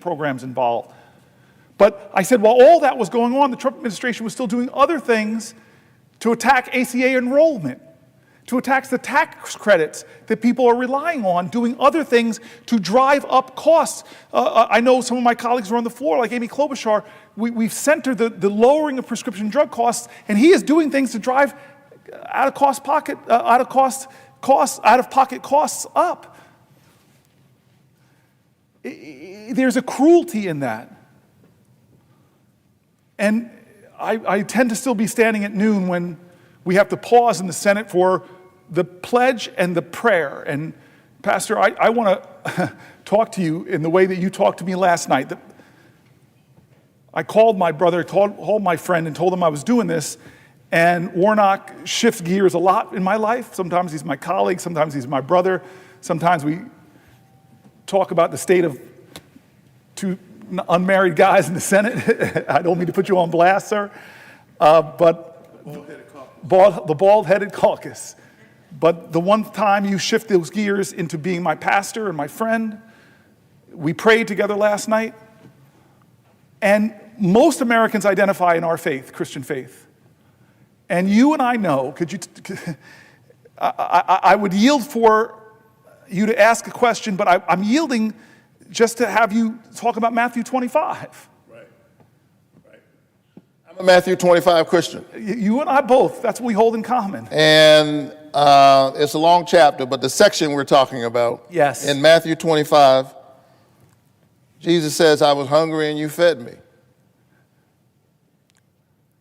programs involved. But I said, while all that was going on, the Trump administration was still doing other things to attack ACA enrollment, to attack the tax credits that people are relying on, doing other things to drive up costs. I know some of my colleagues are on the floor, like Amy Klobuchar. We've centered the lowering of prescription drug costs, and he is doing things to drive out-of-pocket costs up. There's a cruelty in that. And I tend to still be standing at noon when we have to pause in the Senate for the pledge and the prayer. And Pastor, I want to talk to you in the way that you talked to me last night. I called my brother, called my friend, and told him I was doing this. And Warnock shifts gears a lot in my life. Sometimes he's my colleague, sometimes he's my brother. Sometimes we talk about the state of two unmarried guys in the Senate. I don't mean to put you on blast, sir. But the bald-headed caucus. But the one time you shift those gears into being my pastor and my friend, we prayed together last night. And most Americans identify in our faith, Christian faith. And you and I know, I would yield for you to ask a question, but I'm yielding just to have you talk about Matthew 25. Right. I'm a Matthew 25 Christian. You and I both, that's what we hold in common. And it's a long chapter, but the section we're talking about, yes, in Matthew 25, Jesus says, I was hungry and you fed me.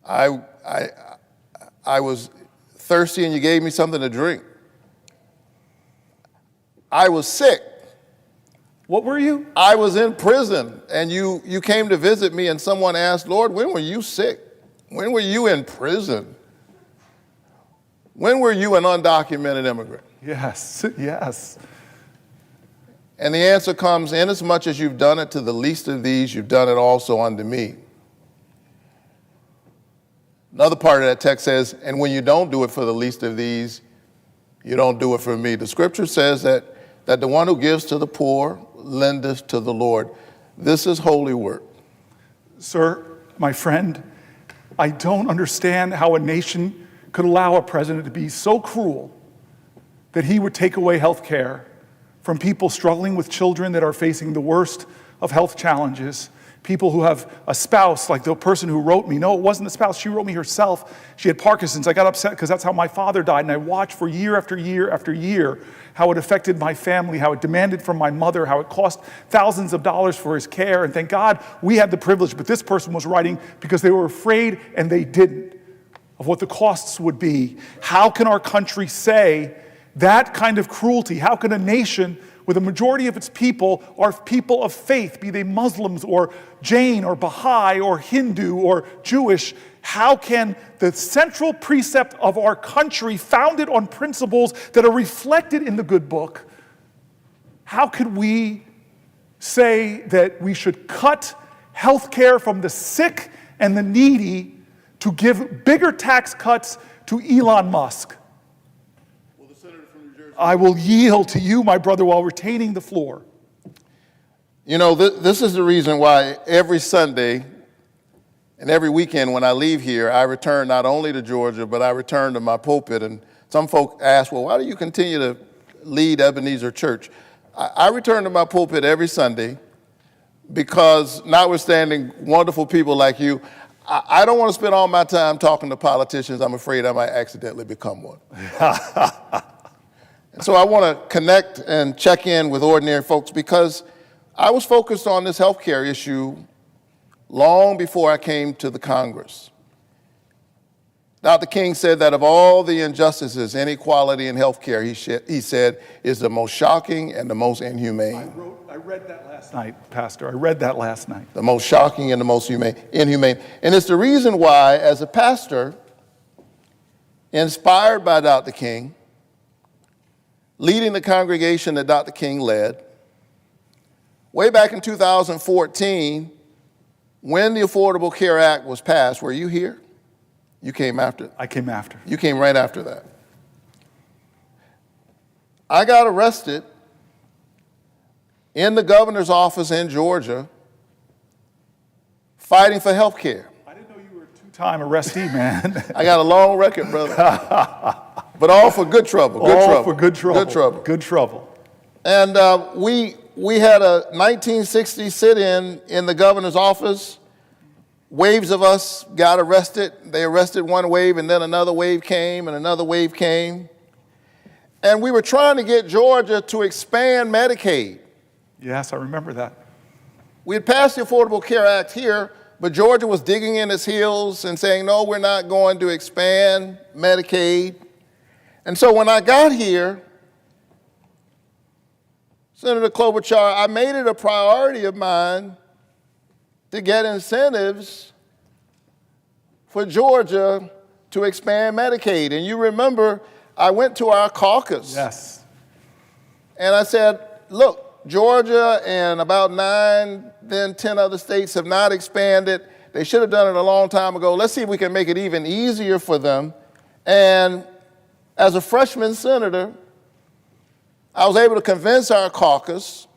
I was thirsty and you gave me something to drink. I was sick. What were you? I was in prison and you came to visit me and someone asked, Lord, when were you sick? When were you in prison? When were you an undocumented immigrant? Yes, yes. And the answer comes, inasmuch as you've done it to the least of these, you've done it also unto me. Another part of that text says, and when you don't do it for the least of these, you don't do it for me. The scripture says that the one who gives to the poor lendeth to the Lord. This is holy work. Sir, my friend, I don't understand how a nation could allow a president to be so cruel that he would take away health care from people struggling with children that are facing the worst of health challenges, people who have a spouse, like the person who wrote me. No, it wasn't the spouse. She wrote me herself. She had Parkinson's. I got upset because that's how my father died. And I watched for year after year after year how it affected my family, how it demanded from my mother, how it cost thousands of dollars for his care. And thank God we had the privilege, but this person was writing because they were afraid and they didn't of what the costs would be. How can our country say that kind of cruelty? How can a nation with a majority of its people are people of faith, be they Muslims or Jain or Baha'i or Hindu or Jewish, how can the central precept of our country, founded on principles that are reflected in the good book, how could we say that we should cut health care from the sick and the needy to give bigger tax cuts to Elon Musk? Well, the senator from New Jersey. I will yield to you, my brother, while retaining the floor. You know, this is the reason why every Sunday and every weekend when I leave here, I return not only to Georgia, but I return to my pulpit. And some folk ask, well, why do you continue to lead Ebenezer Church? I return to my pulpit every Sunday because, notwithstanding wonderful people like you, I don't want to spend all my time talking to politicians. I'm afraid I might accidentally become one. And so I want to connect and check in with ordinary folks because I was focused on this healthcare issue long before I came to the Congress. Dr. King said that of all the injustices, inequality in healthcare, he said, is the most shocking and the most inhumane. I read that last night, Pastor. I read that last night. The most shocking and the most inhumane. And it's the reason why, as a pastor, inspired by Dr. King, leading the congregation that Dr. King led, way back in 2014, when the Affordable Care Act was passed, were you here? You came after. I came after. You came right after that. I got arrested in the governor's office in Georgia fighting for health care. I didn't know you were a two-time arrestee, man. I got a long record, brother. But all for good trouble. All for good trouble. Good trouble. Good trouble. And we had a 1960 sit-in in the governor's office. Waves of us got arrested. They arrested one wave, and then another wave came, and another wave came. And we were trying to get Georgia to expand Medicaid. Yes, I remember that. We had passed the Affordable Care Act here, but Georgia was digging in its heels and saying, no, we're not going to expand Medicaid. And so when I got here, Senator Klobuchar, I made it a priority of mine to get incentives for Georgia to expand Medicaid. And you remember, I went to our caucus. Yes. And I said, look, Georgia and about 9, then 10 other states have not expanded. They should have done it a long time ago. Let's see if we can make it even easier for them. And as a freshman senator, I was able to convince our caucus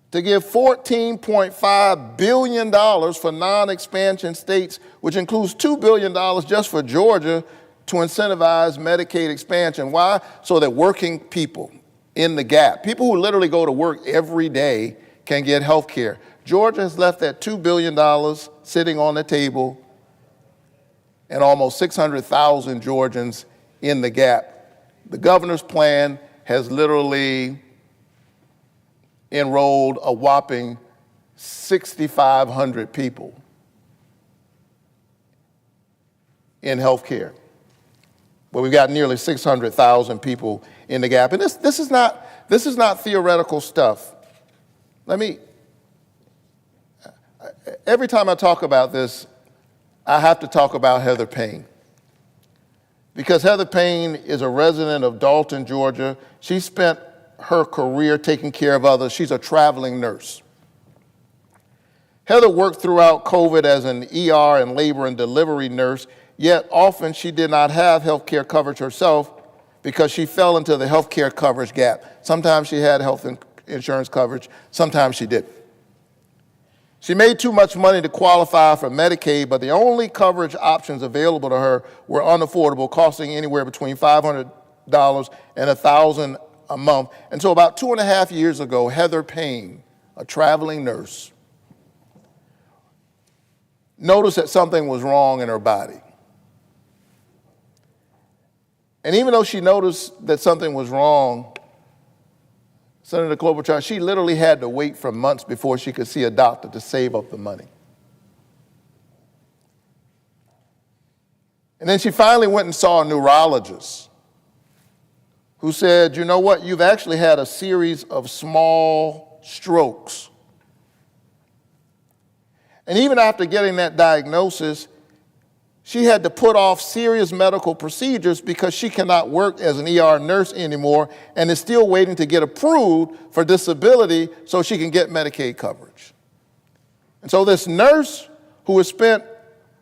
to give $14.5 billion for non-expansion states, which includes $2 billion just for Georgia, to incentivize Medicaid expansion. Why? So that working people in the gap, people who literally go to work every day, can get health care. Georgia has left that $2 billion sitting on the table and almost 600,000 Georgians in the gap. The governor's plan has literally enrolled a whopping 6,500 people in health care. But we've got nearly 600,000 people in the gap. And this is not theoretical stuff. Every time I talk about this, I have to talk about Heather Payne. Because Heather Payne is a resident of Dalton, Georgia. She spent her career taking care of others. She's a traveling nurse. Heather worked throughout COVID as an ER and labor and delivery nurse, yet often she did not have health care coverage herself because she fell into the health care coverage gap. Sometimes she had health insurance coverage, sometimes she didn't. She made too much money to qualify for Medicaid, but the only coverage options available to her were unaffordable, costing anywhere between $500 and $1,000 a month. And so about 2.5 years ago, Heather Payne, a traveling nurse, noticed that something was wrong in her body. And even though she noticed that something was wrong, Senator Klobuchar, she literally had to wait for months before she could see a doctor to save up the money. And then she finally went and saw a neurologist who said, you know what, you've actually had a series of small strokes. And even after getting that diagnosis, she had to put off serious medical procedures because she cannot work as an ER nurse anymore and is still waiting to get approved for disability so she can get Medicaid coverage. And so this nurse who has spent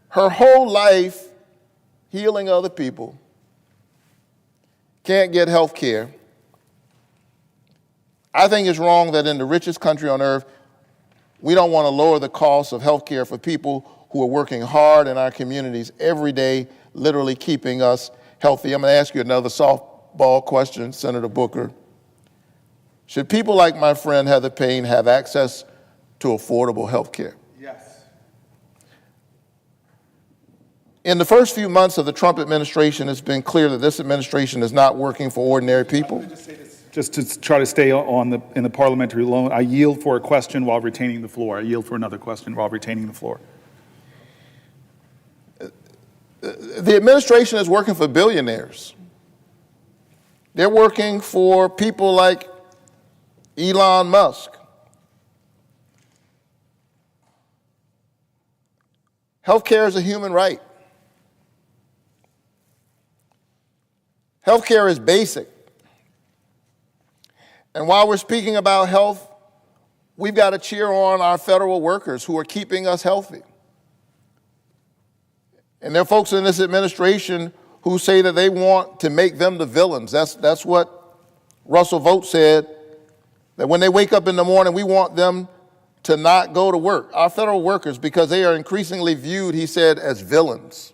her whole life healing other people can't get health care. I think it's wrong that in the richest country on earth, we don't want to lower the cost of health care for people who are working hard in our communities every day, literally keeping us healthy. I'm going to ask you another softball question, Senator Booker. Should people like my friend Heather Payne have access to affordable health care? Yes. In the first few months of the Trump administration, it's been clear that this administration is not working for ordinary people. Just to try to stay in the parliamentary zone, I yield for a question while retaining the floor. I yield for another question while retaining the floor. The administration is working for billionaires. They're working for people like Elon Musk. Healthcare is a human right. Healthcare is basic. And while we're speaking about health, we've got to cheer on our federal workers who are keeping us healthy. And there are folks in this administration who say that they want to make them the villains. That's what Russell Vogt said, that when they wake up in the morning, we want them to not go to work, our federal workers, because they are increasingly viewed, he said, as villains.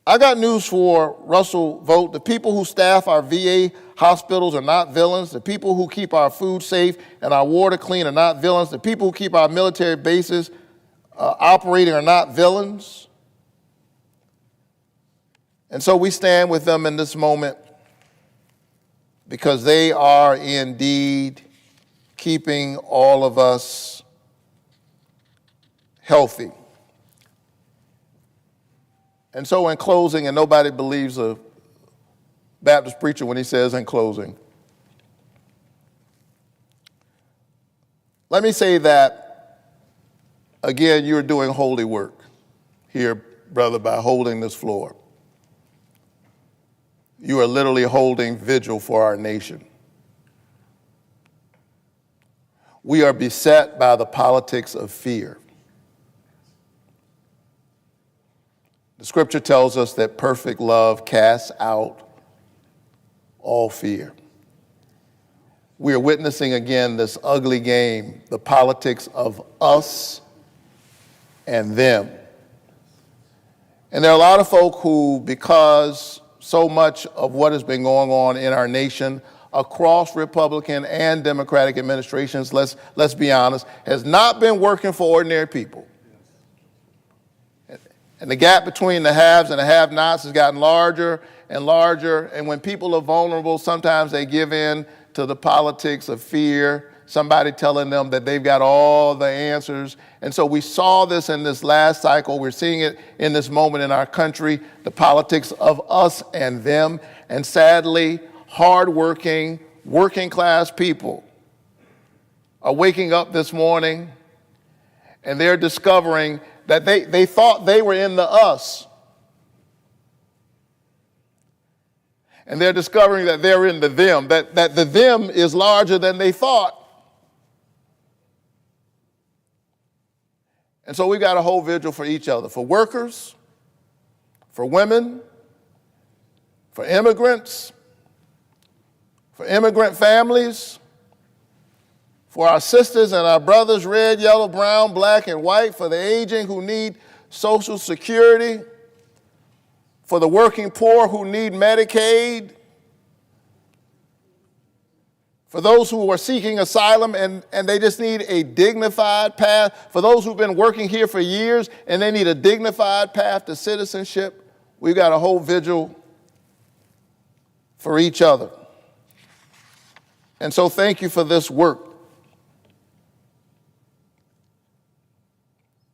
I got news for Russell Vogt. The people who staff our VA hospitals are not villains. The people who keep our food safe and our water clean are not villains. The people who keep our military bases operating are not villains. And so we stand with them in this moment because they are indeed keeping all of us healthy. And so in closing, and nobody believes a Baptist preacher when he says in closing, let me say that, again, you're doing holy work here, brother, by holding this floor. You are literally holding vigil for our nation. We are beset by the politics of fear. The scripture tells us that perfect love casts out all fear. We are witnessing again this ugly game, the politics of us and them. And there are a lot of folk who, because so much of what has been going on in our nation across Republican and Democratic administrations, let's be honest, has not been working for ordinary people. And the gap between the haves and the have-nots has gotten larger and larger. And when people are vulnerable, sometimes they give in to the politics of fear, somebody telling them that they've got all the answers. And so we saw this in this last cycle. We're seeing it in this moment in our country, the politics of us and them. And sadly, hardworking, working-class people are waking up this morning and they're discovering that they thought they were in the us. And they're discovering that they're in the them, that the them is larger than they thought. And so we've got to hold vigil for each other, for workers, for women, for immigrants, for immigrant families, for our sisters and our brothers, red, yellow, brown, black, and white, for the aging who need Social Security, for the working poor who need Medicaid, for those who are seeking asylum and they just need a dignified path, for those who've been working here for years and they need a dignified path to citizenship. We've got to hold vigil for each other. And so thank you for this work.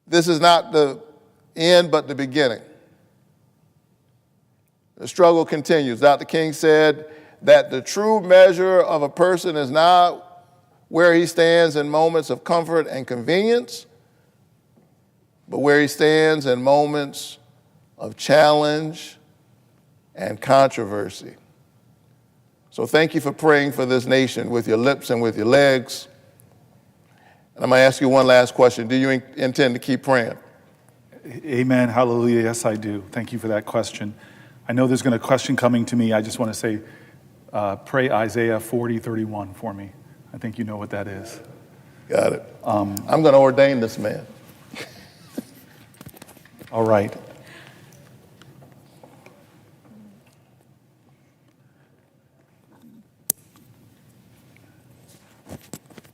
This is not the end, but the beginning. The struggle continues. Dr. King said that the true measure of a person is not where he stands in moments of comfort and convenience, but where he stands in moments of challenge and controversy. So thank you for praying for this nation with your lips and with your legs. And I'm going to ask you one last question. Do you intend to keep praying? Amen. Hallelujah. Yes, I do. Thank you for that question. I know there's going to be a question coming to me. I just want to say, pray Isaiah 40:31 for me. I think you know what that is. Got it. I'm going to ordain this man. All right.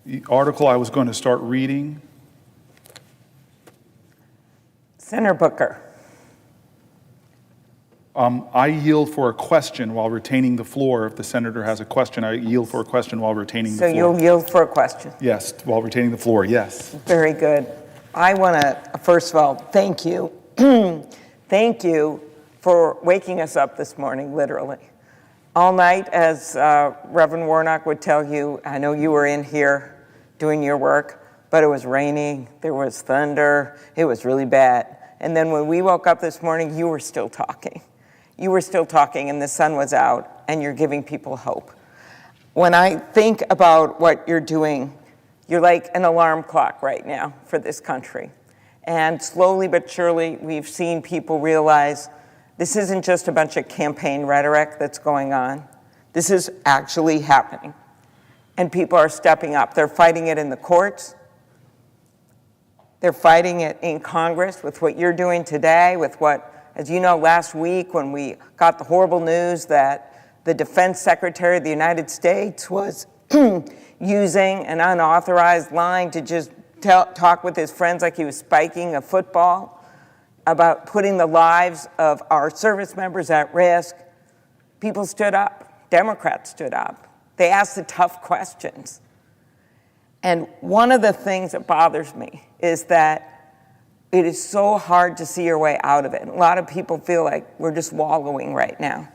The article I was going to start reading. Senator Booker. I yield for a question while retaining the floor. If the senator has a question, I yield for a question while retaining the floor. So you'll yield for a question? Yes, while retaining the floor, yes. Very good. I want to, first of all, thank you. Thank you for waking us up this morning, literally. All night, as Reverend Warnock would tell you, I know you were in here doing your work, but it was raining, there was thunder, it was really bad. And then when we woke up this morning, you were still talking. You were still talking and the sun was out and you're giving people hope. When I think about what you're doing, you're like an alarm clock right now for this country. And slowly but surely, we've seen people realize this isn't just a bunch of campaign rhetoric that's going on. This is actually happening. and people are stepping up. They're fighting it in the courts. They're fighting it in Congress with what you're doing today, with what, as you know, last week when we got the horrible news that the Defense Secretary of the United States was using an unauthorized line to just talk with his friends like he was spiking a football about putting the lives of our service members at risk. People stood up. Democrats stood up. They asked the tough questions. And one of the things that bothers me is that it is so hard to see your way out of it. A lot of people feel like we're just wallowing right now.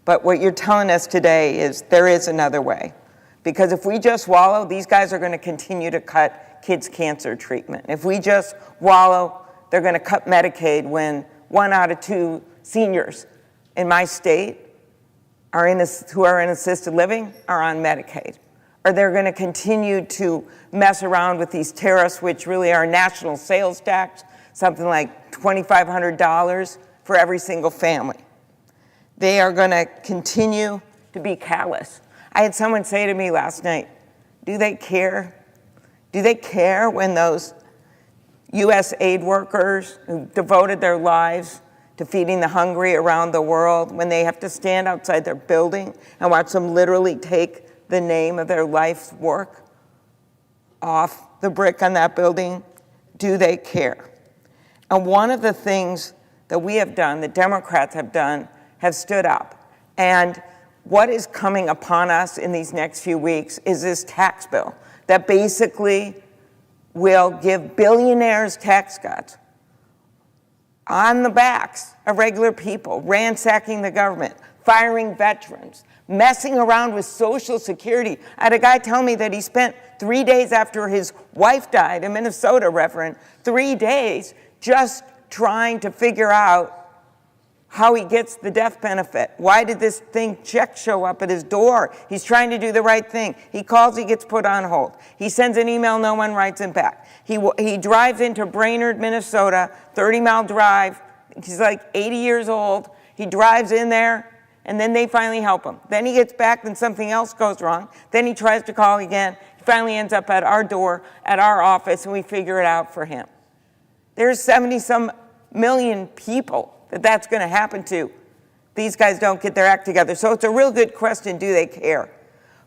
But what you're telling us today is there is another way. Because if we just wallow, these guys are going to continue to cut kids' cancer treatment. If we just wallow, they're going to cut Medicaid when 1 out of 2 seniors in my state who are in assisted living are on Medicaid. Or they're going to continue to mess around with these tariffs, which really are national sales tax, something like $2,500 for every single family. They are going to continue to be callous. I had someone say to me last night, do they care? Do they care when those U.S. aid workers who devoted their lives to feeding the hungry around the world, when they have to stand outside their building and watch them literally take the name of their life's work off the brick on that building? Do they care? And one of the things that we have done, the Democrats have done, have stood up. And what is coming upon us in these next few weeks is this tax bill that basically will give billionaires tax cuts on the backs of regular people, ransacking the government, firing veterans, messing around with Social Security. I had a guy tell me that he spent 3 days after his wife died in Minnesota, Reverend, 3 days just trying to figure out how he gets the death benefit. Why did this check show up at his door? He's trying to do the right thing. He calls, he gets put on hold. He sends an email, no one writes him back. He drives into Brainerd, Minnesota, 30-mile drive. He's like 80 years old. He drives in there, and then they finally help him. Then he gets back, then something else goes wrong. Then he tries to call again. He finally ends up at our door, at our office, and we figure it out for him. There's 70-some million people that's going to happen to. These guys don't get their act together. So it's a real good question, do they care?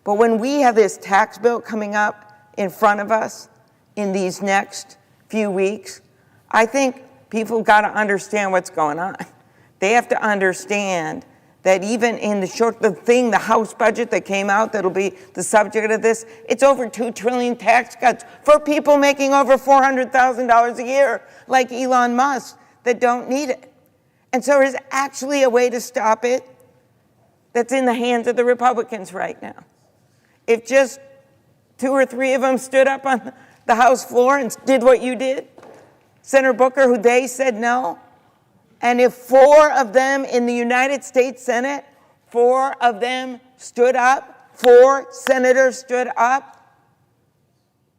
But when we have this tax bill coming up in front of us in these next few weeks, I think people got to understand what's going on. They have to understand that even in the House budget that came out that'll be the subject of this, it's over $2 trillion tax cuts for people making over $400,000 a year, like Elon Musk, that don't need it. And so there's actually a way to stop it that's in the hands of the Republicans right now. If just 2 or 3 of them stood up on the House floor and did what you did, Senator Booker, who they said no, and if 4 of them in the United States Senate, 4 of them stood up, 4 senators stood up,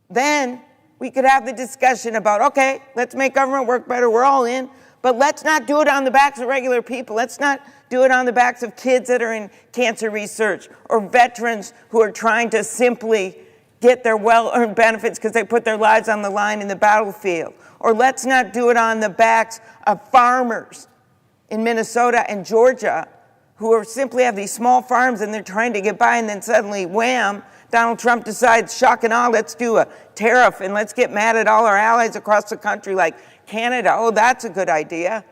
then we could have the discussion about, okay, let's make government work better, we're all in. But let's not do it on the backs of regular people. Let's not do it on the backs of kids that are in cancer research or veterans who are trying to simply get their well-earned benefits because they put their lives on the line in the battlefield. Or let's not do it on the backs of farmers in Minnesota and Georgia who are simply have these small farms and they're trying to get by, and then suddenly, wham, Donald Trump decides, shock and awe, let's do a tariff and let's get mad at all our allies across the country like Canada. Oh, that's a good idea.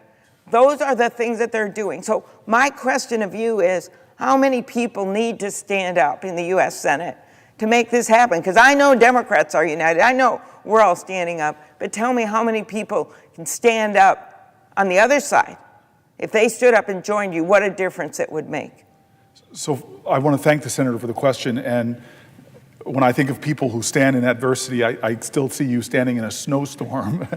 Those are the things that they're doing. So my question of you is, how many people need to stand up in the U.S. Senate to make this happen? Because I know Democrats are united. I know we're all standing up. But tell me how many people can stand up on the other side. If they stood up and joined you, what a difference it would make. So I want to thank the senator for the question. And when I think of people who stand in adversity, I still see you standing in a snowstorm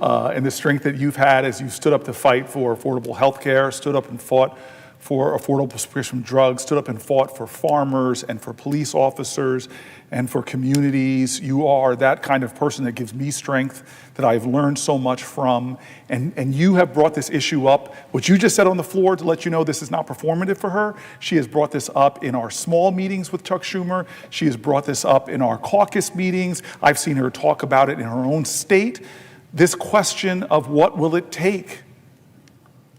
and the strength that you've had as you stood up to fight for affordable health care, stood up and fought for affordable prescription drugs, stood up and fought for farmers and for police officers and for communities. You are that kind of person that gives me strength, that I've learned so much from. And you have brought this issue up. What you just said on the floor to let you know this is not performative for her. She has brought this up in our small meetings with Chuck Schumer. She has brought this up in our caucus meetings. I've seen her talk about it in her own state. This question of what will it take?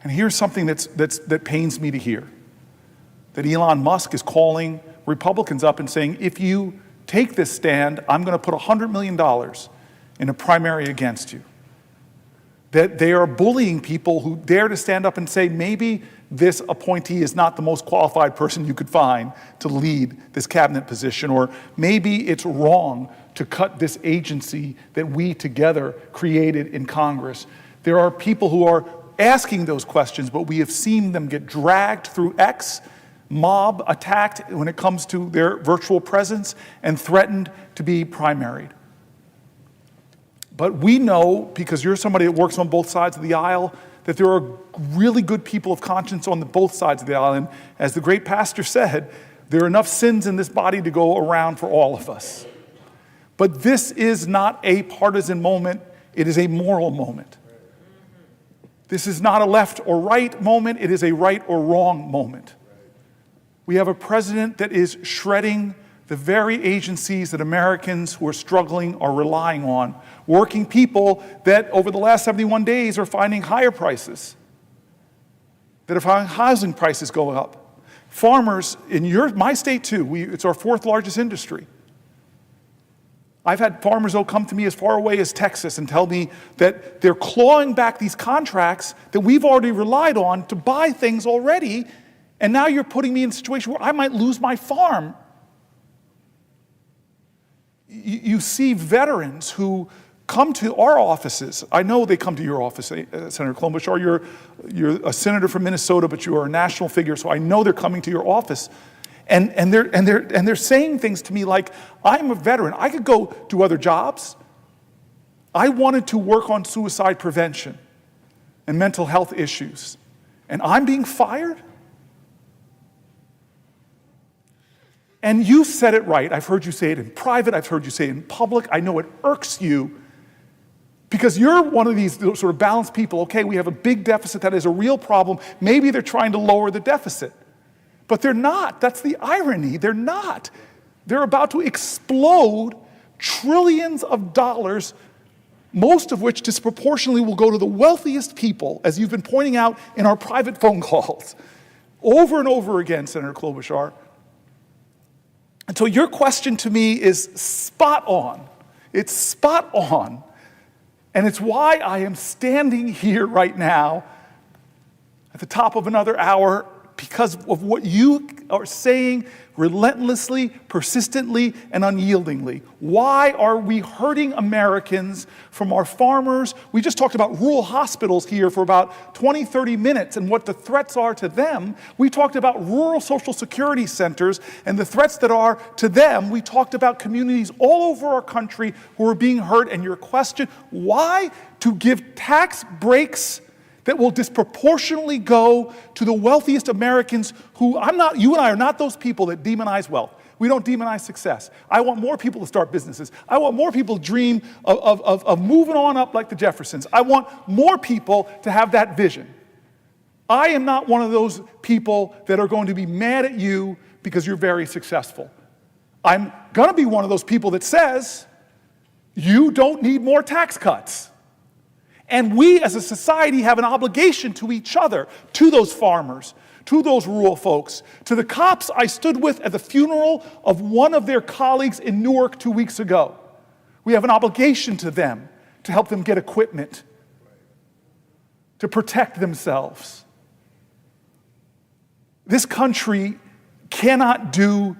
And here's something that pains me to hear, that Elon Musk is calling Republicans up and saying, if you take this stand, I'm going to put $100 million in a primary against you. That they are bullying people who dare to stand up and say, maybe this appointee is not the most qualified person you could find to lead this cabinet position, or maybe it's wrong to cut this agency that we together created in Congress. There are people who are asking those questions, but we have seen them get dragged through X, mob attacked when it comes to their virtual presence, and threatened to be primaried. But we know, because you're somebody that works on both sides of the aisle, that there are really good people of conscience on both sides of the aisle. And as the great pastor said, there are enough sins in this body to go around for all of us. But this is not a partisan moment, it is a moral moment. This is not a left or right moment, it is a right or wrong moment. We have a president that is shredding the very agencies that Americans who are struggling are relying on, working people that over the last 71 days are finding higher prices, that are finding housing prices going up. Farmers in my state too, it's our fourth largest industry. I've had farmers who'll come to me as far away as Texas and tell me that they're clawing back these contracts that we've already relied on to buy things already, and now you're putting me in a situation where I might lose my farm. You see veterans who come to our offices. I know they come to your office, Senator Klobuchar. You're a senator from Minnesota, but you are a national figure, so I know they're coming to your office. And they're saying things to me like, I'm a veteran. I could go do other jobs. I wanted to work on suicide prevention and mental health issues, and I'm being fired? And you said it right. I've heard you say it in private. I've heard you say it in public. I know it irks you because you're one of these sort of balanced people. Okay, we have a big deficit that is a real problem. Maybe they're trying to lower the deficit. But they're not. That's the irony. They're not. They're about to explode trillions of dollars, most of which disproportionately will go to the wealthiest people, as you've been pointing out in our private phone calls over and over again, Senator Klobuchar. And so your question to me is spot on. It's spot on. And it's why I am standing here right now at the top of another hour, because of what you are saying relentlessly, persistently, and unyieldingly. Why are we hurting Americans from our farmers? We just talked about rural hospitals here for about 20, 30 minutes and what the threats are to them. We talked about rural social security centers and the threats that are to them. We talked about communities all over our country who are being hurt. And your question, why? To give tax breaks that will disproportionately go to the wealthiest Americans who you and I are not those people that demonize wealth. We don't demonize success. I want more people to start businesses. I want more people to dream of moving on up like the Jeffersons. I want more people to have that vision. I am not one of those people that are going to be mad at you because you're very successful. I'm going to be one of those people that says, you don't need more tax cuts. And we as a society have an obligation to each other, to those farmers, to those rural folks, to the cops I stood with at the funeral of one of their colleagues in Newark 2 weeks ago. We have an obligation to them to help them get equipment, to protect themselves. This country cannot do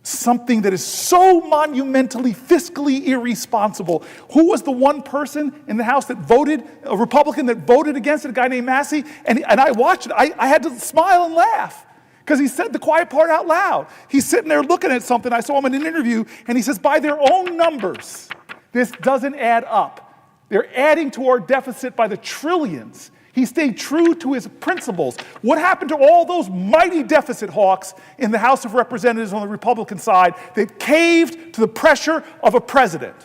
something that is so monumentally, fiscally irresponsible. Who was the one person in the House that voted, a Republican that voted against it, a guy named Massey? And I watched it. I had to smile and laugh because he said the quiet part out loud. He's sitting there looking at something. I saw him in an interview, and he says, by their own numbers, this doesn't add up. They're adding to our deficit by the trillions. He stayed true to his principles. What happened to all those mighty deficit hawks in the House of Representatives on the Republican side that caved to the pressure of a president?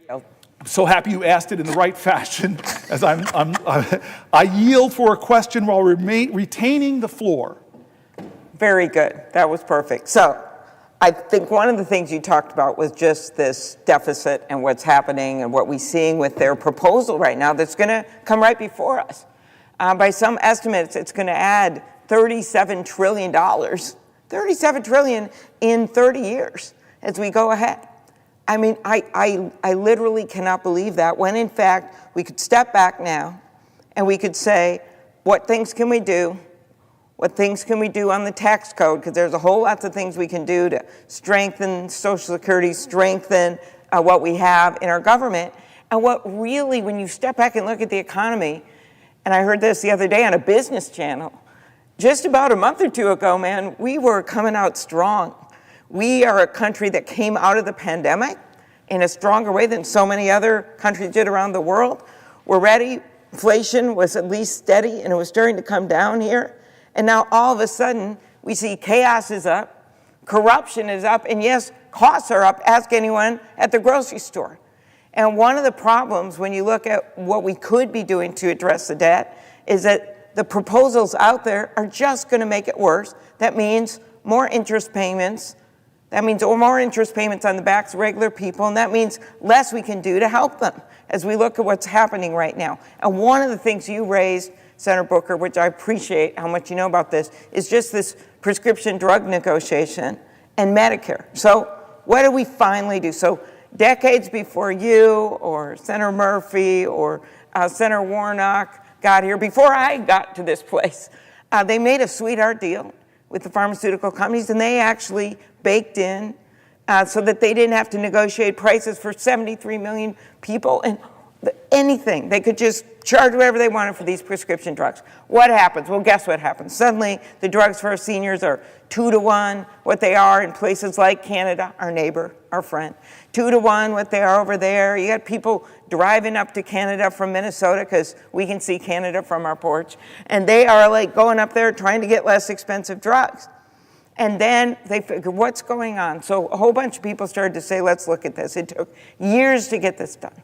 I'm so happy you asked it in the right fashion, as I yield for a question while retaining the floor. Very good. That was perfect. So I think one of the things you talked about was just this deficit and what's happening and what we're seeing with their proposal right now that's going to come right before us. By some estimates, it's going to add $37 trillion, $37 trillion in 30 years as we go ahead. I mean, I literally cannot believe that, when in fact we could step back now and we could say, what things can we do? What things can we do on the tax code? Because there's a whole lot of things we can do to strengthen Social Security, strengthen what we have in our government. And what really, when you step back and look at the economy, and I heard this the other day on a business channel, just about a month or two ago, man, we were coming out strong. We are a country that came out of the pandemic in a stronger way than so many other countries did around the world. We're ready. Inflation was at least steady, and it was starting to come down here. And now all of a sudden, we see chaos is up, corruption is up, and yes, costs are up. Ask anyone at the grocery store. And one of the problems when you look at what we could be doing to address the debt is that the proposals out there are just going to make it worse. That means more interest payments. That means more interest payments on the backs of regular people, and that means less we can do to help them as we look at what's happening right now. And one of the things you raised, Senator Booker, which I appreciate how much you know about this, is just this prescription drug negotiation and Medicare. So what do we finally do? So decades before you or Senator Murphy or Senator Warnock got here, before I got to this place, they made a sweetheart deal with the pharmaceutical companies, and they actually baked in so that they didn't have to negotiate prices for 73 million people, and anything. They could just charge whatever they wanted for these prescription drugs. What happens? Well, guess what happens? Suddenly, the drugs for our seniors are 2-to-1 what they are in places like Canada, our neighbor, our friend. 2-to-1 what they are over there. You got people driving up to Canada from Minnesota because we can see Canada from our porch. And they are like going up there trying to get less expensive drugs. And then they figured, what's going on? So a whole bunch of people started to say, let's look at this. It took years to get this done.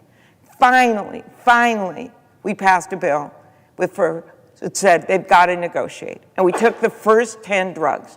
Finally, we passed a bill it said they've got to negotiate. And we took the first 10 drugs.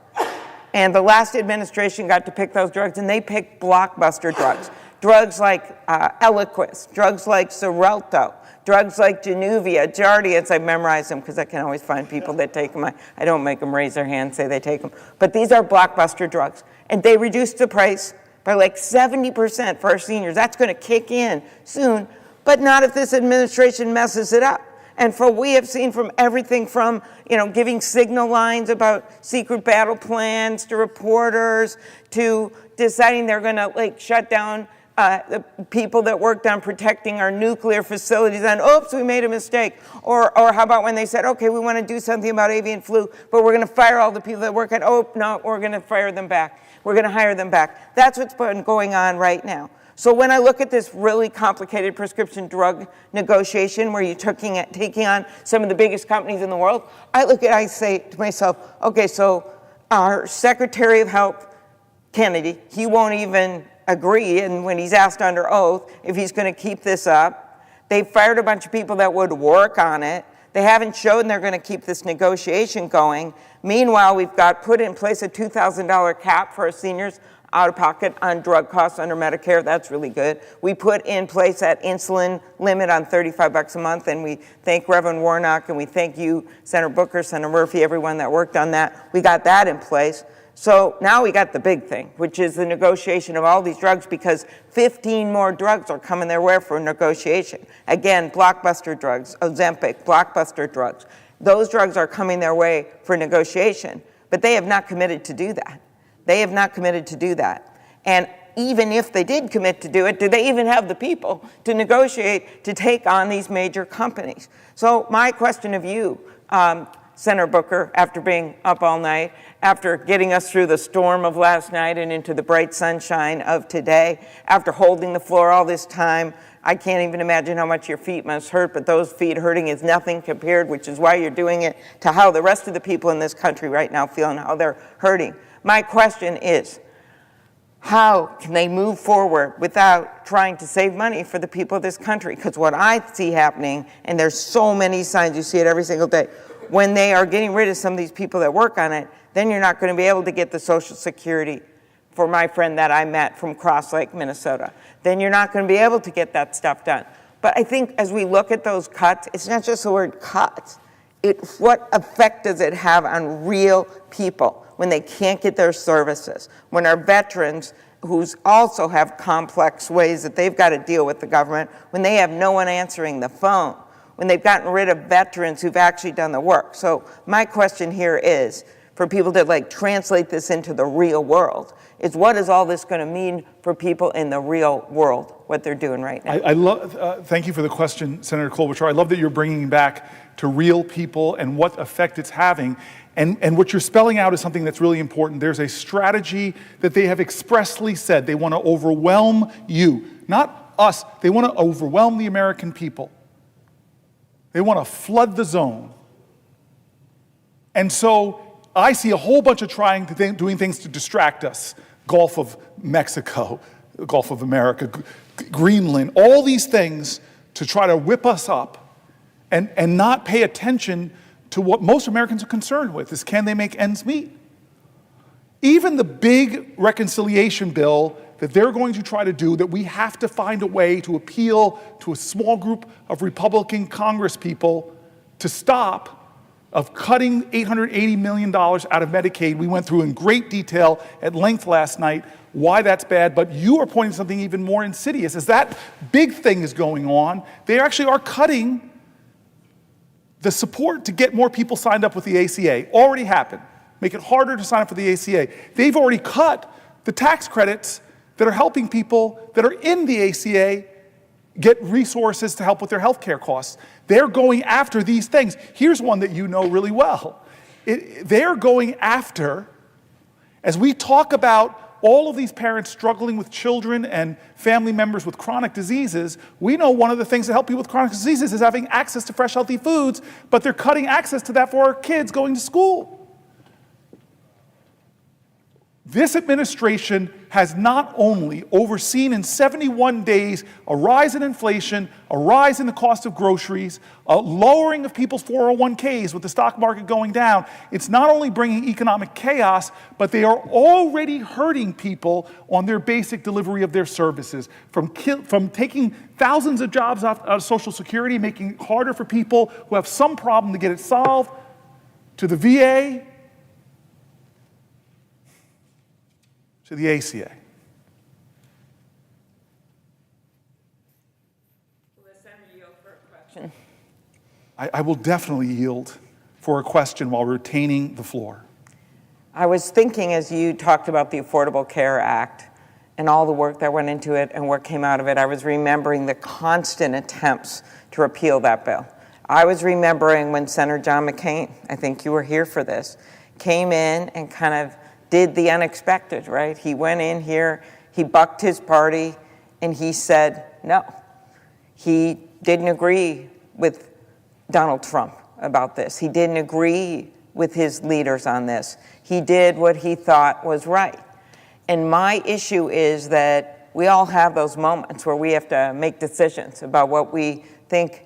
And the last administration got to pick those drugs, and they picked blockbuster drugs. Drugs like Eliquis, drugs like Xarelto, drugs like Januvia, Jardiance. I memorize them because I can always find people that take them. I don't make them raise their hand, say they take them. But these are blockbuster drugs. And they reduced the price by like 70% for our seniors. That's going to kick in soon, but not if this administration messes it up. And for we have seen from everything from, giving signal lines about secret battle plans to reporters to deciding they're going to shut down the people that worked on protecting our nuclear facilities, and oops, we made a mistake. Or how about when they said, okay, we want to do something about avian flu, but we're going to fire all the people that work at, oh, no, we're going to fire them back. We're going to hire them back. That's what's been going on right now. So when I look at this really complicated prescription drug negotiation where you're taking on some of the biggest companies in the world, I say to myself, okay, so our Secretary of Health, Kennedy, he won't even agree, and when he's asked under oath if he's going to keep this up. They fired a bunch of people that would work on it. They haven't shown they're going to keep this negotiation going. Meanwhile, we've got put in place a $2,000 cap for our seniors out of pocket on drug costs under Medicare. That's really good. We put in place that insulin limit on $35 a month, and we thank Reverend Warnock, and we thank you, Senator Booker, Senator Murphy, everyone that worked on that. We got that in place. So now we got the big thing, which is the negotiation of all these drugs, because 15 more drugs are coming their way for negotiation. Again, blockbuster drugs, Ozempic, blockbuster drugs. Those drugs are coming their way for negotiation, but they have not committed to do that. They have not committed to do that. And even if they did commit to do it, do they even have the people to negotiate to take on these major companies? So my question of you, Senator Booker, after being up all night, after getting us through the storm of last night and into the bright sunshine of today, after holding the floor all this time. I can't even imagine how much your feet must hurt, but those feet hurting is nothing compared, which is why you're doing it, to how the rest of the people in this country right now feel and how they're hurting. My question is, how can they move forward without trying to save money for the people of this country? Because what I see happening, and there's so many signs, you see it every single day, when they are getting rid of some of these people that work on it, then you're not going to be able to get the Social Security for my friend that I met from Cross Lake, Minnesota. Then you're not going to be able to get that stuff done. But I think as we look at those cuts, it's not just the word cuts. What effect does it have on real people when they can't get their services? When our veterans, who also have complex ways that they've got to deal with the government, when they have no one answering the phone, when they've gotten rid of veterans who've actually done the work. So my question here is, for people to translate this into the real world, is what is all this going to mean for people in the real world, what they're doing right now? I love. Thank you for the question, Senator Klobuchar. I love that you're bringing back to real people and what effect it's having. And what you're spelling out is something that's really important. There's a strategy that they have expressly said they want to overwhelm you, not us. They want to overwhelm the American people. They want to flood the zone. And so I see a whole bunch of doing things to distract us. Gulf of Mexico, Gulf of America, Greenland, all these things to try to whip us up and not pay attention to what most Americans are concerned with, is can they make ends meet? Even the big reconciliation bill that they're going to try to do, that we have to find a way to appeal to a small group of Republican Congress people to stop, of cutting $880 million out of Medicaid. We went through in great detail at length last night why that's bad, but you are pointing to something even more insidious. As that big thing is going on, they actually are cutting the support to get more people signed up with the ACA. Already happened. Make it harder to sign up for the ACA. They've already cut the tax credits that are helping people that are in the ACA get resources to help with their health care costs. They're going after these things. Here's one that you know really well. They're going after, as we talk about all of these parents struggling with children and family members with chronic diseases, we know one of the things that help people with chronic diseases is having access to fresh, healthy foods, but they're cutting access to that for our kids going to school. This administration has not only overseen in 71 days a rise in inflation, a rise in the cost of groceries, a lowering of people's 401ks with the stock market going down. It's not only bringing economic chaos, but they are already hurting people on their basic delivery of their services, from taking thousands of jobs out of Social Security, making it harder for people who have some problem to get it solved, to the VA, to the ACA. Will the Senator yield for a question? I will definitely yield for a question while retaining the floor. I was thinking as you talked about the Affordable Care Act and all the work that went into it and what came out of it, I was remembering the constant attempts to repeal that bill. I was remembering when Senator John McCain, I think you were here for this, came in and kind of did the unexpected, right? He went in here, he bucked his party, and he said no. He didn't agree with Donald Trump about this. He didn't agree with his leaders on this. He did what he thought was right. And my issue is that we all have those moments where we have to make decisions about what we think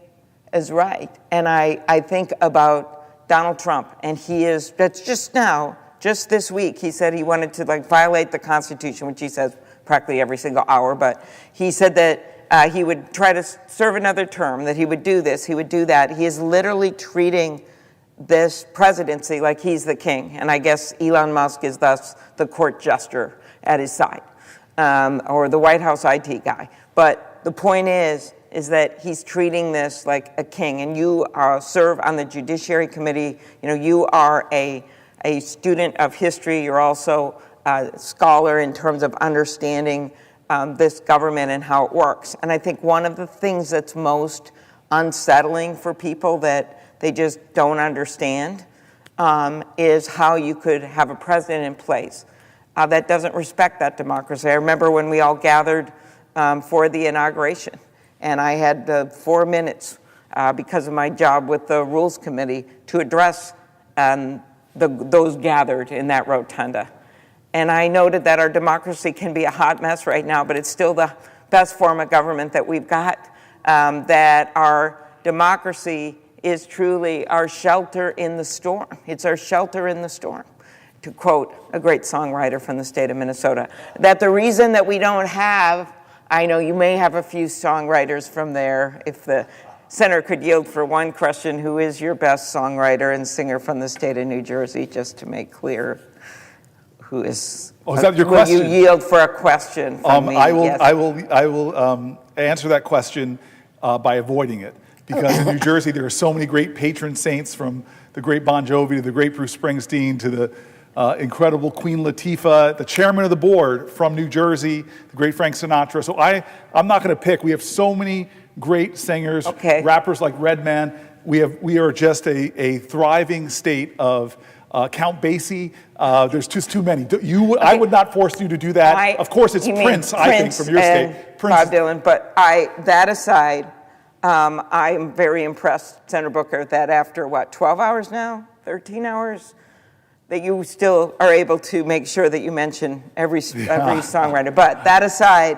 is right. And I think about Donald Trump, and that's just this week, he said he wanted to violate the Constitution, which he says practically every single hour, but he said that he would try to serve another term, that he would do this, he would do that. He is literally treating this presidency like he's the king, and I guess Elon Musk is thus the court jester at his side, or the White House IT guy. But the point is that he's treating this like a king, and you serve on the Judiciary Committee. You are a student of history. You're also a scholar in terms of understanding this government and how it works. And I think one of the things that's most unsettling for people that they just don't understand is how you could have a president in place that doesn't respect that democracy. I remember when we all gathered for the inauguration, and I had 4 minutes because of my job with the Rules Committee to address those gathered in that rotunda. And I noted that our democracy can be a hot mess right now, but it's still the best form of government that we've got, that our democracy is truly our shelter in the storm. It's our shelter in the storm, to quote a great songwriter from the state of Minnesota. That the reason that we don't have, I know you may have a few songwriters from there, if the Senator could yield for one question, who is your best songwriter and singer from the state of New Jersey, just to make clear who is. Oh, is that your question? Will you yield for a question from me? I will. Yes. I will answer that question by avoiding it, because in New Jersey there are so many great patron saints, from the great Bon Jovi to the great Bruce Springsteen to the incredible Queen Latifah, the chairman of the board from New Jersey, the great Frank Sinatra. So I'm not going to pick. We have so many great singers, rappers like Redman. We are just a thriving state of Count Basie. There's just too many. I would not force you to do that. Of course, it's Prince, I think, from your state. Bob Dylan. But that aside, I am very impressed, Senator Booker, that after 12 hours now, 13 hours, that you still are able to make sure that you mention every songwriter. But that aside,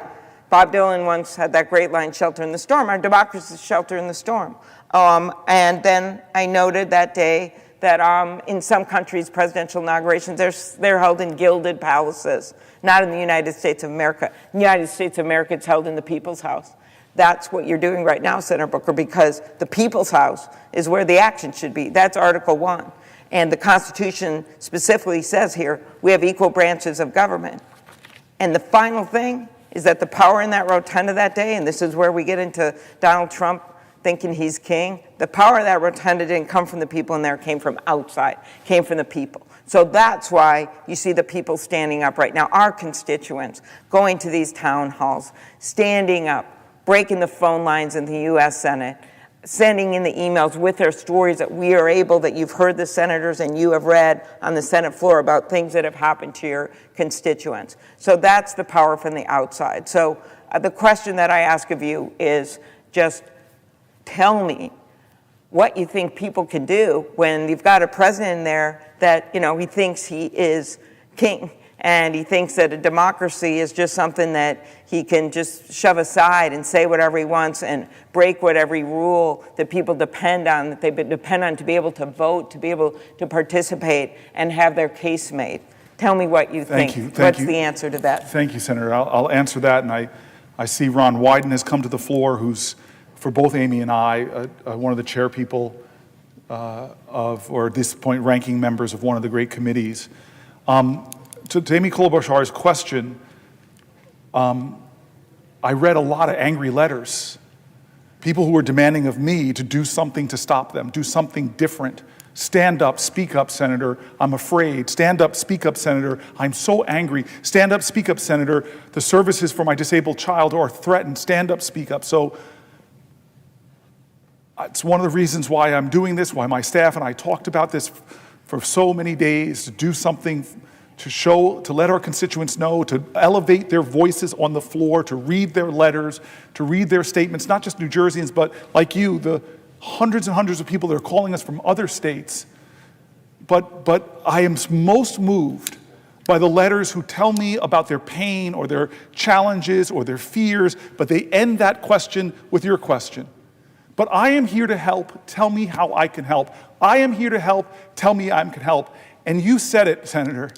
Bob Dylan once had that great line, "Shelter in the storm." Our democracy is shelter in the storm. And then I noted that day that in some countries, presidential inaugurations, they're held in gilded palaces, not in the United States of America. In the United States of America, it's held in the People's House. That's what you're doing right now, Senator Booker, because the People's House is where the action should be. That's Article 1. And the Constitution specifically says here, we have equal branches of government. And the final thing is that the power in that rotunda that day, and this is where we get into Donald Trump thinking he's king, the power of that rotunda didn't come from the people in there, it came from outside, came from the people. So that's why you see the people standing up right now, our constituents, going to these town halls, standing up, breaking the phone lines in the U.S. Senate, sending in the emails with their stories that we are able, that you've heard the senators and you have read on the Senate floor about things that have happened to your constituents. So that's the power from the outside. So the question that I ask of you is just tell me what you think people can do when you've got a president in there that, he thinks he is king. And he thinks that a democracy is just something that he can just shove aside and say whatever he wants and break whatever rule that people depend on, that they depend on to be able to vote, to be able to participate and have their case made. Tell me what you think. What's the answer to that? Thank you, Senator. I'll answer that. And I see Ron Wyden has come to the floor, who's, for both Amy and I, one of the chair people or at this point ranking members of one of the great committees. To Amy Klobuchar's question, I read a lot of angry letters. People who were demanding of me to do something to stop them, do something different. Stand up, speak up, Senator. I'm afraid. Stand up, speak up, Senator. I'm so angry. Stand up, speak up, Senator. The services for my disabled child are threatened. Stand up, speak up. So it's one of the reasons why I'm doing this, why my staff and I talked about this for so many days, to do something to let our constituents know, to elevate their voices on the floor, to read their letters, to read their statements, not just New Jerseyans, but like you, the hundreds and hundreds of people that are calling us from other states. But I am most moved by the letters who tell me about their pain or their challenges or their fears, but they end that question with your question. But I am here to help. Tell me how I can help. I am here to help. Tell me I can help. And you said it, Senator.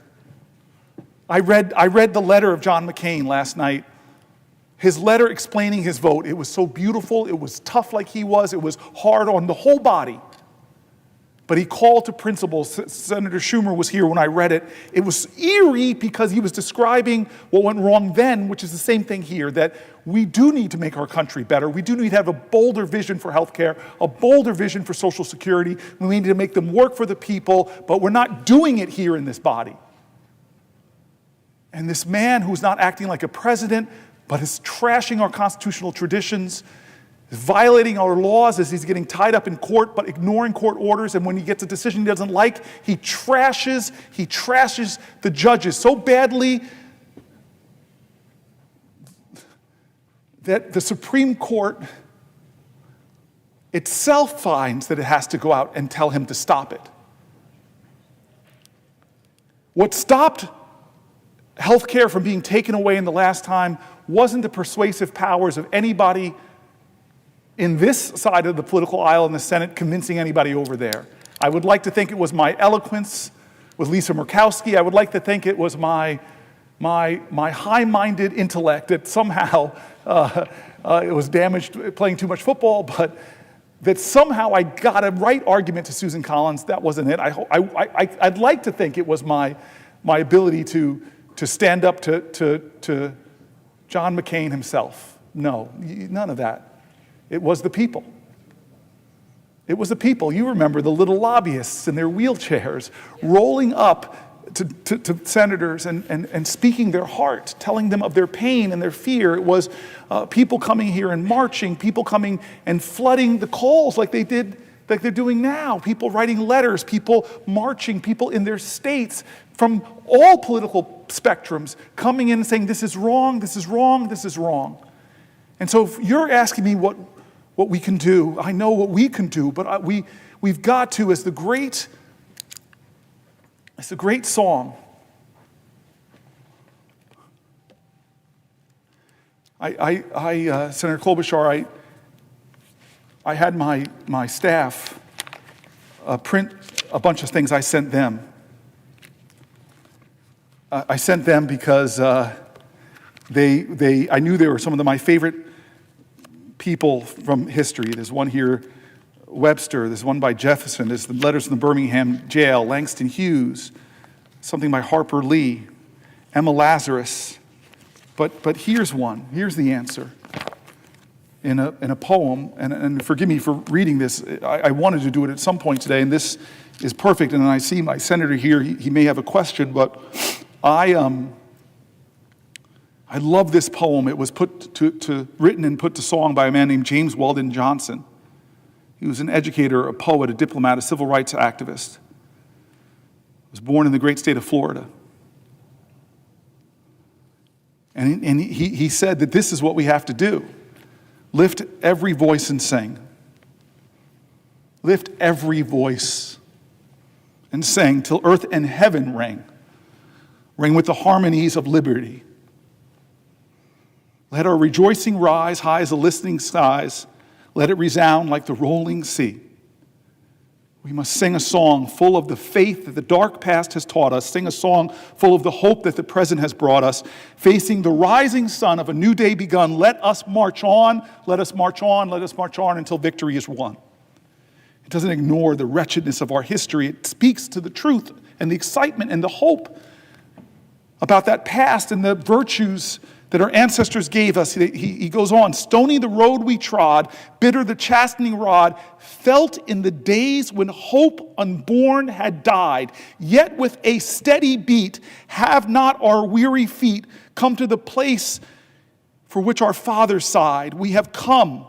I read the letter of John McCain last night. His letter explaining his vote. It was so beautiful. It was tough like he was. It was hard on the whole body. But he called to principles. Senator Schumer was here when I read it. It was eerie because he was describing what went wrong then, which is the same thing here, that we do need to make our country better. We do need to have a bolder vision for healthcare, a bolder vision for Social Security. We need to make them work for the people, but we're not doing it here in this body. And this man who's not acting like a president, but is trashing our constitutional traditions, violating our laws as he's getting tied up in court, but ignoring court orders. And when he gets a decision he doesn't like, he trashes the judges so badly that the Supreme Court itself finds that it has to go out and tell him to stop it. What stopped health care from being taken away in the last time wasn't the persuasive powers of anybody in this side of the political aisle in the Senate convincing anybody over there. I would like to think it was my eloquence with Lisa Murkowski. I would like to think it was my high-minded intellect that somehow it was damaged playing too much football, but that somehow I got a right argument to Susan Collins. That wasn't it. I'd like to think it was my ability to stand up to John McCain himself. No, none of that. It was the people. It was the people. You remember the little lobbyists in their wheelchairs rolling up to senators and speaking their heart, telling them of their pain and their fear. It was people coming here and marching, people coming and flooding the calls like they're doing now, people writing letters, people marching, people in their states from all political spectrums coming in and saying, this is wrong, this is wrong, this is wrong. And so if you're asking me what we can do, I know what we can do, but we've got to, as the great song. Senator Klobuchar, I had my staff print a bunch of things I sent them. I sent them because I knew they were some of my favorite people from history. There's one here, Webster. There's one by Jefferson. There's the letters from the Birmingham jail, Langston Hughes, something by Harper Lee, Emma Lazarus. But here's one. Here's the answer. In a poem, and forgive me for reading this. I wanted to do it at some point today, and this is perfect. And I see my senator here. He may have a question, but I love this poem. It was written and put to song by a man named James Weldon Johnson. He was an educator, a poet, a diplomat, a civil rights activist. He was born in the great state of Florida. And he said that this is what we have to do. Lift every voice and sing. Lift every voice and sing till earth and heaven ring. Ring with the harmonies of liberty. Let our rejoicing rise high as the listening skies. Let it resound like the rolling sea. We must sing a song full of the faith that the dark past has taught us. Sing a song full of the hope that the present has brought us. Facing the rising sun of a new day begun, let us march on, let us march on, let us march on until victory is won. It doesn't ignore the wretchedness of our history. It speaks to the truth and the excitement and the hope about that past and the virtues that our ancestors gave us. He goes on, stony the road we trod, bitter the chastening rod, felt in the days when hope unborn had died. Yet with a steady beat, have not our weary feet come to the place for which our fathers sighed. We have come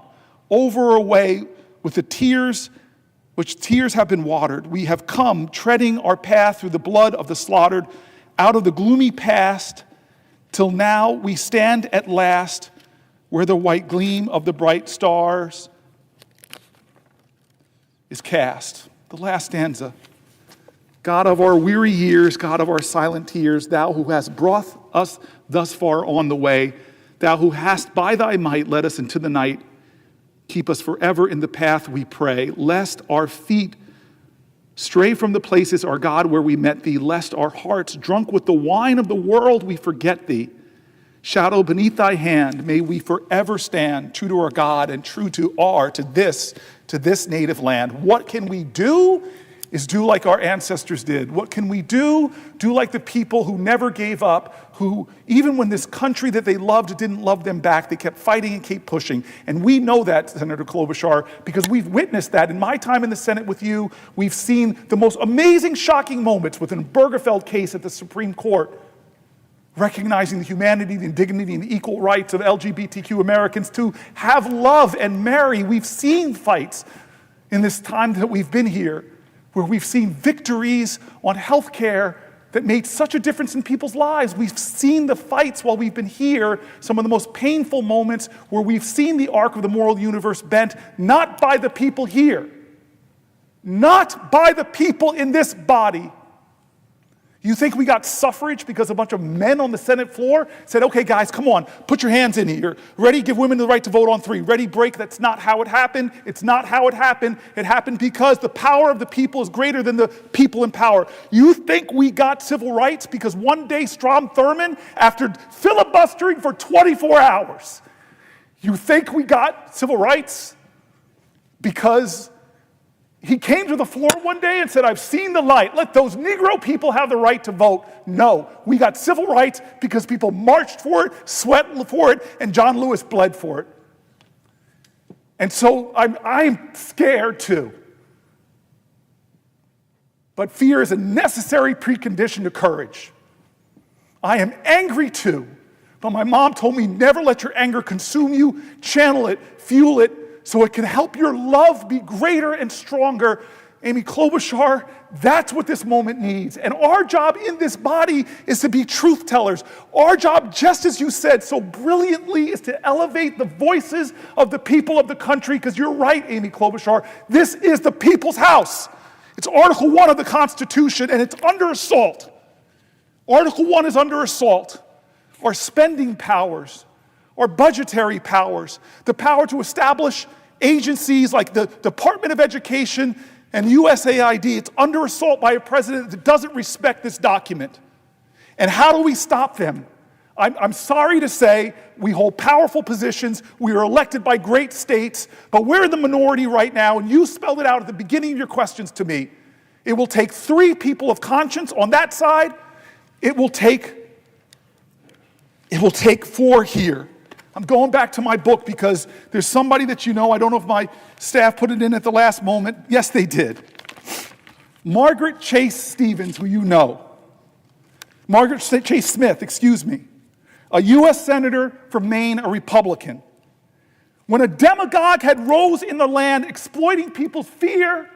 over or away with the tears, which tears have been watered. We have come treading our path through the blood of the slaughtered, out of the gloomy past, till now we stand at last where the white gleam of the bright stars is cast. The last stanza. God of our weary years, God of our silent tears, thou who hast brought us thus far on the way, thou who hast by thy might led us into the night, keep us forever in the path we pray, lest our feet stray from the places, our God, where we met thee, lest our hearts, drunk with the wine of the world, we forget thee. Shadow beneath thy hand, may we forever stand, true to our God and true to this native land. What can we do? Is do like our ancestors did. What can we do? Do like the people who never gave up, who, even when this country that they loved didn't love them back, they kept fighting and kept pushing. And we know that, Senator Klobuchar, because we've witnessed that. In my time in the Senate with you, we've seen the most amazing, shocking moments with an Obergefell case at the Supreme Court, recognizing the humanity, the dignity, and the equal rights of LGBTQ Americans to have love and marry. We've seen fights in this time that we've been here, where we've seen victories on health care that made such a difference in people's lives. We've seen the fights while we've been here, some of the most painful moments where we've seen the arc of the moral universe bent, not by the people here, not by the people in this body. You think we got suffrage because a bunch of men on the Senate floor said, okay, guys, come on, put your hands in here. Ready, give women the right to vote on 3. Ready, break. That's not how it happened. It's not how it happened. It happened because the power of the people is greater than the people in power. You think we got civil rights because one day Strom Thurmond, after filibustering for 24 hours, you think we got civil rights because he came to the floor one day and said, I've seen the light. Let those Negro people have the right to vote. No, we got civil rights because people marched for it, sweat for it, and John Lewis bled for it. And so I'm scared too. But fear is a necessary precondition to courage. I am angry too, but my mom told me never let your anger consume you, channel it, fuel it, so it can help your love be greater and stronger. Amy Klobuchar, that's what this moment needs. And our job in this body is to be truth tellers. Our job, just as you said so brilliantly, is to elevate the voices of the people of the country, because you're right, Amy Klobuchar, this is the people's house. It's Article 1 of the Constitution, and it's under assault. Article 1 is under assault. Our spending powers, or budgetary powers, the power to establish agencies like the Department of Education and USAID. It's under assault by a president that doesn't respect this document. And how do we stop them? I'm sorry to say we hold powerful positions. We are elected by great states, but we're in the minority right now, and you spelled it out at the beginning of your questions to me. It will take 3 people of conscience on that side. It will take 4 here. I'm going back to my book because there's somebody that you know. I don't know if my staff put it in at the last moment. Yes, they did. Margaret Chase Stevens, who you know. Margaret Chase Smith, excuse me. A U.S. Senator from Maine, a Republican. When a demagogue had rose in the land exploiting people's fear,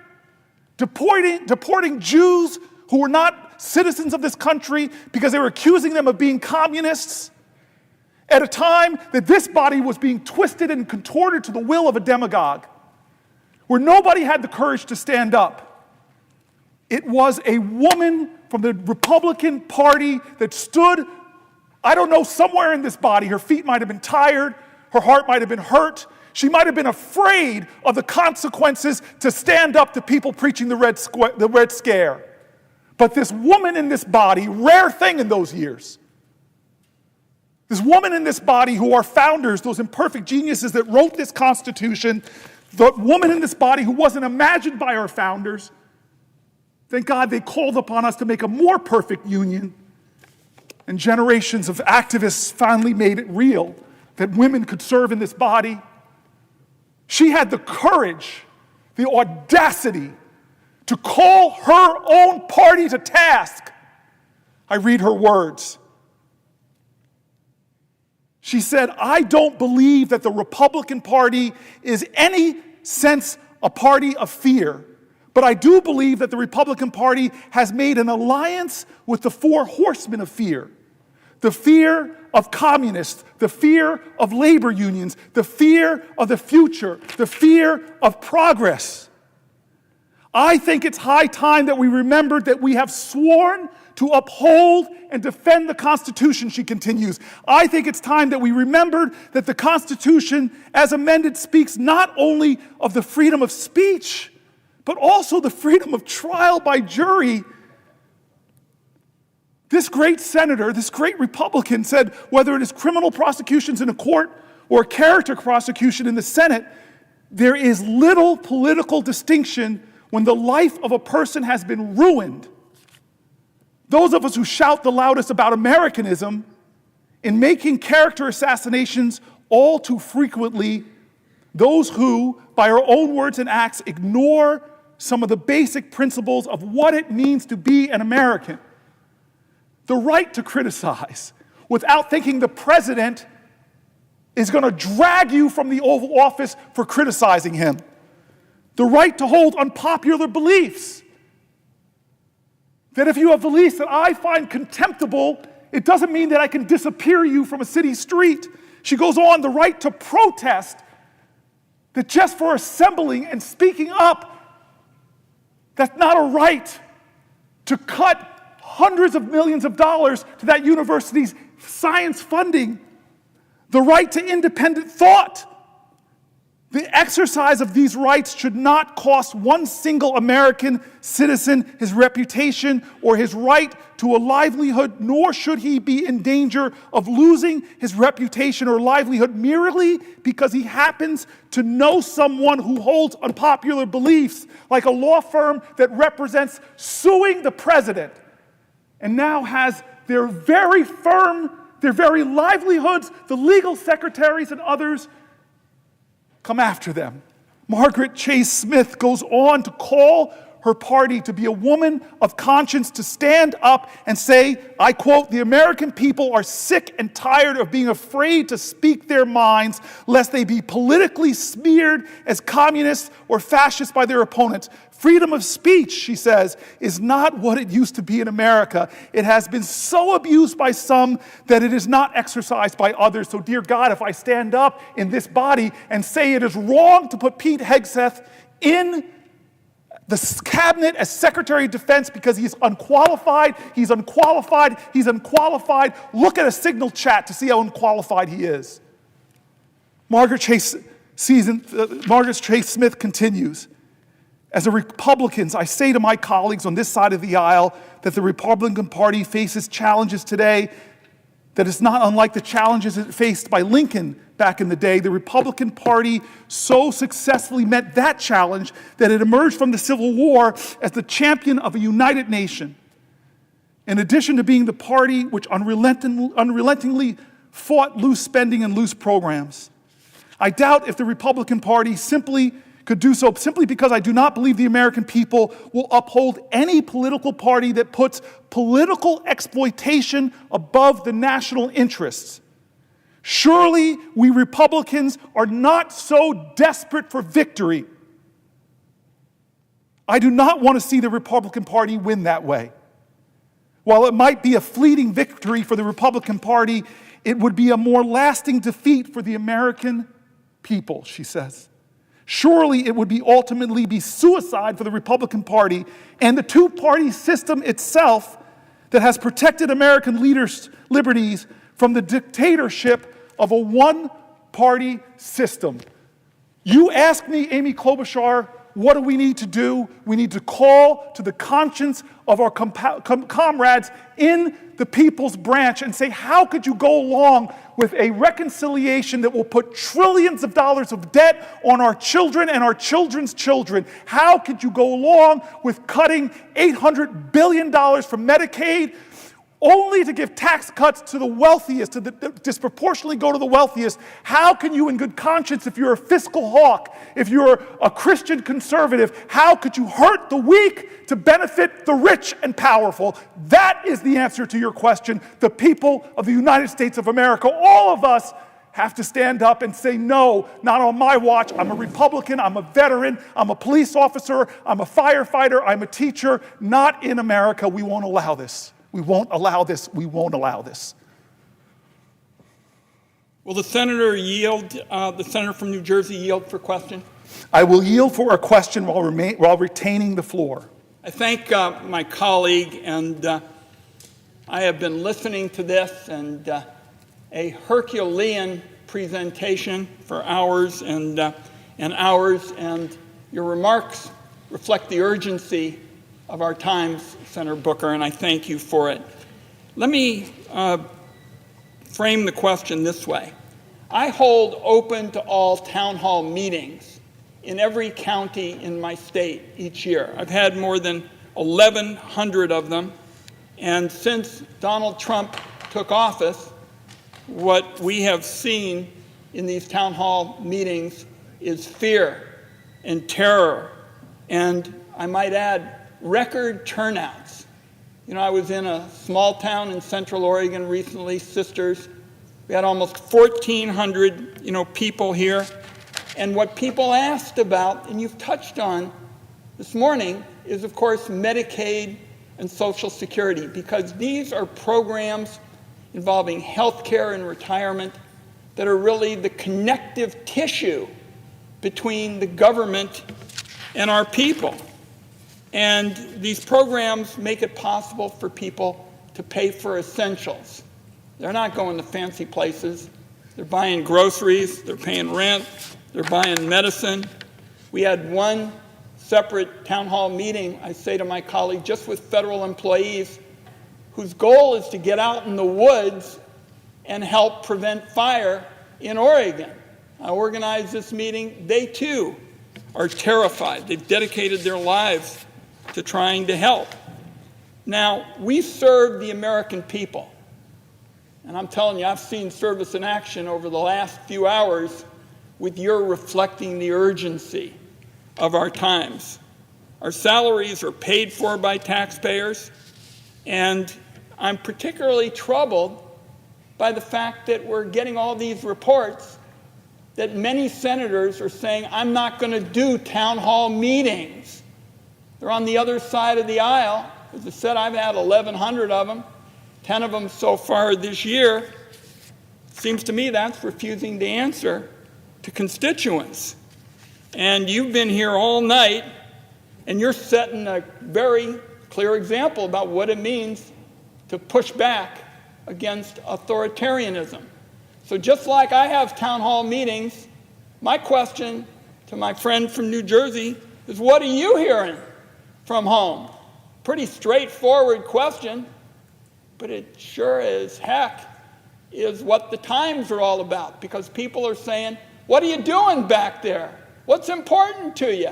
deporting Jews who were not citizens of this country because they were accusing them of being communists, at a time that this body was being twisted and contorted to the will of a demagogue, where nobody had the courage to stand up. It was a woman from the Republican Party that stood, I don't know, somewhere in this body. Her feet might have been tired, her heart might have been hurt, she might have been afraid of the consequences to stand up to people preaching the Red Scare. But this woman in this body, rare thing in those years, this woman in this body who are founders, those imperfect geniuses that wrote this Constitution, the woman in this body who wasn't imagined by our founders, thank God they called upon us to make a more perfect union. And generations of activists finally made it real that women could serve in this body. She had the courage, the audacity to call her own party to task. I read her words. She said, I don't believe that the Republican Party is any sense a party of fear, but I do believe that the Republican Party has made an alliance with the 4 horsemen of fear. The fear of communists, the fear of labor unions, the fear of the future, the fear of progress. I think it's high time that we remembered that we have sworn to uphold and defend the Constitution, she continues. I think it's time that we remembered that the Constitution, as amended, speaks not only of the freedom of speech, but also the freedom of trial by jury. This great senator, this great Republican said, whether it is criminal prosecutions in a court or character prosecution in the Senate, there is little political distinction when the life of a person has been ruined. Those of us who shout the loudest about Americanism in making character assassinations all too frequently, those who, by our own words and acts, ignore some of the basic principles of what it means to be an American. The right to criticize, without thinking the president is going to drag you from the Oval Office for criticizing him. The right to hold unpopular beliefs. That if you have beliefs that I find contemptible, it doesn't mean that I can disappear you from a city street. She goes on, the right to protest, that just for assembling and speaking up, that's not a right to cut hundreds of millions of dollars to that university's science funding. The right to independent thought. The exercise of these rights should not cost one single American citizen his reputation or his right to a livelihood, nor should he be in danger of losing his reputation or livelihood merely because he happens to know someone who holds unpopular beliefs, like a law firm that represents suing the president and now has their very firm, their very livelihoods, the legal secretaries and others, come after them. Margaret Chase Smith goes on to call her party to be a woman of conscience, to stand up and say, I quote, "The American people are sick and tired of being afraid to speak their minds, lest they be politically smeared as communists or fascists by their opponents. Freedom of speech," she says, "is not what it used to be in America. It has been so abused by some that it is not exercised by others. So dear God, if I stand up in this body and say it is wrong to put Pete Hegseth in the cabinet as Secretary of Defense because he's unqualified, look at a Signal chat to see how unqualified he is." Margaret Chase Smith continues, "As a Republican, I say to my colleagues on this side of the aisle that the Republican Party faces challenges today that is not unlike the challenges it faced by Lincoln back in the day. The Republican Party so successfully met that challenge that it emerged from the Civil War as the champion of a united nation. In addition to being the party which unrelentingly fought loose spending and loose programs. I doubt if the Republican Party could do so simply because I do not believe the American people will uphold any political party that puts political exploitation above the national interests. Surely we Republicans are not so desperate for victory. I do not want to see the Republican Party win that way. While it might be a fleeting victory for the Republican Party, it would be a more lasting defeat for the American people," she says. "Surely it would ultimately be suicide for the Republican Party and the two-party system itself that has protected American leaders' liberties from the dictatorship of a one-party system." You ask me, Amy Klobuchar, what do we need to do? We need to call to the conscience of our comrades in the People's Branch and say, how could you go along with a reconciliation that will put trillions of dollars of debt on our children and our children's children? How could you go along with cutting $800 billion from Medicaid only to give tax cuts to the wealthiest, to disproportionately go to the wealthiest? How can you in good conscience, if you're a fiscal hawk, if you're a Christian conservative, how could you hurt the weak to benefit the rich and powerful? That is the answer to your question. The people of the United States of America, all of us, have to stand up and say, no, not on my watch. I'm a Republican, I'm a veteran, I'm a police officer, I'm a firefighter, I'm a teacher. Not in America. We won't allow this. We won't allow this. We won't allow this. Will the senator yield, the senator from New Jersey yield for question? I will yield for a question while retaining the floor. I thank my colleague, and I have been listening to this, and a Herculean presentation for hours and hours, and your remarks reflect the urgency of our times, Senator Booker, and I thank you for it. Let me frame the question this way. I hold open to all town hall meetings in every county in my state each year. I've had more than 1,100 of them, and since Donald Trump took office, what we have seen in these town hall meetings is fear and terror, and I might add, record turnouts. You know, I was in a small town in Central Oregon recently, Sisters. We had almost 1,400, people here. And what people asked about, and you've touched on this morning, is, of course, Medicaid and Social Security, because these are programs involving health care and retirement that are really the connective tissue between the government and our people. And these programs make it possible for people to pay for essentials. They're not going to fancy places. They're buying groceries, they're paying rent, they're buying medicine. We had one separate town hall meeting, I say to my colleague, just with federal employees whose goal is to get out in the woods and help prevent fire in Oregon. I organized this meeting. They too are terrified. They've dedicated their lives to trying to help. Now, we serve the American people. And I'm telling you, I've seen service in action over the last few hours with your reflecting the urgency of our times. Our salaries are paid for by taxpayers, and I'm particularly troubled by the fact that we're getting all these reports that many senators are saying, I'm not going to do town hall meetings. They're on the other side of the aisle. As I said, I've had 1,100 of them, 10 of them so far this year. Seems to me that's refusing to answer to constituents. And you've been here all night, and you're setting a very clear example about what it means to push back against authoritarianism. So just like I have town hall meetings, my question to my friend from New Jersey is, what are you hearing from home? Pretty straightforward question, but it sure as heck is what the times are all about, because people are saying, what are you doing back there? What's important to you?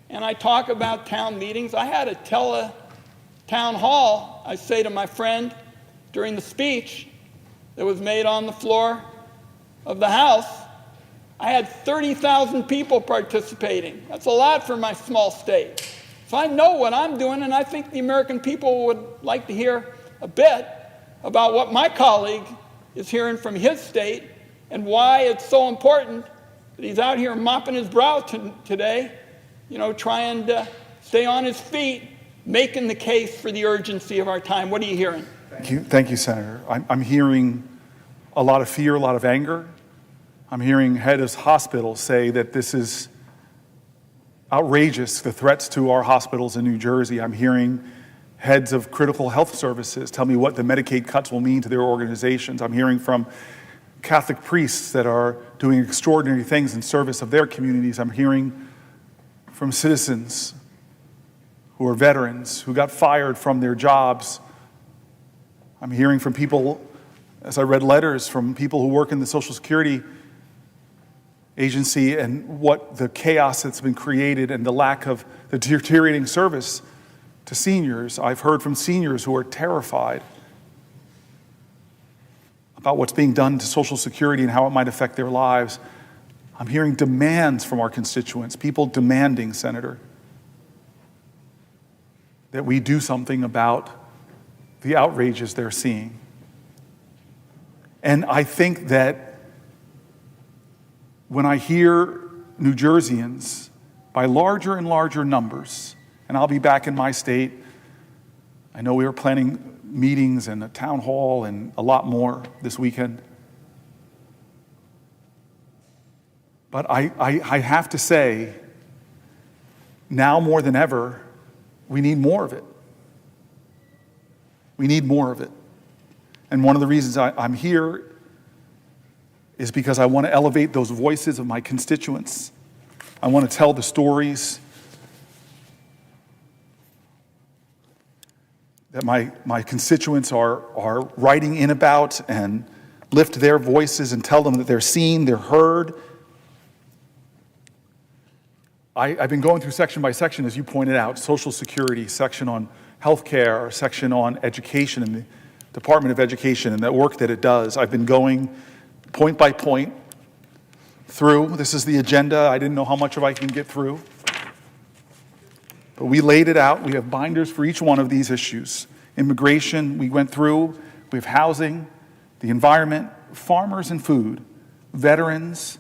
And I talk about town meetings. I had a town hall, I say to my friend, during the speech that was made on the floor of the House. I had 30,000 people participating. That's a lot for my small state. So I know what I'm doing, and I think the American people would like to hear a bit about what my colleague is hearing from his state and why it's so important that he's out here mopping his brow today, trying to stay on his feet, making the case for the urgency of our time. What are you hearing? Thank you, Senator. I'm hearing a lot of fear, a lot of anger. I'm hearing heads of hospitals say that this is outrageous, the threats to our hospitals in New Jersey. I'm hearing heads of critical health services tell me what the Medicaid cuts will mean to their organizations. I'm hearing from Catholic priests that are doing extraordinary things in service of their communities. I'm hearing from citizens who are veterans who got fired from their jobs. I'm hearing from people, as I read letters from people who work in the Social Security agency, and what the chaos that's been created and the lack of the deteriorating service to seniors. I've heard from seniors who are terrified about what's being done to Social Security and how it might affect their lives. I'm hearing demands from our constituents, people demanding, Senator, that we do something about the outrages they're seeing. And I think that when I hear New Jerseyans by larger and larger numbers, and I'll be back in my state, I know we are planning meetings and a town hall and a lot more this weekend. But I have to say, now more than ever, we need more of it. We need more of it. And one of the reasons I'm here is because I want to elevate those voices of my constituents. I want to tell the stories that my constituents are writing in about, and lift their voices and tell them that they're seen, they're heard. I've been going through section by section, as you pointed out, Social Security, section on health care, section on education and the Department of Education and the work that it does. I've been going point by point through. This is the agenda. I didn't know how much of I can get through. But we laid it out. We have binders for each one of these issues. immigration, we went through. We have housing, the environment, farmers and food, veterans,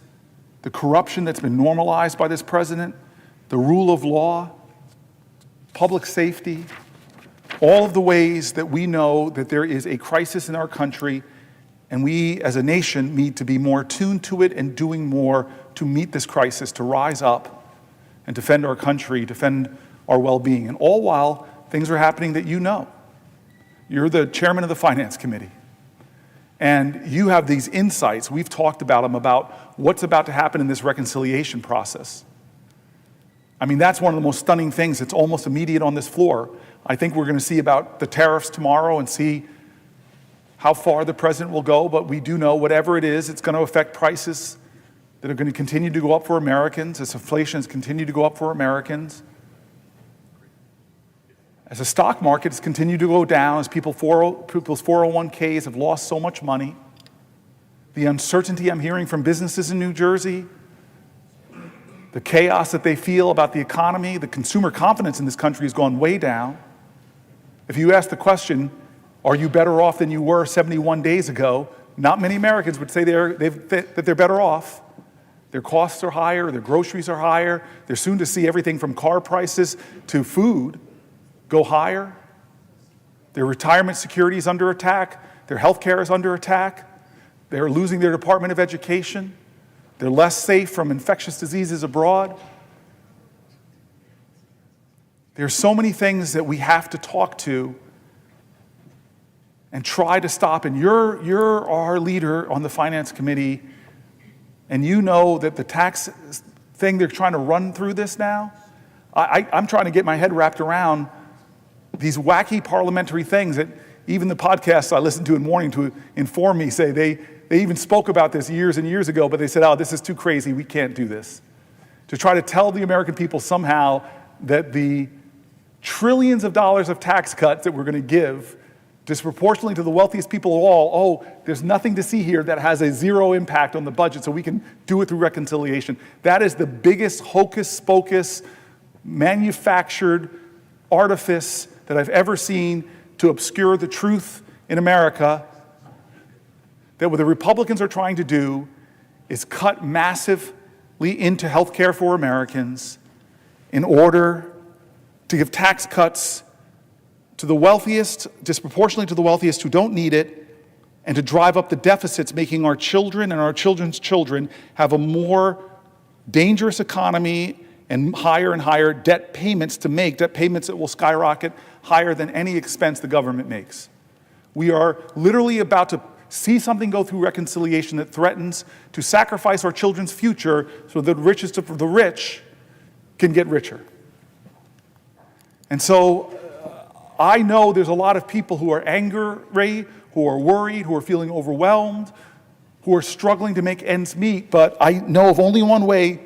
the corruption that's been normalized by this president, the rule of law, public safety, all of the ways that we know that there is a crisis in our country, and we as a nation need to be more attuned to it and doing more to meet this crisis, to rise up and defend our country, defend our well-being. And all while things are happening that you know. You're the chairman of the Finance Committee, and you have these insights. We've talked about them, about what's about to happen in this reconciliation process. I mean, that's one of the most stunning things. It's almost immediate on this floor. I think we're going to see about the tariffs tomorrow and see how far the president will go, but we do know whatever it is, it's going to affect prices that are going to continue to go up for Americans as inflation has continued to go up for Americans. As the stock markets continue to go down, as people's 401ks have lost so much money, the uncertainty I'm hearing from businesses in New Jersey, the chaos that they feel about the economy, the consumer confidence in this country has gone way down. If you ask the question, are you better off than you were 71 days ago? Not many Americans would say that they're better off. Their costs are higher, their groceries are higher. They're soon to see everything from car prices to food go higher. Their retirement security is under attack. Their health care is under attack. They're losing their Department of Education. They're less safe from infectious diseases abroad. There's so many things that we have to talk to and try to stop. And you're our leader on the Finance Committee, and you know that the tax thing they're trying to run through this now, I'm trying to get my head wrapped around these wacky parliamentary things that even the podcasts I listen to in the morning to inform me say they even spoke about this years and years ago, but they said, oh, this is too crazy, we can't do this. To try to tell the American people somehow that the trillions of dollars of tax cuts that we're going to give disproportionately to the wealthiest people of all, oh, there's nothing to see here that has a zero impact on the budget, so we can do it through reconciliation. That is the biggest hocus pocus, manufactured artifice that I've ever seen to obscure the truth in America. That what the Republicans are trying to do is cut massively into health care for Americans in order to give tax cuts to the wealthiest, disproportionately to the wealthiest who don't need it, and to drive up the deficits, making our children and our children's children have a more dangerous economy and higher debt payments to make, debt payments that will skyrocket higher than any expense the government makes. We are literally about to see something go through reconciliation that threatens to sacrifice our children's future so the richest of the rich can get richer. And so I know there's a lot of people who are angry, who are worried, who are feeling overwhelmed, who are struggling to make ends meet, but I know of only one way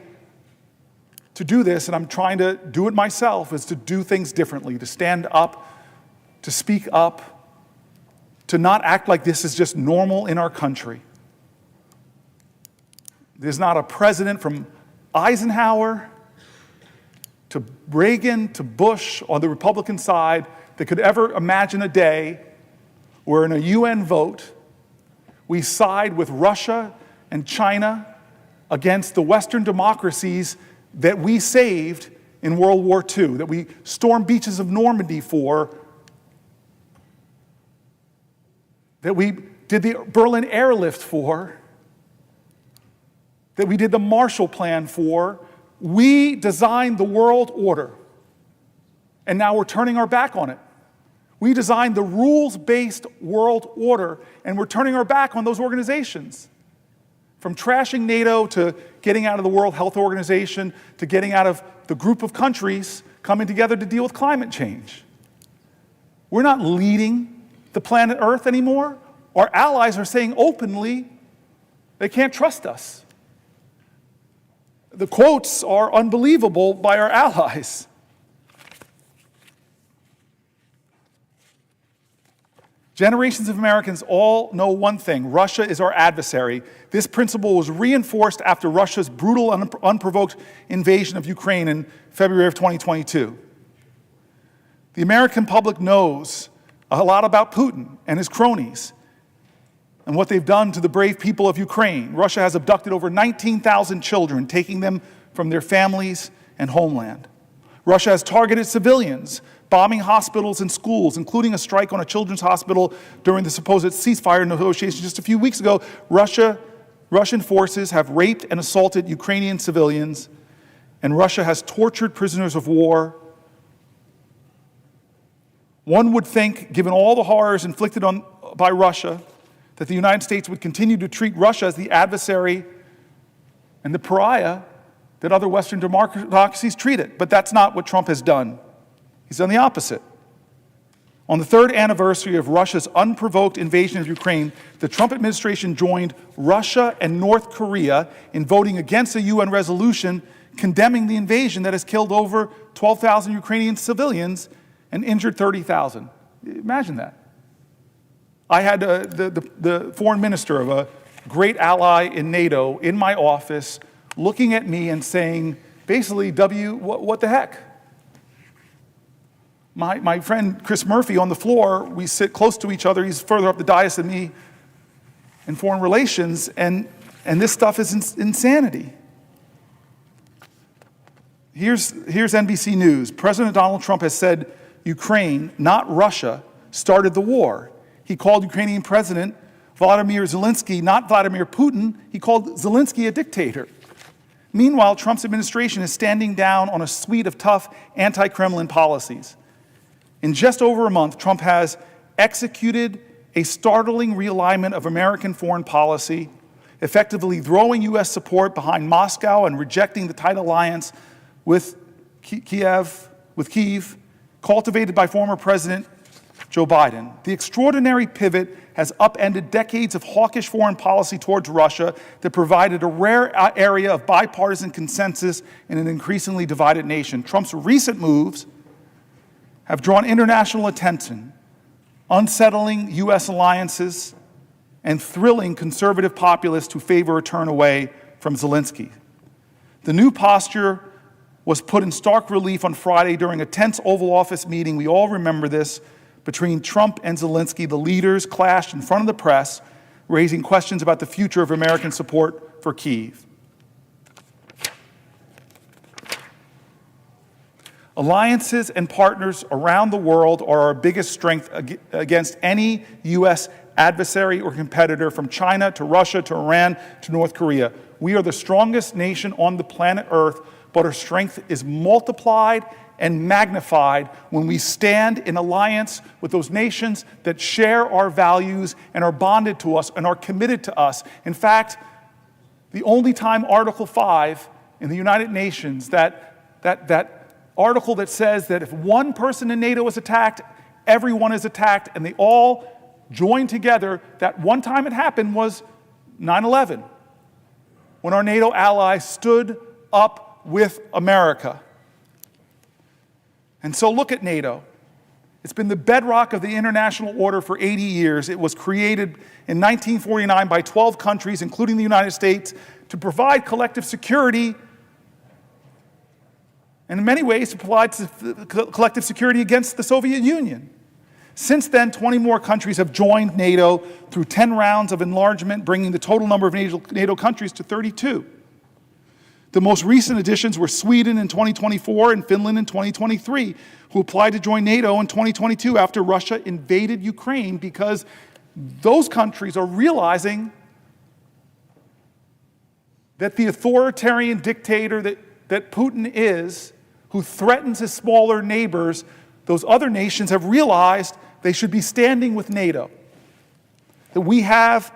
to do this, and I'm trying to do it myself, is to do things differently, to stand up, to speak up, to not act like this is just normal in our country. There's not a president from Eisenhower to Reagan to Bush on the Republican side that could ever imagine a day where in a UN vote we side with Russia and China against the Western democracies that we saved in World War II, that we stormed beaches of Normandy for, that we did the Berlin airlift for, that we did the Marshall Plan for. We designed the world order, and now we're turning our back on it. We designed the rules-based world order, and we're turning our back on those organizations. From trashing NATO to getting out of the World Health Organization to getting out of the group of countries coming together to deal with climate change. We're not leading the planet Earth anymore. Our allies are saying openly they can't trust us. The quotes are unbelievable by our allies. Generations of Americans all know one thing: Russia is our adversary. This principle was reinforced after Russia's brutal, unprovoked invasion of Ukraine in February of 2022. The American public knows a lot about Putin and his cronies and what they've done to the brave people of Ukraine. Russia has abducted over 19,000 children, taking them from their families and homeland. Russia has targeted civilians, bombing hospitals and schools, including a strike on a children's hospital during the supposed ceasefire negotiations just a few weeks ago. Russian forces have raped and assaulted Ukrainian civilians, and Russia has tortured prisoners of war. One would think, given all the horrors inflicted by Russia, that the United States would continue to treat Russia as the adversary and the pariah that other Western democracies treat it. But that's not what Trump has done. He's done the opposite. On the third anniversary of Russia's unprovoked invasion of Ukraine, the Trump administration joined Russia and North Korea in voting against a UN resolution condemning the invasion that has killed over 12,000 Ukrainian civilians and injured 30,000. Imagine that. I had the foreign minister of a great ally in NATO in my office looking at me and saying, basically, what the heck? My friend Chris Murphy on the floor, we sit close to each other. He's further up the dais than me in foreign relations, and this stuff is insanity. Here's NBC News. President Donald Trump has said Ukraine, not Russia, started the war. He called Ukrainian President Vladimir Zelensky, not Vladimir Putin. He called Zelensky a dictator. Meanwhile, Trump's administration is standing down on a suite of tough anti-Kremlin policies. In just over a month, Trump has executed a startling realignment of American foreign policy, effectively throwing U.S. support behind Moscow and rejecting the tight alliance with Kyiv, cultivated by former President Joe Biden. The extraordinary pivot has upended decades of hawkish foreign policy towards Russia that provided a rare area of bipartisan consensus in an increasingly divided nation. Trump's recent moves have drawn international attention, unsettling U.S. alliances and thrilling conservative populists who favor a turn away from Zelensky. The new posture was put in stark relief on Friday during a tense Oval Office meeting. We all remember this. Between Trump and Zelensky, the leaders clashed in front of the press, raising questions about the future of American support for Kyiv. Alliances and partners around the world are our biggest strength against any U.S. adversary or competitor, from China to Russia to Iran to North Korea. We are the strongest nation on the planet Earth, but our strength is multiplied and magnified when we stand in alliance with those nations that share our values and are bonded to us and are committed to us. In fact, the only time Article 5 in the United Nations, that article that says that if one person in NATO is attacked, everyone is attacked, and they all join together, that one time it happened was 9/11, when our NATO allies stood up with America. And so look at NATO. It's been the bedrock of the international order for 80 years. It was created in 1949 by 12 countries, including the United States, to provide collective security, and in many ways to provide collective security against the Soviet Union. Since then, 20 more countries have joined NATO through 10 rounds of enlargement, bringing the total number of NATO countries to 32. The most recent additions were Sweden in 2024 and Finland in 2023, who applied to join NATO in 2022 after Russia invaded Ukraine, because those countries are realizing that the authoritarian dictator that Putin is, who threatens his smaller neighbors, those other nations have realized they should be standing with NATO. That we have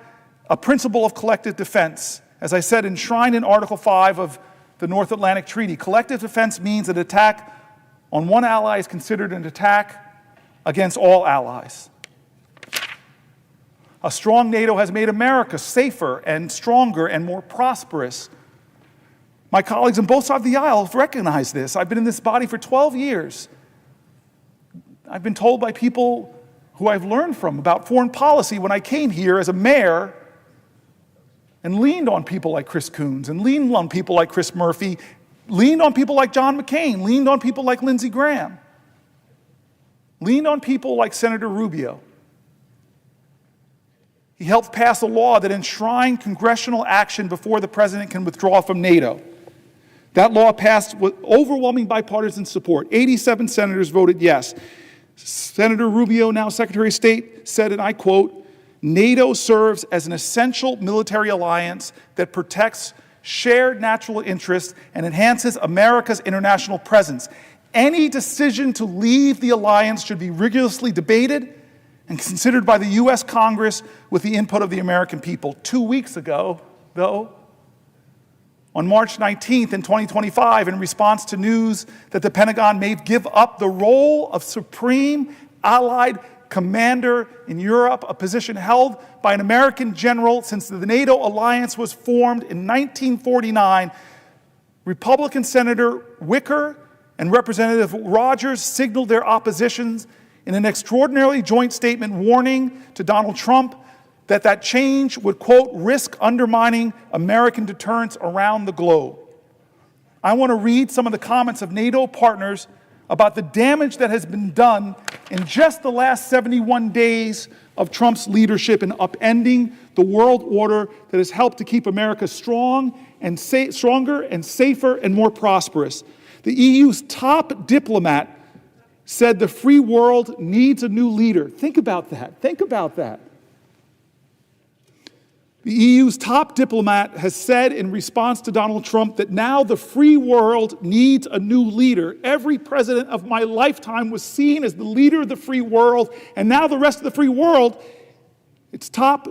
a principle of collective defense, as I said, enshrined in Article 5 of the North Atlantic Treaty. Collective defense means an attack on one ally is considered an attack against all allies. A strong NATO has made America safer and stronger and more prosperous. My colleagues on both sides of the aisle have recognized this. I've been in this body for 12 years. I've been told by people who I've learned from about foreign policy when I came here as a mayor and leaned on people like Chris Coons, and leaned on people like Chris Murphy, leaned on people like John McCain, leaned on people like Lindsey Graham. leaned on people like Senator Rubio. He helped pass a law that enshrined congressional action before the president can withdraw from NATO. That law passed with overwhelming bipartisan support. 87 senators voted yes. Senator Rubio, now Secretary of State, said, and I quote, "NATO serves as an essential military alliance that protects shared national interests and enhances America's international presence. Any decision to leave the alliance should be rigorously debated and considered by the U.S. Congress with the input of the American people." 2 weeks ago, though, on March 19th in 2025, in response to news that the Pentagon may give up the role of supreme allied commander in Europe, a position held by an American general since the NATO alliance was formed in 1949, Republican Senator Wicker and Representative Rogers signaled their oppositions in an extraordinarily joint statement warning to Donald Trump that change would, quote, risk undermining American deterrence around the globe. I want to read some of the comments of NATO partners about the damage that has been done in just the last 71 days of Trump's leadership in upending the world order that has helped to keep America strong and stronger and safer and more prosperous. The EU's top diplomat said the free world needs a new leader. Think about that. Think about that. The EU's top diplomat has said in response to Donald Trump that now the free world needs a new leader. Every president of my lifetime was seen as the leader of the free world, and now the rest of the free world, its top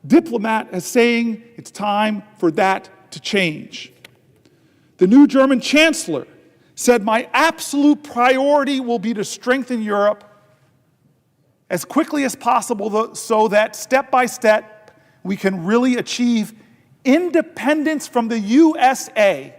diplomat is saying it's time for that to change. The new German chancellor said, "My absolute priority will be to strengthen Europe as quickly as possible so that step by step we can really achieve independence from the USA."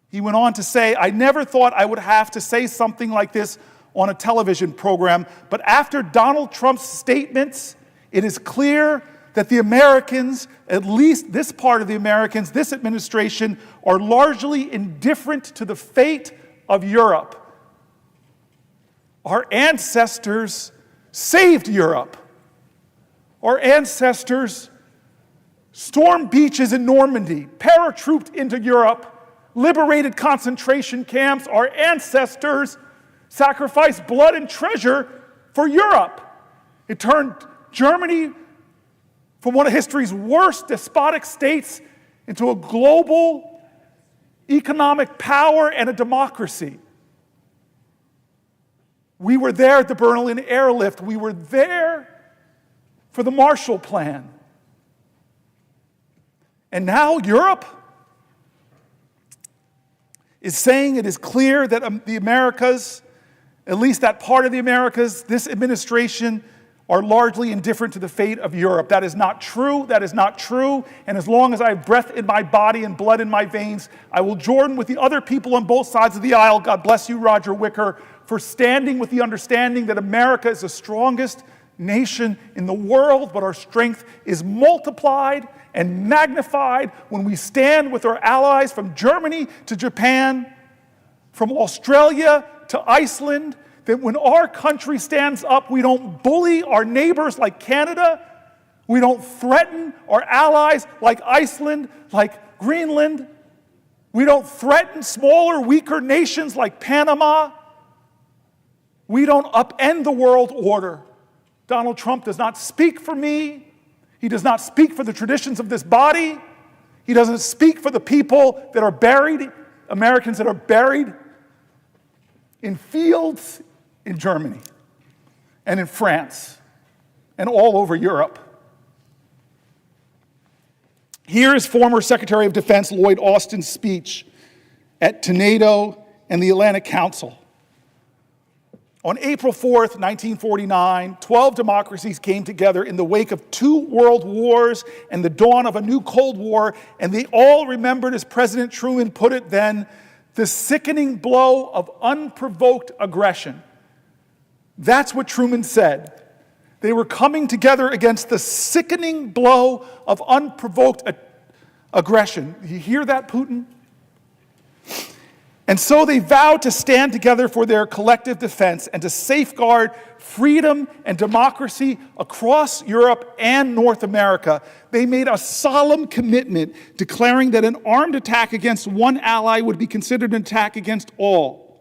He went on to say, "I never thought I would have to say something like this on a television program, but after Donald Trump's statements, it is clear that the Americans, at least this part of the Americans, this administration, are largely indifferent to the fate of Europe. Our ancestors saved Europe. Our ancestors stormed beaches in Normandy, paratrooped into Europe, liberated concentration camps. Our ancestors sacrificed blood and treasure for Europe. It turned Germany from one of history's worst despotic states into a global economic power and a democracy. We were there at the Berlin airlift. We were there for the Marshall Plan. And now Europe is saying it is clear that the Americas, at least that part of the Americas, this administration, are largely indifferent to the fate of Europe. That is not true. That is not true. And as long as I have breath in my body and blood in my veins, I will join with the other people on both sides of the aisle. God bless you, Roger Wicker, for standing with the understanding that America is the strongest nation in the world, but our strength is multiplied and magnified when we stand with our allies from Germany to Japan, from Australia to Iceland, that when our country stands up, we don't bully our neighbors like Canada, we don't threaten our allies like Iceland, like Greenland, we don't threaten smaller, weaker nations like Panama, we don't upend the world order. Donald Trump does not speak for me. He does not speak for the traditions of this body. He doesn't speak for the people that are buried, Americans that are buried in fields in Germany and in France and all over Europe. Here is former Secretary of Defense Lloyd Austin's speech to NATO and the Atlantic Council. On April 4th, 1949, 12 democracies came together in the wake of 2 world wars and the dawn of a new Cold War, and they all remembered, as President Truman put it then, the sickening blow of unprovoked aggression. That's what Truman said. They were coming together against the sickening blow of unprovoked aggression. You hear that, Putin? And so they vowed to stand together for their collective defense and to safeguard freedom and democracy across Europe and North America. They made a solemn commitment declaring that an armed attack against one ally would be considered an attack against all.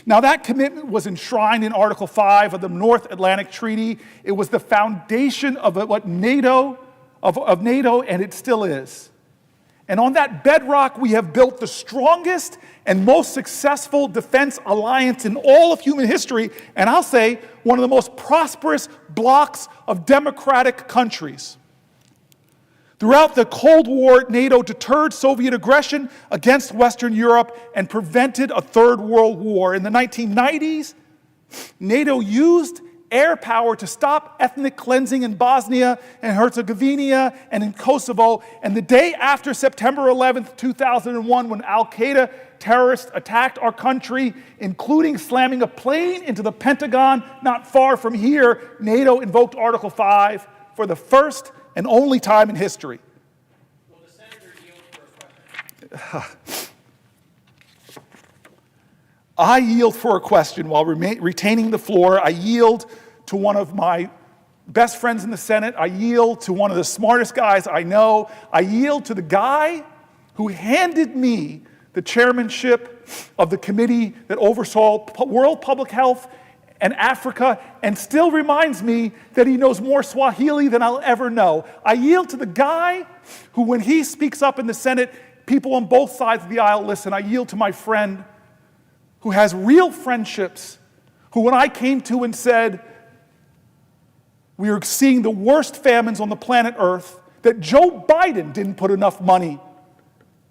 Now, that commitment was enshrined in Article 5 of the North Atlantic Treaty. It was the foundation of what NATO, and it still is. And on that bedrock, we have built the strongest and most successful defense alliance in all of human history, and I'll say one of the most prosperous blocs of democratic countries. Throughout the Cold War, NATO deterred Soviet aggression against Western Europe and prevented a Third World War. In the 1990s, NATO used air power to stop ethnic cleansing in Bosnia and Herzegovina and in Kosovo. And the day after September 11th, 2001, when al-Qaeda terrorists attacked our country, including slamming a plane into the Pentagon not far from here, NATO invoked Article 5 for the first and only time in history. Will the senator yield for a question? I yield for a question while retaining the floor. I yield to one of my best friends in the Senate. I yield to one of the smartest guys I know. I yield to the guy who handed me the chairmanship of the committee that oversaw world public health and Africa, and still reminds me that he knows more Swahili than I'll ever know. I yield to the guy who, when he speaks up in the Senate, people on both sides of the aisle listen. I yield to my friend who has real friendships, who when I came to and said, we are seeing the worst famines on the planet Earth, that Joe Biden didn't put enough money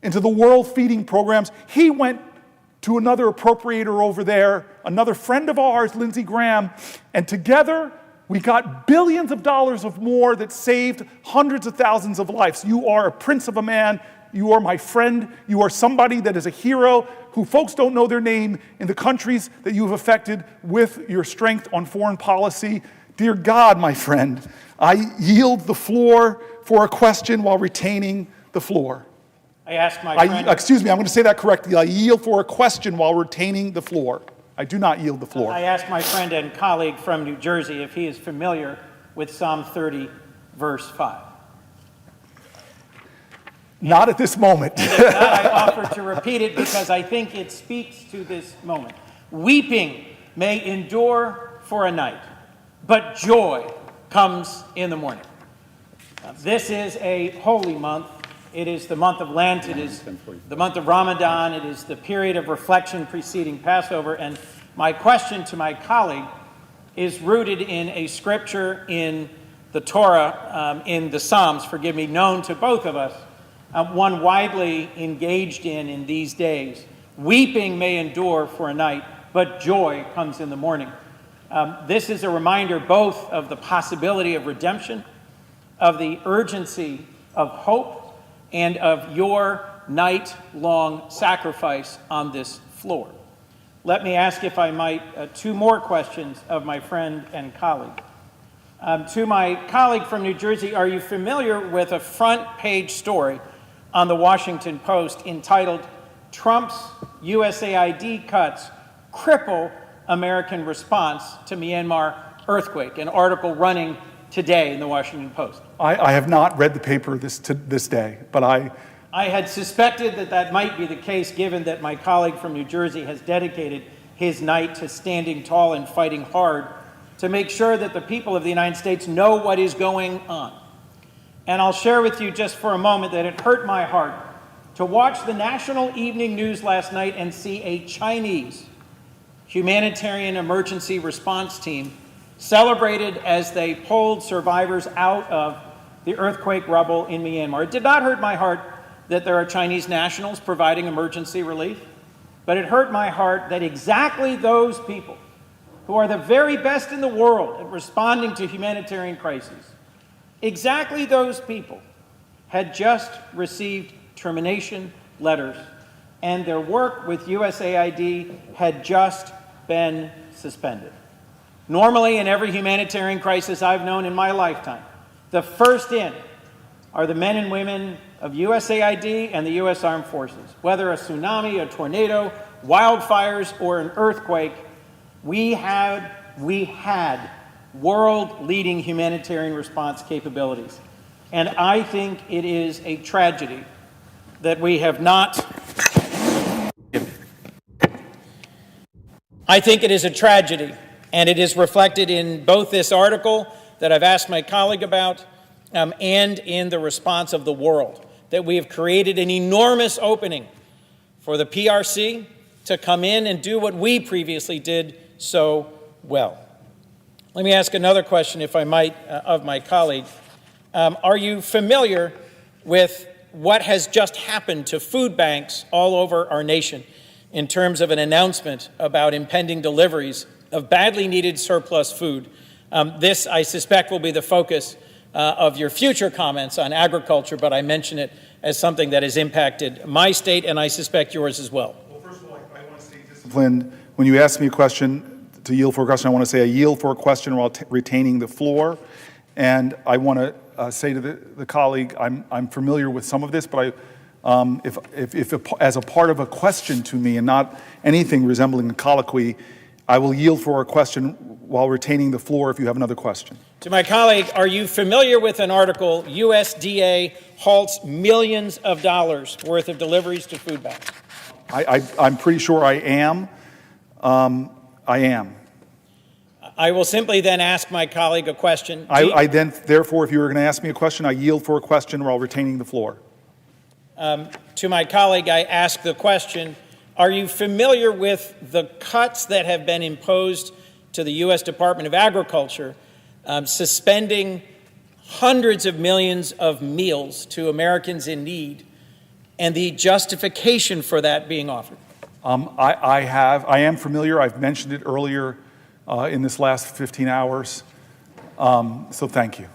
into the world feeding programs, he went to another appropriator over there, another friend of ours, Lindsey Graham, and together we got billions of dollars of more that saved hundreds of thousands of lives. You are a prince of a man. You are my friend. You are somebody that is a hero who folks don't know their name in the countries that you have affected with your strength on foreign policy. Dear God, my friend, I yield the floor for a question while retaining the floor. I ask my friend. Excuse me, I'm going to say that correctly. I yield for a question while retaining the floor. I do not yield the floor. I ask my friend and colleague from New Jersey if he is familiar with Psalm 30, verse 5. Not at this moment. And if not, I offer to repeat it because I think it speaks to this moment. Weeping may endure for a night, but joy comes in the morning. Now, this is a holy month. It is the month of Lent. It is the month of Ramadan. It is the period of reflection preceding Passover. And my question to my colleague is rooted in a scripture in the Torah, in the Psalms, forgive me, known to both of us, one widely engaged in these days. Weeping may endure for a night, but joy comes in the morning. This is a reminder both of the possibility of redemption, of the urgency of hope, and of your night-long sacrifice on this floor. Let me ask, if I might, two more questions of my friend and colleague. To my colleague from New Jersey, are you familiar with a front-page story on the Washington Post entitled, "Trump's USAID Cuts Cripple American Response to Myanmar Earthquake," an article running today in the Washington Post? I have not read the paper to this day, but I had suspected that might be the case, given that my colleague from New Jersey has dedicated his night to standing tall and fighting hard to make sure that the people of the United States know what is going on. And I'll share with you just for a moment that it hurt my heart to watch the national evening news last night and see a Chinese humanitarian emergency response team celebrated as they pulled survivors out of the earthquake rubble in Myanmar. It did not hurt my heart that there are Chinese nationals providing emergency relief, but it hurt my heart that exactly those people who are the very best in the world at responding to humanitarian crises, exactly those people had just received termination letters, and their work with USAID had just been suspended. Normally, in every humanitarian crisis I've known in my lifetime, the first in are the men and women of USAID and the U.S. Armed Forces. Whether a tsunami, a tornado, wildfires or an earthquake, we had world-leading humanitarian response capabilities. And I think it is a tragedy that we have not. I think it is a tragedy, and it is reflected in both this article that I've asked my colleague about and in the response of the world, that we have created an enormous opening for the PRC to come in and do what we previously did so well. Let me ask another question, if I might, of my colleague. Are you familiar with what has just happened to food banks all over our nation in terms of an announcement about impending deliveries of badly needed surplus food? This, I suspect, will be the focus of your future comments on agriculture, but I mention it as something that has impacted my state and I suspect yours as well. Well, first of all, I want to stay disciplined. When you ask me a question, to yield for a question, I want to say I yield for a question while retaining the floor. And I want to say to the colleague, I'm familiar with some of this, but if as a part of a question to me and not anything resembling a colloquy, I will yield for a question while retaining the floor if you have another question. To my colleague, are you familiar with an article, USDA halts millions of dollars worth of deliveries to food banks? I'm pretty sure I am. I am. I will simply then ask my colleague a question. Therefore, if you were going to ask me a question, I yield for a question while retaining the floor. To my colleague, I ask the question, are you familiar with the cuts that have been imposed to the U.S. Department of Agriculture, suspending hundreds of millions of meals to Americans in need, and the justification for that being offered? I am familiar. I've mentioned it earlier in this last 15 hours. So thank you.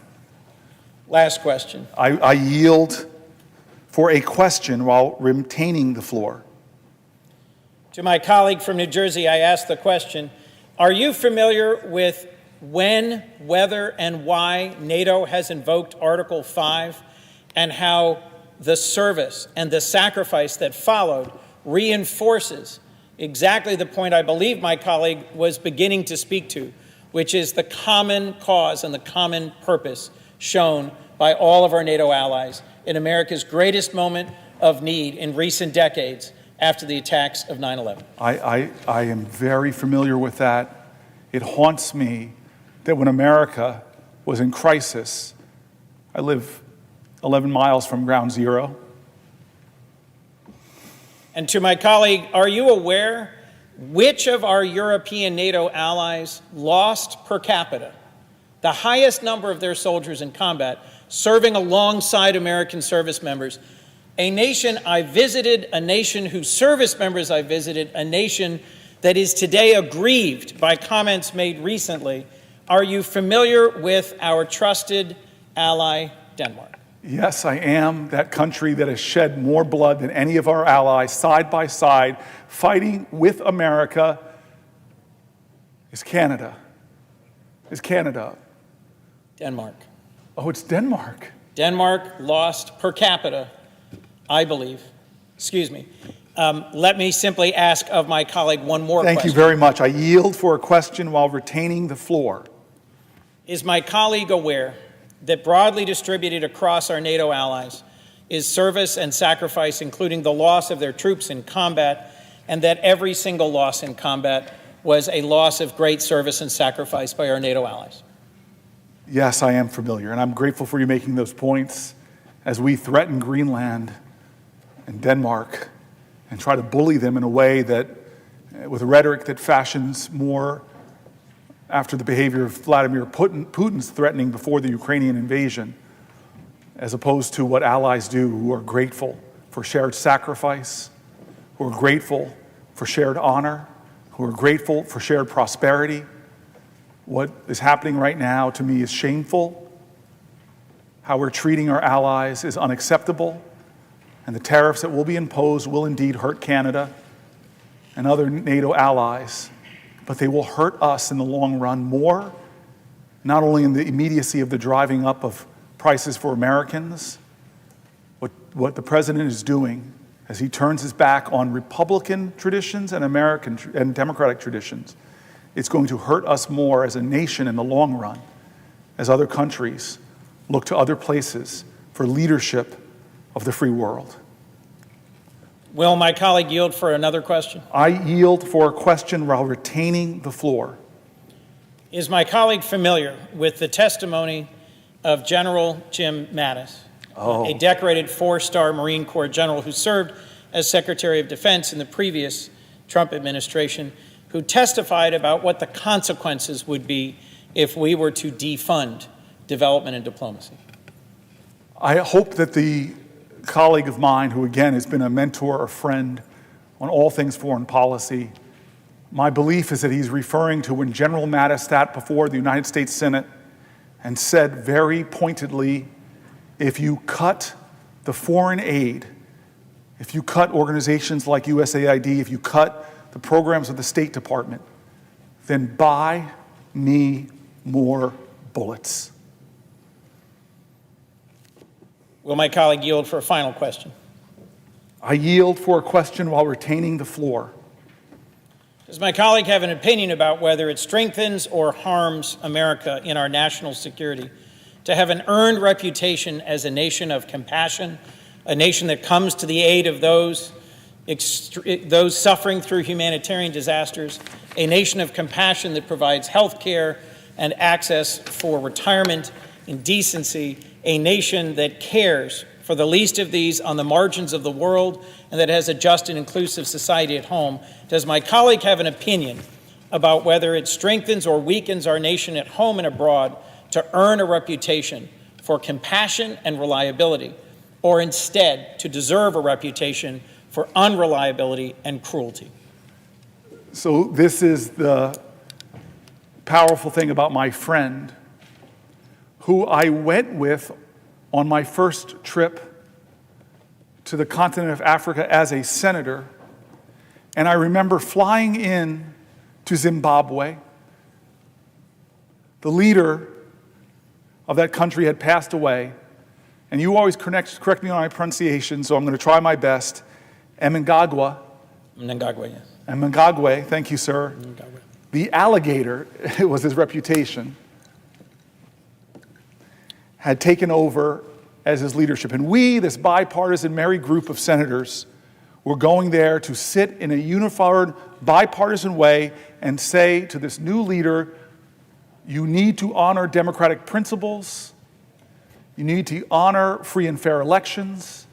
Last question. I yield for a question while retaining the floor. To my colleague from New Jersey, I ask the question, are you familiar with when, whether, and why NATO has invoked Article 5 and how the service and the sacrifice that followed reinforces exactly the point I believe my colleague was beginning to speak to, which is the common cause and the common purpose shown by all of our NATO allies in America's greatest moment of need in recent decades after the attacks of 9/11. I am very familiar with that. It haunts me that when America was in crisis, I live 11 miles from ground zero. And to my colleague, are you aware which of our European NATO allies lost per capita the highest number of their soldiers in combat serving alongside American service members? A nation I visited, a nation whose service members I visited, a nation that is today aggrieved by comments made recently. Are you familiar with our trusted ally, Denmark? Yes, I am. That country that has shed more blood than any of our allies, side by side, fighting with America, is Canada. Is Canada. Denmark. Oh, it's Denmark. Denmark lost per capita, I believe. Excuse me. Let me simply ask of my colleague one more question. Thank you very much. I yield for a question while retaining the floor. Is my colleague aware that broadly distributed across our NATO allies is service and sacrifice, including the loss of their troops in combat, and that every single loss in combat was a loss of great service and sacrifice by our NATO allies? Yes, I am familiar, and I'm grateful for you making those points as we threaten Greenland and Denmark and try to bully them in a way that, with rhetoric that fashions more after the behavior of Vladimir Putin's threatening before the Ukrainian invasion, as opposed to what allies do who are grateful for shared sacrifice, who are grateful for shared honor, who are grateful for shared prosperity. What is happening right now to me is shameful. How we're treating our allies is unacceptable, and the tariffs that will be imposed will indeed hurt Canada and other NATO allies. But they will hurt us in the long run more, not only in the immediacy of the driving up of prices for Americans. What the president is doing as he turns his back on Republican traditions and American and Democratic traditions, it's going to hurt us more as a nation in the long run, as other countries look to other places for leadership of the free world. Will my colleague yield for another question? I yield for a question while retaining the floor. Is my colleague familiar with the testimony of General Jim Mattis, a decorated 4-star Marine Corps general who served as Secretary of Defense in the previous Trump administration, who testified about what the consequences would be if we were to defund development and diplomacy? I hope that the colleague of mine, who again has been a mentor or friend on all things foreign policy, my belief is that he's referring to when General Mattis sat before the United States Senate and said very pointedly, if you cut the foreign aid, if you cut organizations like USAID, if you cut the programs of the State Department, then buy me more bullets. Will my colleague yield for a final question? I yield for a question while retaining the floor. Does my colleague have an opinion about whether it strengthens or harms America in our national security to have an earned reputation as a nation of compassion, a nation that comes to the aid of those suffering through humanitarian disasters, a nation of compassion that provides health care and access for retirement in decency, a nation that cares for the least of these on the margins of the world and that has a just and inclusive society at home? Does my colleague have an opinion about whether it strengthens or weakens our nation at home and abroad to earn a reputation for compassion and reliability, or instead to deserve a reputation for unreliability and cruelty? So this is the powerful thing about my friend, who I went with on my first trip to the continent of Africa as a senator. And I remember flying in to Zimbabwe. The leader of that country had passed away. And you always correct me on my pronunciation, so I'm going to try my best. Mnangagwa. Mnangagwa, yes. Mnangagwa, thank you, sir. Mnangagwa. The alligator, it was his reputation, had taken over as his leadership. And we, this bipartisan merry group of senators, were going there to sit in a unified, bipartisan way and say to this new leader, you need to honor democratic principles, you need to honor free and fair elections,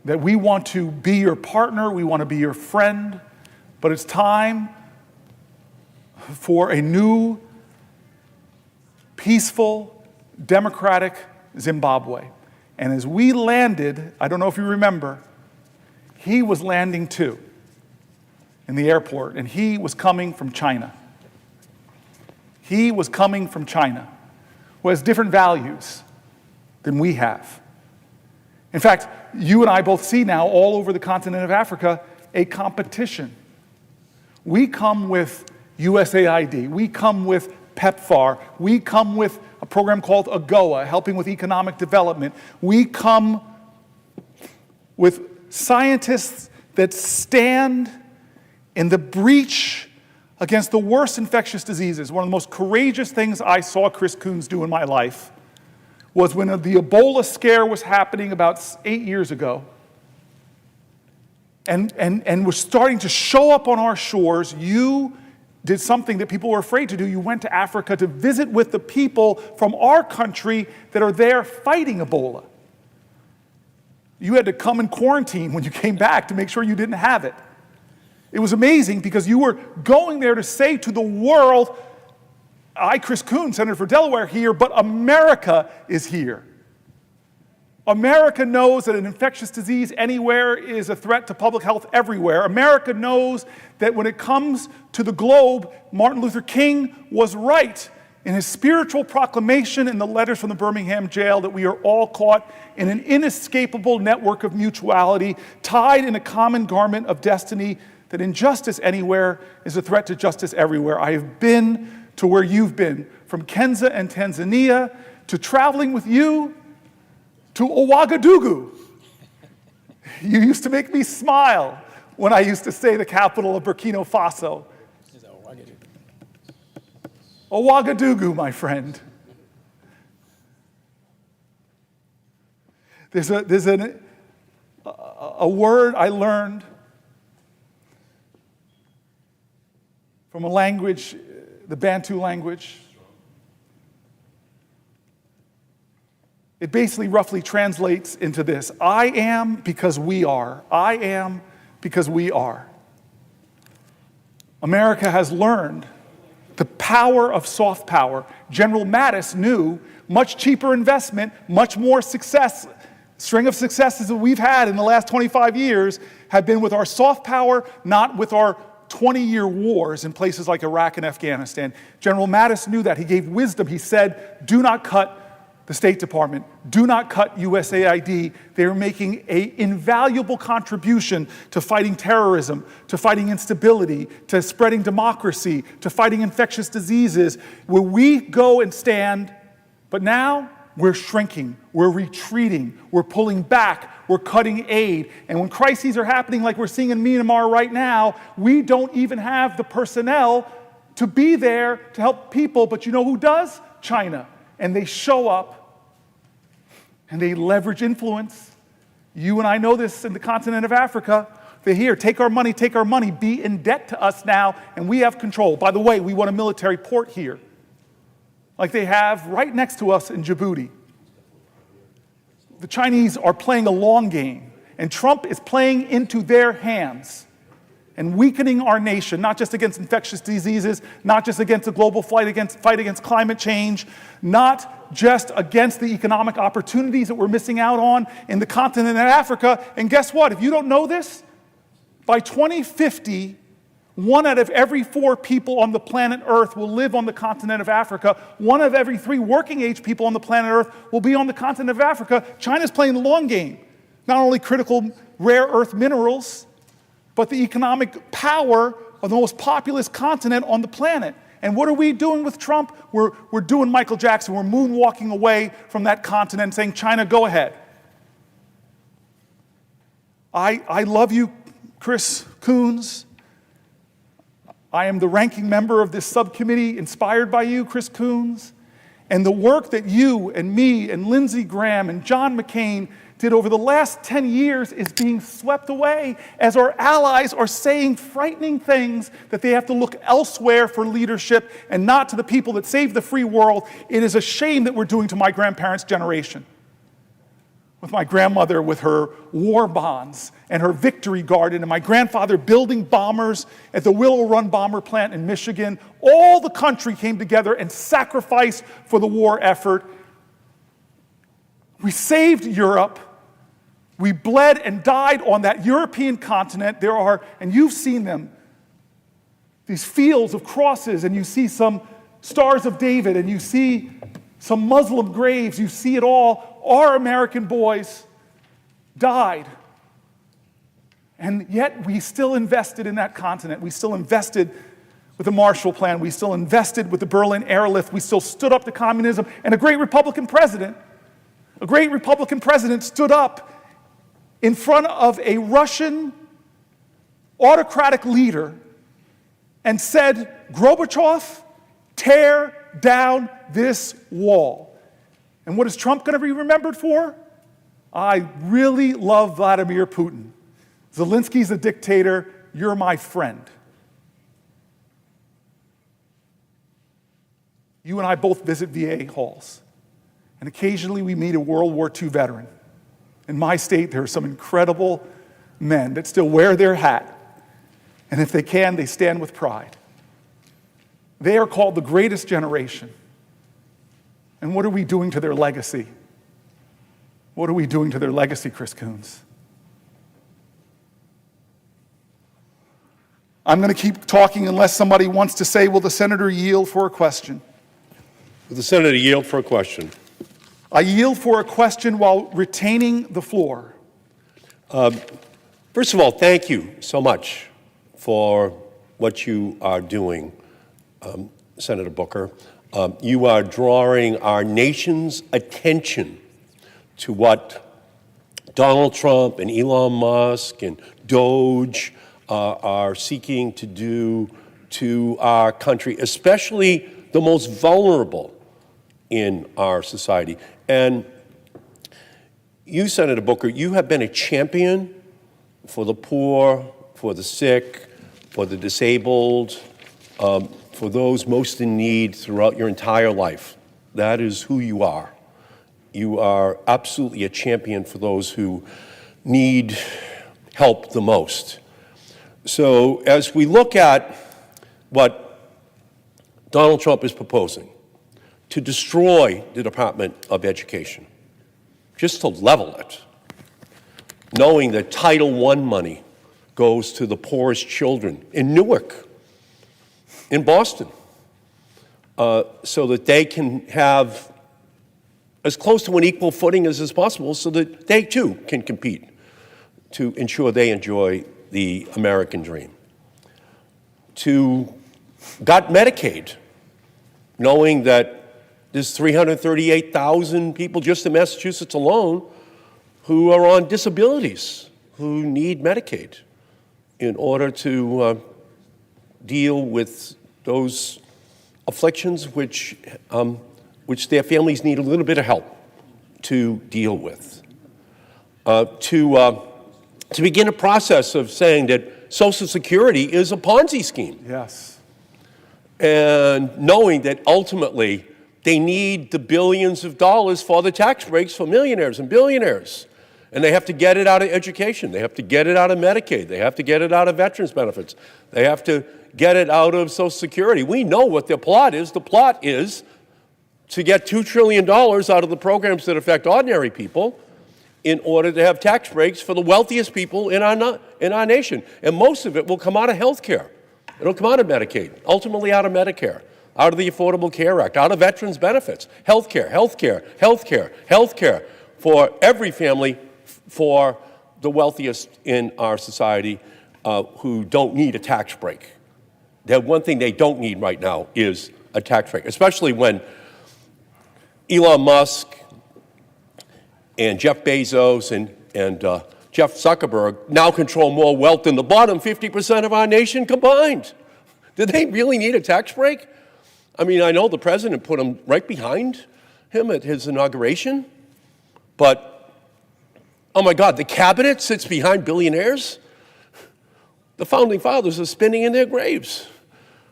that we want to be your partner, we want to be your friend, but it's time for a new, peaceful, democratic Zimbabwe. And as we landed, I don't know if you remember, he was landing too in the airport, and he was coming from China. He was coming from China, who has different values than we have. In fact, you and I both see now all over the continent of Africa a competition. We come with USAID, we come with PEPFAR, we come with a program called AGOA, helping with economic development. We come with scientists that stand in the breach against the worst infectious diseases. One of the most courageous things I saw Chris Coons do in my life was when the Ebola scare was happening about 8 years ago, and was starting to show up on our shores. You did something that people were afraid to do. You went to Africa to visit with the people from our country that are there fighting Ebola. You had to come in quarantine when you came back to make sure you didn't have it. It was amazing because you were going there to say to the world, I, Chris Coons, Senator for Delaware, here, but America is here. America knows that an infectious disease anywhere is a threat to public health everywhere. America knows that when it comes to the globe, Martin Luther King was right in his spiritual proclamation in the letters from the Birmingham jail that we are all caught in an inescapable network of mutuality, tied in a common garment of destiny, that injustice anywhere is a threat to justice everywhere. I have been to where you've been, from Kenya and Tanzania to traveling with you to Ouagadougou. You used to make me smile when I used to say the capital of Burkina Faso. Ouagadougou, my friend. There's a word I learned from a language, the Bantu language. It basically roughly translates into this: I am because we are. I am because we are. America has learned the power of soft power. General Mattis knew much cheaper investment, much more success. String of successes that we've had in the last 25 years have been with our soft power, not with our 20-year wars in places like Iraq and Afghanistan. General Mattis knew that. He gave wisdom. He said, do not cut the State Department. Do not cut USAID. They are making an invaluable contribution to fighting terrorism, to fighting instability, to spreading democracy, to fighting infectious diseases, where we go and stand. But now we're shrinking, we're retreating, we're pulling back, we're cutting aid. And when crises are happening like we're seeing in Myanmar right now, we don't even have the personnel to be there to help people. But you know who does? China. And they show up and they leverage influence. You and I know this in the continent of Africa. They're here, take our money, be in debt to us now, and we have control. By the way, we want a military port here, like they have right next to us in Djibouti. The Chinese are playing a long game, and Trump is playing into their hands and weakening our nation, not just against infectious diseases, not just against the global fight against climate change, not just against the economic opportunities that we're missing out on in the continent of Africa. And guess what? If you don't know this, by 2050, 1 out of every 4 people on the planet Earth will live on the continent of Africa. 1 of every 3 working-age people on the planet Earth will be on the continent of Africa. China's playing the long game. Not only critical rare earth minerals, but the economic power of the most populous continent on the planet. And what are we doing with Trump? We're doing Michael Jackson. We're moonwalking away from that continent saying, China, go ahead. I love you, Chris Coons. I am the ranking member of this subcommittee inspired by you, Chris Coons. And the work that you and me and Lindsey Graham and John McCain did over the last 10 years is being swept away as our allies are saying frightening things that they have to look elsewhere for leadership and not to the people that saved the free world. It is a shame that we're doing to my grandparents' generation. With my grandmother with her war bonds and her victory garden, and my grandfather building bombers at the Willow Run bomber plant in Michigan. All the country came together and sacrificed for the war effort. We saved Europe. We bled and died on that European continent. There are, and you've seen them, these fields of crosses, and you see some Stars of David, and you see some Muslim graves. You see it all. Our American boys died. And yet we still invested in that continent. We still invested with the Marshall Plan. We still invested with the Berlin Airlift. We still stood up to communism. And a great Republican president stood up in front of a Russian autocratic leader and said, Gorbachev, tear down this wall. And what is Trump going to be remembered for? I really love Vladimir Putin. Zelensky's a dictator. You're my friend. You and I both visit VA halls. And occasionally we meet a World War II veteran. In my state, there are some incredible men that still wear their hat. And if they can, they stand with pride. They are called the greatest generation. And what are we doing to their legacy? What are we doing to their legacy, Chris Coons? I'm going to keep talking unless somebody wants to say, will the senator yield for a question? Will the senator yield for a question? I yield for a question while retaining the floor. First of all, thank you so much for what you are doing, Senator Booker. You are drawing our nation's attention to what Donald Trump and Elon Musk and Doge are seeking to do to our country, especially the most vulnerable in our society. And you, Senator Booker, you have been a champion for the poor, for the sick, for the disabled, for those most in need throughout your entire life. That is who you are. You are absolutely a champion for those who need help the most. So as we look at what Donald Trump is proposing, to destroy the Department of Education, just to level it, knowing that Title I money goes to the poorest children in Newark, in Boston, so that they can have as close to an equal footing as is possible so that they too can compete to ensure they enjoy the American dream. To gut Medicaid, knowing that there's 338,000 people just in Massachusetts alone who are on disabilities, who need Medicaid in order to deal with those afflictions which their families need a little bit of help to deal with. To begin a process of saying that Social Security is a Ponzi scheme. Yes. And knowing that ultimately they need the billions of dollars for the tax breaks for millionaires and billionaires. And they have to get it out of education. They have to get it out of Medicaid. They have to get it out of veterans benefits. They have to get it out of Social Security. We know what their plot is. The plot is to get $2 trillion out of the programs that affect ordinary people in order to have tax breaks for the wealthiest people in our nation. And most of it will come out of health care. It'll come out of Medicaid, ultimately out of Medicare, out of the Affordable Care Act, out of veterans benefits, health care for every family, for the wealthiest in our society who don't need a tax break. The one thing they don't need right now is a tax break, especially when Elon Musk and Jeff Bezos and Jeff Zuckerberg now control more wealth than the bottom 50% of our nation combined. Do they really need a tax break? I mean, I know the president put him right behind him at his inauguration, but oh my God, the cabinet sits behind billionaires? The founding fathers are spinning in their graves,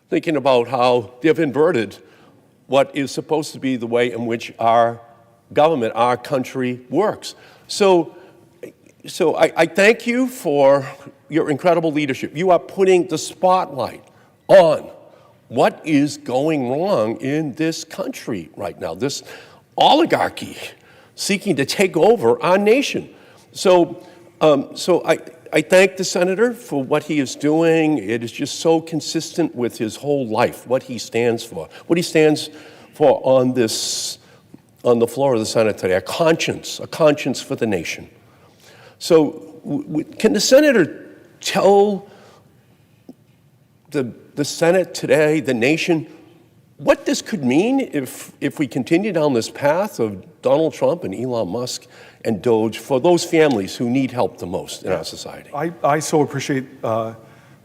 thinking about how they've inverted what is supposed to be the way in which our government, our country works. So I thank you for your incredible leadership. You are putting the spotlight on what is going wrong in this country right now, this oligarchy seeking to take over our nation. So I thank the senator for what he is doing. It is just so consistent with his whole life, what he stands for on the floor of the Senate today, a conscience for the nation. So can the senator tell the Senate today, the nation, what this could mean if we continue down this path of Donald Trump and Elon Musk and Doge for those families who need help the most in our society? I so appreciate the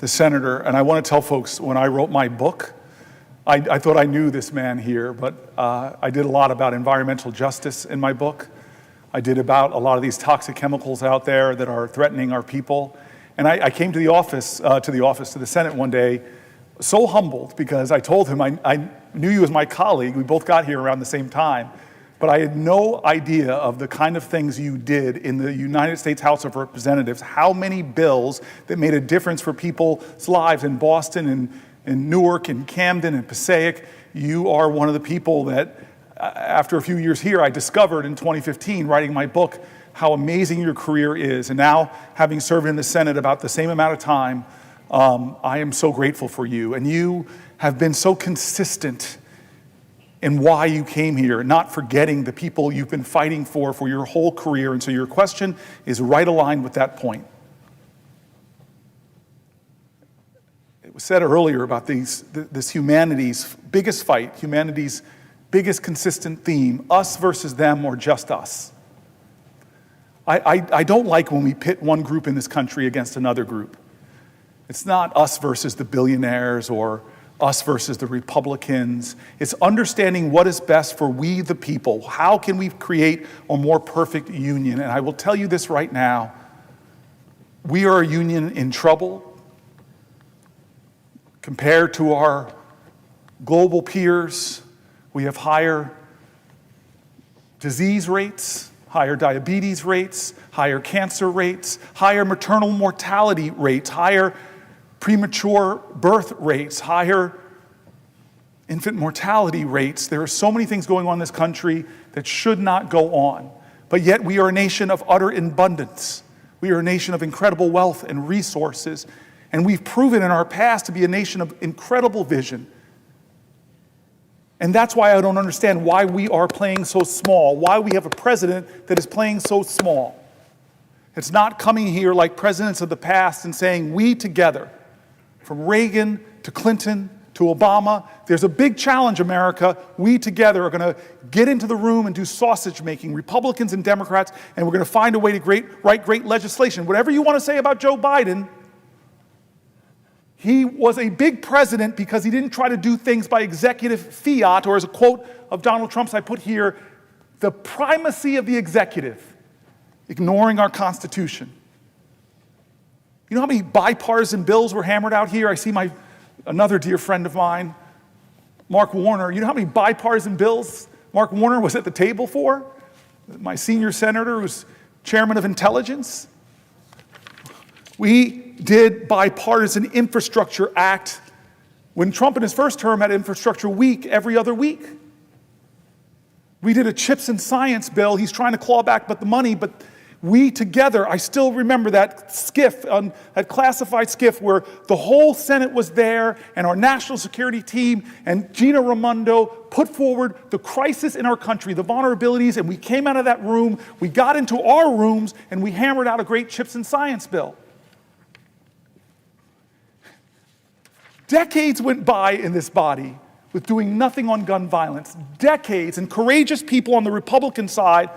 senator, and I want to tell folks, when I wrote my book, I thought I knew this man here, but I did a lot about environmental justice in my book. I did about a lot of these toxic chemicals out there that are threatening our people. And I came to the Senate one day, so humbled, because I told him I knew you as my colleague. We both got here around the same time, but I had no idea of the kind of things you did in the United States House of Representatives, how many bills that made a difference for people's lives in Boston and in Newark and Camden and Passaic. You are one of the people that, after a few years here, I discovered in 2015, writing my book, how amazing your career is. And now, having served in the Senate about the same amount of time, I am so grateful for you. And you have been so consistent in why you came here, not forgetting the people you've been fighting for your whole career. And so your question is right aligned with that point. It was said earlier about this humanity's biggest fight, humanity's biggest consistent theme, us versus them or just us. I don't like when we pit one group in this country against another group. It's not us versus the billionaires or us versus the Republicans. It's understanding what is best for we the people. How can we create a more perfect union? And I will tell you this right now. We are a union in trouble compared to our global peers. We have higher disease rates, higher diabetes rates, higher cancer rates, higher maternal mortality rates, higher premature birth rates, higher infant mortality rates. There are so many things going on in this country that should not go on. But yet we are a nation of utter abundance. We are a nation of incredible wealth and resources. And we've proven in our past to be a nation of incredible vision. And that's why I don't understand why we are playing so small, why we have a president that is playing so small. It's not coming here like presidents of the past and saying, we together, from Reagan to Clinton to Obama, there's a big challenge, America. We together are going to get into the room and do sausage making, Republicans and Democrats, and we're going to find a way to write great legislation. Whatever you want to say about Joe Biden, he was a big president because he didn't try to do things by executive fiat, or as a quote of Donald Trump's I put here, the primacy of the executive, ignoring our Constitution. You know how many bipartisan bills were hammered out here? I see another dear friend of mine, Mark Warner. You know how many bipartisan bills Mark Warner was at the table for? My senior senator who's chairman of Intelligence. We did bipartisan infrastructure act when Trump in his first term had infrastructure week every other week. We did a chips and science bill. He's trying to claw back the money, but we together, I still remember that skiff, that classified skiff where the whole Senate was there and our national security team and Gina Raimondo put forward the crisis in our country, the vulnerabilities, and we came out of that room, we got into our rooms, and we hammered out a great chips and science bill. Decades went by in this body with doing nothing on gun violence. Decades, and courageous people on the Republican side,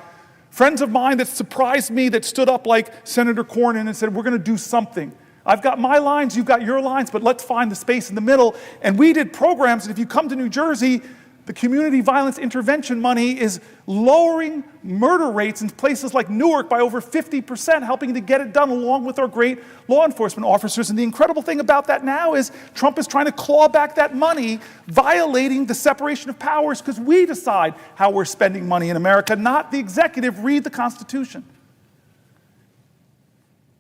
friends of mine that surprised me, that stood up like Senator Cornyn and said, we're going to do something. I've got my lines, you've got your lines, but let's find the space in the middle. And we did programs, and if you come to New Jersey, the community violence intervention money is lowering murder rates in places like Newark by over 50%, helping to get it done along with our great law enforcement officers. And the incredible thing about that now is Trump is trying to claw back that money, violating the separation of powers, because we decide how we're spending money in America, not the executive. Read the Constitution.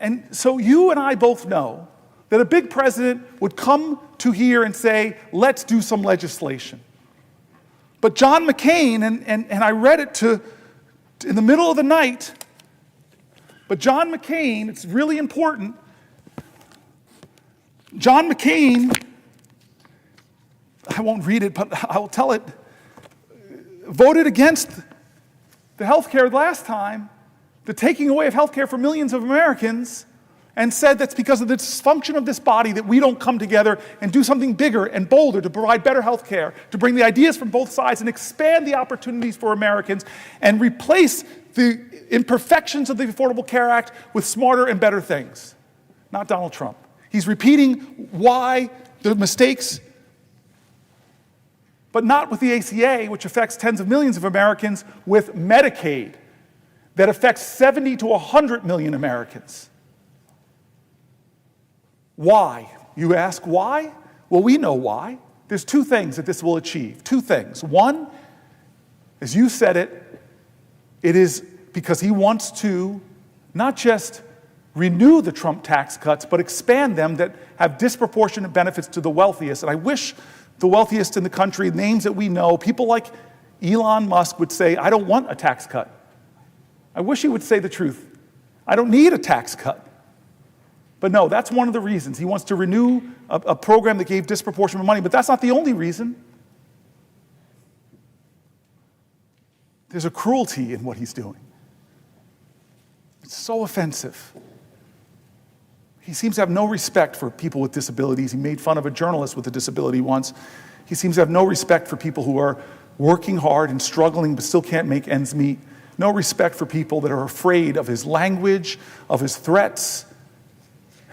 And so you and I both know that a big president would come to here and say, let's do some legislation. But John McCain, and I read it in the middle of the night, but John McCain, it's really important, John McCain, I won't read it, but I will tell it, voted against the health care last time, the taking away of health care for millions of Americans, and said that's because of the dysfunction of this body that we don't come together and do something bigger and bolder to provide better health care, to bring the ideas from both sides and expand the opportunities for Americans and replace the imperfections of the Affordable Care Act with smarter and better things. Not Donald Trump. He's repeating why the mistakes, but not with the ACA, which affects tens of millions of Americans, with Medicaid, that affects 70 to 100 million Americans. Why? You ask why? Well, we know why. There's two things that this will achieve. Two things. One, as you said it, it is because he wants to not just renew the Trump tax cuts, but expand them that have disproportionate benefits to the wealthiest. And I wish the wealthiest in the country, names that we know, people like Elon Musk would say, I don't want a tax cut. I wish he would say the truth. I don't need a tax cut. But no, that's one of the reasons. He wants to renew a program that gave disproportionate money, but that's not the only reason. There's a cruelty in what he's doing. It's so offensive. He seems to have no respect for people with disabilities. He made fun of a journalist with a disability once. He seems to have no respect for people who are working hard and struggling but still can't make ends meet. no respect for people that are afraid of his language, of his threats.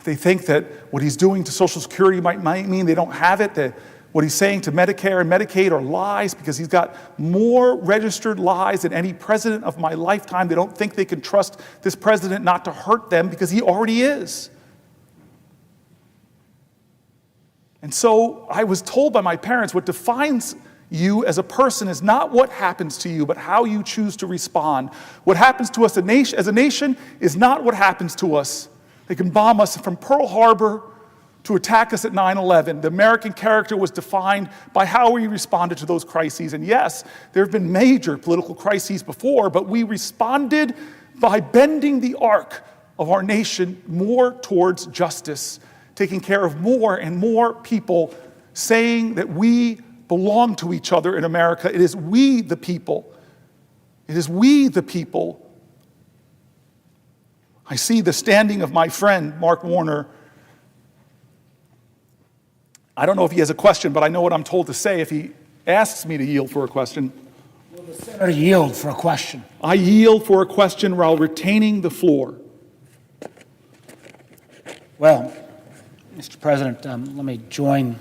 They think that what he's doing to Social Security might mean they don't have it, that what he's saying to Medicare and Medicaid are lies because he's got more registered lies than any president of my lifetime. They don't think they can trust this president not to hurt them because he already is. And so I was told by my parents what defines you as a person is not what happens to you, but how you choose to respond. What happens to us as a nation is not what happens to us. They can bomb us from Pearl Harbor to attack us at 9/11. The American character was defined by how we responded to those crises. And yes, there have been major political crises before, but we responded by bending the arc of our nation more towards justice, taking care of more and more people, saying that we belong to each other in America. It is we the people. It is we the people. I see the standing of my friend, Mark Warner. I don't know if he has a question, but I know what I'm told to say if he asks me to yield for a question. Will the senator yield for a question? I yield for a question while retaining the floor. Well, Mr. President, let me join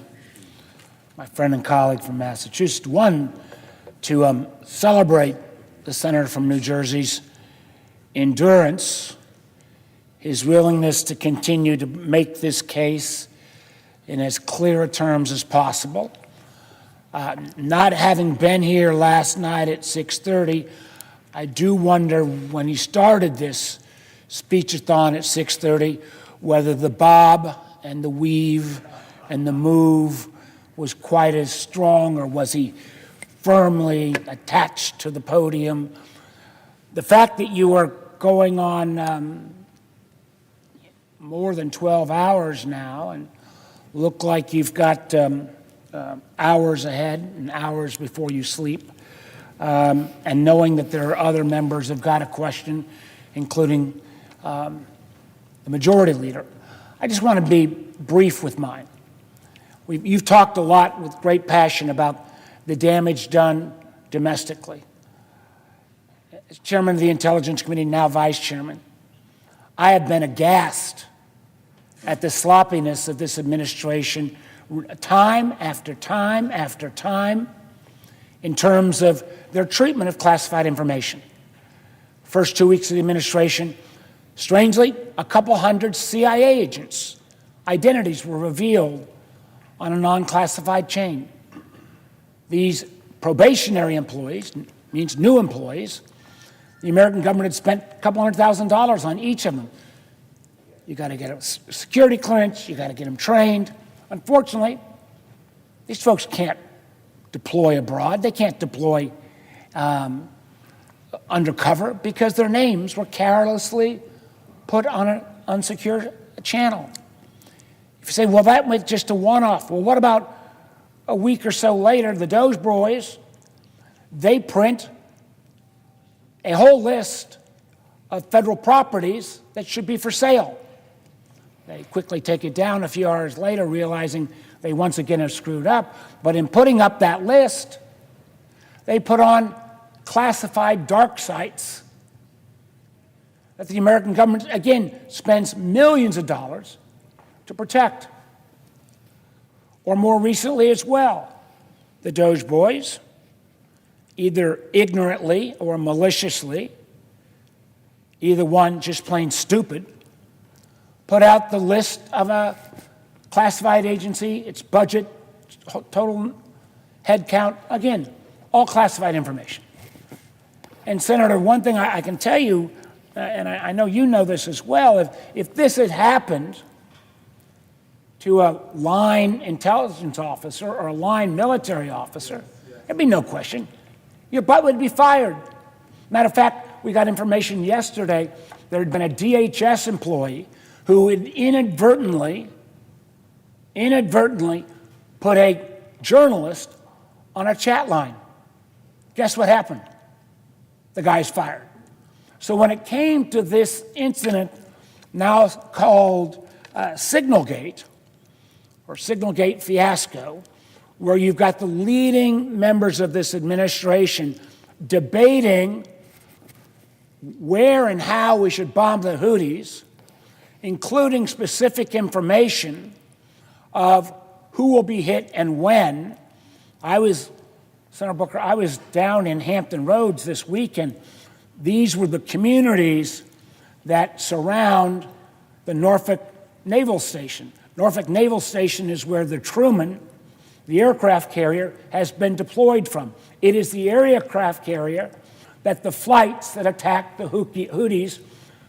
my friend and colleague from Massachusetts. One, to celebrate the senator from New Jersey's endurance, his willingness to continue to make this case in as clear terms as possible. Not having been here last night at 6:30, I do wonder when he started this speechathon at 6:30 whether the bob and the weave and the move was quite as strong, or was he firmly attached to the podium. The fact that you are going on more than 12 hours now and look like you've got hours ahead and hours before you sleep, and knowing that there are other members who've got a question, including the majority leader. I just want to be brief with mine. You've talked a lot with great passion about the damage done domestically. As chairman of the Intelligence Committee, now vice chairman, I have been aghast at the sloppiness of this administration time after time after time in terms of their treatment of classified information. First 2 weeks of the administration, strangely, a couple hundred CIA agents' identities were revealed on a non-classified chain. These probationary employees, means new employees, the American government had spent a couple $100,000 on each of them. You got to get a security clearance, you got to get them trained. Unfortunately, these folks can't deploy abroad. They can't deploy undercover because their names were carelessly put on an unsecured channel. If you say, well, that was just a one-off. Well, what about a week or so later, the Doge boys, they print a whole list of federal properties that should be for sale. They quickly take it down a few hours later, realizing they once again have screwed up. But in putting up that list, they put on classified dark sites that the American government, again, spends millions of dollars to protect. Or more recently as well, the Doge boys, either ignorantly or maliciously, either one just plain stupid, put out the list of a classified agency, its budget, total head count, again, all classified information. And Senator, one thing I can tell you, and I know you know this as well, if this had happened to a line intelligence officer or a line military officer, there'd be no question. Your butt would be fired. Matter of fact, we got information yesterday there had been a DHS employee who had inadvertently put a journalist on a chat line. Guess what happened? The guy's fired. So when it came to this incident, now called Signalgate, or Signalgate fiasco, where you've got the leading members of this administration debating where and how we should bomb the Houthis, including specific information of who will be hit and when. Senator Booker, I was down in Hampton Roads this week, and these were the communities that surround the Norfolk Naval Station. Norfolk Naval Station is where the Truman, the aircraft carrier, has been deployed from. It is the aircraft carrier that the flights that attacked the Houthis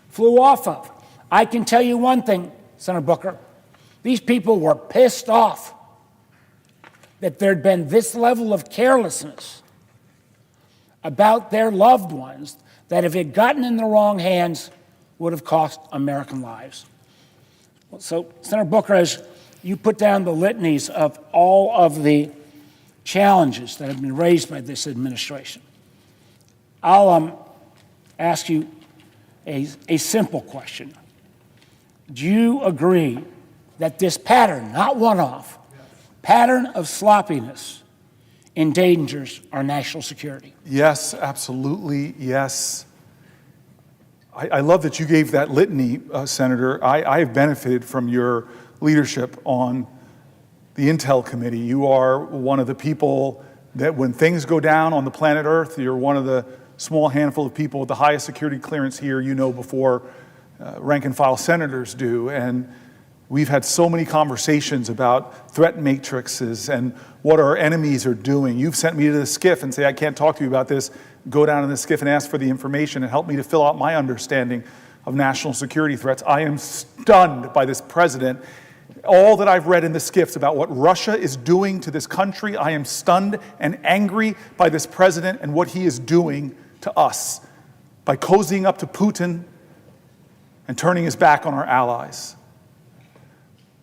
flew off of. I can tell you one thing, Senator Booker, these people were pissed off that there'd been this level of carelessness about their loved ones that if it had gotten in the wrong hands would have cost American lives. So, Senator Booker, as you put down the litanies of all of the challenges that have been raised by this administration, I'll ask you a simple question. Do you agree that this pattern, not one-off, pattern of sloppiness endangers our national security? Yes, absolutely, yes. I love that you gave that litany, Senator. I have benefited from your leadership on the Intel Committee. You are one of the people that when things go down on the planet Earth, you're one of the small handful of people with the highest security clearance here, before rank and file senators do. And we've had so many conversations about threat matrices and what our enemies are doing. You've sent me to the SCIF and say, I can't talk to you about this. Go down in the SCIF and ask for the information and help me to fill out my understanding of national security threats. I am stunned by this president. All that I've read in the SCIFs about what Russia is doing to this country, I am stunned and angry by this president and what he is doing to us by cozying up to Putin and turning his back on our allies.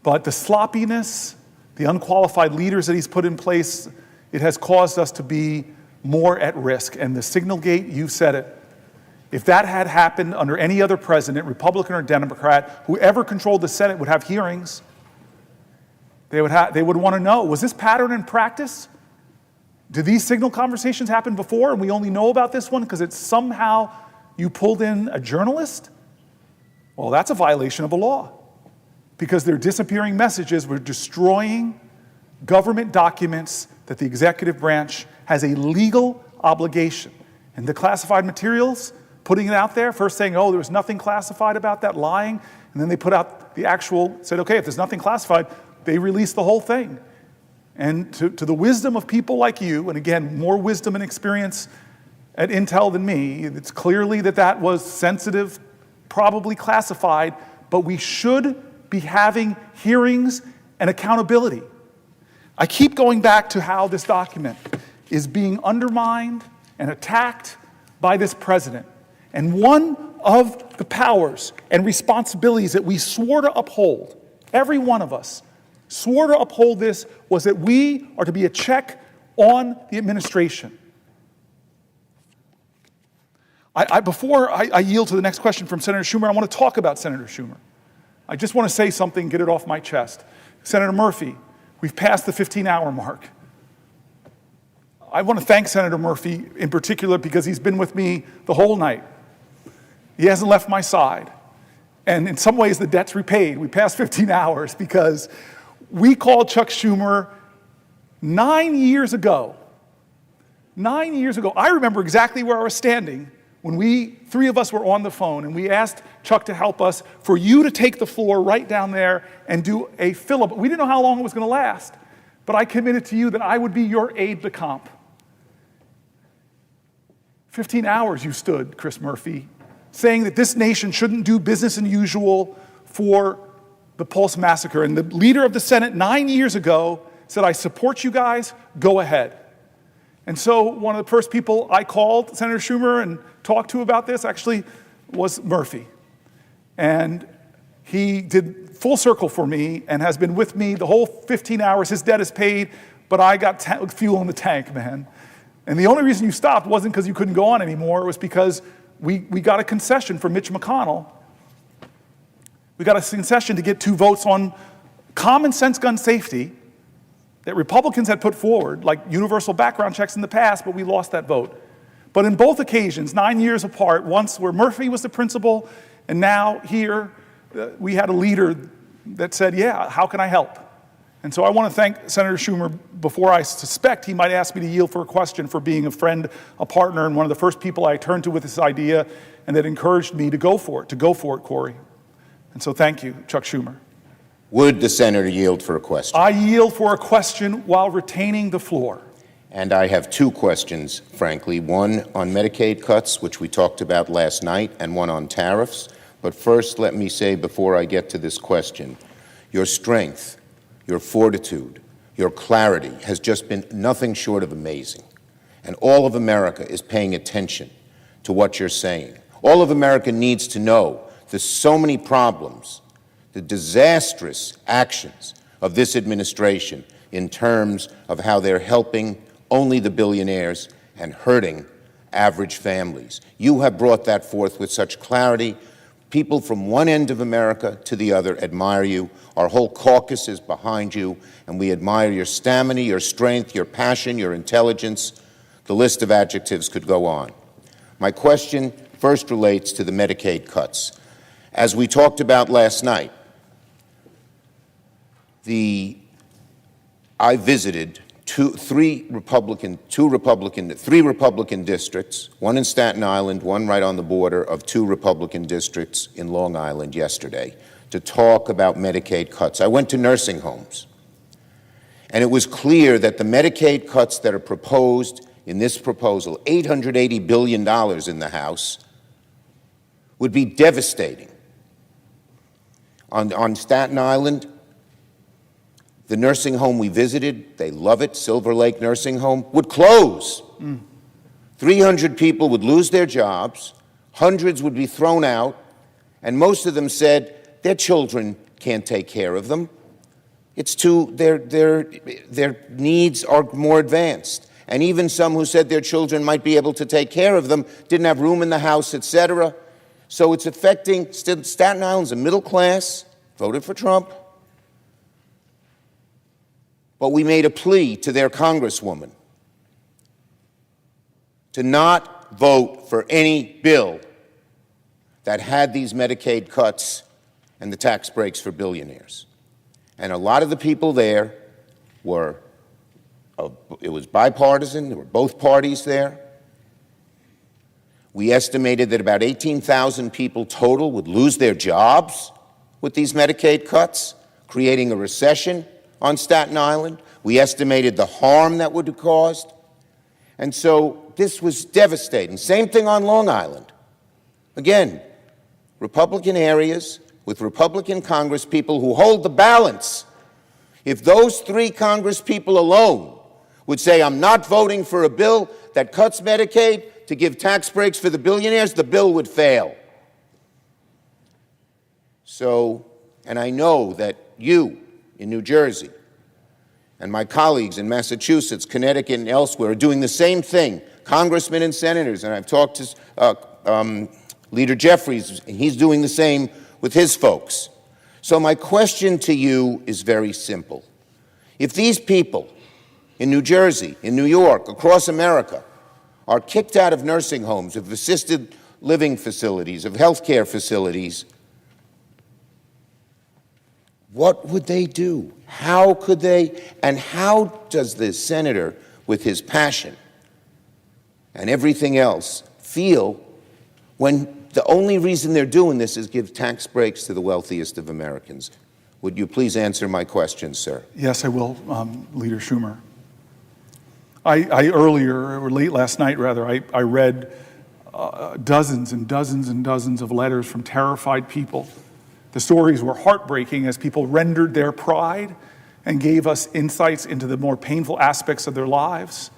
But the sloppiness, the unqualified leaders that he's put in place, it has caused us to be more at risk. And the signal gate, you said it. If that had happened under any other president, Republican or Democrat, whoever controlled the Senate would have hearings. They would want to know, was this pattern in practice? Did these signal conversations happen before and we only know about this one because it's somehow you pulled in a journalist? Well, that's a violation of the law because they're disappearing messages. We're destroying government documents that the executive branch has a legal obligation. And the classified materials, putting it out there, first saying, oh, there was nothing classified about that, lying, and then they put out the actual, said, okay, if there's nothing classified, they released the whole thing. And to the wisdom of people like you, and again, more wisdom and experience at Intel than me, it's clearly that was sensitive, probably classified, but we should be having hearings and accountability. I keep going back to how this document is being undermined and attacked by this president. And one of the powers and responsibilities that we swore to uphold, every one of us swore to uphold this, was that we are to be a check on the administration. Before I yield to the next question from Senator Schumer, I want to talk about Senator Schumer. I just want to say something, get it off my chest. Senator Murphy, we've passed the 15-hour mark. I want to thank Senator Murphy in particular because he's been with me the whole night. He hasn't left my side. And in some ways, the debt's repaid. We passed 15 hours because we called Chuck Schumer 9 years ago. 9 years ago. I remember exactly where I was standing when three of us were on the phone and we asked Chuck to help us for you to take the floor right down there and do a filibuster. We didn't know how long it was going to last, but I committed to you that I would be your aide de camp. 15 hours you stood, Chris Murphy, saying that this nation shouldn't do business as usual for the Pulse massacre. And the leader of the Senate 9 years ago said, I support you guys, go ahead. And so one of the first people I called, Senator Schumer, and talked to about this actually was Murphy. And he did full circle for me and has been with me the whole 15 hours. His debt is paid, but I got fuel in the tank, man. And the only reason you stopped wasn't because you couldn't go on anymore. It was because we got a concession from Mitch McConnell. We got a concession to get 2 votes on common sense gun safety that Republicans had put forward, like universal background checks in the past, but we lost that vote. But in both occasions, 9 years apart, once where Murphy was the principal, and now here, we had a leader that said, yeah, how can I help? And so I want to thank Senator Schumer before I suspect he might ask me to yield for a question for being a friend, a partner, and one of the first people I turned to with this idea and that encouraged me to go for it, Cory. And so thank you, Chuck Schumer. Would the senator yield for a question? I yield for a question while retaining the floor. And I have two questions, frankly, one on Medicaid cuts, which we talked about last night, and one on tariffs. But first, let me say before I get to this question, your strength, your fortitude, your clarity has just been nothing short of amazing. And all of America is paying attention to what you're saying. All of America needs to know there's so many problems, the disastrous actions of this administration in terms of how they're helping only the billionaires and hurting average families. You have brought that forth with such clarity. People from one end of America to the other admire you. Our whole caucus is behind you, and we admire your stamina, your strength, your passion, your intelligence. The list of adjectives could go on. My question first relates to the Medicaid cuts. As we talked about last night, I visited three Republican districts, one in Staten Island, one right on the border of two Republican districts in Long Island yesterday, to talk about Medicaid cuts. I went to nursing homes, and it was clear that the Medicaid cuts that are proposed in this proposal, $880 billion in the House, would be devastating. On Staten Island, the nursing home we visited, they love it, Silver Lake Nursing Home, would close. 300 people would lose their jobs, hundreds would be thrown out, and most of them said their children can't take care of them. It's their needs are more advanced. And even some who said their children might be able to take care of them didn't have room in the house, etc. So it's affecting, Staten Island's a middle class, voted for Trump. But we made a plea to their congresswoman to not vote for any bill that had these Medicaid cuts and the tax breaks for billionaires. And a lot of the people there were, it was bipartisan, there were both parties there. We estimated that about 18,000 people total would lose their jobs with these Medicaid cuts, creating a recession on Staten Island. We estimated the harm that would have caused. And so this was devastating. Same thing on Long Island. Again, Republican areas with Republican congresspeople who hold the balance. If those three congresspeople alone would say, I'm not voting for a bill that cuts Medicaid to give tax breaks for the billionaires, the bill would fail. So, and I know that you in New Jersey and my colleagues in Massachusetts, Connecticut, and elsewhere are doing the same thing, congressmen and senators, and I've talked to Leader Jeffries, and he's doing the same with his folks. So my question to you is very simple. If these people in New Jersey, in New York, across America, are kicked out of nursing homes, of assisted living facilities, of healthcare facilities, what would they do? How could they, and how does the senator, with his passion and everything else, feel when the only reason they're doing this is give tax breaks to the wealthiest of Americans? Would you please answer my question, sir? Yes, I will, Leader Schumer. I earlier, or late last night rather, I read dozens and dozens and dozens of letters from terrified people. The stories were heartbreaking as people rendered their pride and gave us insights into the more painful aspects of their lives.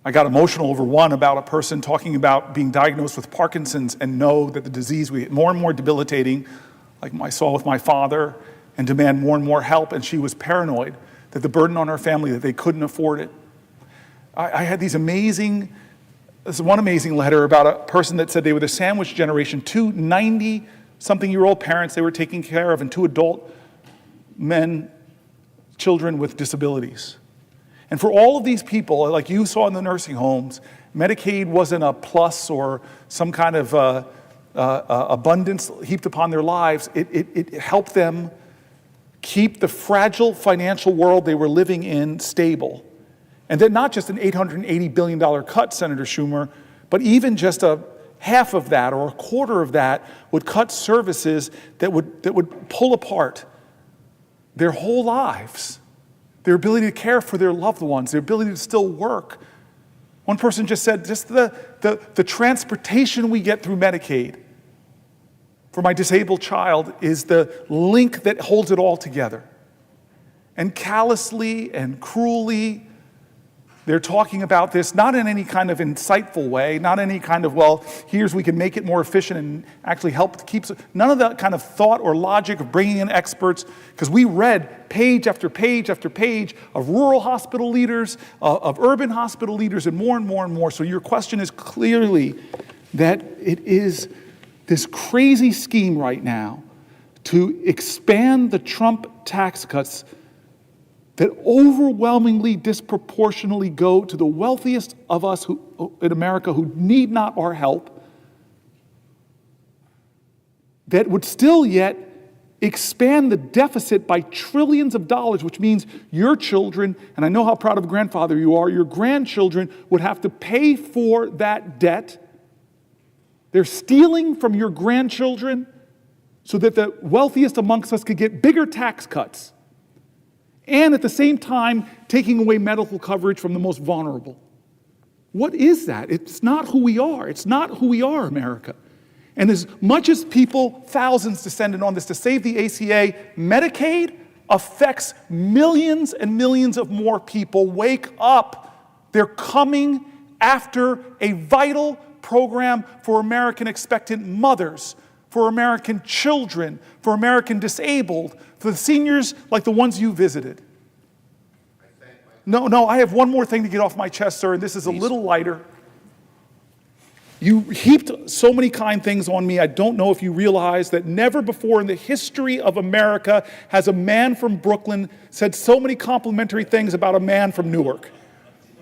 I got emotional over one about a person talking about being diagnosed with Parkinson's and know that the disease was more and more debilitating, like I saw with my father, and demand more and more help, and she was paranoid that the burden on her family, that they couldn't afford it. I had this one amazing letter about a person that said they were the sandwich generation, two 90-something-year-old parents they were taking care of, and two adult men, children with disabilities. And for all of these people, like you saw in the nursing homes, Medicaid wasn't a plus or some kind of abundance heaped upon their lives. It helped them keep the fragile financial world they were living in stable. And then not just an $880 billion cut, Senator Schumer, but even just a half of that or a quarter of that would cut services that would pull apart their whole lives, their ability to care for their loved ones, their ability to still work. One person just said, just the transportation we get through Medicaid for my disabled child is the link that holds it all together. And callously and cruelly, they're talking about this, not in any kind of insightful way, not any kind of, well, here's we can make it more efficient and actually help to keep, none of that kind of thought or logic of bringing in experts, because we read page after page after page of rural hospital leaders, of urban hospital leaders, and more and more and more. So your question is clearly that it is this crazy scheme right now to expand the Trump tax cuts that overwhelmingly, disproportionately go to the wealthiest of us in America who need not our help, that would still yet expand the deficit by trillions of dollars, which means your children, and I know how proud of a grandfather you are, your grandchildren would have to pay for that debt. They're stealing from your grandchildren so that the wealthiest amongst us could get bigger tax cuts, and at the same time taking away medical coverage from the most vulnerable. What is that? It's not who we are. It's not who we are, America. And as much as people, thousands descended on this to save the ACA, Medicaid affects millions and millions of more people. Wake up. They're coming after a vital program for American expectant mothers, for American children, for American disabled, for the seniors like the ones you visited. No, I have one more thing to get off my chest, sir, and this is a little lighter. You heaped so many kind things on me. I don't know if you realize that never before in the history of America has a man from Brooklyn said so many complimentary things about a man from Newark.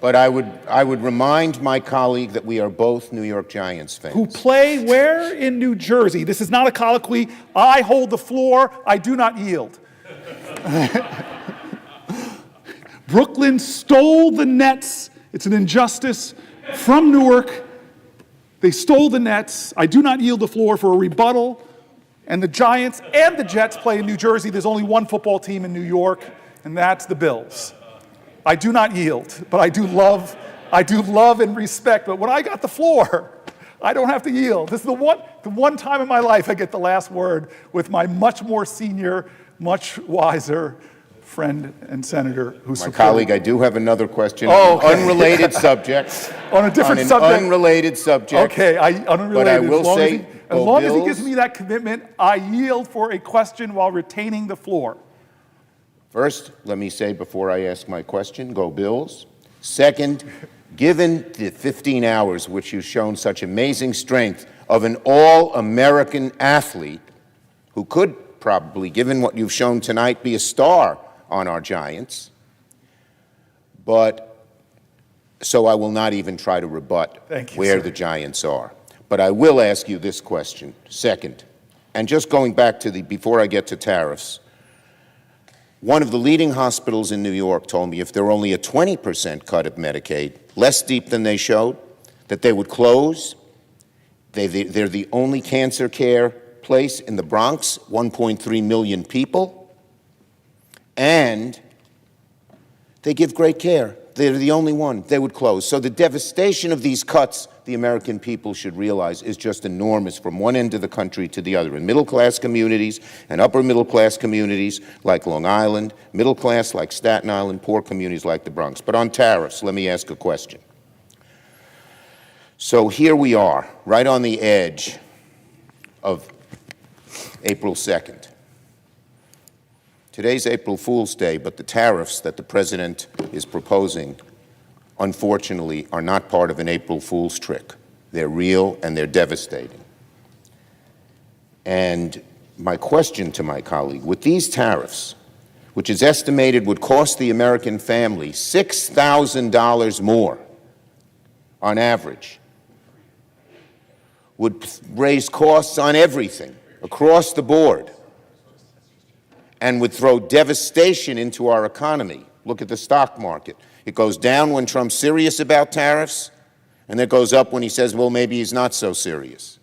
But I would remind my colleague that we are both New York Giants fans. Who play where in New Jersey? This is not a colloquy. I hold the floor. I do not yield. Brooklyn stole the Nets. It's an injustice from Newark. They stole the Nets. I do not yield the floor for a rebuttal. And the Giants and the Jets play in New Jersey. There's only one football team in New York, and that's the Bills. I do not yield, but I do love and respect. But when I got the floor, I don't have to yield. This is the one time in my life I get the last word with my much more senior, much wiser friend and senator who supported. My colleague, I do have another question Oh, on okay. an unrelated subject. On a different on an subject. Unrelated subject. Okay, unrelated. But I will say, as long as he Bills. gives me that commitment, I yield for a question while retaining the floor. First, let me say before I ask my question, go Bills. Second, given the 15 hours which you've shown such amazing strength of an all-American athlete who could probably, given what you've shown tonight, be a star on our Giants, but so I will not even try to rebut where the Giants are. But I will ask you this question, second, and just going back to before I get to tariffs, one of the leading hospitals in New York told me if there were only a 20% cut of Medicaid, less deep than they showed, that they would close. They're the only cancer care place in the Bronx, 1.3 million people, and they give great care. They're the only one. They would close. So the devastation of these cuts, the American people should realize, is just enormous from one end of the country to the other. In middle-class communities and upper-middle-class communities like Long Island, middle-class like Staten Island, poor communities like the Bronx. But on tariffs, let me ask a question. So here we are, right on the edge of April 2nd. Today's April Fool's Day, but the tariffs that the president is proposing, unfortunately, are not part of an April Fool's trick. They're real and they're devastating. And my question to my colleague, with these tariffs, which is estimated would cost the American family $6,000 more on average, would raise costs on everything across the board and would throw devastation into our economy. Look at the stock market. It goes down when Trump's serious about tariffs, and it goes up when he says, well, maybe he's not so serious.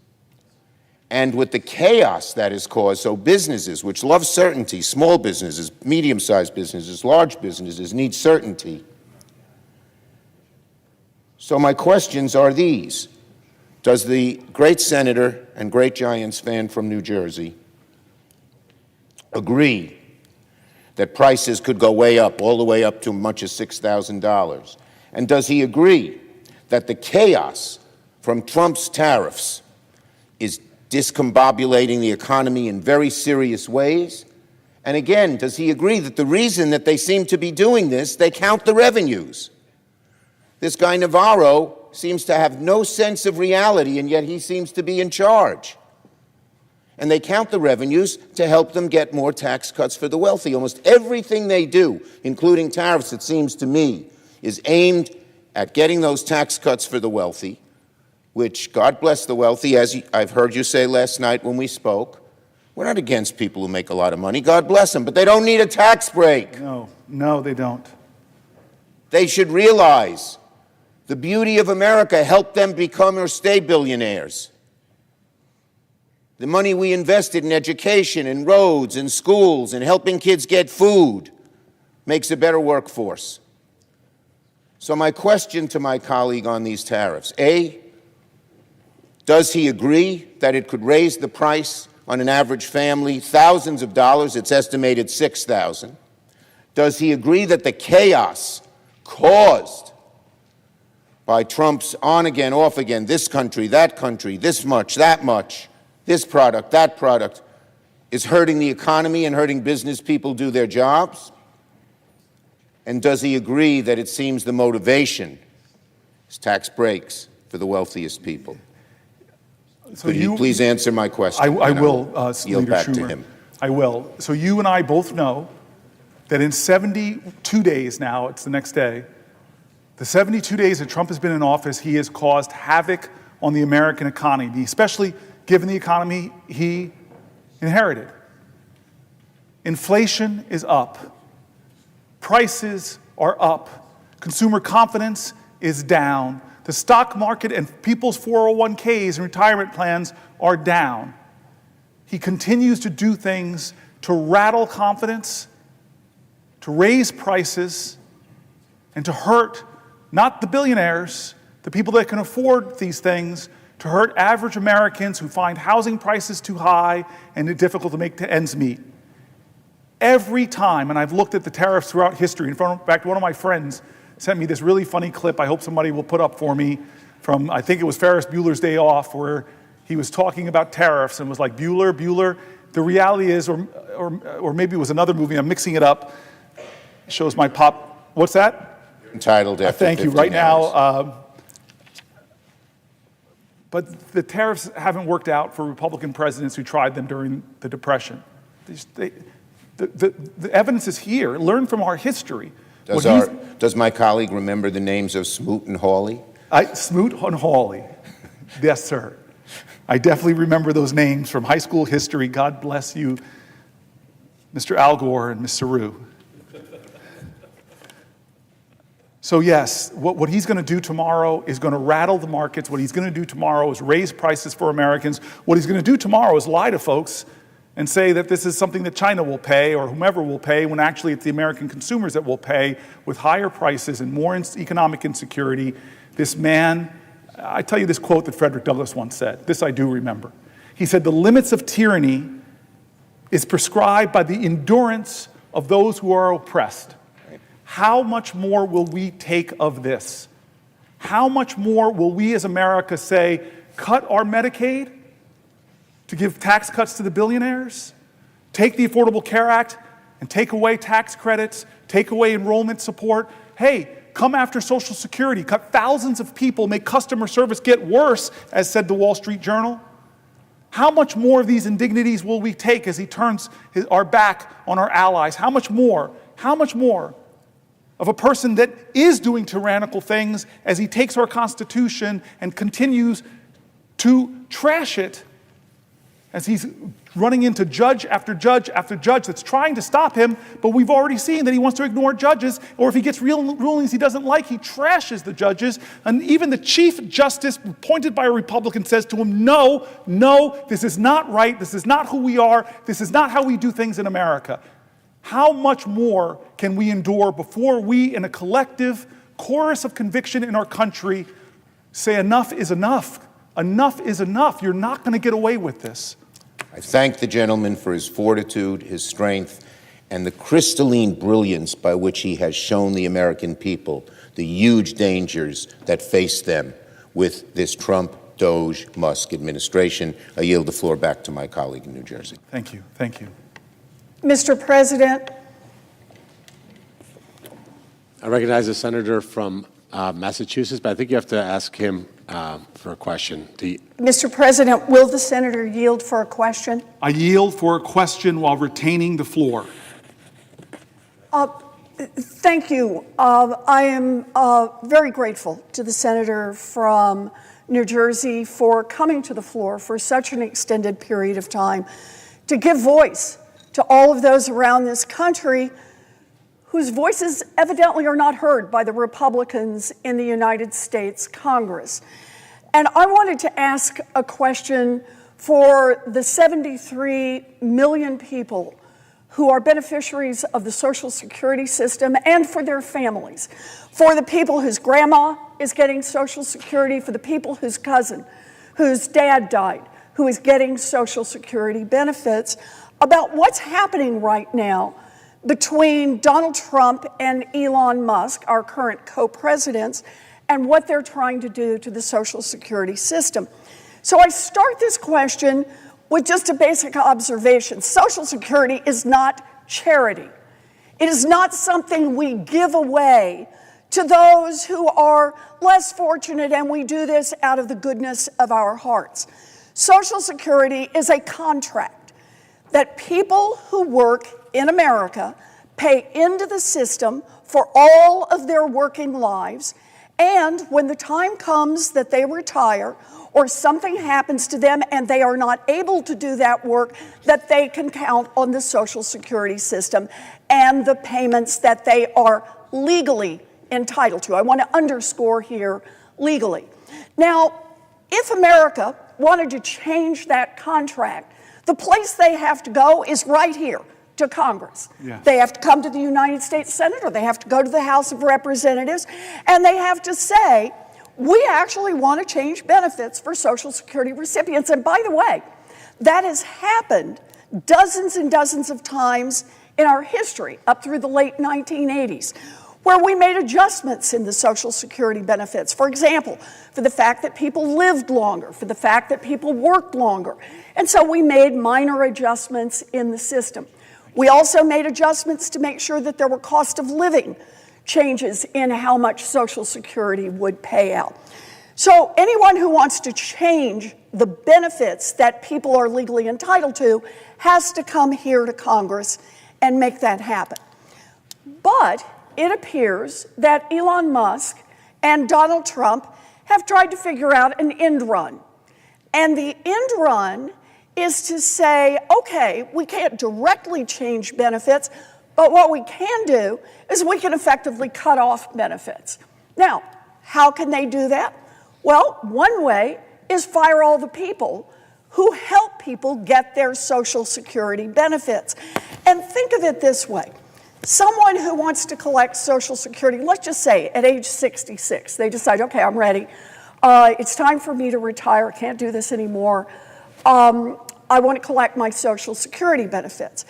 And with the chaos that is caused, so businesses, which love certainty, small businesses, medium-sized businesses, large businesses, need certainty. So my questions are these. Does the great senator and great Giants fan from New Jersey agree that prices could go way up, all the way up to as much as $6,000? And does he agree that the chaos from Trump's tariffs is discombobulating the economy in very serious ways? And again, does he agree that the reason that they seem to be doing this, they count the revenues? This guy Navarro seems to have no sense of reality, and yet he seems to be in charge. And they count the revenues to help them get more tax cuts for the wealthy. Almost everything they do, including tariffs, it seems to me, is aimed at getting those tax cuts for the wealthy, which, God bless the wealthy, as I've heard you say last night when we spoke. We're not against people who make a lot of money. God bless them, but they don't need a tax break. No, they don't. They should realize the beauty of America helped them become or stay billionaires. The money we invested in education, in roads, in schools, in helping kids get food makes a better workforce. So my question to my colleague on these tariffs, A, does he agree that it could raise the price on an average family thousands of dollars? It's estimated $6,000. Does he agree that the chaos caused by Trump's on again, off again, this country, this much, that much, this product, that product, is hurting the economy and hurting business people do their jobs? And does he agree that it seems the motivation is tax breaks for the wealthiest people? So Could you please answer my question? I will, yield Leader back to Schumer. him. I will. So you and I both know that in 72 days now, it's the next day, the 72 days that Trump has been in office, he has caused havoc on the American economy, especially given the economy he inherited. Inflation is up. Prices are up. Consumer confidence is down. The stock market and people's 401ks and retirement plans are down. He continues to do things to rattle confidence, to raise prices, and to hurt not the billionaires, the people that can afford these things, to hurt average Americans who find housing prices too high and it's difficult to make ends meet. Every time, and I've looked at the tariffs throughout history, in fact, one of my friends sent me this really funny clip I hope somebody will put up for me from, I think it was Ferris Bueller's Day Off, where he was talking about tariffs and was like, Bueller, the reality is, or maybe it was another movie, I'm mixing it up, it shows my pop, what's that? Entitled after Thank you. 15 Right hours. now, but the tariffs haven't worked out for Republican presidents who tried them during the Depression. The evidence is here. Learn from our history. Does my colleague remember the names of Smoot and Hawley? Smoot and Hawley. Yes, sir. I definitely remember those names from high school history. God bless you, Mr. Al Gore and Ms. Saru. So yes, what he's going to do tomorrow is going to rattle the markets. What he's going to do tomorrow is raise prices for Americans. What he's going to do tomorrow is lie to folks and say that this is something that China will pay or whomever will pay, when actually it's the American consumers that will pay with higher prices and more economic insecurity. This man, I tell you this quote that Frederick Douglass once said. This I do remember. He said, "The limits of tyranny is prescribed by the endurance of those who are oppressed." How much more will we take of this? How much more will we as America say, cut our Medicaid to give tax cuts to the billionaires? Take the Affordable Care Act and take away tax credits, take away enrollment support. Hey, come after Social Security, cut thousands of people, make customer service get worse, as said the Wall Street Journal. How much more of these indignities will we take as he turns our back on our allies? How much more of a person that is doing tyrannical things as he takes our Constitution and continues to trash it, as he's running into judge after judge after judge that's trying to stop him, but we've already seen that he wants to ignore judges, or if he gets real rulings he doesn't like, he trashes the judges, and even the Chief Justice appointed by a Republican says to him, no, this is not right, this is not who we are, this is not how we do things in America. How much more can we endure before we, in a collective chorus of conviction in our country, say enough is enough? Enough is enough. You're not going to get away with this. I thank the gentleman for his fortitude, his strength, and the crystalline brilliance by which he has shown the American people the huge dangers that face them with this Trump, Doge, Musk administration. I yield the floor back to my colleague in New Jersey. Thank you. Thank you. Mr. President, I recognize the senator from Massachusetts, but I think you have to ask him for a question. Mr. President, will the senator yield for a question? I yield for a question while retaining the floor. Thank you. I am very grateful to the senator from New Jersey for coming to the floor for such an extended period of time to give voice to all of those around this country whose voices evidently are not heard by the Republicans in the United States Congress. And I wanted to ask a question for the 73 million people who are beneficiaries of the Social Security system and for their families, for the people whose grandma is getting Social Security, for the people whose cousin, whose dad died, who is getting Social Security benefits, about what's happening right now between Donald Trump and Elon Musk, our current co-presidents, and what they're trying to do to the Social Security system. So I start this question with just a basic observation. Social Security is not charity. It is not something we give away to those who are less fortunate, and we do this out of the goodness of our hearts. Social Security is a contract that people who work in America pay into the system for all of their working lives, and when the time comes that they retire or something happens to them and they are not able to do that work, that they can count on the Social Security system and the payments that they are legally entitled to. I want to underscore here, legally. Now, if America wanted to change that contract, the place they have to go is right here, to Congress. Yes. They have to come to the United States Senate, or they have to go to the House of Representatives, and they have to say, we actually want to change benefits for Social Security recipients. And by the way, that has happened dozens and dozens of times in our history, up through the late 1980s, where we made adjustments in the Social Security benefits. For example, for the fact that people lived longer, for the fact that people worked longer. And so we made minor adjustments in the system. We also made adjustments to make sure that there were cost of living changes in how much Social Security would pay out. So anyone who wants to change the benefits that people are legally entitled to has to come here to Congress and make that happen. But it appears that Elon Musk and Donald Trump have tried to figure out an end run. And the end run is to say, okay, we can't directly change benefits, but what we can do is we can effectively cut off benefits. Now, how can they do that? Well, one way is fire all the people who help people get their Social Security benefits. And think of it this way. Someone who wants to collect Social Security, let's just say at age 66, they decide, okay, I'm ready. It's time for me to retire. I can't do this anymore. I want to collect my Social Security benefits.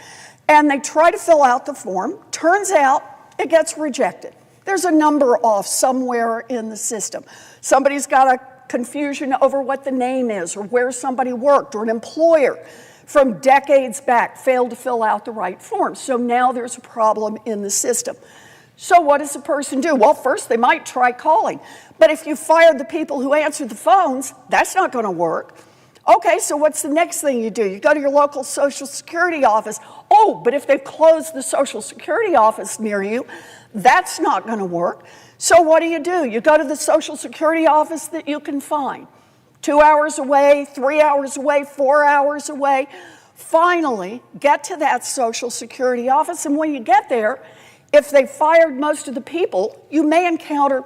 And they try to fill out the form. Turns out it gets rejected. There's a number off somewhere in the system. Somebody's got a confusion over what the name is or where somebody worked, or an employer from decades back failed to fill out the right form. So now there's a problem in the system. So what does the person do? Well, first they might try calling. But if you fired the people who answered the phones, that's not going to work. Okay, so what's the next thing you do? You go to your local Social Security office. Oh, but if they've closed the Social Security office near you, that's not going to work. So what do? You go to the Social Security office that you can find. 2 hours away, 3 hours away, 4 hours away. Finally, get to that Social Security office, and when you get there, if they fired most of the people, you may encounter,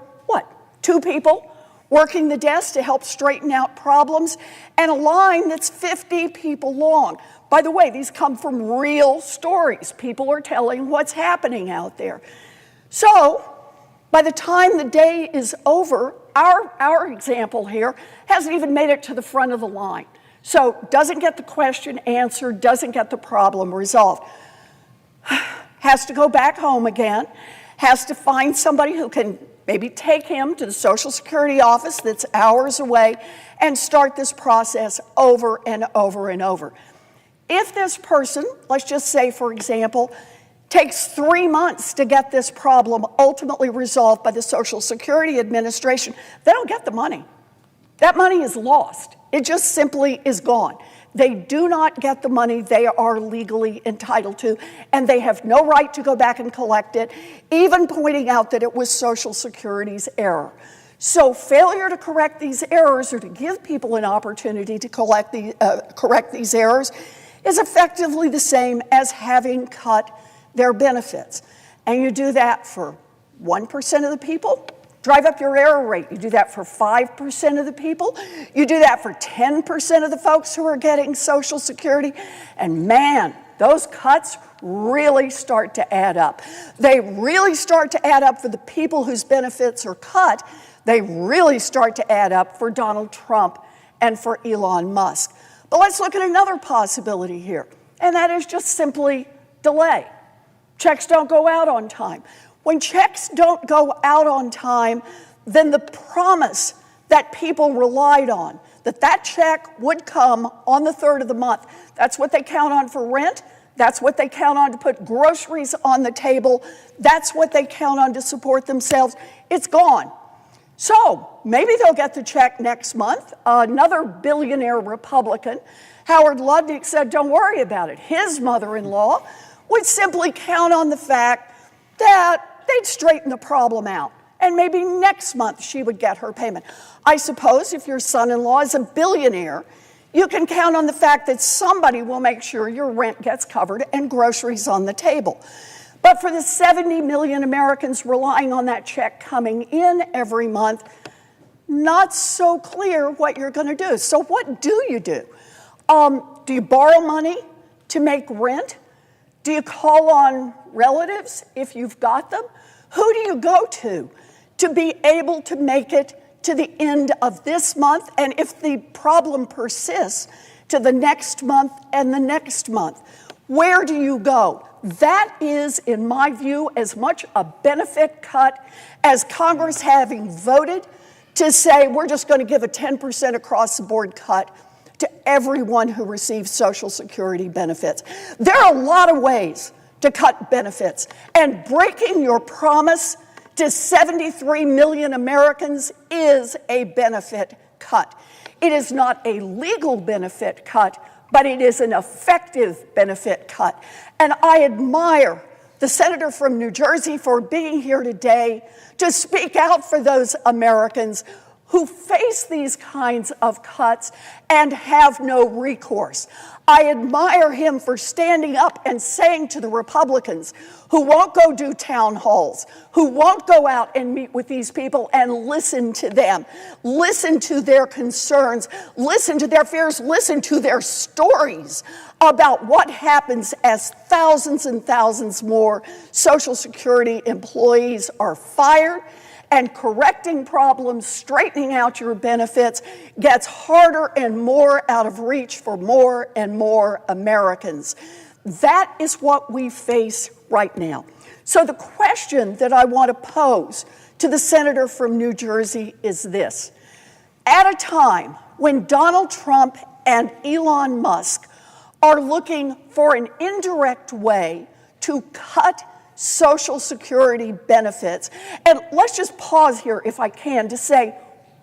2 people working the desk to help straighten out problems, and a line that's 50 people long. By the way, these come from real stories. People are telling what's happening out there. So, by the time the day is over, our example here hasn't even made it to the front of the line. So, doesn't get the question answered, doesn't get the problem resolved. Has to go back home again, has to find somebody who can maybe take him to the Social Security office that's hours away and start this process over and over and over. If this person, let's just say, for example, takes 3 months to get this problem ultimately resolved by the Social Security Administration, they don't get the money. That money is lost. It just simply is gone. They do not get the money they are legally entitled to, and they have no right to go back and collect it, even pointing out that it was Social Security's error. So failure to correct these errors or to give people an opportunity to correct these errors is effectively the same as having cut their benefits. And you do that for 1% of the people, drive up your error rate. You do that for 5% of the people. You do that for 10% of the folks who are getting Social Security. And man, those cuts really start to add up. They really start to add up for the people whose benefits are cut. They really start to add up for Donald Trump and for Elon Musk. But let's look at another possibility here, and that is just simply delay. Checks don't go out on time. When checks don't go out on time, then the promise that people relied on, that check would come on the 3rd of the month, that's what they count on for rent, that's what they count on to put groceries on the table, that's what they count on to support themselves, it's gone. So maybe they'll get the check next month. Another billionaire Republican, Howard Lutnick, said, don't worry about it. His mother-in-law would simply count on the fact that they'd straighten the problem out, and maybe next month she would get her payment. I suppose if your son-in-law is a billionaire, you can count on the fact that somebody will make sure your rent gets covered and groceries on the table. But for the 70 million Americans relying on that check coming in every month, not so clear what you're going to do. So what do you do? Do you borrow money to make rent? Do you call on relatives if you've got them? Who do you go to be able to make it to the end of this month, and if the problem persists, to the next month and the next month? Where do you go? That is, in my view, as much a benefit cut as Congress having voted to say we're just going to give a 10% across-the-board cut to everyone who receives Social Security benefits. There are a lot of ways to cut benefits, and breaking your promise to 73 million Americans is a benefit cut. It is not a legal benefit cut, but it is an effective benefit cut. And I admire the senator from New Jersey for being here today to speak out for those Americans who face these kinds of cuts and have no recourse. I admire him for standing up and saying to the Republicans who won't go do town halls, who won't go out and meet with these people and listen to them, listen to their concerns, listen to their fears, listen to their stories about what happens as thousands and thousands more Social Security employees are fired, and correcting problems, straightening out your benefits gets harder and more out of reach for more and more Americans. That is what we face right now. So the question that I want to pose to the senator from New Jersey is this. At a time when Donald Trump and Elon Musk are looking for an indirect way to cut Social Security benefits. And let's just pause here, if I can, to say,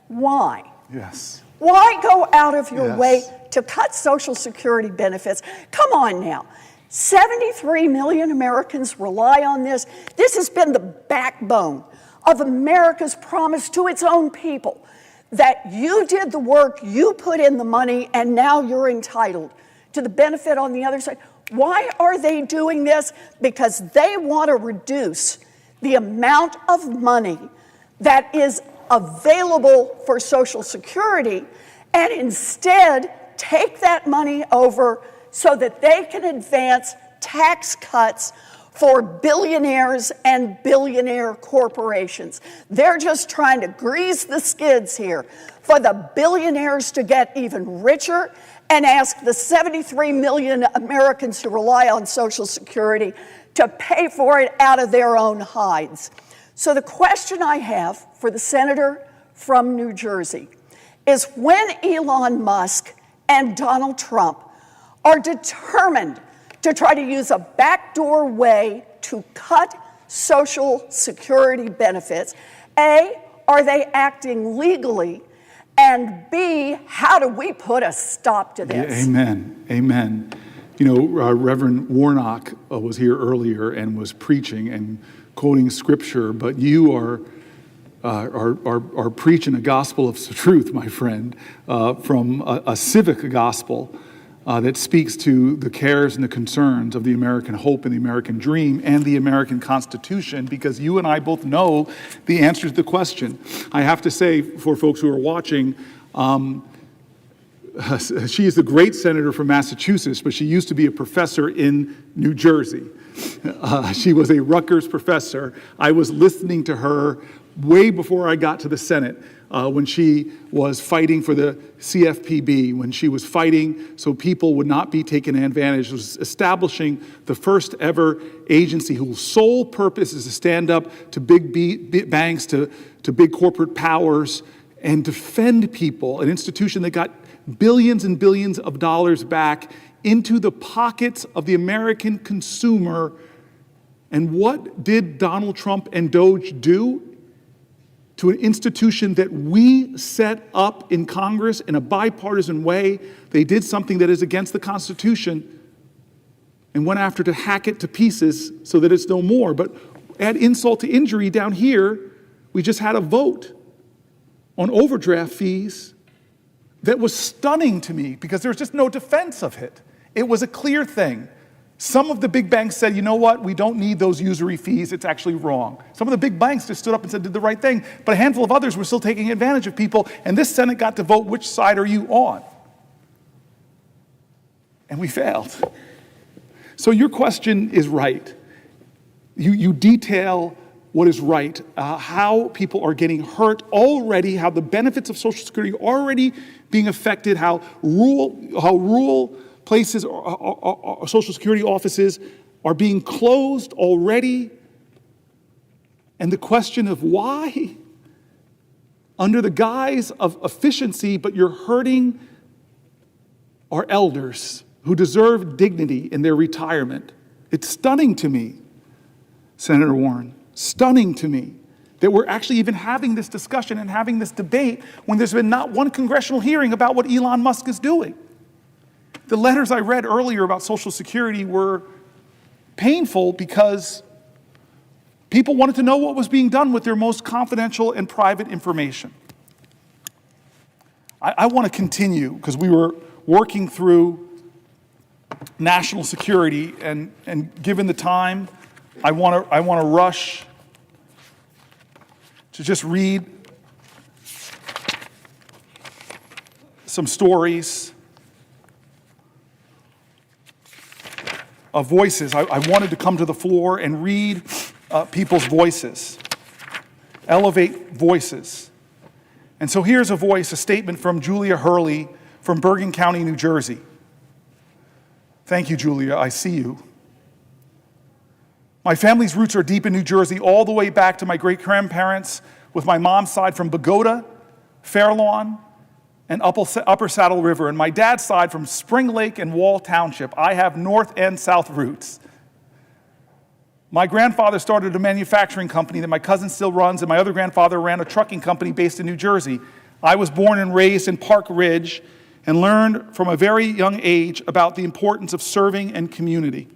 why? Yes. Why go out of your way to cut Social Security benefits. Come on now. 73 million Americans rely on this. This has been the backbone of America's promise to its own people that you did the work, you put in the money, and now you're entitled to the benefit on the other side. Why are they doing this? Because they want to reduce the amount of money that is available for Social Security and instead take that money over so that they can advance tax cuts for billionaires and billionaire corporations. They're just trying to grease the skids here for the billionaires to get even richer and ask the 73 million Americans who rely on Social Security to pay for it out of their own hides. So the question I have for the senator from New Jersey is, when Elon Musk and Donald Trump are determined to try to use a backdoor way to cut Social Security benefits, A, are they acting legally? And B, how do we put a stop to this? Yeah, amen, amen. You know, Reverend Warnock was here earlier and was preaching and quoting scripture, but you are preaching a gospel of truth, my friend, from a civic gospel that speaks to the cares and the concerns of the American hope and the American dream and the American Constitution, because you and I both know the answer to the question. I have to say, for folks who are watching, she is the great senator from Massachusetts, but she used to be a professor in New Jersey. She was a Rutgers professor. I was listening to her way before I got to the Senate, when she was fighting for the CFPB, when she was fighting so people would not be taken advantage, was establishing the first ever agency whose sole purpose is to stand up to big banks, to big corporate powers, and defend people, an institution that got billions and billions of dollars back into the pockets of the American consumer. And what did Donald Trump and Doge do to an institution that we set up in Congress in a bipartisan way? They did something that is against the Constitution and went after to hack it to pieces so that it's no more. But add insult to injury, down here, we just had a vote on overdraft fees that was stunning to me because there was just no defense of it. It was a clear thing. Some of the big banks said, you know what, we don't need those usury fees, it's actually wrong. Some of the big banks just stood up and said, did the right thing, but a handful of others were still taking advantage of people, and this Senate got to vote, which side are you on? And we failed. So your question is right. You detail what is right, how people are getting hurt already, how the benefits of Social Security are already being affected, how rural places, Social Security offices are being closed already. And the question of why, under the guise of efficiency, but you're hurting our elders who deserve dignity in their retirement. It's stunning to me, Senator Warren, stunning to me that we're actually even having this discussion and having this debate when there's been not one congressional hearing about what Elon Musk is doing. The letters I read earlier about Social Security were painful because people wanted to know what was being done with their most confidential and private information. I want to continue because we were working through national security, and given the time, I want to rush to just read some stories of voices. I wanted to come to the floor and read people's voices, elevate voices. And so here's a voice, a statement from Julia Hurley from Bergen County, New Jersey. Thank you, Julia, I see you. My family's roots are deep in New Jersey, all the way back to my great-grandparents, with my mom's side from Bogota, Fairlawn, and Upper Saddle River, and my dad's side from Spring Lake and Wall Township. I have north and south roots. My grandfather started a manufacturing company that my cousin still runs, and my other grandfather ran a trucking company based in New Jersey. I was born and raised in Park Ridge, and learned from a very young age about the importance of serving and community.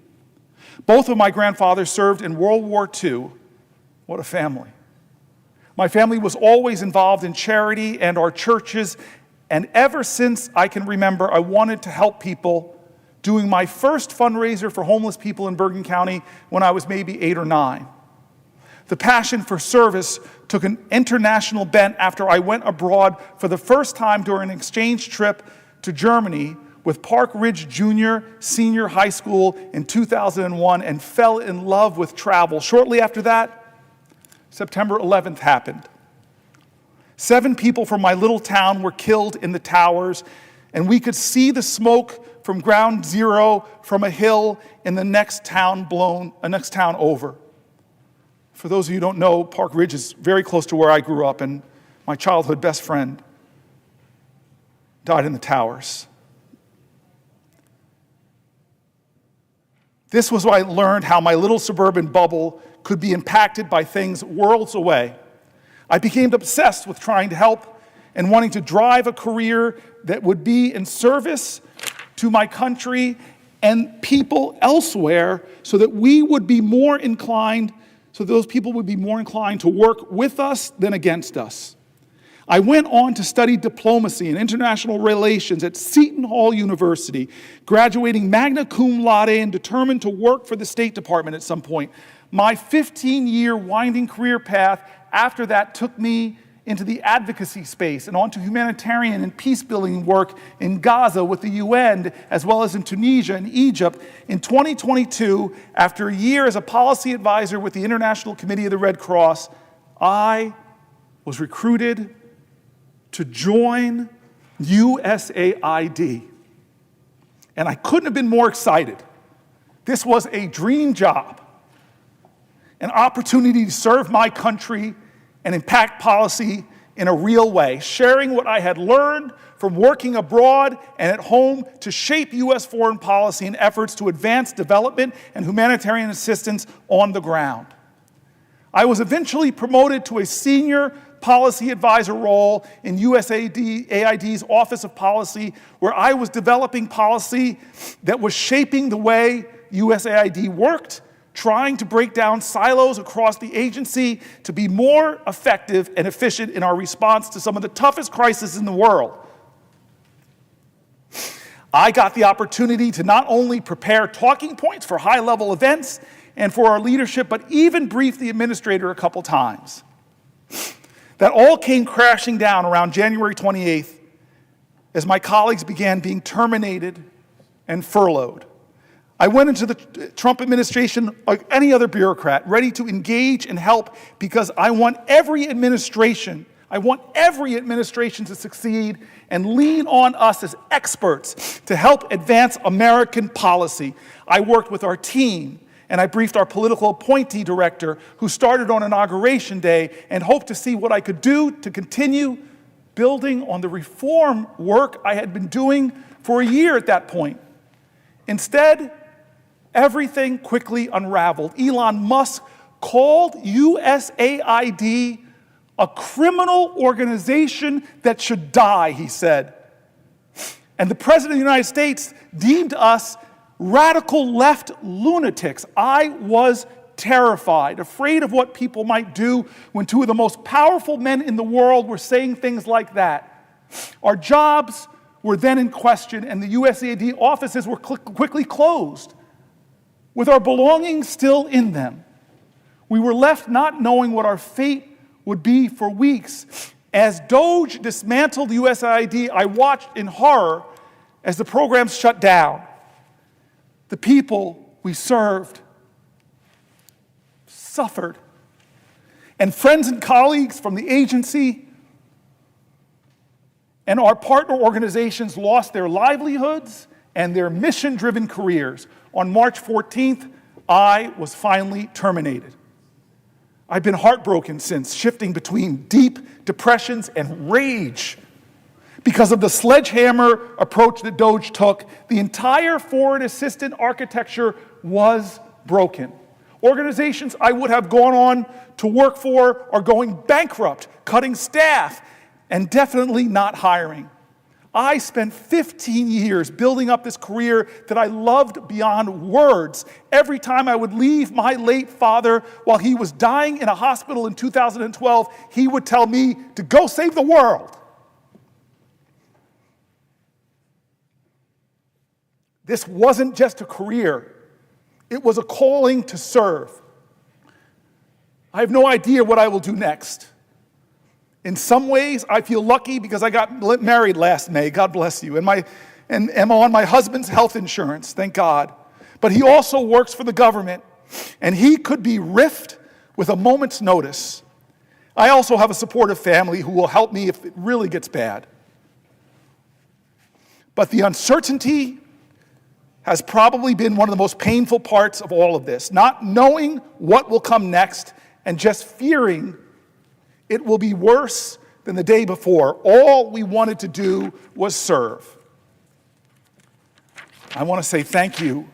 Both of my grandfathers served in World War II. What a family. My family was always involved in charity and our churches, and ever since I can remember, I wanted to help people, doing my first fundraiser for homeless people in Bergen County when I was maybe 8 or 9. The passion for service took an international bent after I went abroad for the first time during an exchange trip to Germany with Park Ridge Junior Senior High School in 2001 and fell in love with travel. Shortly after that, September 11th happened. 7 people from my little town were killed in the towers, and we could see the smoke from ground zero from a hill in the next town over. For those of you who don't know, Park Ridge is very close to where I grew up, and my childhood best friend died in the towers. This was when I learned how my little suburban bubble could be impacted by things worlds away. I became obsessed with trying to help and wanting to drive a career that would be in service to my country and people elsewhere so that those people would be more inclined to work with us than against us. I went on to study diplomacy and international relations at Seton Hall University, graduating magna cum laude and determined to work for the State Department at some point. My 15-year winding career path after that took me into the advocacy space and onto humanitarian and peace-building work in Gaza with the UN, as well as in Tunisia and Egypt. In 2022, after a year as a policy advisor with the International Committee of the Red Cross, I was recruited to join USAID. And I couldn't have been more excited. This was a dream job, an opportunity to serve my country and impact policy in a real way, sharing what I had learned from working abroad and at home to shape U.S. foreign policy and efforts to advance development and humanitarian assistance on the ground. I was eventually promoted to a senior policy advisor role in USAID's Office of Policy, where I was developing policy that was shaping the way USAID worked, trying to break down silos across the agency to be more effective and efficient in our response to some of the toughest crises in the world. I got the opportunity to not only prepare talking points for high-level events and for our leadership, but even brief the administrator a couple times. That all came crashing down around January 28th as my colleagues began being terminated and furloughed. I went into the Trump administration like any other bureaucrat, ready to engage and help because I want every administration to succeed and lean on us as experts to help advance American policy. I worked with our team, and I briefed our political appointee director, who started on Inauguration Day, and hoped to see what I could do to continue building on the reform work I had been doing for a year at that point. Instead, everything quickly unraveled. Elon Musk called USAID a criminal organization that should die, he said. And the President of the United States deemed us radical left lunatics. I was terrified, afraid of what people might do when 2 of the most powerful men in the world were saying things like that. Our jobs were then in question, and the USAID offices were quickly closed, with our belongings still in them. We were left not knowing what our fate would be for weeks. As DOGE dismantled USAID, I watched in horror as the programs shut down. The people we served suffered. And friends and colleagues from the agency and our partner organizations lost their livelihoods and their mission-driven careers. On March 14th, I was finally terminated. I've been heartbroken since, shifting between deep depressions and rage. Because of the sledgehammer approach that DOGE took, the entire foreign assistance architecture was broken. Organizations I would have gone on to work for are going bankrupt, cutting staff, and definitely not hiring. I spent 15 years building up this career that I loved beyond words. Every time I would leave my late father while he was dying in a hospital in 2012, he would tell me to go save the world. This wasn't just a career. It was a calling to serve. I have no idea what I will do next. In some ways, I feel lucky because I got married last May, God bless you, and am on my husband's health insurance, thank God. But he also works for the government, and he could be riffed with a moment's notice. I also have a supportive family who will help me if it really gets bad. But the uncertainty has probably been one of the most painful parts of all of this. Not knowing what will come next and just fearing it will be worse than the day before. All we wanted to do was serve. I want to say thank you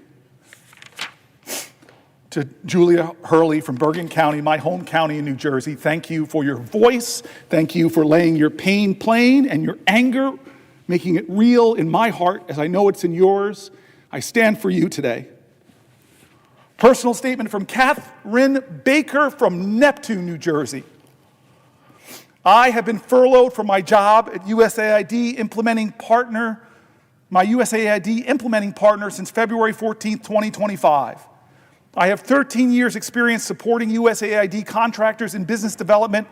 to Julia Hurley from Bergen County, my home county in New Jersey. Thank you for your voice. Thank you for laying your pain plain and your anger, making it real in my heart as I know it's in yours. I stand for you today. Personal statement from Catherine Baker from Neptune, New Jersey. I have been furloughed from my job at USAID implementing partner since February 14th, 2025. I have 13 years experience supporting USAID contractors in business development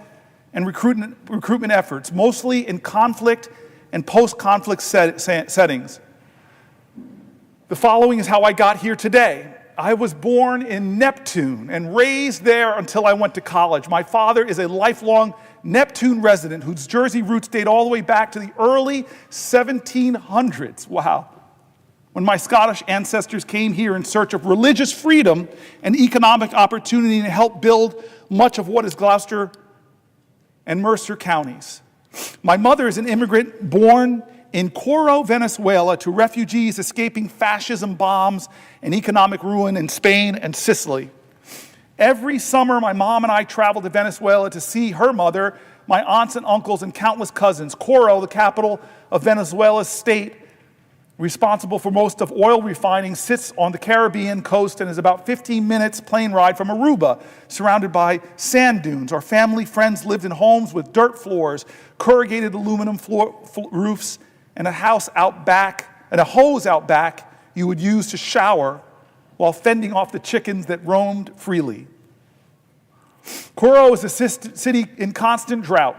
and recruitment efforts, mostly in conflict and post-conflict settings. The following is how I got here today. I was born in Neptune and raised there until I went to college. My father is a lifelong Neptune resident whose Jersey roots date all the way back to the early 1700s. Wow. When my Scottish ancestors came here in search of religious freedom and economic opportunity to help build much of what is Gloucester and Mercer counties. My mother is an immigrant born in Coro, Venezuela, to refugees escaping fascism bombs and economic ruin in Spain and Sicily. Every summer, my mom and I traveled to Venezuela to see her mother, my aunts and uncles, and countless cousins. Coro, the capital of Venezuela's state, responsible for most of oil refining, sits on the Caribbean coast and is about 15 minutes plane ride from Aruba, surrounded by sand dunes. Our family friends lived in homes with dirt floors, corrugated aluminum roofs, and a hose out back you would use to shower while fending off the chickens that roamed freely. Coro is a city in constant drought.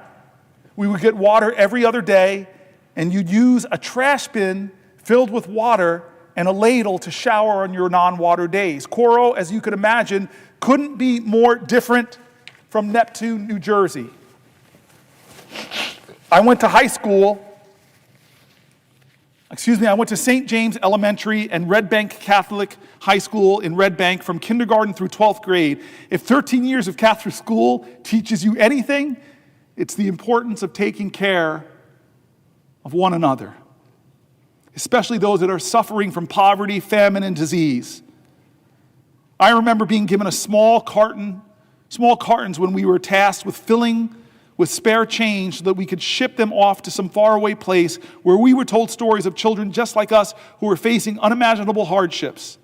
We would get water every other day, and you'd use a trash bin filled with water and a ladle to shower on your non-water days. Coro, as you could imagine, couldn't be more different from Neptune, New Jersey. I went to St. James Elementary and Red Bank Catholic High School in Red Bank from kindergarten through 12th grade. If 13 years of Catholic school teaches you anything, it's the importance of taking care of one another, especially those that are suffering from poverty, famine, and disease. I remember being given small cartons when we were tasked with filling with spare change so that we could ship them off to some faraway place where we were told stories of children just like us who were facing unimaginable hardships.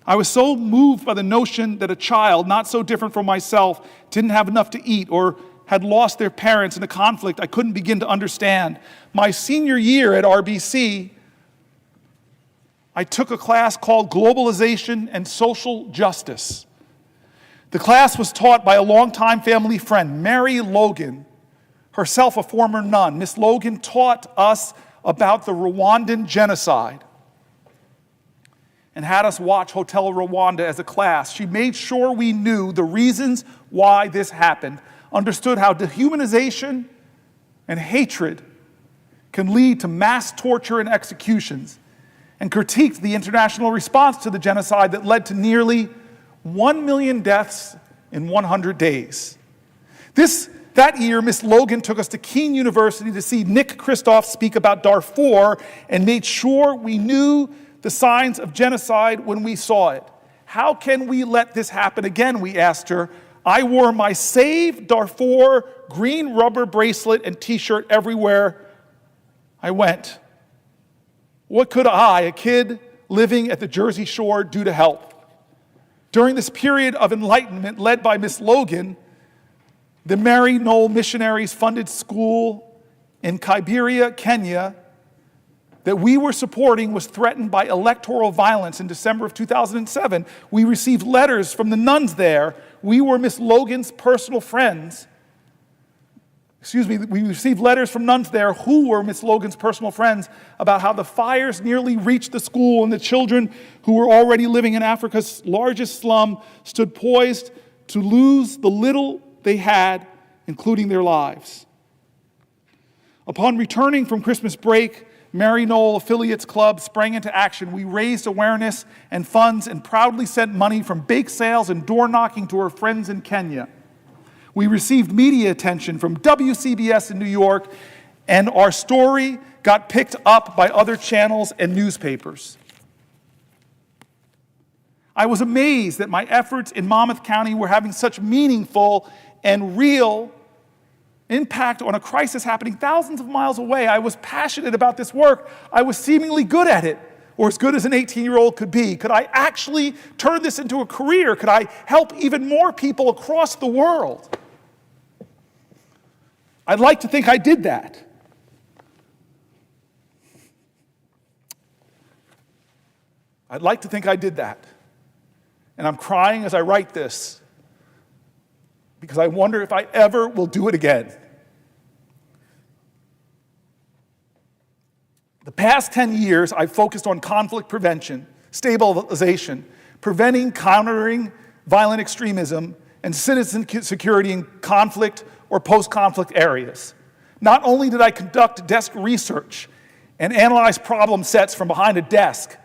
I was so moved by the notion that a child, not so different from myself, didn't have enough to eat or had lost their parents in a conflict I couldn't begin to understand. My senior year at RBC, I took a class called Globalization and Social Justice. The class was taught by a longtime family friend, Mary Logan, herself a former nun. Miss Logan taught us about the Rwandan genocide and had us watch Hotel Rwanda as a class. She made sure we knew the reasons why this happened, understood how dehumanization and hatred can lead to mass torture and executions, and critiqued the international response to the genocide that led to nearly 1 million deaths in 100 days. That year, Miss Logan took us to Keene University to see Nick Kristof speak about Darfur and made sure we knew the signs of genocide when we saw it. How can we let this happen again, we asked her. I wore my Save Darfur green rubber bracelet and t-shirt everywhere I went. What could I, a kid living at the Jersey Shore, do to help? During this period of enlightenment led by Miss Logan, the Mary Knoll missionaries funded school in Kibera, Kenya, that we were supporting was threatened by electoral violence in December of 2007. We received letters from the nuns there. We were Miss Logan's personal friends. We received letters from nuns there who were Miss Logan's personal friends about how the fires nearly reached the school and the children who were already living in Africa's largest slum stood poised to lose the little they had, including their lives. Upon returning from Christmas break, Mary Knoll Affiliates Club sprang into action. We raised awareness and funds and proudly sent money from bake sales and door knocking to our friends in Kenya. We received media attention from WCBS in New York, and our story got picked up by other channels and newspapers. I was amazed that my efforts in Monmouth County were having such meaningful and real impact on a crisis happening thousands of miles away. I was passionate about this work. I was seemingly good at it, or as good as an 18-year-old could be. Could I actually turn this into a career? Could I help even more people across the world? I'd like to think I did that. I'd like to think I did that. And I'm crying as I write this because I wonder if I ever will do it again. The past 10 years, I've focused on conflict prevention, stabilization, preventing, countering violent extremism, and citizen security in conflict or post-conflict areas. Not only did I conduct desk research and analyze problem sets from behind a desk,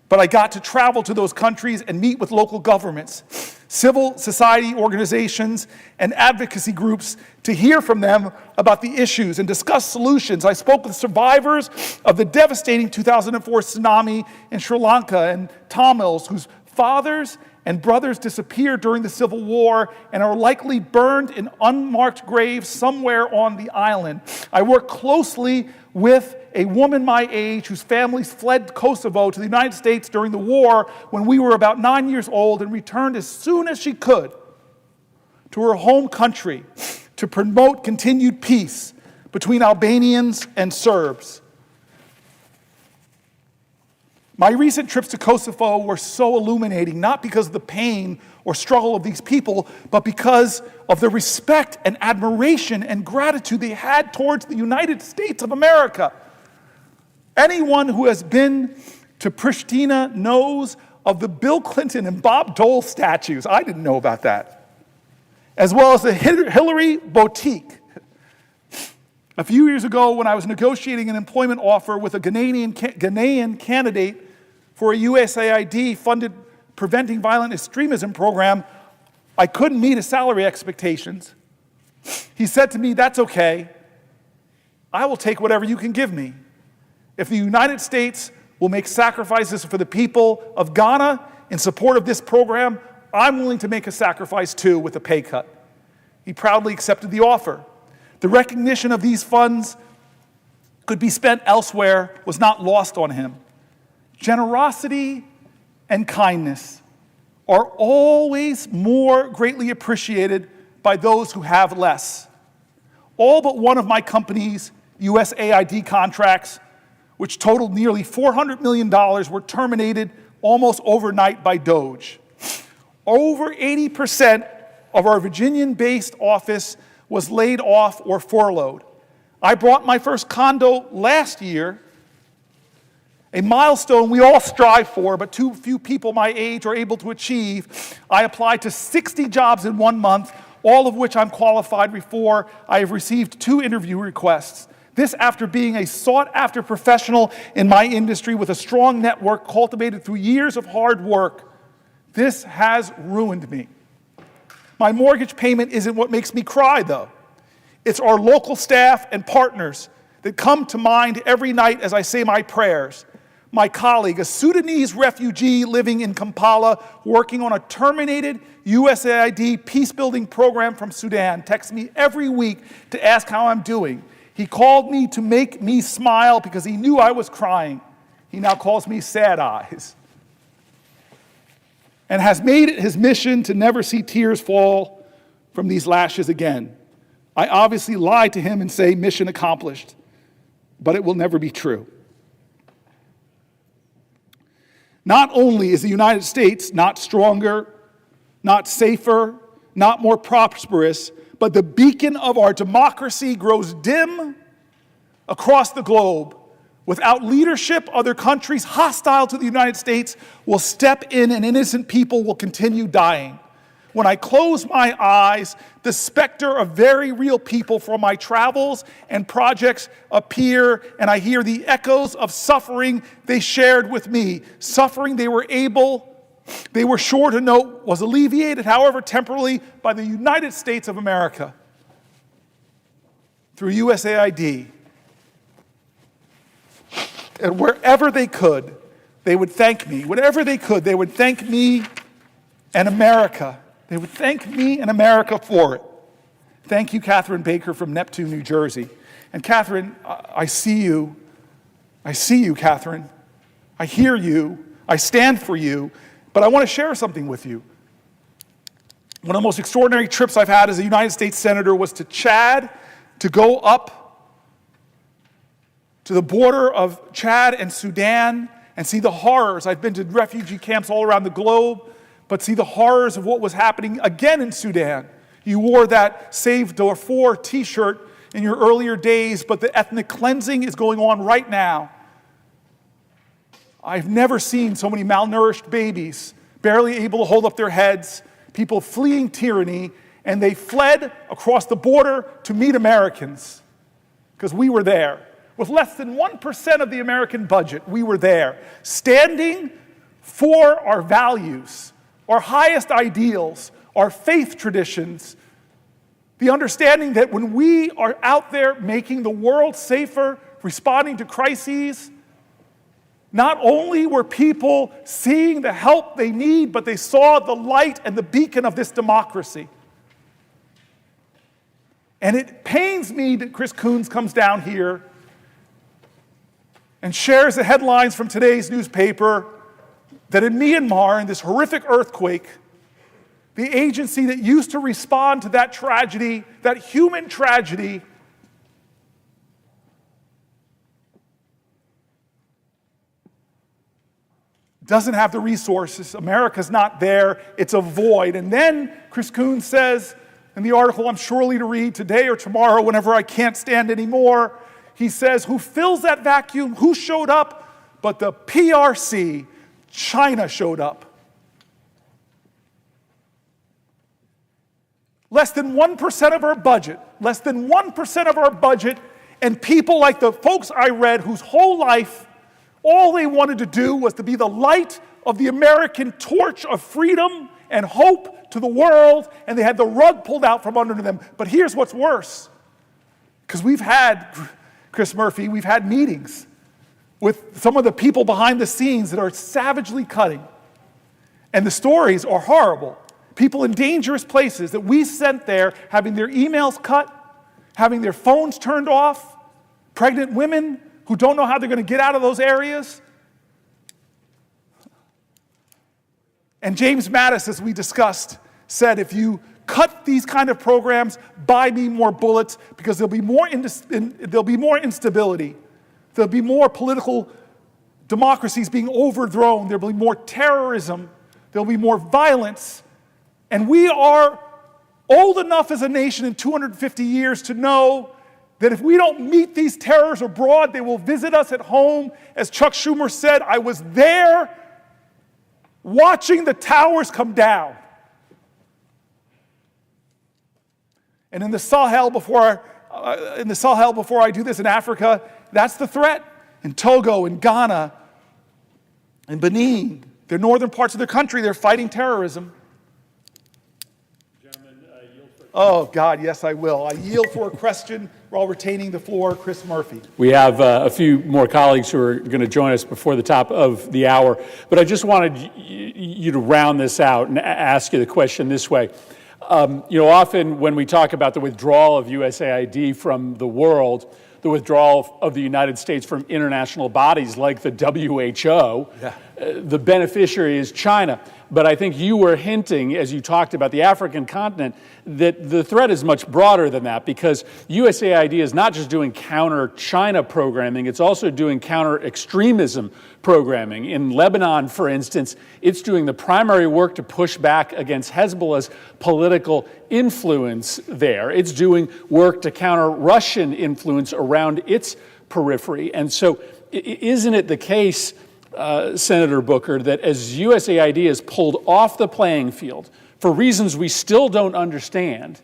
but I got to travel to those countries and meet with local governments, civil society organizations, and advocacy groups to hear from them about the issues and discuss solutions. I spoke with survivors of the devastating 2004 tsunami in Sri Lanka and Tamils whose fathers and brothers disappeared during the Civil War and are likely burned in unmarked graves somewhere on the island. I worked closely with a woman my age whose families fled Kosovo to the United States during the war when we were about 9 years old and returned as soon as she could to her home country to promote continued peace between Albanians and Serbs. My recent trips to Kosovo were so illuminating, not because of the pain or struggle of these people, but because of the respect and admiration and gratitude they had towards the United States of America. Anyone who has been to Pristina knows of the Bill Clinton and Bob Dole statues. I didn't know about that. As well as the Hillary Boutique. A few years ago, when I was negotiating an employment offer with a Ghanaian candidate for a USAID-funded Preventing Violent Extremism program, I couldn't meet his salary expectations. He said to me, "That's okay. I will take whatever you can give me. If the United States will make sacrifices for the people of Ghana in support of this program, I'm willing to make a sacrifice too with a pay cut." He proudly accepted the offer. The recognition of these funds could be spent elsewhere was not lost on him. Generosity and kindness are always more greatly appreciated by those who have less. All but one of my company's USAID contracts, which totaled nearly $400 million, were terminated almost overnight by DOGE. Over 80% of our Virginian-based office was laid off or furloughed. I bought my first condo last year, a milestone we all strive for, but too few people my age are able to achieve. I applied to 60 jobs in 1 month, all of which I'm qualified for. I have received 2 interview requests. This after being a sought-after professional in my industry with a strong network cultivated through years of hard work. This has ruined me. My mortgage payment isn't what makes me cry, though. It's our local staff and partners that come to mind every night as I say my prayers. My colleague, a Sudanese refugee living in Kampala, working on a terminated USAID peace-building program from Sudan, texts me every week to ask how I'm doing. He called me to make me smile because he knew I was crying. He now calls me Sad Eyes, and has made it his mission to never see tears fall from these lashes again. I obviously lie to him and say mission accomplished, but it will never be true. Not only is the United States not stronger, not safer, not more prosperous, but the beacon of our democracy grows dim across the globe. Without leadership, other countries hostile to the United States will step in and innocent people will continue dying. When I close my eyes, the specter of very real people from my travels and projects appear, and I hear the echoes of suffering they shared with me. Suffering they were sure to note was alleviated, however temporarily, by the United States of America through USAID. And wherever they could, they would thank me. Whatever they could, they would thank me and America. They would thank me and America for it. Thank you, Catherine Baker from Neptune, New Jersey. And Catherine, I see you. I see you, Catherine. I hear you. I stand for you. But I want to share something with you. One of the most extraordinary trips I've had as a United States Senator was to Chad, to go up to the border of Chad and Sudan and see the horrors. I've been to refugee camps all around the globe, but see the horrors of what was happening again in Sudan. You wore that Save Darfur t-shirt in your earlier days, but the ethnic cleansing is going on right now. I've never seen so many malnourished babies, barely able to hold up their heads, people fleeing tyranny, and they fled across the border to meet Americans, because we were there. With less than 1% of the American budget, we were there, standing for our values, our highest ideals, our faith traditions, the understanding that when we are out there making the world safer, responding to crises, not only were people seeing the help they need, but they saw the light and the beacon of this democracy. And it pains me that Chris Coons comes down here and shares the headlines from today's newspaper that in Myanmar, in this horrific earthquake, the agency that used to respond to that tragedy, that human tragedy, doesn't have the resources. America's not there. It's a void. And then Chris Coons says in the article I'm surely to read today or tomorrow, whenever I can't stand anymore, he says, who fills that vacuum? Who showed up? But the PRC, China showed up. Less than 1% of our budget, less than 1% of our budget, and people like the folks I read whose whole life, all they wanted to do was to be the light of the American torch of freedom and hope to the world, and they had the rug pulled out from under them. But here's what's worse, because we've had, Chris Murphy, we've had meetings with some of the people behind the scenes that are savagely cutting. And the stories are horrible. People in dangerous places that we sent there having their emails cut, having their phones turned off, pregnant women who don't know how they're going to get out of those areas. And James Mattis, as we discussed, said if you cut these kind of programs, buy me more bullets, because there'll be more instability. There'll be more political democracies being overthrown. There'll be more terrorism. There'll be more violence. And we are old enough as a nation in 250 years to know that if we don't meet these terrors abroad, they will visit us at home. As Chuck Schumer said, I was there watching the towers come down. And in the Sahel, before I do this in Africa, that's the threat. In Togo, in Ghana, in Benin, the northern parts of the country, they're fighting terrorism. Oh, God, yes, I will. I yield for a question while retaining the floor. Chris Murphy. We have a few more colleagues who are going to join us before the top of the hour. But I just wanted you to round this out and ask you the question this way. Often when we talk about the withdrawal of USAID from the world, the withdrawal of the United States from international bodies like the WHO. The beneficiary is China. But I think you were hinting, as you talked about the African continent, that the threat is much broader than that, because USAID is not just doing counter-China programming, it's also doing counter-extremism programming. In Lebanon, for instance, it's doing the primary work to push back against Hezbollah's political influence there. It's doing work to counter Russian influence around its periphery. And so isn't it the case, Senator Booker, that as USAID is pulled off the playing field for reasons we still don't understand,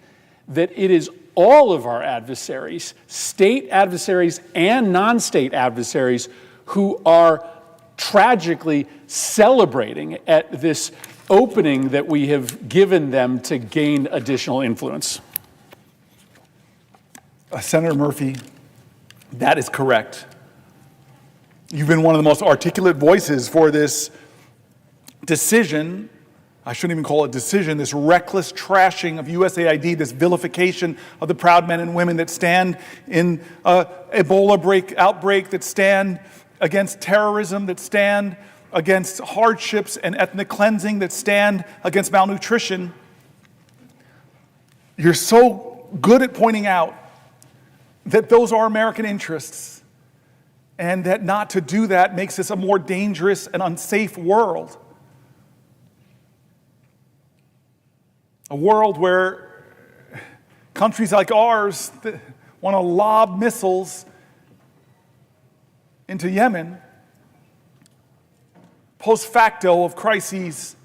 that it is all of our adversaries, state adversaries and non-state adversaries, who are tragically celebrating at this opening that we have given them to gain additional influence? Senator Murphy, that is correct. You've been one of the most articulate voices for this decision. I shouldn't even call it decision, this reckless trashing of USAID, this vilification of the proud men and women that stand in Ebola outbreak, that stand against terrorism, that stand against hardships and ethnic cleansing, that stand against malnutrition. You're so good at pointing out that those are American interests, and that not to do that makes this a more dangerous and unsafe world. A world where countries like ours want to lob missiles into Yemen post facto of crises.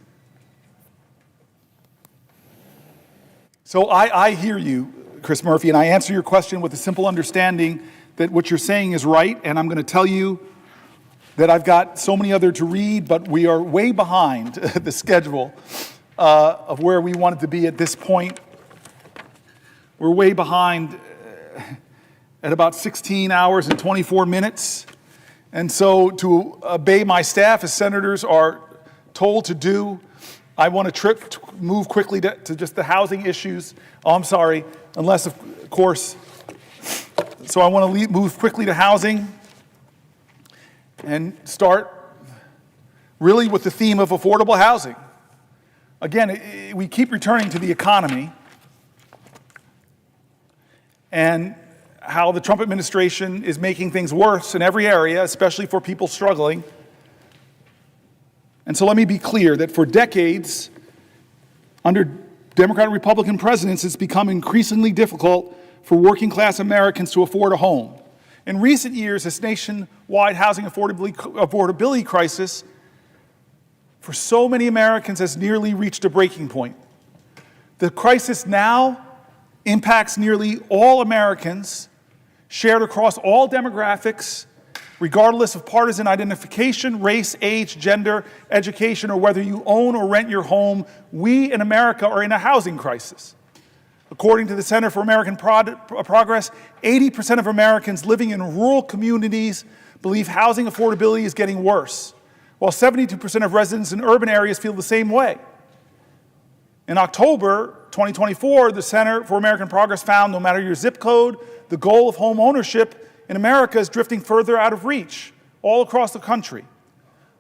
So I hear you, Chris Murphy, and I answer your question with a simple understanding that what you're saying is right, and I'm going to tell you that I've got so many other to read, but we are way behind the schedule of where we wanted to be at this point. We're way behind at about 16 hours and 24 minutes. And so to obey my staff, as senators are told to do, I want to move quickly to just the housing issues. Oh, I'm sorry, unless, of course. So I want to move quickly to housing and start really with the theme of affordable housing. Again, we keep returning to the economy and how the Trump administration is making things worse in every area, especially for people struggling. And so let me be clear that for decades, under Democrat and Republican presidents, it's become increasingly difficult for working class Americans to afford a home. In recent years, this nationwide housing affordability crisis for so many Americans has nearly reached a breaking point. The crisis now impacts nearly all Americans, shared across all demographics, regardless of partisan identification, race, age, gender, education, or whether you own or rent your home. We in America are in a housing crisis. According to the Center for American Progress, 80% of Americans living in rural communities believe housing affordability is getting worse, while 72% of residents in urban areas feel the same way. In October 2024, the Center for American Progress found no matter your zip code, the goal of home ownership in America is drifting further out of reach all across the country.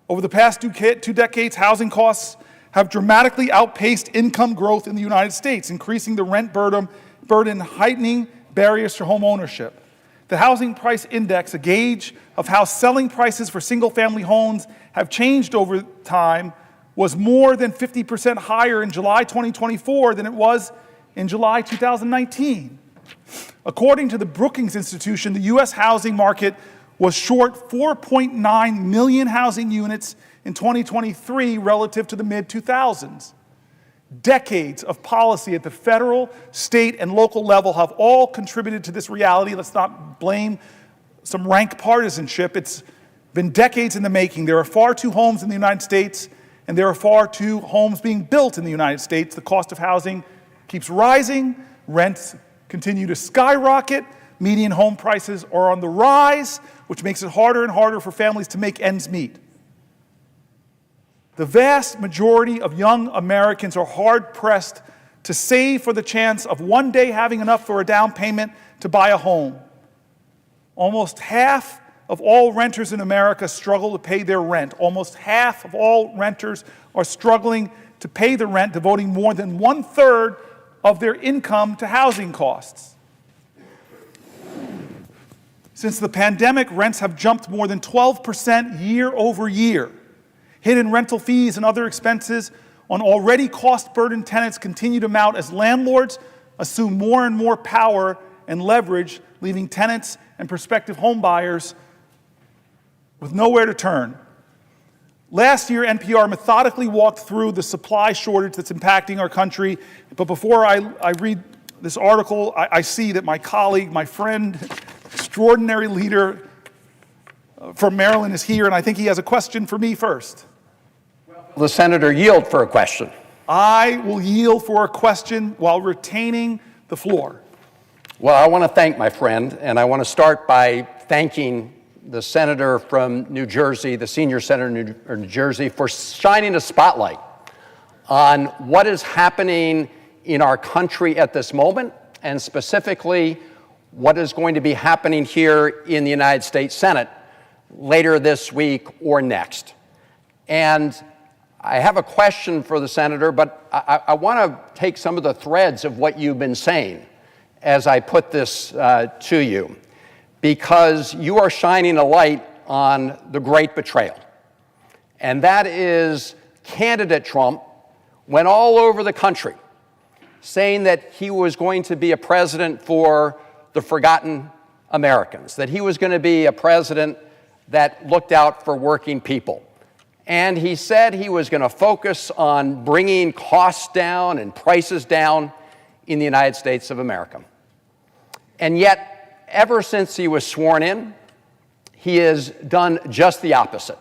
Over the past two decades, housing costs have dramatically outpaced income growth in the United States, increasing the rent burden, heightening barriers to home ownership. The Housing Price Index, a gauge of how selling prices for single-family homes have changed over time, was more than 50% higher in July 2024 than it was in July 2019. According to the Brookings Institution, the U.S. housing market was short 4.9 million housing units in 2023 relative to the mid-2000s. Decades of policy at the federal, state, and local level have all contributed to this reality. Let's not blame some rank partisanship. It's been decades in the making. There are far too homes in the United States, and there are far too homes being built in the United States. The cost of housing keeps rising. Rents continue to skyrocket. Median home prices are on the rise, which makes it harder and harder for families to make ends meet. The vast majority of young Americans are hard-pressed to save for the chance of one day having enough for a down payment to buy a home. Almost half of all renters in America struggle to pay their rent. Almost half of all renters are struggling to pay the rent, devoting more than 1/3 of their income to housing costs. Since the pandemic, rents have jumped more than 12% year over year. Hidden rental fees and other expenses on already cost-burdened tenants continue to mount as landlords assume more and more power and leverage, leaving tenants and prospective homebuyers with nowhere to turn. Last year, NPR methodically walked through the supply shortage that's impacting our country. But before I read this article, I see that my colleague, my friend, extraordinary leader from Maryland is here, and I think he has a question for me first. Will the senator yield for a question? I will yield for a question while retaining the floor. Well, I want to thank my friend, and I want to start by thanking the senator from New Jersey, the senior senator of New Jersey, for shining a spotlight on what is happening in our country at this moment, and specifically what is going to be happening here in the United States Senate later this week or next. And I have a question for the senator, but I want to take some of the threads of what you've been saying as I put this to you, because you are shining a light on the great betrayal. And that is candidate Trump went all over the country saying that he was going to be a president for the forgotten Americans, that he was going to be a president that looked out for working people. And he said he was going to focus on bringing costs down and prices down in the United States of America. And yet, ever since he was sworn in, he has done just the opposite.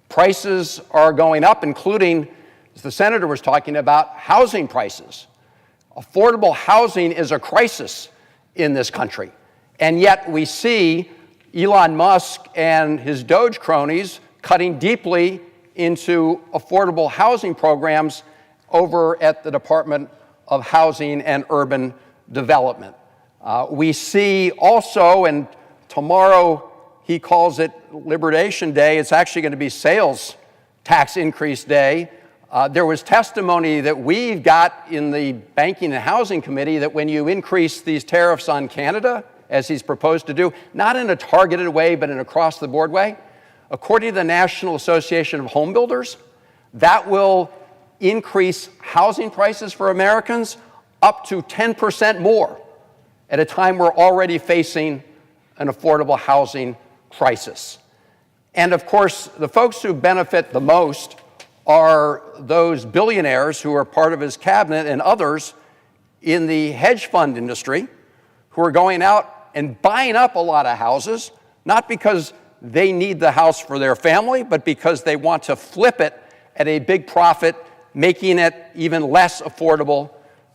Prices are going up, including, as the senator was talking about, housing prices. Affordable housing is a crisis in this country. And yet we see Elon Musk and his Doge cronies cutting deeply into affordable housing programs over at the Department of Housing and Urban Development. We see also, and tomorrow he calls it Liberation Day, it's actually going to be sales tax increase day. There was testimony that we've got in the Banking and Housing Committee that when you increase these tariffs on Canada, as he's proposed to do, not in a targeted way, but in an across-the-board way, according to the National Association of Home Builders, that will increase housing prices for Americans up to 10% more at a time we're already facing an affordable housing crisis. And of course, the folks who benefit the most are those billionaires who are part of his cabinet and others in the hedge fund industry who are going out and buying up a lot of houses, not because they need the house for their family, but because they want to flip it at a big profit, making it even less affordable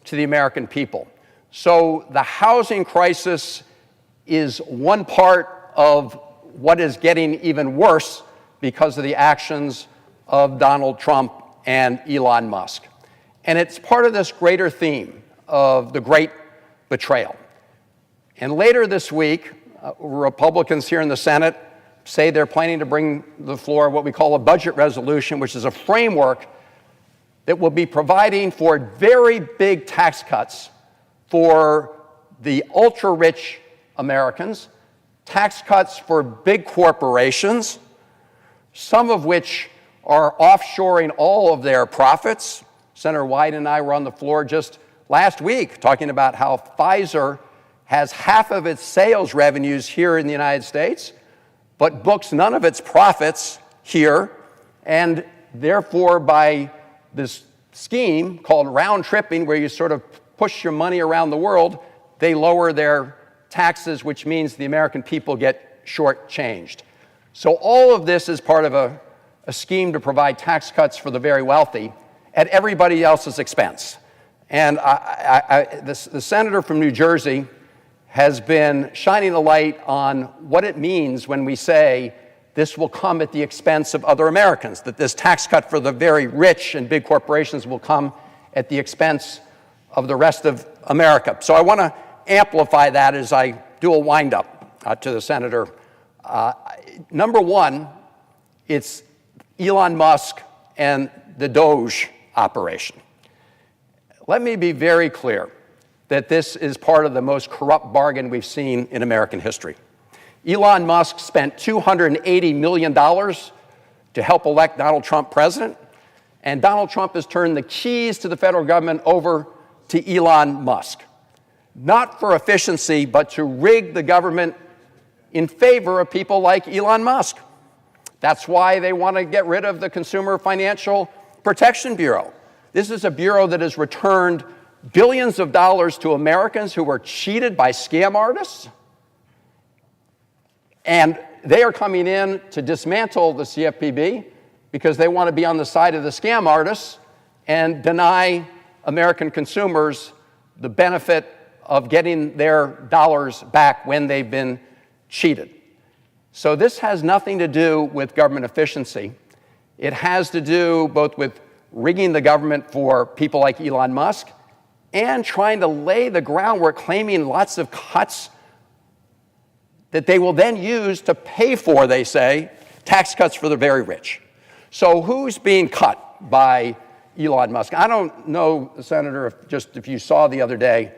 to the American people. So the housing crisis is one part of what is getting even worse because of the actions of Donald Trump and Elon Musk. And it's part of this greater theme of the great betrayal. And later this week, Republicans here in the Senate say they're planning to bring to the floor what we call a budget resolution, which is a framework that will be providing for very big tax cuts for the ultra-rich Americans, tax cuts for big corporations, some of which are offshoring all of their profits. Senator Wyden and I were on the floor just last week talking about how Pfizer has half of its sales revenues here in the United States, but books none of its profits here, and therefore by this scheme called round tripping, where you sort of push your money around the world, they lower their taxes, which means the American people get shortchanged. So all of this is part of a scheme to provide tax cuts for the very wealthy at everybody else's expense. And the senator from New Jersey has been shining a light on what it means when we say this will come at the expense of other Americans, that this tax cut for the very rich and big corporations will come at the expense of the rest of America. So I want to amplify that as I do a wind-up. to the senator. Number one, it's Elon Musk and the Doge operation. Let me be very clear that this is part of the most corrupt bargain we've seen in American history. Elon Musk spent $280 million to help elect Donald Trump president, and Donald Trump has turned the keys to the federal government over to Elon Musk, not for efficiency, but to rig the government in favor of people like Elon Musk. That's why they want to get rid of the Consumer Financial Protection Bureau. This is a bureau that has returned billions of dollars to Americans who were cheated by scam artists. And they are coming in to dismantle the CFPB because they want to be on the side of the scam artists and deny American consumers the benefit of getting their dollars back when they've been cheated. So this has nothing to do with government efficiency. It has to do both with rigging the government for people like Elon Musk and trying to lay the groundwork, claiming lots of cuts that they will then use to pay for, they say, tax cuts for the very rich. So who's being cut by Elon Musk? I don't know, Senator, if you saw the other day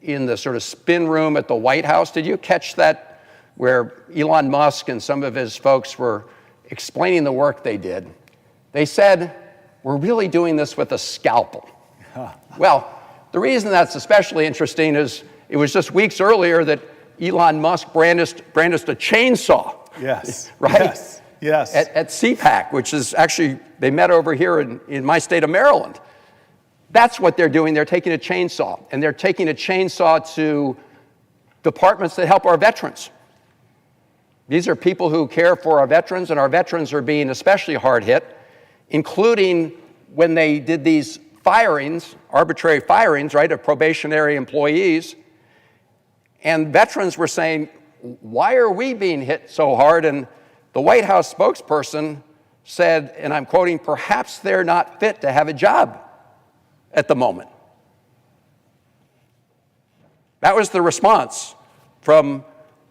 in the sort of spin room at the White House, did you catch that where Elon Musk and some of his folks were explaining the work they did? They said, we're really doing this with a scalpel. Well, the reason that's especially interesting is it was just weeks earlier that Elon Musk brandished a chainsaw. Yes. Right? Yes. Yes. At CPAC, which is actually, they met over here in my state of Maryland. That's what they're doing. They're taking a chainsaw, and they're taking a chainsaw to departments that help our veterans. These are people who care for our veterans, and our veterans are being especially hard hit, including when they did these firings, arbitrary firings, right, of probationary employees. And veterans were saying, why are we being hit so hard? And the White House spokesperson said, and I'm quoting, perhaps they're not fit to have a job at the moment. That was the response from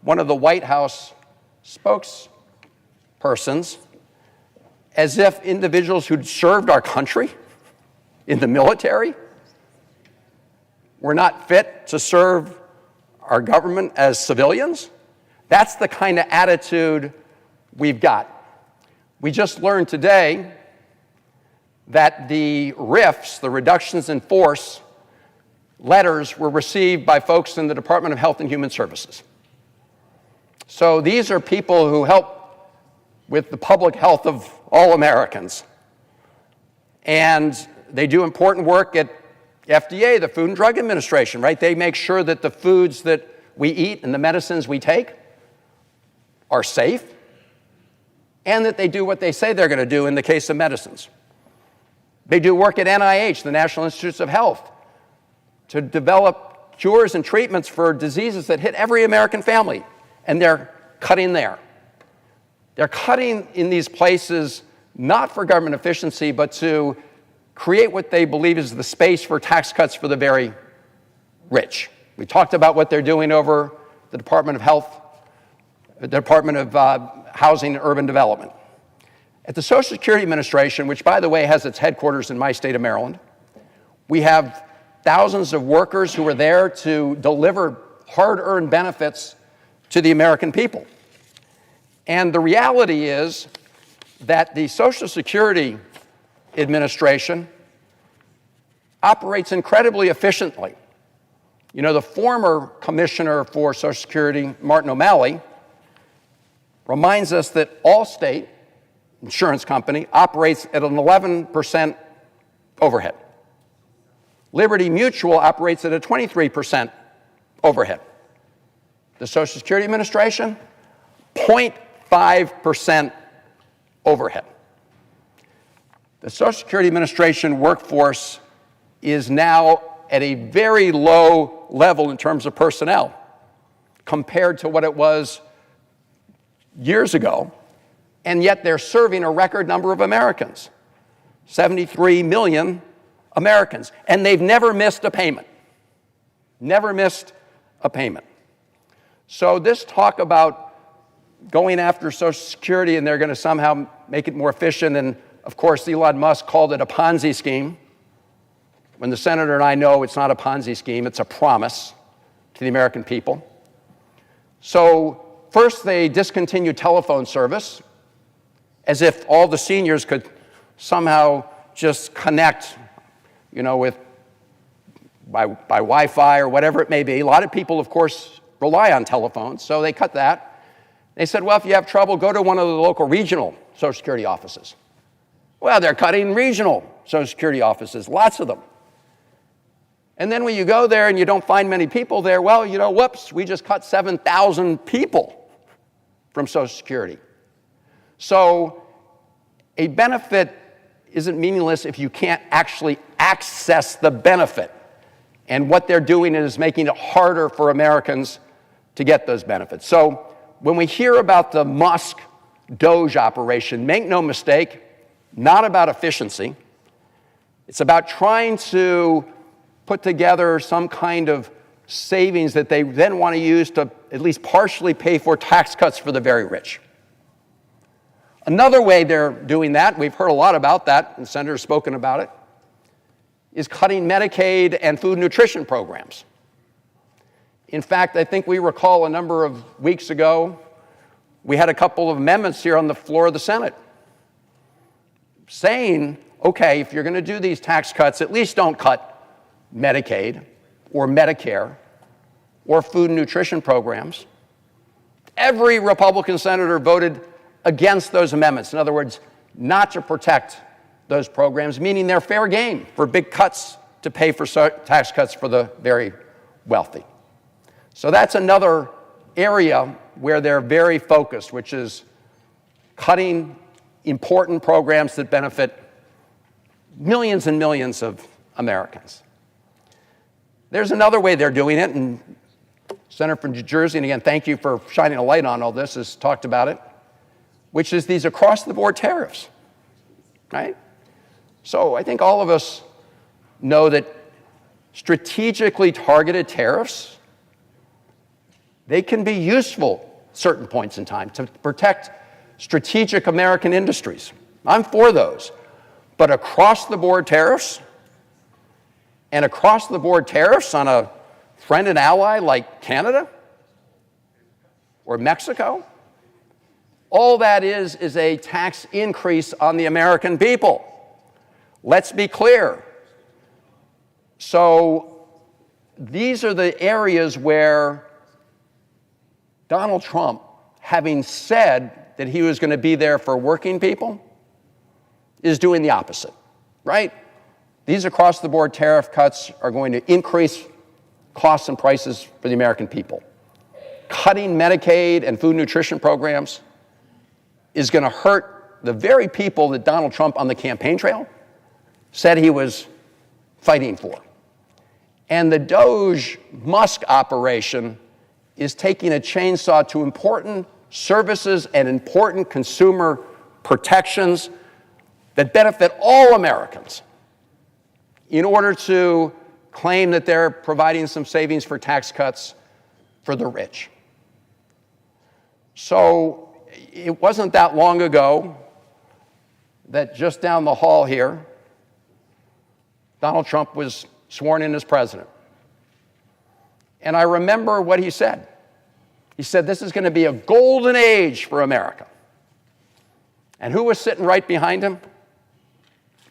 one of the White House spokespersons, as if individuals who'd served our country in the military were not fit to serve our government as civilians. That's the kind of attitude we've got. We just learned today that the RIFs, the reductions in force letters, were received by folks in the Department of Health and Human Services. So these are people who help with the public health of all Americans. And they do important work at FDA, the Food and Drug Administration, right? They make sure that the foods that we eat and the medicines we take are safe, and that they do what they say they're going to do in the case of medicines. They do work at NIH, the National Institutes of Health, to develop cures and treatments for diseases that hit every American family, and they're cutting there. They're cutting in these places not for government efficiency, but to create what they believe is the space for tax cuts for the very rich. We talked about what they're doing over the Department of Health, the Department of Housing and Urban Development. At the Social Security Administration, which, by the way, has its headquarters in my state of Maryland, we have thousands of workers who are there to deliver hard-earned benefits to the American people. And the reality is that the Social Security Administration operates incredibly efficiently. You know, the former Commissioner for Social Security, Martin O'Malley, reminds us that Allstate Insurance Company operates at an 11% overhead. Liberty Mutual operates at a 23% overhead. The Social Security Administration, 0.5% overhead. The Social Security Administration workforce is now at a very low level in terms of personnel compared to what it was years ago, and yet they're serving a record number of Americans, 73 million Americans, and they've never missed a payment. Never missed a payment. So this talk about going after Social Security and they're going to somehow make it more efficient, and of course Elon Musk called it a Ponzi scheme, when the senator and I know it's not a Ponzi scheme, it's a promise to the American people. So first they discontinued telephone service, as if all the seniors could somehow just connect, with by Wi-Fi or whatever it may be. A lot of people, of course, rely on telephones, so they cut that. They said, well, if you have trouble, go to one of the local regional Social Security offices. Well, they're cutting regional Social Security offices, lots of them. And then when you go there and you don't find many people there, well, whoops, we just cut 7,000 people from Social Security. So a benefit isn't meaningless if you can't actually access the benefit. And what they're doing is making it harder for Americans to get those benefits. So when we hear about the Musk Doge operation, make no mistake, not about efficiency. It's about trying to put together some kind of savings that they then want to use to at least partially pay for tax cuts for the very rich. Another way they're doing that, we've heard a lot about that, and the senator's spoken about it, is cutting Medicaid and food nutrition programs. In fact, I think we recall a number of weeks ago, we had a couple of amendments here on the floor of the Senate saying, okay, if you're going to do these tax cuts, at least don't cut Medicaid or Medicare or food and nutrition programs. Every Republican senator voted against those amendments. In other words, not to protect those programs, meaning they're fair game for big cuts to pay for tax cuts for the very wealthy. So that's another area where they're very focused, which is cutting important programs that benefit millions and millions of Americans. There's another way they're doing it, and Senator from New Jersey, and again, thank you for shining a light on all this, has talked about it, which is these across-the-board tariffs, right? So I think all of us know that strategically targeted tariffs, they can be useful at certain points in time to protect strategic American industries. I'm for those. But across-the-board tariffs, and across-the-board tariffs on a friend and ally like Canada or Mexico, all that is a tax increase on the American people. Let's be clear. So these are the areas where Donald Trump, having said that he was going to be there for working people, is doing the opposite, right? These across-the-board tariff cuts are going to increase costs and prices for the American people. Cutting Medicaid and food nutrition programs is going to hurt the very people that Donald Trump on the campaign trail said he was fighting for. And the Doge Musk operation is taking a chainsaw to important services and important consumer protections that benefit all Americans in order to claim that they're providing some savings for tax cuts for the rich. So it wasn't that long ago that just down the hall here, Donald Trump was sworn in as president. And I remember what he said. He said, this is going to be a golden age for America. And who was sitting right behind him?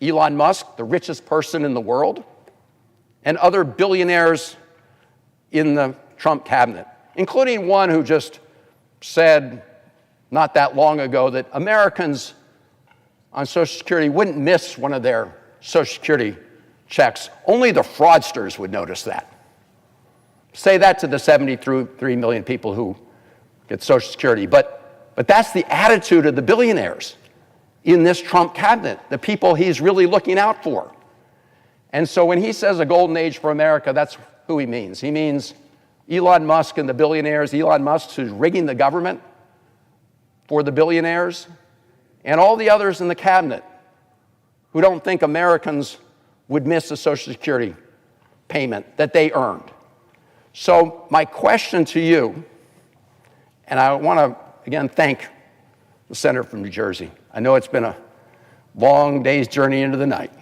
Elon Musk, the richest person in the world, and other billionaires in the Trump cabinet, including one who just said not that long ago that Americans on Social Security wouldn't miss one of their Social Security checks. Only the fraudsters would notice that. Say that to the 73 million people who get Social Security. But that's the attitude of the billionaires in this Trump cabinet, the people he's really looking out for. And so when he says a golden age for America, that's who he means. He means Elon Musk and the billionaires, Elon Musk who's rigging the government for the billionaires, and all the others in the cabinet who don't think Americans would miss a Social Security payment that they earned. So my question to you And I want to, again, thank the senator from New Jersey. I know it's been a long day's journey into the night.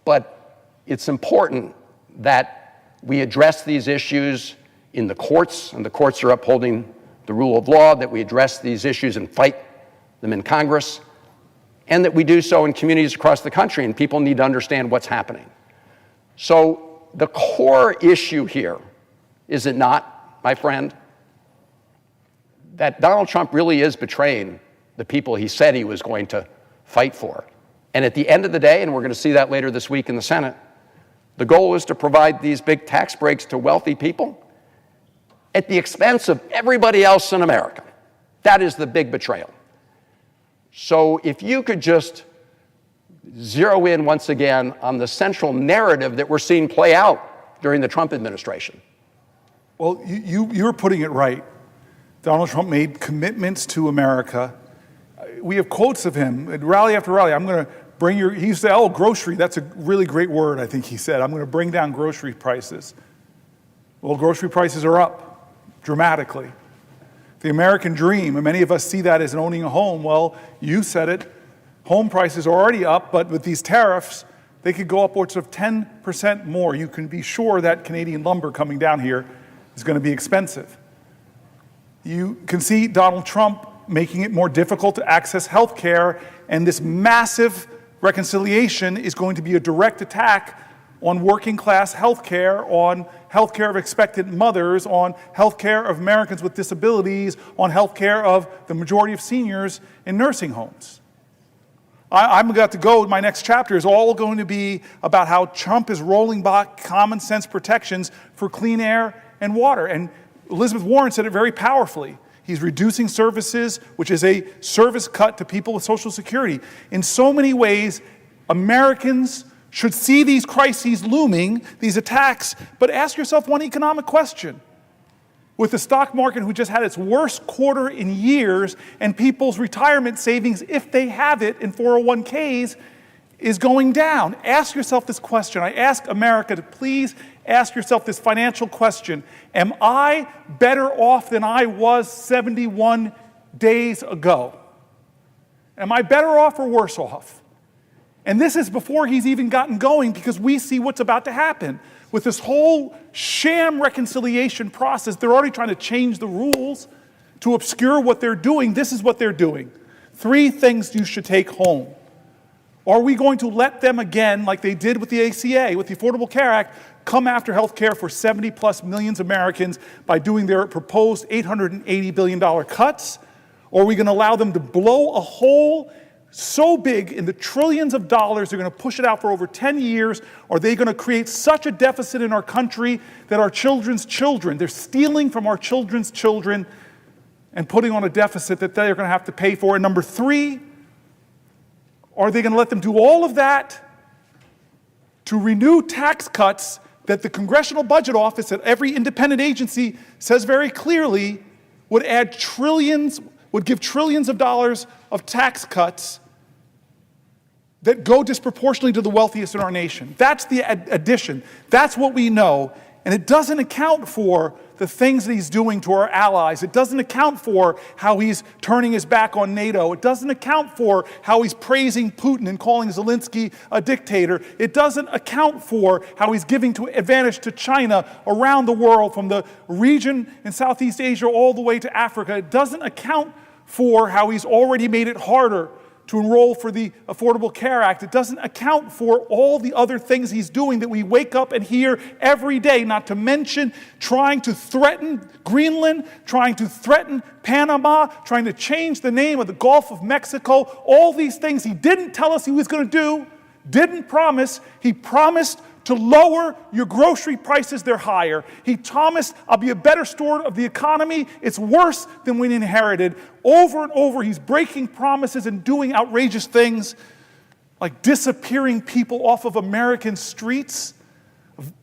But it's important that we address these issues in the courts, and the courts are upholding the rule of law, that we address these issues and fight them in Congress, and that we do so in communities across the country, and people need to understand what's happening. So the core issue here, is it not, my friend, that Donald Trump really is betraying the people he said he was going to fight for. And at the end of the day, and we're going to see that later this week in the Senate, the goal is to provide these big tax breaks to wealthy people at the expense of everybody else in America. That is the big betrayal. So if you could just zero in once again on the central narrative that we're seeing play out during the Trump administration. Well, you're putting it right. Donald Trump made commitments to America. We have quotes of him at rally after rally. I'm going to bring your, he said, oh, grocery, that's a really great word, I think he said. I'm going to bring down grocery prices. Well, grocery prices are up dramatically. The American dream, and many of us see that as owning a home. Well, you said it. Home prices are already up, but with these tariffs, they could go upwards of 10% more. You can be sure that Canadian lumber coming down here is going to be expensive. You can see Donald Trump making it more difficult to access health care, and this massive reconciliation is going to be a direct attack on working class health care, on health care of expectant mothers, on health care of Americans with disabilities, on health care of the majority of seniors in nursing homes. I'm about to go, my next chapter is all going to be about how Trump is rolling back common sense protections for clean air and water. And Elizabeth Warren said it very powerfully. He's reducing services, which is a service cut to people with Social Security. In so many ways, Americans should see these crises looming, these attacks, but ask yourself one economic question. With the stock market, who just had its worst quarter in years, and people's retirement savings, if they have it in 401ks, is going down. Ask yourself this question. I ask America to please ask yourself this financial question. Am I better off than I was 71 days ago? Am I better off or worse off? And this is before he's even gotten going, because we see what's about to happen. With this whole sham reconciliation process, they're already trying to change the rules to obscure what they're doing. This is what they're doing. 3 things you should take home. Are we going to let them again, like they did with the ACA, with the Affordable Care Act, come after health care for 70+ million Americans by doing their proposed $880 billion cuts? Or are we going to allow them to blow a hole so big in the trillions of dollars, they're going to push it out for over 10 years? Are they going to create such a deficit in our country that our children's children, they're stealing from our children's children and putting on a deficit that they're going to have to pay for? And number 3, are they going to let them do all of that to renew tax cuts that the Congressional Budget Office at every independent agency says very clearly would add trillions, would give trillions of dollars of tax cuts that go disproportionately to the wealthiest in our nation? That's the addition. That's what we know. And it doesn't account for the things that he's doing to our allies. It doesn't account for how he's turning his back on NATO. It doesn't account for how he's praising Putin and calling Zelensky a dictator. It doesn't account for how he's giving advantage to China around the world, from the region in Southeast Asia all the way to Africa. It doesn't account for how he's already made it harder to enroll for the Affordable Care Act. It doesn't account for all the other things he's doing that we wake up and hear every day, not to mention trying to threaten Greenland, trying to threaten Panama, trying to change the name of the Gulf of Mexico. All these things he didn't tell us he was going to do, didn't promise. He promised to lower your grocery prices, they're higher. He promised, I'll be a better steward of the economy. It's worse than we inherited. Over and over, he's breaking promises and doing outrageous things like disappearing people off of American streets,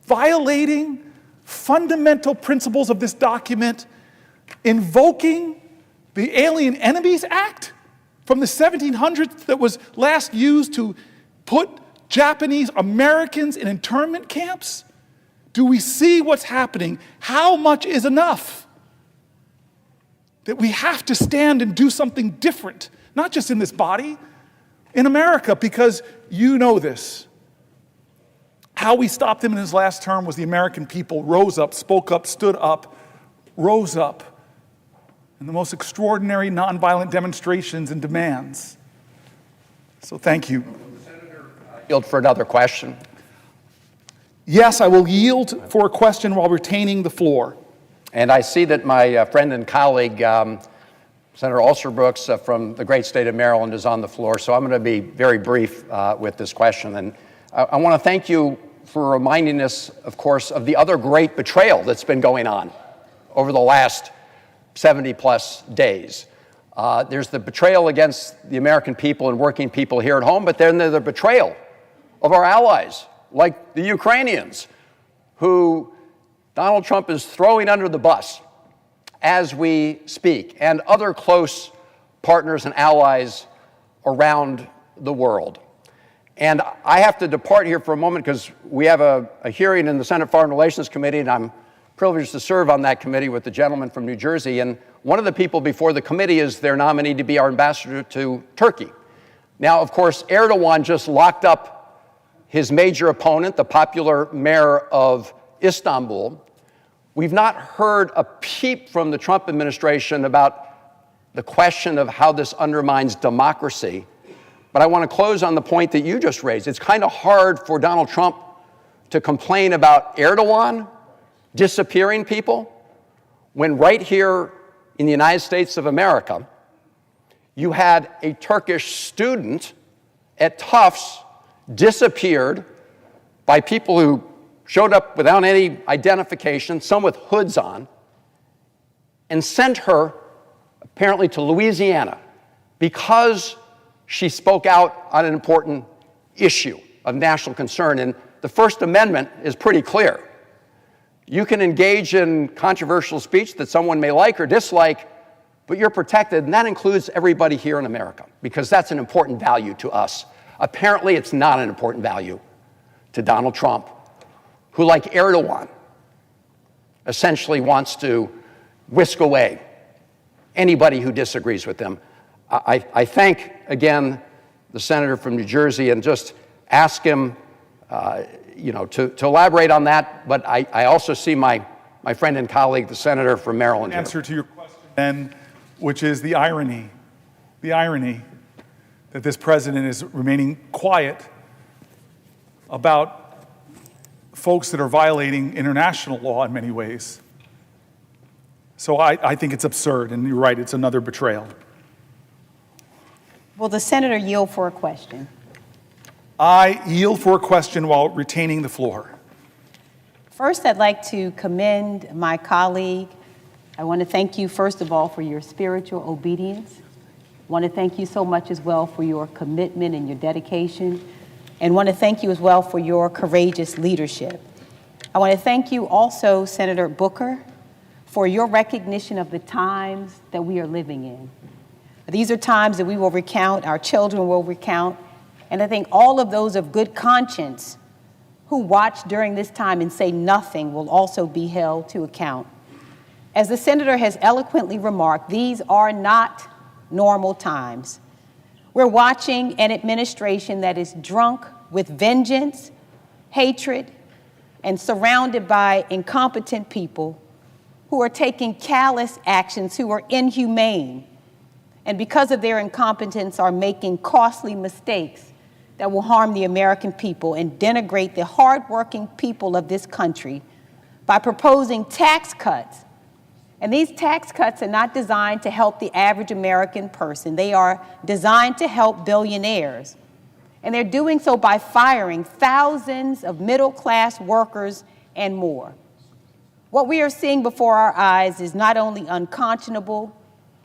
violating fundamental principles of this document, invoking the Alien Enemies Act from the 1700s that was last used to put Japanese Americans in internment camps? Do we see what's happening? How much is enough? that we have to stand and do something different, not just in this body, in America, because you know this. How we stopped him in his last term was the American people rose up, spoke up, stood up, rose up in the most extraordinary nonviolent demonstrations and demands. So thank you. Yield for another question. Yes, I will yield for a question while retaining the floor. And I see that my friend and colleague, Senator Alsterbrooks from the great state of Maryland, is on the floor. So I'm going to be very brief with this question. And I want to thank you for reminding us, of course, of the other great betrayal that's been going on over the last 70-plus days. There's the betrayal against the American people and working people here at home, but then there's the betrayal of our allies, like the Ukrainians, who Donald Trump is throwing under the bus as we speak, and other close partners and allies around the world. And I have to depart here for a moment because we have a hearing in the Senate Foreign Relations Committee, and I'm privileged to serve on that committee with the gentleman from New Jersey. And one of the people before the committee is their nominee to be our ambassador to Turkey. Now, of course, Erdogan just locked up his major opponent, the popular mayor of Istanbul. We've not heard a peep from the Trump administration about the question of how this undermines democracy. But I want to close on the point that you just raised. It's kind of hard for Donald Trump to complain about Erdogan disappearing people when right here in the United States of America, you had a Turkish student at Tufts disappeared by people who showed up without any identification, some with hoods on, and sent her apparently to Louisiana because she spoke out on an important issue of national concern. And the First Amendment is pretty clear. You can engage in controversial speech that someone may like or dislike, but you're protected, and that includes everybody here in America, because that's an important value to us. Apparently, it's not an important value to Donald Trump, who, like Erdogan, essentially wants to whisk away anybody who disagrees with him. I thank, again, the senator from New Jersey and just ask him to elaborate on that. But I also see my friend and colleague, the senator from Maryland. Answer to your question, then, which is the irony that this president is remaining quiet about folks that are violating international law in many ways. So I think it's absurd, and you're right, it's another betrayal. Will the senator yield for a question? I yield for a question while retaining the floor. First, I'd like to commend my colleague. I want to thank you, first of all, for your spiritual obedience. I want to thank you so much as well for your commitment and your dedication. And want to thank you as well for your courageous leadership. I want to thank you also, Senator Booker, for your recognition of the times that we are living in. These are times that we will recount, our children will recount, and I think all of those of good conscience who watch during this time and say nothing will also be held to account. As the senator has eloquently remarked, these are not normal times. We're watching an administration that is drunk with vengeance, hatred, and surrounded by incompetent people who are taking callous actions, who are inhumane, and because of their incompetence are making costly mistakes that will harm the American people and denigrate the hardworking people of this country by proposing tax cuts. And these tax cuts are not designed to help the average American person. They are designed to help billionaires. And they're doing so by firing thousands of middle-class workers and more. What we are seeing before our eyes is not only unconscionable,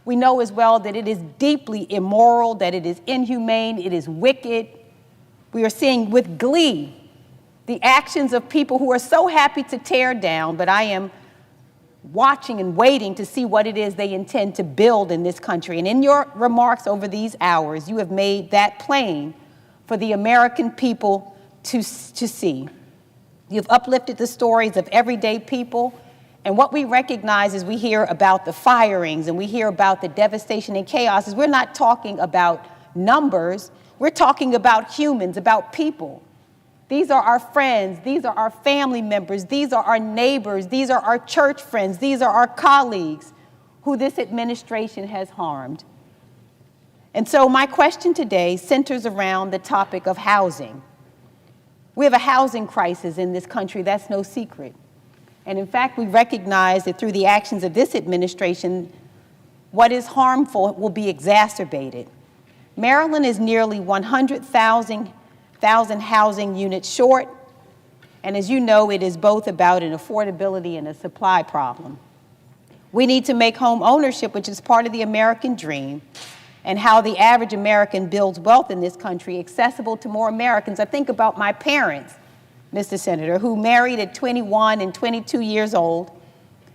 we know as well that it is deeply immoral, that it is inhumane, it is wicked. We are seeing with glee the actions of people who are so happy to tear down, but I am watching and waiting to see what it is they intend to build in this country. And in your remarks over these hours, you have made that plain for the American people to see. You've uplifted the stories of everyday people And what we recognize as we hear about the firings and we hear about the devastation and chaos is we're not talking about numbers, we're talking about humans, about people. These are our friends, these are our family members, these are our neighbors, these are our church friends, these are our colleagues who this administration has harmed. And so my question today centers around the topic of housing. We have a housing crisis in this country, that's no secret. And in fact, we recognize that through the actions of this administration, what is harmful will be exacerbated. Maryland is nearly 100,000 housing units short, and as you know, it is both about an affordability and a supply problem. We need to make home ownership, which is part of the American dream, and how the average American builds wealth in this country, accessible to more Americans. I think about my parents, Mr. Senator, who married at 21 and 22 years old.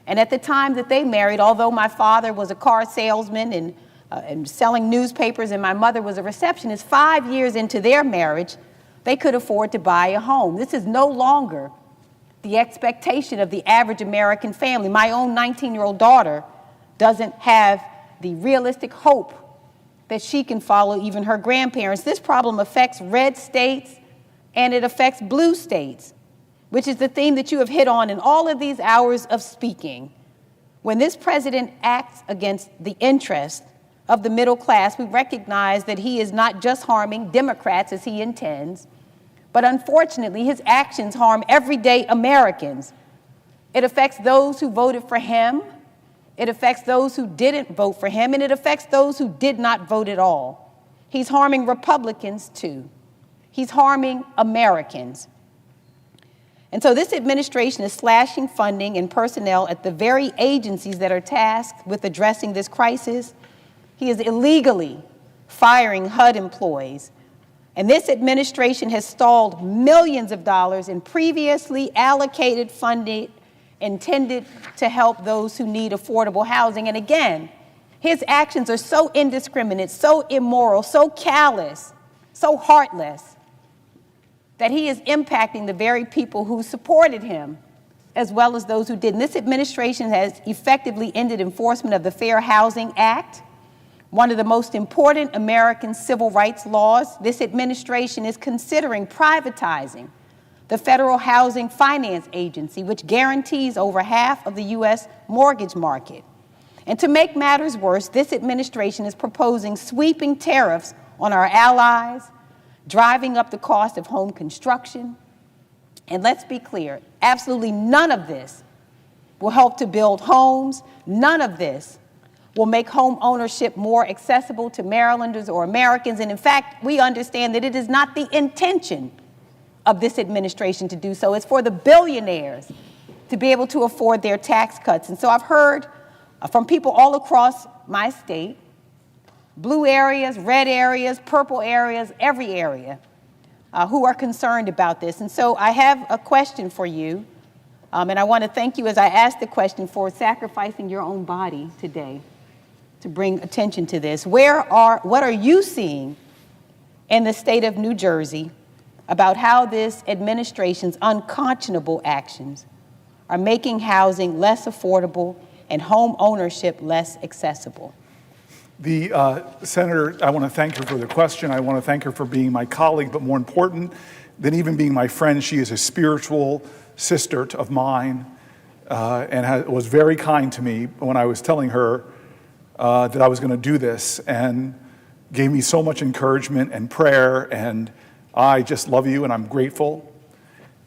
And at the time that they married, although my father was a car salesman and selling newspapers and my mother was a receptionist, 5 years into their marriage, they could afford to buy a home. This is no longer the expectation of the average American family. My own 19-year-old daughter doesn't have the realistic hope that she can follow even her grandparents. This problem affects red states and it affects blue states, which is the theme that you have hit on in all of these hours of speaking. When this president acts against the interest of the middle class, we recognize that he is not just harming Democrats as he intends, but unfortunately, his actions harm everyday Americans. It affects those who voted for him, it affects those who didn't vote for him, and it affects those who did not vote at all. He's harming Republicans too. He's harming Americans. And so this administration is slashing funding and personnel at the very agencies that are tasked with addressing this crisis. He is illegally firing HUD employees. And this administration has stalled millions of dollars in previously allocated funding intended to help those who need affordable housing. And again, his actions are so indiscriminate, so immoral, so callous, so heartless, that he is impacting the very people who supported him, as well as those who didn't. This administration has effectively ended enforcement of the Fair Housing Act, one of the most important American civil rights laws. This administration is considering privatizing the Federal Housing Finance Agency, which guarantees over half of the U.S. mortgage market. And to make matters worse, this administration is proposing sweeping tariffs on our allies, driving up the cost of home construction. And let's be clear, absolutely none of this will help to build homes. None of this will make home ownership more accessible to Marylanders or Americans. And in fact, we understand that it is not the intention of this administration to do so. It's for the billionaires to be able to afford their tax cuts. And so I've heard from people all across my state, blue areas, red areas, purple areas, every area, who are concerned about this. And so I have a question for you, and I want to thank you as I ask the question for sacrificing your own body today to bring attention to this. What are you seeing in the state of New Jersey about how this administration's unconscionable actions are making housing less affordable and home ownership less accessible? The Senator, I want to thank her for the question. I want to thank her for being my colleague, but more important than even being my friend, she is a spiritual sister of mine and was very kind to me when I was telling her that I was going to do this, and gave me so much encouragement and prayer, and I just love you and I'm grateful.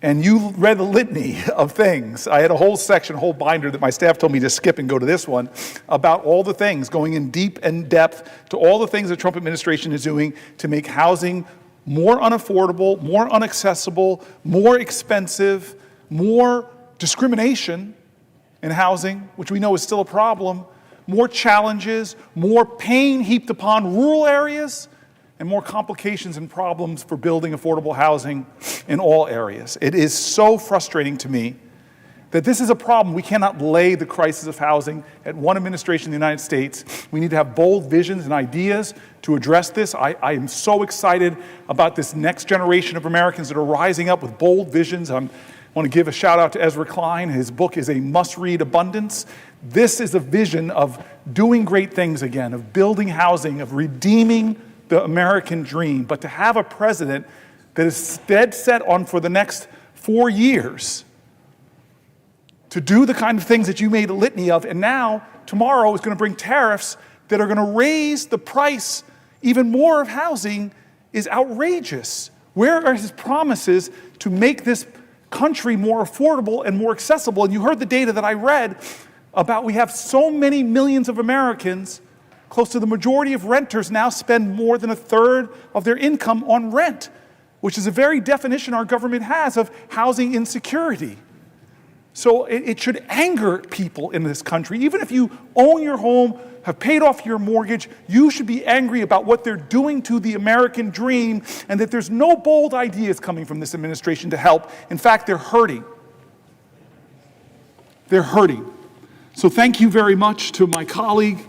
And you read the litany of things. I had a whole section, a whole binder that my staff told me to skip and go to this one, about all the things, going in deep and depth to all the things the Trump administration is doing to make housing more unaffordable, more inaccessible, more expensive, more discrimination in housing, which we know is still a problem, more challenges, more pain heaped upon rural areas, and more complications and problems for building affordable housing in all areas. It is so frustrating to me that this is a problem. We cannot lay the crisis of housing at one administration in the United States. We need to have bold visions and ideas to address this. I am so excited about this next generation of Americans that are rising up with bold visions. I'm I want to give a shout out to Ezra Klein. His book is a must-read abundance. This is a vision of doing great things again, of building housing, of redeeming the American dream. But to have a president that is dead set on, for the next 4 years, to do the kind of things that you made a litany of, and now, tomorrow, is going to bring tariffs that are going to raise the price even more of housing, is outrageous. Where are his promises to make this country more affordable and more accessible? And you heard the data that I read about, we have so many millions of Americans, close to the majority of renters now spend more than a third of their income on rent, which is a very definition our government has of housing insecurity. So it should anger people in this country. Even if you own your home, have paid off your mortgage, you should be angry about what they're doing to the American dream, and that there's no bold ideas coming from this administration to help. In fact, they're hurting. They're hurting. So thank you very much to my colleague.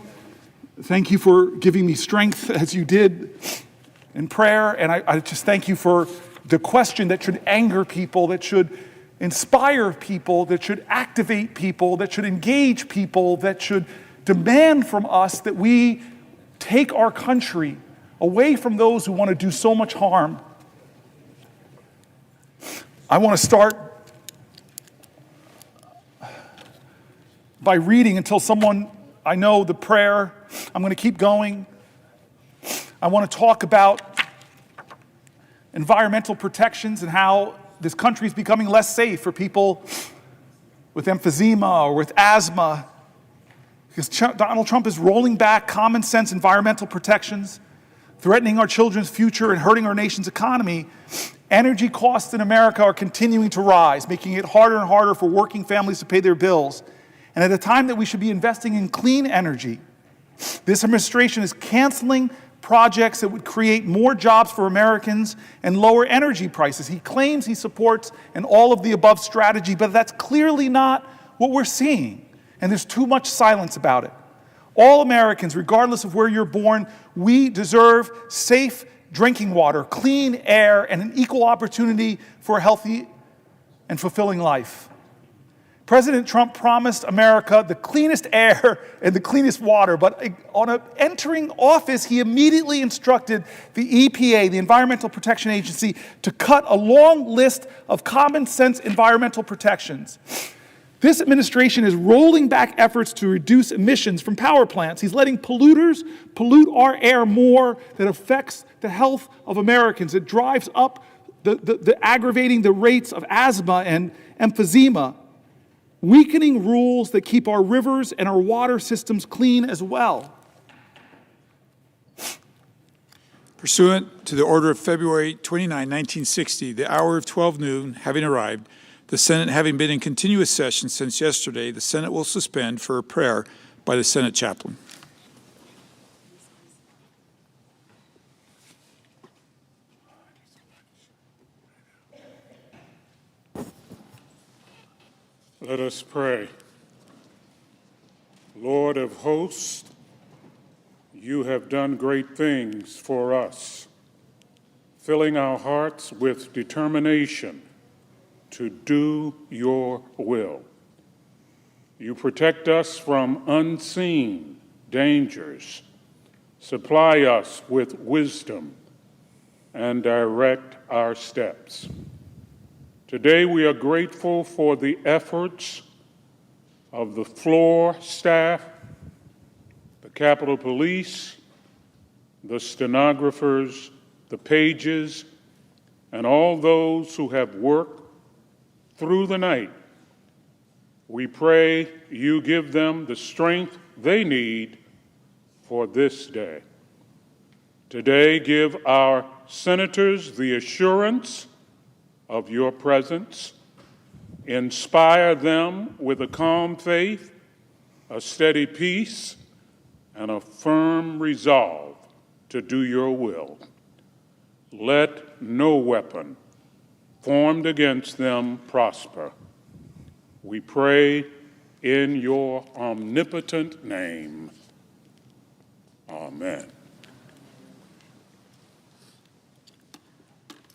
Thank you for giving me strength as you did in prayer. And I just thank you for the question that should anger people, that should inspire people, that should activate people, that should engage people, that should demand from us that we take our country away from those who want to do so much harm. I want to start by reading until someone, I know the prayer. I'm going to keep going. I want to talk about environmental protections and how this country is becoming less safe for people with emphysema or with asthma, because Donald Trump is rolling back common sense environmental protections, threatening our children's future and hurting our nation's economy. Energy costs in America are continuing to rise, making it harder and harder for working families to pay their bills. And at a time that we should be investing in clean energy, this administration is canceling projects that would create more jobs for Americans and lower energy prices. He claims he supports an all-of-the-above strategy, but that's clearly not what we're seeing, and there's too much silence about it. All Americans, regardless of where you're born, we deserve safe drinking water, clean air, and an equal opportunity for a healthy and fulfilling life. President Trump promised America the cleanest air and the cleanest water, but on entering office, he immediately instructed the EPA, the Environmental Protection Agency, to cut a long list of common sense environmental protections. This administration is rolling back efforts to reduce emissions from power plants. He's letting polluters pollute our air more. That affects the health of Americans. It drives up aggravating the rates of asthma and emphysema, weakening rules that keep our rivers and our water systems clean as well. Pursuant to the order of February 29, 1960, the hour of 12 noon having arrived, the Senate having been in continuous session since yesterday, the Senate will suspend for a prayer by the Senate chaplain. Let us pray. Lord of hosts, you have done great things for us, filling our hearts with determination to do your will. You protect us from unseen dangers, supply us with wisdom, and direct our steps. Today we are grateful for the efforts of the floor staff, the Capitol Police, the stenographers, the pages, and all those who have worked through the night. We pray you give them the strength they need for this day. Today, give our senators the assurance of your presence. Inspire them with a calm faith, a steady peace, and a firm resolve to do your will. Let no weapon formed against them prosper. We pray in your omnipotent name. Amen.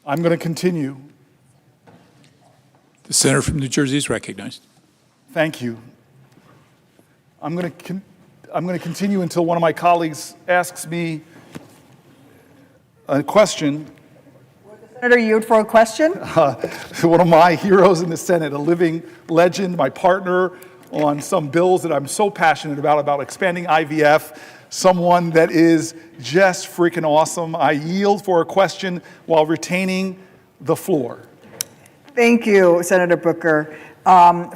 I'm going to continue. The senator from New Jersey is recognized. Thank you. I'm going to continue until one of my colleagues asks me a question. Senator, yield for a question. One of my heroes in the Senate, a living legend, my partner on some bills that I'm so passionate about expanding IVF, someone that is just freaking awesome. I yield for a question while retaining the floor. Thank you, Senator Booker,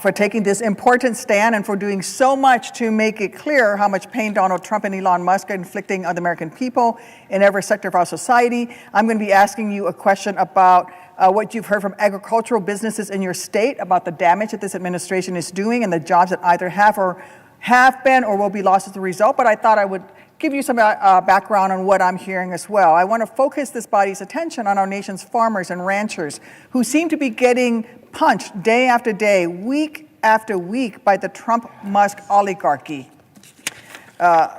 for taking this important stand and for doing so much to make it clear how much pain Donald Trump and Elon Musk are inflicting on the American people in every sector of our society. I'm going to be asking you a question about what you've heard from agricultural businesses in your state about the damage that this administration is doing and the jobs that either have been or will be lost as a result. But I thought I would give you some background on what I'm hearing as well. I want to focus this body's attention on our nation's farmers and ranchers who seem to be getting punched day after day, week after week by the Trump-Musk oligarchy.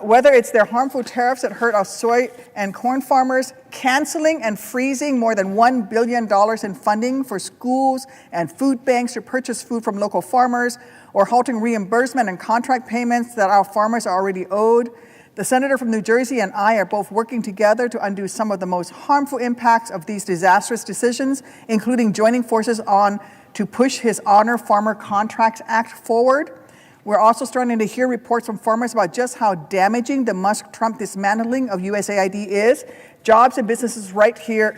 Whether it's their harmful tariffs that hurt our soy and corn farmers, canceling and freezing more than $1 billion in funding for schools and food banks to purchase food from local farmers, or halting reimbursement and contract payments that our farmers are already owed, the senator from New Jersey and I are both working together to undo some of the most harmful impacts of these disastrous decisions, including joining forces to push his Honor Farmer Contracts Act forward. We're also starting to hear reports from farmers about just how damaging the Musk-Trump dismantling of USAID is. Jobs and businesses right here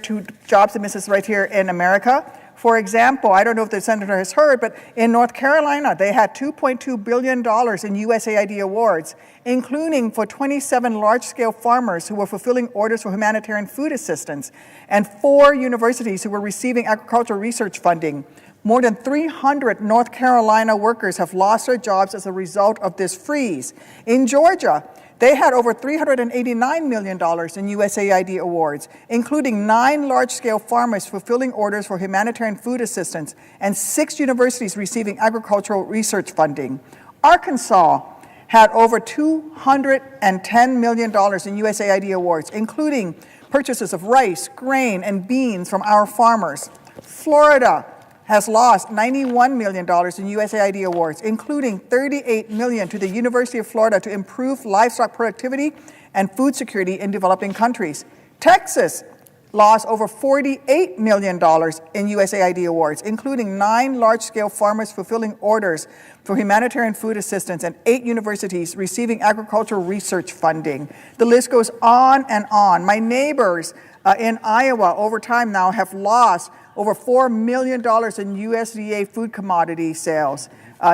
in America. For example, I don't know if the senator has heard, but in North Carolina, they had $2.2 billion in USAID awards, including for 27 large-scale farmers who were fulfilling orders for humanitarian food assistance, and 4 universities who were receiving agricultural research funding. More than 300 North Carolina workers have lost their jobs as a result of this freeze. In Georgia, they had over $389 million in USAID awards, including 9 large-scale farmers fulfilling orders for humanitarian food assistance and 6 universities receiving agricultural research funding. Arkansas had over $210 million in USAID awards, including purchases of rice, grain, and beans from our farmers. Florida has lost $91 million in USAID awards, including $38 million to the University of Florida to improve livestock productivity and food security in developing countries. Texas lost over $48 million in USAID awards, including 9 large-scale farmers fulfilling orders for humanitarian food assistance and 8 universities receiving agricultural research funding. The list goes on and on. My neighbors in Iowa over time now have lost over $4 million in USDA food commodity sales.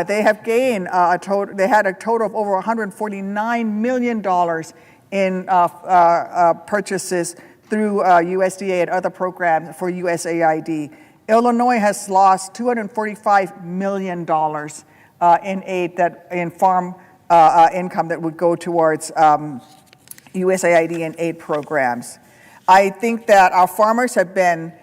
They have gained they had a total of over $149 million in purchases through USDA and other programs for USAID. Illinois has lost $245 million in aid in farm income that would go towards USAID and aid programs. I think that our farmers have been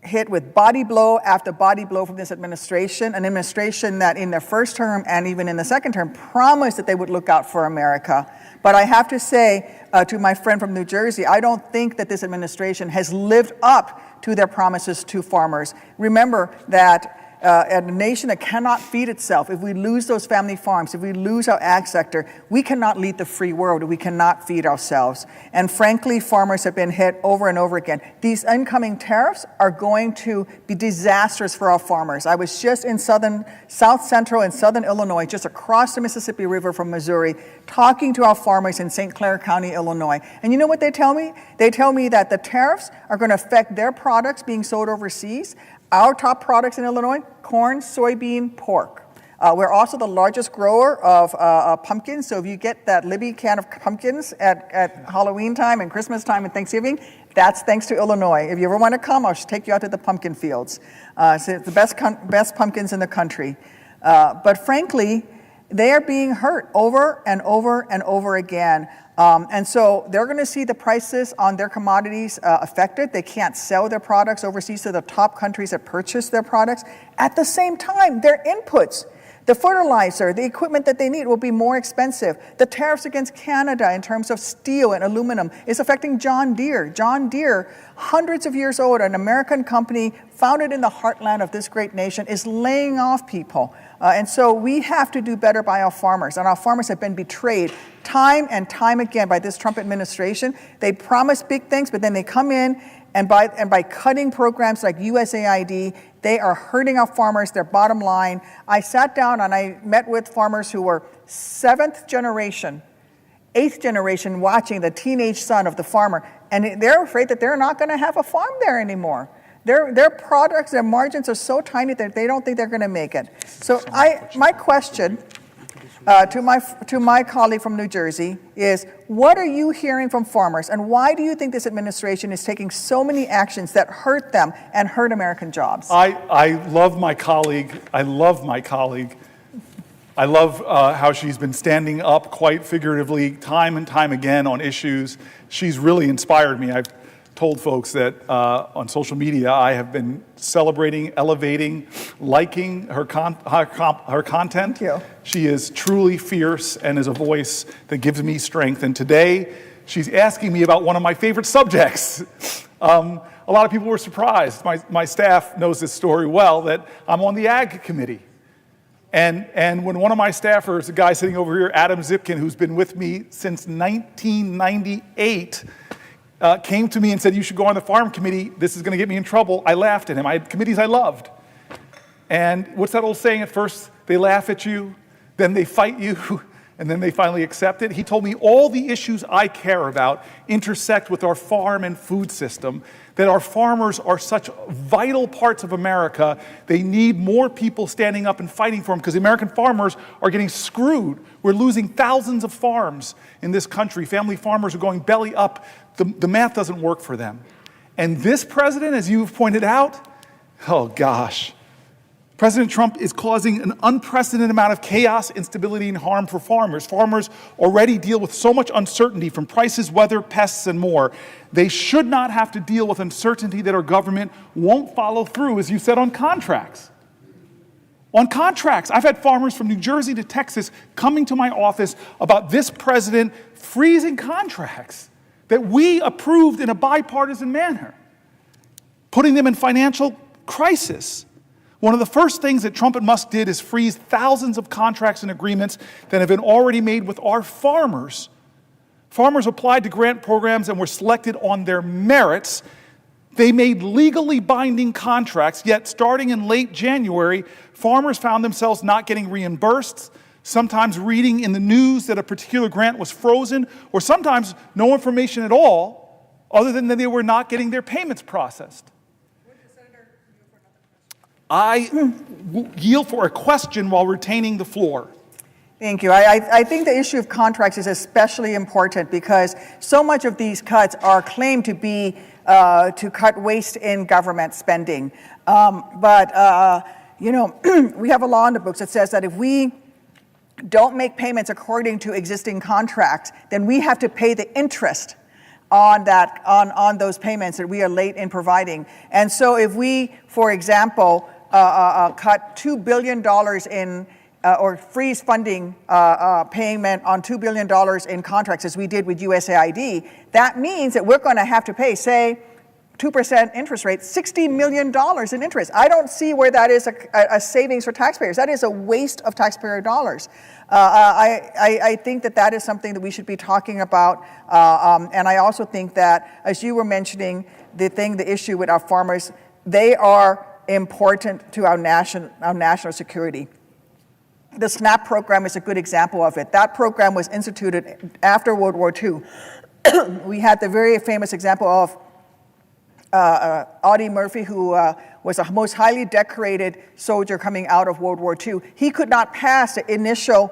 hit with body blow after body blow from this administration, an administration that in their first term and even in the second term promised that they would look out for America. But I have to say to my friend from New Jersey, I don't think that this administration has lived up to their promises to farmers. Remember that a nation that cannot feed itself, if we lose those family farms, if we lose our ag sector, we cannot lead the free world. We cannot feed ourselves. And frankly, farmers have been hit over and over again. These incoming tariffs are going to be disastrous for our farmers. I was just in South Central and Southern Illinois, just across the Mississippi River from Missouri, talking to our farmers in St. Clair County, Illinois. And you know what they tell me? They tell me that the tariffs are going to affect their products being sold overseas. Our top products in Illinois: corn, soybean, pork. We're also the largest grower of pumpkins. So if you get that Libby can of pumpkins at Halloween time and Christmas time and Thanksgiving, that's thanks to Illinois. If you ever want to come, I'll take you out to the pumpkin fields. So it's the best pumpkins in the country. But frankly, they are being hurt over and over and over again. And so they're going to see the prices on their commodities affected. They can't sell their products overseas to the top countries that purchase their products. At the same time, their inputs The fertilizer, the equipment that they need will be more expensive. The tariffs against Canada in terms of steel and aluminum is affecting John Deere. John Deere, hundreds of years old, an American company founded in the heartland of this great nation, is laying off people. And so we have to do better by our farmers. And our farmers have been betrayed time and time again by this Trump administration. They promise big things, but then they come in and by cutting programs like USAID, they are hurting our farmers, their bottom line. I sat down and I met with farmers who were 7th generation, 8th generation watching the teenage son of the farmer, and they're afraid that they're not going to have a farm there anymore. Their products, their margins are so tiny that they don't think they're going to make it. So my question to my colleague from New Jersey is, what are you hearing from farmers, and why do you think this administration is taking so many actions that hurt them and hurt American jobs? I love my colleague. I love my colleague. I love how she's been standing up quite figuratively time and time again on issues. She's really inspired me. I've told folks that on social media I have been celebrating, elevating, liking her content. Thank you. She is truly fierce and is a voice that gives me strength. And today she's asking me about one of my favorite subjects. A lot of people were surprised. My staff knows this story well, that I'm on the Ag Committee. And when one of my staffers, a guy sitting over here, Adam Zipkin, who's been with me since 1998, came to me and said, you should go on the Farm Committee, this is going to get me in trouble, I laughed at him. I had committees I loved. And what's that old saying? At first they laugh at you, then they fight you, and then they finally accept it. He told me all the issues I care about intersect with our farm and food system, that our farmers are such vital parts of America. They need more people standing up and fighting for them, because the American farmers are getting screwed. We're losing thousands of farms in this country. Family farmers are going belly up. The math doesn't work for them. And this president, as you've pointed out, oh gosh, President Trump is causing an unprecedented amount of chaos, instability, and harm for farmers. Farmers already deal with so much uncertainty from prices, weather, pests, and more. They should not have to deal with uncertainty that our government won't follow through, as you said, on contracts. On contracts. I've had farmers from New Jersey to Texas coming to my office about this president freezing contracts that we approved in a bipartisan manner, putting them in financial crisis. One of the first things that Trump and Musk did is freeze thousands of contracts and agreements that have been already made with our farmers. Farmers applied to grant programs and were selected on their merits. They made legally binding contracts, yet starting in late January, farmers found themselves not getting reimbursed, sometimes reading in the news that a particular grant was frozen, or sometimes no information at all, other than that they were not getting their payments processed. I yield for a question while retaining the floor. Thank you. I think the issue of contracts is especially important because so much of these cuts are claimed to be to cut waste in government spending. But we have a law in the books that says that if we don't make payments according to existing contracts, then we have to pay the interest on those payments that we are late in providing. And so if we, for example, cut $2 billion in or freeze funding payment on $2 billion in contracts as we did with USAID, that means that we're going to have to pay, say, 2% interest rate, $60 million in interest. I don't see where that is a savings for taxpayers. That is a waste of taxpayer dollars. I think that is something that we should be talking about. And I also think that, as you were mentioning, the issue with our farmers, they are important to our national security. The SNAP program is a good example of it. That program was instituted after World War II. We had the very famous example of Audie Murphy, who was the most highly decorated soldier coming out of World War II. He could not pass the initial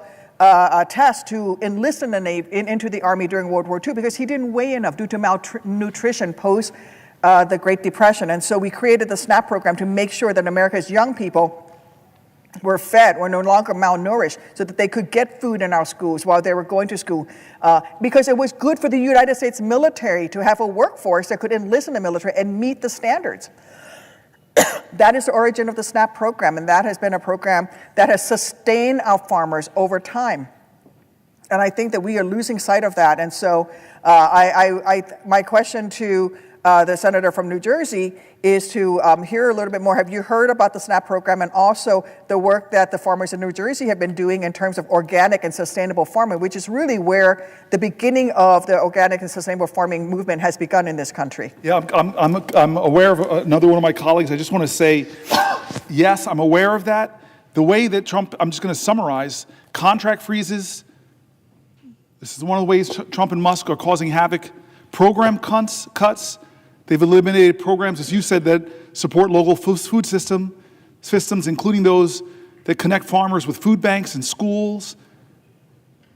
test to enlist into the Army during World War II because he didn't weigh enough due to malnutrition post the Great Depression. And so we created the SNAP program to make sure that America's young people were fed, were no longer malnourished, so that they could get food in our schools while they were going to school. Because it was good for the United States military to have a workforce that could enlist in the military and meet the standards. That is the origin of the SNAP program, and that has been a program that has sustained our farmers over time. And I think that we are losing sight of that. And so my question to the senator from New Jersey is to hear a little bit more. Have you heard about the SNAP program and also the work that the farmers in New Jersey have been doing in terms of organic and sustainable farming, which is really where the beginning of the organic and sustainable farming movement has begun in this country? Yeah, I'm aware of another one of my colleagues. I just want to say, yes, I'm aware of that. The way that Trump, I'm just going to summarize, contract freezes, this is one of the ways Trump and Musk are causing havoc. Program cuts. They've eliminated programs, as you said, that support local food systems, including those that connect farmers with food banks and schools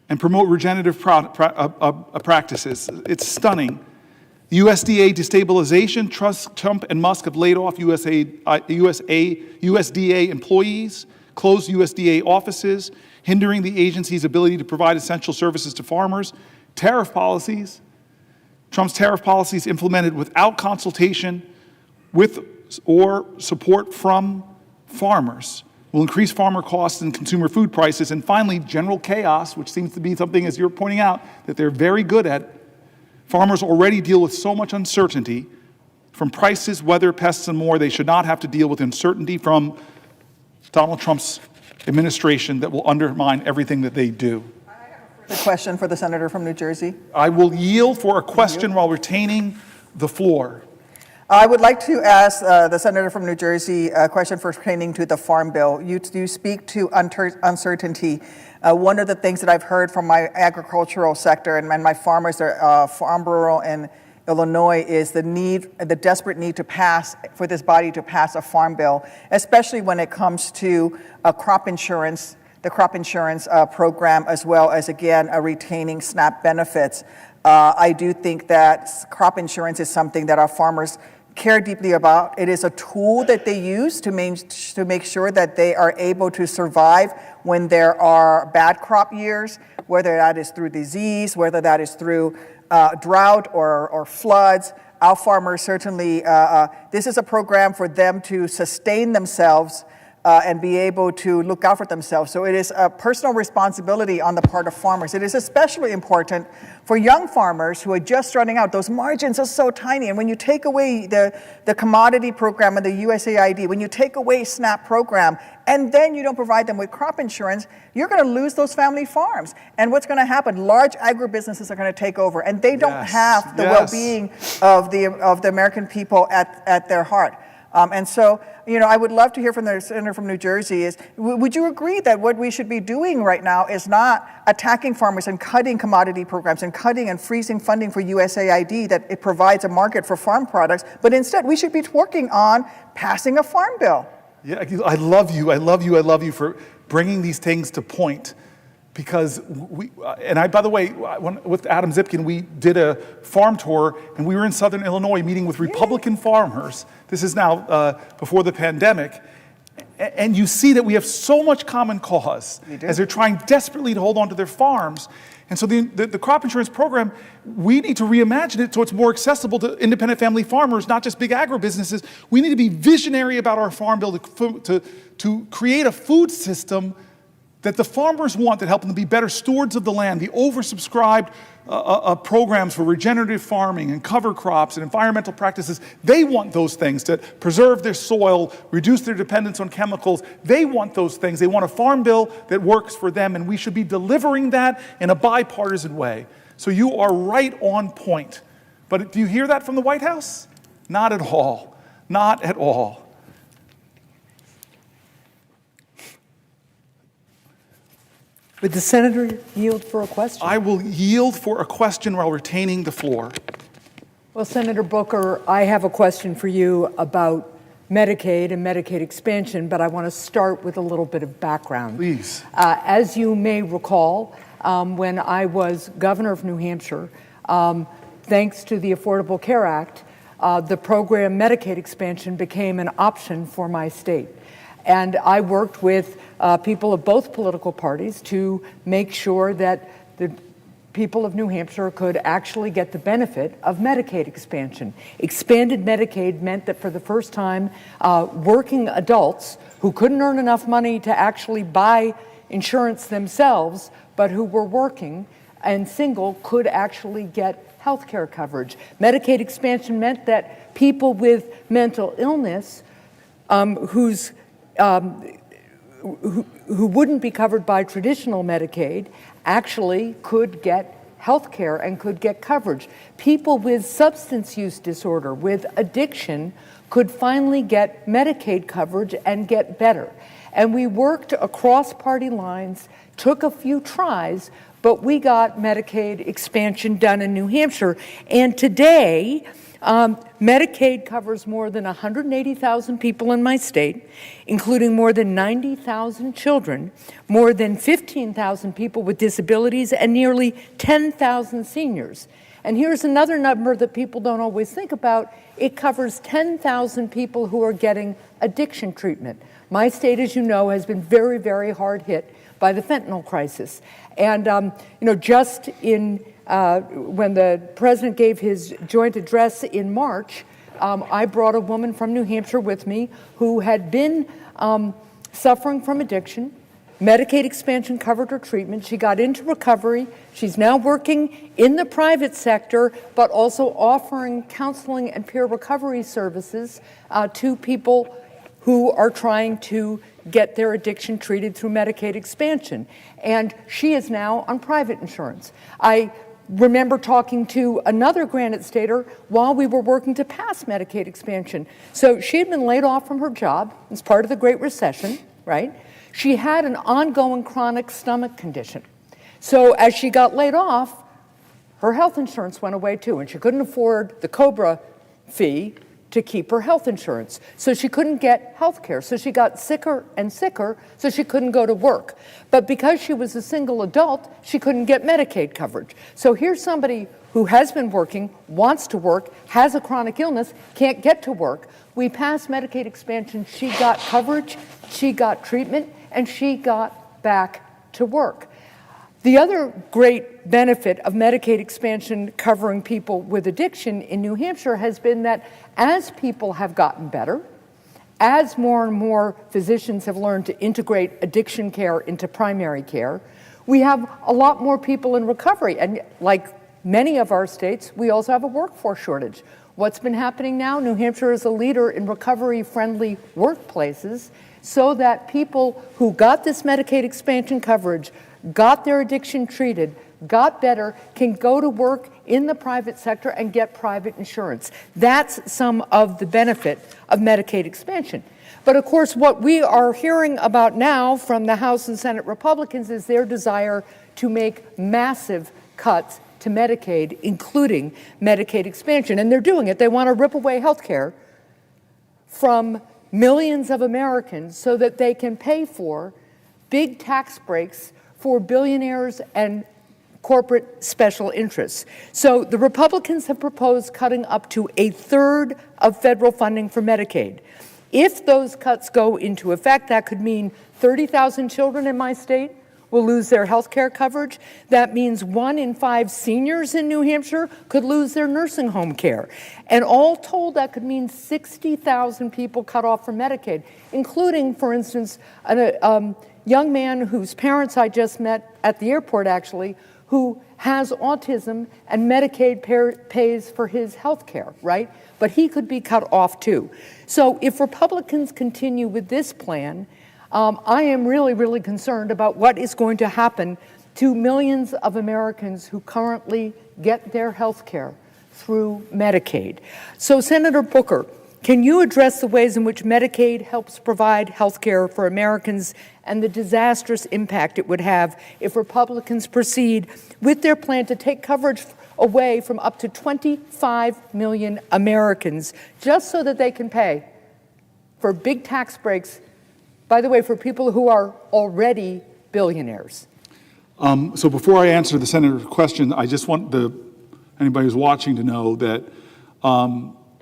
and promote regenerative practices. It's stunning. The USDA destabilization, Trump and Musk have laid off USDA employees, closed USDA offices, hindering the agency's ability to provide essential services to farmers. Tariff policies. Trump's tariff policies implemented without consultation with or support from farmers will increase farmer costs and consumer food prices. And finally, general chaos, which seems to be something, as you're pointing out, that they're very good at. Farmers already deal with so much uncertainty from prices, weather, pests, and more. They should not have to deal with uncertainty from Donald Trump's administration that will undermine everything that they do. The question for the senator from New Jersey. I will yield for a question while retaining the floor. I would like to ask the senator from New Jersey a question pertaining to the Farm Bill. You speak to uncertainty. One of the things that I've heard from my agricultural sector and my farmers, Farm Bureau in Illinois, is the desperate need for this body to pass a Farm Bill, especially when it comes to crop insurance, the crop insurance program, as well as, again, retaining SNAP benefits. I do think that crop insurance is something that our farmers care deeply about. It is a tool that they use to make sure that they are able to survive when there are bad crop years, whether that is through disease, whether that is through drought or floods. Our farmers certainly, this is a program for them to sustain themselves and be able to look out for themselves. So it is a personal responsibility on the part of farmers. It is especially important for young farmers who are just starting out. Those margins are so tiny. And when you take away the commodity program and the USAID, when you take away SNAP program, and then you don't provide them with crop insurance, you're going to lose those family farms. And what's going to happen? Large agribusinesses are going to take over, and they don't have the well-being of the American people at their heart. And so, I would love to hear from the senator from New Jersey would you agree that what we should be doing right now is not attacking farmers and cutting commodity programs and cutting and freezing funding for USAID that it provides a market for farm products, but instead we should be working on passing a farm bill? Yeah, I love you for bringing these things to point. Because by the way, with Adam Zipkin, we did a farm tour, and we were in Southern Illinois meeting with Republican farmers. This is now before the pandemic. And you see that we have so much common cause as they're trying desperately to hold on to their farms. And so the crop insurance program, we need to reimagine it so it's more accessible to independent family farmers, not just big agribusinesses. We need to be visionary about our farm bill to create a food system that the farmers want, that help them to be better stewards of the land. The oversubscribed programs for regenerative farming and cover crops and environmental practices, they want those things to preserve their soil, reduce their dependence on chemicals. They want those things. They want a farm bill that works for them, and we should be delivering that in a bipartisan way. So you are right on point. But do you hear that from the White House? Not at all. Not at all. Would the senator yield for a question? I will yield for a question while retaining the floor. Well, Senator Booker, I have a question for you about Medicaid and Medicaid expansion, but I want to start with a little bit of background. Please. As you may recall, when I was governor of New Hampshire, thanks to the Affordable Care Act, the program Medicaid expansion became an option for my state. And I worked with people of both political parties to make sure that the people of New Hampshire could actually get the benefit of Medicaid expansion. Expanded Medicaid meant that for the first time, working adults who couldn't earn enough money to actually buy insurance themselves, but who were working and single, could actually get health care coverage. Medicaid expansion meant that people with mental illness who wouldn't be covered by traditional Medicaid actually could get health care and could get coverage. People with substance use disorder, with addiction, could finally get Medicaid coverage and get better. And we worked across party lines, took a few tries, but we got Medicaid expansion done in New Hampshire. And today, Medicaid covers more than 180,000 people in my state, including more than 90,000 children, more than 15,000 people with disabilities, and nearly 10,000 seniors. And here's another number that people don't always think about. It covers 10,000 people who are getting addiction treatment. My state, as you know, has been very, very hard hit by the fentanyl crisis. And, just in when the president gave his joint address in March, I brought a woman from New Hampshire with me who had been suffering from addiction. Medicaid expansion covered her treatment. She got into recovery. She's now working in the private sector, but also offering counseling and peer recovery services to people who are trying to get their addiction treated through Medicaid expansion. And she is now on private insurance. I remember talking to another Granite Stater while we were working to pass Medicaid expansion. So she had been laid off from her job as part of the Great Recession, right? She had an ongoing chronic stomach condition. So as she got laid off, her health insurance went away too, and she couldn't afford the COBRA fee to keep her health insurance. So she couldn't get health care. So she got sicker and sicker, so she couldn't go to work. But because she was a single adult, she couldn't get Medicaid coverage. So here's somebody who has been working, wants to work, has a chronic illness, can't get to work. We passed Medicaid expansion. She got coverage, she got treatment, and she got back to work. The other great benefit of Medicaid expansion covering people with addiction in New Hampshire has been that as people have gotten better, as more and more physicians have learned to integrate addiction care into primary care, we have a lot more people in recovery. And like many of our states, we also have a workforce shortage. What's been happening now? New Hampshire is a leader in recovery-friendly workplaces so that people who got this Medicaid expansion coverage, got their addiction treated, got better, can go to work in the private sector and get private insurance. That's some of the benefit of Medicaid expansion. But of course, what we are hearing about now from the House and Senate Republicans is their desire to make massive cuts to Medicaid, including Medicaid expansion. And they're doing it. They want to rip away health care from millions of Americans so that they can pay for big tax breaks for billionaires and corporate special interests. So the Republicans have proposed cutting up to a third of federal funding for Medicaid. If those cuts go into effect, that could mean 30,000 children in my state will lose their health care coverage. That means 1 in 5 seniors in New Hampshire could lose their nursing home care. And all told, that could mean 60,000 people cut off from Medicaid, including, for instance, a young man whose parents I just met at the airport, actually, who has autism and Medicaid pays for his health care, right? But he could be cut off too. So if Republicans continue with this plan, I am really, really concerned about what is going to happen to millions of Americans who currently get their health care through Medicaid. So Senator Booker, can you address the ways in which Medicaid helps provide health care for Americans and the disastrous impact it would have if Republicans proceed with their plan to take coverage away from up to 25 million Americans just so that they can pay for big tax breaks, by the way, for people who are already billionaires? So before I answer the senator's question, I just want anybody who's watching to know that,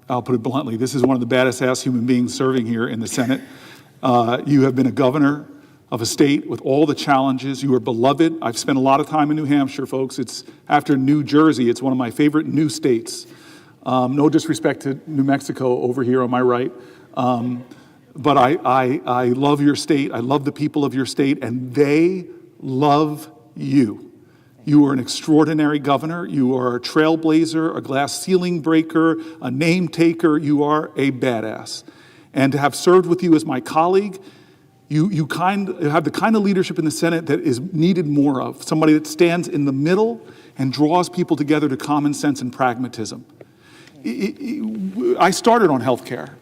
I'll put it bluntly, this is one of the baddest ass human beings serving here in the Senate. You have been a governor of a state with all the challenges. You are beloved. I've spent a lot of time in New Hampshire, folks. It's after New Jersey. It's one of my favorite new states. No disrespect to New Mexico over here on my right. But I love your state. I love the people of your state, and they love you. You are an extraordinary governor. You are a trailblazer, a glass ceiling breaker, a name taker. You are a badass. And to have served with you as my colleague, you have the kind of leadership in the Senate that is needed more of. Somebody that stands in the middle and draws people together to common sense and pragmatism. I started on health care,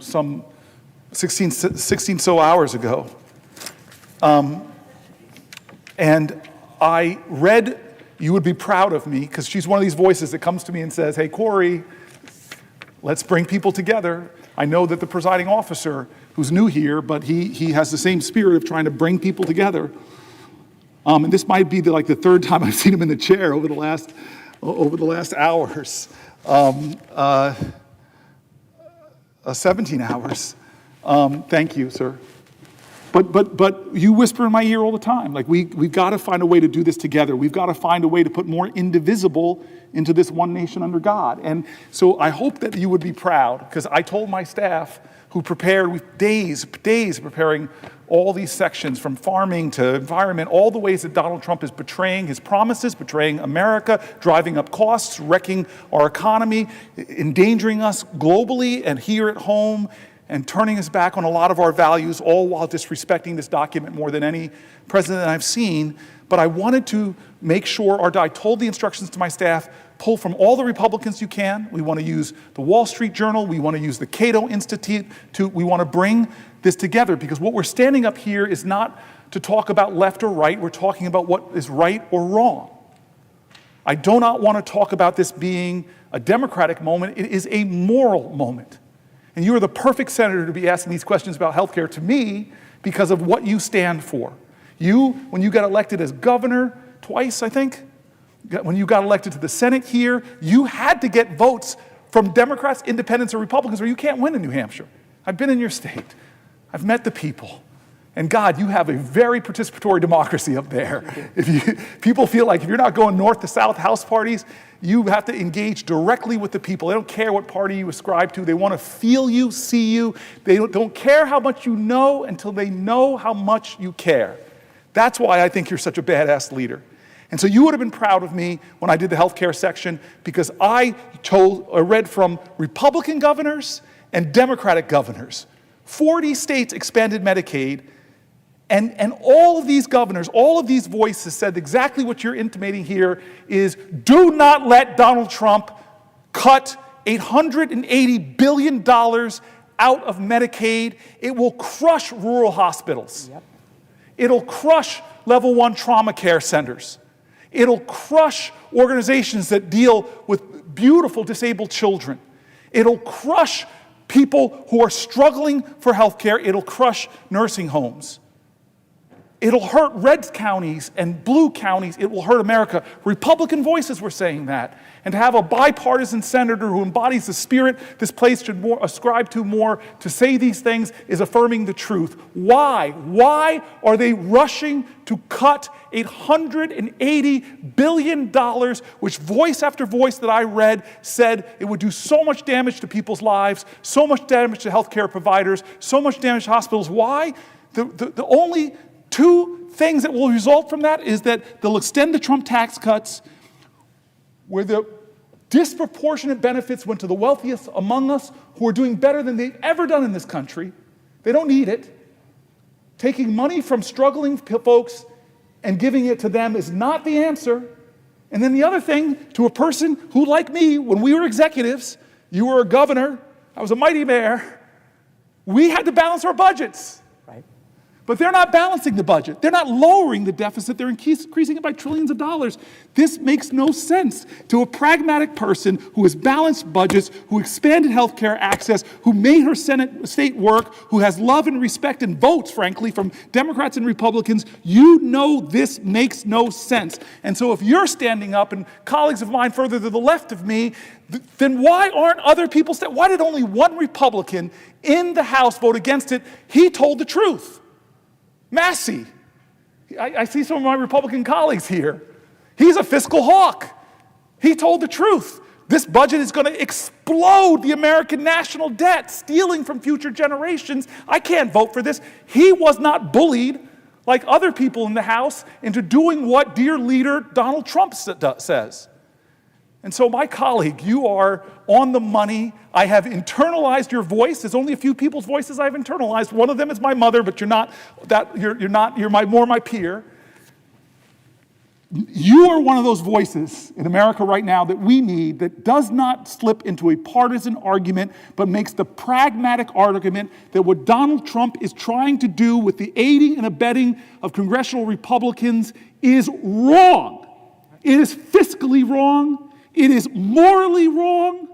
some 16 so hours ago. And I read, you would be proud of me, because she's one of these voices that comes to me and says, hey, Cory, let's bring people together. I know that the presiding officer, who's new here, but he has the same spirit of trying to bring people together. And this might be the third time I've seen him in the chair over the last hours, 17 hours. Thank you, sir. But you whisper in my ear all the time, we've got to find a way to do this together. We've got to find a way to put more indivisible into this one nation under God. And so I hope that you would be proud, because I told my staff, who prepared with days preparing all these sections, from farming to environment, all the ways that Donald Trump is betraying his promises, betraying America, driving up costs, wrecking our economy, endangering us globally and here at home, and turning us back on a lot of our values, all while disrespecting this document more than any president I've seen. But I wanted to make sure, I told the instructions to my staff, pull from all the Republicans you can. We want to use the Wall Street Journal. We want to use the Cato Institute. We want to bring this together, because what we're standing up here is not to talk about left or right. We're talking about what is right or wrong. I do not want to talk about this being a Democratic moment. It is a moral moment. And you are the perfect senator to be asking these questions about health care to me, because of what you stand for. You, when you got elected as governor twice, I think, when you got elected to the Senate here, you had to get votes from Democrats, independents, or Republicans, or you can't win in New Hampshire. I've been in your state. I've met the people. And God, you have a very participatory democracy up there. People feel like if you're not going north to south house parties, you have to engage directly with the people. They don't care what party you ascribe to. They want to feel you, see you. They don't care how much you know until they know how much you care. That's why I think you're such a badass leader. And so you would have been proud of me when I did the healthcare section, because I read from Republican governors and Democratic governors. 40 states expanded Medicaid, and all of these governors, all of these voices said exactly what you're intimating here is, do not let Donald Trump cut $880 billion out of Medicaid. It will crush rural hospitals. Yep. It'll crush level 1 trauma care centers. It'll crush organizations that deal with beautiful disabled children. It'll crush people who are struggling for health care. It'll crush nursing homes. It'll hurt red counties and blue counties. It will hurt America. Republican voices were saying that. And to have a bipartisan senator who embodies the spirit this place should ascribe to more, to say these things is affirming the truth. Why? Why are they rushing to cut $880 billion, which voice after voice that I read said it would do so much damage to people's lives, so much damage to healthcare providers, so much damage to hospitals? Why? The only two things that will result from that is that they'll extend the Trump tax cuts, where the disproportionate benefits went to the wealthiest among us, who are doing better than they've ever done in this country. They don't need it. Taking money from struggling folks and giving it to them is not the answer. And then the other thing, to a person who, like me, when we were executives, you were a governor, I was a mighty mayor, we had to balance our budgets. But they're not balancing the budget. They're not lowering the deficit. They're increasing it by trillions of dollars. This makes no sense to a pragmatic person who has balanced budgets, who expanded health care access, who made her state work, who has love and respect and votes, frankly, from Democrats and Republicans. You know this makes no sense. And so if you're standing up, and colleagues of mine further to the left of me, then why aren't other people why did only one Republican in the House vote against it? He told the truth. Massey, I see some of my Republican colleagues here. He's a fiscal hawk. He told the truth. This budget is going to explode the American national debt, stealing from future generations. I can't vote for this. He was not bullied like other people in the House into doing what dear leader Donald Trump says. And so, my colleague, you are on the money. I have internalized your voice. There's only a few people's voices I've internalized. One of them is my mother, but you're not that. You're more my peer. You are one of those voices in America right now that we need, that does not slip into a partisan argument, but makes the pragmatic argument that what Donald Trump is trying to do with the aiding and abetting of congressional Republicans is wrong. It is fiscally wrong. It is morally wrong.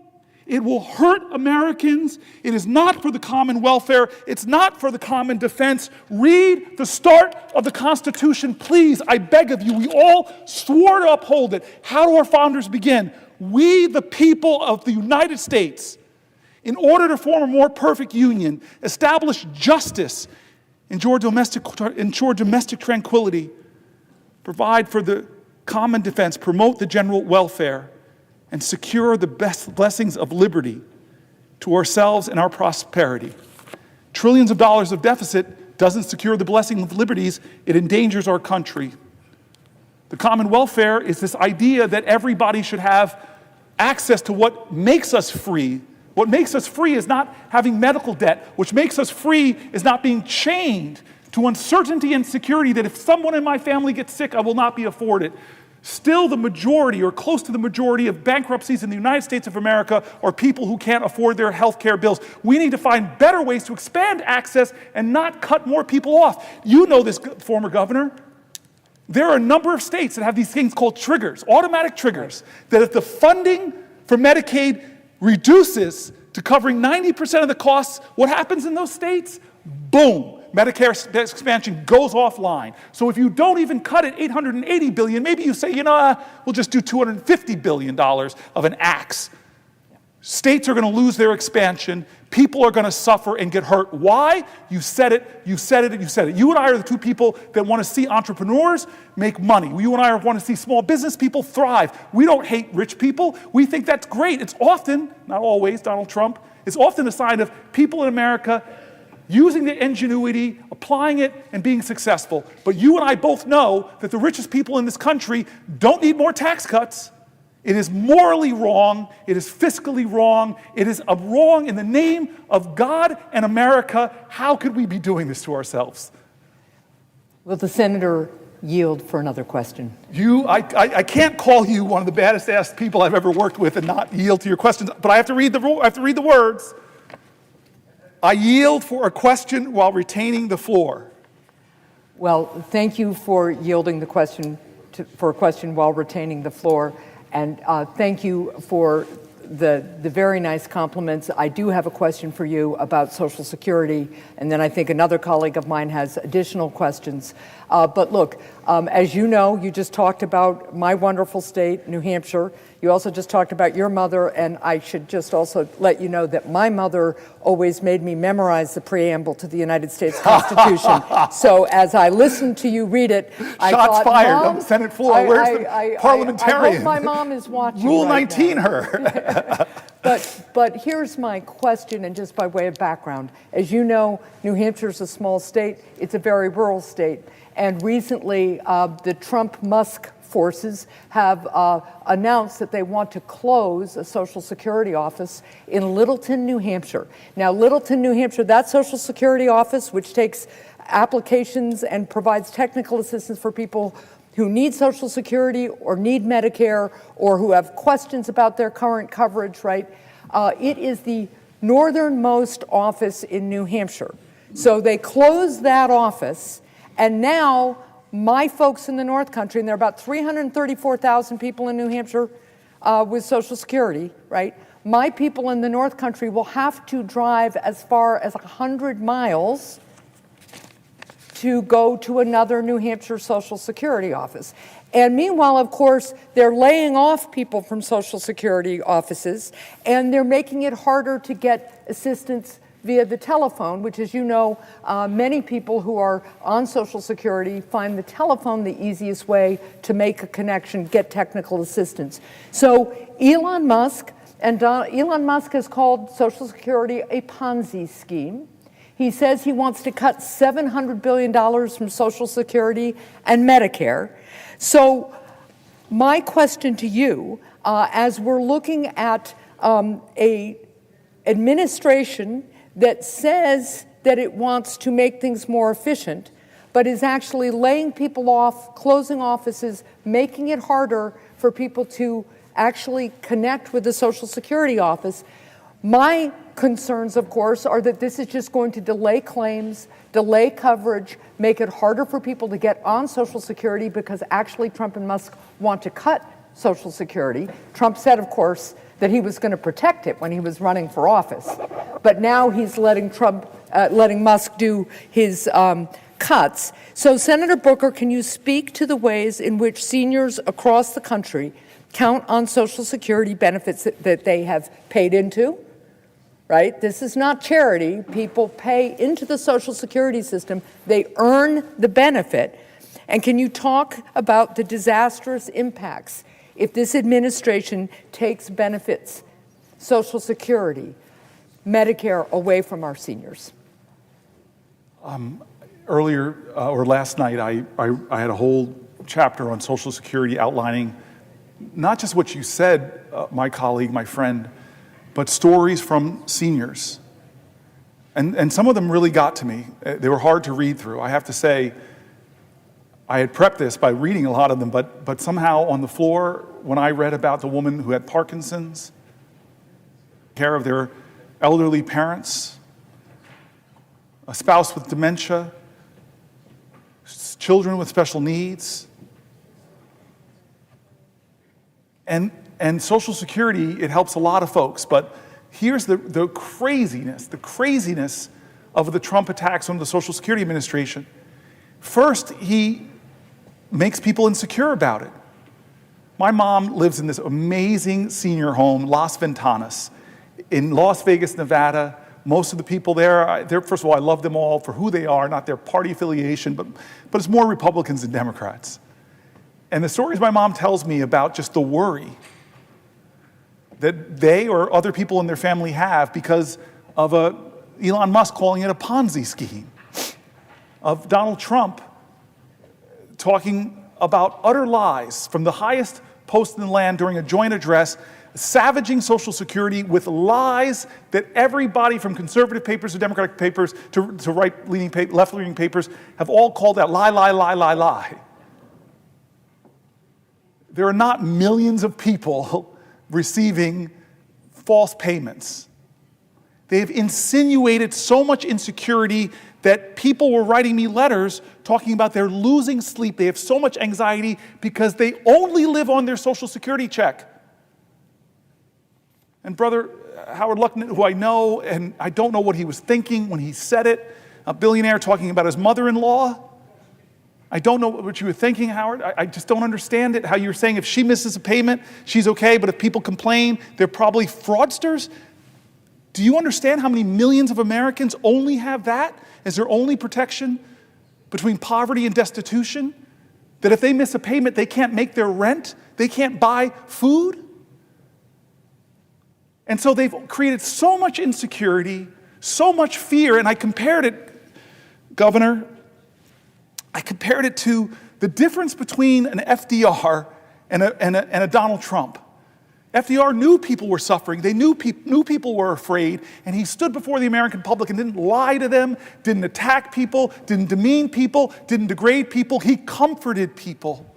It will hurt Americans. It is not for the common welfare. It's not for the common defense. Read the start of the Constitution, please. I beg of you. We all swore to uphold it. How do our founders begin? We, the people of the United States, in order to form a more perfect union, establish justice, ensure domestic tranquility, provide for the common defense, promote the general welfare, and secure the best blessings of liberty to ourselves and our prosperity. Trillions of dollars of deficit doesn't secure the blessing of liberties, it endangers our country. The common welfare is this idea that everybody should have access to what makes us free. What makes us free is not having medical debt. What makes us free is not being chained to uncertainty and security that if someone in my family gets sick, I will not be afforded. Still, the majority, or close to the majority, of bankruptcies in the United States of America are people who can't afford their health care bills. We need to find better ways to expand access and not cut more people off. You know this, former governor. There are a number of states that have these things called triggers, automatic triggers, that if the funding for Medicaid reduces to covering 90% of the costs, what happens in those states? Boom. Medicare expansion goes offline. So if you don't even cut it $880 billion, maybe you say, we'll just do $250 billion of an axe. States are going to lose their expansion. People are going to suffer and get hurt. Why? You said it, you said it, you said it. You and I are the two people that want to see entrepreneurs make money. You and I want to see small business people thrive. We don't hate rich people. We think that's great. It's often, not always, Donald Trump, it's often a sign of people in America using the ingenuity, applying it, and being successful. But you and I both know that the richest people in this country don't need more tax cuts. It is morally wrong. It is fiscally wrong. It is a wrong in the name of God and America. How could we be doing this to ourselves? Will the senator yield for another question? I can't call you one of the baddest ass people I've ever worked with and not yield to your questions, but I have to read the words. I yield for a question while retaining the floor. Well, thank you for yielding the question for a question while retaining the floor, and thank you for the very nice compliments. I do have a question for you about Social Security, and then I think another colleague of mine has additional questions. But look, as you know, you just talked about my wonderful state, New Hampshire. You also just talked about your mother, and I should just also let you know that my mother always made me memorize the preamble to the United States Constitution. So as I listened to you read it, I thought, Shots fired Mom, on the Senate floor. Where's the parliamentarian? I hope my mom is watching. Rule right 19 now. her. But here's my question, and just by way of background. As you know, New Hampshire is a small state. It's a very rural state. And recently, the Trump-Musk forces have announced that they want to close a Social Security office in Littleton, New Hampshire. Now, Littleton, New Hampshire, that Social Security office, which takes applications and provides technical assistance for people who need Social Security or need Medicare or who have questions about their current coverage, right? It is the northernmost office in New Hampshire. So they closed that office, and now my folks in the North Country, and there are about 334,000 people in New Hampshire with Social Security, right? My people in the North Country will have to drive as far as 100 miles to go to another New Hampshire Social Security office. And meanwhile, of course, they're laying off people from Social Security offices, and they're making it harder to get assistance via the telephone, which, as you know, many people who are on Social Security find the telephone the easiest way to make a connection, get technical assistance. So Elon Musk has called Social Security a Ponzi scheme. He says he wants to cut $700 billion from Social Security and Medicare. So my question to you, as we're looking at a administration that says that it wants to make things more efficient, but is actually laying people off, closing offices, making it harder for people to actually connect with the Social Security office. My concerns, of course, are that this is just going to delay claims, delay coverage, make it harder for people to get on Social Security, because actually Trump and Musk want to cut Social Security. Trump said, of course, that he was going to protect it when he was running for office. But now he's letting Musk do his cuts. So, Senator Booker, can you speak to the ways in which seniors across the country count on Social Security benefits that they have paid into? Right? This is not charity. People pay into the Social Security system. They earn the benefit. And can you talk about the disastrous impacts if this administration takes benefits, Social Security, Medicare, away from our seniors? Earlier, or last night, I had a whole chapter on Social Security outlining not just what you said, my colleague, my friend, but stories from seniors. And some of them really got to me. They were hard to read through. I have to say, I had prepped this by reading a lot of them, but somehow on the floor, when I read about the woman who had Parkinson's, care of their elderly parents, a spouse with dementia, children with special needs, and Social Security, it helps a lot of folks, but here's the craziness of the Trump attacks on the Social Security Administration. First, he makes people insecure about it. My mom lives in this amazing senior home, Las Ventanas, in Las Vegas, Nevada. Most of the people there, first of all, I love them all for who they are, not their party affiliation, but it's more Republicans than Democrats. And the stories my mom tells me about just the worry that they or other people in their family have because of Elon Musk calling it a Ponzi scheme, of Donald Trump talking about utter lies from the highest post in the land during a joint address, savaging Social Security with lies that everybody from conservative papers to Democratic papers to left-leaning papers have all called out lie, lie, lie, lie, lie. There are not millions of people receiving false payments. They've insinuated so much insecurity that people were writing me letters talking about they're losing sleep. They have so much anxiety because they only live on their Social Security check. And Brother Howard Luckman, who I know, and I don't know what he was thinking when he said it, a billionaire talking about his mother-in-law. I don't know what you were thinking, Howard. I just don't understand it, how you're saying if she misses a payment, she's okay, but if people complain, they're probably fraudsters. Do you understand how many millions of Americans only have that as their only protection between poverty and destitution? That if they miss a payment, they can't make their rent, they can't buy food? And so they've created so much insecurity, so much fear, and I compared it, Governor, I compared it to the difference between an FDR and a Donald Trump. FDR knew people were suffering. They knew people were afraid, and he stood before the American public and didn't lie to them, didn't attack people, didn't demean people, didn't degrade people. He comforted people.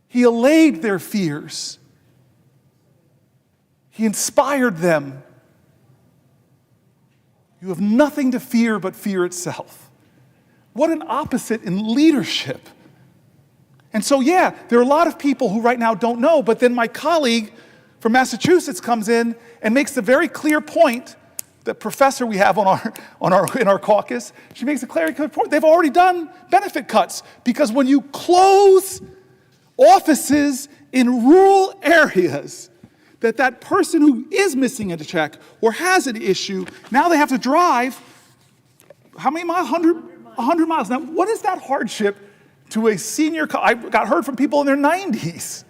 He allayed their fears. He inspired them. You have nothing to fear but fear itself. What an opposite in leadership. And so, yeah, there are a lot of people who right now don't know, but then my colleague from Massachusetts comes in and makes the very clear point, the professor we have in our caucus, she makes a clear point. They've already done benefit cuts because when you close offices in rural areas that that person who is missing a check or has an issue, now they have to drive, how many miles? 100 miles. Now, what is that hardship to a senior? I got heard from people in their 90s.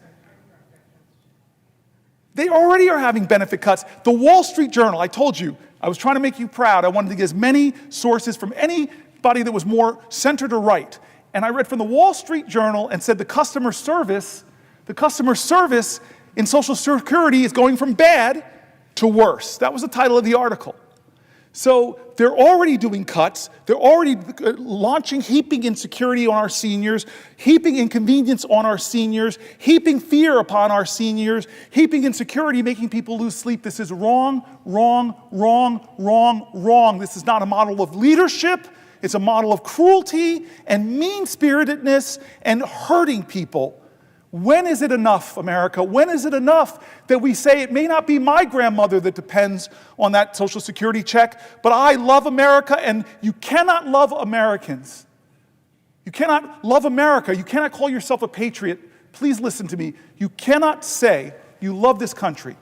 They already are having benefit cuts. The Wall Street Journal, I told you, I was trying to make you proud. I wanted to get as many sources from anybody that was more center to right. And I read from the Wall Street Journal and said the customer service in Social Security is going from bad to worse. That was the title of the article. So they're already doing cuts. They're already launching, heaping insecurity on our seniors, heaping inconvenience on our seniors, heaping fear upon our seniors, heaping insecurity, making people lose sleep. This is wrong, wrong, wrong, wrong, wrong. This is not a model of leadership. It's a model of cruelty and mean-spiritedness and hurting people. When is it enough, America? When is it enough that we say it may not be my grandmother that depends on that Social Security check, but I love America, and you cannot love Americans. You cannot love America. You cannot call yourself a patriot. Please listen to me. You cannot say you love this country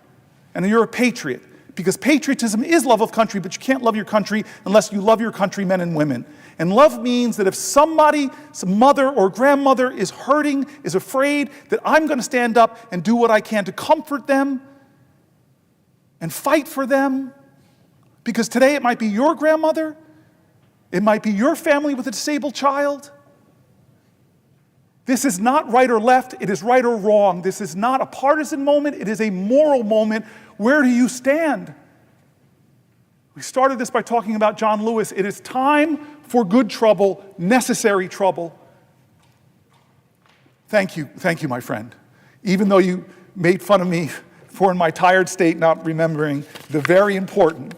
and you're a patriot, because patriotism is love of country, but you can't love your country unless you love your countrymen and women. And love means that if somebody, some mother or grandmother is hurting, is afraid, that I'm going to stand up and do what I can to comfort them and fight for them. Because today it might be your grandmother, it might be your family with a disabled child. This is not right or left, it is right or wrong. This is not a partisan moment, it is a moral moment. Where do you stand? We started this by talking about John Lewis. It is time for good trouble, necessary trouble. Thank you, my friend. Even though you made fun of me for, in my tired state, not remembering the very important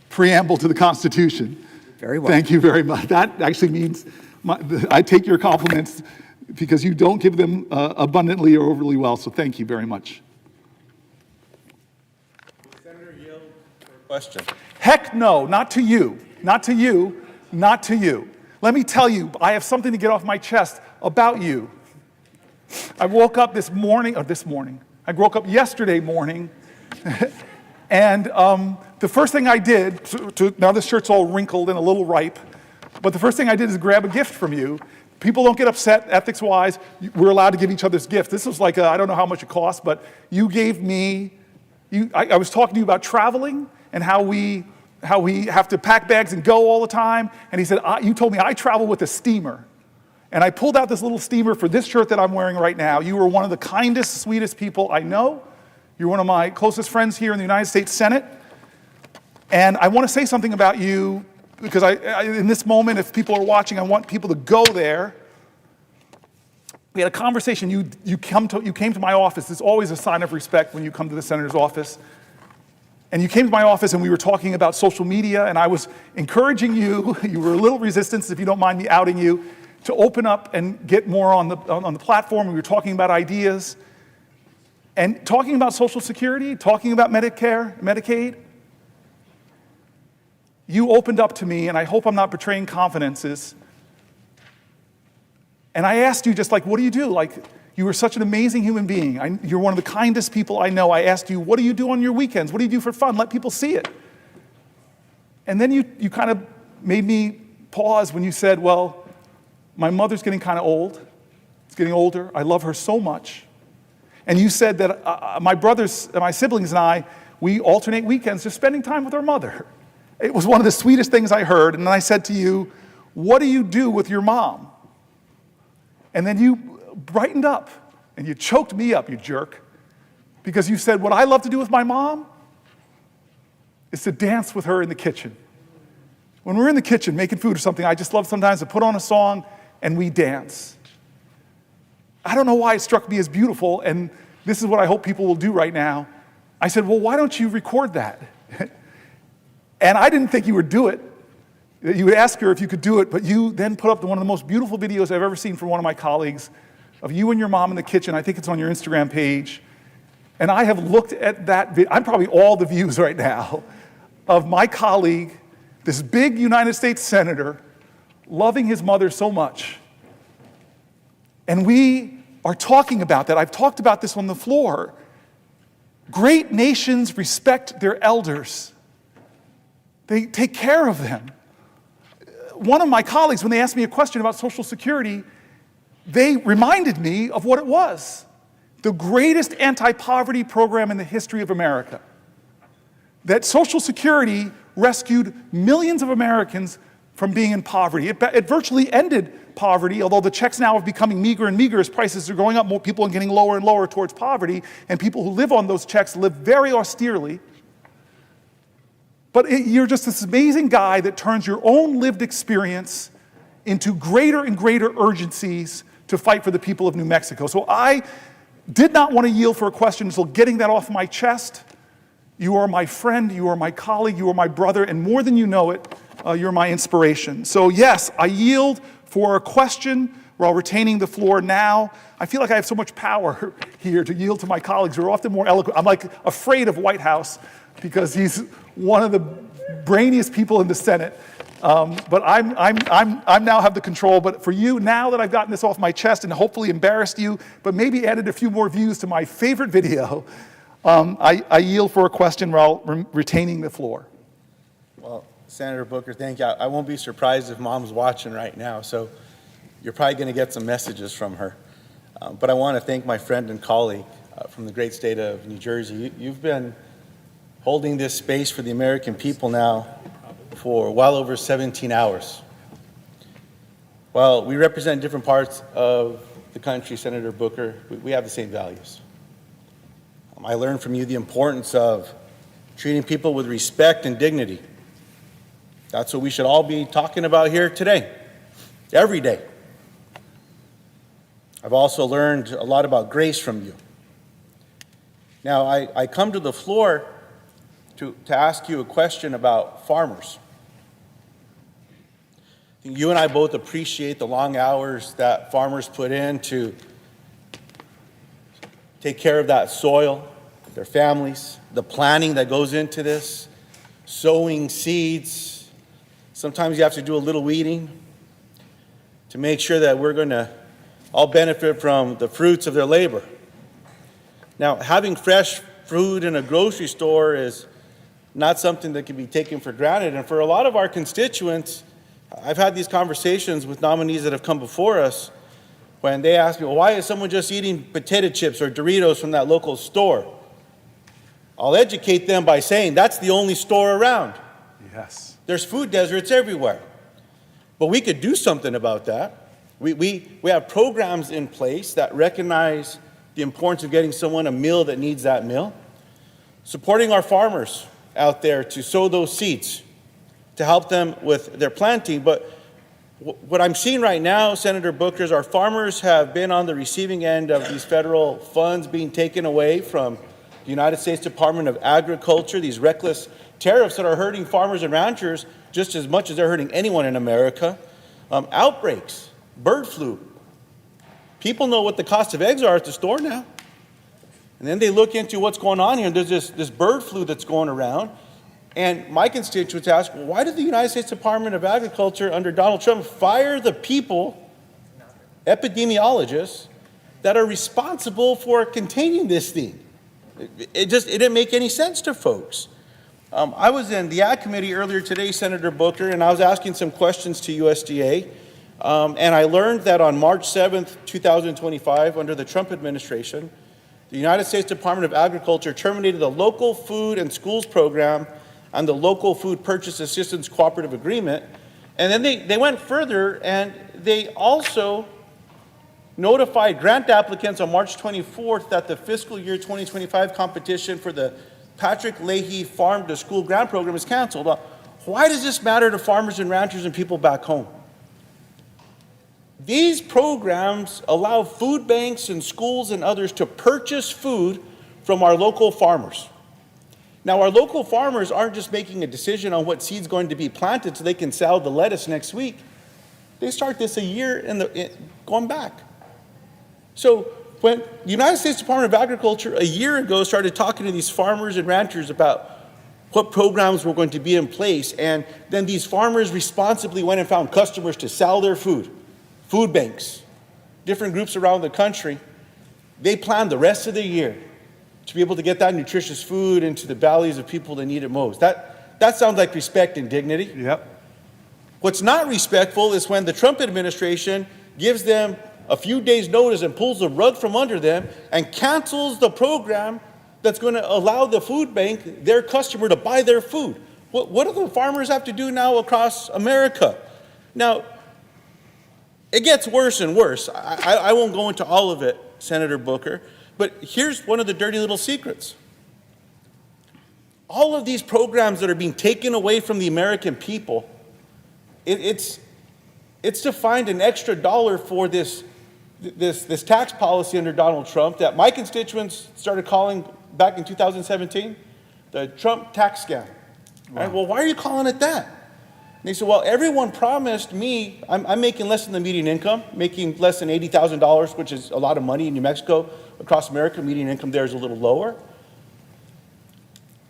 preamble to the Constitution. Very well. Thank you very much. That actually means I take your compliments because you don't give them abundantly or overly well, so thank you very much. Senator yield for a question. Heck no, not to you, not to you, not to you. Let me tell you, I have something to get off my chest about you. I woke up I woke up yesterday morning, and the first thing I did, now this shirt's all wrinkled and a little ripe, but the first thing I did is grab a gift from you. People don't get upset ethics-wise. We're allowed to give each other's gifts. This was like, I don't know how much it cost, but you gave me, I was talking to you about traveling and how we have to pack bags and go all the time. And he said, you told me I travel with a steamer. And I pulled out this little steamer for this shirt that I'm wearing right now. You were one of the kindest, sweetest people I know. You're one of my closest friends here in the United States Senate. And I want to say something about you, because in this moment, if people are watching, I want people to go there. We had a conversation. You came to my office. It's always a sign of respect when you come to the senator's office. And you came to my office and we were talking about social media, and I was encouraging you, you were a little resistant, if you don't mind me outing you, to open up and get more on the platform. We were talking about ideas and talking about Social Security, talking about Medicare, Medicaid. You opened up to me, and I hope I'm not betraying confidences. And I asked you just like, what do you do? Like, you were such an amazing human being. You're one of the kindest people I know. I asked you, what do you do on your weekends? What do you do for fun? Let people see it. And then you kind of made me pause when you said, well, my mother's getting kind of old. It's getting older. I love her so much. And you said that my brothers, my siblings and I, we alternate weekends just spending time with our mother. It was one of the sweetest things I heard. And then I said to you, what do you do with your mom? And then you brightened up and you choked me up, you jerk, because you said, what I love to do with my mom is to dance with her in the kitchen. When we're in the kitchen making food or something, I just love sometimes to put on a song and we dance. I don't know why it struck me as beautiful, and this is what I hope people will do right now. I said, well, why don't you record that? And I didn't think you would do it. You would ask her if you could do it, but you then put up one of the most beautiful videos I've ever seen from one of my colleagues of you and your mom in the kitchen. I think it's on your Instagram page. And I have looked at that video. I'm probably all the views right now of my colleague, this big United States senator, loving his mother so much. And we are talking about that. I've talked about this on the floor. Great nations respect their elders. They take care of them. One of my colleagues, when they asked me a question about Social Security, they reminded me of what it was. The greatest anti-poverty program in the history of America. That Social Security rescued millions of Americans from being in poverty. It virtually ended poverty, although the checks now are becoming meager and meager as prices are going up, more people are getting lower and lower towards poverty, and people who live on those checks live very austerely. But you're just this amazing guy that turns your own lived experience into greater and greater urgencies to fight for the people of New Mexico. So I did not want to yield for a question until getting that off my chest. You are my friend, you are my colleague, you are my brother, and more than you know it, you're my inspiration. So yes, I yield for a question while retaining the floor now. I feel like I have so much power here to yield to my colleagues who are often more eloquent. I'm like afraid of White House because he's one of the brainiest people in the Senate. But I'm now have the control. But for you, now that I've gotten this off my chest and hopefully embarrassed you, but maybe added a few more views to my favorite video, I yield for a question while retaining the floor. Well, Senator Booker, thank you. I won't be surprised if Mom's watching right now, so you're probably going to get some messages from her. But I want to thank my friend and colleague from the great state of New Jersey. You've been holding this space for the American people now for well over 17 hours. While we represent different parts of the country, Senator Booker, we have the same values. I learned from you the importance of treating people with respect and dignity. That's what we should all be talking about here today, every day. I've also learned a lot about grace from you. Now, I come to the floor to ask you a question about farmers. I think you and I both appreciate the long hours that farmers put in to take care of that soil, their families, the planning that goes into this, sowing seeds. Sometimes you have to do a little weeding to make sure that we're going to all benefit from the fruits of their labor. Now, having fresh food in a grocery store is not something that can be taken for granted. And for a lot of our constituents, I've had these conversations with nominees that have come before us when they ask me, well, why is someone just eating potato chips or Doritos from that local store? I'll educate them by saying that's the only store around. Yes. There's food deserts everywhere. But we could do something about that. We have programs in place that recognize the importance of getting someone a meal that needs that meal. Supporting our farmers out there to sow those seeds, to help them with their planting. But what I'm seeing right now, Senator Booker, is our farmers have been on the receiving end of these federal funds being taken away from the United States Department of Agriculture, these reckless tariffs that are hurting farmers and ranchers just as much as they're hurting anyone in America. Outbreaks, bird flu. People know what the cost of eggs are at the store now. And then they look into what's going on here, and there's this bird flu that's going around. And my constituents ask, well, why did the United States Department of Agriculture under Donald Trump fire the people, epidemiologists, that are responsible for containing this thing? It didn't make any sense to folks. I was in the Ag Committee earlier today, Senator Booker, and I was asking some questions to USDA. And I learned that on March 7th, 2025, under the Trump administration, the United States Department of Agriculture terminated the Local Food and Schools Program and the Local Food Purchase Assistance Cooperative Agreement. And then they went further, and they also notified grant applicants on March 24th that the fiscal year 2025 competition for the Patrick Leahy Farm to School Grant Program is canceled. Why does this matter to farmers and ranchers and people back home? These programs allow food banks and schools and others to purchase food from our local farmers. Now, our local farmers aren't just making a decision on what seed's going to be planted so they can sell the lettuce next week. They start this a year going back. So when the United States Department of Agriculture a year ago started talking to these farmers and ranchers about what programs were going to be in place, and then these farmers responsibly went and found customers to sell their food, food banks, different groups around the country, they planned the rest of the year to be able to get that nutritious food into the bellies of people that need it most. That sounds like respect and dignity. Yep. What's not respectful is when the Trump administration gives them a few days' notice and pulls the rug from under them and cancels the program that's going to allow the food bank, their customer, to buy their food. What do the farmers have to do now across America? Now, it gets worse and worse. I won't go into all of it, Senator Booker, but here's one of the dirty little secrets. All of these programs that are being taken away from the American people, it's to find an extra dollar for this tax policy under Donald Trump that my constituents started calling back in 2017, the Trump tax scam. Wow. Right? Well, why are you calling it that? And they said, well, everyone promised me, I'm making less than the median income, making less than $80,000, which is a lot of money in New Mexico. Across America, median income there is a little lower.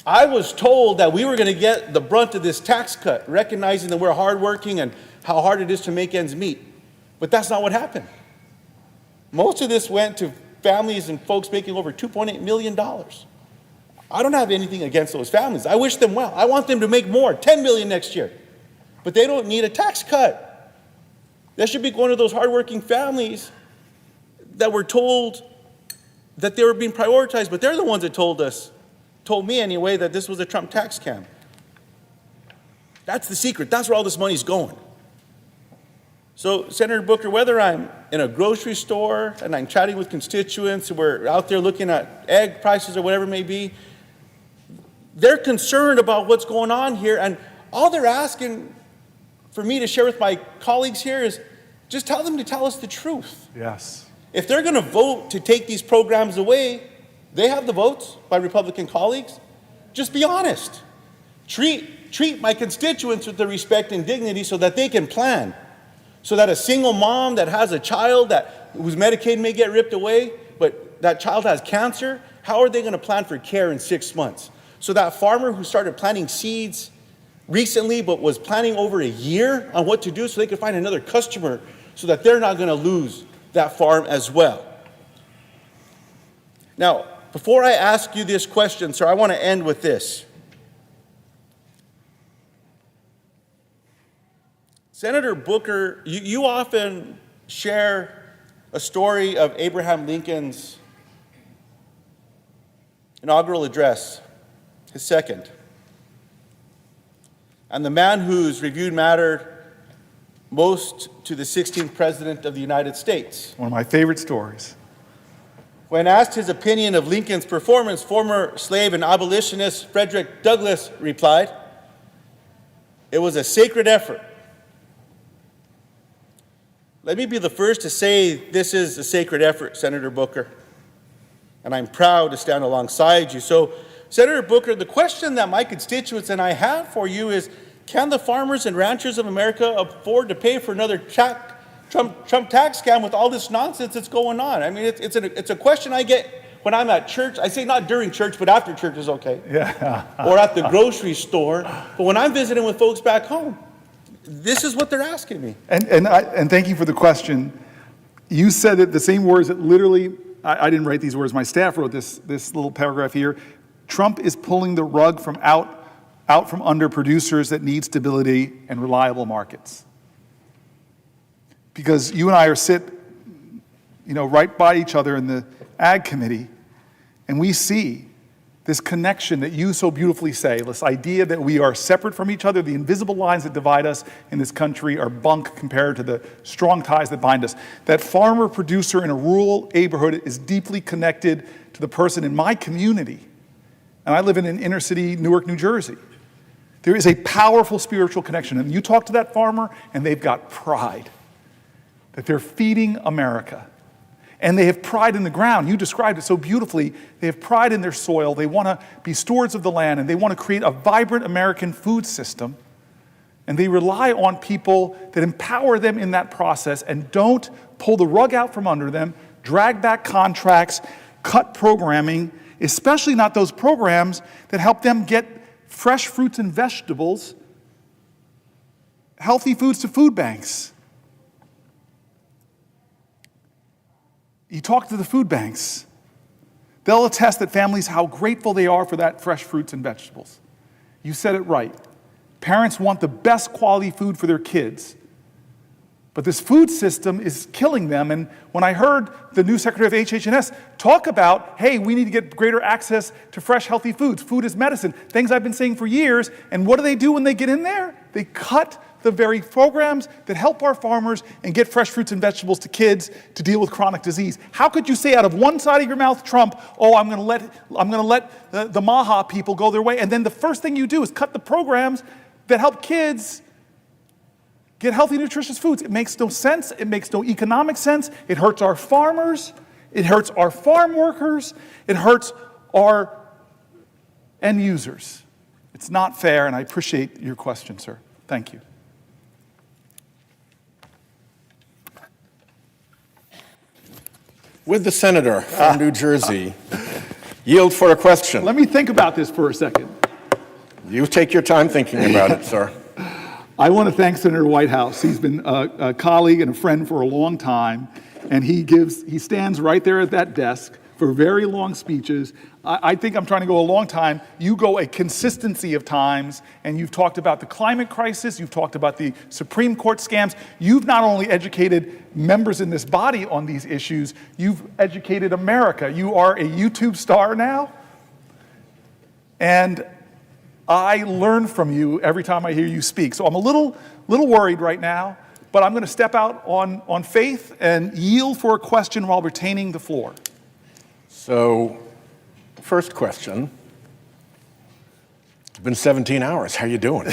I was told that we were going to get the brunt of this tax cut, recognizing that we're hardworking and how hard it is to make ends meet. But that's not what happened. Most of this went to families and folks making over $2.8 million. I don't have anything against those families. I wish them well. I want them to make more, $10 million next year. But they don't need a tax cut. That should be one of those hardworking families that were told that they were being prioritized, but they're the ones that told me anyway, that this was a Trump tax scam. That's the secret. That's where all this money's going. So, Senator Booker, whether I'm in a grocery store and I'm chatting with constituents, or we're out there looking at egg prices or whatever it may be, they're concerned about what's going on here, and all they're asking for me to share with my colleagues here is just tell them to tell us the truth. Yes. If they're going to vote to take these programs away, they have the votes by Republican colleagues. Just be honest. Treat my constituents with the respect and dignity so that they can plan. So that a single mom that has a child whose Medicaid may get ripped away, but that child has cancer, how are they going to plan for care in 6 months? So that farmer who started planting seeds recently but was planning over a year on what to do so they could find another customer so that they're not going to lose that farm as well. Now, before I ask you this question, sir, I want to end with this. Senator Booker, you often share a story of Abraham Lincoln's inaugural address, his second, and the man whose review mattered most to the 16th President of the United States. One of my favorite stories. When asked his opinion of Lincoln's performance, former slave and abolitionist Frederick Douglass replied, "It was a sacred effort." Let me be the first to say this is a sacred effort, Senator Booker, and I'm proud to stand alongside you. So, Senator Booker, the question that my constituents and I have for you is, can the farmers and ranchers of America afford to pay for another Trump tax scam with all this nonsense that's going on? I mean, it's a question I get when I'm at church. I say not during church, but after church is okay. Yeah. Or at the grocery store. But when I'm visiting with folks back home, this is what they're asking me. And thank you for the question. You said it, the same words that literally, I didn't write these words, my staff wrote this little paragraph here. Trump is pulling the rug from out from under producers that need stability and reliable markets. Because you and I sit, right by each other in the Ag Committee, and we see this connection that you so beautifully say, this idea that we are separate from each other, the invisible lines that divide us in this country are bunk compared to the strong ties that bind us. That farmer producer in a rural neighborhood is deeply connected to the person in my community. And I live in an inner city, Newark, New Jersey. There is a powerful spiritual connection. And you talk to that farmer, and they've got pride that they're feeding America. And they have pride in the ground. You described it so beautifully. They have pride in their soil. They want to be stewards of the land, and they want to create a vibrant American food system. And they rely on people that empower them in that process and don't pull the rug out from under them, drag back contracts, cut programming, especially not those programs that help them get fresh fruits and vegetables, healthy foods to food banks. You talk to the food banks. They'll attest that families, how grateful they are for that fresh fruits and vegetables. You said it right. Parents want the best quality food for their kids. But this food system is killing them. And when I heard the new Secretary of HH&S talk about, hey, we need to get greater access to fresh, healthy foods. Food is medicine. Things I've been saying for years. And what do when they get in there? They cut the very programs that help our farmers and get fresh fruits and vegetables to kids to deal with chronic disease. How could you say out of one side of your mouth, Trump, oh, I'm going to let the Maha people go their way, and then the first thing you do is cut the programs that help kids get healthy, nutritious foods? It makes no sense. It makes no economic sense. It hurts our farmers. It hurts our farm workers. It hurts our end users. It's not fair, and I appreciate your question, sir. Thank you. Would the senator from New Jersey yield for a question? Let me think about this for a second. You take your time thinking about it, sir. I want to thank Senator Whitehouse. He's been a colleague and a friend for a long time, and he stands right there at that desk for very long speeches. I think I'm trying to go a long time. You go a consistency of times, and you've talked about the climate crisis, you've talked about the Supreme Court scams. You've not only educated members in this body on these issues, you've educated America. You are a YouTube star now, and I learn from you every time I hear you speak. So I'm a little worried right now, but I'm going to step out on faith and yield for a question while retaining the floor. So, first question. It's been 17 hours. How you doing?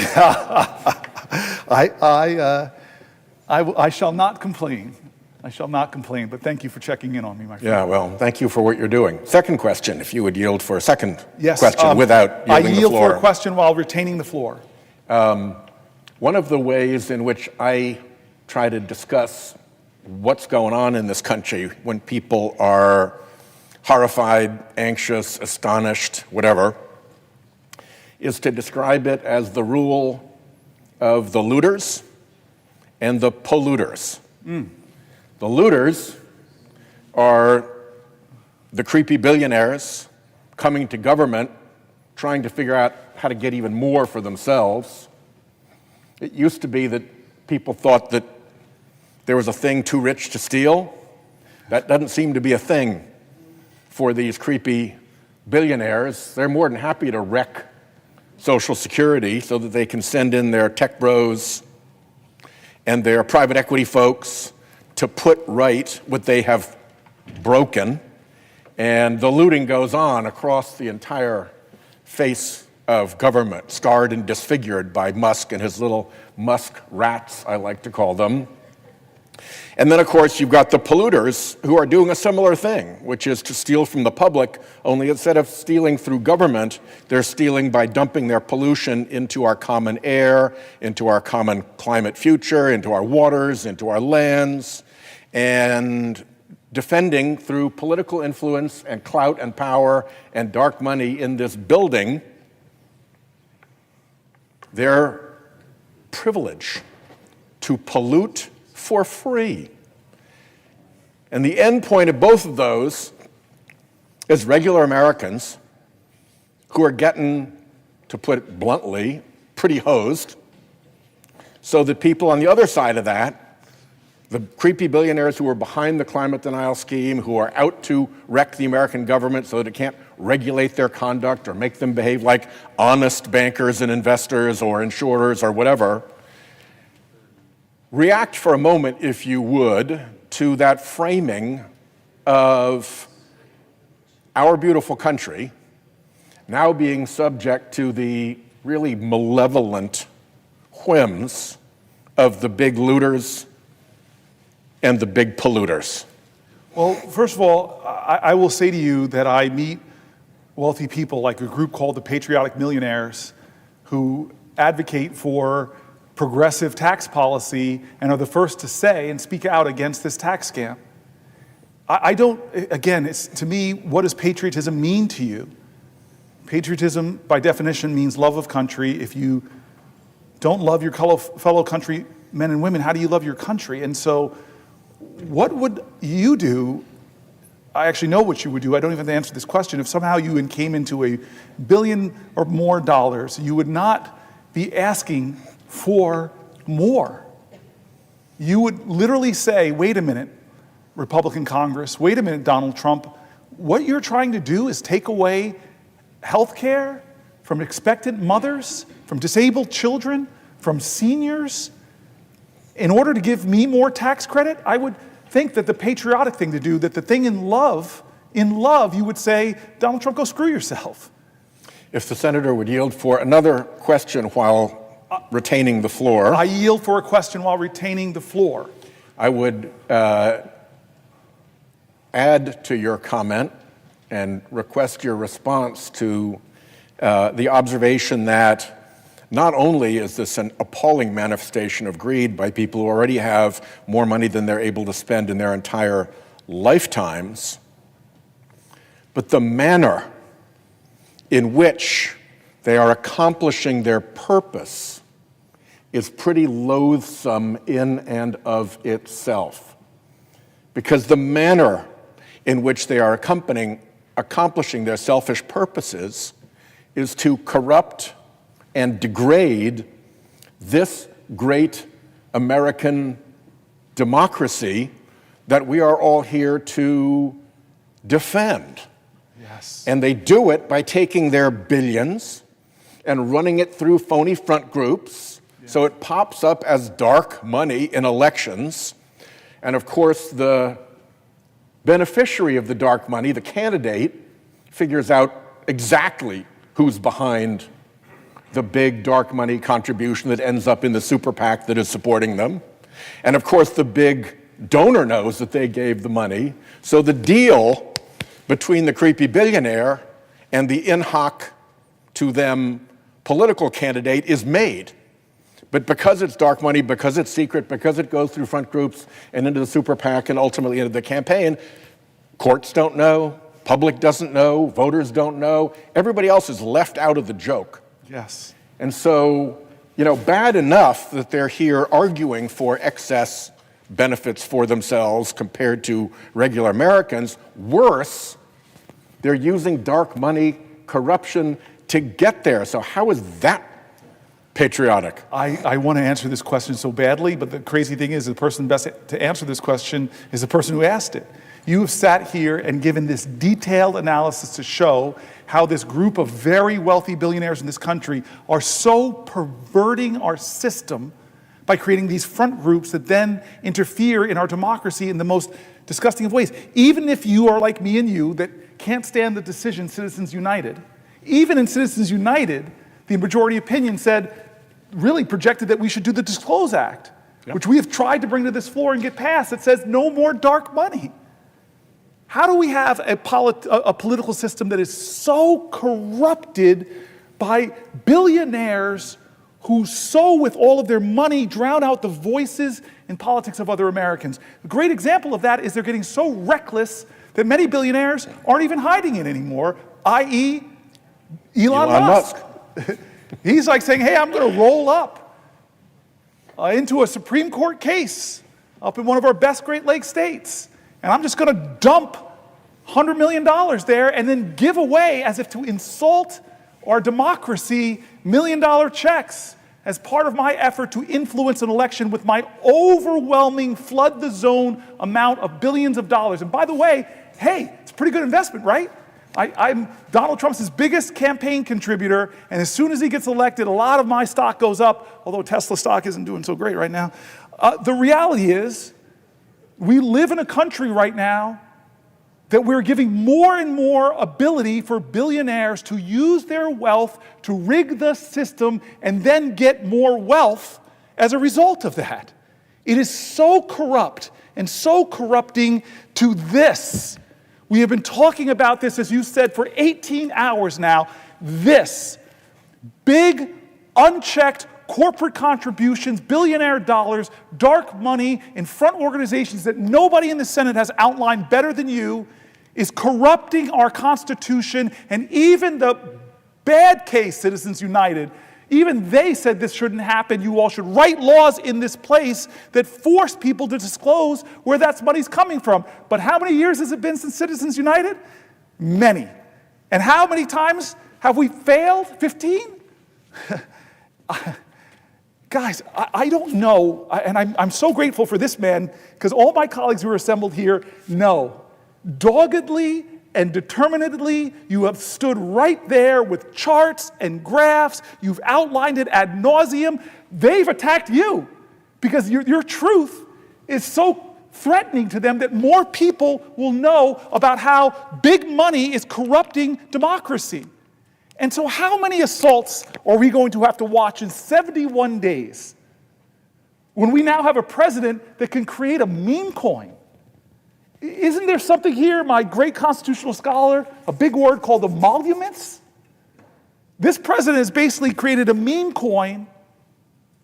I shall not complain. I shall not complain, but thank you for checking in on me, my friend. Yeah, well, thank you for what you're doing. Second question, if you would yield for a second Yes, question without yielding the floor. I yield for a question while retaining the floor. One of the ways in which I try to discuss what's going on in this country when people are horrified, anxious, astonished, whatever, is to describe it as the rule of the looters and the polluters. The looters are the creepy billionaires coming to government, trying to figure out how to get even more for themselves. It used to be that people thought that there was a thing too rich to steal. That doesn't seem to be a thing for these creepy billionaires. They're more than happy to wreck Social Security so that they can send in their tech bros and their private equity folks to put right what they have broken. And the looting goes on across the entire face of government, scarred and disfigured by Musk and his little Musk rats, I like to call them. And then, of course, you've got the polluters who are doing a similar thing, which is to steal from the public, only instead of stealing through government, they're stealing by dumping their pollution into our common air, into our common climate future, into our waters, into our lands, and defending through political influence and clout and power and dark money in this building their privilege to pollute for free. And the end point of both of those is regular Americans who are getting, to put it bluntly, pretty hosed, so that people on the other side of that, the creepy billionaires who are behind the climate denial scheme, who are out to wreck the American government so that it can't regulate their conduct or make them behave like honest bankers and investors or insurers or whatever, react for a moment, if you would, to that framing of our beautiful country now being subject to the really malevolent whims of the big looters and the big polluters. Well, first of all, I will say to you that I meet wealthy people like a group called the Patriotic Millionaires who advocate for progressive tax policy and are the first to say and speak out against this tax scam. I don't, again, it's, to me, what does patriotism mean to you? Patriotism, by definition, means love of country. If you don't love your fellow countrymen and women, how do you love your country? And so what would you do I actually know what you would do. I don't even have to answer this question. If somehow you came into $1 billion or more dollars, you would not be asking for more. You would literally say, wait a minute, Republican Congress, wait a minute, Donald Trump, what you're trying to do is take away health care from expectant mothers, from disabled children, from seniors, in order to give me more tax credit. I would think that the patriotic thing to do, that the thing in love, you would say, Donald Trump, go screw yourself. If the senator would yield for another question while retaining the floor. I yield for a question while retaining the floor. I would add to your comment and request your response to the observation that not only is this an appalling manifestation of greed by people who already have more money than they're able to spend in their entire lifetimes, but the manner in which they are accomplishing their purpose is pretty loathsome in and of itself. Because the manner in which they are accomplishing their selfish purposes is to corrupt and degrade this great American democracy that we are all here to defend. Yes. And they do it by taking their billions and running it through phony front groups, so it pops up as dark money in elections. And of course, the beneficiary of the dark money, the candidate, figures out exactly who's behind the big dark money contribution that ends up in the super PAC that is supporting them. And of course, the big donor knows that they gave the money. So the deal between the creepy billionaire and the in hoc to them political candidate is made. But because it's dark money, because it's secret, because it goes through front groups and into the super PAC and ultimately into the campaign, courts don't know, public doesn't know, voters don't know. Everybody else is left out of the joke. Yes. And so, bad enough that they're here arguing for excess benefits for themselves compared to regular Americans. Worse, they're using dark money, corruption to get there. So how is that patriotic? I want to answer this question so badly, but the crazy thing is the person best to answer this question is the person who asked it. You have sat here and given this detailed analysis to show how this group of very wealthy billionaires in this country are so perverting our system by creating these front groups that then interfere in our democracy in the most disgusting of ways. Even if you are like me and you that can't stand the decision Citizens United, even in Citizens United, the majority opinion really projected that we should do the Disclose Act, which we have tried to bring to this floor and get passed. That says no more dark money. How do we have a political system that is so corrupted by billionaires who so with all of their money drown out the voices and politics of other Americans? A great example of that is they're getting so reckless that many billionaires aren't even hiding it anymore, i.e. Elon Musk. He's like saying, hey, I'm going to roll up into a Supreme Court case up in one of our best Great Lakes states. And I'm just going to dump $100 million there and then give away, as if to insult our democracy, $1 million checks as part of my effort to influence an election with my overwhelming flood the zone amount of billions of dollars. And by the way, hey, it's a pretty good investment, right? I'm Donald Trump's biggest campaign contributor, and as soon as he gets elected, a lot of my stock goes up, although Tesla stock isn't doing so great right now. The reality is, we live in a country right now that we're giving more and more ability for billionaires to use their wealth to rig the system and then get more wealth as a result of that. It is so corrupt and so corrupting to this. We have been talking about this, as you said, for 18 hours now. This big, unchecked corporate contributions, billionaire dollars, dark money in front organizations that nobody in the Senate has outlined better than you, is corrupting our Constitution, and even the bad case Citizens United Even they said this shouldn't happen. You all should write laws in this place that force people to disclose where that money's coming from. But how many years has it been since Citizens United? Many. And how many times have we failed? 15? Guys, I don't know, and I'm so grateful for this man, because all my colleagues who are assembled here know, doggedly and determinedly, you have stood right there with charts and graphs. You've outlined it ad nauseum. They've attacked you because your truth is so threatening to them that more people will know about how big money is corrupting democracy. And so how many assaults are we going to have to watch in 71 days when we now have a president that can create a meme coin? Isn't there something here, my great constitutional scholar, a big word called emoluments? This president has basically created a meme coin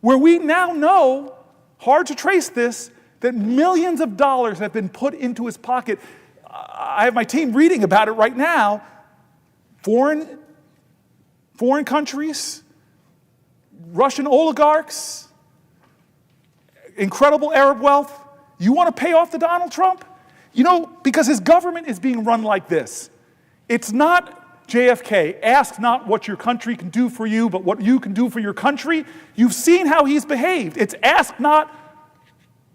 where we now know, hard to trace this, that millions of dollars have been put into his pocket. I have my team reading about it right now. Foreign countries, Russian oligarchs, incredible Arab wealth. You want to pay off the Donald Trump? You know, because his government is being run like this. It's not JFK. Ask not what your country can do for you, but what you can do for your country. You've seen how he's behaved. It's ask not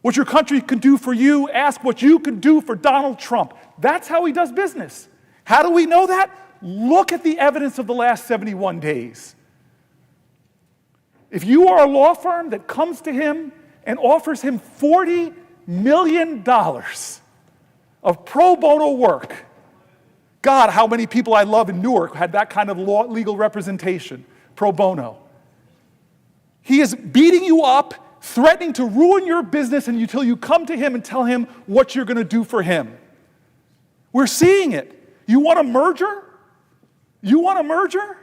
what your country can do for you, ask what you can do for Donald Trump. That's how he does business. How do we know that? Look at the evidence of the last 71 days. If you are a law firm that comes to him and offers him $40 million of pro bono work, God, how many people I love in Newark had that kind of legal representation, pro bono. He is beating you up, threatening to ruin your business until you come to him and tell him what you're going to do for him. We're seeing it. You want a merger? You want a merger?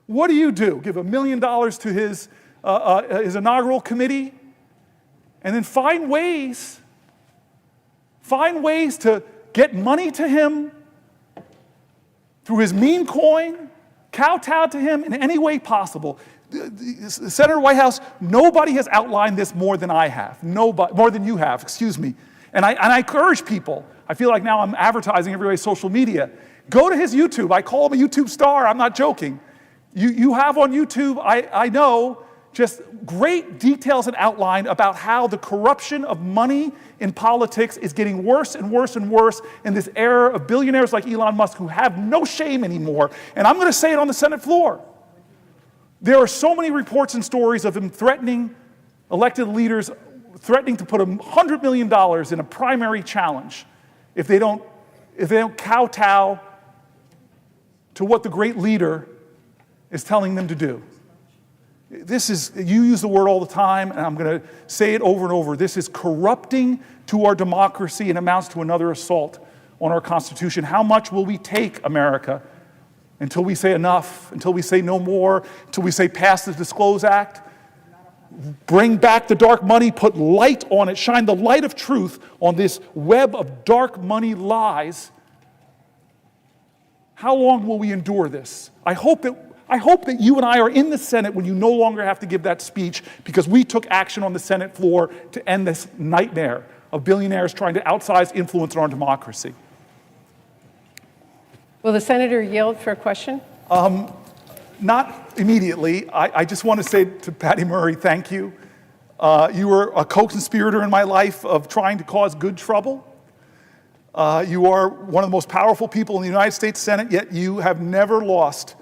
What do? Give $1 million to his inaugural committee, and then find ways to get money to him through his meme coin, kowtow to him in any way possible. Senator Whitehouse, nobody has outlined this more than I have. Nobody, more than you have, excuse me. And I encourage people, I feel like now I'm advertising everybody's social media. Go to his YouTube. I call him a YouTube star. I'm not joking. You have on YouTube, I know, just great details and outline about how the corruption of money in politics is getting worse and worse and worse in this era of billionaires like Elon Musk who have no shame anymore. And I'm going to say it on the Senate floor. There are so many reports and stories of him threatening elected leaders, threatening to put $100 million in a primary challenge if they don't kowtow to what the great leader is telling them to do. You use the word all the time, and I'm going to say it over and over. This is corrupting to our democracy and amounts to another assault on our Constitution. How much will we take, America, until we say enough, until we say no more, until we say pass the Disclose Act? Bring back the dark money, put light on it, shine the light of truth on this web of dark money lies. How long will we endure this? I hope that you and I are in the Senate when you no longer have to give that speech because we took action on the Senate floor to end this nightmare of billionaires trying to outsize influence in our democracy. Will the senator yield for a question? Not immediately. I just want to say to Patty Murray, thank you. You were a co-conspirator in my life of trying to cause good trouble. You are one of the most powerful people in the United States Senate, yet you have never lost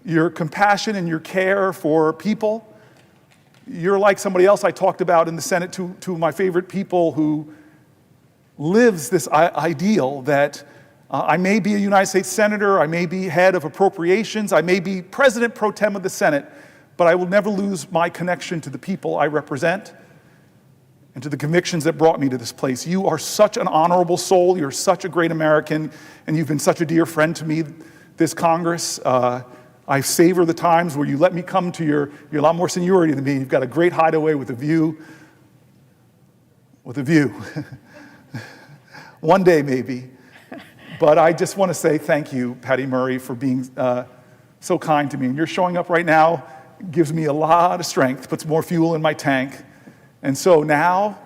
your compassion and your care for people. You're like somebody else I talked about in the Senate, two of my favorite people who lives this ideal that I may be a United States Senator, I may be head of appropriations, I may be President pro tem of the Senate, but I will never lose my connection to the people I represent and to the convictions that brought me to this place. You are such an honorable soul, you're such a great American, and you've been such a dear friend to me, this Congress. I savor the times where you let me come to you're a lot more seniority than me. You've got a great hideaway with a view. One day maybe. But I just want to say thank you, Patty Murray, for being so kind to me. And you're showing up right now gives me a lot of strength, puts more fuel in my tank. And so now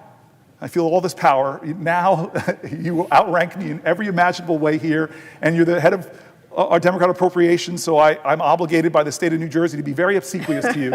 I feel all this power. Now you will outrank me in every imaginable way here, and you're the head of our Democrat appropriations, so I'm obligated by the state of New Jersey to be very obsequious to you.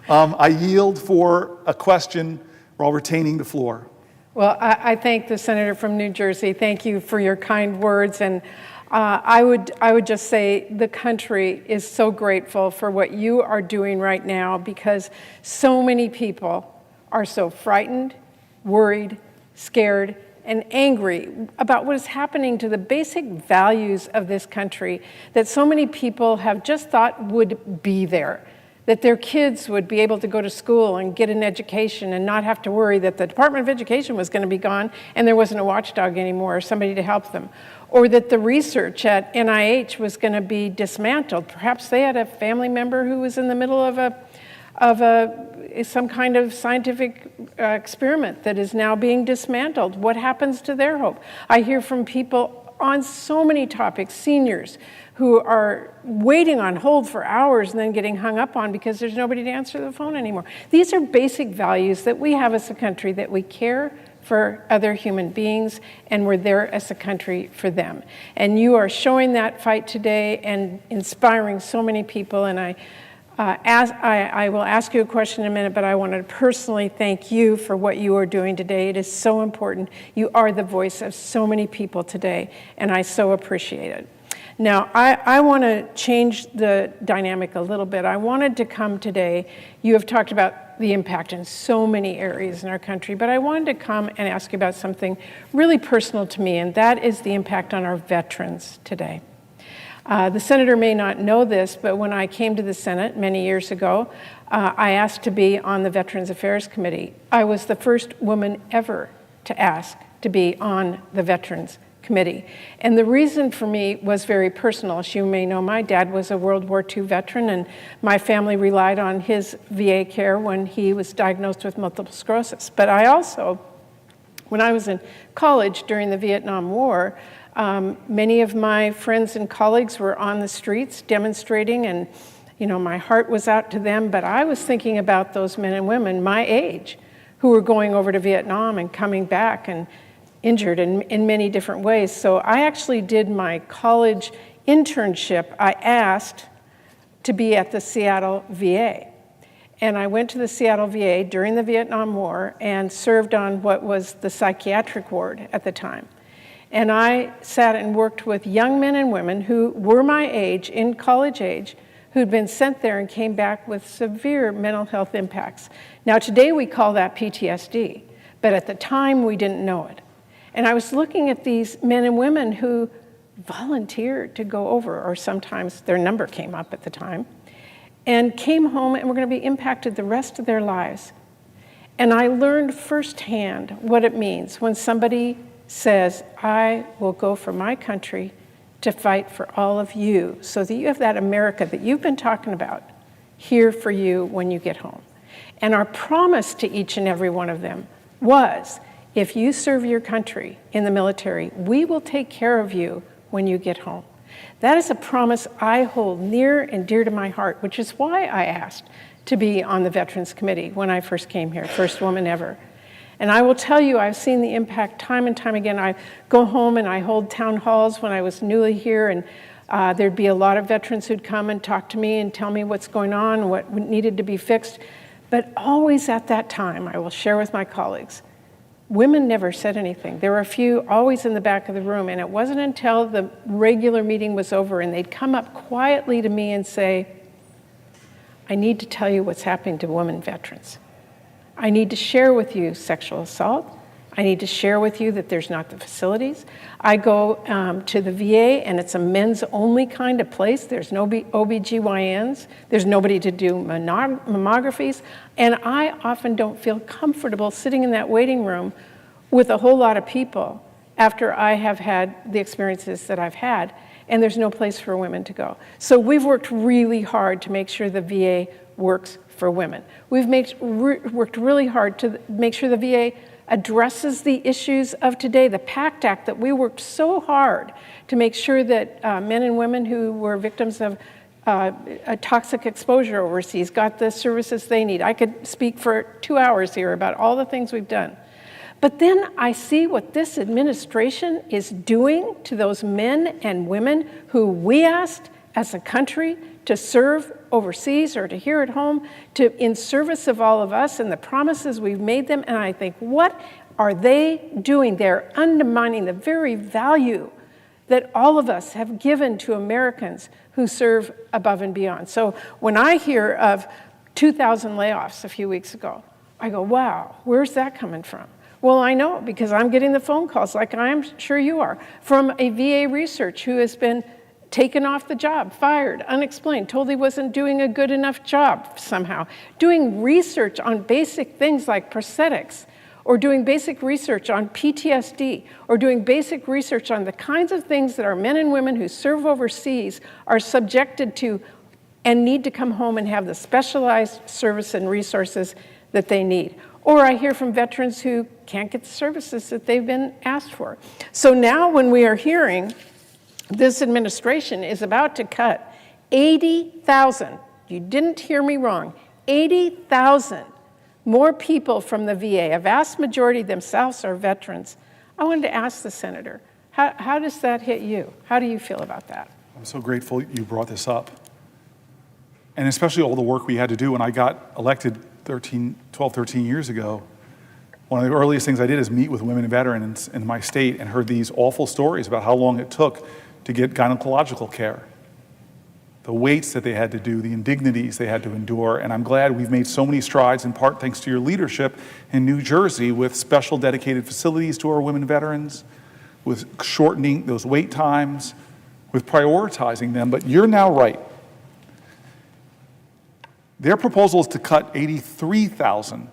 I yield for a question while retaining the floor. Well, I thank the senator from New Jersey. Thank you for your kind words. And I would just say the country is so grateful for what you are doing right now, because so many people are so frightened, worried, scared, and angry about what is happening to the basic values of this country that so many people have just thought would be there, that their kids would be able to go to school and get an education and not have to worry that the Department of Education was going to be gone and there wasn't a watchdog anymore or somebody to help them, or that the research at NIH was going to be dismantled. Perhaps they had a family member who was in the middle of some kind of scientific experiment that is now being dismantled. What happens to their hope? I hear from people on so many topics, seniors who are waiting on hold for hours and then getting hung up on because there's nobody to answer the phone anymore. These are basic values that we have as a country, that we care for other human beings, and we're there as a country for them. And you are showing that fight today and inspiring so many people, and I will ask you a question in a minute, but I want to personally thank you for what you are doing today. It is so important. You are the voice of so many people today, and I so appreciate it. Now, I want to change the dynamic a little bit. I wanted to come today. You have talked about the impact in so many areas in our country, but I wanted to come and ask you about something really personal to me, and that is the impact on our veterans today. The senator may not know this, but when I came to the Senate many years ago, I asked to be on the Veterans Affairs Committee. I was the first woman ever to ask to be on the Veterans Committee. And the reason for me was very personal. As you may know, my dad was a World War II veteran, and my family relied on his VA care when he was diagnosed with multiple sclerosis. But I also, when I was in college during the Vietnam War, many of my friends and colleagues were on the streets demonstrating, and my heart was out to them, but I was thinking about those men and women my age who were going over to Vietnam and coming back and injured in many different ways. So I actually did my college internship. I asked to be at the Seattle VA. And I went to the Seattle VA during the Vietnam War and served on what was the psychiatric ward at the time. And I sat and worked with young men and women who were my age, in college age, who'd been sent there and came back with severe mental health impacts. Now, today we call that PTSD, but at the time we didn't know it. And I was looking at these men and women who volunteered to go over, or sometimes their number came up at the time, and came home and were going to be impacted the rest of their lives. And I learned firsthand what it means when somebody says, I will go for my country to fight for all of you, so that you have that America that you've been talking about here for you when you get home. And our promise to each and every one of them was, if you serve your country in the military, we will take care of you when you get home. That is a promise I hold near and dear to my heart, which is why I asked to be on the Veterans Committee when I first came here, first woman ever. And I will tell you, I've seen the impact time and time again. I go home and I hold town halls when I was newly here, and there'd be a lot of veterans who'd come and talk to me and tell me what's going on, what needed to be fixed. But always at that time, I will share with my colleagues, women never said anything. There were a few always in the back of the room, and it wasn't until the regular meeting was over and they'd come up quietly to me and say, I need to tell you what's happening to women veterans. I need to share with you sexual assault. I need to share with you that there's not the facilities. I go to the VA, and it's a men's-only kind of place. There's no OBGYNs. There's nobody to do mammographies. And I often don't feel comfortable sitting in that waiting room with a whole lot of people after I have had the experiences that I've had, and there's no place for women to go. So we've worked really hard to make sure the VA works for women. We've worked really hard to make sure the VA addresses the issues of today, the PACT Act that we worked so hard to make sure that men and women who were victims of a toxic exposure overseas, got the services they need. I could speak for 2 hours here about all the things we've done. But then I see what this administration is doing to those men and women who we asked as a country to serve overseas or to here at home, in service of all of us and the promises we've made them. And I think, what are they doing? They're undermining the very value that all of us have given to Americans who serve above and beyond. So when I hear of 2,000 layoffs a few weeks ago, I go, wow, where's that coming from? Well, I know, because I'm getting the phone calls, like I'm sure you are, from a VA researcher who has been taken off the job, fired, unexplained, told he wasn't doing a good enough job somehow, doing research on basic things like prosthetics, or doing basic research on PTSD, or doing basic research on the kinds of things that our men and women who serve overseas are subjected to and need to come home and have the specialized service and resources that they need. Or I hear from veterans who can't get the services that they've been asked for. So now when we are hearing this administration is about to cut 80,000, you didn't hear me wrong, 80,000 more people from the VA, a vast majority themselves are veterans. I wanted to ask the senator, how does that hit you? How do you feel about that? I'm so grateful you brought this up. And especially all the work we had to do when I got elected 12, 13 years ago. One of the earliest things I did is meet with women veterans in my state and heard these awful stories about how long it took to get gynecological care, the waits that they had to do, the indignities they had to endure. And I'm glad we've made so many strides, in part thanks to your leadership in New Jersey, with special dedicated facilities to our women veterans, with shortening those wait times, with prioritizing them. But you're now right. Their proposal is to cut 83,000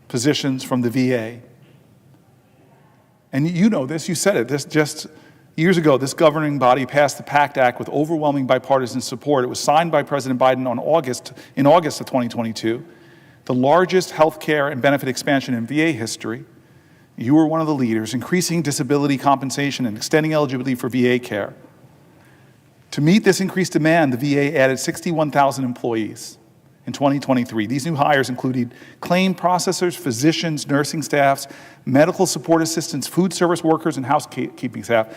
positions from the VA. And you know this, you said it, this just years ago, this governing body passed the PACT Act with overwhelming bipartisan support. It was signed by President Biden in August of 2022, the largest health care and benefit expansion in VA history. You were one of the leaders, increasing disability compensation and extending eligibility for VA care. To meet this increased demand, the VA added 61,000 employees in 2023. These new hires included claim processors, physicians, nursing staffs, medical support assistants, food service workers, and housekeeping staff.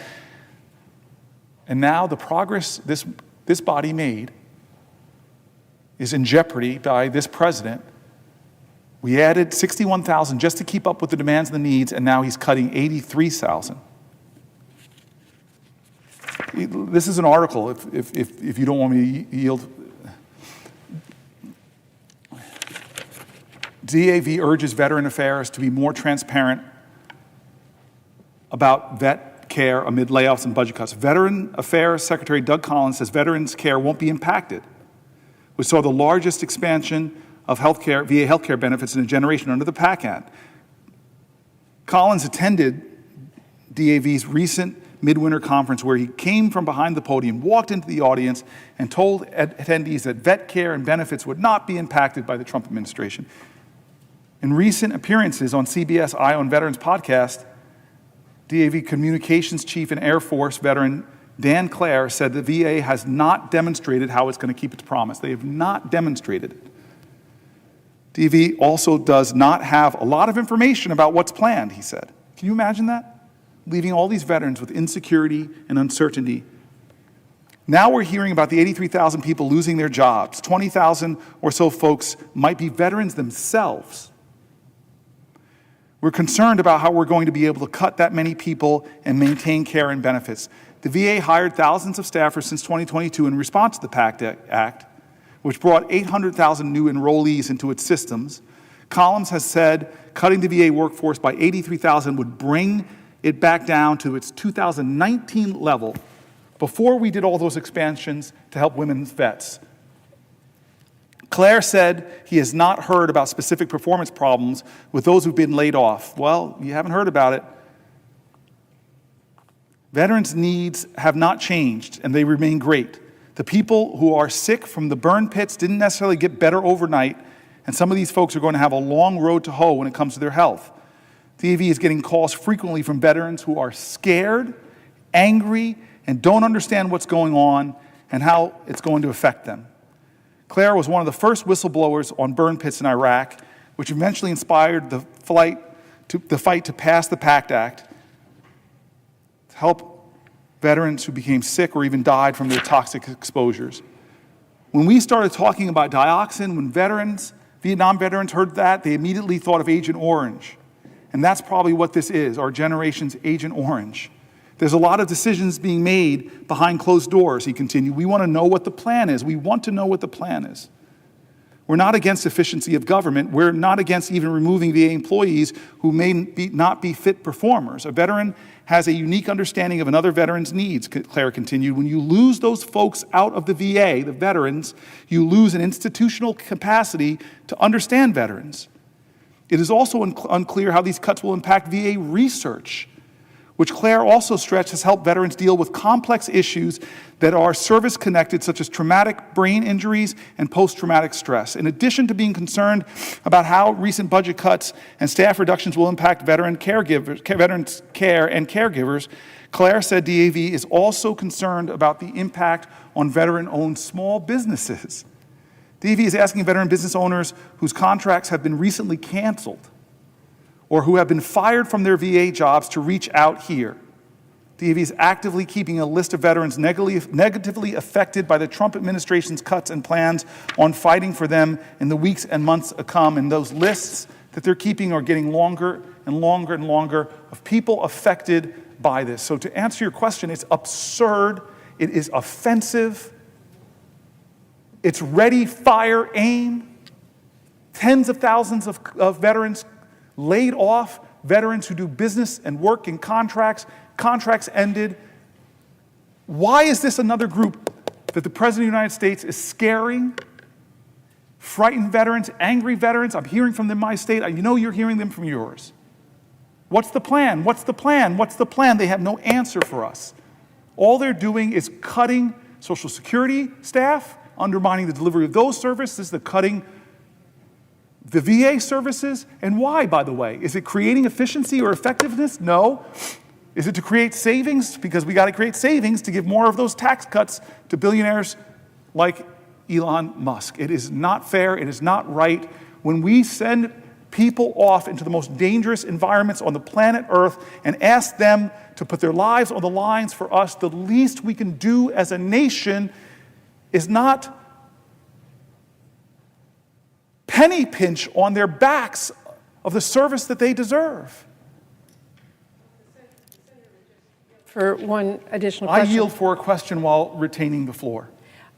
And now the progress this body made is in jeopardy by this president. We added 61,000 just to keep up with the demands and the needs, and now he's cutting 83,000. This is an article, if you don't want me to yield. DAV urges Veteran Affairs to be more transparent about vet care amid layoffs and budget cuts. Veteran Affairs Secretary Doug Collins says veterans' care won't be impacted. We saw the largest expansion of VA healthcare benefits in a generation under the PACT Act. Collins attended DAV's recent midwinter conference where he came from behind the podium, walked into the audience, and told attendees that vet care and benefits would not be impacted by the Trump administration. In recent appearances on CBS Eye on Veterans podcast, DAV Communications Chief and Air Force veteran Dan Clare said the VA has not demonstrated how it's going to keep its promise. They have not demonstrated it. DAV also does not have a lot of information about what's planned, he said. Can you imagine that? Leaving all these veterans with insecurity and uncertainty. Now we're hearing about the 83,000 people losing their jobs. 20,000 or so folks might be veterans themselves. We're concerned about how we're going to be able to cut that many people and maintain care and benefits. The VA hired thousands of staffers since 2022 in response to the PACT Act, which brought 800,000 new enrollees into its systems. Collins has said cutting the VA workforce by 83,000 would bring it back down to its 2019 level before we did all those expansions to help women's vets. Clare said he has not heard about specific performance problems with those who've been laid off. Well, you haven't heard about it. Veterans' needs have not changed, and they remain great. The people who are sick from the burn pits didn't necessarily get better overnight, and some of these folks are going to have a long road to hoe when it comes to their health. DAV is getting calls frequently from veterans who are scared, angry, and don't understand what's going on and how it's going to affect them. Claire was one of the first whistleblowers on burn pits in Iraq, which eventually inspired the fight to pass the PACT Act to help veterans who became sick or even died from their toxic exposures. When we started talking about dioxin, when Vietnam veterans heard that, they immediately thought of Agent Orange. And that's probably what this is, our generation's Agent Orange. There's a lot of decisions being made behind closed doors, he continued. We want to know what the plan is. We want to know what the plan is. We're not against efficiency of government. We're not against even removing VA employees who may not be fit performers. A veteran has a unique understanding of another veteran's needs, Claire continued. When you lose those folks out of the VA, the veterans, you lose an institutional capacity to understand veterans. It is also unclear how these cuts will impact VA research, which Claire also stressed has helped veterans deal with complex issues that are service-connected, such as traumatic brain injuries and post-traumatic stress. In addition to being concerned about how recent budget cuts and staff reductions will impact veterans care and caregivers, Claire said DAV is also concerned about the impact on veteran-owned small businesses. DAV is asking veteran business owners whose contracts have been recently canceled or who have been fired from their VA jobs to reach out here. DAV is actively keeping a list of veterans negatively affected by the Trump administration's cuts and plans on fighting for them in the weeks and months to come. And those lists that they're keeping are getting longer and longer and longer of people affected by this. So to answer your question, it's absurd, it is offensive, it's ready, fire, aim. Tens of thousands of veterans laid off, veterans who do business and work in contracts ended. Why is this another group that the President of the United States is scaring? Frightened veterans, angry veterans. I'm hearing from them in my state. You know you're hearing them from yours. What's the plan? What's the plan? What's the plan? They have no answer for us. All they're doing is cutting Social Security staff, undermining the delivery of those services, the cutting the VA services. And why, by the way? Is it creating efficiency or effectiveness? No. Is it to create savings? Because we got to create savings to give more of those tax cuts to billionaires like Elon Musk. It is not fair. It is not right. When we send people off into the most dangerous environments on the planet Earth and ask them to put their lives on the lines for us, the least we can do as a nation is not penny pinch on their backs of the service that they deserve. For one additional question. I yield for a question while retaining the floor.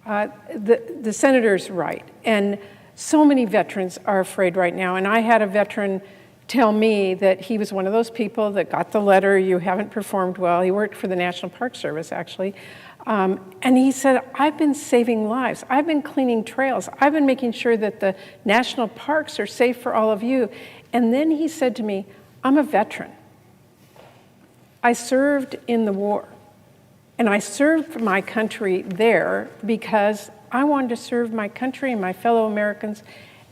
The senator's right. And so many veterans are afraid right now. And I had a veteran tell me that he was one of those people that got the letter, you haven't performed well. He worked for the National Park Service, actually. And he said, I've been saving lives. I've been cleaning trails. I've been making sure that the national parks are safe for all of you. And then he said to me, I'm a veteran. I served in the war, and I served my country there because I wanted to serve my country and my fellow Americans,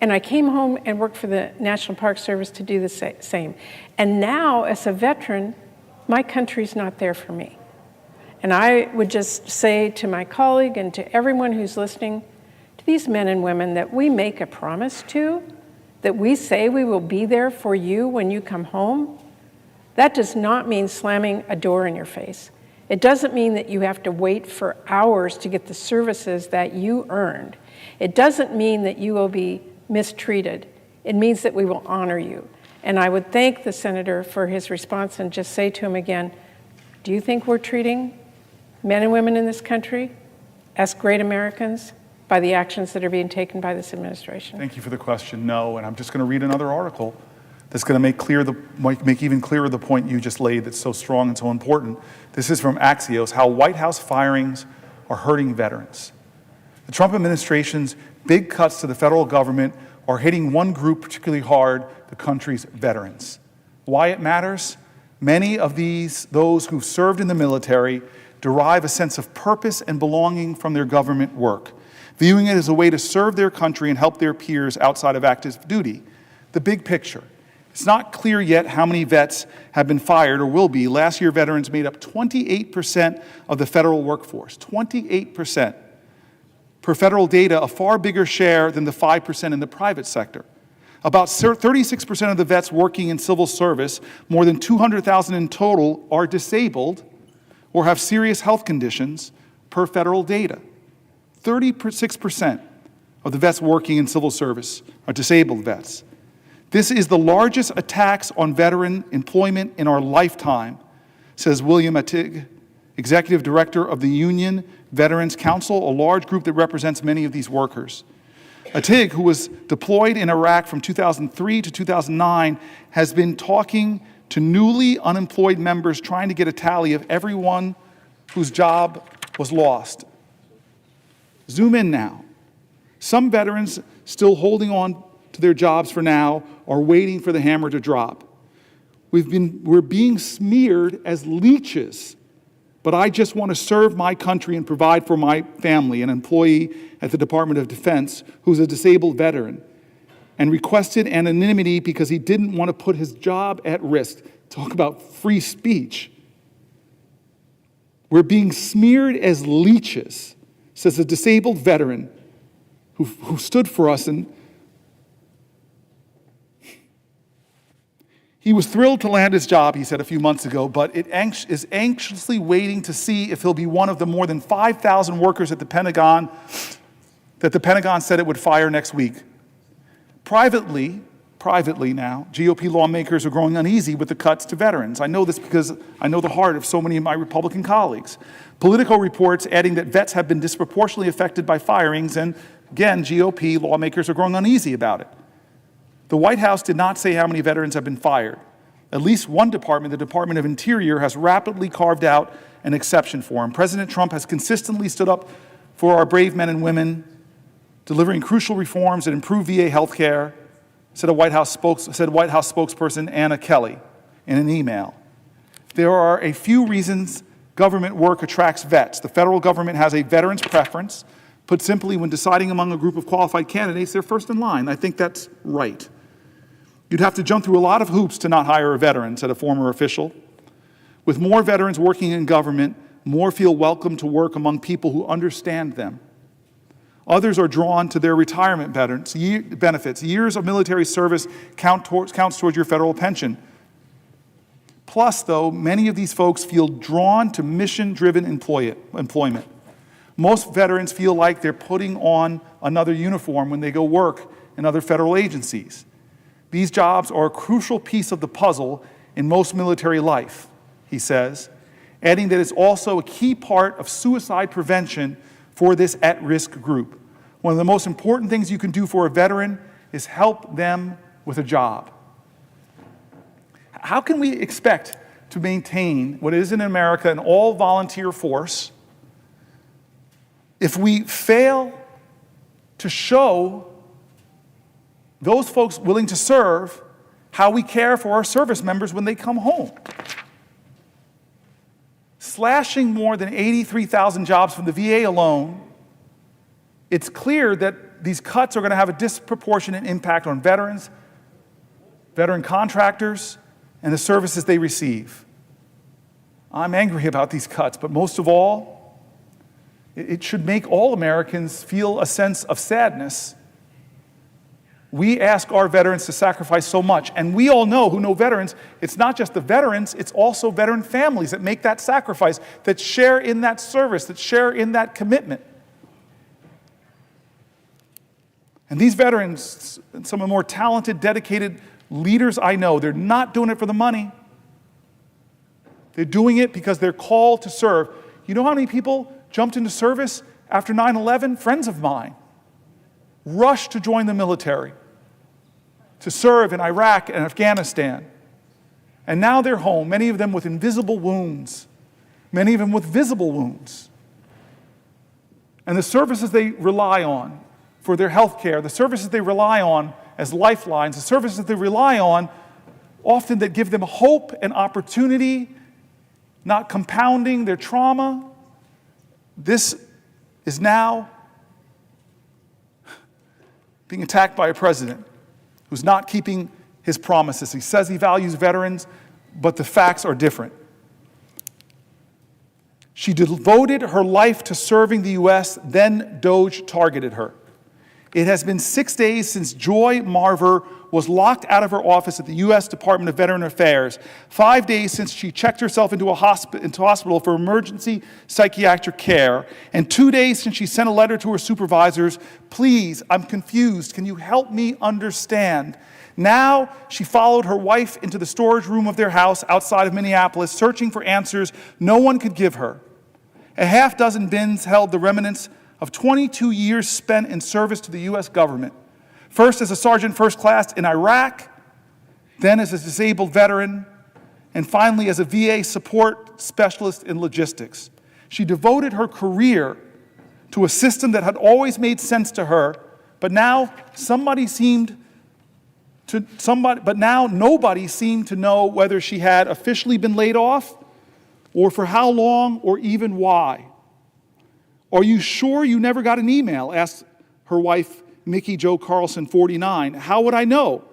and I came home and worked for the National Park Service to do the same. And now, as a veteran, my country's not there for me. And I would just say to my colleague and to everyone who's listening, to these men and women that we make a promise to, that we say we will be there for you when you come home, that does not mean slamming a door in your face. It doesn't mean that you have to wait for hours to get the services that you earned. It doesn't mean that you will be mistreated. It means that we will honor you. And I would thank the senator for his response and just say to him again, do you think we're treating men and women in this country as great Americans by the actions that are being taken by this administration? Thank you for the question. No, and I'm just going to read another article that's going to make even clearer the point you just laid that's so strong and so important. This is from Axios, How White House Firings Are Hurting Veterans. The Trump administration's big cuts to the federal government are hitting one group particularly hard, the country's veterans. Why it matters? Many of those who served in the military derive a sense of purpose and belonging from their government work, viewing it as a way to serve their country and help their peers outside of active duty. The big picture. It's not clear yet how many vets have been fired or will be. Last year, veterans made up 28% of the federal workforce, 28%. Per federal data, a far bigger share than the 5% in the private sector. About 36% of the vets working in civil service, more than 200,000 in total, are disabled or have serious health conditions per federal data. 36% of the vets working in civil service are disabled vets. This is the largest attacks on veteran employment in our lifetime, says William Attig, Executive Director of the Union Veterans Council, a large group that represents many of these workers. Attig, who was deployed in Iraq from 2003 to 2009, has been talking to newly unemployed members trying to get a tally of everyone whose job was lost. Zoom in now. Some veterans still holding on to their jobs for now are waiting for the hammer to drop. We're being smeared as leeches, but I just want to serve my country and provide for my family, an employee at the Department of Defense who's a disabled veteran, and requested anonymity because he didn't want to put his job at risk. Talk about free speech. We're being smeared as leeches, says a disabled veteran who stood for us. And he was thrilled to land his job, he said a few months ago, but is anxiously waiting to see if he'll be one of the more than 5,000 workers at the Pentagon that the Pentagon said it would fire next week. Privately now, GOP lawmakers are growing uneasy with the cuts to veterans. I know this because I know the heart of so many of my Republican colleagues. Politico reports adding that vets have been disproportionately affected by firings, and again, GOP lawmakers are growing uneasy about it. The White House did not say how many veterans have been fired. At least one department, the Department of Interior, has rapidly carved out an exception for him. President Trump has consistently stood up for our brave men and women, delivering crucial reforms that improve VA health care, said White House spokesperson Anna Kelly in an email. There are a few reasons government work attracts vets. The federal government has a veterans preference. Put simply, when deciding among a group of qualified candidates, they're first in line. I think that's right. You'd have to jump through a lot of hoops to not hire a veteran, said a former official. With more veterans working in government, more feel welcome to work among people who understand them. Others are drawn to their retirement benefits. Years of military service counts towards your federal pension. Plus, though, many of these folks feel drawn to mission-driven employment. Most veterans feel like they're putting on another uniform when they go work in other federal agencies. These jobs are a crucial piece of the puzzle in most military life, he says, adding that it's also a key part of suicide prevention for this at-risk group. One of the most important things you can do for a veteran is help them with a job. How can we expect to maintain what is in America an all-volunteer force if we fail to show those folks willing to serve how we care for our service members when they come home? Slashing more than 83,000 jobs from the VA alone, it's clear that these cuts are going to have a disproportionate impact on veterans, veteran contractors, and the services they receive. I'm angry about these cuts, but most of all, it should make all Americans feel a sense of sadness. We ask our veterans to sacrifice so much, and we all know, who know veterans, it's not just the veterans, it's also veteran families that make that sacrifice, that share in that service, that share in that commitment. And these veterans, and some of the more talented, dedicated leaders I know, they're not doing it for the money. They're doing it because they're called to serve. You know how many people jumped into service after 9/11? Friends of mine rushed to join the military, to serve in Iraq and Afghanistan. And now they're home, many of them with invisible wounds, many of them with visible wounds. And the services they rely on for their health care, the services they rely on as lifelines, the services they rely on often that give them hope and opportunity, not compounding their trauma. This is now being attacked by a president who's not keeping his promises. He says he values veterans, but the facts are different. She devoted her life to serving the U.S., then DOJ targeted her. It has been 6 days since Joy Marver was locked out of her office at the U.S. Department of Veteran Affairs, 5 days since she checked herself into hospital for emergency psychiatric care, and 2 days since she sent a letter to her supervisors, "Please, I'm confused. Can you help me understand?" Now, she followed her wife into the storage room of their house outside of Minneapolis, searching for answers no one could give her. A half dozen bins held the remnants of 22 years spent in service to the U.S. government, first as a sergeant first class in Iraq, then as a disabled veteran, and finally as a VA support specialist in logistics. She devoted her career to a system that had always made sense to her, but now nobody seemed to know whether she had officially been laid off, or for how long, or even why. "Are you sure you never got an email?" asked her wife, Mickey Jo Carlson, 49. "How would I know?"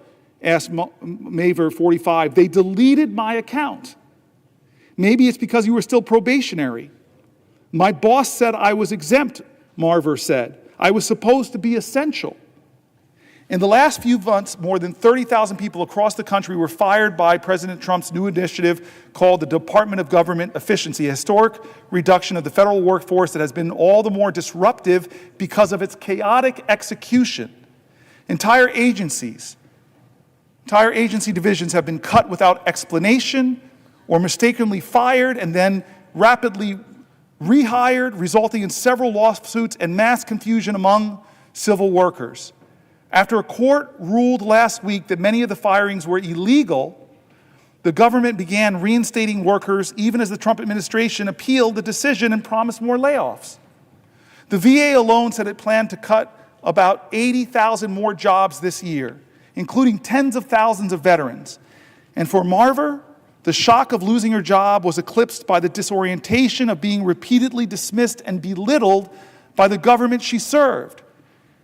asked Maver, 45. "They deleted my account." "Maybe it's because you were still probationary." "My boss said I was exempt," Marver said. "I was supposed to be essential." In the last few months, more than 30,000 people across the country were fired by President Trump's new initiative called the Department of Government Efficiency, a historic reduction of the federal workforce that has been all the more disruptive because of its chaotic execution. Entire agency divisions have been cut without explanation or mistakenly fired and then rapidly rehired, resulting in several lawsuits and mass confusion among civil workers. After a court ruled last week that many of the firings were illegal, the government began reinstating workers even as the Trump administration appealed the decision and promised more layoffs. The VA alone said it planned to cut about 80,000 more jobs this year, including tens of thousands of veterans. And for Marver, the shock of losing her job was eclipsed by the disorientation of being repeatedly dismissed and belittled by the government she served.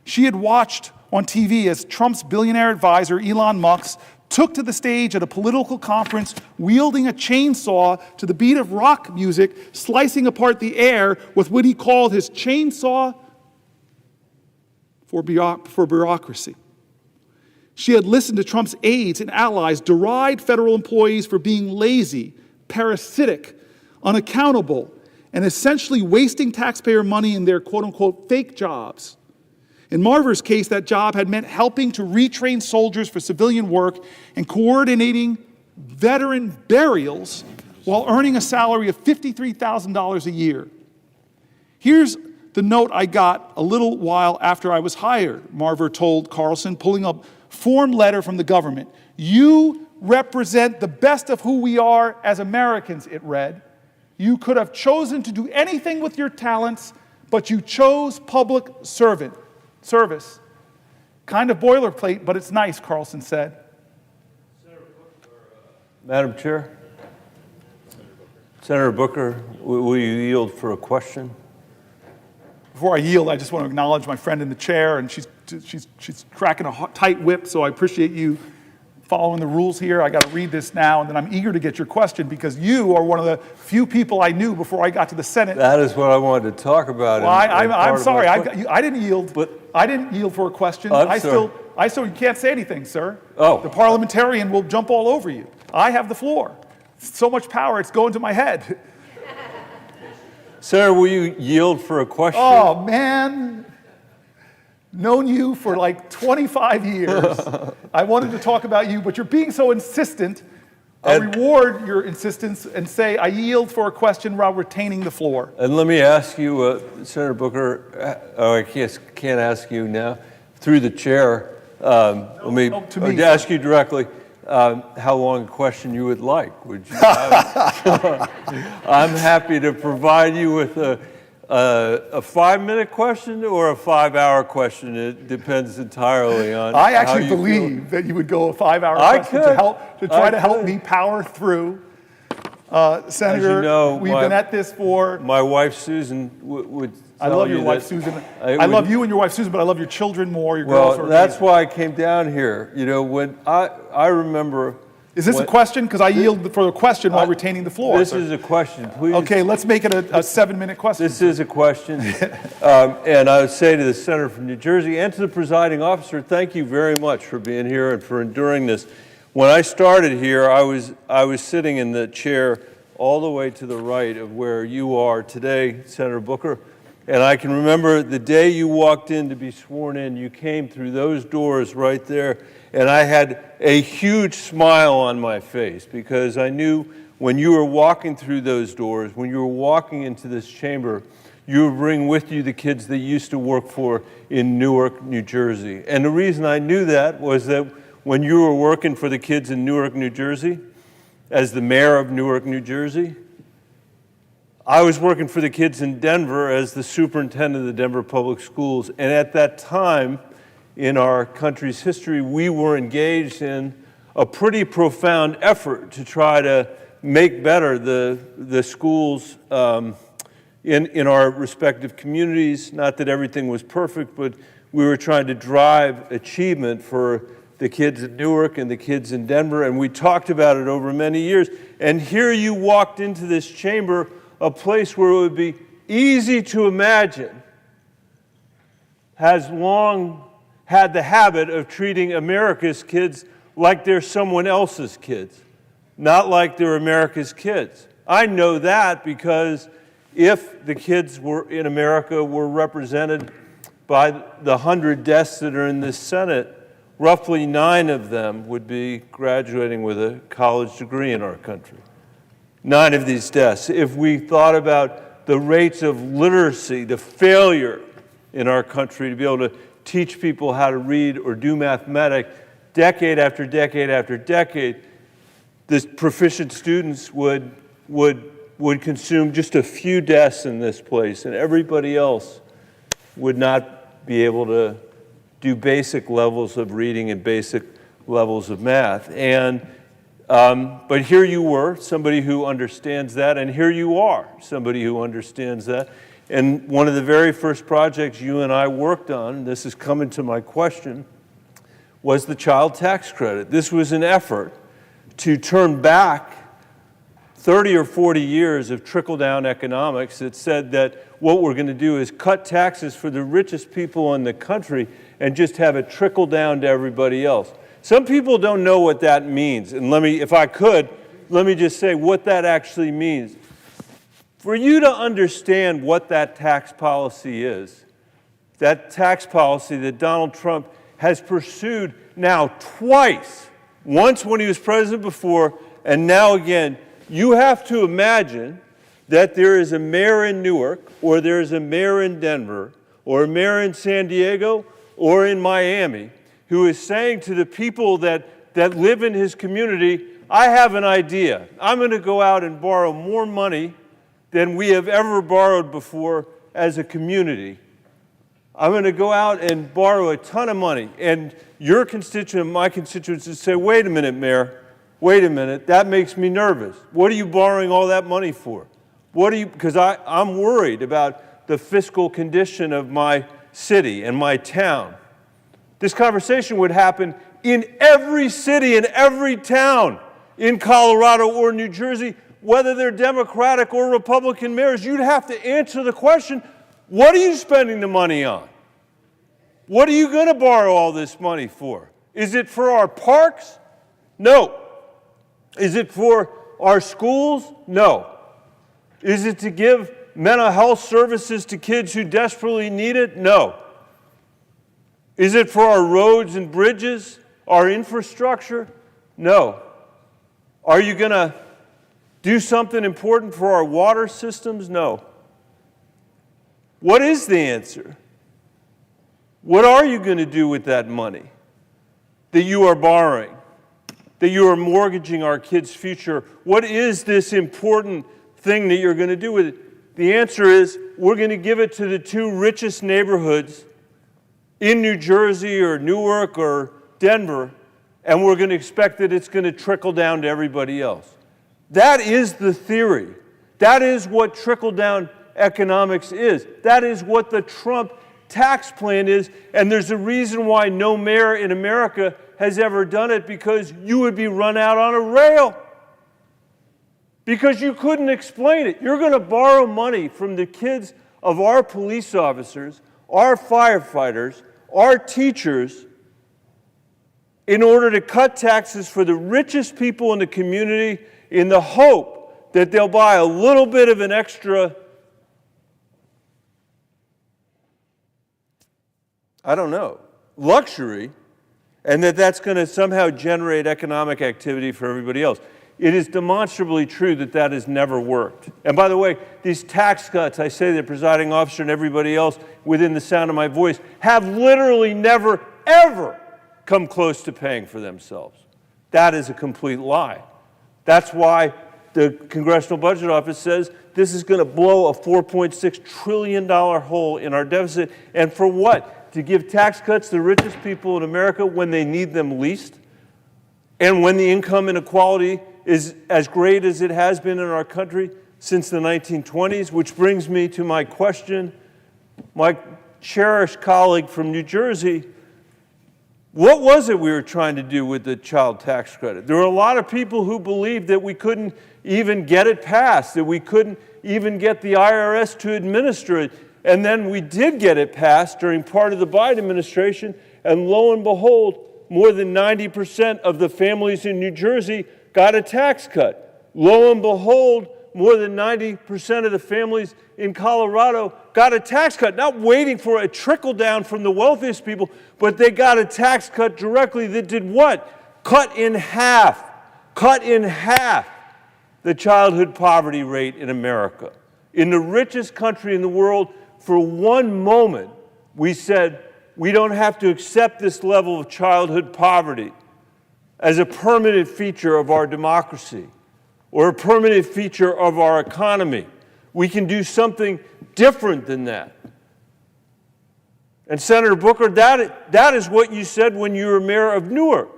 She had watched on TV as Trump's billionaire advisor, Elon Musk, took to the stage at a political conference wielding a chainsaw to the beat of rock music, slicing apart the air with what he called his chainsaw for bureaucracy. She had listened to Trump's aides and allies deride federal employees for being lazy, parasitic, unaccountable, and essentially wasting taxpayer money in their quote-unquote fake jobs. In Marver's case, that job had meant helping to retrain soldiers for civilian work and coordinating veteran burials while earning a salary of $53,000 a year. Here's the note I got a little while after I was hired, Marver told Carlson, pulling a form letter from the government. "You represent the best of who we are as Americans," it read. "You could have chosen to do anything with your talents, but you chose public service." Kind of boilerplate, but it's nice, Carlson said. Madam Chair. Senator Booker, will you yield for a question? Before I yield, I just want to acknowledge my friend in the chair, and she's cracking a tight whip, so I appreciate you following the rules here. I got to read this now, and then I'm eager to get your question because you are one of the few people I knew before I got to the Senate. That is what I wanted to talk about. Well, I'm sorry. I didn't yield. I didn't yield for a question. I still you can't say anything, sir. Oh. The parliamentarian will jump all over you. I have the floor. So much power, it's going to my head. Sir, will you yield for a question? Oh, man. Known you for like 25 years. I wanted to talk about you, but you're being so insistent. I'll reward your insistence and say I yield for a question while retaining the floor. And let me ask you, Senator Booker, I can't ask you now, through the chair, let me ask you directly, how long a question you would like. Would you have I'm happy to provide you with a 5-minute question or a 5-hour question. It depends entirely on I actually how you believe feel. that you would go a 5-hour question to try to help me power through. Senator, As you know, we've been at this for... My wife, Susan, would I love your wife, Susan. I love you and your wife, Susan, but I love your children more. Your girls are that's why I came down here. You know, when I remember Is this a question? Because I yield for a question while retaining the floor. This sir. is a question, please. Okay, let's make it a 7-minute question. This is a question. And I would say to the senator from New Jersey and to the presiding officer, thank you very much for being here and for enduring this. When I started here, I was sitting in the chair all the way to the right of where you are today, Senator Booker. And I can remember the day you walked in to be sworn in, you came through those doors right there, and I had a huge smile on my face because I knew when you were walking through those doors, when you were walking into this chamber, you would bring with you the kids that you used to work for in Newark, New Jersey. And the reason I knew that was that when you were working for the kids in Newark, New Jersey, as the mayor of Newark, New Jersey, I was working for the kids in Denver as the superintendent of the Denver Public Schools. And at that time in our country's history, we were engaged in a pretty profound effort to try to make better the schools in our respective communities. Not that everything was perfect, but we were trying to drive achievement for the kids in Newark and the kids in Denver, and we talked about it over many years. And here you walked into this chamber, a place where it would be easy to imagine has long had the habit of treating America's kids like they're someone else's kids, not like they're America's kids. I know that because if the kids were in America were represented by the 100 desks that are in this Senate, roughly 9 of them would be graduating with a college degree in our country. 9 of these desks. If we thought about the rates of literacy, the failure in our country to be able to teach people how to read or do mathematics, decade after decade after decade, the proficient students would consume just a few desks in this place, and everybody else would not be able to do basic levels of reading and basic levels of math. But here you were, somebody who understands that, and here you are, somebody who understands that. And one of the very first projects you and I worked on, and this is coming to my question, was the child tax credit. This was an effort to turn back 30 or 40 years of trickle-down economics that said that what we're going to do is cut taxes for the richest people in the country and just have it trickle down to everybody else. Some people don't know what that means, and if I could, let me just say what that actually means. For you to understand what that tax policy is, that tax policy that Donald Trump has pursued now twice, once when he was president before, and now again, you have to imagine that there is a mayor in Newark, or there is a mayor in Denver, or a mayor in San Diego, or in Miami, who is saying to the people that live in his community, I have an idea. I'm going to go out and borrow more money than we have ever borrowed before as a community. I'm going to go out and borrow a ton of money. And your constituent, my constituents, would say, wait a minute, Mayor, wait a minute, that makes me nervous. What are you borrowing all that money for? Because I'm worried about the fiscal condition of my city and my town. This conversation would happen in every city and every town in Colorado or New Jersey, whether they're Democratic or Republican mayors. You'd have to answer the question, what are you spending the money on? What are you going to borrow all this money for? Is it for our parks? No. Is it for our schools? No. Is it to give mental health services to kids who desperately need it? No. Is it for our roads and bridges, our infrastructure? No. Are you going to do something important for our water systems? No. What is the answer? What are you going to do with that money that you are borrowing, that you are mortgaging our kids' future? What is this important thing that you're going to do with it? The answer is we're going to give it to the 2 richest neighborhoods in New Jersey or Newark or Denver, and we're going to expect that it's going to trickle down to everybody else. That is the theory. That is what trickle-down economics is. That is what the Trump tax plan is, and there's a reason why no mayor in America has ever done it because you would be run out on a rail. Because you couldn't explain it. You're going to borrow money from the kids of our police officers, our firefighters, our teachers, in order to cut taxes for the richest people in the community in the hope that they'll buy a little bit of an extra, I don't know, luxury, and that's going to somehow generate economic activity for everybody else. It is demonstrably true that that has never worked. And by the way, these tax cuts, I say the presiding officer and everybody else within the sound of my voice, have literally never, ever come close to paying for themselves. That is a complete lie. That's why the Congressional Budget Office says this is going to blow a $4.6 trillion hole in our deficit. And for what? To give tax cuts to the richest people in America when they need them least? And when the income inequality is as great as it has been in our country since the 1920s, which brings me to my question. My cherished colleague from New Jersey, what was it we were trying to do with the child tax credit? There were a lot of people who believed that we couldn't even get it passed, that we couldn't even get the IRS to administer it. And then we did get it passed during part of the Biden administration, and lo and behold, more than 90% of the families in New Jersey got a tax cut. Lo and behold, more than 90% of the families in Colorado got a tax cut, not waiting for a trickle down from the wealthiest people, but they got a tax cut directly that did what? Cut in half the childhood poverty rate in America. In the richest country in the world, for one moment, we said, we don't have to accept this level of childhood poverty as a permanent feature of our democracy or a permanent feature of our economy. We can do something different than that. And Senator Booker, that is what you said when you were mayor of Newark.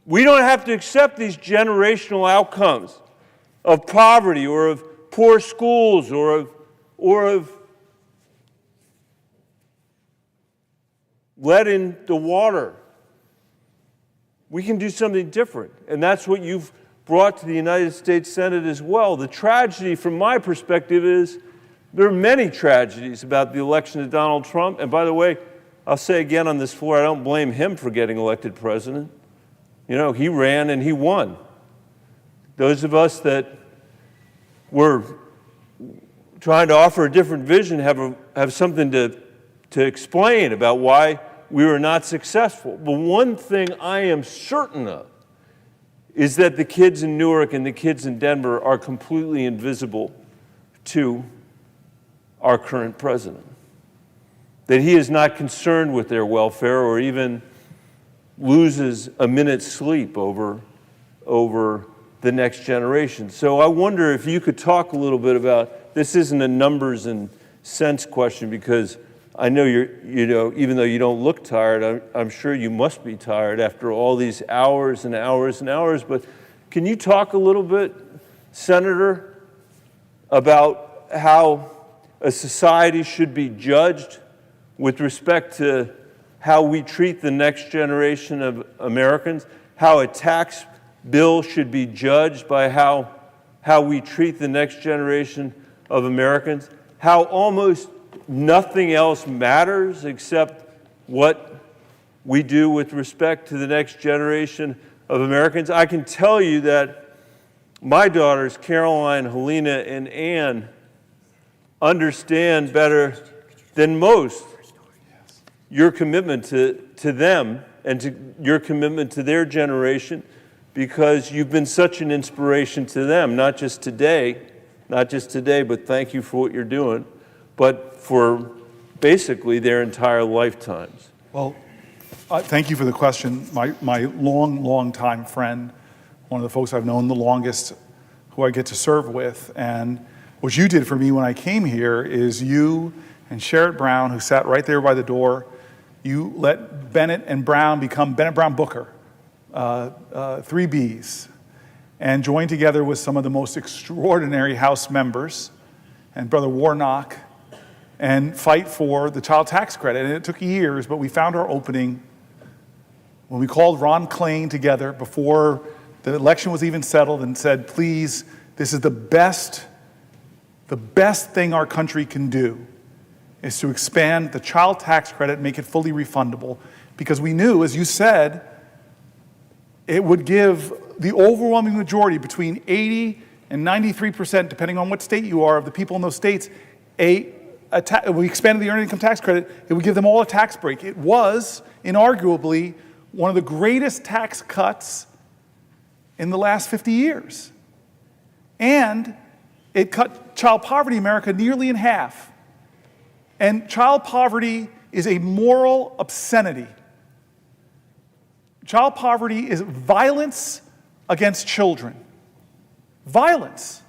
We don't have to accept these generational outcomes of poverty or of poor schools or of lead in the water. We can do something different. And that's what you've brought to the United States Senate as well. The tragedy from my perspective is there are many tragedies about the election of Donald Trump. And by the way, I'll say again on this floor, I don't blame him for getting elected president. You know, he ran and he won. Those of us that were trying to offer a different vision have something to explain about why we were not successful. But one thing I am certain of is that the kids in Newark and the kids in Denver are completely invisible to our current president. That he is not concerned with their welfare or even loses a minute's sleep over the next generation. So I wonder if you could talk a little bit about, this isn't a numbers and cents question, because I know even though you don't look tired, I'm sure you must be tired after all these hours and hours and hours, but can you talk a little bit, Senator, about how a society should be judged with respect to how we treat the next generation of Americans, how a tax bill should be judged by how we treat the next generation of Americans, how almost nothing else matters except what we do with respect to the next generation of Americans. I can tell you that my daughters, Caroline, Helena, and Ann, understand better than most your commitment to them and to your commitment to their generation, because you've been such an inspiration to them, not just today, but thank you for what you're doing, but for basically their entire lifetimes. Well, thank you for the question. My long time friend, one of the folks I've known the longest, who I get to serve with. And what you did for me when I came here is you and Sherrod Brown, who sat right there by the door, you let Bennett and Brown become Bennett Brown Booker, 3 Bs, and joined together with some of the most extraordinary House members and Brother Warnock, and fight for the child tax credit. And it took years, but we found our opening when we called Ron Klain together before the election was even settled and said, please, this is the best thing our country can do is to expand the child tax credit and make it fully refundable. Because we knew, as you said, it would give the overwhelming majority, between 80 and 93%, depending on what state you are, of the people in those states, we expanded the earned income tax credit, it would give them all a tax break. It was, inarguably, one of the greatest tax cuts in the last 50 years. And it cut child poverty in America nearly in half. And child poverty is a moral obscenity. Child poverty is violence against children. Violence.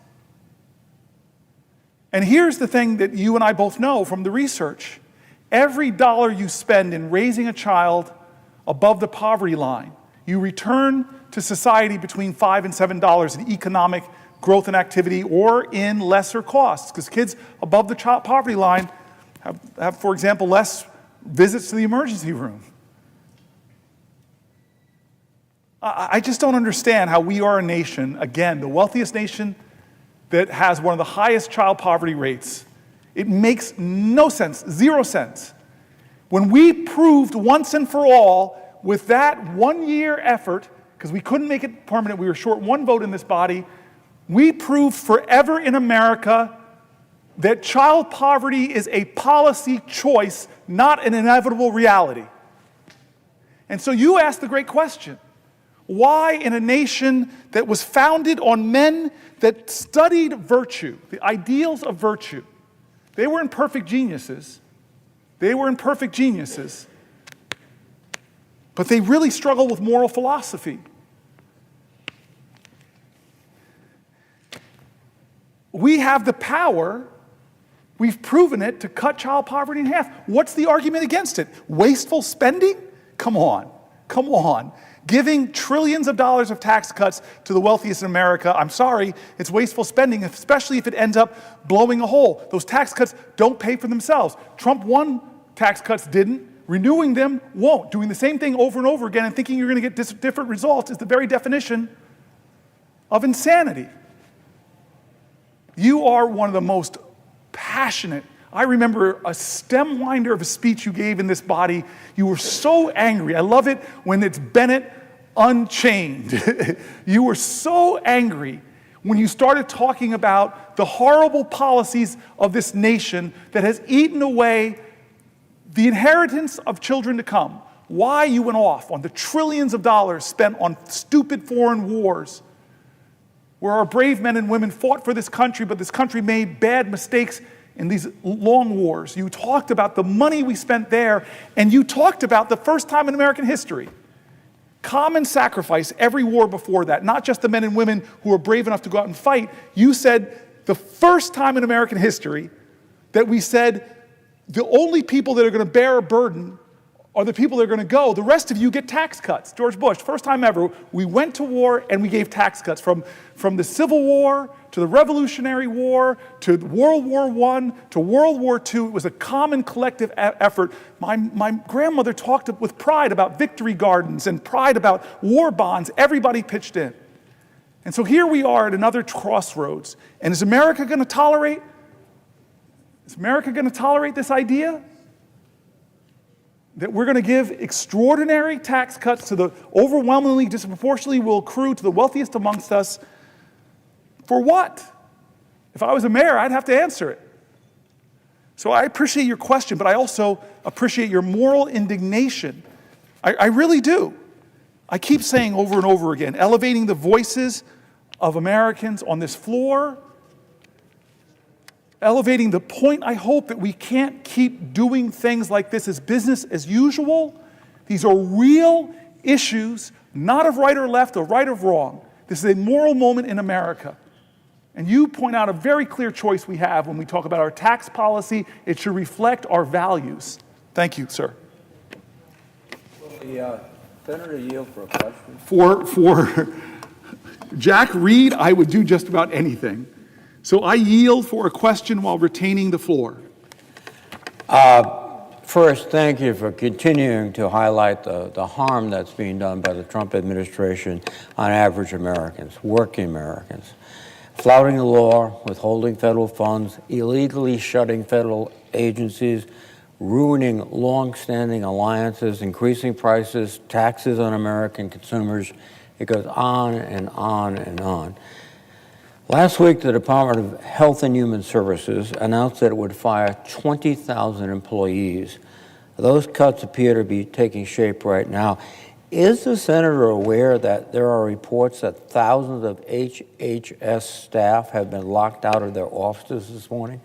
And here's the thing that you and I both know from the research. Every dollar you spend in raising a child above the poverty line, you return to society between $5 and $7 in economic growth and activity, or in lesser costs. Because kids above the child poverty line have, for example, less visits to the emergency room. I just don't understand how we are a nation, again, the wealthiest nation that has one of the highest child poverty rates. It makes no sense, 0 sense. When we proved once and for all with that 1-year effort, because we couldn't make it permanent, we were short 1 vote in this body, we proved forever in America that child poverty is a policy choice, not an inevitable reality. And so you ask the great question, why in a nation that was founded on men that studied virtue, the ideals of virtue, they were imperfect geniuses, but they really struggled with moral philosophy. We have the power, we've proven it, to cut child poverty in half. What's the argument against it? Wasteful spending? Come on. Giving trillions of dollars of tax cuts to the wealthiest in America, I'm sorry, it's wasteful spending, especially if it ends up blowing a hole. Those tax cuts don't pay for themselves. Trump won tax cuts, didn't. Renewing them won't. Doing the same thing over and over again and thinking you're going to get different results is the very definition of insanity. You are one of the most passionate. I remember a stem winder of a speech you gave in this body. You were so angry. I love it when it's Bennett Unchained. You were so angry when you started talking about the horrible policies of this nation that has eaten away the inheritance of children to come. Why you went off on the trillions of dollars spent on stupid foreign wars, where our brave men and women fought for this country, but this country made bad mistakes in these long wars. You talked about the money we spent there, and you talked about the first time in American history, common sacrifice every war before that, not just the men and women who were brave enough to go out and fight. You said the first time in American history that we said the only people that are going to bear a burden are the people that are going to go. The rest of you get tax cuts. George Bush, first time ever, we went to war and we gave tax cuts from the Civil War to the Revolutionary War to World War I to World War II. It was a common collective effort. My grandmother talked with pride about victory gardens and pride about war bonds. Everybody pitched in. And so here we are at another crossroads. And is America going to tolerate? Is America going to tolerate this idea? That we're going to give extraordinary tax cuts to the overwhelmingly, disproportionately will accrue to the wealthiest amongst us. For what? If I was a mayor, I'd have to answer it. So I appreciate your question, but I also appreciate your moral indignation. I really do. I keep saying over and over again, elevating the voices of Americans on this floor, elevating the point, I hope, that we can't keep doing things like this as business as usual. These are real issues, not of right or left or right or wrong. This is a moral moment in America. And you point out a very clear choice we have when we talk about our tax policy. It should reflect our values. Thank you, sir. Will the senator yield for a question? For Jack Reed, I would do just about anything. So I yield for a question while retaining the floor. First, thank you for continuing to highlight the harm that's being done by the Trump administration on average Americans, working Americans. Flouting the law, withholding federal funds, illegally shutting federal agencies, ruining long-standing alliances, increasing prices, taxes on American consumers. It goes on and on and on. Last week, the Department of Health and Human Services announced that it would fire 20,000 employees. Those cuts appear to be taking shape right now. Is the senator aware that there are reports that thousands of HHS staff have been locked out of their offices this morning?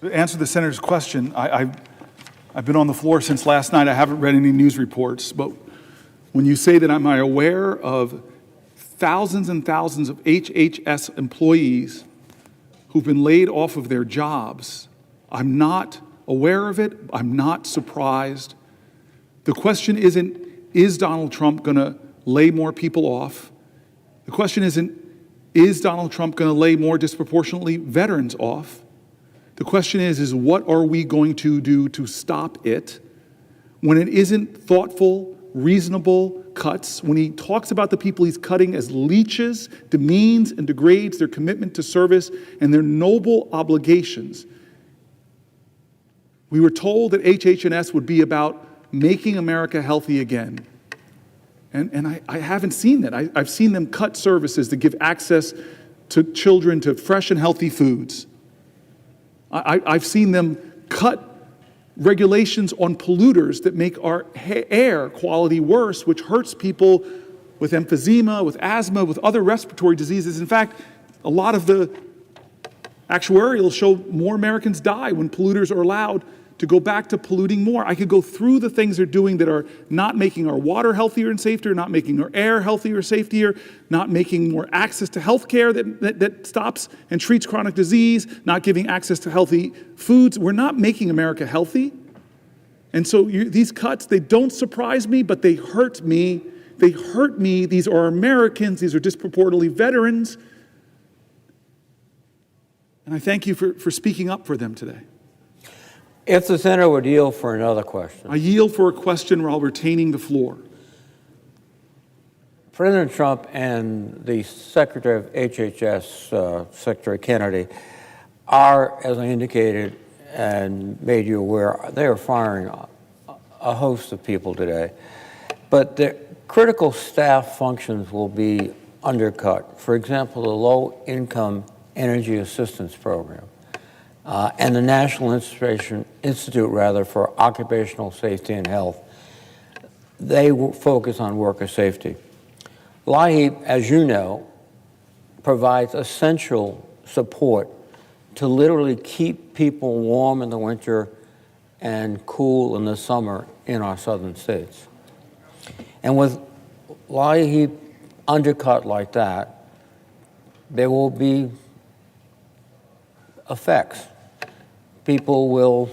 To answer the senator's question, I've been on the floor since last night. I haven't read any news reports, but when you say that, am I aware of thousands and thousands of HHS employees who've been laid off of their jobs? I'm not aware of it. I'm not surprised. The question isn't, is Donald Trump going to lay more people off? The question isn't, is Donald Trump going to lay more disproportionately veterans off? The question is what are we going to do to stop it when it isn't thoughtful, reasonable cuts, when he talks about the people he's cutting as leeches, demeans and degrades their commitment to service and their noble obligations. We were told that HH&S would be about making America healthy again. And I haven't seen that. I've seen them cut services to give access to children to fresh and healthy foods. I've seen them cut regulations on polluters that make our air quality worse, which hurts people with emphysema, with asthma, with other respiratory diseases. In fact, a lot of the actuarial show more Americans die when polluters are allowed to go back to polluting more. I could go through the things they're doing that are not making our water healthier and safer, not making our air healthier or safer, not making more access to health care that stops and treats chronic disease, not giving access to healthy foods. We're not making America healthy. And so these cuts, they don't surprise me, but they hurt me. They hurt me. These are Americans. These are disproportionately veterans. And I thank you for speaking up for them today. If the senator would yield for another question. I yield for a question while retaining the floor. President Trump and the Secretary of HHS, Secretary Kennedy, are, as I indicated and made you aware, they are firing a host of people today. But the critical staff functions will be undercut. For example, the Low-Income Energy Assistance Program. And the National Institute for Occupational Safety and Health. They will focus on worker safety. LIHEAP, as you know, provides essential support to literally keep people warm in the winter and cool in the summer in our southern states. And with LIHEAP undercut like that, there will be effects. People will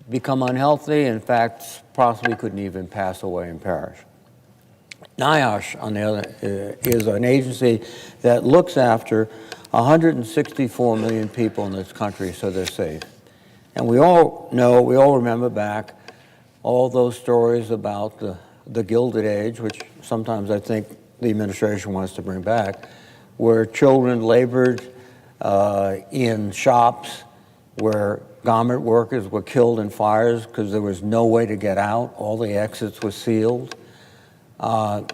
become unhealthy, in fact, possibly couldn't even pass away and perish. NIOSH, on the other, is an agency that looks after 164 million people in this country so they're safe. And we all know, we all remember back all those stories about the Gilded Age, which sometimes I think the administration wants to bring back, where children labored in shops, where garment workers were killed in fires because there was no way to get out. All the exits were sealed. The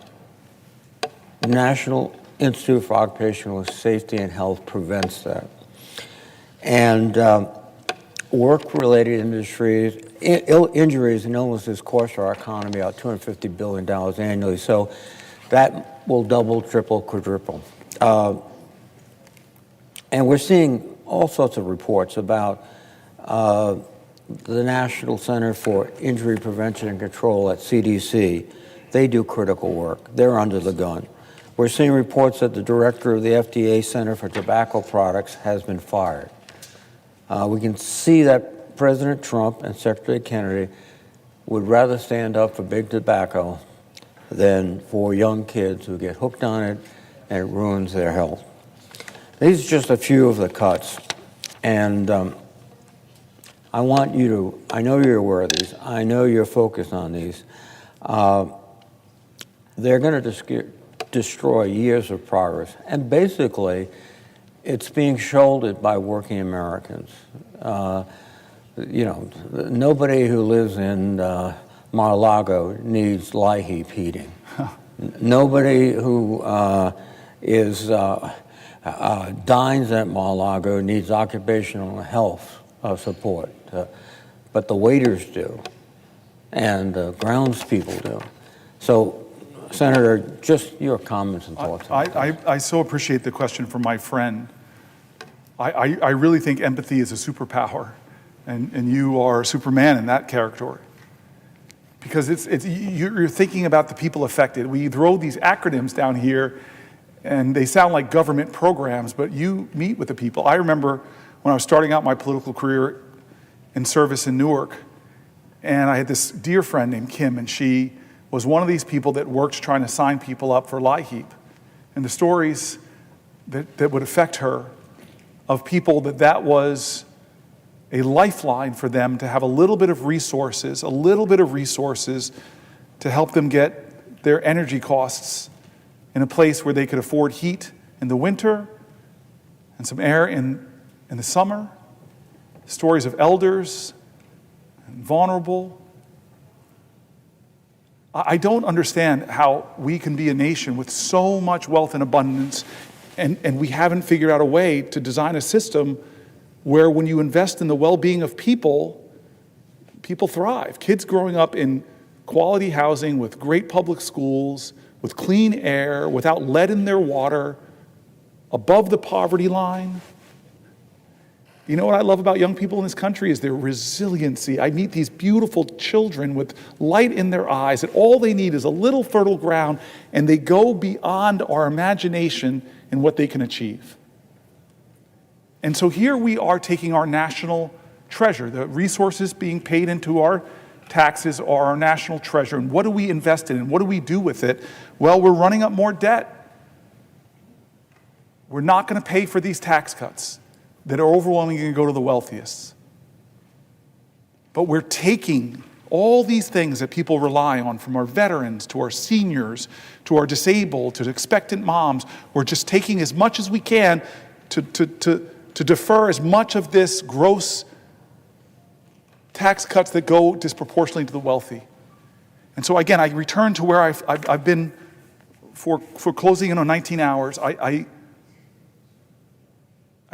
National Institute for Occupational Safety and Health prevents that. And work-related industries, injuries and illnesses cost our economy about $250 billion annually. So that will double, triple, quadruple. And we're seeing all sorts of reports about the National Center for Injury Prevention and Control at CDC. They do critical work. They're under the gun. We're seeing reports that the director of the FDA Center for Tobacco Products has been fired. We can see that President Trump and Secretary Kennedy would rather stand up for big tobacco than for young kids who get hooked on it and it ruins their health. These are just a few of the cuts. And I want you to, I know you're aware of these, I know you're focused on these. They're going to destroy years of progress. And basically, it's being shouldered by working Americans. Nobody who lives in Mar-a-Lago needs LIHEAP heating. Nobody who dines at Mar-a-Lago needs occupational health support. But the waiters do, and the grounds people do. So, Senator, just your comments and thoughts. I so appreciate the question from my friend. I really think empathy is a superpower, and you are Superman in that character. Because you're thinking about the people affected. We throw these acronyms down here, and they sound like government programs, but you meet with the people. I remember when I was starting out my political career in service in Newark, and I had this dear friend named Kim, and she was one of these people that worked trying to sign people up for LIHEAP. And the stories that would affect her of people that was a lifeline for them to have a little bit of resources to help them get their energy costs in a place where they could afford heat in the winter and some air in the summer. Stories of elders and vulnerable. I don't understand how we can be a nation with so much wealth and abundance and we haven't figured out a way to design a system where when you invest in the well-being of people, people thrive. Kids growing up in quality housing with great public schools, with clean air, without lead in their water, above the poverty line. You know what I love about young people in this country is their resiliency. I meet these beautiful children with light in their eyes, and all they need is a little fertile ground, and they go beyond our imagination in what they can achieve. And so here we are taking our national treasure, the resources being paid into our taxes are our national treasure, and what do we invest in, and what do we do with it? Well, we're running up more debt. We're not going to pay for these tax cuts that are overwhelmingly going to go to the wealthiest. But we're taking all these things that people rely on, from our veterans to our seniors to our disabled to expectant moms. We're just taking as much as we can to defer as much of this gross tax cuts that go disproportionately to the wealthy. And so again, I return to where I've been for closing in on 19 hours. I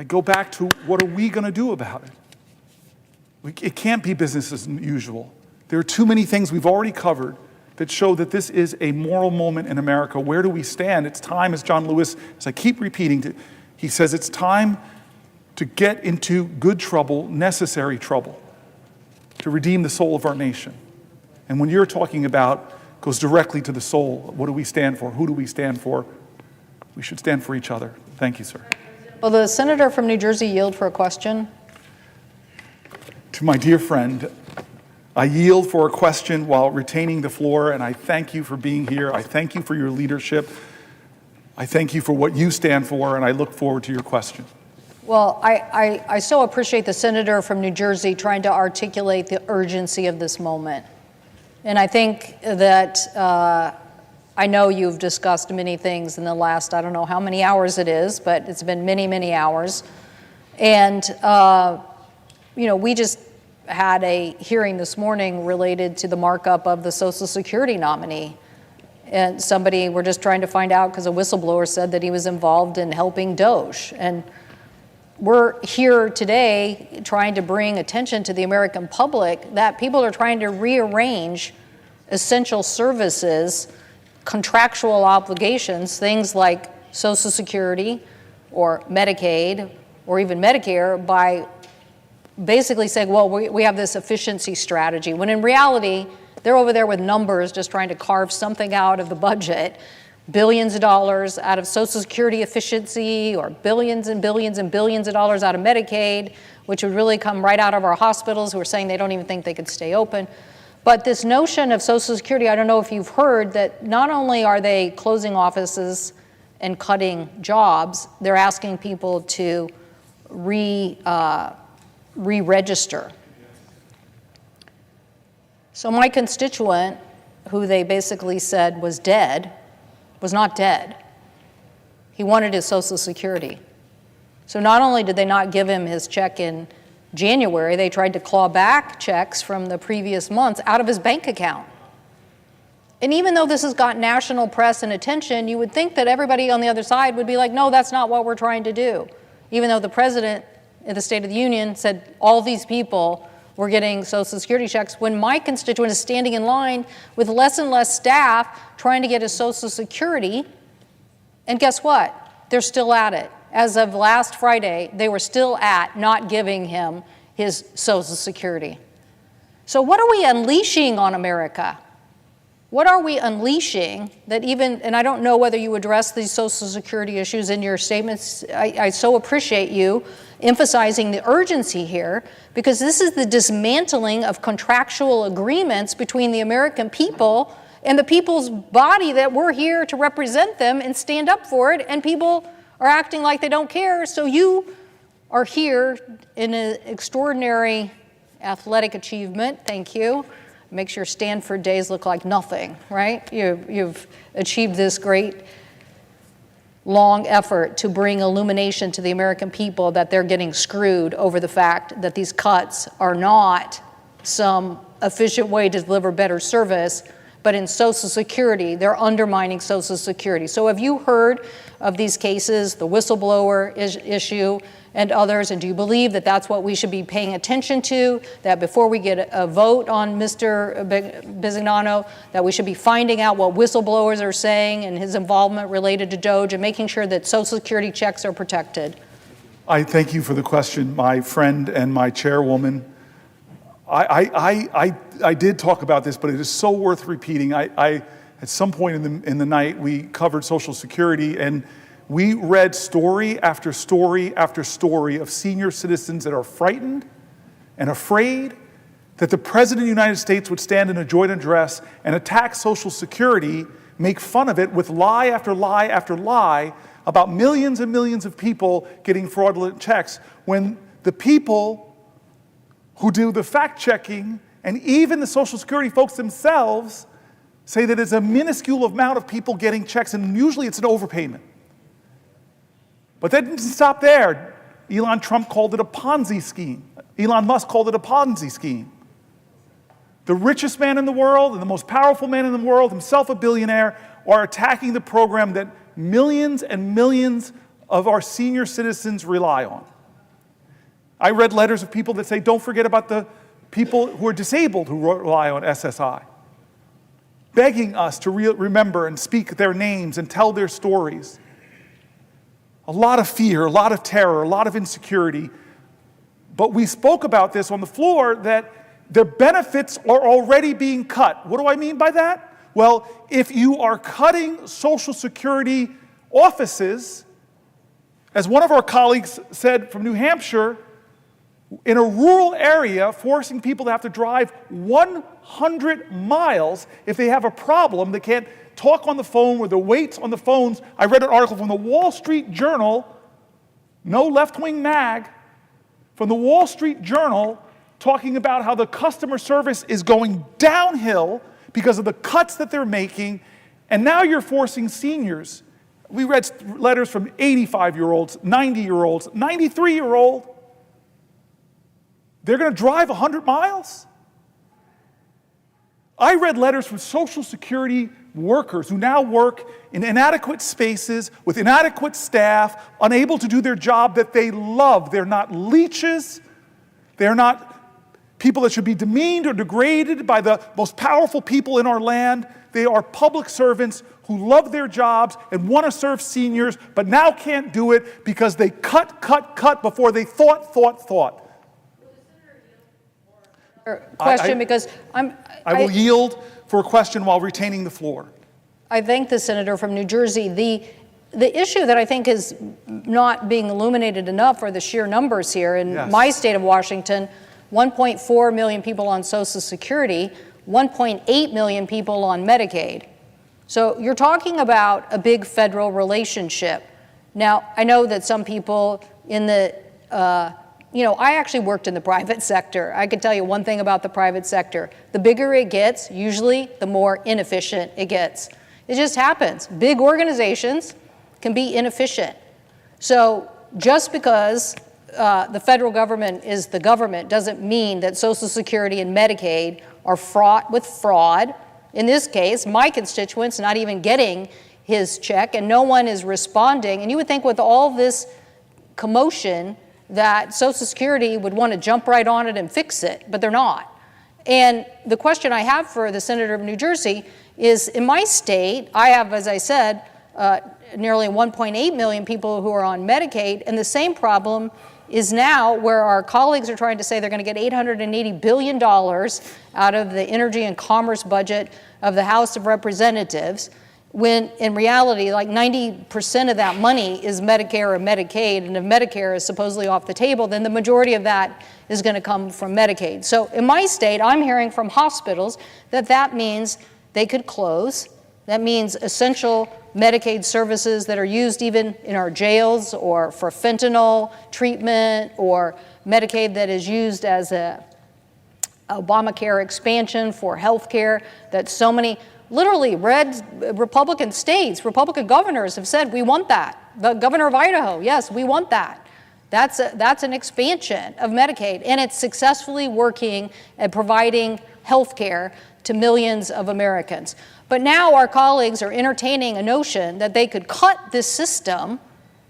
go back to, what are we going to do about it? It can't be business as usual. There are too many things we've already covered that show that this is a moral moment in America. Where do we stand? It's time, as John Lewis, as I keep repeating, he says it's time to get into good trouble, necessary trouble, to redeem the soul of our nation. And when you're talking about, goes directly to the soul, what do we stand for? Who do we stand for? We should stand for each other. Thank you, sir. Will the senator from New Jersey yield for a question? To my dear friend, I yield for a question while retaining the floor, and I thank you for being here. I thank you for your leadership. I thank you for what you stand for, and I look forward to your question. Well, I so appreciate the senator from New Jersey trying to articulate the urgency of this moment. And I think that I know you've discussed many things in the last, I don't know how many hours it is, but it's been many, many hours. And, we just had a hearing this morning related to the markup of the Social Security nominee. And we're just trying to find out because a whistleblower said that he was involved in helping Doge. And we're here today trying to bring attention to the American public that people are trying to rearrange essential services, contractual obligations, things like Social Security or Medicaid or even Medicare, by basically saying, well, we have this efficiency strategy, when in reality, they're over there with numbers just trying to carve something out of the budget, billions of dollars out of Social Security efficiency, or billions and billions and billions of dollars out of Medicaid, which would really come right out of our hospitals who are saying they don't even think they could stay open. But this notion of Social Security, I don't know if you've heard that not only are they closing offices and cutting jobs, they're asking people to re-register So my constituent, who they basically said was dead, was not dead. He wanted his Social Security. So not only did they not give him his check in January, they tried to claw back checks from the previous months out of his bank account. And even though this has got national press and attention, you would think that everybody on the other side would be like, no, that's not what we're trying to do. Even though the president in the State of the Union said all these people were getting Social Security checks, when my constituent is standing in line with less and less staff trying to get his Social Security, and guess what? They're still at it. As of last Friday, they were still at not giving him his Social Security. So what are we unleashing on America? What are we unleashing that even, and I don't know whether you address these Social Security issues in your statements. I so appreciate you emphasizing the urgency here, because this is the dismantling of contractual agreements between the American people and the people's body that we're here to represent them and stand up for it, and people are acting like they don't care. So you are here in an extraordinary athletic achievement. Thank you. Makes your Stanford days look like nothing, right? You've achieved this great long effort to bring illumination to the American people that they're getting screwed over the fact that these cuts are not some efficient way to deliver better service, but in Social Security, they're undermining Social Security. So have you heard of these cases, the whistleblower issue and others, and do you believe that that's what we should be paying attention to, that before we get a vote on Mr. Bisignano, that we should be finding out what whistleblowers are saying and his involvement related to DOJ and making sure that Social Security checks are protected? I thank you for the question, my friend and my chairwoman. I did talk about this, but it is so worth repeating. At some point in the night, we covered Social Security, and we read story after story after story of senior citizens that are frightened and afraid that the President of the United States would stand in a joint address and attack Social Security, make fun of it with lie after lie after lie about millions and millions of people getting fraudulent checks, when the people who do the fact-checking and even the Social Security folks themselves say that it's a minuscule amount of people getting checks, and usually it's an overpayment. But that didn't stop there. Elon Trump called it a Ponzi scheme. Elon Musk called it a Ponzi scheme. The richest man in the world and the most powerful man in the world, himself a billionaire, are attacking the program that millions and millions of our senior citizens rely on. I read letters of people that say, don't forget about the people who are disabled who rely on SSI, begging us to remember and speak their names and tell their stories. A lot of fear, a lot of terror, a lot of insecurity. But we spoke about this on the floor, that their benefits are already being cut. What do I mean by that? Well, if you are cutting Social Security offices, as one of our colleagues said from New Hampshire, in a rural area, forcing people to have to drive 100 miles if they have a problem, they can't talk on the phone with the waits on the phones. I read an article from the Wall Street Journal, no left-wing mag, from the Wall Street Journal talking about how the customer service is going downhill because of the cuts that they're making, and now you're forcing seniors. We read letters from 85-year-olds, 90-year-olds, 93-year-old. They're going to drive 100 miles? I read letters from Social Security workers who now work in inadequate spaces with inadequate staff, unable to do their job that they love. They're not leeches. They're not people that should be demeaned or degraded by the most powerful people in our land. They are public servants who love their jobs and want to serve seniors, but now can't do it because they cut before they thought. Question, because I will yield for a question while retaining the floor. I thank the senator from New Jersey. The issue that I think is not being illuminated enough are the sheer numbers here. In my state of Washington, 1.4 million people on Social Security, 1.8 million people on Medicaid. So you're talking about a big federal relationship. Now, I know that some people in the I actually worked in the private sector. I can tell you one thing about the private sector. The bigger it gets, usually the more inefficient it gets. It just happens. Big organizations can be inefficient. So just because the federal government is the government doesn't mean that Social Security and Medicaid are fraught with fraud. In this case, my constituent's not even getting his check, and no one is responding. And you would think with all this commotion that Social Security would want to jump right on it and fix it, but they're not. And the question I have for the Senator of New Jersey is, in my state, I have, as I said, nearly 1.8 million people who are on Medicaid, and the same problem is now where our colleagues are trying to say they're going to get $880 billion out of the energy and commerce budget of the House of Representatives, when in reality, like 90% of that money is Medicare or Medicaid, and if Medicare is supposedly off the table, then the majority of that is going to come from Medicaid. So in my state, I'm hearing from hospitals that means they could close. That means essential Medicaid services that are used even in our jails or for fentanyl treatment, or Medicaid that is used as a Obamacare expansion for health care, that so many literally red Republican states, Republican governors have said, we want that. The governor of Idaho, yes, we want that. That's an expansion of Medicaid, and it's successfully working at providing health care to millions of Americans. But now our colleagues are entertaining a notion that they could cut this system.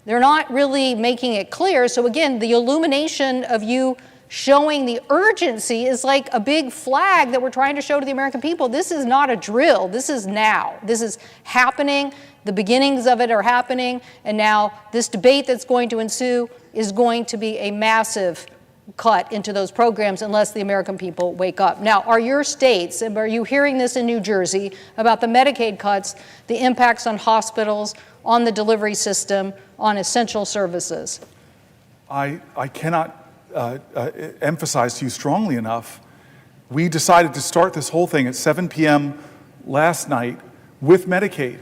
They're not really making it clear. So again, the illumination of you showing the urgency is like a big flag that we're trying to show to the American people. This is not a drill. This is now. This is happening. The beginnings of it are happening. And now this debate that's going to ensue is going to be a massive cut into those programs unless the American people wake up. Now, are your states, and are you hearing this in New Jersey about the Medicaid cuts, the impacts on hospitals, on the delivery system, on essential services? I cannot emphasize to you strongly enough, we decided to start this whole thing at 7 p.m. last night with Medicaid.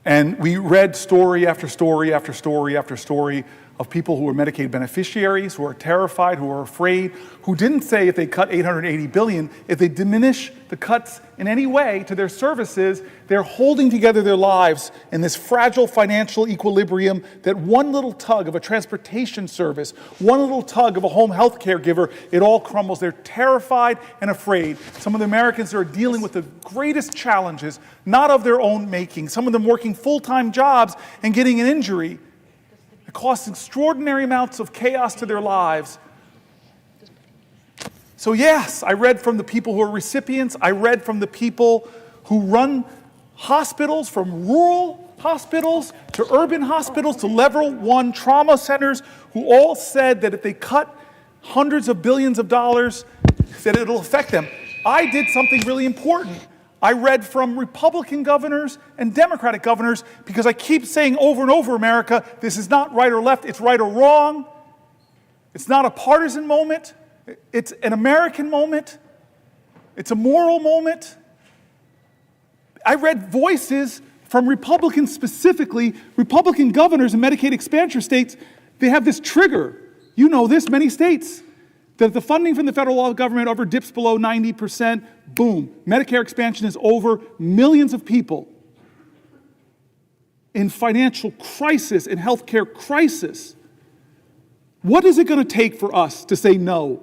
And we read story after story after story after story of people who are Medicaid beneficiaries, who are terrified, who are afraid, who didn't say if they cut $880 billion, if they diminish the cuts in any way to their services, they're holding together their lives in this fragile financial equilibrium that one little tug of a transportation service, one little tug of a home health care giver, it all crumbles. They're terrified and afraid. Some of the Americans are dealing with the greatest challenges, not of their own making. Some of them working full-time jobs and getting an injury. It costs extraordinary amounts of chaos to their lives. So yes, I read from the people who are recipients. I read from the people who run hospitals, from rural hospitals to urban hospitals to level 1 trauma centers, who all said that if they cut hundreds of billions of dollars, that it'll affect them. I did something really important. I read from Republican governors and Democratic governors, because I keep saying over and over, America, this is not right or left, it's right or wrong. It's not a partisan moment. It's an American moment. It's a moral moment. I read voices from Republicans specifically, Republican governors in Medicaid expansion states. They have this trigger. You know this, many states, that if the funding from the federal government ever dips below 90%, boom, Medicare expansion is over. Millions of people in financial crisis, in healthcare crisis. What is it going to take for us to say no?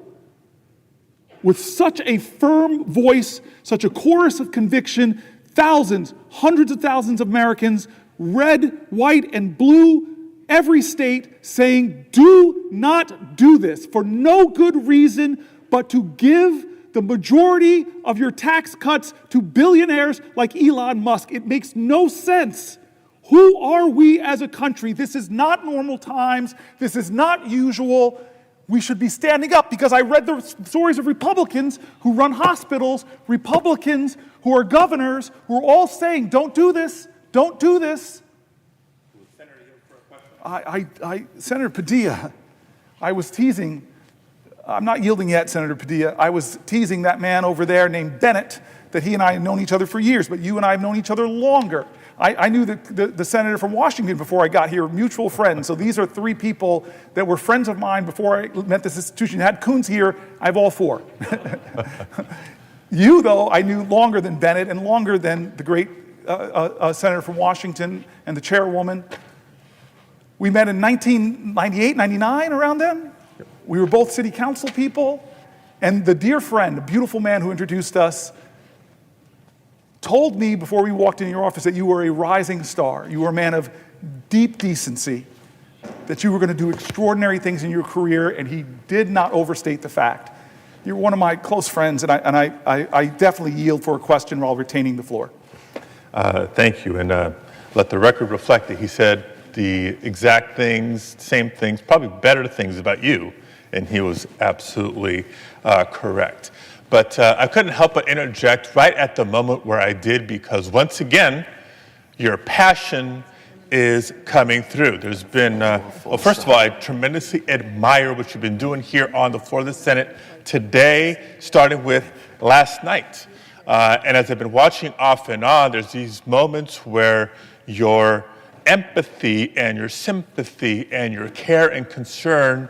With such a firm voice, such a chorus of conviction, thousands, hundreds of thousands of Americans, red, white, and blue, every state saying, do not do this for no good reason but to give the majority of your tax cuts to billionaires like Elon Musk. It makes no sense. Who are we as a country? This is not normal times. This is not usual. We should be standing up, because I read the stories of Republicans who run hospitals, Republicans who are governors, who are all saying, don't do this, don't do this. Senator Padilla, I was teasing, I'm not yielding yet, Senator Padilla, I was teasing that man over there named Bennett, that he and I have known each other for years, but you and I have known each other longer. I knew the senator from Washington before I got here, mutual friends. So these are three people that were friends of mine before I met this institution. Had Coons here, I have all four. You, though, I knew longer than Bennett and longer than the great senator from Washington and the chairwoman. We met in 1998, 99, around then. We were both city council people. And the dear friend, a beautiful man who introduced us, told me before we walked into your office that you were a rising star. You were a man of deep decency, that you were going to do extraordinary things in your career, and he did not overstate the fact. You're one of my close friends, and I definitely yield for a question while retaining the floor. Thank you, and let the record reflect that he said the exact things, same things, probably better things about you, and he was absolutely correct. But I couldn't help but interject right at the moment where I did, because once again, your passion is coming through. There's been, well, first of all, I tremendously admire what you've been doing here on the floor of the Senate today, starting with last night. And as I've been watching off and on, there's these moments where your empathy and your sympathy and your care and concern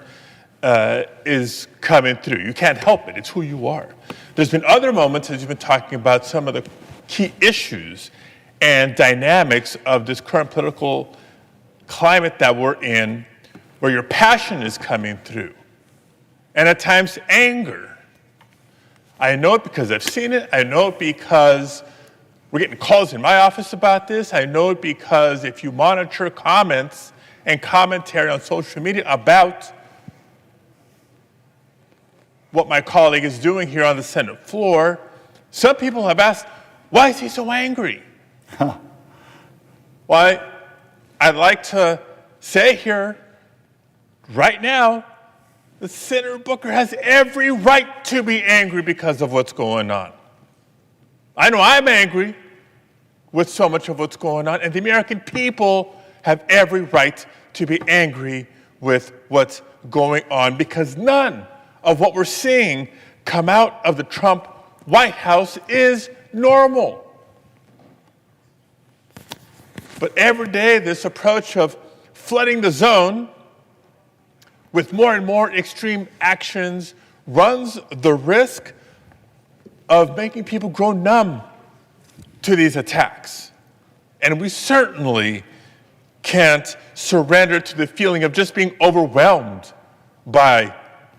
is coming through. You can't help it. It's who you are. There's been other moments, as you've been talking about some of the key issues and dynamics of this current political climate that we're in, where your passion is coming through, and at times anger. I know it because I've seen it. I know it because we're getting calls in my office about this. I know it because if you monitor comments and commentary on social media about what my colleague is doing here on the Senate floor, some people have asked, why is he so angry? Why, I'd like to say here, right now, that Senator Booker has every right to be angry because of what's going on. I know I'm angry with so much of what's going on, and the American people have every right to be angry with what's going on, because none of what we're seeing come out of the Trump White House is normal. But every day, this approach of flooding the zone with more and more extreme actions runs the risk of making people grow numb to these attacks. And we certainly can't surrender to the feeling of just being overwhelmed by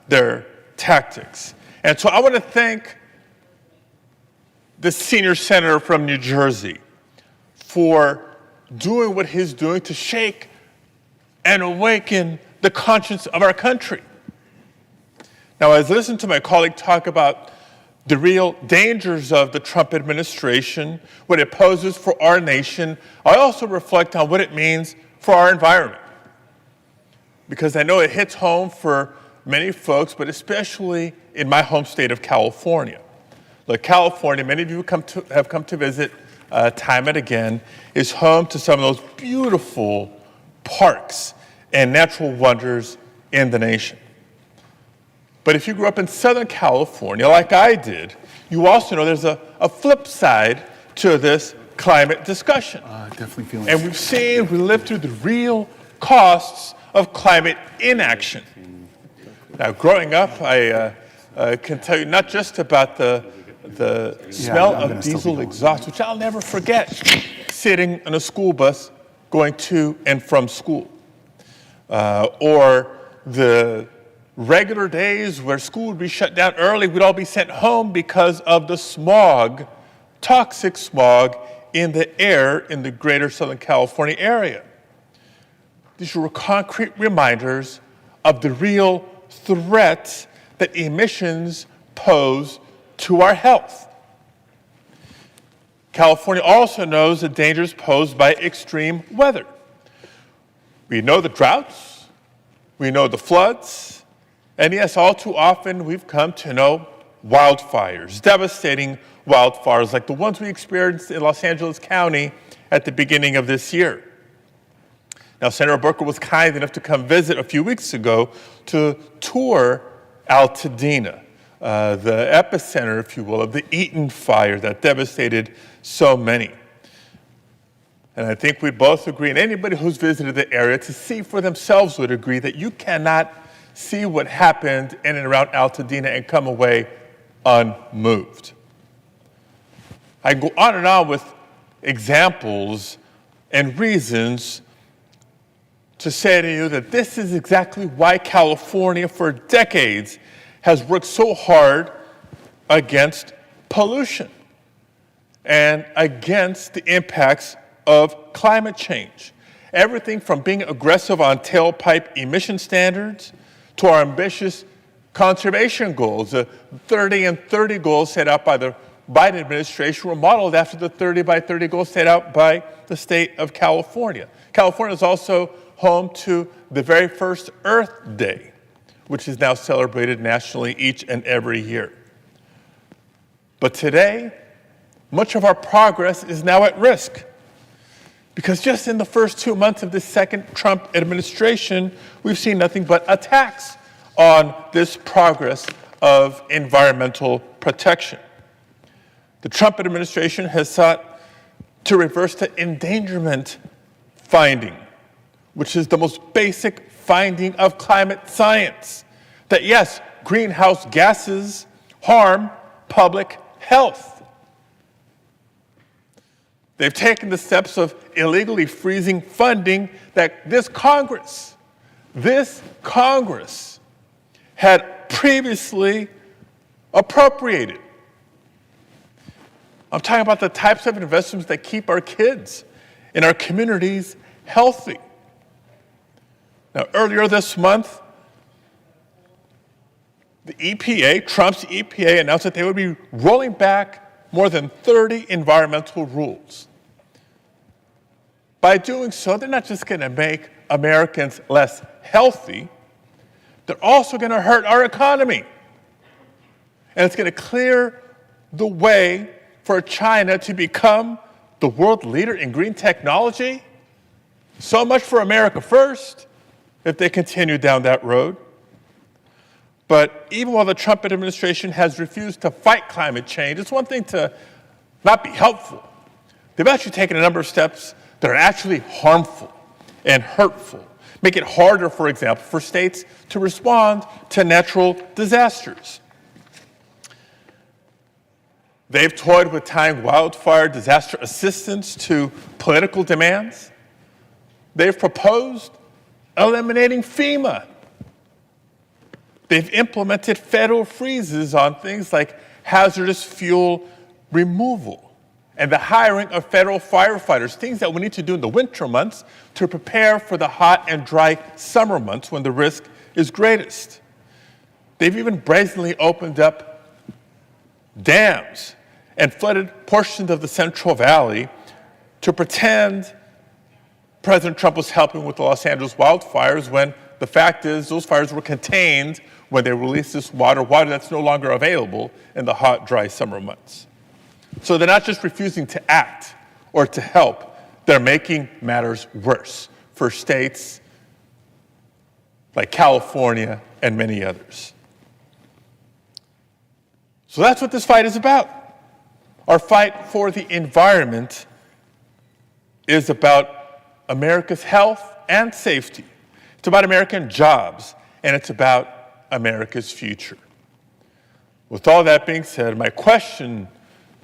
their tactics. And so I want to thank the senior senator from New Jersey for doing what he's doing to shake and awaken the conscience of our country. Now, as I listen to my colleague talk about the real dangers of the Trump administration, what it poses for our nation, I also reflect on what it means for our environment. Because I know it hits home for many folks, but especially in my home state of California. Look, California, many of you have come to visit time and again, is home to some of those beautiful parks and natural wonders in the nation. But if you grew up in Southern California, like I did, you also know there's a flip side to this climate discussion. Definitely feeling. And we lived through the real costs of climate inaction. Now, growing up, I can tell you not just about the smell of diesel exhaust, which I'll never forget, sitting in a school bus going to and from school, or the regular days where school would be shut down early, we'd all be sent home because of the smog, toxic smog in the air in the greater Southern California area. These were concrete reminders of the real threat that emissions pose to our health. California also knows the dangers posed by extreme weather. We know the droughts, we know the floods, and yes, all too often we've come to know wildfires, devastating wildfires like the ones we experienced in Los Angeles County at the beginning of this year. Now, Senator Booker was kind enough to come visit a few weeks ago to tour Altadena, the epicenter, if you will, of the Eaton fire that devastated so many. And I think we both agree, and anybody who's visited the area to see for themselves would agree, that you cannot see what happened in and around Altadena and come away unmoved. I go on and on with examples and reasons to say to you that this is exactly why California for decades has worked so hard against pollution and against the impacts of climate change. Everything from being aggressive on tailpipe emission standards to our ambitious conservation goals. The 30 and 30 goals set out by the Biden administration were modeled after the 30 by 30 goals set out by the state of California. California is also home to the very first Earth Day, which is now celebrated nationally each and every year. But today, much of our progress is now at risk, because just in the first 2 months of this second Trump administration, we've seen nothing but attacks on this progress of environmental protection. The Trump administration has sought to reverse the endangerment finding, which is the most basic finding of climate science, that yes, greenhouse gases harm public health. They've taken the steps of illegally freezing funding that this Congress had previously appropriated. I'm talking about the types of investments that keep our kids in our communities healthy. Now, earlier this month, the EPA, Trump's EPA, announced that they would be rolling back more than 30 environmental rules. By doing so, they're not just going to make Americans less healthy, they're also going to hurt our economy. And it's going to clear the way for China to become the world leader in green technology. So much for America first, if they continue down that road. But even while the Trump administration has refused to fight climate change, it's one thing to not be helpful. They've actually taken a number of steps that are actually harmful and hurtful. Make it harder, for example, for states to respond to natural disasters. They've toyed with tying wildfire disaster assistance to political demands. They've proposed eliminating FEMA. They've implemented federal freezes on things like hazardous fuel removal and the hiring of federal firefighters, things that we need to do in the winter months to prepare for the hot and dry summer months when the risk is greatest. They've even brazenly opened up dams and flooded portions of the Central Valley to pretend President Trump was helping with the Los Angeles wildfires, when the fact is those fires were contained when they released this water that's no longer available in the hot, dry summer months. So they're not just refusing to act or to help, they're making matters worse for states like California and many others. So that's what this fight is about. Our fight for the environment is about America's health and safety. It's about American jobs, and it's about America's future. With all that being said, my question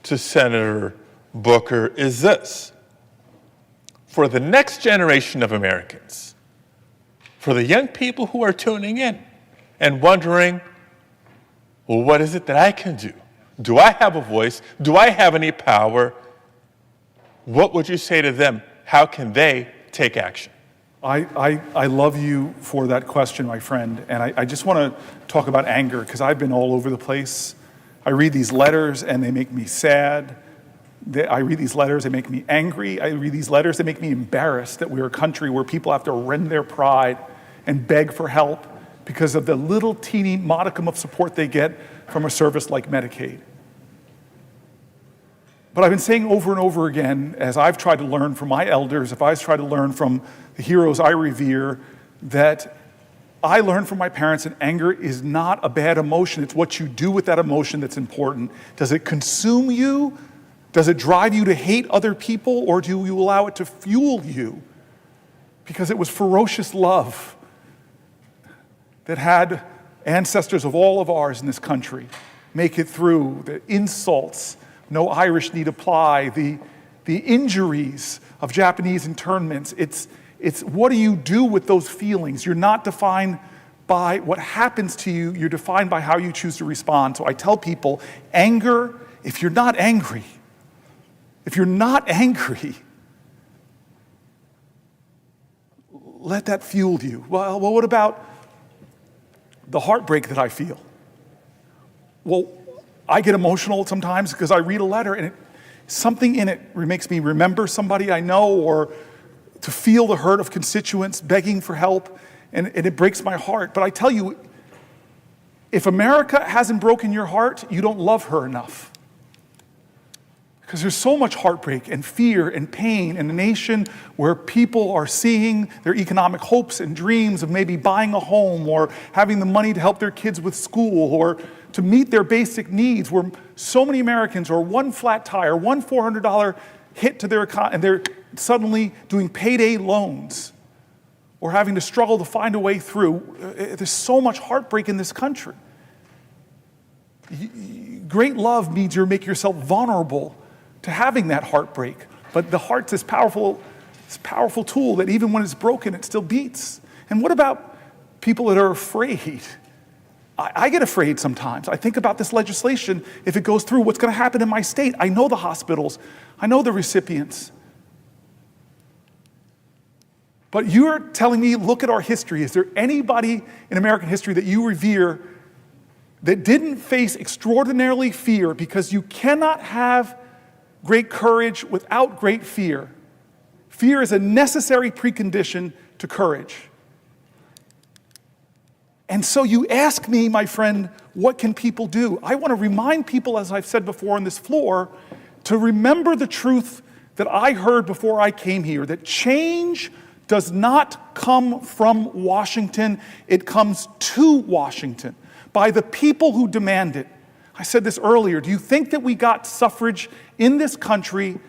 to Senator Booker is this: for the next generation of Americans, for the young people who are tuning in and wondering, well, what is it that I can do? Do I have a voice? Do I have any power? What would you say to them? How can they take action? I love you for that question, my friend. And I just want to talk about anger, because I've been all over the place. I read these letters and they make me sad. I read these letters, they make me angry. I read these letters, they make me embarrassed that we're a country where people have to rend their pride and beg for help because of the little teeny modicum of support they get from a service like Medicaid. But I've been saying over and over again, as I've tried to learn from my elders, if I've tried to learn from the heroes I revere, that I learned from my parents that anger is not a bad emotion. It's what you do with that emotion that's important. Does it consume you? Does it drive you to hate other people, or do you allow it to fuel you? Because it was ferocious love that had ancestors of all of ours in this country make it through the insults, no Irish need apply, the injuries of Japanese internments. It's what do you do with those feelings? You're not defined by what happens to you, you're defined by how you choose to respond. So I tell people, anger, if you're not angry, let that fuel you. Well, what about the heartbreak that I feel? Well, I get emotional sometimes because I read a letter and something in it makes me remember somebody I know, or to feel the hurt of constituents begging for help, and it breaks my heart. But I tell you, if America hasn't broken your heart, you don't love her enough. Because there's so much heartbreak and fear and pain in a nation where people are seeing their economic hopes and dreams of maybe buying a home or having the money to help their kids with school or to meet their basic needs, where so many Americans are one flat tire, one $400 hit to their account, and they're suddenly doing payday loans or having to struggle to find a way through. There's so much heartbreak in this country. Great love means you make yourself vulnerable to having that heartbreak. But the heart's this powerful tool that even when it's broken, it still beats. And what about people that are afraid? I get afraid sometimes. I think about this legislation. If it goes through, what's going to happen in my state? I know the hospitals. I know the recipients. But you're telling me, look at our history. Is there anybody in American history that you revere that didn't face extraordinarily fear? Because you cannot have great courage without great fear. Fear is a necessary precondition to courage. And so you ask me, my friend, what can people do? I want to remind people, as I've said before on this floor, to remember the truth that I heard before I came here, that change does not come from Washington, it comes to Washington by the people who demand it. I said this earlier. Do you think that we got suffrage in this country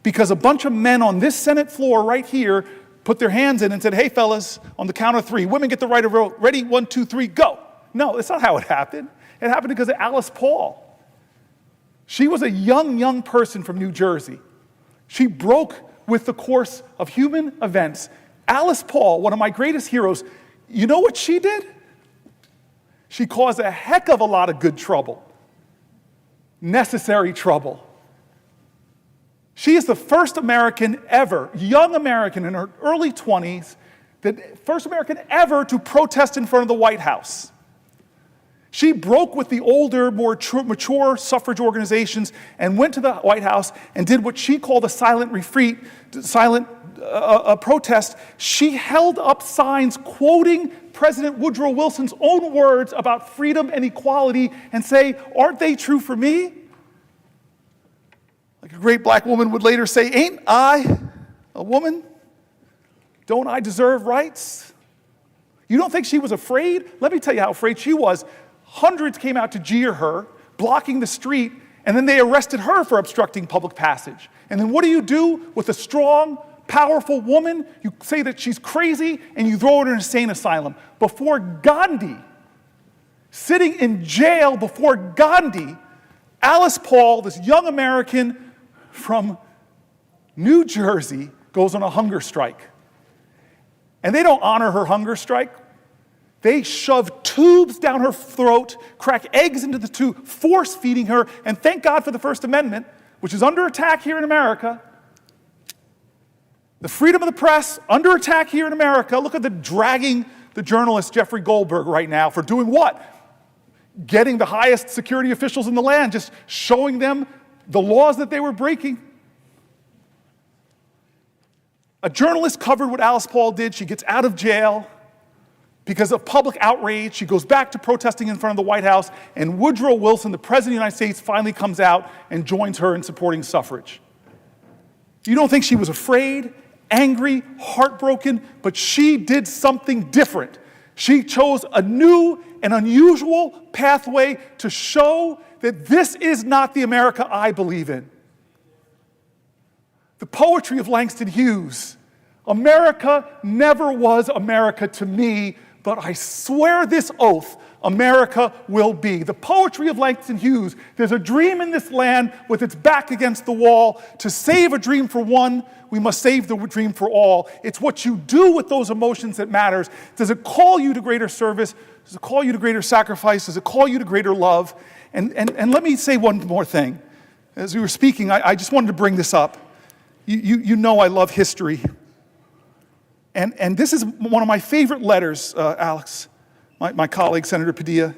because a bunch of men on this Senate floor right here put their hands in and said, hey, fellas, on the count of three, women get the right of vote. Ready? 1, 2, 3, go. No, that's not how it happened. It happened because of Alice Paul. She was a young person from New Jersey. She broke with the course of human events. Alice Paul, one of my greatest heroes, you know what she did? She caused a heck of a lot of good trouble. Necessary trouble. She is the first American ever, young American in her early 20s, the first American ever to protest in front of the White House. She broke with the older, more mature suffrage organizations and went to the White House and did what she called a silent retreat, a protest. She held up signs quoting President Woodrow Wilson's own words about freedom and equality and say, aren't they true for me? Like a great black woman would later say, ain't I a woman? Don't I deserve rights? You don't think she was afraid? Let me tell you how afraid she was. Hundreds came out to jeer her, blocking the street, and then they arrested her for obstructing public passage. And then what do you do with a strong, powerful woman? You say that she's crazy, and you throw her in an insane asylum. Before Gandhi, sitting in jail before Gandhi, Alice Paul, this young American from New Jersey, goes on a hunger strike. And they don't honor her hunger strike. They shove tubes down her throat, crack eggs into the tube, force feeding her, and thank God for the First Amendment, which is under attack here in America. The freedom of the press, under attack here in America. Look at the dragging the journalist Jeffrey Goldberg right now for doing what? Getting the highest security officials in the land, just showing them the laws that they were breaking. A journalist covered what Alice Paul did. She gets out of jail because of public outrage. She goes back to protesting in front of the White House, and Woodrow Wilson, the President of the United States, finally comes out and joins her in supporting suffrage. You don't think she was afraid, angry, heartbroken, but she did something different. She chose a new and unusual pathway to show that this is not the America I believe in. the poetry of Langston Hughes. America never was America to me, but I swear this oath, America will be. The poetry of Langston Hughes. There's a dream in this land with its back against the wall. To save a dream for one, we must save the dream for all. It's what you do with those emotions that matters. Does it call you to greater service? Does it call you to greater sacrifice? Does it call you to greater love? And let me say one more thing. As we were speaking, I just wanted to bring this up. You know I love history. And this is one of my favorite letters, Alex, my colleague, Senator Padilla.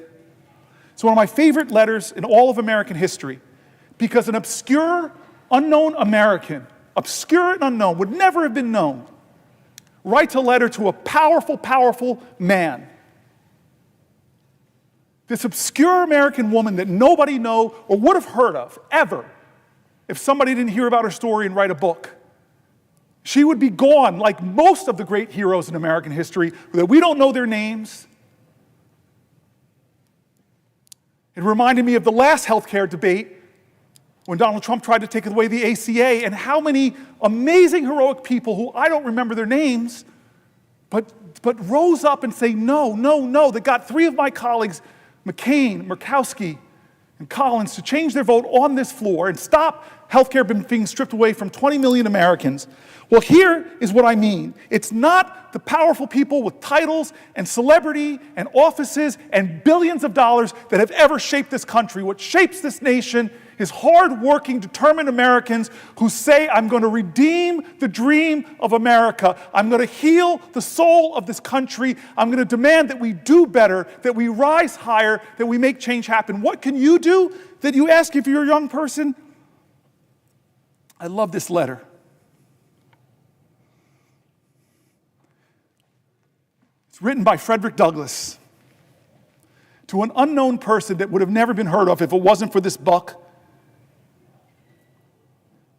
It's one of my favorite letters in all of American history because an obscure, unknown American, obscure and unknown, would never have been known, writes a letter to a powerful, powerful man. This obscure American woman that nobody know or would have heard of, ever, if somebody didn't hear about her story and write a book. She would be gone like most of the great heroes in American history, that we don't know their names. It reminded me of the last healthcare debate when Donald Trump tried to take away the ACA, and how many amazing, heroic people who I don't remember their names, but rose up and say, no, no, no, that got three of my colleagues, McCain, Murkowski, and Collins, to change their vote on this floor and stop healthcare being stripped away from 20 million Americans. Well, here is what I mean. It's not the powerful people with titles and celebrity and offices and billions of dollars that have ever shaped this country. What shapes this nation is hard-working, determined Americans who say, I'm going to redeem the dream of America. I'm going to heal the soul of this country. I'm going to demand that we do better, that we rise higher, that we make change happen. What can you do? That you ask if you're a young person? I love this letter. It's written by Frederick Douglass to an unknown person that would have never been heard of if it wasn't for this book.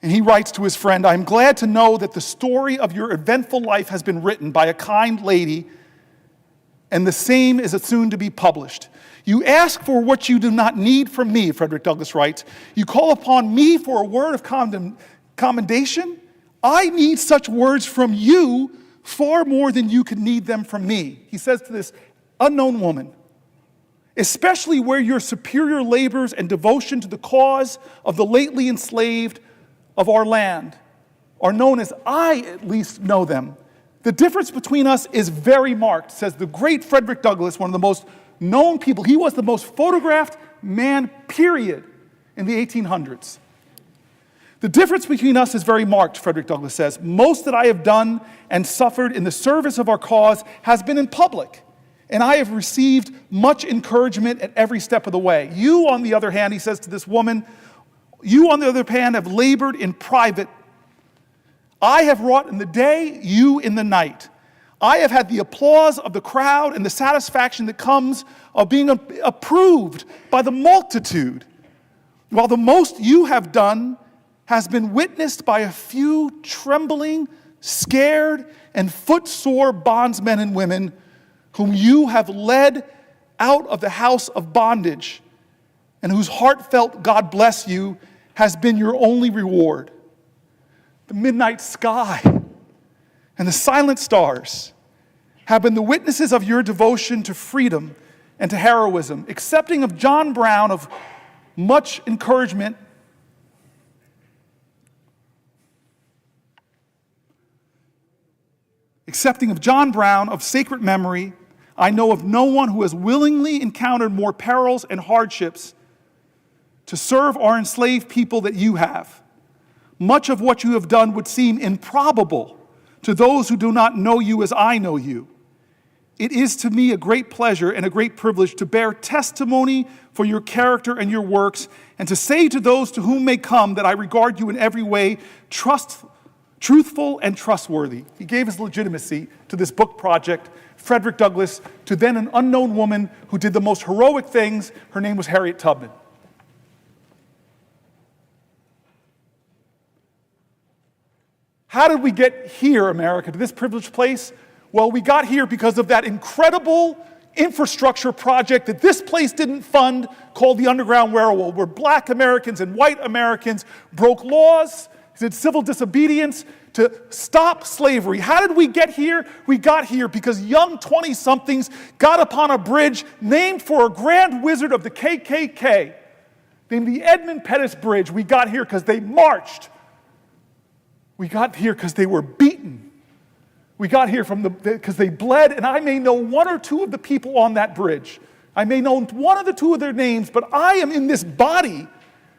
And he writes to his friend, I am glad to know that the story of your eventful life has been written by a kind lady, and the same is soon to be published. You ask for what you do not need from me, Frederick Douglass writes. You call upon me for a word of commendation. I need such words from you far more than you could need them from me. He says to this unknown woman, especially where your superior labors and devotion to the cause of the lately enslaved of our land are known as I at least know them. The difference between us is very marked, says the great Frederick Douglass, one of the most known people. He was the most photographed man, period, in the 1800s. The difference between us is very marked, Frederick Douglass says. Most that I have done and suffered in the service of our cause has been in public, and I have received much encouragement at every step of the way. You, on the other hand, he says to this woman, you, on the other hand, have labored in private. I have wrought in the day, you in the night. I have had the applause of the crowd and the satisfaction that comes of being approved by the multitude, while the most you have done has been witnessed by a few trembling, scared, and footsore bondsmen and women whom you have led out of the house of bondage, and whose heartfelt God bless you has been your only reward. The midnight sky and the silent stars have been the witnesses of your devotion to freedom and to heroism, accepting of John Brown of much encouragement Accepting of John Brown of sacred memory, I know of no one who has willingly encountered more perils and hardships to serve our enslaved people that you have. Much of what you have done would seem improbable to those who do not know you as I know you. It is to me a great pleasure and a great privilege to bear testimony for your character and your works, and to say to those to whom may come that I regard you in every way truthful and trustworthy. He gave his legitimacy to this book project, Frederick Douglass, to then an unknown woman who did the most heroic things. Her name was Harriet Tubman. How did we get here, America, to this privileged place? Well, we got here because of that incredible infrastructure project that this place didn't fund called the Underground Railroad, where black Americans and white Americans broke laws, Is it civil disobedience to stop slavery? How did we get here? We got here because young 20-somethings got upon a bridge named for a grand wizard of the KKK, named the Edmund Pettus Bridge. We got here because they marched. We got here because they were beaten. We got here because they bled, and I may know one or two of the people on that bridge. I may know one of the two of their names, but I am in this body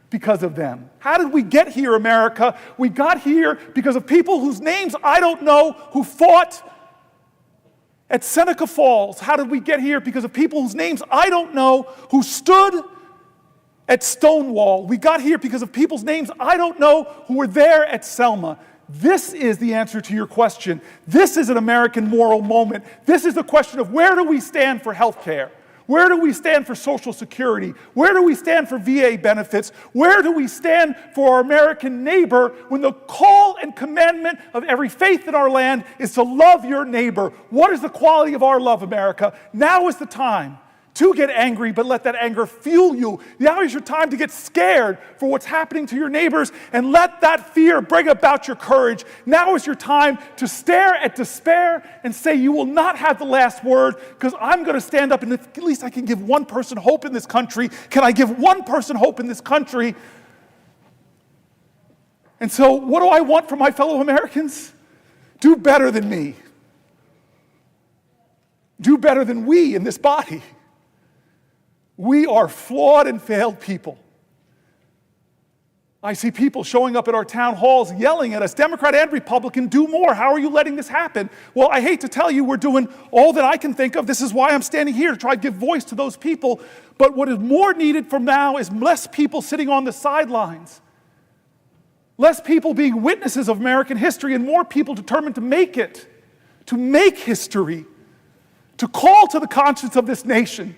because of them. How did we get here, America? We got here because of people whose names I don't know, who fought at Seneca Falls. How did we get here? Because of people whose names I don't know, who stood at Stonewall. We got here because of people's names I don't know, who were there at Selma. This is the answer to your question. This is an American moral moment. This is the question of where do we stand for health care? Where do we stand for Social Security? Where do we stand for VA benefits? Where do we stand for our American neighbor when the call and commandment of every faith in our land is to love your neighbor? What is the quality of our love, America? Now is the time to get angry, but let that anger fuel you. Now is your time to get scared for what's happening to your neighbors, and let that fear bring about your courage. Now is your time to stare at despair and say, you will not have the last word, because I'm going to stand up, and at least I can give one person hope in this country. Can I give one person hope in this country? And so what do I want from my fellow Americans? Do better than me. Do better than we in this body. We are flawed and failed people. I see people showing up at our town halls yelling at us, Democrat and Republican, do more. How are you letting this happen? Well, I hate to tell you, we're doing all that I can think of. This is why I'm standing here, to try to give voice to those people. But what is more needed from now is less people sitting on the sidelines. Less people being witnesses of American history, and more people determined to make it, to make history, to call to the conscience of this nation,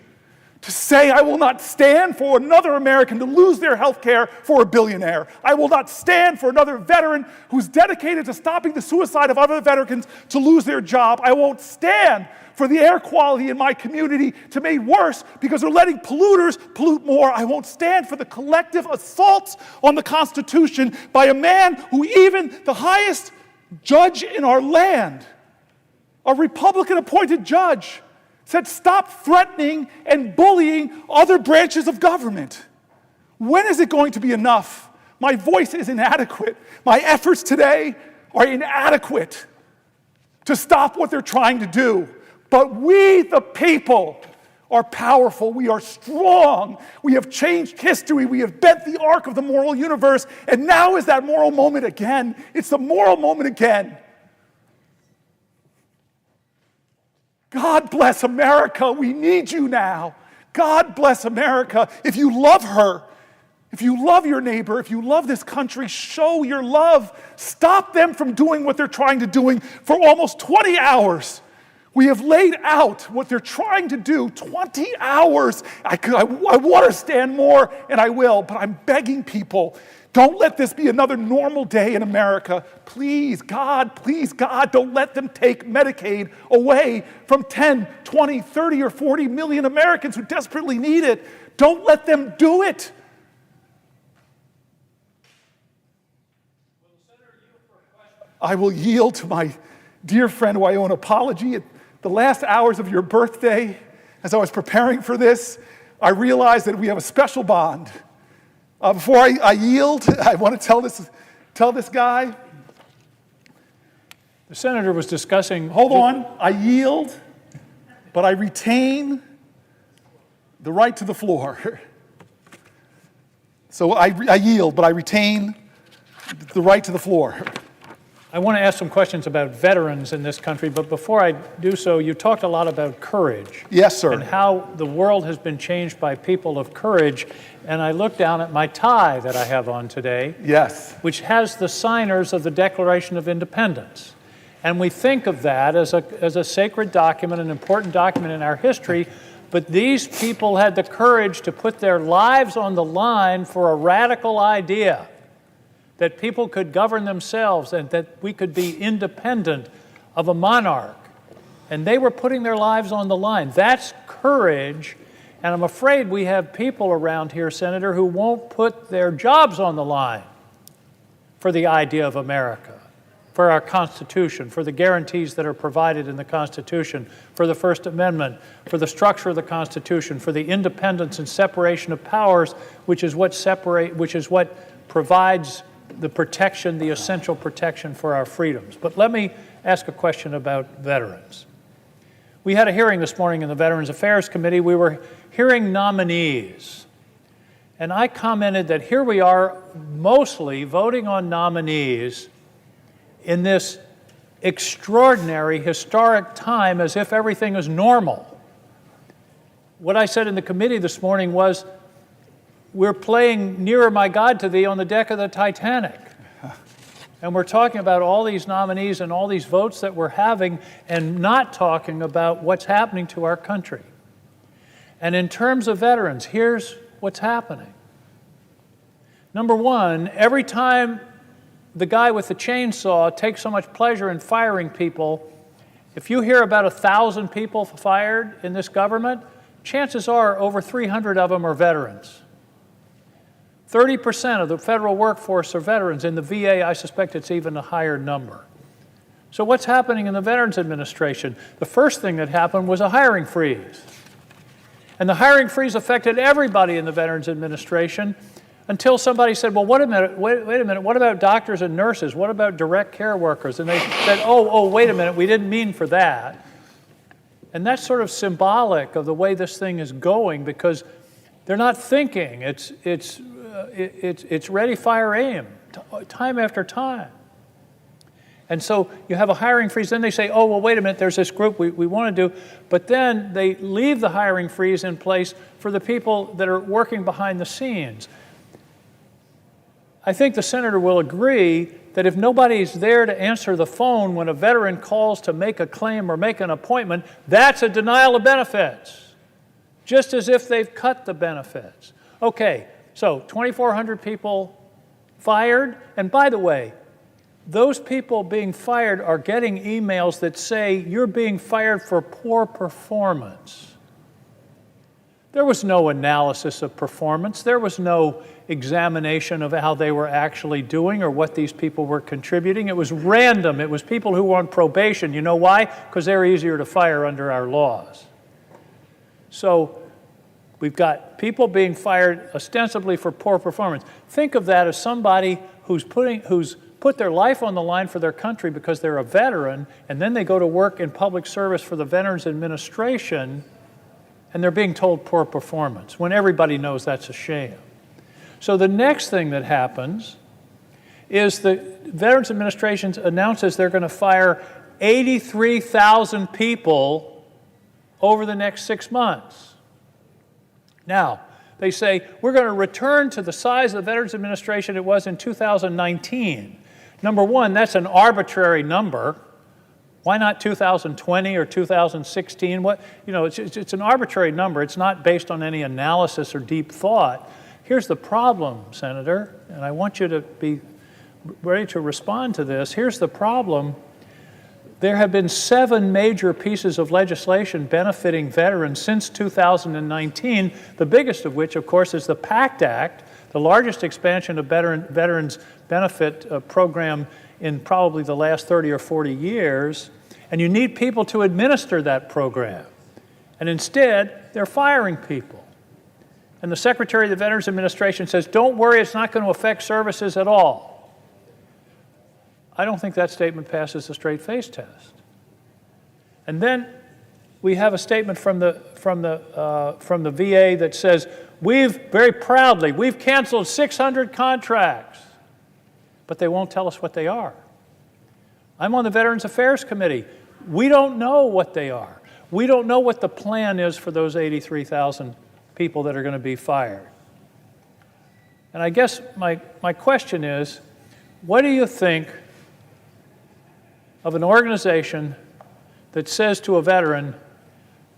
to say, I will not stand for another American to lose their health care for a billionaire. I will not stand for another veteran who's dedicated to stopping the suicide of other veterans to lose their job. I won't stand for the air quality in my community to be made worse because they're letting polluters pollute more. I won't stand for the collective assaults on the Constitution by a man who even the highest judge in our land, a Republican-appointed judge, said, stop threatening and bullying other branches of government. When is it going to be enough? My voice is inadequate. My efforts today are inadequate to stop what they're trying to do. But we, the people, are powerful. We are strong. We have changed history. We have bent the arc of the moral universe. And now is that moral moment again. It's the moral moment again. God bless America. We need you now. God bless America. If you love her, if you love your neighbor, if you love this country, show your love. Stop them from doing what they're trying to do. For almost 20 hours, we have laid out what they're trying to do. 20 hours. I want to stand more, and I will, but I'm begging people, don't let this be another normal day in America. Please, God, don't let them take Medicaid away from 10, 20, 30, or 40 million Americans who desperately need it. Don't let them do it. I will yield to my dear friend who I owe an apology. At the last hours of your birthday, as I was preparing for this, I realized that we have a special bond. Before I yield, I want to tell this guy. The senator was discussing. Hold on. I yield, but I retain the right to the floor. So I yield, but I retain the right to the floor. I want to ask some questions about veterans in this country, but before I do so, you talked a lot about courage. Yes, sir. And how the world has been changed by people of courage. And I look down at my tie that I have on today. Yes. Which has the signers of the Declaration of Independence. And we think of that as a sacred document, an important document in our history, but these people had the courage to put their lives on the line for a radical idea. That people could govern themselves and that we could be independent of a monarch. And they were putting their lives on the line. That's courage. And I'm afraid we have people around here, Senator, who won't put their jobs on the line for the idea of America, for our Constitution, for the guarantees that are provided in the Constitution, for the First Amendment, for the structure of the Constitution, for the independence and separation of powers, which is what provides the protection, the essential protection for our freedoms. But let me ask a question about veterans. We had a hearing this morning in the Veterans Affairs Committee. We were hearing nominees. And I commented that here we are mostly voting on nominees in this extraordinary, historic time as if everything is normal. What I said in the committee this morning was, we're playing Nearer My God to Thee on the deck of the Titanic. And we're talking about all these nominees and all these votes that we're having and not talking about what's happening to our country. And in terms of veterans, here's what's happening. Number one, every time the guy with the chainsaw takes so much pleasure in firing people, if you hear about 1,000 people fired in this government, chances are over 300 of them are veterans. 30% of the federal workforce are veterans. In the VA, I suspect it's even a higher number. So what's happening in the Veterans Administration? The first thing that happened was a hiring freeze. And the hiring freeze affected everybody in the Veterans Administration until somebody said, well, wait a minute, what about doctors and nurses? What about direct care workers? And they said, oh, wait a minute, we didn't mean for that. And that's sort of symbolic of the way this thing is going, because they're not thinking. It's ready, fire, aim, time after time. And so you have a hiring freeze, then they say, oh, well, wait a minute, there's this group we want to do. But then they leave the hiring freeze in place for the people that are working behind the scenes. I think the senator will agree that if nobody's there to answer the phone when a veteran calls to make a claim or make an appointment, that's a denial of benefits, just as if they've cut the benefits. Okay, so 2,400 people fired. And by the way, those people being fired are getting emails that say you're being fired for poor performance. There was no analysis of performance. There was no examination of how they were actually doing or what these people were contributing. It was random. It was people who were on probation. You know why? Because they're easier to fire under our laws. So we've got people being fired ostensibly for poor performance. Think of that as somebody who's put their life on the line for their country because they're a veteran, and then they go to work in public service for the Veterans Administration, and they're being told poor performance, when everybody knows that's a shame. So the next thing that happens is the Veterans Administration announces they're going to fire 83,000 people over the next 6 months. Now, they say, we're going to return to the size of the Veterans Administration it was in 2019. Number one, that's an arbitrary number. Why not 2020 or 2016? It's an arbitrary number. It's not based on any analysis or deep thought. Here's the problem, Senator, and I want you to be ready to respond to this. Here's the problem. There have been 7 major pieces of legislation benefiting veterans since 2019, the biggest of which, of course, is the PACT Act, the largest expansion of veterans benefit program in probably the last 30 or 40 years, and you need people to administer that program. And instead, they're firing people. And the Secretary of the Veterans Administration says, don't worry, it's not going to affect services at all. I don't think that statement passes the straight face test. And then we have a statement from the VA that says, very proudly, we've canceled 600 contracts. But they won't tell us what they are. I'm on the Veterans Affairs Committee. We don't know what they are. We don't know what the plan is for those 83,000 people that are going to be fired. And I guess my question is, what do you think of an organization that says to a veteran,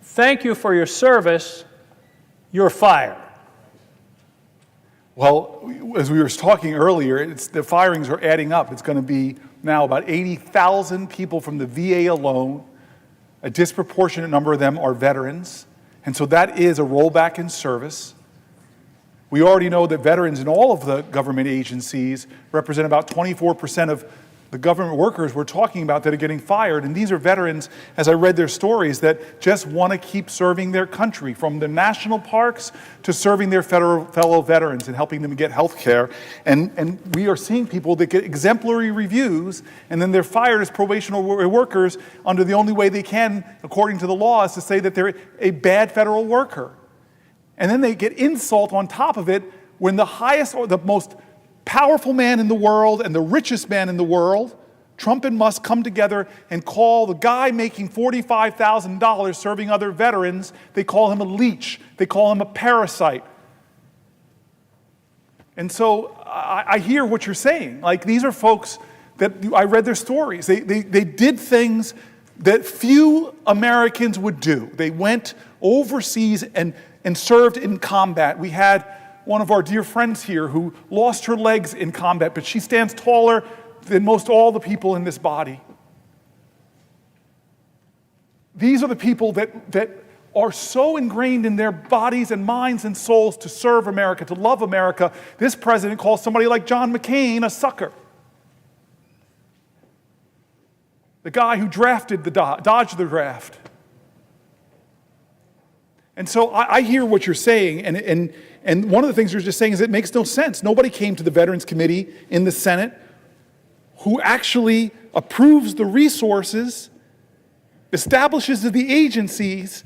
thank you for your service, you're fired? Well, as we were talking earlier, the firings are adding up. It's going to be now about 80,000 people from the VA alone. A disproportionate number of them are veterans. And so that is a rollback in service. We already know that veterans in all of the government agencies represent about 24% of the government workers we're talking about that are getting fired. And these are veterans, as I read their stories, that just want to keep serving their country, from the national parks to serving their fellow veterans and helping them get health care. And we are seeing people that get exemplary reviews, and then they're fired as probationary workers under the only way they can, according to the law, is to say that they're a bad federal worker. And then they get insult on top of it when the highest or the most powerful man in the world and the richest man in the world, Trump and Musk, come together and call the guy making $45,000 serving other veterans, they call him a leech, they call him a parasite. And so I hear what you're saying. Like, these are folks that I read their stories. They did things that few Americans would do. They went overseas and served in combat. We had one of our dear friends here who lost her legs in combat, but she stands taller than most all the people in this body. These are the people that are so ingrained in their bodies and minds and souls to serve America, to love America. This president calls somebody like John McCain a sucker. The guy who drafted dodged the draft. And so I hear what you're saying, and one of the things you're just saying is it makes no sense. Nobody came to the Veterans Committee in the Senate who actually approves the resources, establishes the agencies,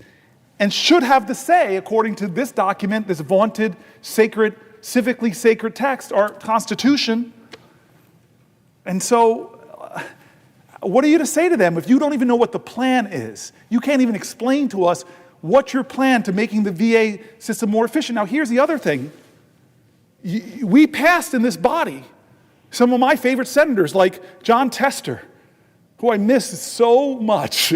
and should have the say, according to this document, this vaunted, sacred, civically sacred text, our Constitution. And so, what are you to say to them if you don't even know what the plan is? You can't even explain to us what's your plan to making the VA system more efficient. Now, here's the other thing. We passed in this body some of my favorite senators, like John Tester, who I miss so much.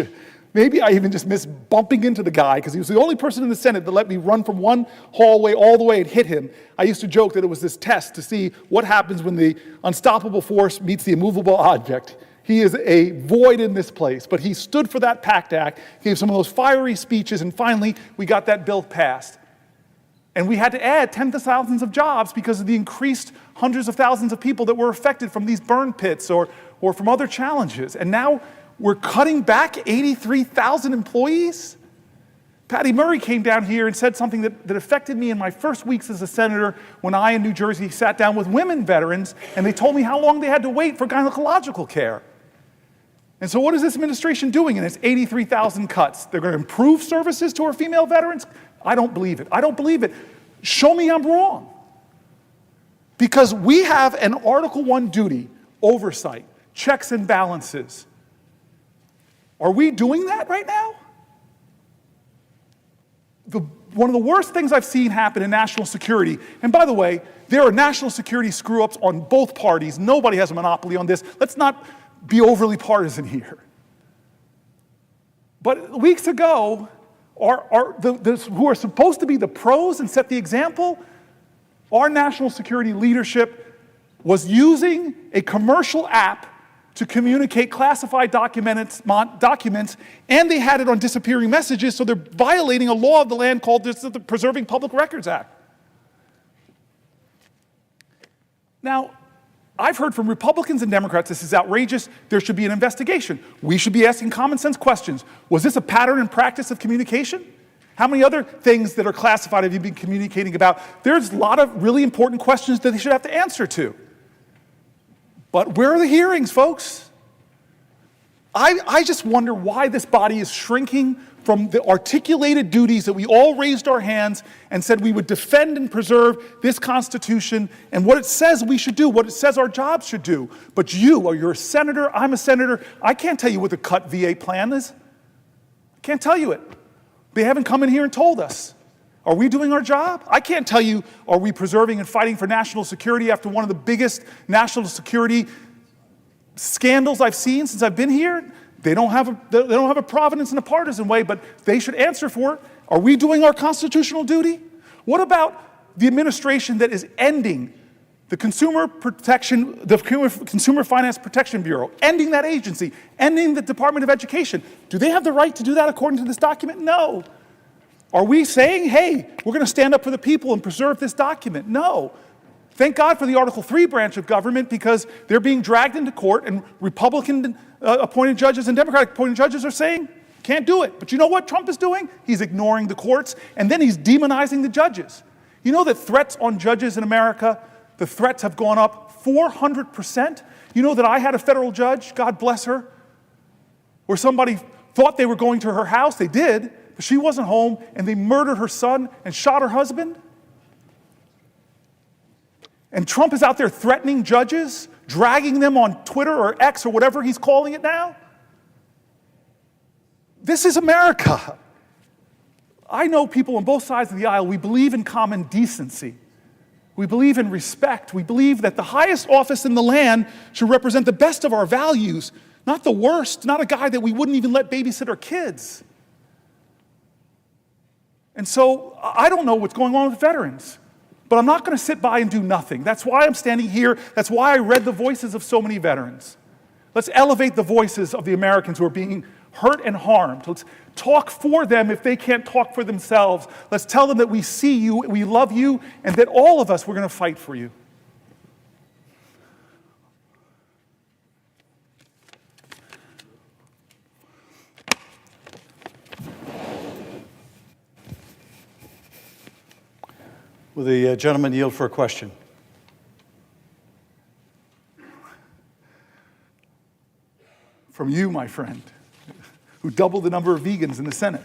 Maybe I even just miss bumping into the guy, because he was the only person in the Senate that let me run from one hallway all the way and hit him. I used to joke that it was this test to see what happens when the unstoppable force meets the immovable object. He is a void in this place, but he stood for that PACT Act, gave some of those fiery speeches, and finally we got that bill passed. And we had to add tens of thousands of jobs because of the increased hundreds of thousands of people that were affected from these burn pits or from other challenges. And now we're cutting back 83,000 employees? Patty Murray came down here and said something that affected me in my first weeks as a senator when I in New Jersey sat down with women veterans, and they told me how long they had to wait for gynecological care. And so what is this administration doing in its 83,000 cuts? They're going to improve services to our female veterans? I don't believe it. I don't believe it. Show me I'm wrong. Because we have an Article I duty, oversight, checks and balances. Are we doing that right now? One of the worst things I've seen happen in national security, and by the way, there are national security screw-ups on both parties. Nobody has a monopoly on this. Let's not be overly partisan here. But weeks ago, who are supposed to be the pros and set the example, our national security leadership was using a commercial app to communicate classified documents, and they had it on disappearing messages, so they're violating a law of the land called the Preserving Public Records Act. Now, I've heard from Republicans and Democrats this is outrageous, there should be an investigation. We should be asking common sense questions. Was this a pattern and practice of communication? How many other things that are classified have you been communicating about? There's a lot of really important questions that they should have to answer to. But where are the hearings, folks? I just wonder why this body is shrinking from the articulated duties that we all raised our hands and said we would defend and preserve this Constitution and what it says we should do, what it says our jobs should do. But you're a senator, I'm a senator, I can't tell you what the cut VA plan is. I can't tell you it. They haven't come in here and told us. Are we doing our job? I can't tell you, are we preserving and fighting for national security after one of the biggest national security scandals I've seen since I've been here? They don't have a providence in a partisan way, but they should answer for it. Are we doing our constitutional duty? What about the administration that is ending the Consumer Finance Protection Bureau, ending that agency, ending the Department of Education? Do they have the right to do that according to this document? No. Are we saying, hey, we're going to stand up for the people and preserve this document? No. Thank God for the Article 3 branch of government, because they're being dragged into court, and Republican appointed judges and Democratic appointed judges are saying, can't do it. But you know what Trump is doing? He's ignoring the courts, and then he's demonizing the judges. You know that threats on judges in America, the threats have gone up 400%? You know that I had a federal judge, God bless her, where somebody thought they were going to her house. They did, but she wasn't home, and they murdered her son and shot her husband? And Trump is out there threatening judges, dragging them on Twitter or X or whatever he's calling it now? This is America. I know people on both sides of the aisle, we believe in common decency. We believe in respect. We believe that the highest office in the land should represent the best of our values, not the worst, not a guy that we wouldn't even let babysit our kids. And so I don't know what's going on with veterans, but I'm not going to sit by and do nothing. That's why I'm standing here. That's why I read the voices of so many veterans. Let's elevate the voices of the Americans who are being hurt and harmed. Let's talk for them if they can't talk for themselves. Let's tell them that we see you, we love you, and that all of us, we're going to fight for you. Will the gentleman yield for a question? From you, my friend, who doubled the number of vegans in the Senate.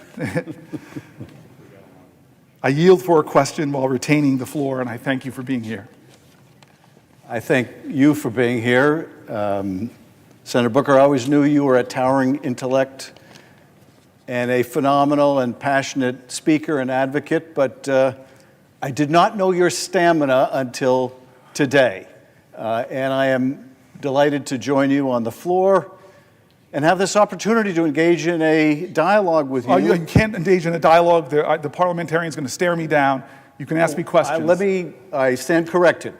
I yield for a question while retaining the floor, and I thank you for being here. I thank you for being here. Senator Booker, I always knew you were a towering intellect and a phenomenal and passionate speaker and advocate, but I did not know your stamina until today. And I am delighted to join you on the floor and have this opportunity to engage in a dialogue with you. You can't engage in a dialogue. The parliamentarian is going to stare me down. You can ask me questions. I stand corrected.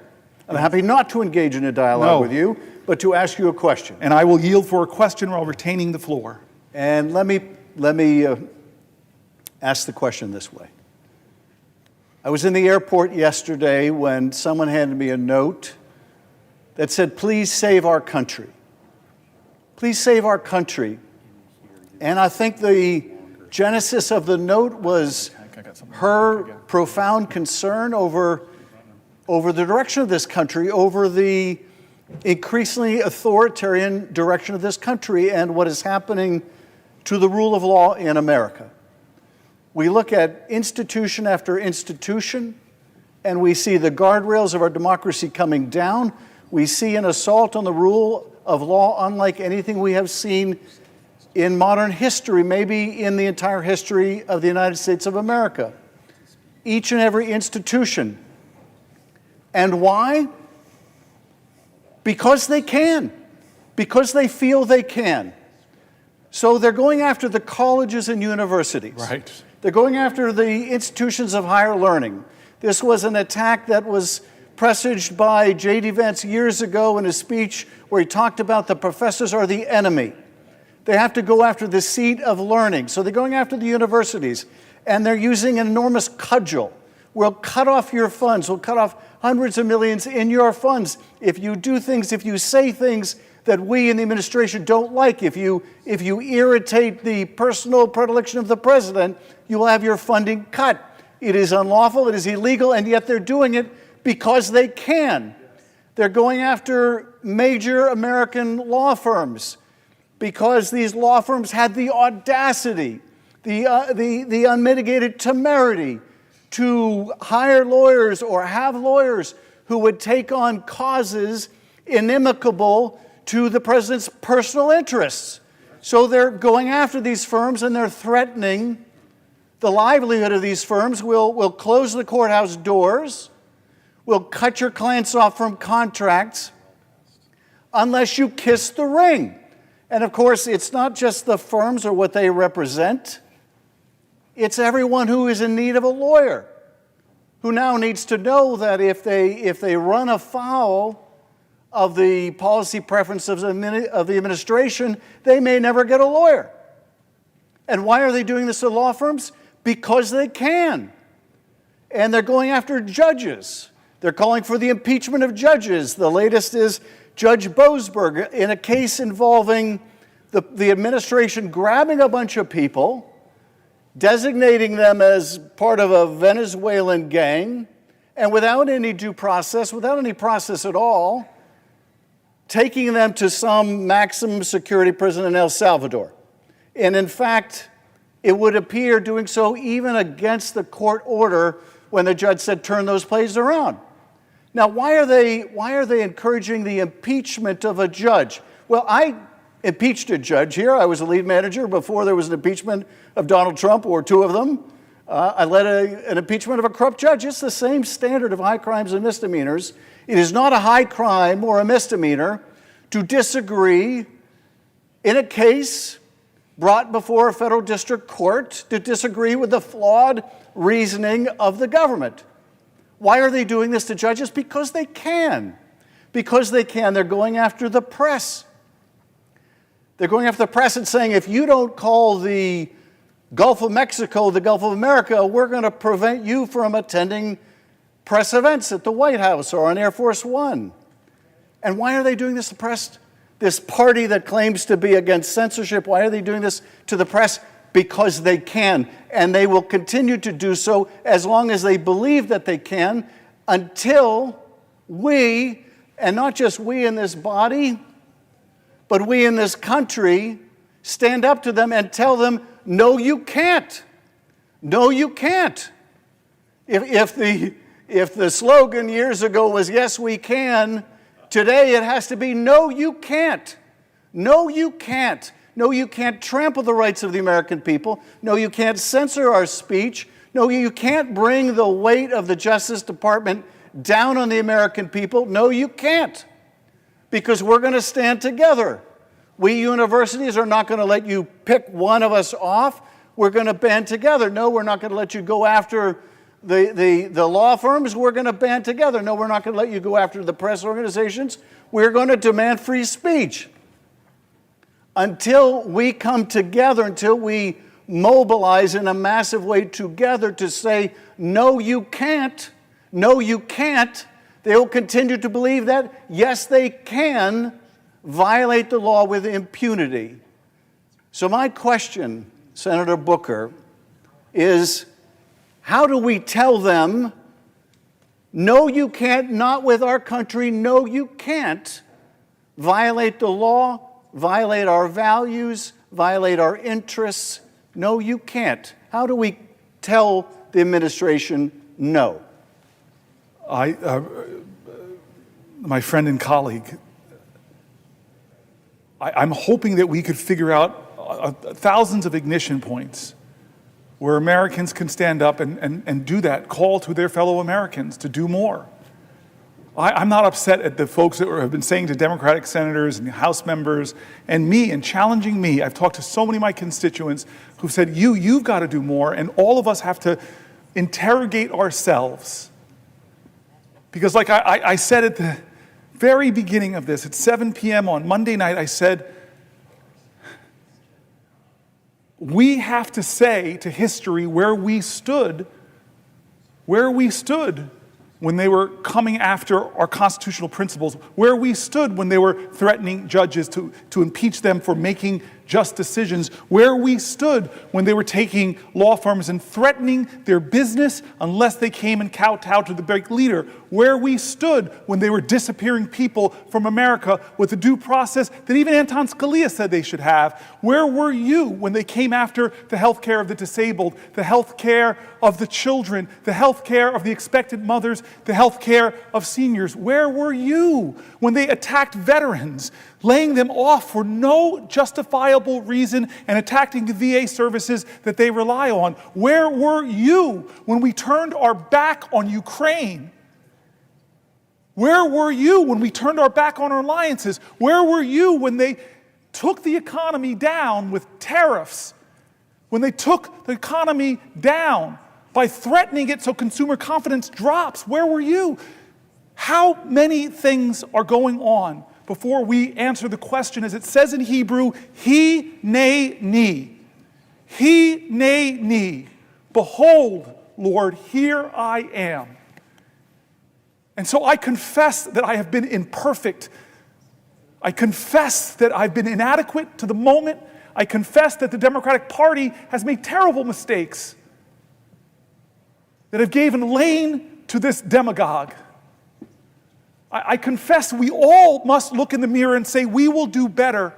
I'm happy not to engage in a dialogue with you, but to ask you a question. And I will yield for a question while retaining the floor. And let me ask the question this way. I was in the airport yesterday when someone handed me a note that said, "Please save our country. Please save our country." And I think the genesis of the note was her profound concern over the direction of this country, over the increasingly authoritarian direction of this country and what is happening to the rule of law in America. We look at institution after institution, and we see the guardrails of our democracy coming down. We see an assault on the rule of law unlike anything we have seen in modern history, maybe in the entire history of the United States of America. Each and every institution. And why? Because they can. Because they feel they can. So they're going after the colleges and universities. Right. They're going after the institutions of higher learning. This was an attack that was presaged by J.D. Vance years ago in a speech where he talked about the professors are the enemy. They have to go after the seat of learning. So they're going after the universities, and they're using an enormous cudgel. We'll cut off your funds. We'll cut off hundreds of millions in your funds if you do things, if you say things that we in the administration don't like. If you irritate the personal predilection of the president, you will have your funding cut. It is unlawful, it is illegal, and yet they're doing it because they can. They're going after major American law firms because these law firms had the audacity, the unmitigated temerity to hire lawyers or have lawyers who would take on causes inimical to the president's personal interests. So they're going after these firms and they're threatening the livelihood of these firms. We'll close the courthouse doors. We'll cut your clients off from contracts unless you kiss the ring. And of course, it's not just the firms or what they represent. It's everyone who is in need of a lawyer, who now needs to know that if they run afoul of the policy preferences of the administration, they may never get a lawyer. And why are they doing this to law firms? because they can. And they're going after judges. They're calling for the impeachment of judges. The latest is Judge Boasberg in a case involving the administration grabbing a bunch of people, designating them as part of a Venezuelan gang, and without any due process, without any process at all, taking them to some maximum security prison in El Salvador. And in fact, it would appear doing so even against the court order when the judge said, turn those places around. Now, why are they encouraging the impeachment of a judge? Well, I impeached a judge here. I was a lead manager before there was an impeachment of Donald Trump, or two of them. I led an impeachment of a corrupt judge. It's the same standard of high crimes and misdemeanors. It is not a high crime or a misdemeanor to disagree in a case brought before a federal district court, to disagree with the flawed reasoning of the government. Why are they doing this to judges? Because they can. Because they can. They're going after the press. They're going after the press and saying, if you don't call the Gulf of Mexico the Gulf of America, we're going to prevent you from attending press events at the White House or on Air Force One. And why are they doing this to press? This party that claims to be against censorship, why are they doing this to the press? Because they can, and they will continue to do so as long as they believe that they can, until we, and not just we in this body, but we in this country, stand up to them and tell them, no, you can't. No, you can't. If the slogan years ago was, yes, we can, today it has to be, no, you can't. No, you can't. No, you can't trample the rights of the American people. No, you can't censor our speech. No, you can't bring the weight of the Justice Department down on the American people. No, you can't. Because we're going to stand together. We universities are not going to let you pick one of us off. We're going to band together. No, we're not going to let you go after the law firms. We're going to band together. No, we're not going to let you go after the press organizations. We're going to demand free speech. Until we come together, until we mobilize in a massive way together to say, no, you can't, no, you can't, they will continue to believe that, yes, they can violate the law with impunity. So my question, Senator Booker, is how do we tell them, no, you can't, not with our country, no, you can't violate the law, violate our values, violate our interests? No, you can't. How do we tell the administration no? My friend and colleague, I'm hoping that we could figure out thousands of ignition points where Americans can stand up and do that, call to their fellow Americans to do more. I'm not upset at the folks that have been saying to Democratic senators and House members and me and challenging me. I've talked to so many of my constituents who've said, you've got to do more, and all of us have to interrogate ourselves. Because like I said at the very beginning of this, at 7 p.m. on Monday night, I said, we have to say to history where we stood when they were coming after our constitutional principles, where we stood when they were threatening judges to impeach them for making just decisions, where we stood when they were taking law firms and threatening their business unless they came and kowtowed to the big leader, where we stood when they were disappearing people from America with the due process that even Anton Scalia said they should have. Where were you when they came after the health care of the disabled, the health care of the children, the health care of the expectant mothers, the health care of seniors? Where were you when they attacked veterans, laying them off for no justifiable reason and attacking the VA services that they rely on? Where were you when we turned our back on Ukraine? Where were you when we turned our back on our alliances? Where were you when they took the economy down with tariffs? When they took the economy down by threatening it so consumer confidence drops? Where were you? How many things are going on before we answer the question, as it says in Hebrew, he, nay, ni. He, nay, ni. behold, Lord, here I am. And so I confess that I have been imperfect. I confess that I've been inadequate to the moment. I confess that the Democratic Party has made terrible mistakes, that have given lane to this demagogue. I confess we all must look in the mirror and say, we will do better.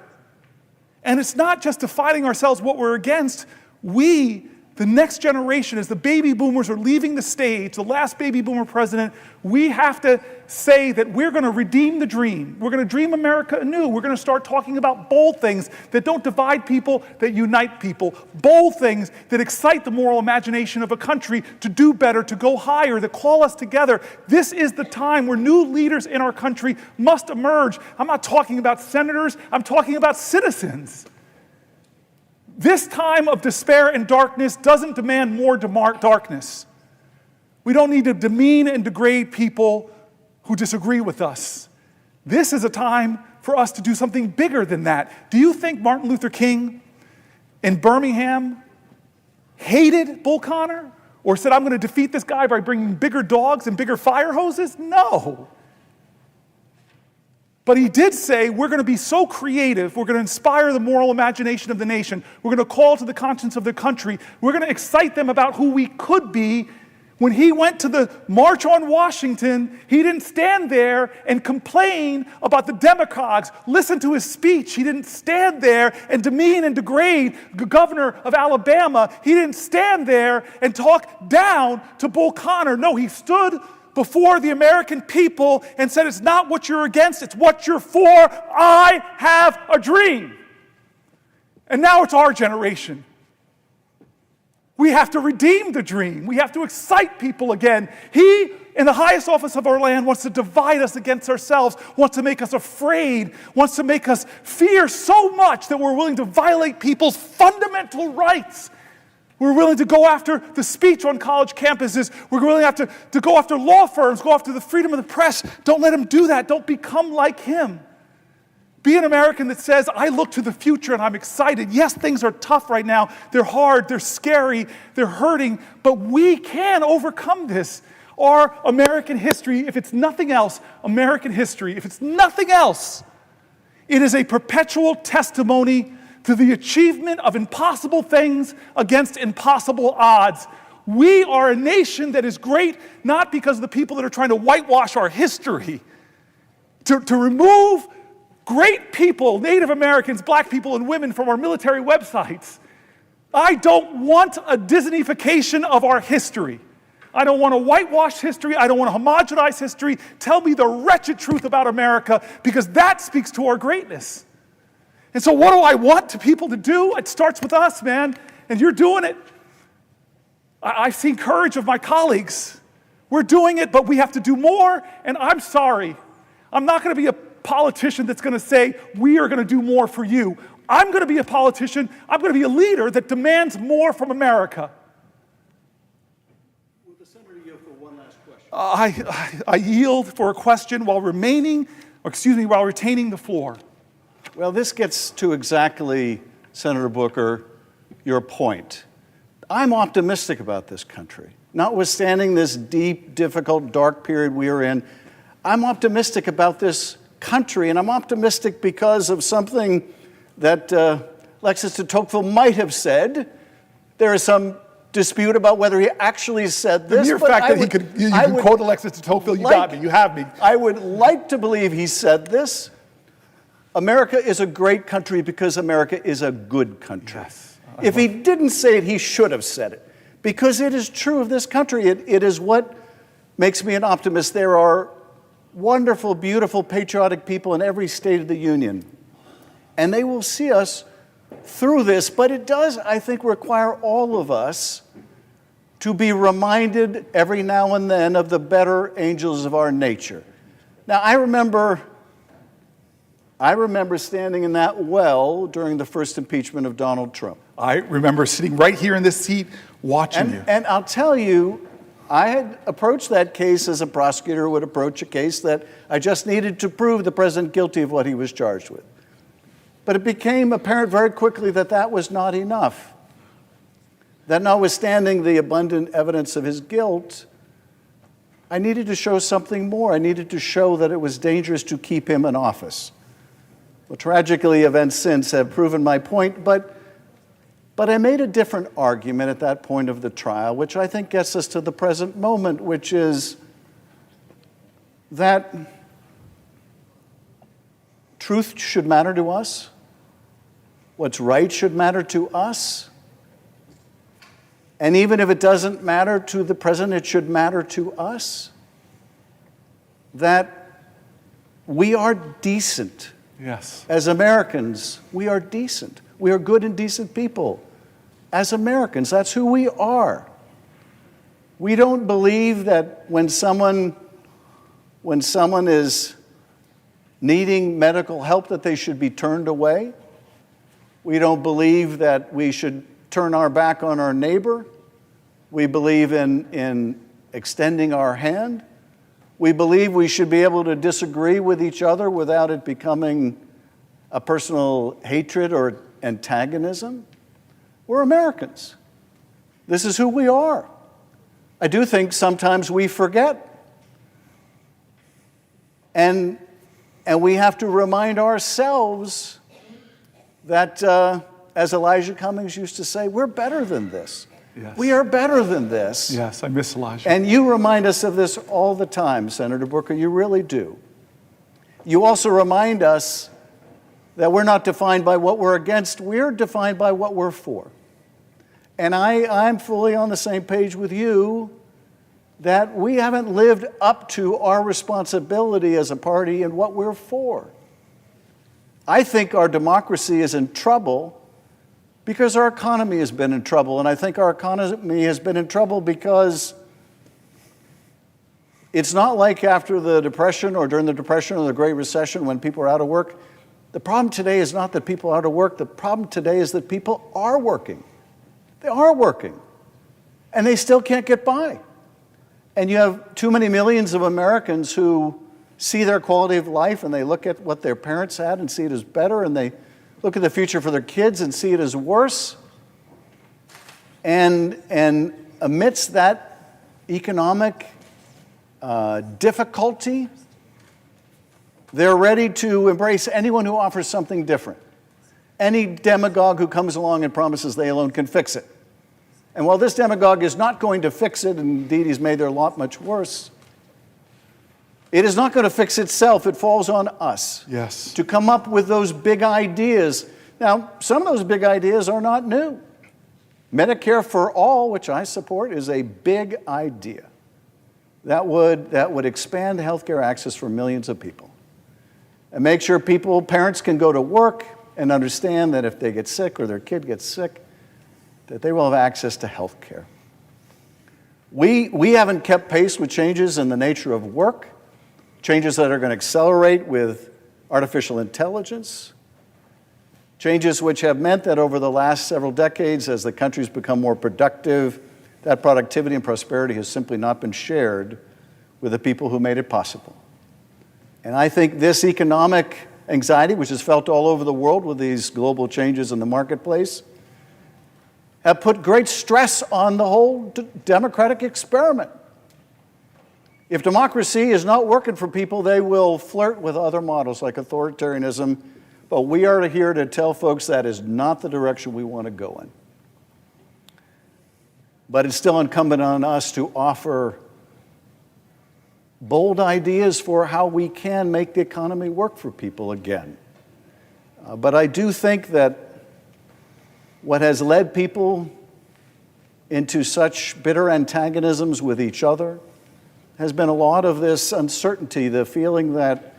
And it's not just defining ourselves what we're against. We, the next generation, as the baby boomers are leaving the stage, the last baby boomer president, we have to say that we're going to redeem the dream. We're going to dream America anew. We're going to start talking about bold things that don't divide people, that unite people. Bold things that excite the moral imagination of a country to do better, to go higher, that call us together. This is the time where new leaders in our country must emerge. I'm not talking about senators. I'm talking about citizens. This time of despair and darkness doesn't demand more darkness. We don't need to demean and degrade people who disagree with us. This is a time for us to do something bigger than that. Do you think Martin Luther King in Birmingham hated Bull Connor or said, I'm going to defeat this guy by bringing bigger dogs and bigger fire hoses? No. But he did say, we're going to be so creative, we're going to inspire the moral imagination of the nation, we're going to call to the conscience of the country, we're going to excite them about who we could be. When he went to the March on Washington, he didn't stand there and complain about the demagogues. Listen to his speech. He didn't stand there and demean and degrade the governor of Alabama. He didn't stand there and talk down to Bull Connor. No, he stood before the American people and said, it's not what you're against, it's what you're for. I have a dream. And now it's our generation. We have to redeem the dream. We have to excite people again. He, in the highest office of our land, wants to divide us against ourselves, wants to make us afraid, wants to make us fear so much that we're willing to violate people's fundamental rights. We're willing to go after the speech on college campuses. We're willing to go after law firms, go after the freedom of the press. Don't let him do that. Don't become like him. Be an American that says, I look to the future and I'm excited. Yes, things are tough right now. They're hard, they're scary, they're hurting, but we can overcome this. Our American history, if it's nothing else, American history, if it's nothing else, it is a perpetual testimony to the achievement of impossible things against impossible odds. We are a nation that is great, not because of the people that are trying to whitewash our history. To remove great people, Native Americans, black people, and women from our military websites. I don't want a Disneyfication of our history. I don't want to whitewash history. I don't want to homogenize history. Tell me the wretched truth about America, because that speaks to our greatness. And so what do I want people to do? It starts with us, man, and you're doing it. I've seen courage of my colleagues. We're doing it, but we have to do more, and I'm sorry. I'm not going to be a politician that's going to say, we are going to do more for you. I'm going to be a politician. I'm going to be a leader that demands more from America. Will the senator yield for one last question? I yield for a question while retaining the floor. Well, this gets to exactly, Senator Booker, your point. I'm optimistic about this country. Notwithstanding this deep, difficult, dark period we are in, I'm optimistic about this country, and I'm optimistic because of something that Alexis de Tocqueville might have said. There is some dispute about whether he actually said this. The mere fact that you can quote Alexis de Tocqueville, you got me, you have me. I would like to believe he said this. America is a great country because America is a good country. Yes, if he didn't say it, he should have said it, because it is true of this country. It is what makes me an optimist. There are wonderful, beautiful, patriotic people in every state of the union, and they will see us through this. But it does, I think, require all of us to be reminded every now and then of the better angels of our nature. Now, I remember standing in that well during the first impeachment of Donald Trump. I remember sitting right here in this seat watching you. And I'll tell you, I had approached that case as a prosecutor would approach a case that I just needed to prove the president guilty of what he was charged with. But it became apparent very quickly that that was not enough. that notwithstanding the abundant evidence of his guilt, I needed to show something more. I needed to show that it was dangerous to keep him in office. Well, tragically, events since have proven my point, but I made a different argument at that point of the trial, which I think gets us to the present moment, which is that truth should matter to us. What's right should matter to us. And even if it doesn't matter to the president, it should matter to us. That we are decent. Yes. As Americans, we are decent. We are good and decent people. As Americans, that's who we are. We don't believe that when someone is needing medical help that they should be turned away. We don't believe that we should turn our back on our neighbor. We believe in extending our hand. We believe we should be able to disagree with each other without it becoming a personal hatred or antagonism. We're Americans. This is who we are. I do think sometimes we forget. And we have to remind ourselves that, as Elijah Cummings used to say, we're better than this. Yes. We are better than this. Yes, I miss Elijah. And you remind us of this all the time, Senator Booker. You really do. You also remind us that we're not defined by what we're against. We're defined by what we're for. And I'm fully on the same page with you that we haven't lived up to our responsibility as a party and what we're for. I think our democracy is in trouble because our economy has been in trouble. And I think our economy has been in trouble because it's not like after the Depression or during the Depression or the Great Recession when people are out of work. The problem today is not that people are out of work. The problem today is that people are working. They are working. And they still can't get by. And you have too many millions of Americans who see their quality of life and they look at what their parents had and see it as better, and they look at the future for their kids and see it as worse. And amidst that economic difficulty, they're ready to embrace anyone who offers something different. Any demagogue who comes along and promises they alone can fix it. And while this demagogue is not going to fix it, and indeed he's made their lot much worse, it is not going to fix itself. It falls on us to come up with those big ideas. Now, some of those big ideas are not new. Medicare for all, which I support, is a big idea that would expand healthcare access for millions of people and make sure parents can go to work and understand that if they get sick or their kid gets sick, that they will have access to health care. We haven't kept pace with changes in the nature of work, changes that are going to accelerate with artificial intelligence, changes which have meant that over the last several decades, as the country's become more productive, that productivity and prosperity has simply not been shared with the people who made it possible. And I think this economic anxiety, which is felt all over the world with these global changes in the marketplace, have put great stress on the whole democratic experiment. If democracy is not working for people, they will flirt with other models like authoritarianism, but we are here to tell folks that is not the direction we want to go in. But it's still incumbent on us to offer bold ideas for how we can make the economy work for people again. But I do think that what has led people into such bitter antagonisms with each other has been a lot of this uncertainty, the feeling that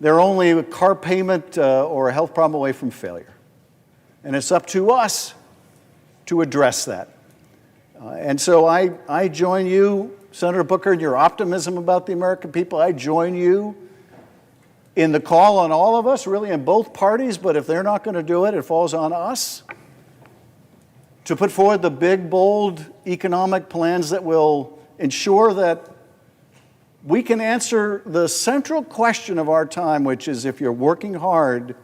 they're only a car payment or a health problem away from failure. And it's up to us to address that. And so I join you, Senator Booker, in your optimism about the American people. I join you in the call on all of us, really in both parties, but if they're not going to do it, it falls on us to put forward the big, bold economic plans that will ensure that we can answer the central question of our time, which is if you're working hard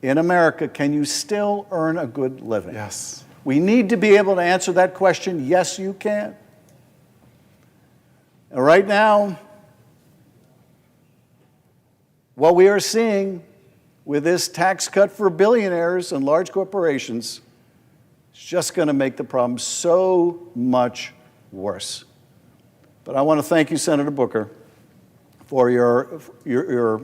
in America, can you still earn a good living? Yes. We need to be able to answer that question, yes, you can. And right now, what we are seeing with this tax cut for billionaires and large corporations is just going to make the problem so much worse. But I want to thank you, Senator Booker, for your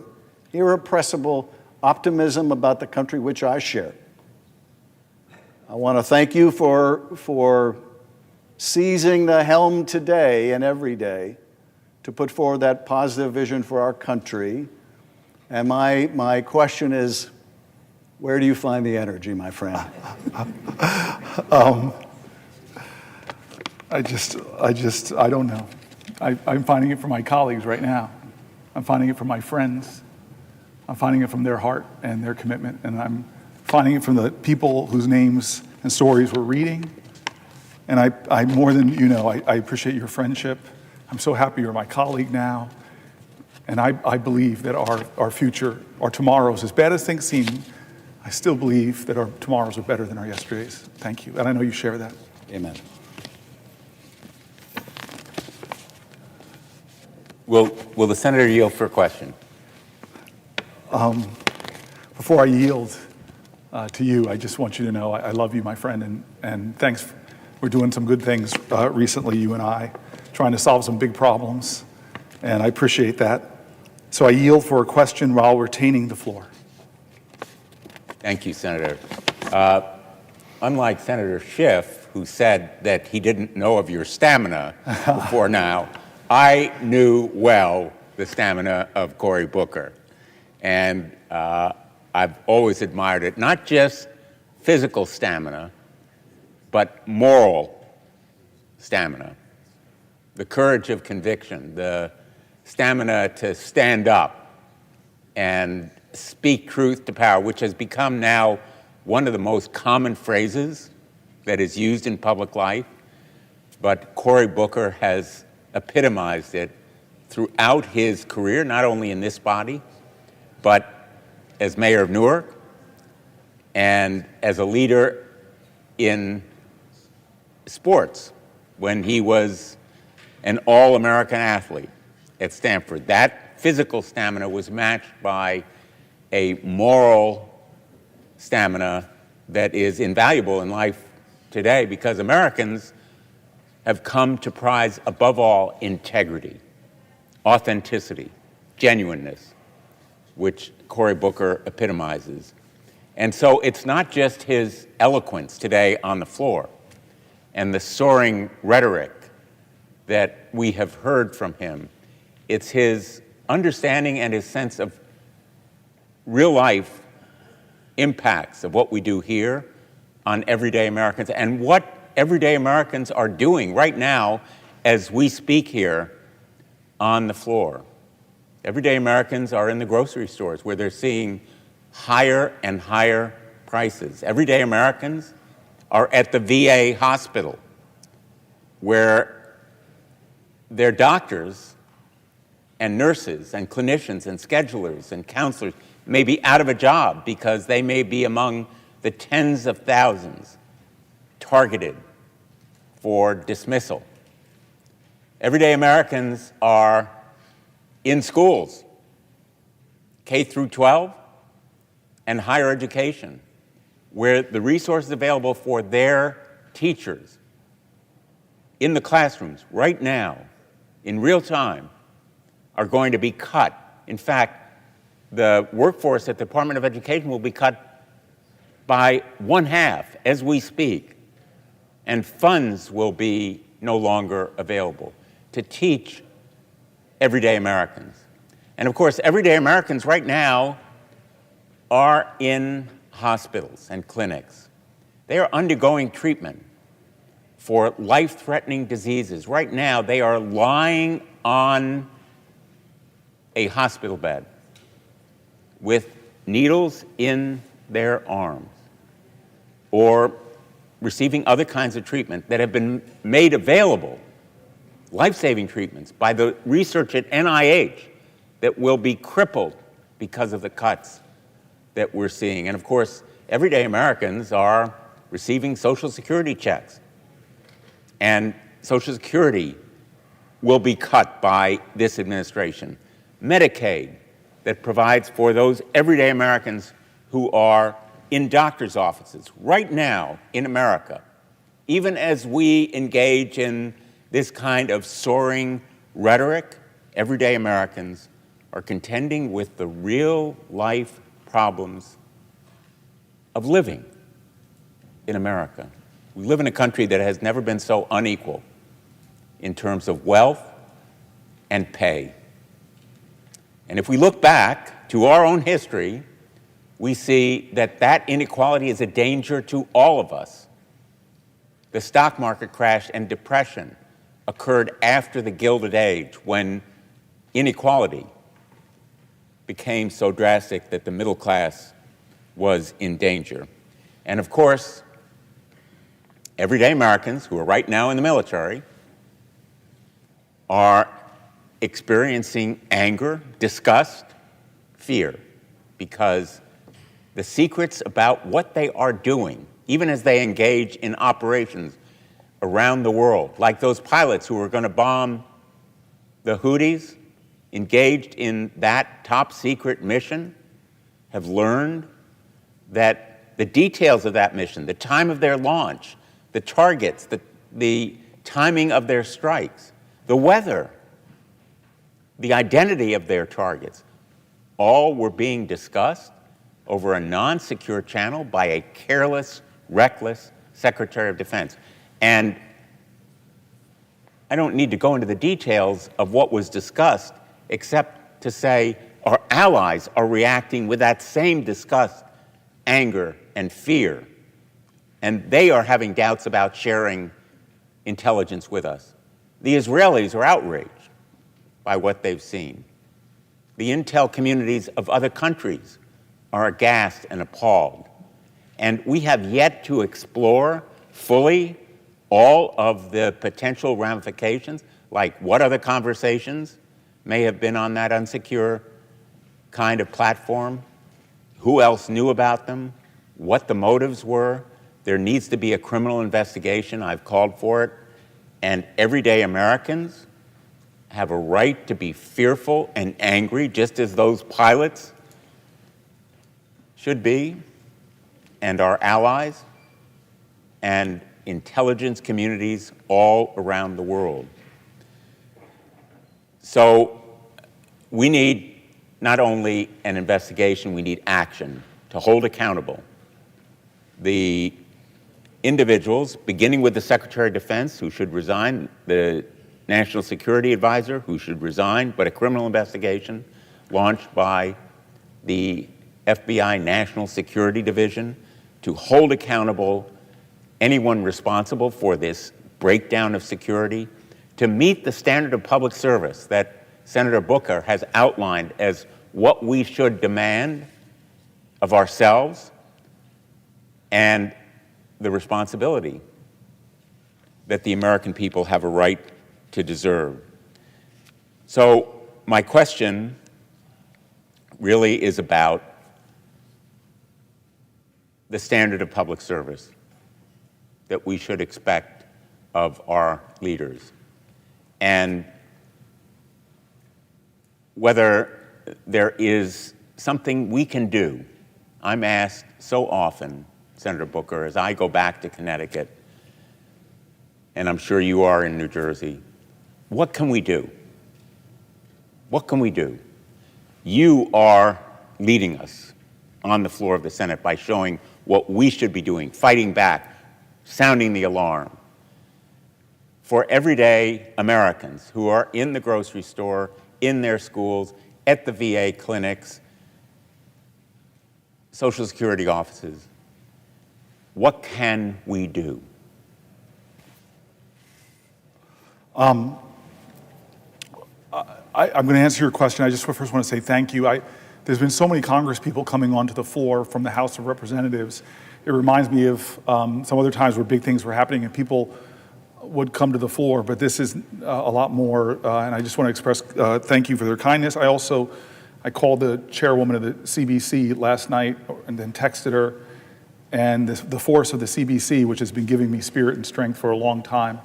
irrepressible optimism about the country which I share. I want to thank you for seizing the helm today and every day to put forward that positive vision for our country. And my question is, where do you find the energy, my friend? I don't know. I'm finding it from my colleagues right now. I'm finding it from my friends. I'm finding it from their heart and their commitment. And I'm finding it from the people whose names and stories we're reading. And I more than you know, I appreciate your friendship. I'm so happy you're my colleague now. And I believe that our future, our tomorrows, as bad as things seem, I still believe that our tomorrows are better than our yesterdays. Thank you. And I know you share that. Amen. Will the senator yield for a question? Before I yield to you, I just want you to know I love you, my friend, and thanks. We're doing some good things recently, you and I, trying to solve some big problems, and I appreciate that. So I yield for a question while retaining the floor. Thank you, Senator. Unlike Senator Schiff, who said that he didn't know of your stamina before now, I knew well the stamina of Cory Booker. And I've always admired it, not just physical stamina, but moral stamina, the courage of conviction, the stamina to stand up and speak truth to power, which has become now one of the most common phrases that is used in public life. But Cory Booker has epitomized it throughout his career, not only in this body, but as mayor of Newark and as a leader in sports when he was an all-American athlete at Stanford. That physical stamina was matched by a moral stamina that is invaluable in life today because Americans have come to prize, above all, integrity, authenticity, genuineness, which Cory Booker epitomizes. And so it's not just his eloquence today on the floor and the soaring rhetoric that we have heard from him. It's his understanding and his sense of real-life impacts of what we do here on everyday Americans and what everyday Americans are doing right now as we speak here on the floor. Everyday Americans are in the grocery stores where they're seeing higher and higher prices. Everyday Americans are at the VA hospital where their doctors and nurses and clinicians and schedulers and counselors may be out of a job because they may be among the tens of thousands targeted for dismissal. Everyday Americans are in schools, K through 12 and higher education, where the resources available for their teachers in the classrooms right now, in real time, are going to be cut. In fact, the workforce at the Department of Education will be cut by 1/2 as we speak, and funds will be no longer available to teach everyday Americans. And of course, everyday Americans right now are in hospitals and clinics. They are undergoing treatment for life-threatening diseases. Right now, they are lying on a hospital bed with needles in their arms or receiving other kinds of treatment that have been made available, life-saving treatments, by the research at NIH that will be crippled because of the cuts that we're seeing. And of course, everyday Americans are receiving Social Security checks. And Social Security will be cut by this administration. Medicaid, that provides for those everyday Americans who are in doctor's offices right now in America, even as we engage in this kind of soaring rhetoric, everyday Americans are contending with the real life problems of living in America. We live in a country that has never been so unequal in terms of wealth and pay. And if we look back to our own history, we see that that inequality is a danger to all of us. The stock market crash and depression occurred after the Gilded Age, when inequality became so drastic that the middle class was in danger. And of course, everyday Americans who are right now in the military are experiencing anger, disgust, fear, because the secrets about what they are doing, even as they engage in operations around the world, like those pilots who were going to bomb the Houthis, engaged in that top secret mission, have learned that the details of that mission, the time of their launch, the targets, the timing of their strikes, the weather, the identity of their targets, all were being discussed over a non-secure channel by a careless, reckless Secretary of Defense. And I don't need to go into the details of what was discussed, except to say our allies are reacting with that same disgust, anger, and fear. And they are having doubts about sharing intelligence with us. The Israelis are outraged by what they've seen. The intel communities of other countries are aghast and appalled. And we have yet to explore fully all of the potential ramifications, like what other conversations may have been on that unsecure kind of platform, who else knew about them, what the motives were. There needs to be a criminal investigation. I've called for it. And everyday Americans have a right to be fearful and angry, just as those pilots should be, and our allies, and intelligence communities all around the world. So we need not only an investigation, we need action to hold accountable the individuals, beginning with the Secretary of Defense, who should resign, the National Security Advisor, who should resign, but a criminal investigation launched by the FBI National Security Division to hold accountable anyone responsible for this breakdown of security, to meet the standard of public service that Senator Booker has outlined as what we should demand of ourselves, and the responsibility that the American people have a right to deserve. So my question really is about the standard of public service that we should expect of our leaders, and whether there is something we can do. I'm asked so often, Senator Booker, as I go back to Connecticut, and I'm sure you are in New Jersey, what can we do? What can we do? You are leading us on the floor of the Senate by showing what we should be doing, fighting back, sounding the alarm. For everyday Americans who are in the grocery store, in their schools, at the VA clinics, Social Security offices, what can we do? I'm going to answer your question. I just first want to say thank you. There's been so many Congress people coming onto the floor from the House of Representatives. It reminds me of some other times where big things were happening and people would come to the floor, but this is a lot more, and I just want to express thank you for their kindness. I called the chairwoman of the CBC last night and then texted her, and the force of the CBC, which has been giving me spirit and strength for a long time,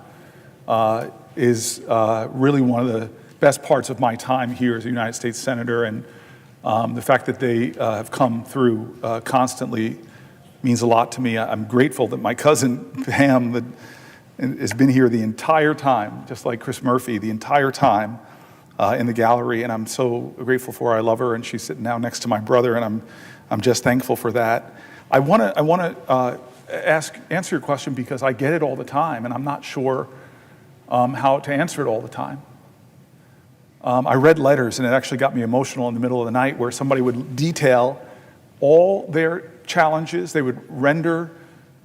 is really one of the best parts of my time here as a United States Senator. And the fact that they have come through constantly means a lot to me. I'm grateful that my cousin Pam has been here the entire time, just like Chris Murphy, the entire time in the gallery, and I'm so grateful for her. I love her, and she's sitting now next to my brother, and I'm just thankful for that. I want to answer your question because I get it all the time, and I'm not sure how to answer it all the time. I read letters, and it actually got me emotional in the middle of the night, where somebody would detail all their challenges. They would render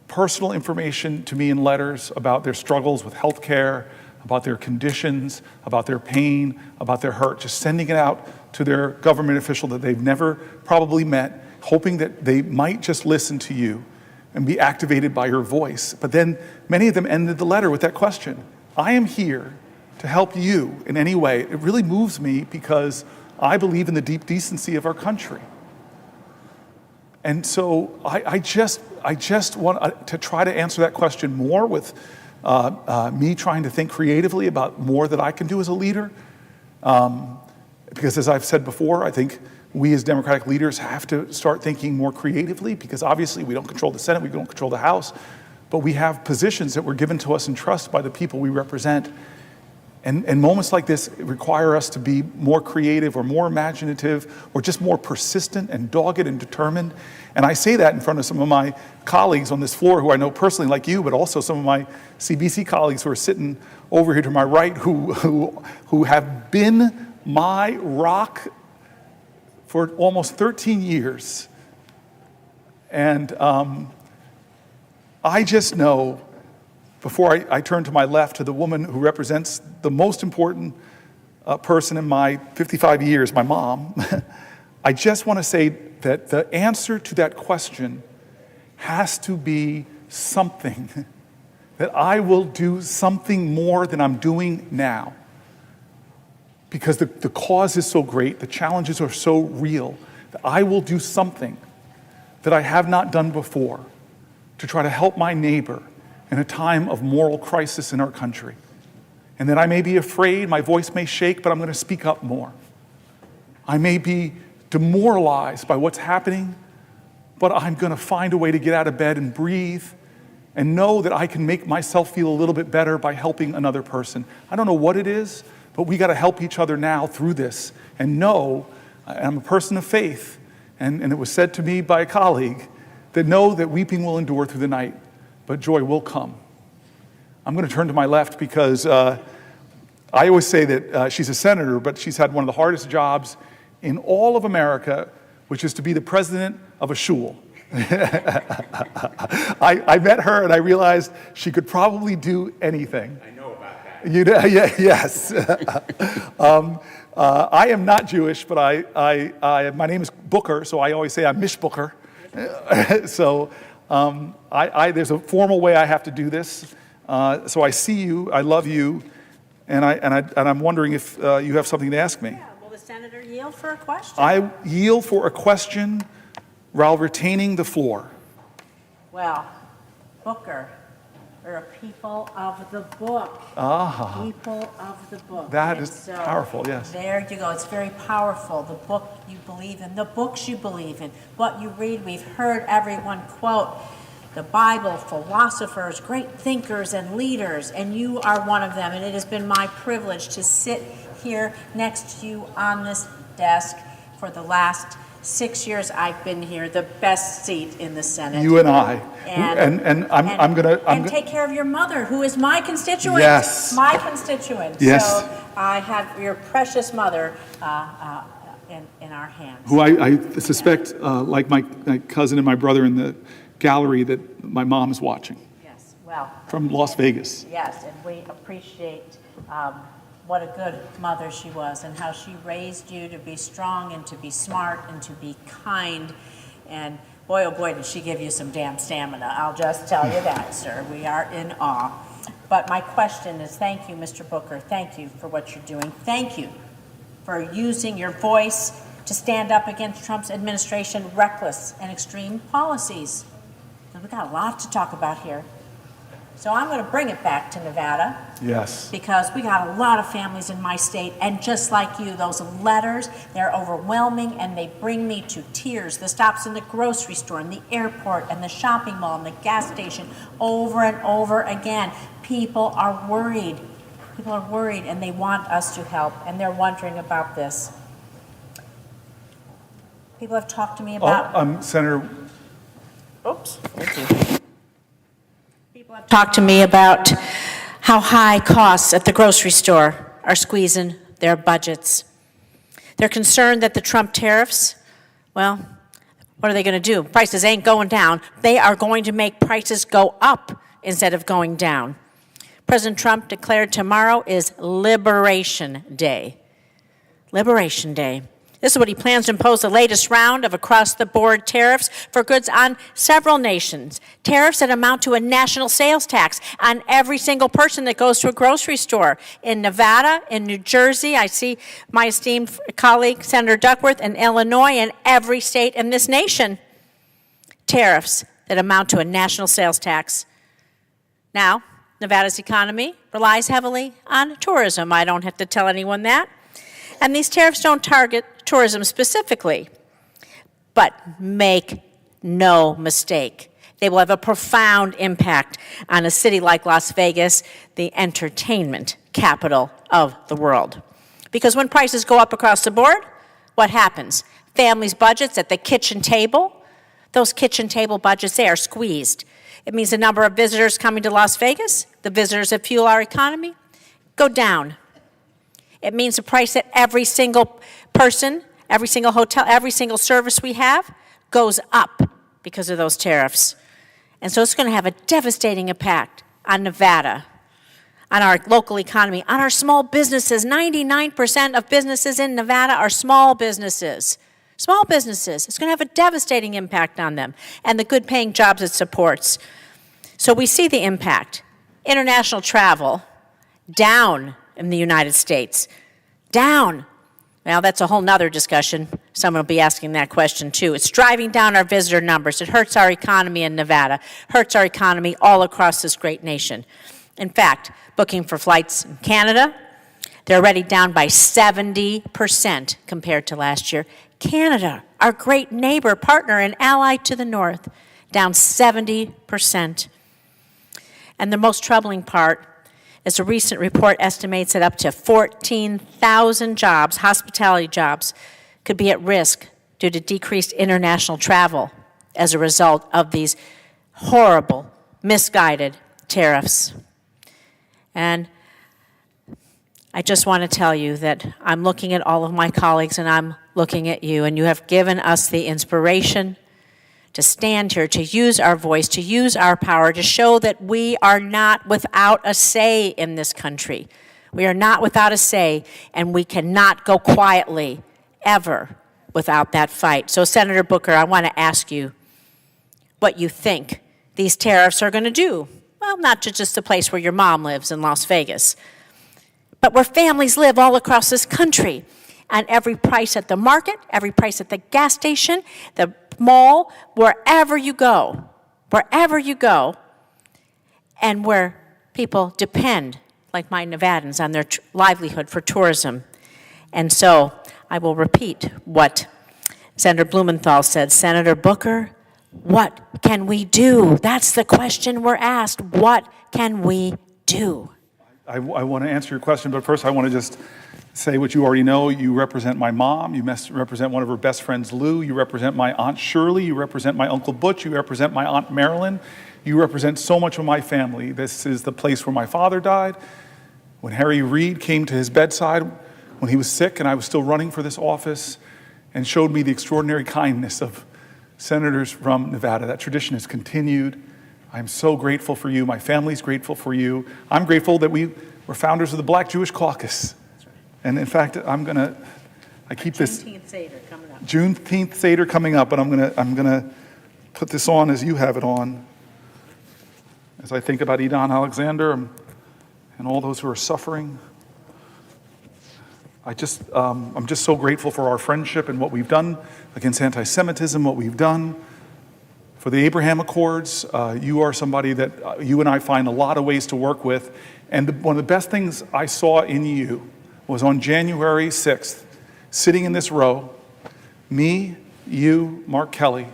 personal information to me in letters about their struggles with health care, about their conditions, about their pain, about their hurt, just sending it out to their government official that they've never probably met, hoping that they might just listen to you and be activated by your voice. But then many of them ended the letter with that question: I am here to help you in any way. It really moves me because I believe in the deep decency of our country. And so I just want to try to answer that question more with me trying to think creatively about more that I can do as a leader. Because as I've said before, I think we as Democratic leaders have to start thinking more creatively, because obviously we don't control the Senate, we don't control the House, but we have positions that were given to us in trust by the people we represent. And moments like this require us to be more creative or more imaginative or just more persistent and dogged and determined. And I say that in front of some of my colleagues on this floor who I know personally, like you, but also some of my CBC colleagues who are sitting over here to my right who have been my rock for almost 13 years. And I just know, before I turn to my left, to the woman who represents the most important person in my 55 years, my mom, I just want to say that the answer to that question has to be something, that I will do something more than I'm doing now. Because the cause is so great, the challenges are so real, that I will do something that I have not done before to try to help my neighbor in a time of moral crisis in our country. And that I may be afraid, my voice may shake, but I'm going to speak up more. I may be demoralized by what's happening, but I'm going to find a way to get out of bed and breathe and know that I can make myself feel a little bit better by helping another person. I don't know what it is, but we got to help each other now through this and know, I'm a person of faith, and it was said to me by a colleague, that know that weeping will endure through the night, but joy will come. I'm going to turn to my left because I always say that she's a senator, but she's had one of the hardest jobs in all of America, which is to be the president of a shul. I met her and I realized she could probably do anything. I know about that. Yes. I am not Jewish, but my name is Booker, so I always say I'm Mish Booker. So there's a formal way I have to do this. So I see you, I love you, and I'm wondering if you have something to ask me. Yeah, will the senator yield for a question? I yield for a question while retaining the floor. Well, Booker, we're a people of the book. Ah. People of the book. That And is so powerful, yes. There you go. It's very powerful. The book you believe in, the books you believe in, what you read. We've heard everyone quote the Bible, philosophers, great thinkers and leaders, and you are one of them. And it has been my privilege to sit here next to you on this desk for the last 6 years I've been here, the best seat in the Senate. You and I. And I'm gonna take care of your mother, who is my constituent. Yes. My constituent. Yes. So I have your precious mother in our hands. who I suspect, like my cousin and my brother in the gallery, that my mom is watching. Yes, well. From Las Vegas. Yes, and we appreciate what a good mother she was and how she raised you to be strong and to be smart and to be kind. And boy, oh boy, did she give you some damn stamina. I'll just tell you that, sir. We are in awe. But my question is, thank you, Mr. Booker. Thank you for what you're doing. Thank you for using your voice to stand up against Trump's administration's reckless and extreme policies. We've got a lot to talk about here. So I'm going to bring it back to Nevada. Yes. Because we got a lot of families in my state, and just like you, those letters, they're overwhelming, and they bring me to tears. The stops in the grocery store, and the airport, and the shopping mall, and the gas station, over and over again. People are worried. People are worried, and they want us to help, and they're wondering about this. People have talked to me about... Senator... Oops. Thank you. People have talked to me about how high costs at the grocery store are squeezing their budgets. They're concerned that the Trump tariffs, well, what are they going to do? Prices ain't going down. They are going to make prices go up instead of going down. President Trump declared tomorrow is Liberation Day. Liberation Day. This is what he plans to impose the latest round of across-the-board tariffs for goods on several nations. Tariffs that amount to a national sales tax on every single person that goes to a grocery store. In Nevada, in New Jersey, I see my esteemed colleague, Senator Duckworth, in Illinois, and every state in this nation. Tariffs that amount to a national sales tax. Now, Nevada's economy relies heavily on tourism. I don't have to tell anyone that. And these tariffs don't target tourism specifically, but make no mistake, they will have a profound impact on a city like Las Vegas, the entertainment capital of the world. Because when prices go up across the board, what happens? Families' budgets at the kitchen table, those kitchen table budgets, they are squeezed. It means the number of visitors coming to Las Vegas, the visitors that fuel our economy, go down. It means the price that every single person, every single hotel, every single service we have goes up because of those tariffs. And so it's going to have a devastating impact on Nevada, on our local economy, on our small businesses. 99% of businesses in Nevada are small businesses. Small businesses. It's going to have a devastating impact on them and the good paying jobs it supports. So we see the impact. International travel down in the United States. Down. Well, that's a whole nother discussion. Someone will be asking that question too. It's driving down our visitor numbers. It hurts our economy in Nevada, hurts our economy all across this great nation. In fact, booking for flights in Canada, they're already down by 70% compared to last year. Canada, our great neighbor, partner, and ally to the north, down 70%. And the most troubling part is a recent report estimates that up to 14,000 jobs, hospitality jobs, could be at risk due to decreased international travel as a result of these horrible, misguided tariffs. And I just want to tell you that I'm looking at all of my colleagues and I'm looking at you, and you have given us the inspiration to stand here, to use our voice, to use our power, to show that we are not without a say in this country. We are not without a say, and we cannot go quietly, ever, without that fight. So, Senator Booker, I want to ask you what you think these tariffs are going to do. Well, not to just the place where your mom lives in Las Vegas, but where families live all across this country. And every price at the market, every price at the gas station, the mall, wherever you go, and where people depend, like my Nevadans, on their livelihood for tourism. And so I will repeat what Senator Blumenthal said. Senator Booker, what can we do? That's the question we're asked. What can we do? I want to answer your question, but first I want to just say what you already know. You represent my mom. You represent one of her best friends, Lou. You represent my Aunt Shirley. You represent my Uncle Butch. You represent my Aunt Marilyn. You represent so much of my family. This is the place where my father died. When Harry Reid came to his bedside when he was sick and I was still running for this office and showed me the extraordinary kindness of senators from Nevada. That tradition has continued. I'm so grateful for you. My family's grateful for you. I'm grateful that we were founders of the Black Jewish Caucus. And in fact, I keep this Juneteenth Seder coming up. Juneteenth Seder coming up, but I'm gonna put this on as you have it on. As I think about Edon Alexander and all those who are suffering. I'm just so grateful for our friendship and what we've done against anti-Semitism, what we've done for the Abraham Accords. You are somebody that you and I find a lot of ways to work with. And one of the best things I saw in you was on January 6th, sitting in this row, me, you, Mark Kelly.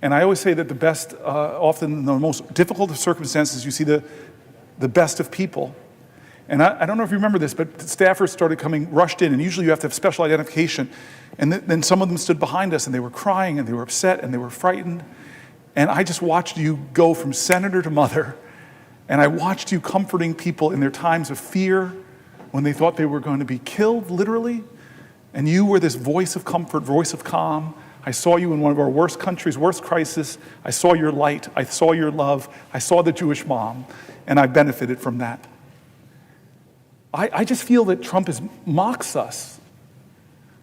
And I always say that the best, often in the most difficult of circumstances, you see the best of people. And I don't know if you remember this, but staffers started rushed in, and usually you have to have special identification. And then some of them stood behind us, and they were crying, and they were upset, and they were frightened. And I just watched you go from senator to mother, and I watched you comforting people in their times of fear, when they thought they were going to be killed, literally. And you were this voice of comfort, voice of calm. I saw you in one of our worst countries, worst crisis. I saw your light. I saw your love. I saw the Jewish mom, and I benefited from that. I just feel that Trump mocks us.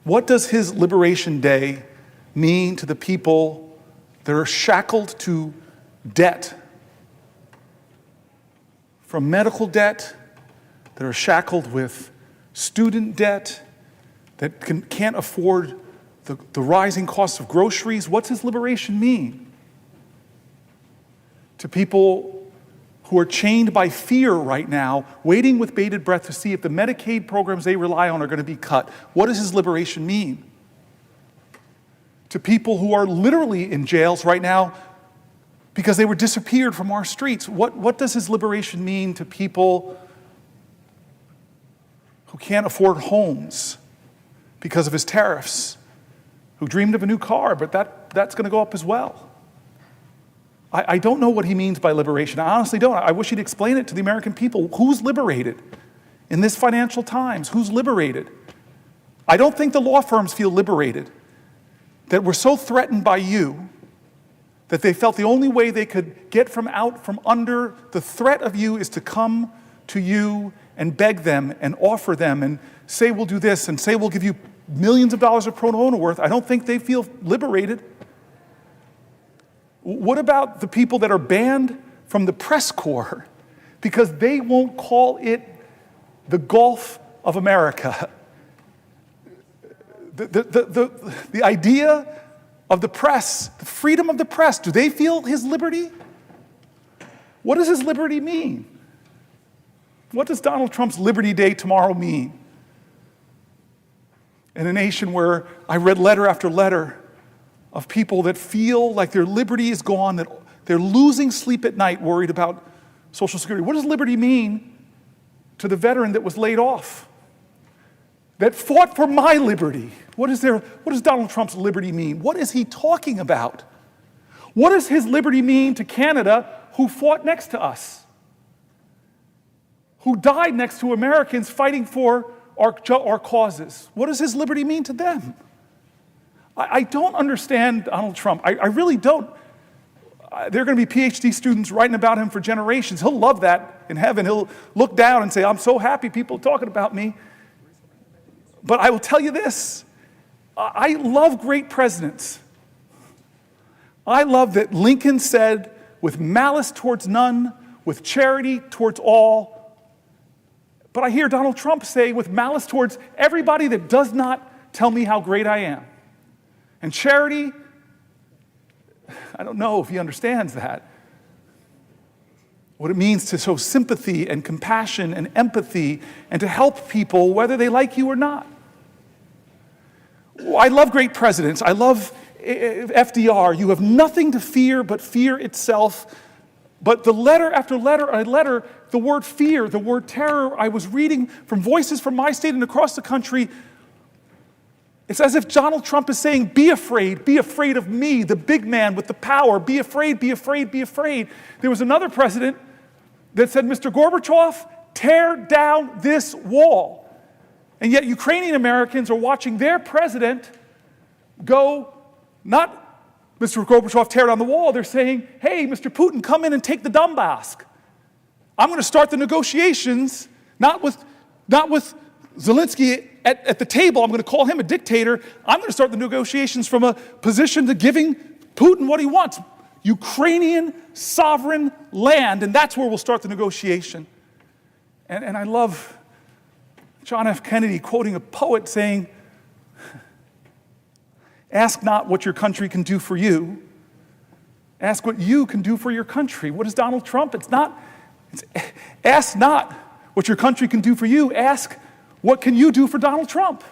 What does his Liberation Day mean to the people that are shackled to debt? From medical debt, that are shackled with student debt, that can't afford the rising costs of groceries. What's his liberation mean? To people who are chained by fear right now, waiting with bated breath to see if the Medicaid programs they rely on are going to be cut. What does his liberation mean? To people who are literally in jails right now because they were disappeared from our streets. What does his liberation mean to people who can't afford homes because of his tariffs, who dreamed of a new car, but that's going to go up as well? I don't know what he means by liberation. I honestly don't. I wish he'd explain it to the American people. Who's liberated in this financial times? Who's liberated? I don't think the law firms feel liberated, that we're so threatened by you that they felt the only way they could get from under the threat of you is to come to you and beg them and offer them and say we'll do this and say we'll give you millions of dollars of pro bono worth. I don't think they feel liberated. What about the people that are banned from the press corps because they won't call it the Gulf of America? The idea of the press, the freedom of the press, do they feel his liberty? What does his liberty mean? What does Donald Trump's Liberty Day tomorrow mean? In a nation where I read letter after letter of people that feel like their liberty is gone, that they're losing sleep at night worried about Social Security. What does liberty mean to the veteran that was laid off, that fought for my liberty? What does Donald Trump's liberty mean? What is he talking about? What does his liberty mean to Canada, who fought next to us, who died next to Americans fighting for our causes? What does his liberty mean to them? I don't understand Donald Trump. I really don't. There are going to be PhD students writing about him for generations. He'll love that in heaven. He'll look down and say, I'm so happy people are talking about me. But I will tell you this. I love great presidents. I love that Lincoln said, with malice towards none, with charity towards all. But I hear Donald Trump say, with malice towards everybody that does not tell me how great I am. And charity, I don't know if he understands that. What it means to show sympathy and compassion and empathy and to help people whether they like you or not. I love great presidents. I love FDR. You have nothing to fear but fear itself. But the letter after letter, the word fear, the word terror, I was reading from voices from my state and across the country. It's as if Donald Trump is saying, be afraid of me, the big man with the power. Be afraid, be afraid, be afraid. There was another president that said, Mr. Gorbachev, tear down this wall. And yet Ukrainian Americans are watching their president go, not Mr. Gorbachev, tear down the wall. They're saying, hey, Mr. Putin, come in and take the Donbass. I'm going to start the negotiations, not with Zelensky at the table. I'm going to call him a dictator. I'm going to start the negotiations from a position to giving Putin what he wants. Ukrainian sovereign land, and that's where we'll start the negotiation. And I love John F. Kennedy quoting a poet saying, ask not what your country can do for you, Ask what you can do for your country. What is Donald Trump? Ask not what your country can do for you. Ask what can you do for Donald Trump?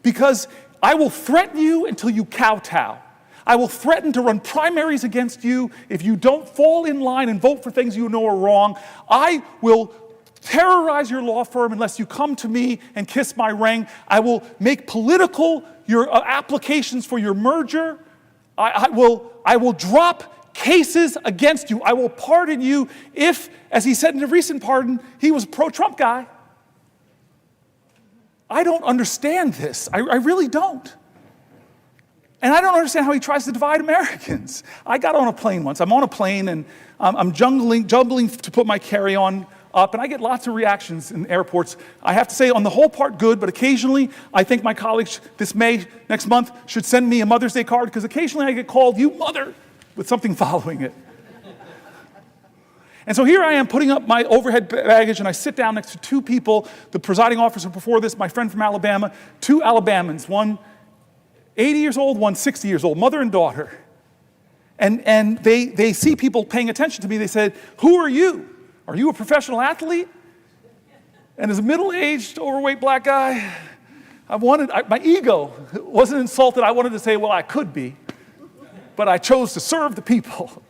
Because I will threaten you until you kowtow. I will threaten to run primaries against you if you don't fall in line and vote for things you know are wrong. I will terrorize your law firm unless you come to me and kiss my ring. I will make political your applications for your merger. I will drop cases against you. I will pardon you if, as he said in a recent pardon, he was a pro-Trump guy. I don't understand this. I really don't. And I don't understand how he tries to divide Americans. I got on a plane once. I'm on a plane and I'm jumbling to put my carry-on up, and I get lots of reactions in airports. I have to say, on the whole part, good, but occasionally I think my colleagues next month, should send me a Mother's Day card, because occasionally I get called, "You mother," with something following it. And so here I am putting up my overhead baggage, and I sit down next to two people, the presiding officer before this, my friend from Alabama, two Alabamans, one 80 years old, one 60 years old, mother and daughter. And they see people paying attention to me. They said, "Who are you? Are you a professional athlete?" And as a middle-aged, overweight black guy, my ego wasn't insulted. I wanted to say, well, I could be, but I chose to serve the people.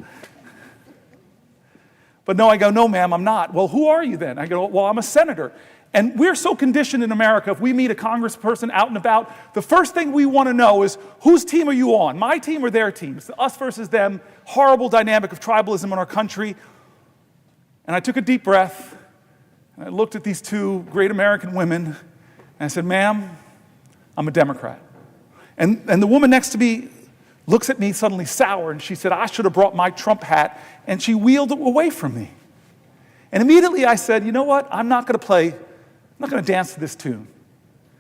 But no, I go, "No, ma'am, I'm not." "Well, who are you then?" I go, "Well, I'm a senator." And we're so conditioned in America, if we meet a congressperson out and about, the first thing we want to know is, whose team are you on? My team or their team? It's us versus them, horrible dynamic of tribalism in our country. And I took a deep breath, and I looked at these two great American women, and I said, "Ma'am, I'm a Democrat." And the woman next to me looks at me suddenly sour, and she said, "I should have brought my Trump hat," and she wheeled it away from me. And immediately I said, "You know what? I'm not going to dance to this tune.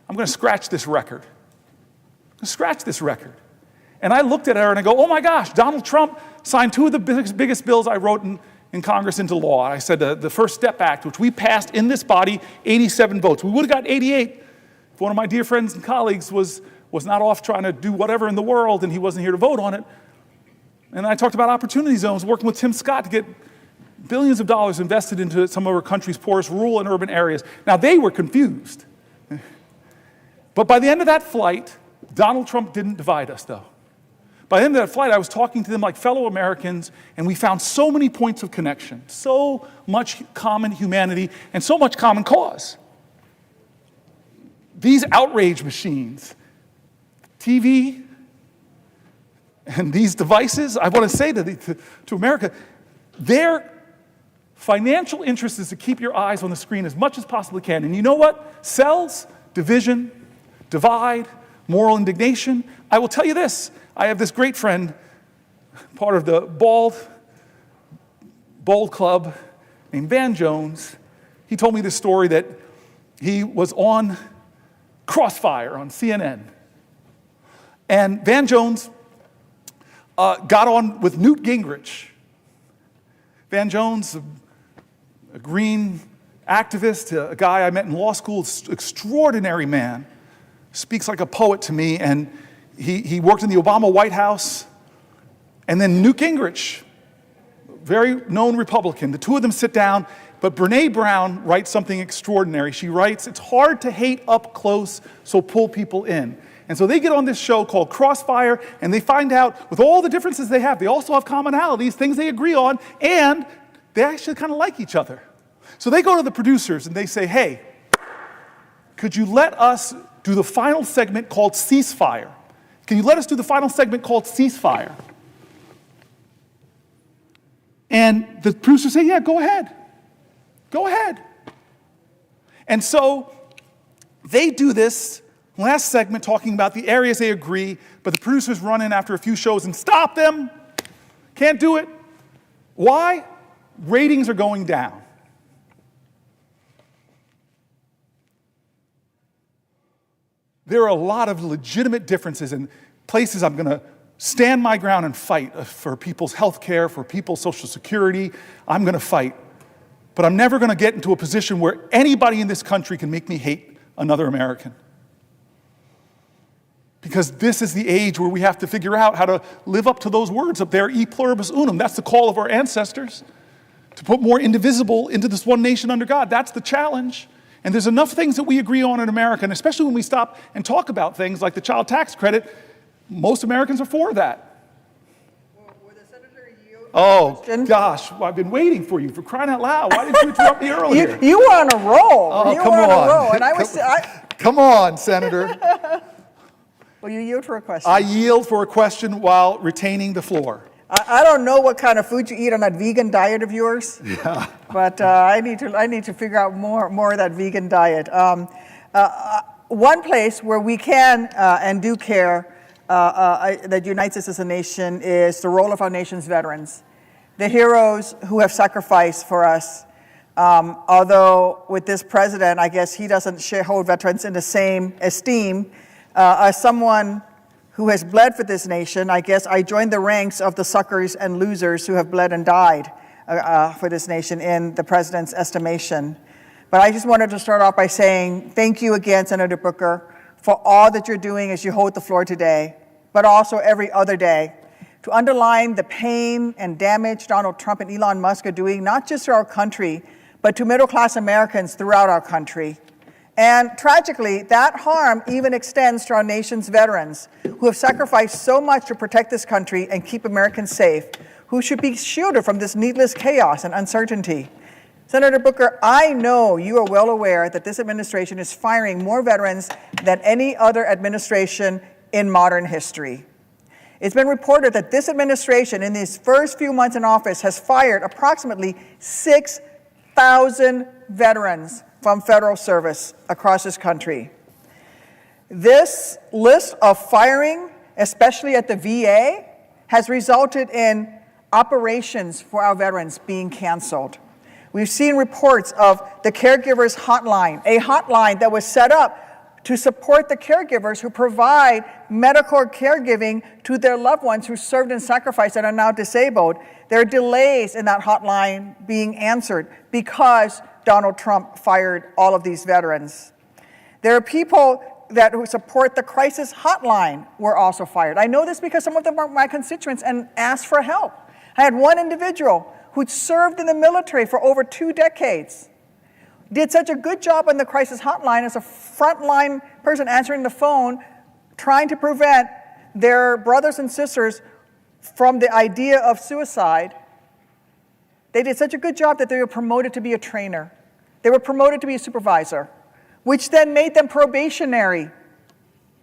I'm going to scratch this record. And I looked at her and I go, "Oh my gosh, Donald Trump signed two of the biggest bills I wrote in Congress into law." I said the First Step Act, which we passed in this body, 87 votes. We would have got 88 if one of my dear friends and colleagues was not off trying to do whatever in the world and he wasn't here to vote on it. And I talked about opportunity zones, working with Tim Scott to get billions of dollars invested into some of our country's poorest rural and urban areas. Now, they were confused. But by the end of that flight, Donald Trump didn't divide us, though. By the end of that flight, I was talking to them like fellow Americans, and we found so many points of connection, so much common humanity, and so much common cause. These outrage machines, TV, and these devices, I want to say to America, their financial interest is to keep your eyes on the screen as much as possibly can. And you know what? Sells division, divide, moral indignation. I will tell you this. I have this great friend, part of the Bold Club, named Van Jones. He told me this story that he was on Crossfire on CNN. And Van Jones got on with Newt Gingrich. Van Jones, a green activist, a guy I met in law school, extraordinary man, speaks like a poet to me, and he worked in the Obama White House. And then Newt Gingrich, very known Republican, the two of them sit down, but Brene Brown writes something extraordinary. She writes, "It's hard to hate up close, so pull people in." And so they get on this show called Crossfire, and they find out, with all the differences they have, they also have commonalities, things they agree on, and they actually kind of like each other. So they go to the producers and they say, "Hey, could you let us do the final segment called Ceasefire? Can you let us do the final segment called Ceasefire?" And the producers say, "Yeah, go ahead. Go ahead." And so they do this last segment talking about the areas they agree, but the producers run in after a few shows and stop them. Can't do it. Why? Ratings are going down. There are a lot of legitimate differences in places I'm going to stand my ground and fight for people's health care, for people's Social Security. I'm going to fight. But I'm never going to get into a position where anybody in this country can make me hate another American. Because this is the age where we have to figure out how to live up to those words up there, e pluribus unum. That's the call of our ancestors, to put more indivisible into this one nation under God. That's the challenge. And there's enough things that we agree on in America, and especially when we stop and talk about things like the child tax credit, most Americans are for that. Oh, gosh, well, I've been waiting for you, for crying out loud. Why didn't you interrupt me earlier? You were on a roll. Oh, you come were on on. a roll. And Come on, Senator. Will you yield for a question? I yield for a question while retaining the floor. I don't know what kind of food you eat on that vegan diet of yours. Yeah. But I need to figure out more of that vegan diet. One place where we can and do care that unites us as a nation is the role of our nation's veterans, the heroes who have sacrificed for us. Although with this president, I guess he doesn't hold veterans in the same esteem. As someone who has bled for this nation, I guess I join the ranks of the suckers and losers who have bled and died for this nation in the president's estimation. But I just wanted to start off by saying thank you again, Senator Booker, for all that you're doing as you hold the floor today, but also every other day, to underline the pain and damage Donald Trump and Elon Musk are doing, not just to our country, but to middle-class Americans throughout our country. And tragically, that harm even extends to our nation's veterans, who have sacrificed so much to protect this country and keep Americans safe, who should be shielded from this needless chaos and uncertainty. Senator Booker, I know you are well aware that this administration is firing more veterans than any other administration in modern history. It's been reported that this administration, in these first few months in office, has fired approximately 6,000 veterans from federal service across this country. This list of firing, especially at the VA, has resulted in operations for our veterans being canceled. We've seen reports of the Caregivers Hotline, a hotline that was set up to support the caregivers who provide medical caregiving to their loved ones who served and sacrificed and are now disabled. There are delays in that hotline being answered because Donald Trump fired all of these veterans. There are people who support the crisis hotline were also fired. I know this because some of them are my constituents and asked for help. I had one individual who'd served in the military for over 2 decades, did such a good job on the crisis hotline as a frontline person answering the phone, trying to prevent their brothers and sisters from the idea of suicide. They did such a good job that they were promoted to be a trainer. They were promoted to be a supervisor, which then made them probationary,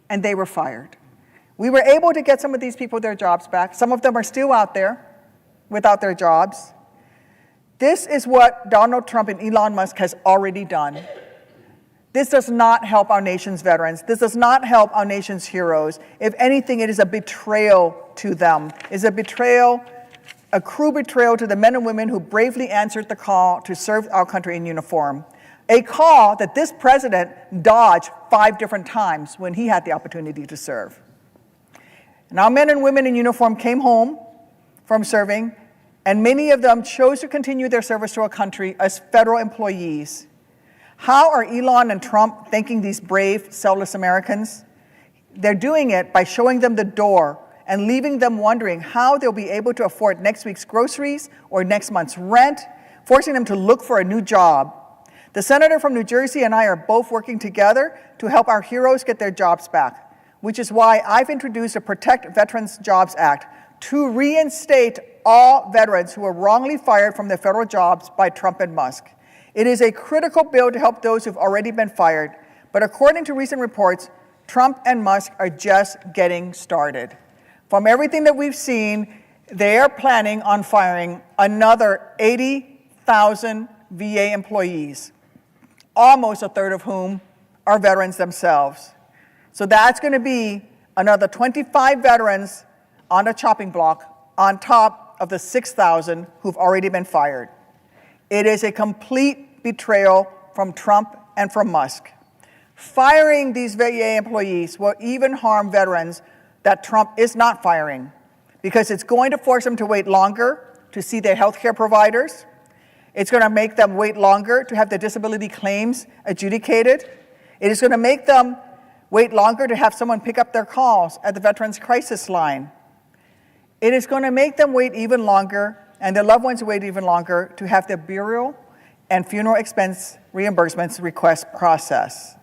and they were fired. We were able to get some of these people their jobs back. Some of them are still out there without their jobs. This is what Donald Trump and Elon Musk has already done. This does not help our nation's veterans. This does not help our nation's heroes. If anything, it is a betrayal to them. It's a betrayal, a cruel betrayal to the men and women who bravely answered the call to serve our country in uniform. A call that this president dodged 5 different times when he had the opportunity to serve. And our men and women in uniform came home from serving, and many of them chose to continue their service to our country as federal employees. How are Elon and Trump thanking these brave, selfless Americans? They're doing it by showing them the door and leaving them wondering how they'll be able to afford next week's groceries or next month's rent, forcing them to look for a new job. The senator from New Jersey and I are both working together to help our heroes get their jobs back, which is why I've introduced a Protect Veterans Jobs Act to reinstate all veterans who were wrongly fired from their federal jobs by Trump and Musk. It is a critical bill to help those who've already been fired, but according to recent reports, Trump and Musk are just getting started. From everything that we've seen, they are planning on firing another 80,000 VA employees, almost a third of whom are veterans themselves. So that's going to be another 25 veterans on a chopping block on top of the 6,000 who've already been fired. It is a complete betrayal from Trump and from Musk. Firing these VA employees will even harm veterans that Trump is not firing, because it's going to force them to wait longer to see their health care providers. It's going to make them wait longer to have their disability claims adjudicated. It is going to make them wait longer to have someone pick up their calls at the Veterans Crisis Line. It is going to make them wait even longer, and their loved ones wait even longer to have their burial and funeral expense reimbursements request processed.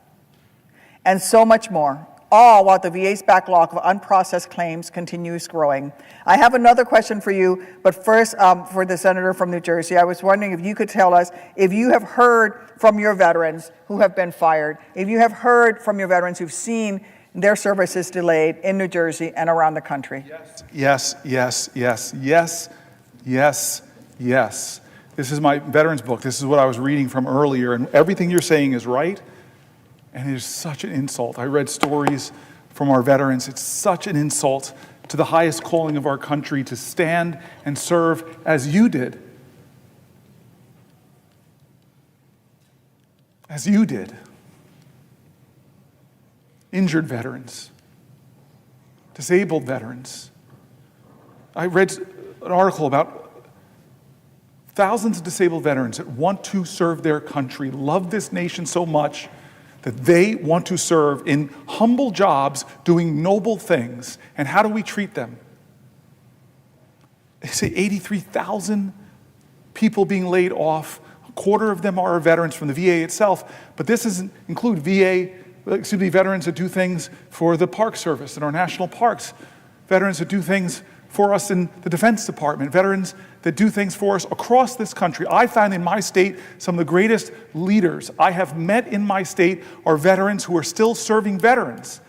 And so much more, all while the VA's backlog of unprocessed claims continues growing. I have another question for you, but first, for the senator from New Jersey, I was wondering if you could tell us if you have heard from your veterans who have been fired, if you have heard from your veterans who've seen their services delayed in New Jersey and around the country. Yes, yes, yes, yes, yes, yes. This is my veterans book. This is what I was reading from earlier, and everything you're saying is right, and it is such an insult. I read stories from our veterans. It's such an insult to the highest calling of our country to stand and serve as you did. As you did. Injured veterans, disabled veterans. I read an article about thousands of disabled veterans that want to serve their country, love this nation so much that they want to serve in humble jobs doing noble things. And how do we treat them? They say 83,000 people being laid off. A quarter of them are veterans from the VA itself, but this doesn't include veterans that do things for the Park Service and our national parks, veterans that do things for us in the Defense Department, veterans that do things for us across this country. I found in my state some of the greatest leaders I have met in my state are veterans who are still serving veterans.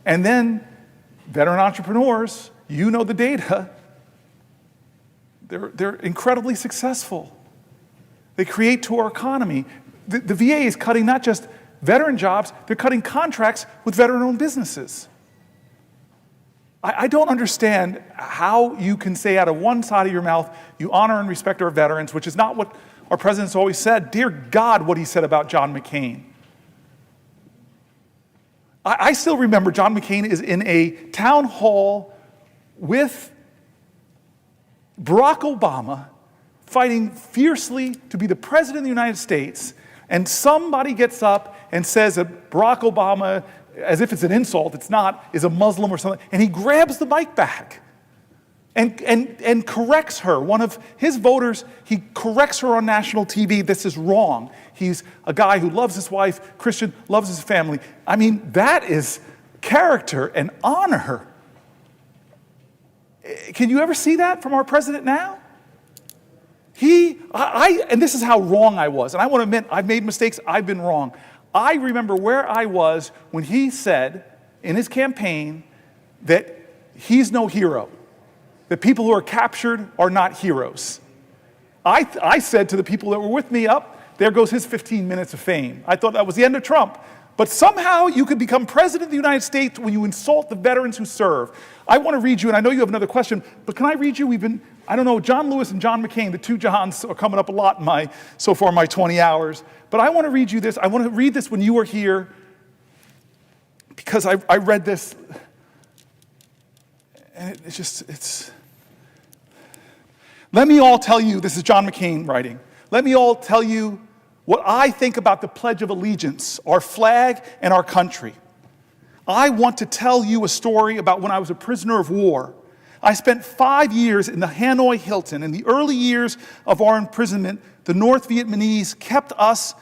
And then veteran entrepreneurs, you know the data, they're incredibly successful. They create to our economy. The VA is cutting not just veteran jobs, they're cutting contracts with veteran-owned businesses. I don't understand how you can say out of one side of your mouth, you honor and respect our veterans, which is not what our president's always said. Dear God, what he said about John McCain. I still remember John McCain is in a town hall with Barack Obama fighting fiercely to be the president of the United States, and somebody gets up and says that Barack Obama, as if it's an insult, it's not, is a Muslim or something, and he grabs the mic back and corrects her. One of his voters, he corrects her on national TV. This is wrong. He's a guy who loves his wife, Christian, loves his family. I mean, that is character and honor. Can you ever see that from our president now? And this is how wrong I was, and I want to admit, I've made mistakes, I've been wrong. I remember where I was when he said in his campaign that he's no hero, that people who are captured are not heroes. I said to the people that were with me, there goes his 15 minutes of fame. I thought that was the end of Trump. But somehow you could become president of the United States when you insult the veterans who serve. I want to read you, and I know you have another question, but can I read you? John Lewis and John McCain, the two Johns are coming up a lot in my 20 hours. But I want to read you this. I want to read this when you were here because I read this. And let me all tell you, this is John McCain writing. Let me all tell you what I think about the Pledge of Allegiance, our flag and our country. I want to tell you a story about when I was a prisoner of war. I spent 5 years in the Hanoi Hilton. In the early years of our imprisonment, the North Vietnamese kept us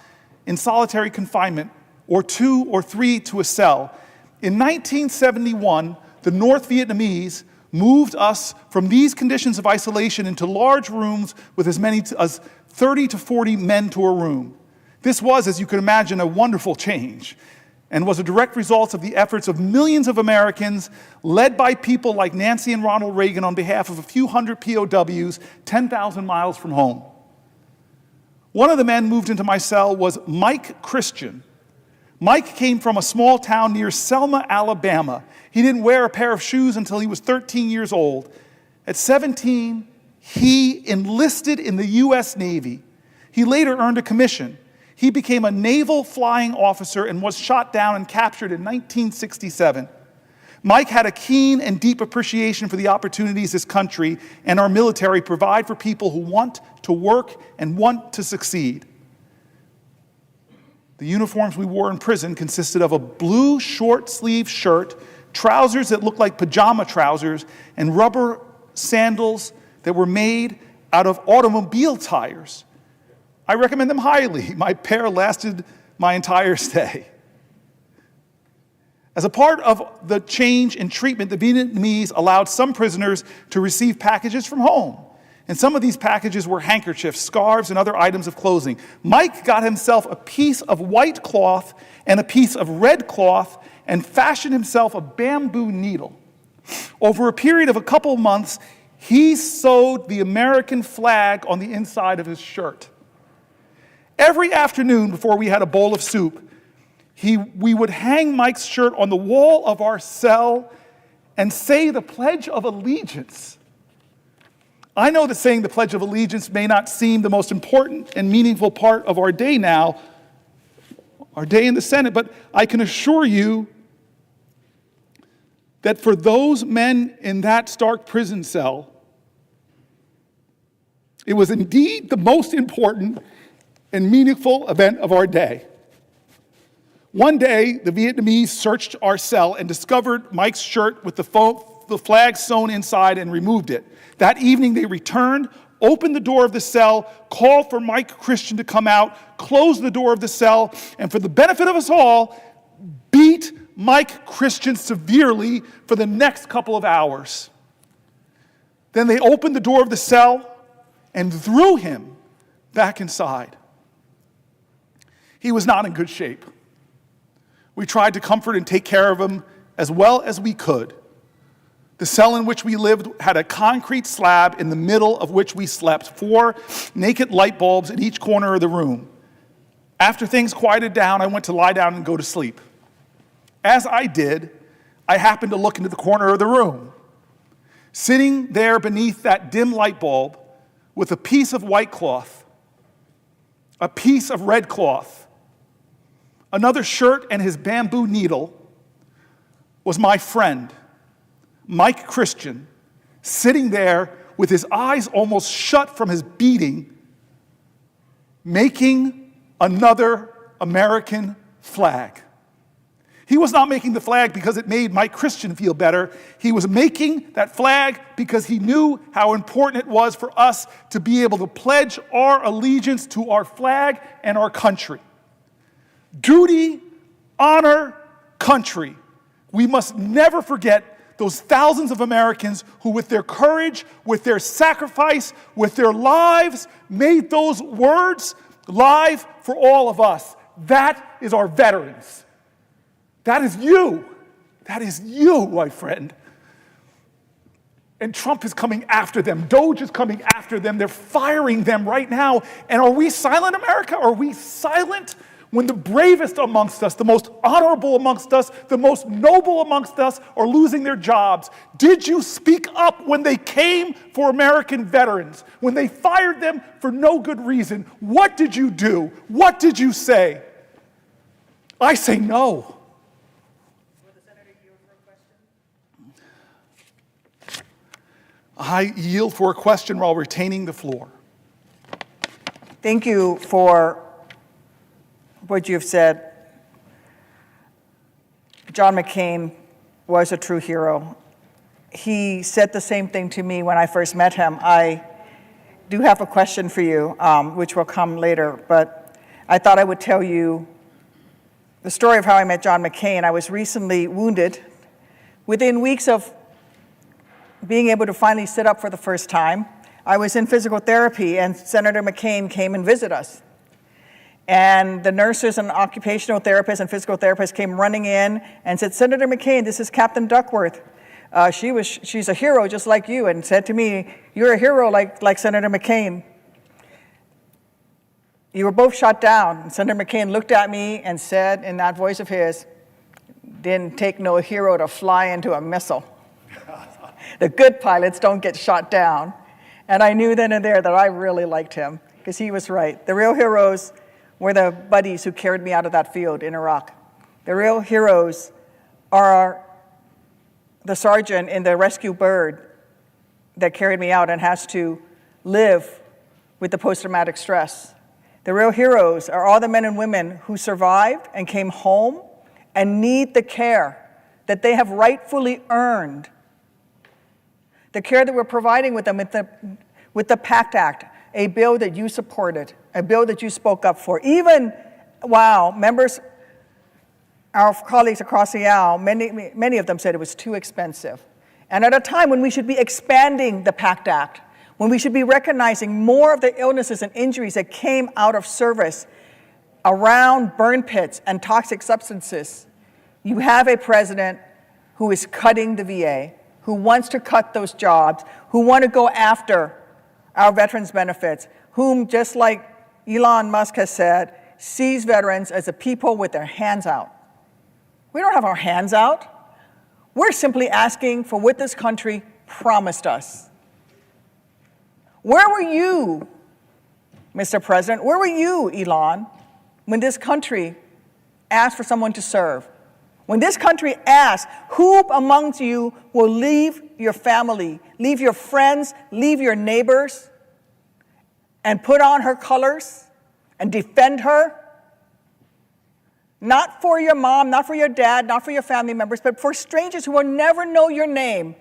in solitary confinement, or 2 or 3 to a cell. In 1971, the North Vietnamese moved us from these conditions of isolation into large rooms with as many as 30 to 40 men to a room. This was, as you can imagine, a wonderful change, and was a direct result of the efforts of millions of Americans, led by people like Nancy and Ronald Reagan on behalf of a few hundred POWs 10,000 miles from home. One of the men moved into my cell was Mike Christian. Mike came from a small town near Selma, Alabama. He didn't wear a pair of shoes until he was 13 years old. At 17, he enlisted in the U.S. Navy. He later earned a commission. He became a naval flying officer and was shot down and captured in 1967. Mike had a keen and deep appreciation for the opportunities this country and our military provide for people who want to work and want to succeed. The uniforms we wore in prison consisted of a blue short-sleeved shirt, trousers that looked like pajama trousers, and rubber sandals that were made out of automobile tires. I recommend them highly. My pair lasted my entire stay. As a part of the change in treatment, the Vietnamese allowed some prisoners to receive packages from home. And some of these packages were handkerchiefs, scarves, and other items of clothing. Mike got himself a piece of white cloth and a piece of red cloth and fashioned himself a bamboo needle. Over a period of a couple of months, he sewed the American flag on the inside of his shirt. Every afternoon before we had a bowl of soup, we would hang Mike's shirt on the wall of our cell and say the Pledge of Allegiance. I know that saying the Pledge of Allegiance may not seem the most important and meaningful part of our day now, our day in the Senate, but I can assure you that for those men in that Stark prison cell, it was indeed the most important and meaningful event of our day. One day, the Vietnamese searched our cell and discovered Mike's shirt with the flag sewn inside and removed it. That evening, they returned, opened the door of the cell, called for Mike Christian to come out, closed the door of the cell, and for the benefit of us all, beat Mike Christian severely for the next couple of hours. Then they opened the door of the cell and threw him back inside. He was not in good shape. We tried to comfort and take care of him as well as we could. The cell in which we lived had a concrete slab in the middle of which we slept, 4 naked light bulbs in each corner of the room. After things quieted down, I went to lie down and go to sleep. As I did, I happened to look into the corner of the room. Sitting there beneath that dim light bulb with a piece of white cloth, a piece of red cloth, another shirt, and his bamboo needle was my friend, Mike Christian, sitting there with his eyes almost shut from his beating, making another American flag. He was not making the flag because it made Mike Christian feel better. He was making that flag because he knew how important it was for us to be able to pledge our allegiance to our flag and our country. Duty, honor, country. We must never forget those thousands of Americans who, with their courage, with their sacrifice, with their lives, made those words live for all of us. That is our veterans. That is you. That is you, my friend. And Trump is coming after them. Doge is coming after them. They're firing them right now. And are we silent, America? Are we silent when the bravest amongst us, the most honorable amongst us, the most noble amongst us are losing their jobs? Did you speak up when they came for American veterans, when they fired them for no good reason? What did you do? What did you say? I say no. I yield for a question while retaining the floor. Thank you for what you've said. John McCain was a true hero. He said the same thing to me when I first met him. I do have a question for you, which will come later, but I thought I would tell you the story of how I met John McCain. I was recently wounded. Within weeks of being able to finally sit up for the first time, I was in physical therapy, and Senator McCain came and visited us. And the nurses and occupational therapists and physical therapists came running in and said, "Senator McCain, this is Captain Duckworth. She's a hero just like you," and said to me, "You're a hero like Senator McCain. You were both shot down." And Senator McCain looked at me and said in that voice of his, "Didn't take no hero to fly into a missile. The good pilots don't get shot down." And I knew then and there that I really liked him, because he was right. The real heroes were the buddies who carried me out of that field in Iraq. The real heroes are the sergeant in the rescue bird that carried me out and has to live with the post-traumatic stress. The real heroes are all the men and women who survived and came home and need the care that they have rightfully earned. The care that we're providing with them with the PACT Act, a bill that you supported, a bill that you spoke up for. Even, members, our colleagues across the aisle, many of them said it was too expensive. And at a time when we should be expanding the PACT Act, when we should be recognizing more of the illnesses and injuries that came out of service around burn pits and toxic substances, you have a president who is cutting the VA, who wants to cut those jobs, who want to go after our veterans' benefits, whom, just like Elon Musk has said, sees veterans as a people with their hands out. We don't have our hands out. We're simply asking for what this country promised us. Where were you, Mr. President? Where were you, Elon, when this country asked for someone to serve? When this country asked, who amongst you will leave your family, leave your friends, leave your neighbors, and put on her colors and defend her? Not for your mom, not for your dad, not for your family members, but for strangers who will never know your name,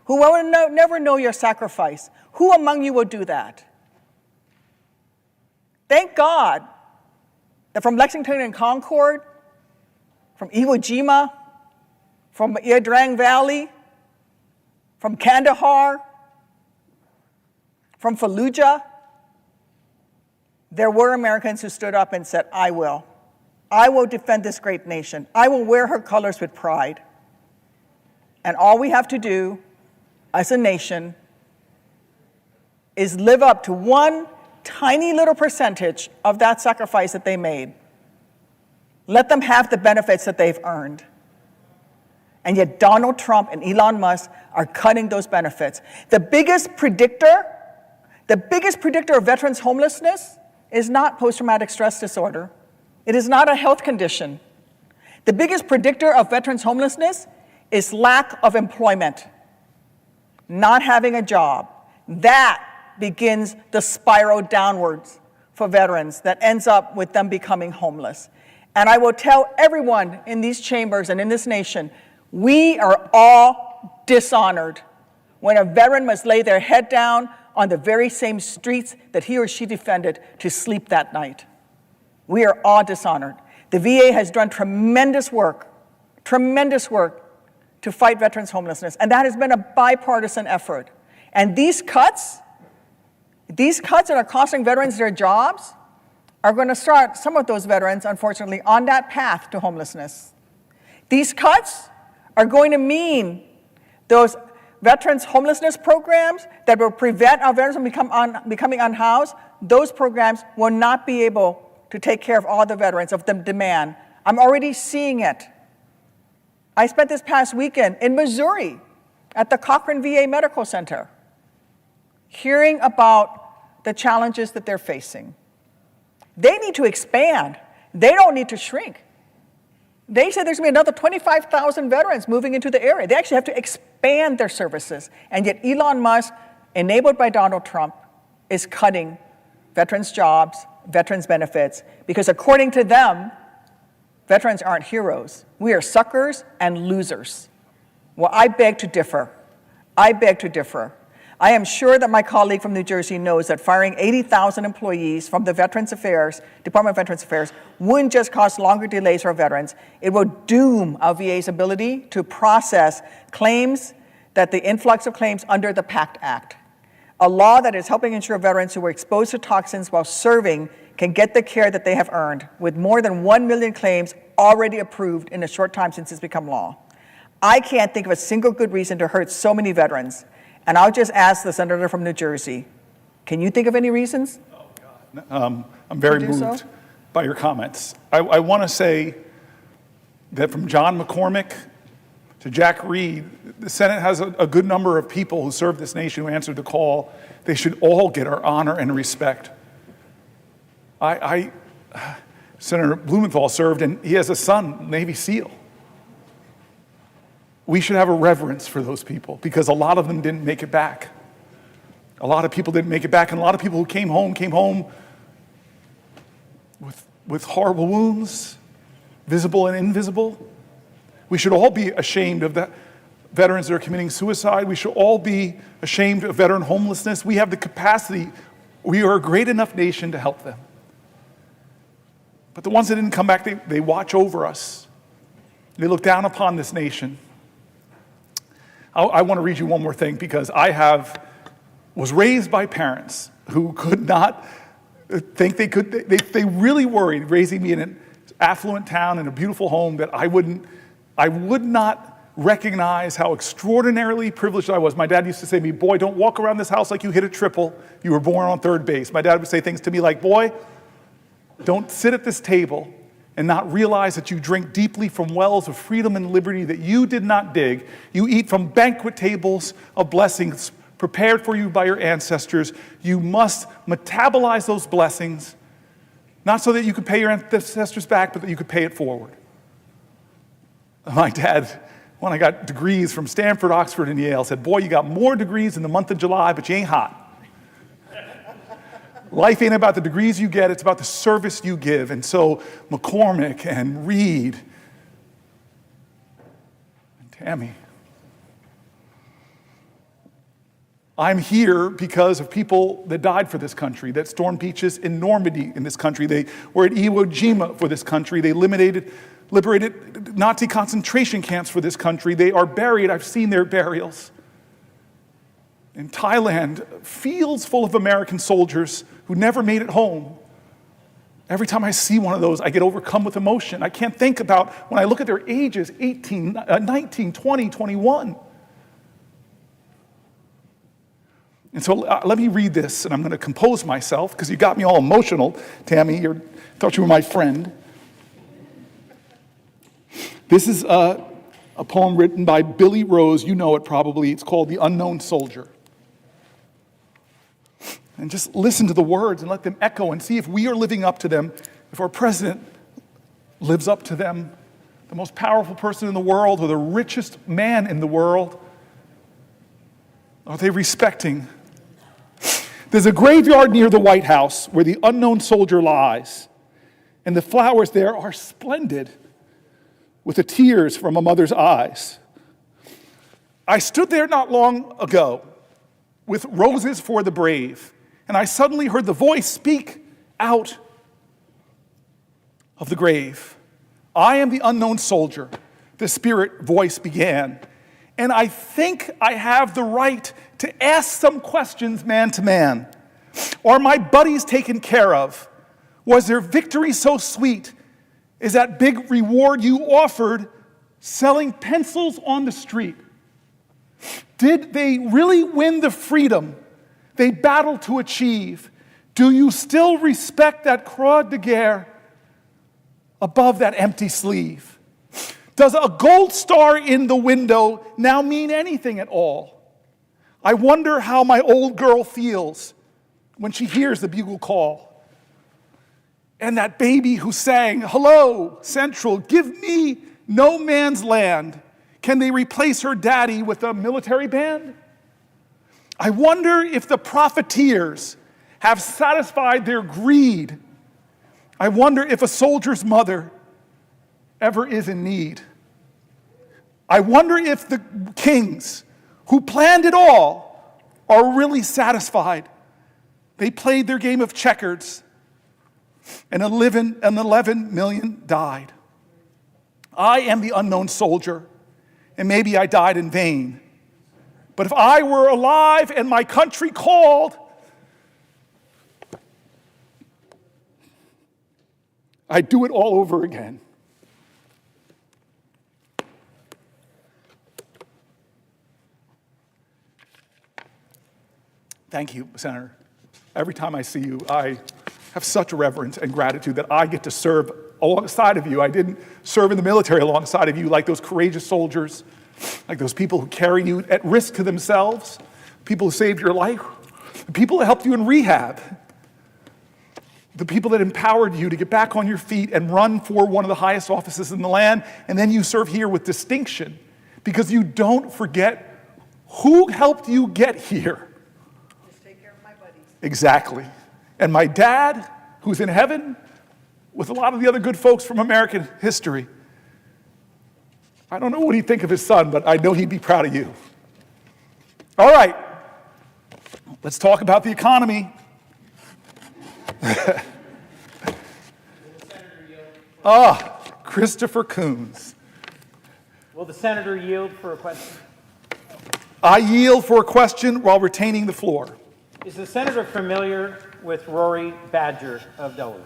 who will never know your sacrifice. Who among you will do that? Thank God that from Lexington and Concord, from Iwo Jima, from Ia Valley, from Kandahar, from Fallujah, there were Americans who stood up and said, I will. I will defend this great nation. I will wear her colors with pride. And all we have to do as a nation is live up to one tiny little percentage of that sacrifice that they made. Let them have the benefits that they've earned. And yet Donald Trump and Elon Musk are cutting those benefits. The biggest predictor of veterans' homelessness is not post-traumatic stress disorder. It is not a health condition. The biggest predictor of veterans' homelessness is lack of employment, not having a job. That begins the spiral downwards for veterans that ends up with them becoming homeless. And I will tell everyone in these chambers and in this nation, we are all dishonored when a veteran must lay their head down on the very same streets that he or she defended to sleep that night. We are all dishonored. The VA has done tremendous work to fight veterans' homelessness, and that has been a bipartisan effort. And these cuts that are costing veterans their jobs are going to start some of those veterans, unfortunately, on that path to homelessness. These cuts are going to mean those veterans' homelessness programs that will prevent our veterans from becoming unhoused, those programs will not be able to take care of all the veterans of the demand. I'm already seeing it. I spent this past weekend in Missouri at the Cochran VA Medical Center, hearing about the challenges that they're facing. They need to expand. They don't need to shrink. They said there's going to be another 25,000 veterans moving into the area. They actually have to expand their services. And yet Elon Musk, enabled by Donald Trump, is cutting veterans' jobs, veterans' benefits, because according to them, veterans aren't heroes. We are suckers and losers. Well, I beg to differ. I beg to differ. I am sure that my colleague from New Jersey knows that firing 80,000 employees from the Department of Veterans Affairs wouldn't just cause longer delays for veterans. It will doom our VA's ability to process claims, that the influx of claims under the PACT Act, a law that is helping ensure veterans who were exposed to toxins while serving can get the care that they have earned, with more than 1 million claims already approved in a short time since it's become law. I can't think of a single good reason to hurt so many veterans. And I'll just ask the senator from New Jersey, can you think of any reasons? I'm very moved by your comments. I want to say that from John McCormick to Jack Reed, the Senate has a good number of people who serve this nation who answered the call. They should all get our honor and respect. Senator Blumenthal served, and he has a son, Navy SEAL. We should have a reverence for those people because a lot of them didn't make it back. A lot of people didn't make it back, and a lot of people who came home with horrible wounds, visible and invisible. We should all be ashamed of the veterans that are committing suicide. We should all be ashamed of veteran homelessness. We have the capacity. We are a great enough nation to help them. But the ones that didn't come back, they watch over us. They look down upon this nation. I want to read you one more thing, because was raised by parents who could not think they could. They really worried, raising me in an affluent town in a beautiful home, that I would not recognize how extraordinarily privileged I was. My dad used to say to me, "Boy, don't walk around this house like you hit a triple. You were born on third base." My dad would say things to me like, "Boy, don't sit at this table and not realize that you drink deeply from wells of freedom and liberty that you did not dig. You eat from banquet tables of blessings prepared for you by your ancestors. You must metabolize those blessings, not so that you could pay your ancestors back, but that you could pay it forward." My dad, when I got degrees from Stanford, Oxford, and Yale, said, "Boy, you got more degrees in the month of July, but you ain't hot." Life ain't about the degrees you get, it's about the service you give. And so McCormick and Reed and Tammy, I'm here because of people that died for this country, that stormed beaches in Normandy in this country. They were at Iwo Jima for this country. They liberated Nazi concentration camps for this country. They are buried. I've seen their burials. In Thailand, fields full of American soldiers who never made it home. Every time I see one of those, I get overcome with emotion. I can't think about, when I look at their ages, 18, 19, 20, 21. And so let me read this, and I'm going to compose myself, because you got me all emotional, Tammy. Thought you were my friend. This is a poem written by Billy Rose. You know it probably. It's called "The Unknown Soldier." And just listen to the words and let them echo and see if we are living up to them, if our president lives up to them, the most powerful person in the world or the richest man in the world. Are they respecting? There's a graveyard near the White House where the unknown soldier lies, and the flowers there are splendid with the tears from a mother's eyes. I stood there not long ago with roses for the brave, and I suddenly heard the voice speak out of the grave. "I am the unknown soldier," the spirit voice began, "and I think I have the right to ask some questions man to man. Are my buddies taken care of? Was their victory so sweet? Is that big reward you offered selling pencils on the street? Did they really win the freedom they battled to achieve? Do you still respect that croix de guerre above that empty sleeve? Does a gold star in the window now mean anything at all? I wonder how my old girl feels when she hears the bugle call. And that baby who sang, 'Hello, Central, give me no man's land,' can they replace her daddy with a military band? I wonder if the profiteers have satisfied their greed. I wonder if a soldier's mother ever is in need. I wonder if the kings who planned it all are really satisfied. They played their game of checkers, and 11 million died. I am the unknown soldier, and maybe I died in vain. But if I were alive and my country called, I'd do it all over again." Thank you, Senator. Every time I see you, I have such reverence and gratitude that I get to serve alongside of you. I didn't serve in the military alongside of you like those courageous soldiers, like those people who carry you at risk to themselves, people who saved your life, the people that helped you in rehab, the people that empowered you to get back on your feet and run for one of the highest offices in the land, and then you serve here with distinction because you don't forget who helped you get here. Just take care of my buddies. Exactly. And my dad, who's in heaven, with a lot of the other good folks from American history. I don't know what he'd think of his son, but I know he'd be proud of you. All right, let's talk about the economy. Christopher Coons. Will the senator yield for a question? I yield for a question while retaining the floor. Is the senator familiar with Rory Badger of Delaware?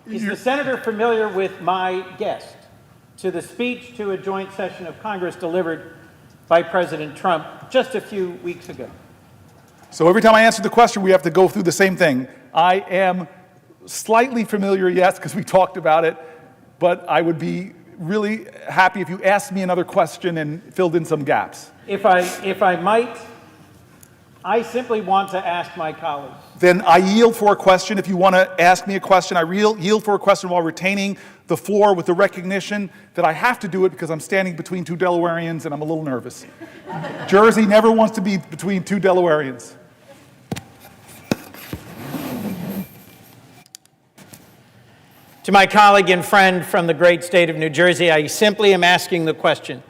Is the senator familiar with my guest to the speech to a joint session of Congress delivered by President Trump just a few weeks ago? So every time I answer the question, we have to go through the same thing. I am slightly familiar, yes, because we talked about it, but I would be really happy if you asked me another question and filled in some gaps. If I might, I simply want to ask my colleagues. Then I yield for a question. If you want to ask me a question, I yield for a question while retaining the floor with the recognition that I have to do it because I'm standing between two Delawareans and I'm a little nervous. Jersey never wants to be between two Delawareans. To my colleague and friend from the great state of New Jersey, I simply am asking the question,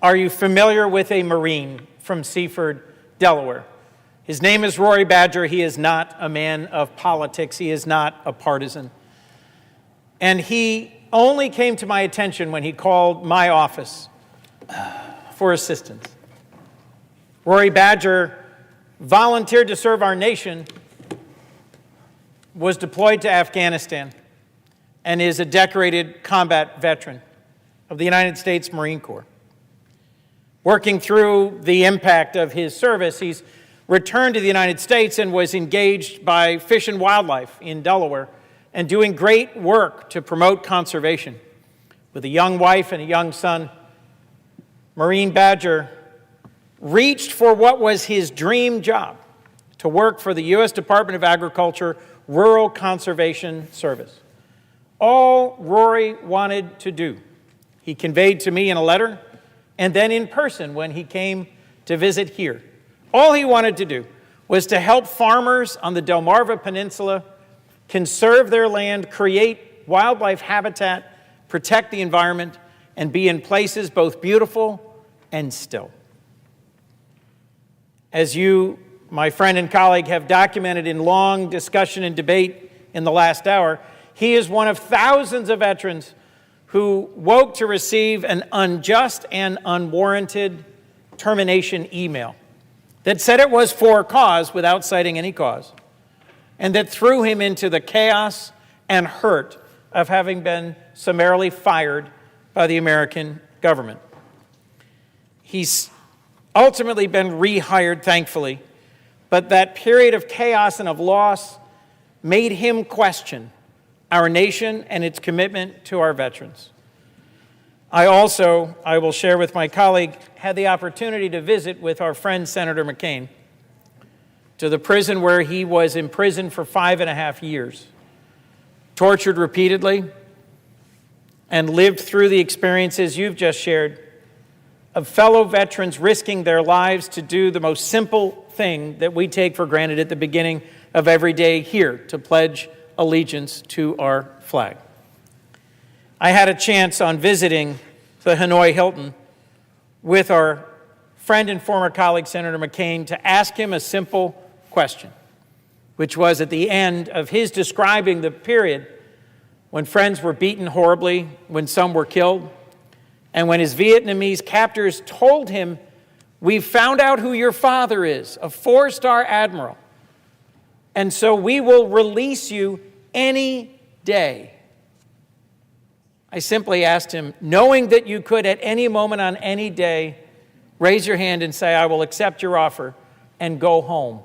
are you familiar with a Marine from Seaford, Delaware? His name is Rory Badger. He is not a man of politics. He is not a partisan. And he only came to my attention when he called my office for assistance. Rory Badger volunteered to serve our nation, was deployed to Afghanistan, and is a decorated combat veteran of the United States Marine Corps. Working through the impact of his service, he's returned to the United States and was engaged by Fish and Wildlife in Delaware and doing great work to promote conservation. With a young wife and a young son, Marine Badger reached for what was his dream job, to work for the U.S. Department of Agriculture Rural Conservation Service. All Rory wanted to do, he conveyed to me in a letter and then in person when he came to visit here. All he wanted to do was to help farmers on the Delmarva Peninsula conserve their land, create wildlife habitat, protect the environment, and be in places both beautiful and still. As you, my friend and colleague, have documented in long discussion and debate in the last hour, he is one of thousands of veterans who woke to receive an unjust and unwarranted termination email that said it was for cause without citing any cause, and that threw him into the chaos and hurt of having been summarily fired by the American government. He's ultimately been rehired, thankfully, but that period of chaos and of loss made him question our nation and its commitment to our veterans. I will share with my colleague, had the opportunity to visit with our friend Senator McCain to the prison where he was imprisoned for 5.5 years, tortured repeatedly, and lived through the experiences you've just shared of fellow veterans risking their lives to do the most simple thing that we take for granted at the beginning of every day here, to pledge allegiance to our flag. I had a chance on visiting the Hanoi Hilton with our friend and former colleague, Senator McCain, to ask him a simple question, which was at the end of his describing the period when friends were beaten horribly, when some were killed, and when his Vietnamese captors told him, "We've found out who your father is, a 4-star admiral, and so we will release you any day." I simply asked him, knowing that you could at any moment on any day raise your hand and say, "I will accept your offer and go home,"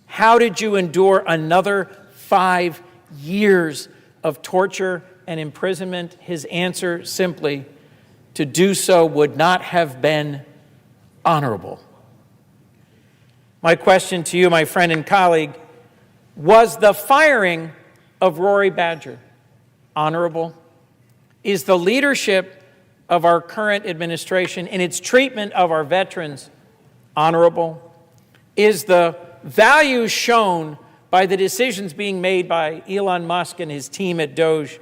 how did you endure another 5 years of torture and imprisonment? His answer simply, to do so would not have been honorable. My question to you, my friend and colleague, was the firing of Rory Badger honorable? Is the leadership of our current administration in its treatment of our veterans honorable? Is the value shown by the decisions being made by Elon Musk and his team at Doge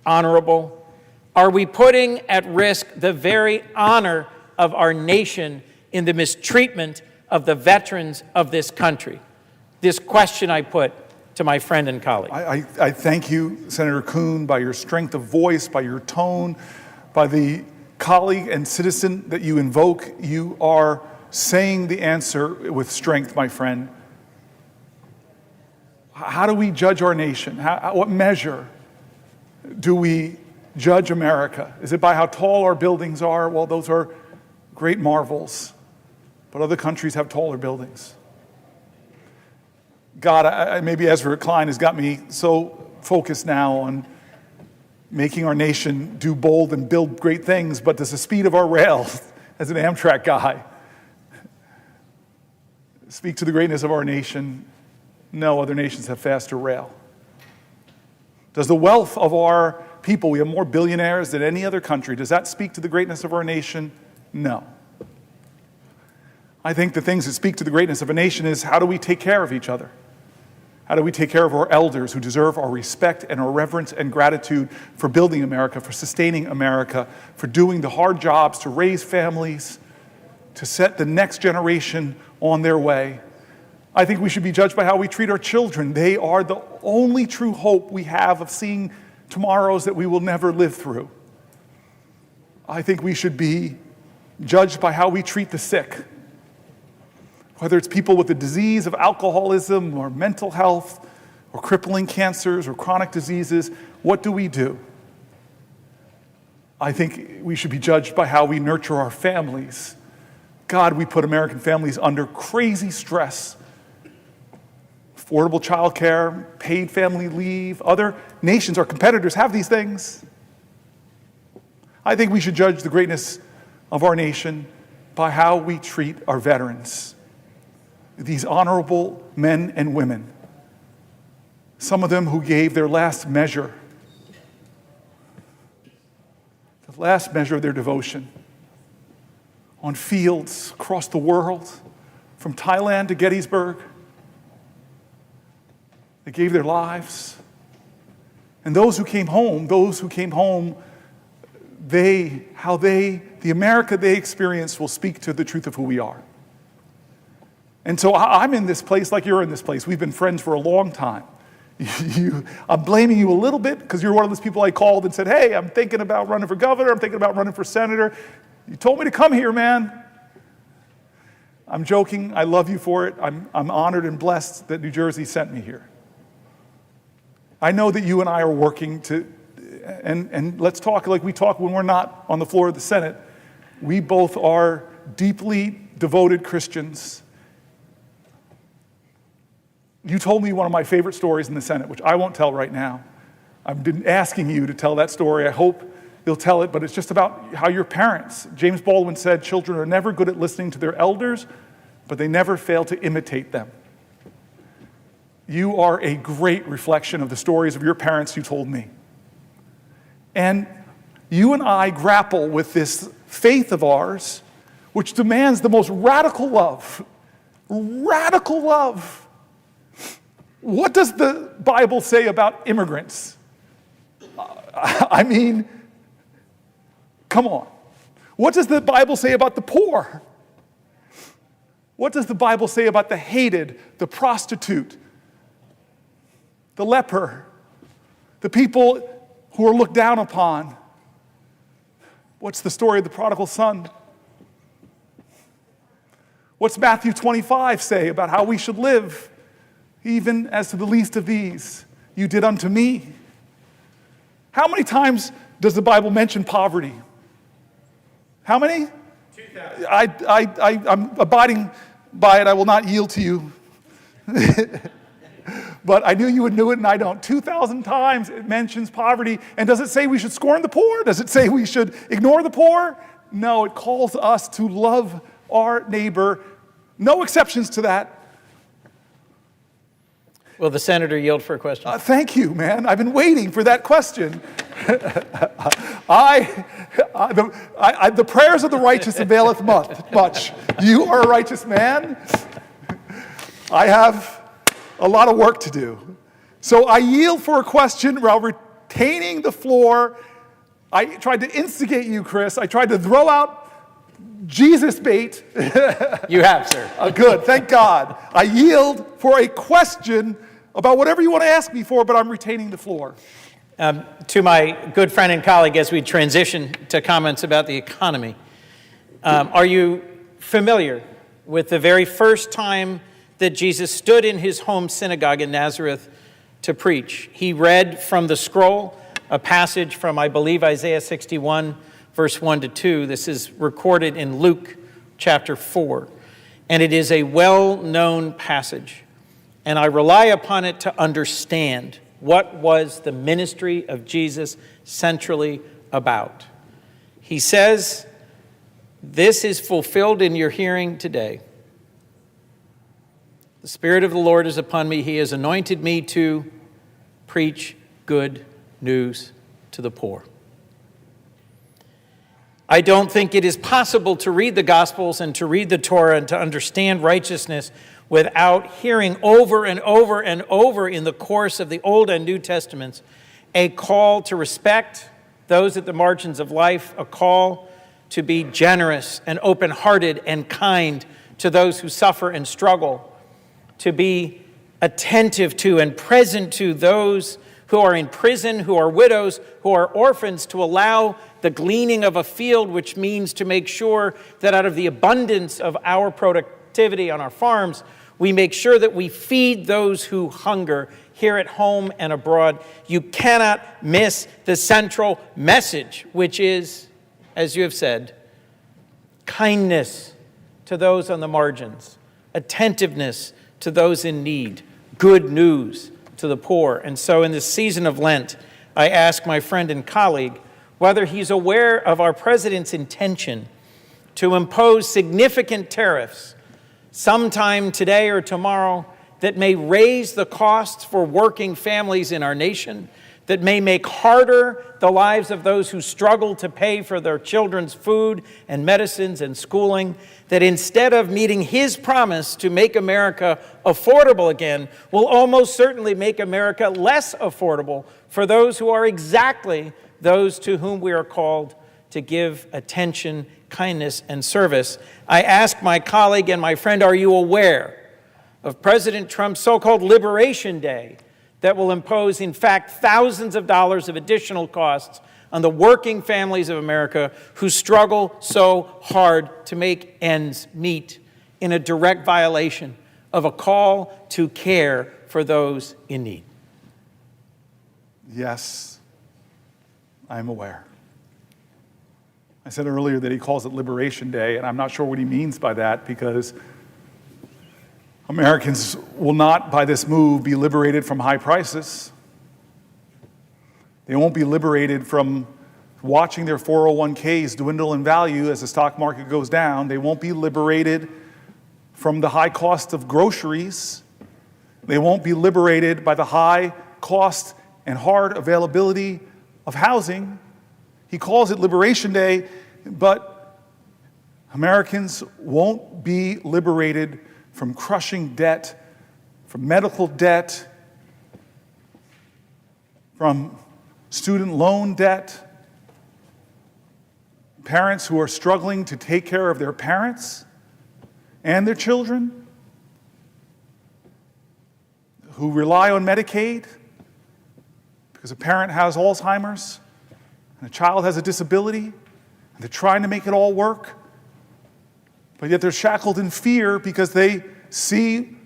honorable? Are we putting at risk the very honor of our nation in the mistreatment of the veterans of this country? This question I put to my friend and colleague. I thank you, Senator Kuhn, by your strength of voice, by your tone, by the colleague and citizen that you invoke. You are saying the answer with strength, my friend. How do we judge our nation? What measure do we judge America? Is it by how tall our buildings are? Well, those are great marvels, but other countries have taller buildings. God, maybe Ezra Klein has got me so focused now on making our nation do bold and build great things, but does the speed of our rail, as an Amtrak guy, speak to the greatness of our nation? No, other nations have faster rail. Does the wealth of our people, we have more billionaires than any other country, does that speak to the greatness of our nation? No. I think the things that speak to the greatness of a nation is how do we take care of each other? How do we take care of our elders who deserve our respect and our reverence and gratitude for building America, for sustaining America, for doing the hard jobs to raise families, to set the next generation on their way? I think we should be judged by how we treat our children. They are the only true hope we have of seeing tomorrows that we will never live through. I think we should be judged by how we treat the sick. Whether it's people with the disease of alcoholism or mental health or crippling cancers or chronic diseases, what do we do? I think we should be judged by how we nurture our families. God, we put American families under crazy stress. Affordable child care, paid family leave. Other nations, our competitors, have these things. I think we should judge the greatness of our nation by how we treat our veterans. These honorable men and women, some of them who gave their last measure, the last measure of their devotion on fields across the world, from Thailand to Gettysburg. They gave their lives. And those who came home, the America they experienced will speak to the truth of who we are. And so I'm in this place like you're in this place. We've been friends for a long time. I'm blaming you a little bit because you're one of those people I called and said, hey, I'm thinking about running for governor. I'm thinking about running for senator. You told me to come here, man. I'm joking. I love you for it. I'm honored and blessed that New Jersey sent me here. I know that you and I are working to, and let's talk like we talk when we're not on the floor of the Senate. We both are deeply devoted Christians. You told me one of my favorite stories in the Senate, which I won't tell right now. I've been asking you to tell that story. I hope you'll tell it, but it's just about how your parents, James Baldwin said, children are never good at listening to their elders, but they never fail to imitate them. You are a great reflection of the stories of your parents you told me. And you and I grapple with this faith of ours, which demands the most radical love. Radical love. What does the Bible say about immigrants? I mean, come on. What does the Bible say about the poor? What does the Bible say about the hated, the prostitute, the leper, the people who are looked down upon? What's the story of the prodigal son? What's Matthew 25 say about how we should live? Even as to the least of these, you did unto me. How many times does the Bible mention poverty? How many? 2,000. I'm abiding by it. I will not yield to you. But I knew you would know it, and I don't. 2,000 times it mentions poverty. And does it say we should scorn the poor? Does it say we should ignore the poor? No, it calls us to love our neighbor. No exceptions to that. Will the senator yield for a question? Thank you, man. I've been waiting for that question. The prayers of the righteous availeth much. You are a righteous man. I have a lot of work to do. So I yield for a question while retaining the floor. I tried to instigate you, Chris. I tried to throw out Jesus bait. You have, sir. Good, thank God. I yield for a question about whatever you want to ask me for, but I'm retaining the floor. To my good friend and colleague, as we transition to comments about the economy, are you familiar with the very first time that Jesus stood in his home synagogue in Nazareth to preach? He read from the scroll a passage from, I believe, Isaiah 61, verse 1 to 2. This is recorded in Luke chapter 4, and it is a well-known passage, and I rely upon it to understand what was the ministry of Jesus centrally about. He says, "This is fulfilled in your hearing today. The Spirit of the Lord is upon me. He has anointed me to preach good news to the poor." I don't think it is possible to read the Gospels and to read the Torah and to understand righteousness without hearing over and over and over in the course of the Old and New Testaments a call to respect those at the margins of life, a call to be generous and open-hearted and kind to those who suffer and struggle, to be attentive to and present to those who are in prison, who are widows, who are orphans, to allow the gleaning of a field, which means to make sure that out of the abundance of our productivity on our farms, we make sure that we feed those who hunger here at home and abroad. You cannot miss the central message, which is, as you have said, kindness to those on the margins, attentiveness to those in need, good news to the poor. And so in this season of Lent, I ask my friend and colleague whether he's aware of our president's intention to impose significant tariffs sometime today or tomorrow that may raise the costs for working families in our nation, that may make harder the lives of those who struggle to pay for their children's food and medicines and schooling, that instead of meeting his promise to make America affordable again, will almost certainly make America less affordable for those who are exactly those to whom we are called to give attention, kindness, and service. I ask my colleague and my friend, are you aware of President Trump's so-called Liberation Day that will impose, in fact, thousands of dollars of additional costs on the working families of America who struggle so hard to make ends meet, in a direct violation of a call to care for those in need? Yes, I'm aware. I said earlier that he calls it Liberation Day, and I'm not sure what he means by that, because Americans will not, by this move, be liberated from high prices. They won't be liberated from watching their 401ks dwindle in value as the stock market goes down. They won't be liberated from the high cost of groceries. They won't be liberated by the high cost and hard availability of housing. He calls it Liberation Day, but Americans won't be liberated from crushing debt, from medical debt, from student loan debt, parents who are struggling to take care of their parents and their children, who rely on Medicaid because a parent has Alzheimer's and a child has a disability, and they're trying to make it all work, but yet they're shackled in fear because they see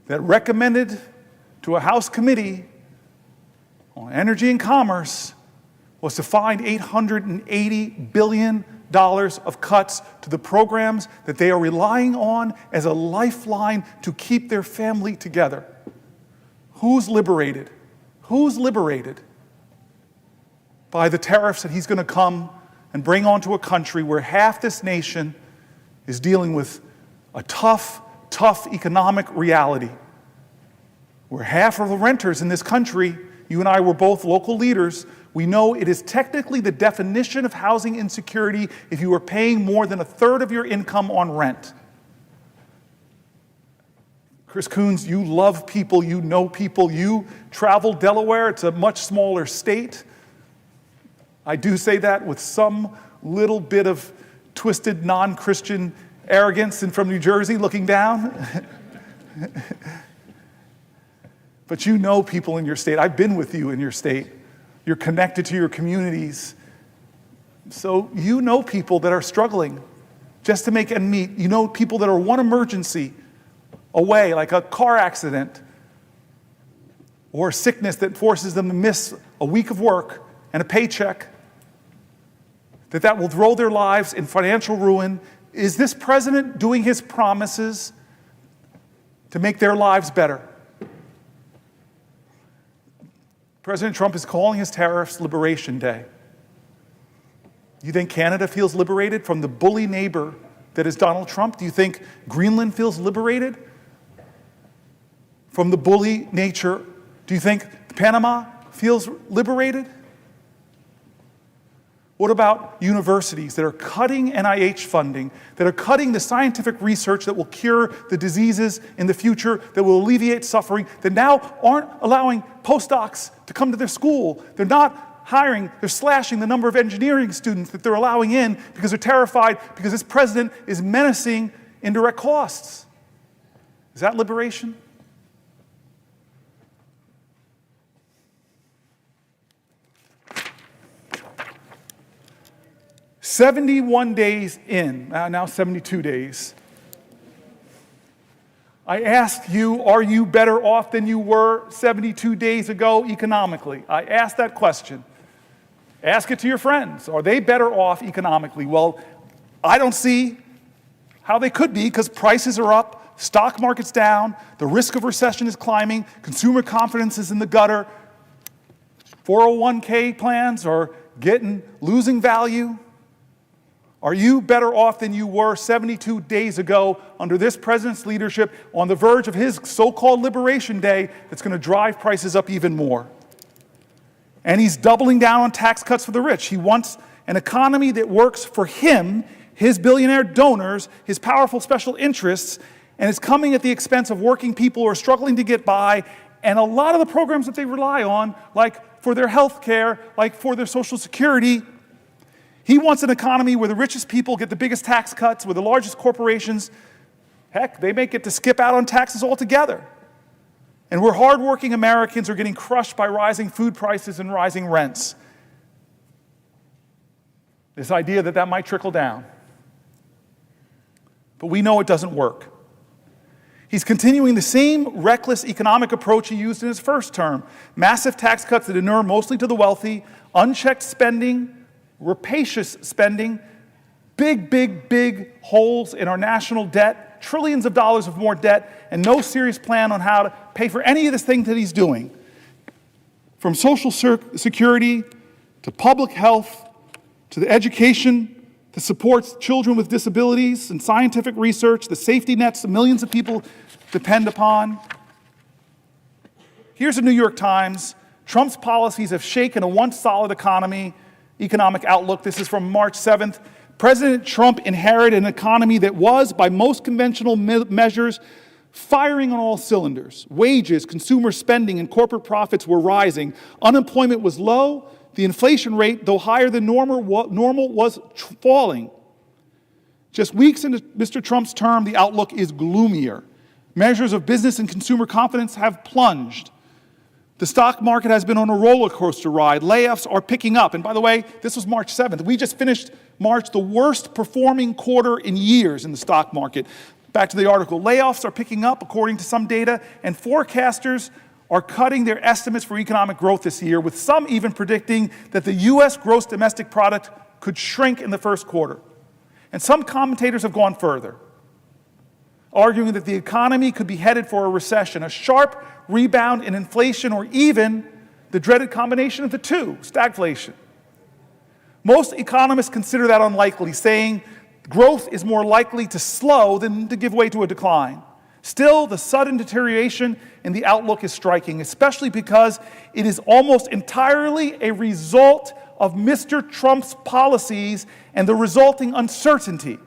that recommended to a House committee on Energy and Commerce was to find $880 billion of cuts to the programs that they are relying on as a lifeline to keep their family together. Who's liberated? Who's liberated by the tariffs that he's going to come and bring onto a country where half this nation is dealing with a tough economic reality, where half of the renters in this country, you and I were both local leaders, we know it is technically the definition of housing insecurity if you are paying more than a third of your income on rent. Chris Coons, you love people, you know people, you travel Delaware, it's a much smaller state. I do say that with some little bit of twisted non-Christian arrogance and from New Jersey looking down. But you know people in your state. I've been with you in your state. You're connected to your communities. So you know people that are struggling just to make ends meet. You know people that are one emergency away, like a car accident or a sickness that forces them to miss a week of work and a paycheck, that will throw their lives in financial ruin. Is this president doing his promises to make their lives better? President Trump is calling his tariffs Liberation Day. You think Canada feels liberated from the bully neighbor that is Donald Trump? Do you think Greenland feels liberated from the bully nature? Do you think Panama feels liberated? What about universities that are cutting NIH funding, that are cutting the scientific research that will cure the diseases in the future, that will alleviate suffering, that now aren't allowing postdocs to come to their school? They're not hiring, they're slashing the number of engineering students that they're allowing in because they're terrified because this president is menacing indirect costs. Is that liberation? "71 days in, now 72 days, I asked you, are you better off than you were 72 days ago economically? I asked that question. Ask it to your friends. Are they better off economically? Well, I don't see how they could be because prices are up, stock market's down, the risk of recession is climbing, consumer confidence is in the gutter, 401k plans are losing value. Are you better off than you were 72 days ago under this president's leadership on the verge of his so-called Liberation Day that's going to drive prices up even more? And he's doubling down on tax cuts for the rich. He wants an economy that works for him, his billionaire donors, his powerful special interests, and it's coming at the expense of working people who are struggling to get by, and a lot of the programs that they rely on, like for their health care, like for their Social Security. He wants an economy where the richest people get the biggest tax cuts, where the largest corporations, heck, they may get to skip out on taxes altogether. And where hardworking Americans are getting crushed by rising food prices and rising rents. This idea that that might trickle down. But we know it doesn't work. He's continuing the same reckless economic approach he used in his first term. Massive tax cuts that inure mostly to the wealthy, unchecked spending, rapacious spending, big holes in our national debt, trillions of dollars of more debt, and no serious plan on how to pay for any of this thing that he's doing. From Social Security to public health to the education that supports children with disabilities and scientific research, the safety nets that millions of people depend upon. Here's the New York Times. Trump's policies have shaken a once solid economic outlook. This is from March 7th. President Trump inherited an economy that was, by most conventional measures, firing on all cylinders. Wages, consumer spending, and corporate profits were rising. Unemployment was low. The inflation rate, though higher than normal was falling. Just weeks into Mr. Trump's term, the outlook is gloomier. Measures of business and consumer confidence have plunged. The stock market has been on a roller coaster ride. Layoffs are picking up. And by the way, this was March 7th. We just finished March, the worst performing quarter in years in the stock market. Back to the article. Layoffs are picking up, according to some data, and forecasters are cutting their estimates for economic growth this year, with some even predicting that the U.S. gross domestic product could shrink in the first quarter. And some commentators have gone further, arguing that the economy could be headed for a recession, a sharp rebound in inflation, or even the dreaded combination of the two, stagflation. Most economists consider that unlikely, saying growth is more likely to slow than to give way to a decline. Still, the sudden deterioration in the outlook is striking, especially because it is almost entirely a result of Mr. Trump's policies and the resulting uncertainty.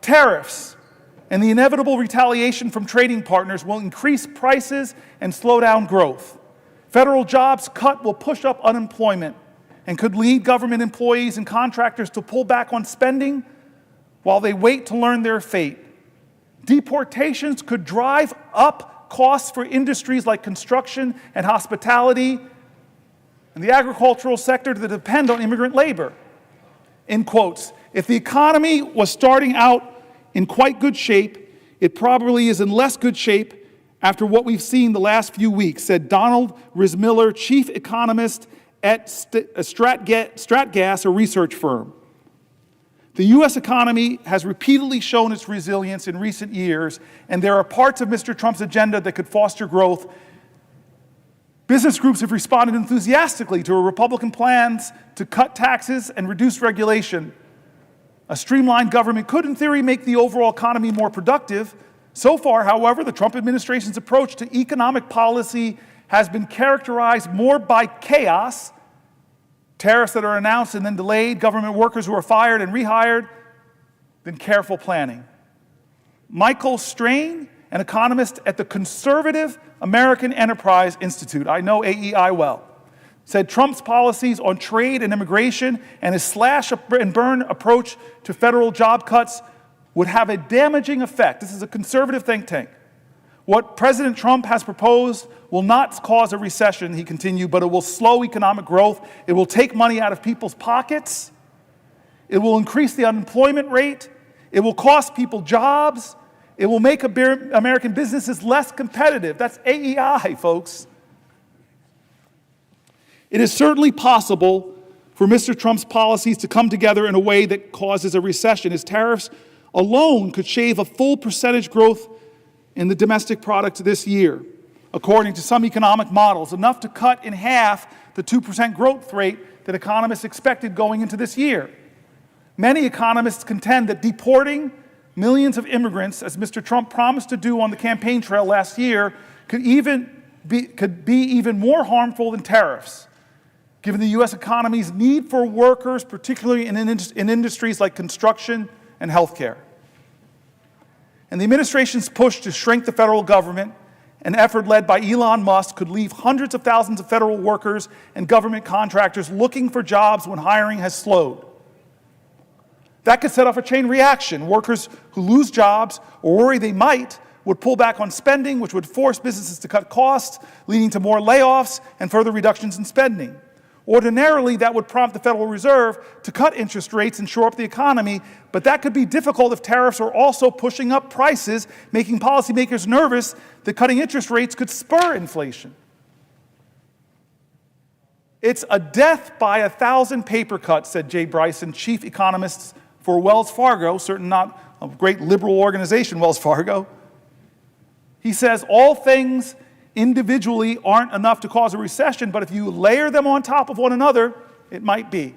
Tariffs, and the inevitable retaliation from trading partners will increase prices and slow down growth. Federal jobs cut will push up unemployment and could lead government employees and contractors to pull back on spending while they wait to learn their fate. Deportations could drive up costs for industries like construction and hospitality and the agricultural sector that depend on immigrant labor. In quotes, if the economy was starting out in quite good shape, it probably is in less good shape after what we've seen the last few weeks, said Donald Rismiller, chief economist at Stratgas, a research firm. The U.S. economy has repeatedly shown its resilience in recent years, and there are parts of Mr. Trump's agenda that could foster growth. Business groups have responded enthusiastically to Republican plans to cut taxes and reduce regulation. A streamlined government could, in theory, make the overall economy more productive. So far, however, the Trump administration's approach to economic policy has been characterized more by chaos, tariffs that are announced and then delayed, government workers who are fired and rehired, than careful planning. Michael Strain, an economist at the Conservative American Enterprise Institute, I know AEI well, said Trump's policies on trade and immigration and his slash and burn approach to federal job cuts would have a damaging effect. This is a conservative think tank. What President Trump has proposed will not cause a recession, he continued, but it will slow economic growth. It will take money out of people's pockets. It will increase the unemployment rate. It will cost people jobs. It will make American businesses less competitive. That's AEI, folks. It is certainly possible for Mr. Trump's policies to come together in a way that causes a recession. His tariffs alone could shave a full percentage growth in the domestic product this year, according to some economic models, enough to cut in half the 2% growth rate that economists expected going into this year. Many economists contend that deporting millions of immigrants, as Mr. Trump promised to do on the campaign trail last year, could be even more harmful than tariffs, given the U.S. economy's need for workers, particularly in industries like construction and healthcare. And the administration's push to shrink the federal government, an effort led by Elon Musk, could leave hundreds of thousands of federal workers and government contractors looking for jobs when hiring has slowed. That could set off a chain reaction. Workers who lose jobs or worry they might would pull back on spending, which would force businesses to cut costs, leading to more layoffs and further reductions in spending. Ordinarily, that would prompt the Federal Reserve to cut interest rates and shore up the economy, but that could be difficult if tariffs are also pushing up prices, making policymakers nervous that cutting interest rates could spur inflation. It's a death by 1,000 paper cuts, said Jay Bryson, chief economist for Wells Fargo, certainly not a great liberal organization, Wells Fargo. He says all things individually aren't enough to cause a recession, but if you layer them on top of one another, it might be.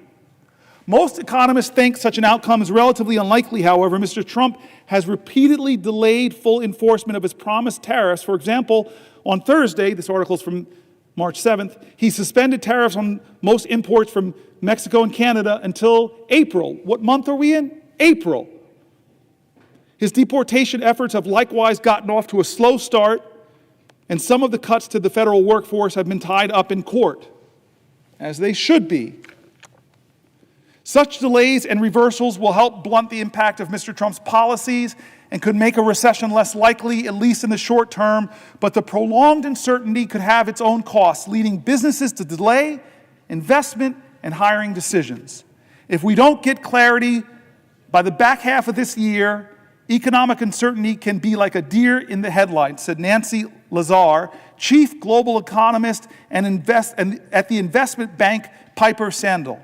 Most economists think such an outcome is relatively unlikely, however. Mr. Trump has repeatedly delayed full enforcement of his promised tariffs. For example, on Thursday, this article is from March 7th, he suspended tariffs on most imports from Mexico and Canada until April. What month are we in? April. His deportation efforts have likewise gotten off to a slow start, and some of the cuts to the federal workforce have been tied up in court, as they should be. Such delays and reversals will help blunt the impact of Mr. Trump's policies and could make a recession less likely, at least in the short term, but the prolonged uncertainty could have its own costs, leading businesses to delay investment and hiring decisions. If we don't get clarity by the back half of this year, economic uncertainty can be like a deer in the headlights, said Nancy Lazar, chief global economist and at the investment bank Piper Sandler.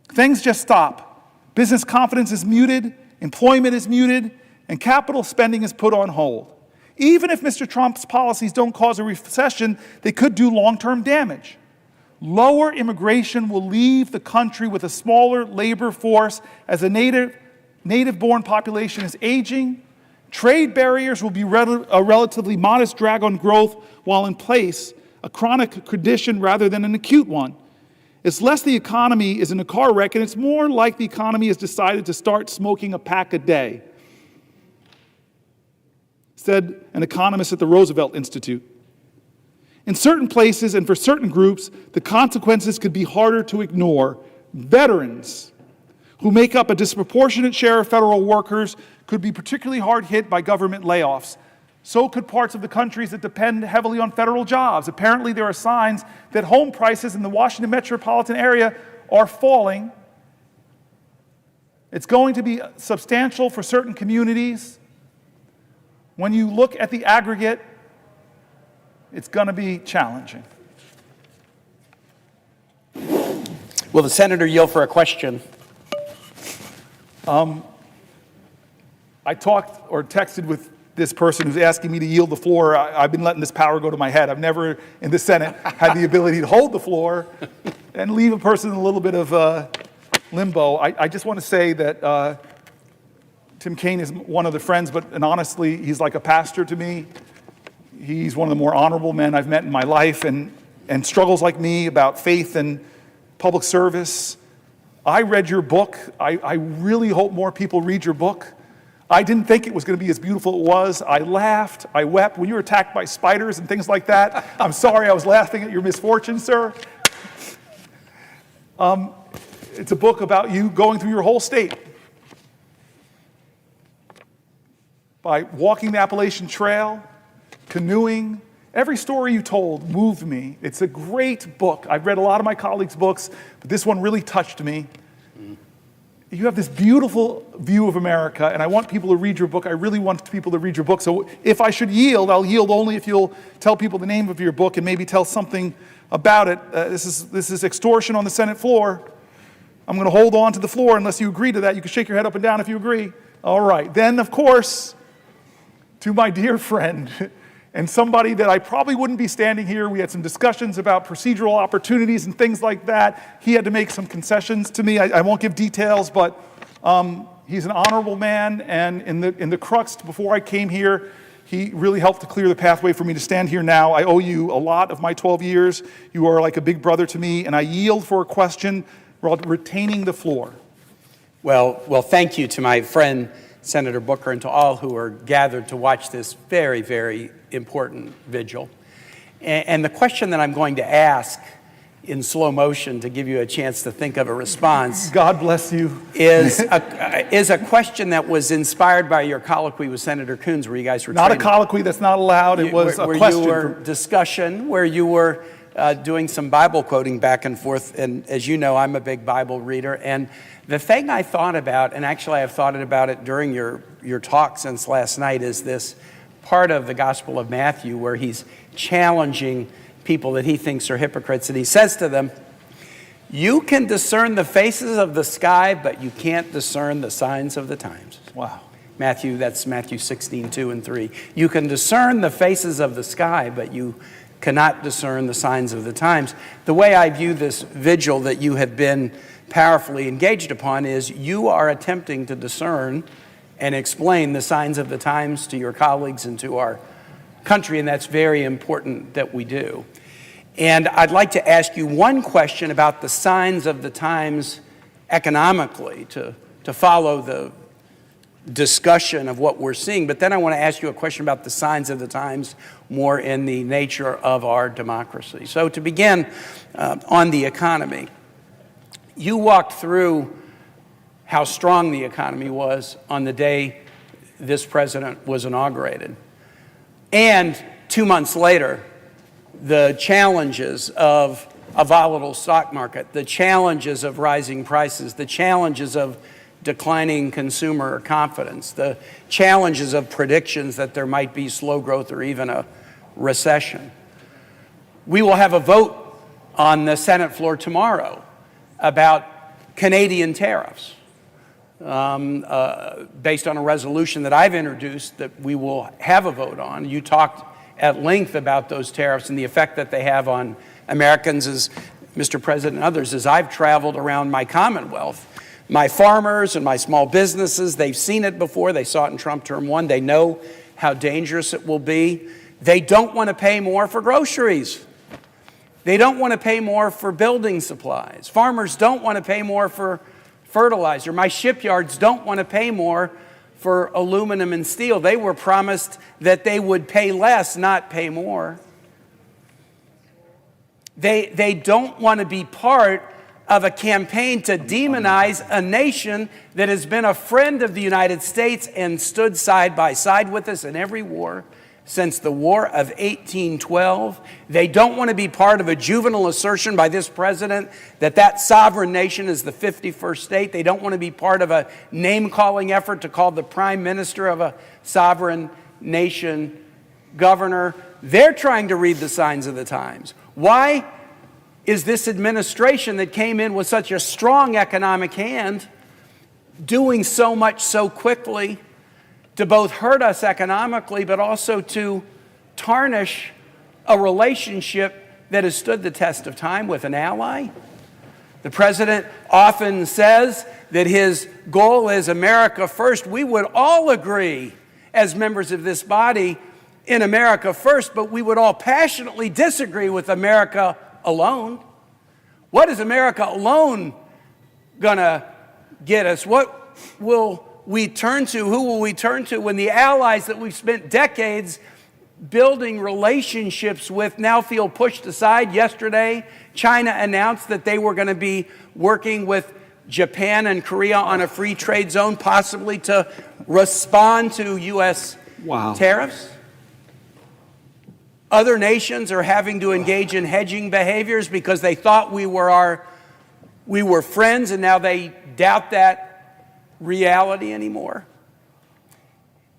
Things just stop. Business confidence is muted, employment is muted, and capital spending is put on hold. Even if Mr. Trump's policies don't cause a recession, they could do long-term damage. Lower immigration will leave the country with a smaller labor force as a native-born population is aging. Trade barriers will be a relatively modest drag on growth while in place, a chronic condition rather than an acute one. It's less the economy is in a car wreck, and it's more like the economy has decided to start smoking a pack a day, said an economist at the Roosevelt Institute. In certain places and for certain groups, the consequences could be harder to ignore. Veterans, who make up a disproportionate share of federal workers, could be particularly hard hit by government layoffs. So could parts of the countries that depend heavily on federal jobs. Apparently, there are signs that home prices in the Washington metropolitan area are falling. It's going to be substantial for certain communities. When you look at the aggregate, it's going to be challenging. Will the senator yield for a question? I talked or texted with this person who's asking me to yield the floor. I've been letting this power go to my head. I've never in the Senate had the ability to hold the floor and leave a person in a little bit of limbo. I just want to say that Tim Kaine is one of the friends, and honestly, he's like a pastor to me. He's one of the more honorable men I've met in my life, and struggles like me about faith and public service. I read your book. I really hope more people read your book. I didn't think it was going to be as beautiful as it was. I laughed, I wept. When you were attacked by spiders and things like that, I'm sorry I was laughing at your misfortune, sir. It's a book about you going through your whole state. By walking the Appalachian Trail, canoeing. Every story you told moved me. It's a great book. I've read a lot of my colleagues' books, but this one really touched me. You have this beautiful view of America, and I want people to read your book. I really want people to read your book. So if I should yield, I'll yield only if you'll tell people the name of your book and maybe tell something about it. This is extortion on the Senate floor. I'm going to hold on to the floor unless you agree to that. You can shake your head up and down if you agree. All right. Then, of course, to my dear friend and somebody that I probably wouldn't be standing here. We had some discussions about procedural opportunities and things like that. He had to make some concessions to me. I won't give details, but he's an honorable man, and in the crux before I came here, he really helped to clear the pathway for me to stand here now. I owe you a lot of my 12 years. You are like a big brother to me, and I yield for a question while retaining the floor. Well, thank you to my friend, Senator Booker, and to all who are gathered to watch this very, very important vigil. And the question that I'm going to ask in slow motion to give you a chance to think of a response. God bless you. Is a question that was inspired by your colloquy with Senator Coons, where you guys were not a colloquy, that's not allowed. It was a question. Where you were discussion, where you were doing some Bible quoting back and forth. And as you know, I'm a big Bible reader. And the thing I thought about, and actually I've thought about it during your talk since last night, is this part of the Gospel of Matthew where he's challenging people that he thinks are hypocrites. And he says to them, you can discern the faces of the sky, but you can't discern the signs of the times. Wow. That's Matthew 16, 2 and 3. You can discern the faces of the sky, but you cannot discern the signs of the times. The way I view this vigil that you have been powerfully engaged upon is you are attempting to discern and explain the signs of the times to your colleagues and to our country, and that's very important that we do. And I'd like to ask you one question about the signs of the times economically to follow the discussion of what we're seeing, but then I want to ask you a question about the signs of the times more in the nature of our democracy. So to begin on the economy, you walked through how strong the economy was on the day this president was inaugurated. And 2 months later, the challenges of a volatile stock market, the challenges of rising prices, the challenges of declining consumer confidence, the challenges of predictions that there might be slow growth or even a recession. We will have a vote on the Senate floor tomorrow about Canadian tariffs based on a resolution that I've introduced that we will have a vote on. You talked at length about those tariffs and the effect that they have on Americans, as Mr. President and others. As I've traveled around my Commonwealth, my farmers and my small businesses, they've seen it before. They saw it in Trump term 1. They know how dangerous it will be. They don't want to pay more for groceries. They don't want to pay more for building supplies. Farmers don't want to pay more for fertilizer. My shipyards don't want to pay more for aluminum and steel. They were promised that they would pay less, not pay more. They don't want to be part of a campaign to demonize a nation that has been a friend of the United States and stood side by side with us in every war since the War of 1812. They don't want to be part of a juvenile assertion by this president that sovereign nation is the 51st state. They don't want to be part of a name-calling effort to call the prime minister of a sovereign nation governor. They're trying to read the signs of the times. Why is this administration that came in with such a strong economic hand doing so much so quickly to both hurt us economically, but also to tarnish a relationship that has stood the test of time with an ally? The president often says that his goal is America first. We would all agree as members of this body in America first, but we would all passionately disagree with America alone. What is America alone gonna get us? What will we turn to? Who will we turn to when the allies that we've spent decades building relationships with now feel pushed aside? Yesterday, China announced that they were going to be working with Japan and Korea on a free trade zone, possibly to respond to U.S. tariffs. Other nations are having to engage in hedging behaviors because they thought we were friends, and now they doubt that reality anymore.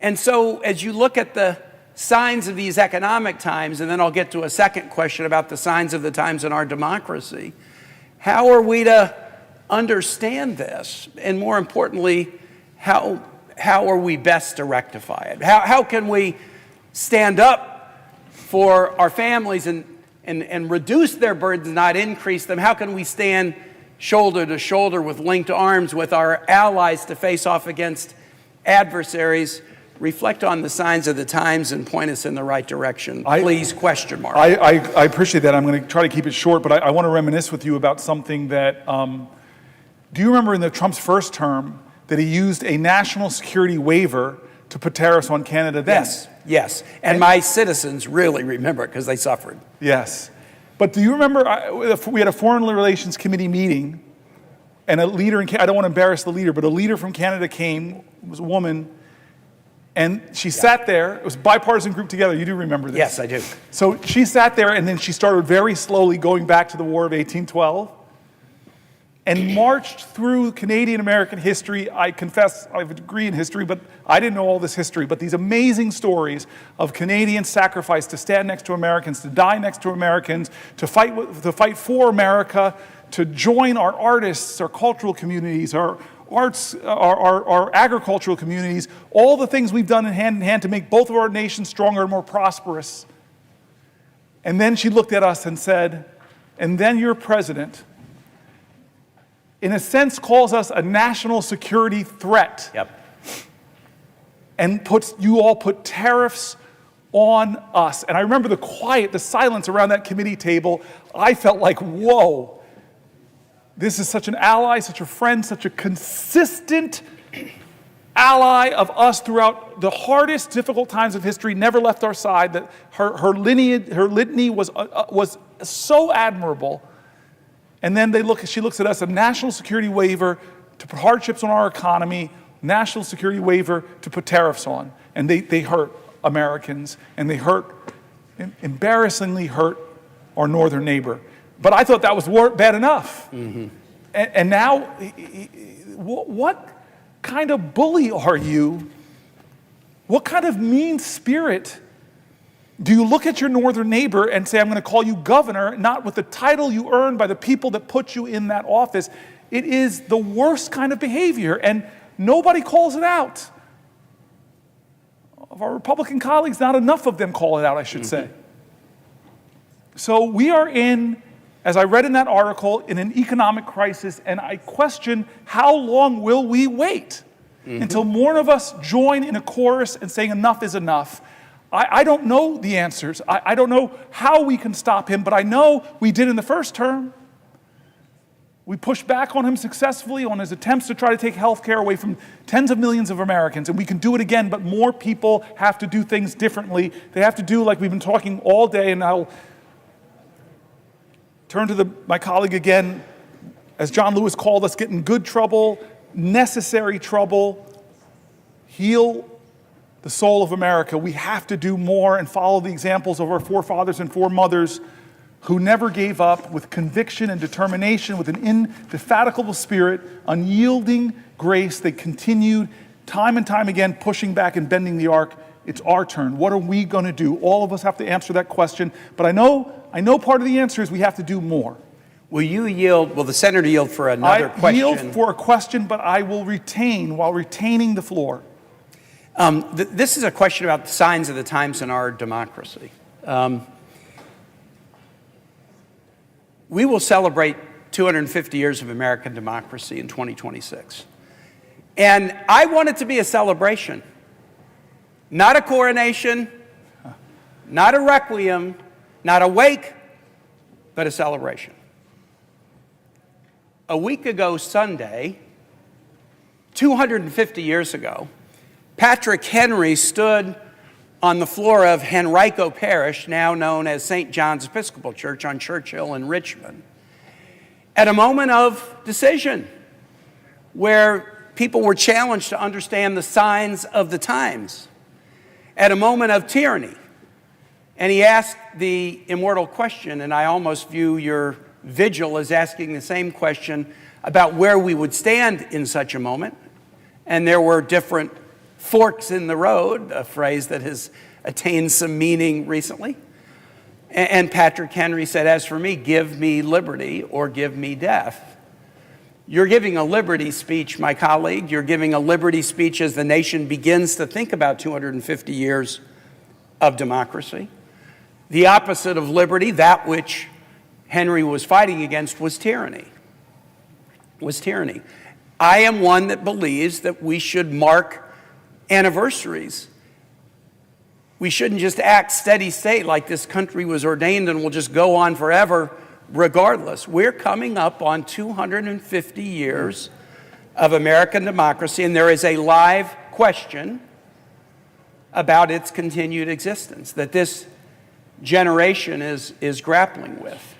And so as you look at the signs of these economic times, and then I'll get to a second question about the signs of the times in our democracy, how are we to understand this? And more importantly, how are we best to rectify it? How can we stand up for our families and reduce their burdens, not increase them? How can we stand shoulder to shoulder with linked arms with our allies to face off against adversaries? Reflect on the signs of the times and point us in the right direction. Please, question mark. I appreciate that. I'm going to try to keep it short, but I want to reminisce with you about something that, do you remember in Trump's first term that he used a national security waiver to put tariffs on Canada then? Yes. And my citizens really remember it because they suffered. Yes. But do you remember, we had a Foreign Relations Committee meeting, and a leader, I don't want to embarrass the leader, but a leader from Canada came, it was a woman, and she sat there. It was a bipartisan group together. You do remember this? Yes, I do. So she sat there, and then she started very slowly going back to the War of 1812 and marched through Canadian-American history. I confess I have a degree in history, but I didn't know all this history. But these amazing stories of Canadian sacrifice to stand next to Americans, to die next to Americans, to fight for America, to join our artists, our cultural communities, our arts, our agricultural communities, all the things we've done in hand to make both of our nations stronger and more prosperous. And then she looked at us and said, and then your president, in a sense, calls us a national security threat. And you all put tariffs on us. And I remember the silence around that committee table. I felt like, whoa. This is such an ally, such a friend, such a consistent ally of us throughout the hardest, difficult times of history, never left our side. That her litany was so admirable. And then she looks at us, a national security waiver to put hardships on our economy, national security waiver to put tariffs on. And they hurt Americans, and they embarrassingly hurt our northern neighbor. But I thought that was bad enough. Mm-hmm. And now, what kind of bully are you? What kind of mean spirit? Do you look at your northern neighbor and say, I'm going to call you governor, not with the title you earned by the people that put you in that office? It is the worst kind of behavior, and nobody calls it out. Of our Republican colleagues, not enough of them call it out, I should say. So we are in, as I read in that article, in an economic crisis, and I question how long will we wait until more of us join in a chorus and saying enough is enough. I don't know the answers. I don't know how we can stop him, but I know we did in the first term. We pushed back on him successfully on his attempts to try to take health care away from tens of millions of Americans, and we can do it again, but more people have to do things differently. They have to do like we've been talking all day, and I'll turn to my colleague again, as John Lewis called us, get in good trouble, necessary trouble, heal the soul of America. We have to do more and follow the examples of our forefathers and foremothers who never gave up, with conviction and determination, with an indefatigable spirit, unyielding grace. They continued time and time again, pushing back and bending the arc. It's our turn. What are we going to do? All of us have to answer that question. But I know part of the answer is we have to do more. Will the senator yield for another question? I yield for a question, but I will retain while retaining the floor. This is a question about the signs of the times in our democracy. We will celebrate 250 years of American democracy in 2026. And I want it to be a celebration, not a coronation, not a requiem, not a wake, but a celebration. A week ago Sunday, 250 years ago, Patrick Henry stood on the floor of Henrico Parish, now known as St. John's Episcopal Church on Churchill in Richmond, at a moment of decision where people were challenged to understand the signs of the times, at a moment of tyranny. And he asked the immortal question, and I almost view your vigil as asking the same question about where we would stand in such a moment. And there were different forks in the road, a phrase that has attained some meaning recently. And Patrick Henry said, as for me, give me liberty or give me death. You're giving a liberty speech, my colleague. You're giving a liberty speech as the nation begins to think about 250 years of democracy. The opposite of liberty, that which Henry was fighting against, was tyranny. I am one that believes that we should mark anniversaries. We shouldn't just act steady state like this country was ordained and will just go on forever regardless. We're coming up on 250 years of American democracy, and there is a live question about its continued existence that this generation is grappling with.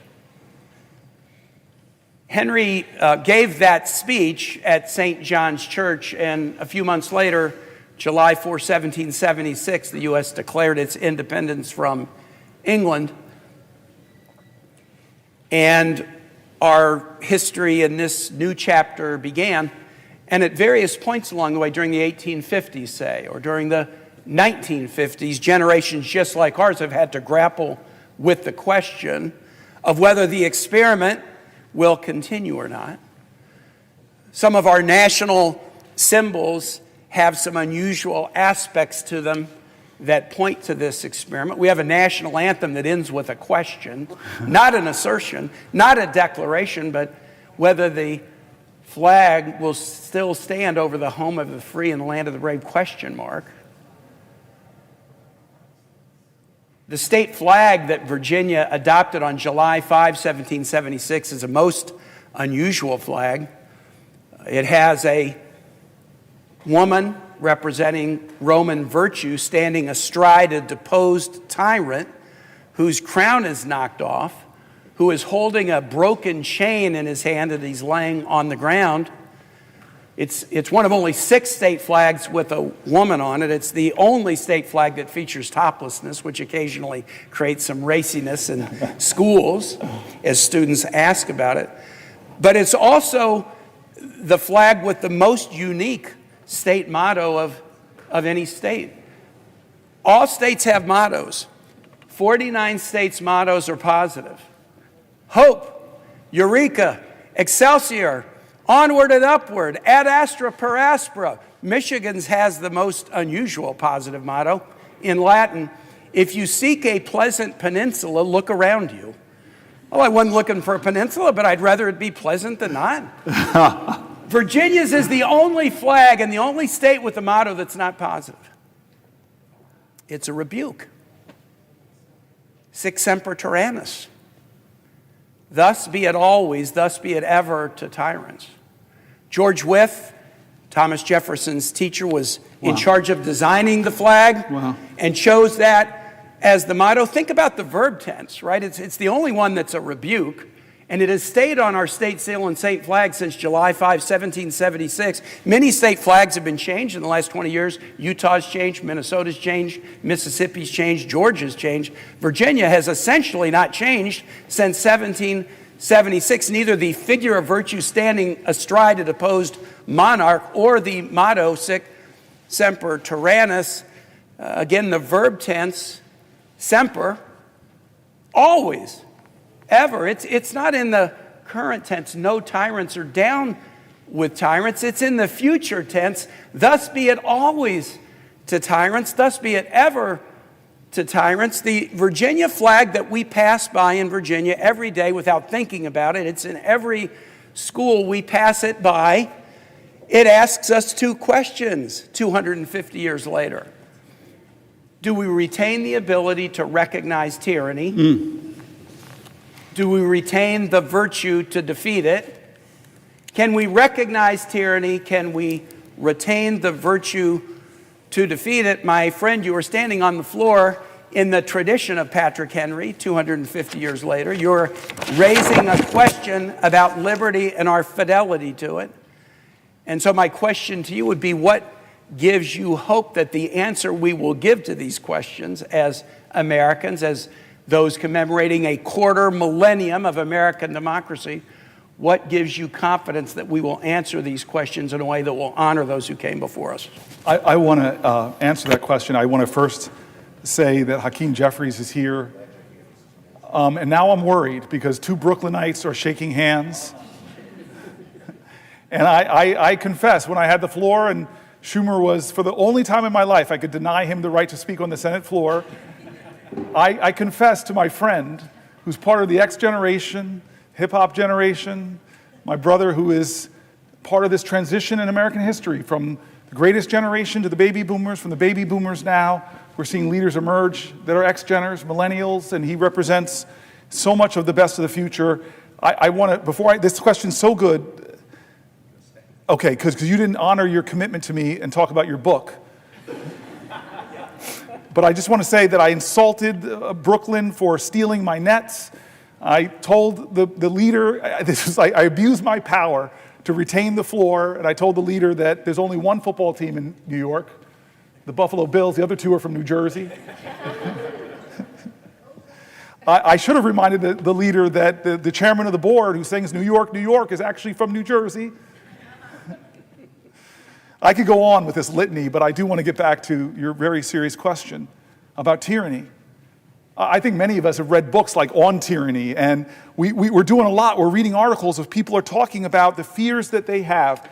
Henry gave that speech at St. John's Church, and a few months later, July 4, 1776, the U.S. declared its independence from England. And our history in this new chapter began. And at various points along the way, during the 1850s, say, or during the 1950s, generations just like ours have had to grapple with the question of whether the experiment will continue or not. Some of our national symbols have some unusual aspects to them that point to this experiment. We have a national anthem that ends with a question, not an assertion, not a declaration, but whether the flag will still stand over the home of the free and the land of the brave, question mark. The state flag that Virginia adopted on July 5, 1776 is a most unusual flag. It has a woman representing Roman virtue standing astride a deposed tyrant whose crown is knocked off, who is holding a broken chain in his hand that he's laying on the ground. It's one of only 6 state flags with a woman on it. It's the only state flag that features toplessness, which occasionally creates some raciness in schools as students ask about it. But it's also the flag with the most unique state motto of any state. All states have mottos. 49 states' mottos are positive. Hope, Eureka, Excelsior, onward and upward, ad astra per aspera. Michigan's has the most unusual positive motto. In Latin, if you seek a pleasant peninsula, look around you. Well, I wasn't looking for a peninsula, but I'd rather it be pleasant than not. Virginia's is the only flag and the only state with a motto that's not positive. It's a rebuke. Sic semper tyrannis. Thus be it always, thus be it ever to tyrants. George Wythe, Thomas Jefferson's teacher, was in charge of designing the flag and chose that as the motto. Think about the verb tense, right? It's the only one that's a rebuke. And it has stayed on our state seal and state flag since July 5, 1776. Many state flags have been changed in the last 20 years. Utah's changed, Minnesota's changed, Mississippi's changed, Georgia's changed. Virginia has essentially not changed since 1776. Neither the figure of virtue standing astride a deposed monarch or the motto sic semper tyrannis, again the verb tense, semper, always. Ever. It's not in the current tense, no tyrants are down with tyrants. It's in the future tense, thus be it always to tyrants, thus be it ever to tyrants. The Virginia flag that we pass by in Virginia every day without thinking about it, it's in every school we pass it by. It asks us two questions 250 years later. Do we retain the ability to recognize tyranny? Do we retain the virtue to defeat it? Can we recognize tyranny? Can we retain the virtue to defeat it? My friend, you are standing on the floor in the tradition of Patrick Henry 250 years later. You're raising a question about liberty and our fidelity to it. And so my question to you would be, what gives you hope that the answer we will give to these questions as Americans, as those commemorating a quarter millennium of American democracy, what gives you confidence that we will answer these questions in a way that will honor those who came before us? I want to answer that question. I want to first say that Hakeem Jeffries is here. And now I'm worried because two Brooklynites are shaking hands. And I confess, when I had the floor and Schumer was, for the only time in my life, I could deny him the right to speak on the Senate floor. I confess to my friend, who's part of the X generation, hip-hop generation, my brother who is part of this transition in American history, from the greatest generation to the baby boomers, from the baby boomers now, we're seeing leaders emerge that are X-geners, millennials, and he represents so much of the best of the future. I want to, this question's so good, okay, because you didn't honor your commitment to me and talk about your book. But I just want to say that I insulted Brooklyn for stealing my nets. I told the leader, I abused my power to retain the floor, and I told the leader that there's only one football team in New York, the Buffalo Bills. The other two are from New Jersey. I should have reminded the leader that the chairman of the board, who sings New York, New York, is actually from New Jersey. I could go on with this litany, but I do want to get back to your very serious question about tyranny. I think many of us have read books like On Tyranny, and we're doing a lot. We're reading articles of people are talking about the fears that they have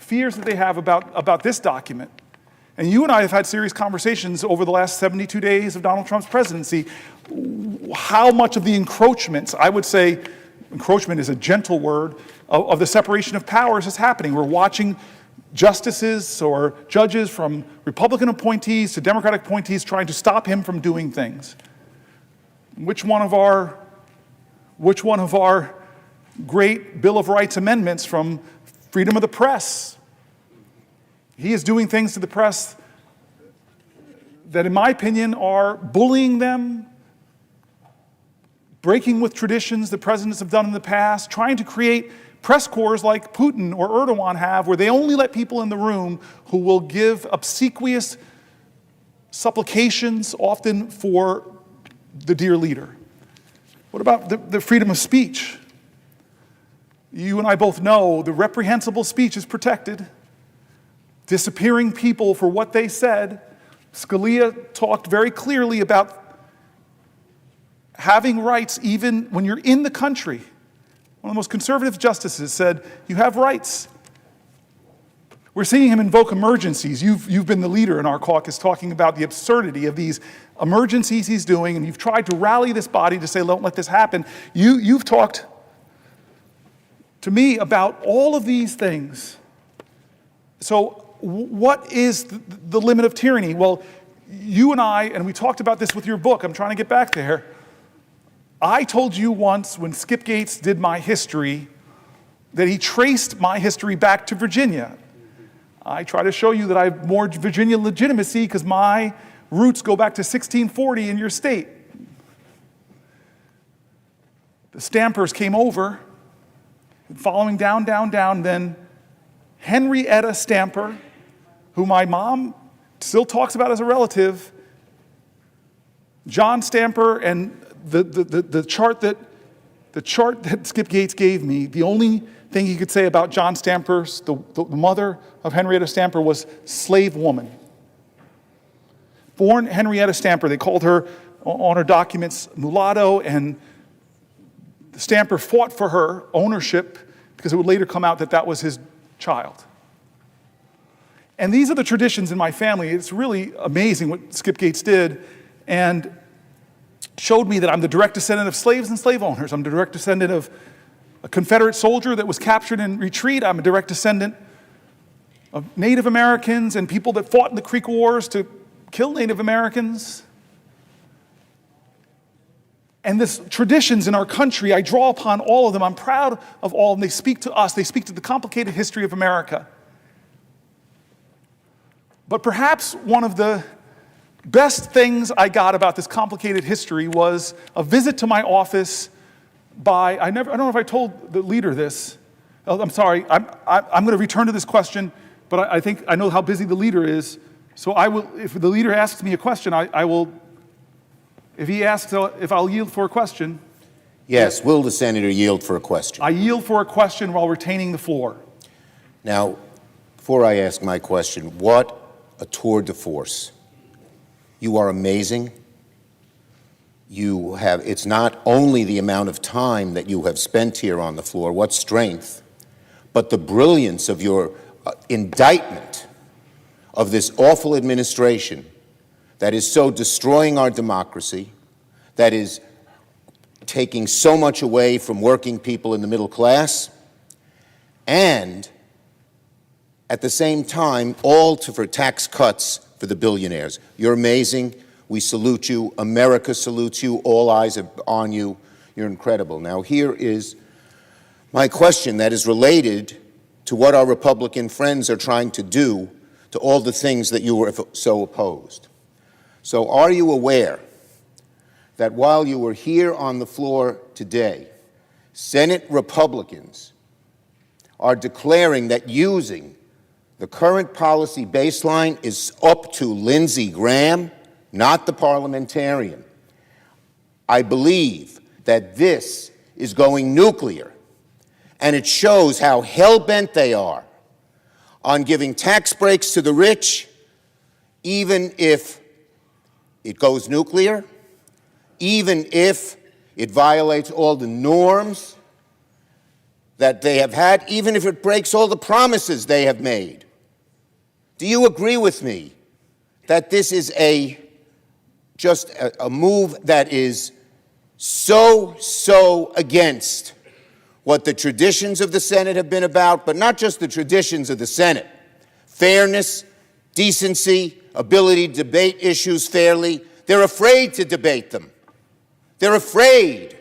about this document. And you and I have had serious conversations over the last 72 days of Donald Trump's presidency. How much of the encroachments, I would say encroachment is a gentle word, of the separation of powers is happening. We're watching justices or judges from Republican appointees to Democratic appointees trying to stop him from doing things. Which one of our great Bill of Rights amendments from freedom of the press? He is doing things to the press that, in my opinion, are bullying them, breaking with traditions that presidents have done in the past, trying to create press corps like Putin or Erdogan have, where they only let people in the room who will give obsequious supplications, often for the dear leader. What about the freedom of speech? You and I both know the reprehensible speech is protected. Disappearing people for what they said. Scalia talked very clearly about having rights even when you're in the country. One of the most conservative justices said, you have rights. We're seeing him invoke emergencies. You've been the leader in our caucus talking about the absurdity of these emergencies he's doing, and you've tried to rally this body to say, don't let this happen. You've talked to me about all of these things. So what is the limit of tyranny? Well, you and we talked about this with your book, I'm trying to get back there. I told you once when Skip Gates did my history that he traced my history back to Virginia. I try to show you that I have more Virginia legitimacy because my roots go back to 1640 in your state. The Stampers came over, following down, then Henrietta Stamper, who my mom still talks about as a relative, John Stamper, and the chart that Skip Gates gave me, the only thing he could say about John Stamper, the mother of Henrietta Stamper, was slave woman. Born Henrietta Stamper, they called her on her documents mulatto, and Stamper fought for her ownership because it would later come out that that was his child. And these are the traditions in my family. It's really amazing what Skip Gates did, and showed me that I'm the direct descendant of slaves and slave owners. I'm the direct descendant of a Confederate soldier that was captured in retreat. I'm a direct descendant of Native Americans and people that fought in the Creek Wars to kill Native Americans. And this traditions in our country, I draw upon all of them. I'm proud of all of them. They speak to us. They speak to the complicated history of America. But perhaps one of the best things I got about this complicated history was a visit to my office by, I don't know if I told the leader this. Oh, I'm sorry, I'm going to return to this question, but I think I know how busy the leader is. So I will, if the leader asks me a question, I will, if he asks if I'll yield for a question. Yes, will the senator yield for a question? I yield for a question while retaining the floor. Now, before I ask my question, what a tour de force. You are amazing. You have, it's not only the amount of time that you have spent here on the floor, what strength, but the brilliance of your indictment of this awful administration that is so destroying our democracy, that is taking so much away from working people in the middle class, and at the same time, all for tax cuts for the billionaires. You're amazing. We salute you. America salutes you. All eyes are on you. You're incredible. Now, here is my question that is related to what our Republican friends are trying to do to all the things that you were so opposed. So are you aware that while you were here on the floor today, Senate Republicans are declaring that using the current policy baseline is up to Lindsey Graham, not the parliamentarian? I believe that this is going nuclear, and it shows how hell-bent they are on giving tax breaks to the rich, even if it goes nuclear, even if it violates all the norms that they have had, even if it breaks all the promises they have made. Do you agree with me that this is just a move that is so against what the traditions of the Senate have been about, but not just the traditions of the Senate? Fairness, decency, ability to debate issues fairly. They're afraid to debate them. They're afraid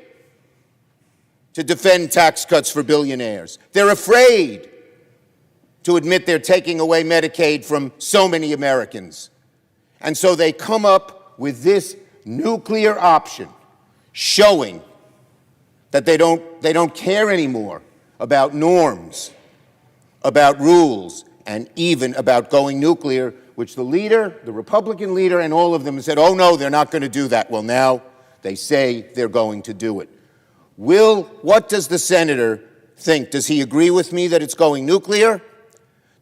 to defend tax cuts for billionaires. They're afraid to admit they're taking away Medicaid from so many Americans. And so they come up with this nuclear option, showing that they don't care anymore about norms, about rules, and even about going nuclear, which the leader, the Republican leader, and all of them said, oh no, they're not going to do that. Well, now they say they're going to do it. What does the senator think? Does he agree with me that it's going nuclear?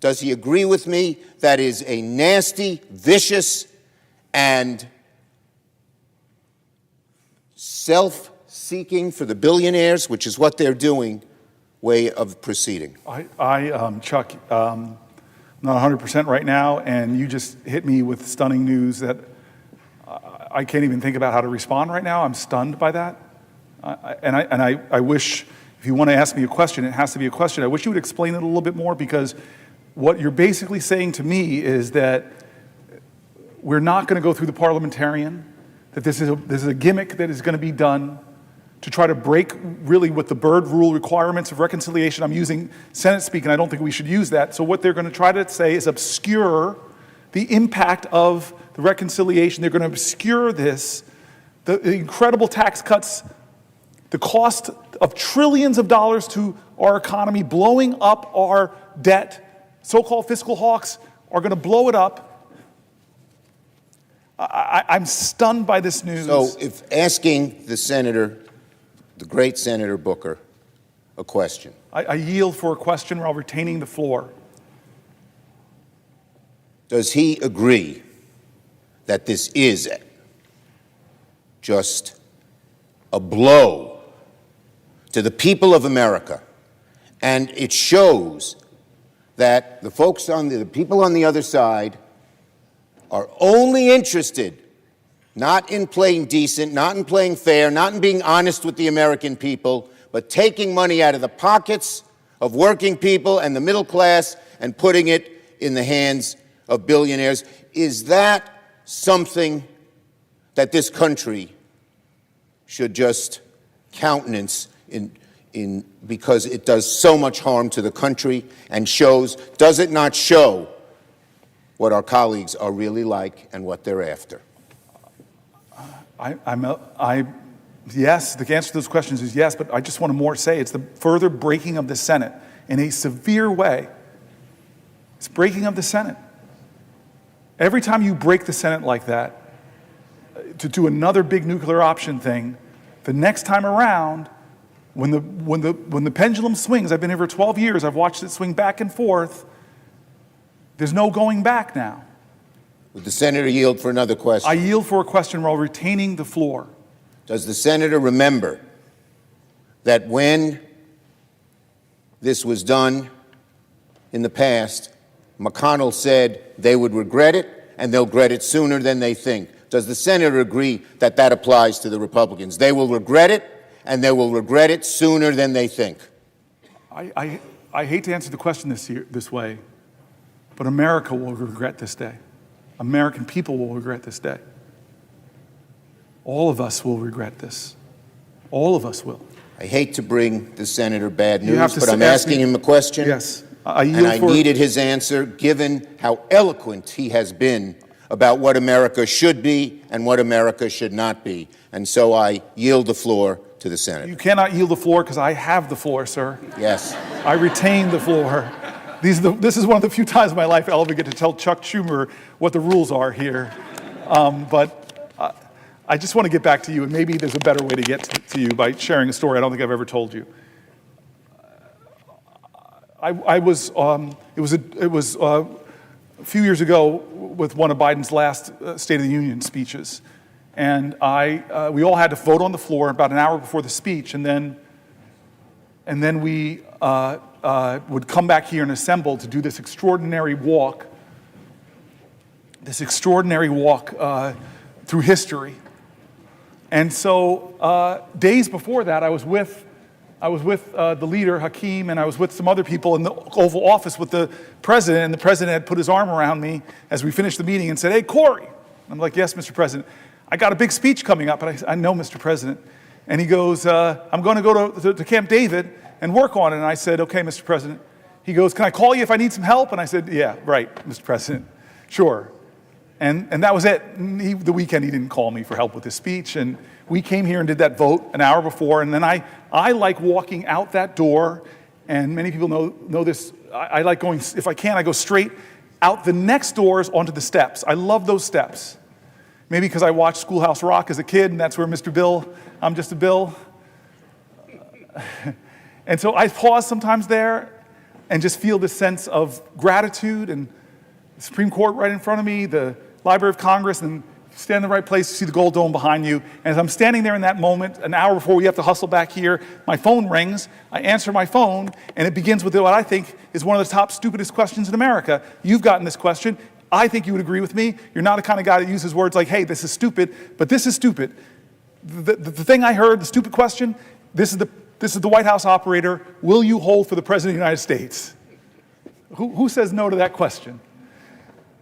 Does he agree with me that is a nasty, vicious, and self-seeking for the billionaires, which is what they're doing, way of proceeding? Chuck, I'm not 100% right now, and you just hit me with stunning news that I can't even think about how to respond right now. I'm stunned by that. I wish, if you want to ask me a question, it has to be a question. I wish you would explain it a little bit more, because what you're basically saying to me is that we're not going to go through the parliamentarian, that this is a gimmick that is going to be done to try to break really what the Byrd rule requirements of reconciliation. I'm using Senate speak, and I don't think we should use that. So what they're going to try to say is obscure the impact of the reconciliation. They're going to obscure this, the incredible tax cuts, the cost of trillions of dollars to our economy, blowing up our debt. So-called fiscal hawks are going to blow it up. I'm stunned by this news. So if asking the senator, the great Senator Booker, a question. I yield for a question while retaining the floor. Does he agree that this is just a blow to the people of America? And it shows that the folks the people on the other side are only interested not in playing decent, not in playing fair, not in being honest with the American people, but taking money out of the pockets of working people and the middle class and putting it in the hands of billionaires. Is that something that this country should just countenance because it does so much harm to the country and does it not show what our colleagues are really like and what they're after? Yes, the answer to those questions is yes, but I just want to more say it's the further breaking of the Senate in a severe way. It's breaking of the Senate. Every time you break the Senate like that, to do another big nuclear option thing, the next time around, when the pendulum swings, I've been here for 12 years, I've watched it swing back and forth, there's no going back now. Would the senator yield for another question? I yield for a question while retaining the floor. Does the senator remember that when this was done in the past, McConnell said they would regret it and they'll regret it sooner than they think? Does the senator agree that that applies to the Republicans? They will regret it and they will regret it sooner than they think. I hate to answer the question this way, but America will regret this day. American people will regret this day. All of us will regret this. All of us will. I hate to bring the senator bad news, but I'm asking him a question. Yes. And I needed his answer, given how eloquent he has been about what America should be and what America should not be. And so I yield the floor to the senator. You cannot yield the floor because I have the floor, sir. Yes. I retain the floor. This is one of the few times in my life I'll ever get to tell Chuck Schumer what the rules are here. But I just want to get back to you, and maybe there's a better way to get to you by sharing a story I don't think I've ever told you. It was a few years ago with one of Biden's last State of the Union speeches, and we all had to vote on the floor about an hour before the speech, and then we would come back here and assemble to do this extraordinary walk through history. And so days before that, I was with the leader, Hakeem, and I was with some other people in the Oval Office with the president, and the president had put his arm around me as we finished the meeting and said, "Hey, Cory." I'm like, "Yes, Mr. President. I got a big speech coming up." And I know, Mr. President. And he goes, "I'm going to go to Camp David and work on it." And I said, "Okay, Mr. President." He goes, "Can I call you if I need some help?" And I said, "Yeah, right, Mr. President. Sure." And that was it. The weekend he didn't call me for help with his speech. And we came here and did that vote an hour before. And then I like walking out that door. And many people know this. I like going, if I can, I go straight out the next doors onto the steps. I love those steps. Maybe because I watched Schoolhouse Rock as a kid, and that's where Mr. Bill, I'm just a Bill. And so I pause sometimes there and just feel this sense of gratitude, and the Supreme Court right in front of me, the Library of Congress, and stand in the right place to see the gold dome behind you. And as I'm standing there in that moment, an hour before we have to hustle back here, my phone rings, I answer my phone, and it begins with what I think is one of the top stupidest questions in America. You've gotten this question. I think you would agree with me. You're not the kind of guy that uses words like, "Hey, this is stupid," but this is stupid. The thing I heard, the stupid question, this is the White House operator: will you hold for the President of the United States? Who says no to that question?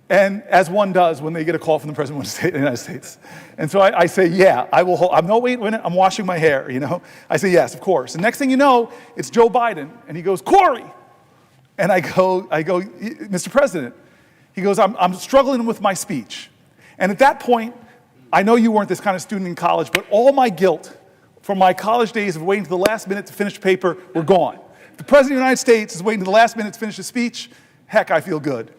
And as one does when they get a call from the President of the United States. And so I say, yeah, I will hold. Wait a minute, I'm washing my hair, you know. I say, yes, of course. And next thing you know, it's Joe Biden. And he goes, Cory. And I go, Mr. President. He goes, I'm struggling with my speech. And at that point, I know you weren't this kind of student in college, but all my guilt from my college days of waiting to the last minute to finish the paper were gone. If the President of the United States is waiting to the last minute to finish a speech, heck, I feel good.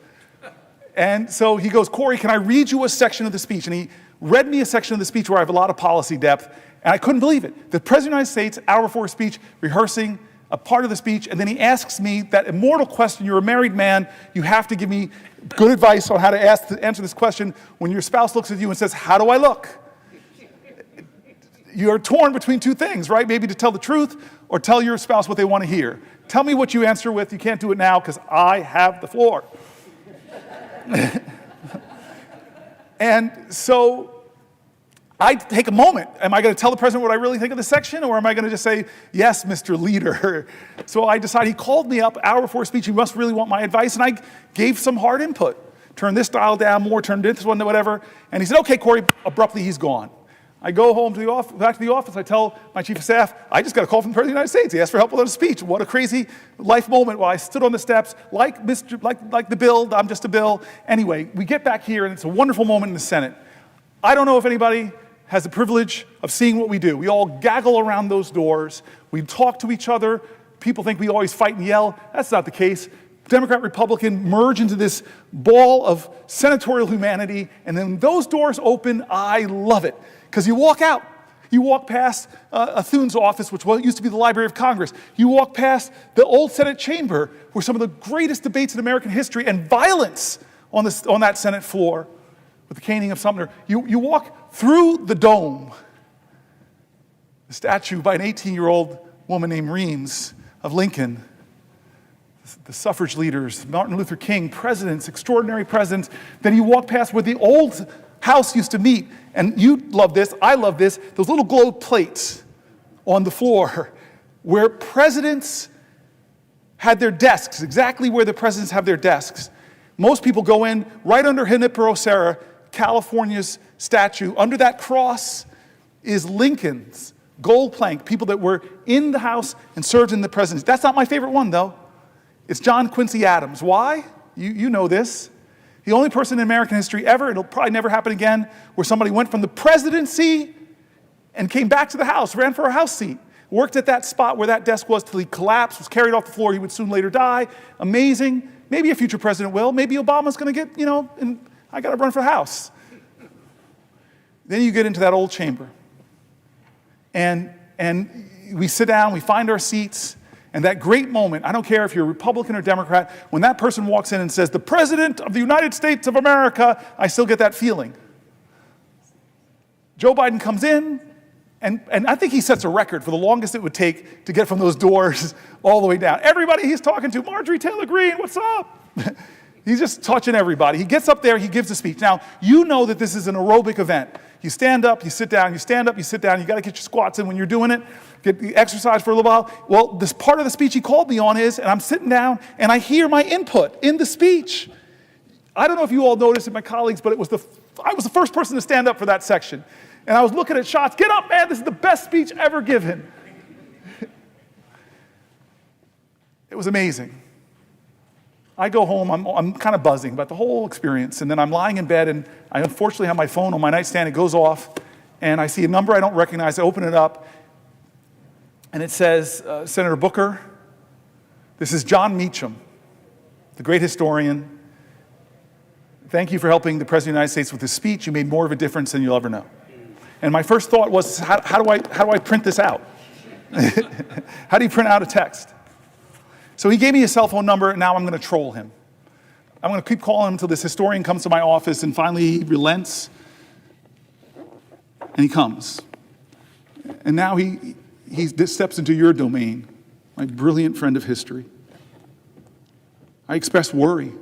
And so he goes, Cory, can I read you a section of the speech? And he read me a section of the speech where I have a lot of policy depth, and I couldn't believe it. The President of the United States, hour before his speech, rehearsing a part of the speech, and then he asks me that immortal question, you're a married man, you have to give me good advice on how to answer this question when your spouse looks at you and says, how do I look? You're torn between two things, right? Maybe to tell the truth or tell your spouse what they want to hear. Tell me what you answer with. You can't do it now because I have the floor. And so I take a moment. Am I going to tell the president what I really think of the section, or am I going to just say, yes, Mr. Leader? So I decided, he called me up hour before speech. He must really want my advice. And I gave some hard input. Turn this dial down more, turn this one to whatever. And he said, okay, Cory. Abruptly, he's gone. I go home to the office, back to the office. I tell my chief of staff, I just got a call from the President of the United States. He asked for help with a speech. What a crazy life moment while I stood on the steps like the bill. I'm just a bill. Anyway, we get back here, and it's a wonderful moment in the Senate. I don't know if anybody has the privilege of seeing what we do. We all gaggle around those doors. We talk to each other. People think we always fight and yell. That's not the case. Democrat, Republican merge into this ball of senatorial humanity, and then those doors open. I love it. Because you walk out. You walk past Thune's office, which used to be the Library of Congress. You walk past the old Senate chamber, where some of the greatest debates in American history and violence on that Senate floor with the caning of Sumner. You walk through the dome, the statue by an 18-year-old woman named Reams of Lincoln, the suffrage leaders, Martin Luther King, presidents, extraordinary presidents. Then you walk past where the old House used to meet, and you love this, I love this, those little gold plates on the floor where presidents had their desks, exactly where the presidents have their desks. Most people go in right under Junipero Serra, California's statue. Under that cross is Lincoln's gold plank, people that were in the House and served in the presidency. That's not my favorite one, though. It's John Quincy Adams. Why? You know this. The only person in American history ever, it'll probably never happen again, where somebody went from the presidency and came back to the House, ran for a House seat, worked at that spot where that desk was till he collapsed, was carried off the floor. He would soon later die. Amazing. Maybe a future president will. Maybe Obama's going to get, and I got to run for House. Then you get into that old chamber. And we sit down, we find our seats. And that great moment, I don't care if you're a Republican or Democrat, when that person walks in and says, the President of the United States of America, I still get that feeling. Joe Biden comes in, and I think he sets a record for the longest it would take to get from those doors all the way down. Everybody he's talking to, Marjorie Taylor Greene, what's up? He's just touching everybody. He gets up there, he gives a speech. Now, you know that this is an aerobic event. You stand up, you sit down, you stand up, you sit down. You got to get your squats in when you're doing it. Get the exercise for a little while. Well, this part of the speech he called me on is, and I'm sitting down, and I hear my input in the speech. I don't know if you all noticed it, my colleagues, but I was the first person to stand up for that section. And I was looking at shots. Get up, man. This is the best speech ever given. It was amazing. I go home, I'm kind of buzzing about the whole experience, and then I'm lying in bed, and I unfortunately have my phone on my nightstand. It goes off, and I see a number I don't recognize. I open it up, and it says, Senator Booker, this is John Meacham, the great historian. Thank you for helping the President of the United States with this speech. You made more of a difference than you'll ever know. And my first thought was, how do I print this out? How do you print out a text? So he gave me his cell phone number, and now I'm going to troll him. I'm going to keep calling him until this historian comes to my office, and finally he relents, and he comes. And now he steps into your domain, my brilliant friend of history. I express worry,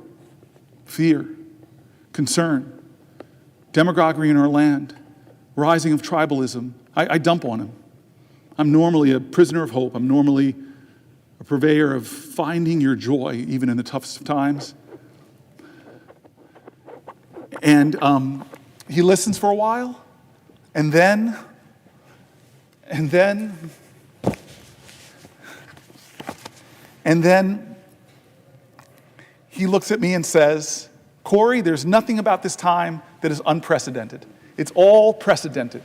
fear, concern, demagoguery in our land, rising of tribalism. I dump on him. I'm normally a prisoner of hope. I'm normally a purveyor of finding your joy even in the toughest of times. And he listens for a while, and then he looks at me and says, Cory, there's nothing about this time that is unprecedented. It's all precedented.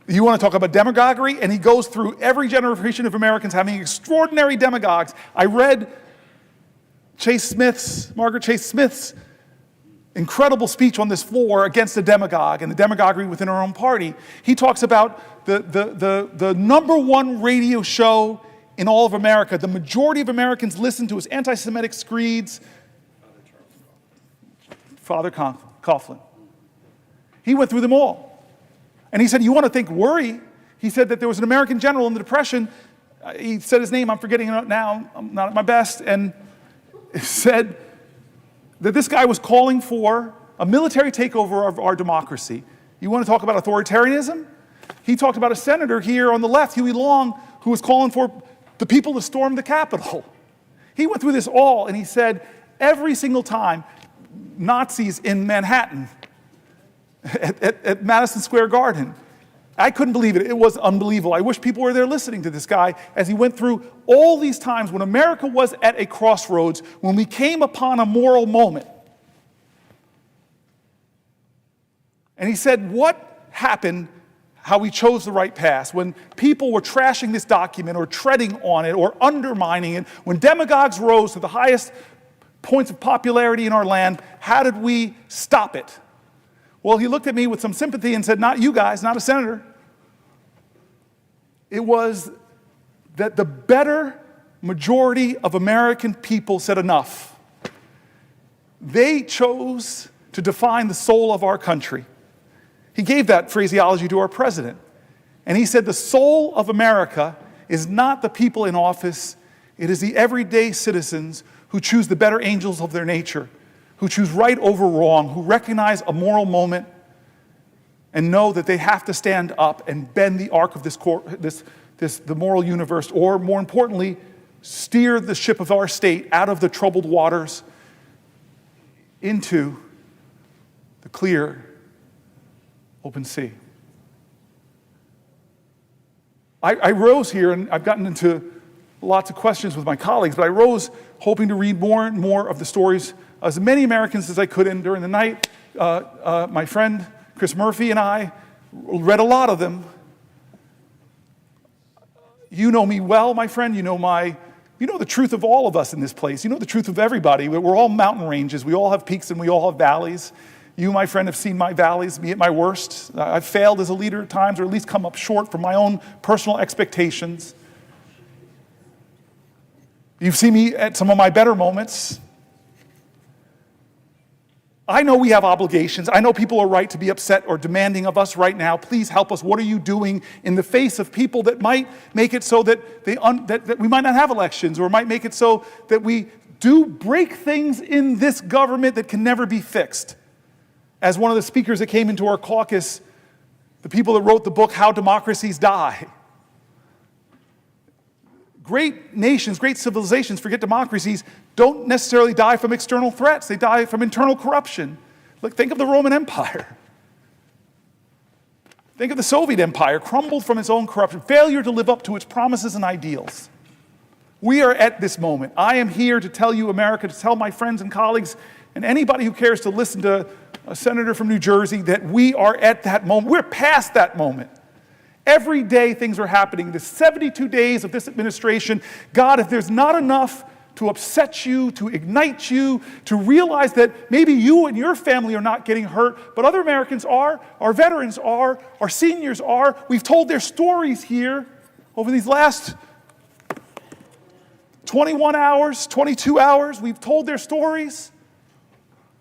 You want to talk about demagoguery? And he goes through every generation of Americans having extraordinary demagogues. I read Margaret Chase Smith's incredible speech on this floor against the demagogue and the demagoguery within our own party. He talks about the number one radio show in all of America. The majority of Americans listen to his anti-Semitic screeds. Father Coughlin. He went through them all. And he said, you want to think worry? He said that there was an American general in the Depression. He said his name, I'm forgetting it now, I'm not at my best, and said that this guy was calling for a military takeover of our democracy. You want to talk about authoritarianism? He talked about a senator here on the left, Huey Long, who was calling for the people to storm the Capitol. He went through this all, and he said every single time Nazis in Manhattan at Madison Square Garden, I couldn't believe it. It was unbelievable. I wish people were there listening to this guy as he went through all these times when America was at a crossroads, when we came upon a moral moment. And he said, what happened, how we chose the right path, when people were trashing this document or treading on it or undermining it, when demagogues rose to the highest points of popularity in our land, how did we stop it? Well, he looked at me with some sympathy and said, not you guys, not a senator. It was that the better majority of American people said enough. They chose to define the soul of our country. He gave that phraseology to our president. And he said the soul of America is not the people in office, it is the everyday citizens who choose the better angels of their nature, who choose right over wrong, who recognize a moral moment and know that they have to stand up and bend the arc of the moral universe, or more importantly, steer the ship of our state out of the troubled waters into the clear, open sea. I rose here, and I've gotten into lots of questions with my colleagues, but I rose hoping to read more and more of the stories as many Americans as I could. And during the night, my friend Chris Murphy and I read a lot of them. You know me well, my friend. You know the truth of all of us in this place. You know the truth of everybody. We're all mountain ranges. We all have peaks and we all have valleys. You, my friend, have seen my valleys, me at my worst. I've failed as a leader at times, or at least come up short from my own personal expectations. You've seen me at some of my better moments. I know we have obligations. I know people are right to be upset or demanding of us right now. Please help us. What are you doing in the face of people that might make it so that that we might not have elections, or might make it so that we do break things in this government that can never be fixed? As one of the speakers that came into our caucus, the people that wrote the book, How Democracies Die. Great nations, great civilizations, forget democracies, don't necessarily die from external threats. They die from internal corruption. Look, think of the Roman Empire. Think of the Soviet Empire, crumbled from its own corruption, failure to live up to its promises and ideals. We are at this moment. I am here to tell you, America, to tell my friends and colleagues and anybody who cares to listen to a senator from New Jersey, that we are at that moment. We're past that moment. Every day things are happening. The 72 days of this administration, God, if there's not enough to upset you, to ignite you, to realize that maybe you and your family are not getting hurt, but other Americans are, our veterans are, our seniors are. We've told their stories here over these last 21 hours, 22 hours. We've told their stories.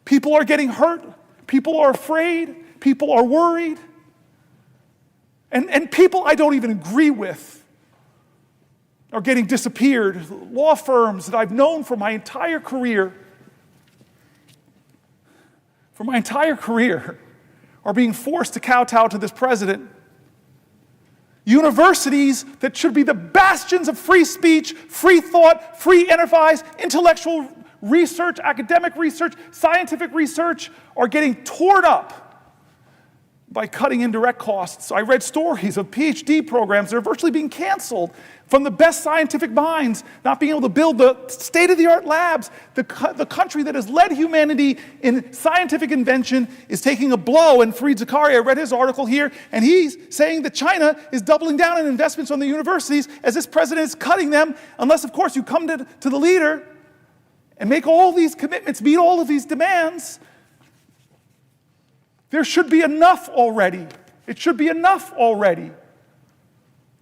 People are getting hurt. People are afraid. People are worried. And people I don't even agree with are getting disappeared. Law firms that I've known for my entire career, are being forced to kowtow to this president. Universities that should be the bastions of free speech, free thought, free enterprise, intellectual research, academic research, scientific research are getting torn up by cutting indirect costs. I read stories of PhD programs that are virtually being canceled from the best scientific minds not being able to build the state-of-the-art labs. The country that has led humanity in scientific invention is taking a blow. And Fareed Zakaria, I read his article here, and he's saying that China is doubling down on investments on the universities as this president is cutting them, unless, of course, you come to the leader and make all these commitments, meet all of these demands. There should be enough already. It should be enough already.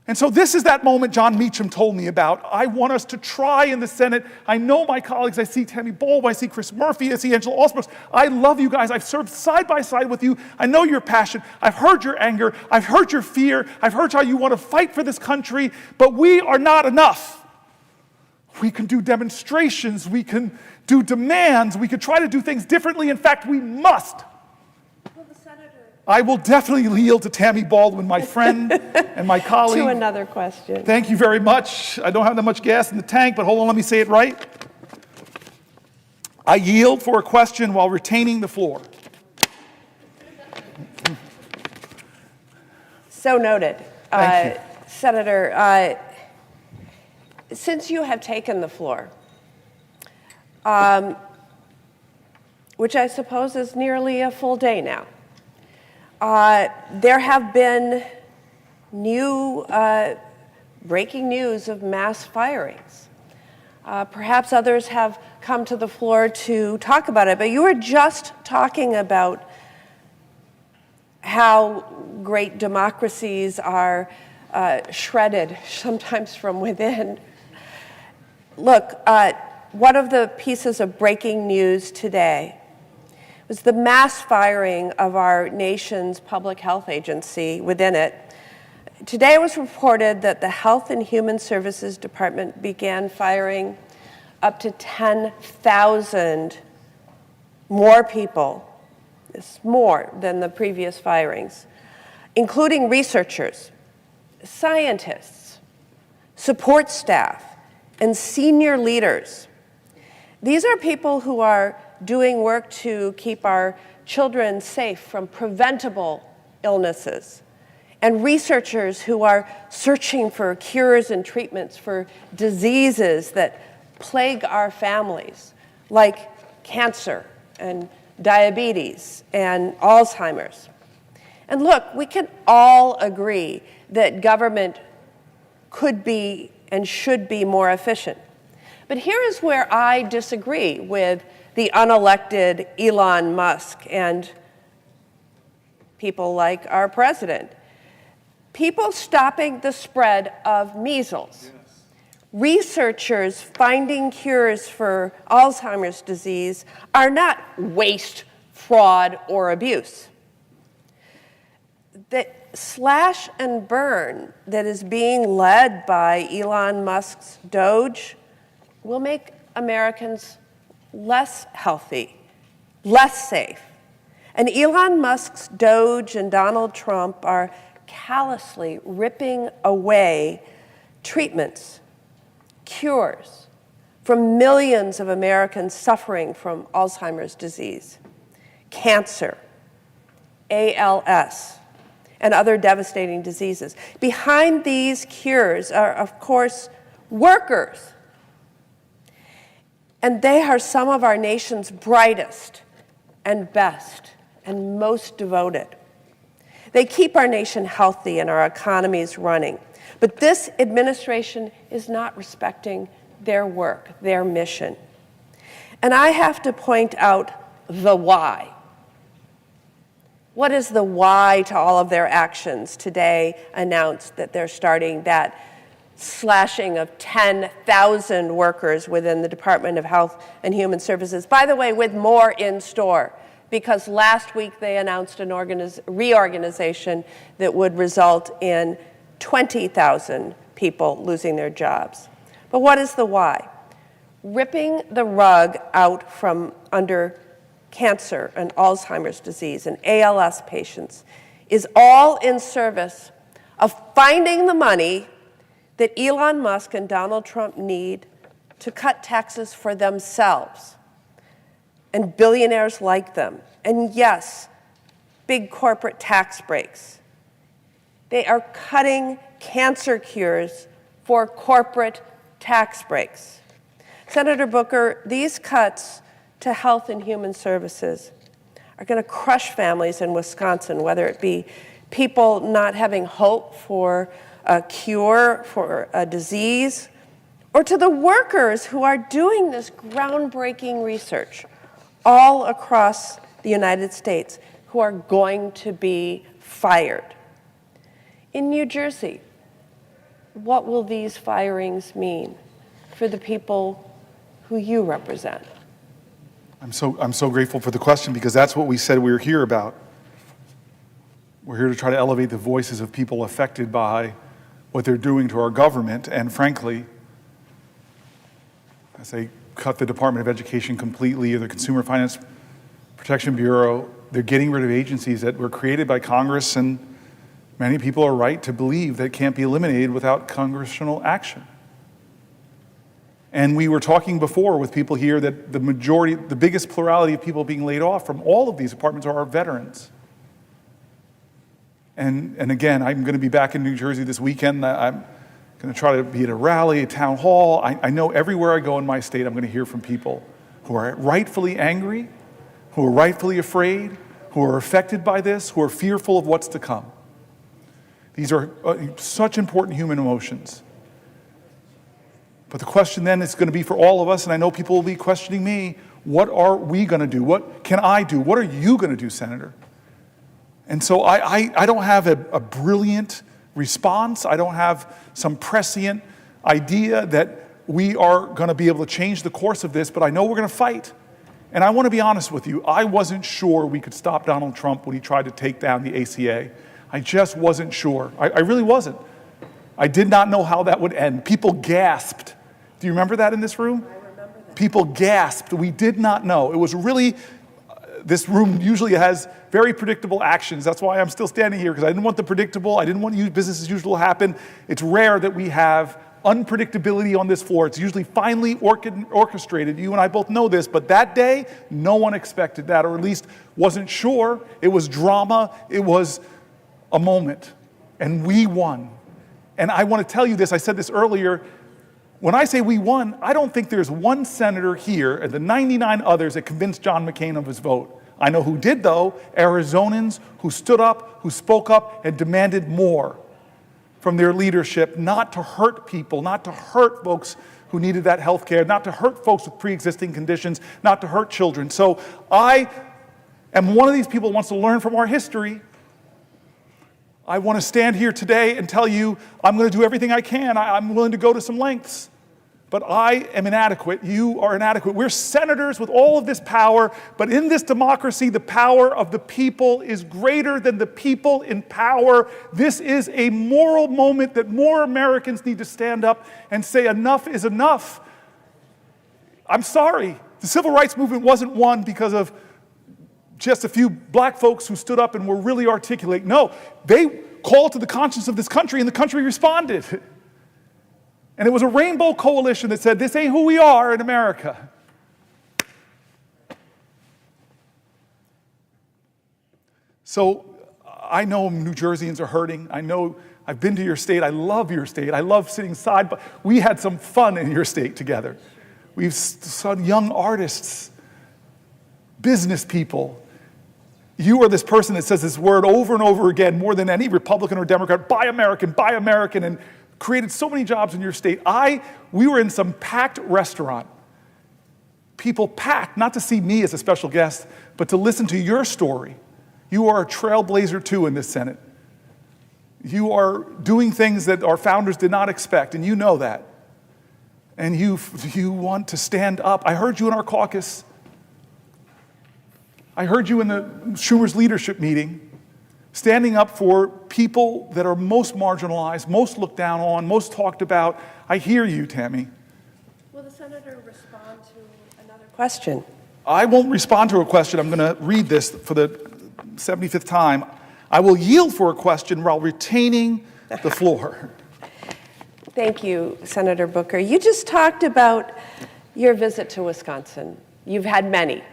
And so this is that moment John Meacham told me about. I want us to try in the Senate. I know my colleagues. I see Tammy Baldwin. I see Chris Murphy. I see Angela Alsbrooks. I love you guys. I've served side by side with you. I know your passion. I've heard your anger. I've heard your fear. I've heard how you want to fight for this country. But we are not enough. We can do demonstrations. We can do demands. We can try to do things differently. In fact, we must. I will definitely yield to Tammy Baldwin, my friend and my colleague. To another question. Thank you very much. I don't have that much gas in the tank, but hold on, let me say it right. I yield for a question while retaining the floor. So noted. Thank you. Senator, since you have taken the floor, which I suppose is nearly a full day now, there have been new breaking news of mass firings. Perhaps others have come to the floor to talk about it, but you were just talking about how great democracies are shredded, sometimes from within. Look, one of the pieces of breaking news today was the mass firing of our nation's public health agency within it. Today it was reported that the Health and Human Services Department began firing up to 10,000 more people. It's more than the previous firings, including researchers, scientists, support staff, and senior leaders. These are people who are doing work to keep our children safe from preventable illnesses, and researchers who are searching for cures and treatments for diseases that plague our families, like cancer and diabetes and Alzheimer's. And look, we can all agree that government could be and should be more efficient. But here is where I disagree with the unelected Elon Musk and people like our president. People stopping the spread of measles. Yes. Researchers finding cures for Alzheimer's disease are not waste, fraud, or abuse. The slash and burn that is being led by Elon Musk's Doge will make Americans less healthy, less safe. And Elon Musk's Doge and Donald Trump are callously ripping away treatments, cures from millions of Americans suffering from Alzheimer's disease, cancer, ALS, and other devastating diseases. Behind these cures are, of course, workers. And they are some of our nation's brightest and best and most devoted. They keep our nation healthy and our economies running. But this administration is not respecting their work, their mission. And I have to point out the why. What is the why to all of their actions? Today announced that they're starting that slashing of 10,000 workers within the Department of Health and Human Services. By the way, with more in store, because last week they announced an reorganization that would result in 20,000 people losing their jobs. But what is the why? Ripping the rug out from under cancer and Alzheimer's disease and ALS patients is all in service of finding the money that Elon Musk and Donald Trump need to cut taxes for themselves and billionaires like them. And yes, big corporate tax breaks. They are cutting cancer cures for corporate tax breaks. Senator Booker, these cuts to health and human services are going to crush families in Wisconsin, whether it be people not having hope for a cure for a disease, or to the workers who are doing this groundbreaking research all across the United States who are going to be fired. In New Jersey, what will these firings mean for the people who you represent? I'm so grateful for the question, because that's what we said we were here about. We're here to try to elevate the voices of people affected by what they're doing to our government. And frankly, as they cut the Department of Education completely, or the Consumer Finance Protection Bureau, they're getting rid of agencies that were created by Congress, and many people are right to believe that can't be eliminated without congressional action. And we were talking before with people here that the majority, the biggest plurality of people being laid off from all of these departments are our veterans. And again, I'm going to be back in New Jersey this weekend. I'm going to try to be at a rally, a town hall. I know everywhere I go in my state, I'm going to hear from people who are rightfully angry, who are rightfully afraid, who are affected by this, who are fearful of what's to come. These are such important human emotions. But the question then is going to be for all of us, and I know people will be questioning me, what are we going to do? What can I do? What are you going to do, Senator? And so I don't have a brilliant response. I don't have some prescient idea that we are going to be able to change the course of this, but I know we're going to fight. And I want to be honest with you, I wasn't sure we could stop Donald Trump when he tried to take down the ACA. I just wasn't sure. I really wasn't. I did not know how that would end. People gasped. Do you remember that in this room? I remember that. People gasped. We did not know. It was really, this room usually has very predictable actions. That's why I'm still standing here, because I didn't want the predictable. I didn't want business as usual to happen. It's rare that we have unpredictability on this floor. It's usually finely orchestrated. You and I both know this, but that day, no one expected that, or at least wasn't sure. It was drama. It was a moment, and we won. And I want to tell you this, I said this earlier, when I say we won, I don't think there's one senator here and the 99 others that convinced John McCain of his vote. I know who did, though, Arizonans who stood up, who spoke up, and demanded more from their leadership, not to hurt people, not to hurt folks who needed that health care, not to hurt folks with pre-existing conditions, not to hurt children. So I am one of these people who wants to learn from our history. I want to stand here today and tell you I'm going to do everything I can. I'm willing to go to some lengths. But I am inadequate. You are inadequate. We're senators with all of this power, but in this democracy, the power of the people is greater than the people in power. This is a moral moment that more Americans need to stand up and say enough is enough. I'm sorry. The civil rights movement wasn't won because of just a few black folks who stood up and were really articulate. No, they called to the conscience of this country, and the country responded. And it was a rainbow coalition that said, this ain't who we are in America. So I know New Jerseyans are hurting. I know I've been to your state. I love your state. I love sitting side, but we had some fun in your state together. We've saw young artists, business people. You are this person that says this word over and over again, more than any Republican or Democrat, buy American, and created so many jobs in your state. We were in some packed restaurant. People packed, not to see me as a special guest, but to listen to your story. You are a trailblazer too in this Senate. You are doing things that our founders did not expect, and you know that. And you want to stand up. I heard you in our caucus. I heard you in the Schumer's leadership meeting, standing up for people that are most marginalized, most looked down on, most talked about. I hear you, Tammy. Will the senator respond to another question? I won't respond to a question. I'm going to read this for the 75th time. I will yield for a question while retaining the floor. Thank you, Senator Booker. You just talked about your visit to Wisconsin. You've had many,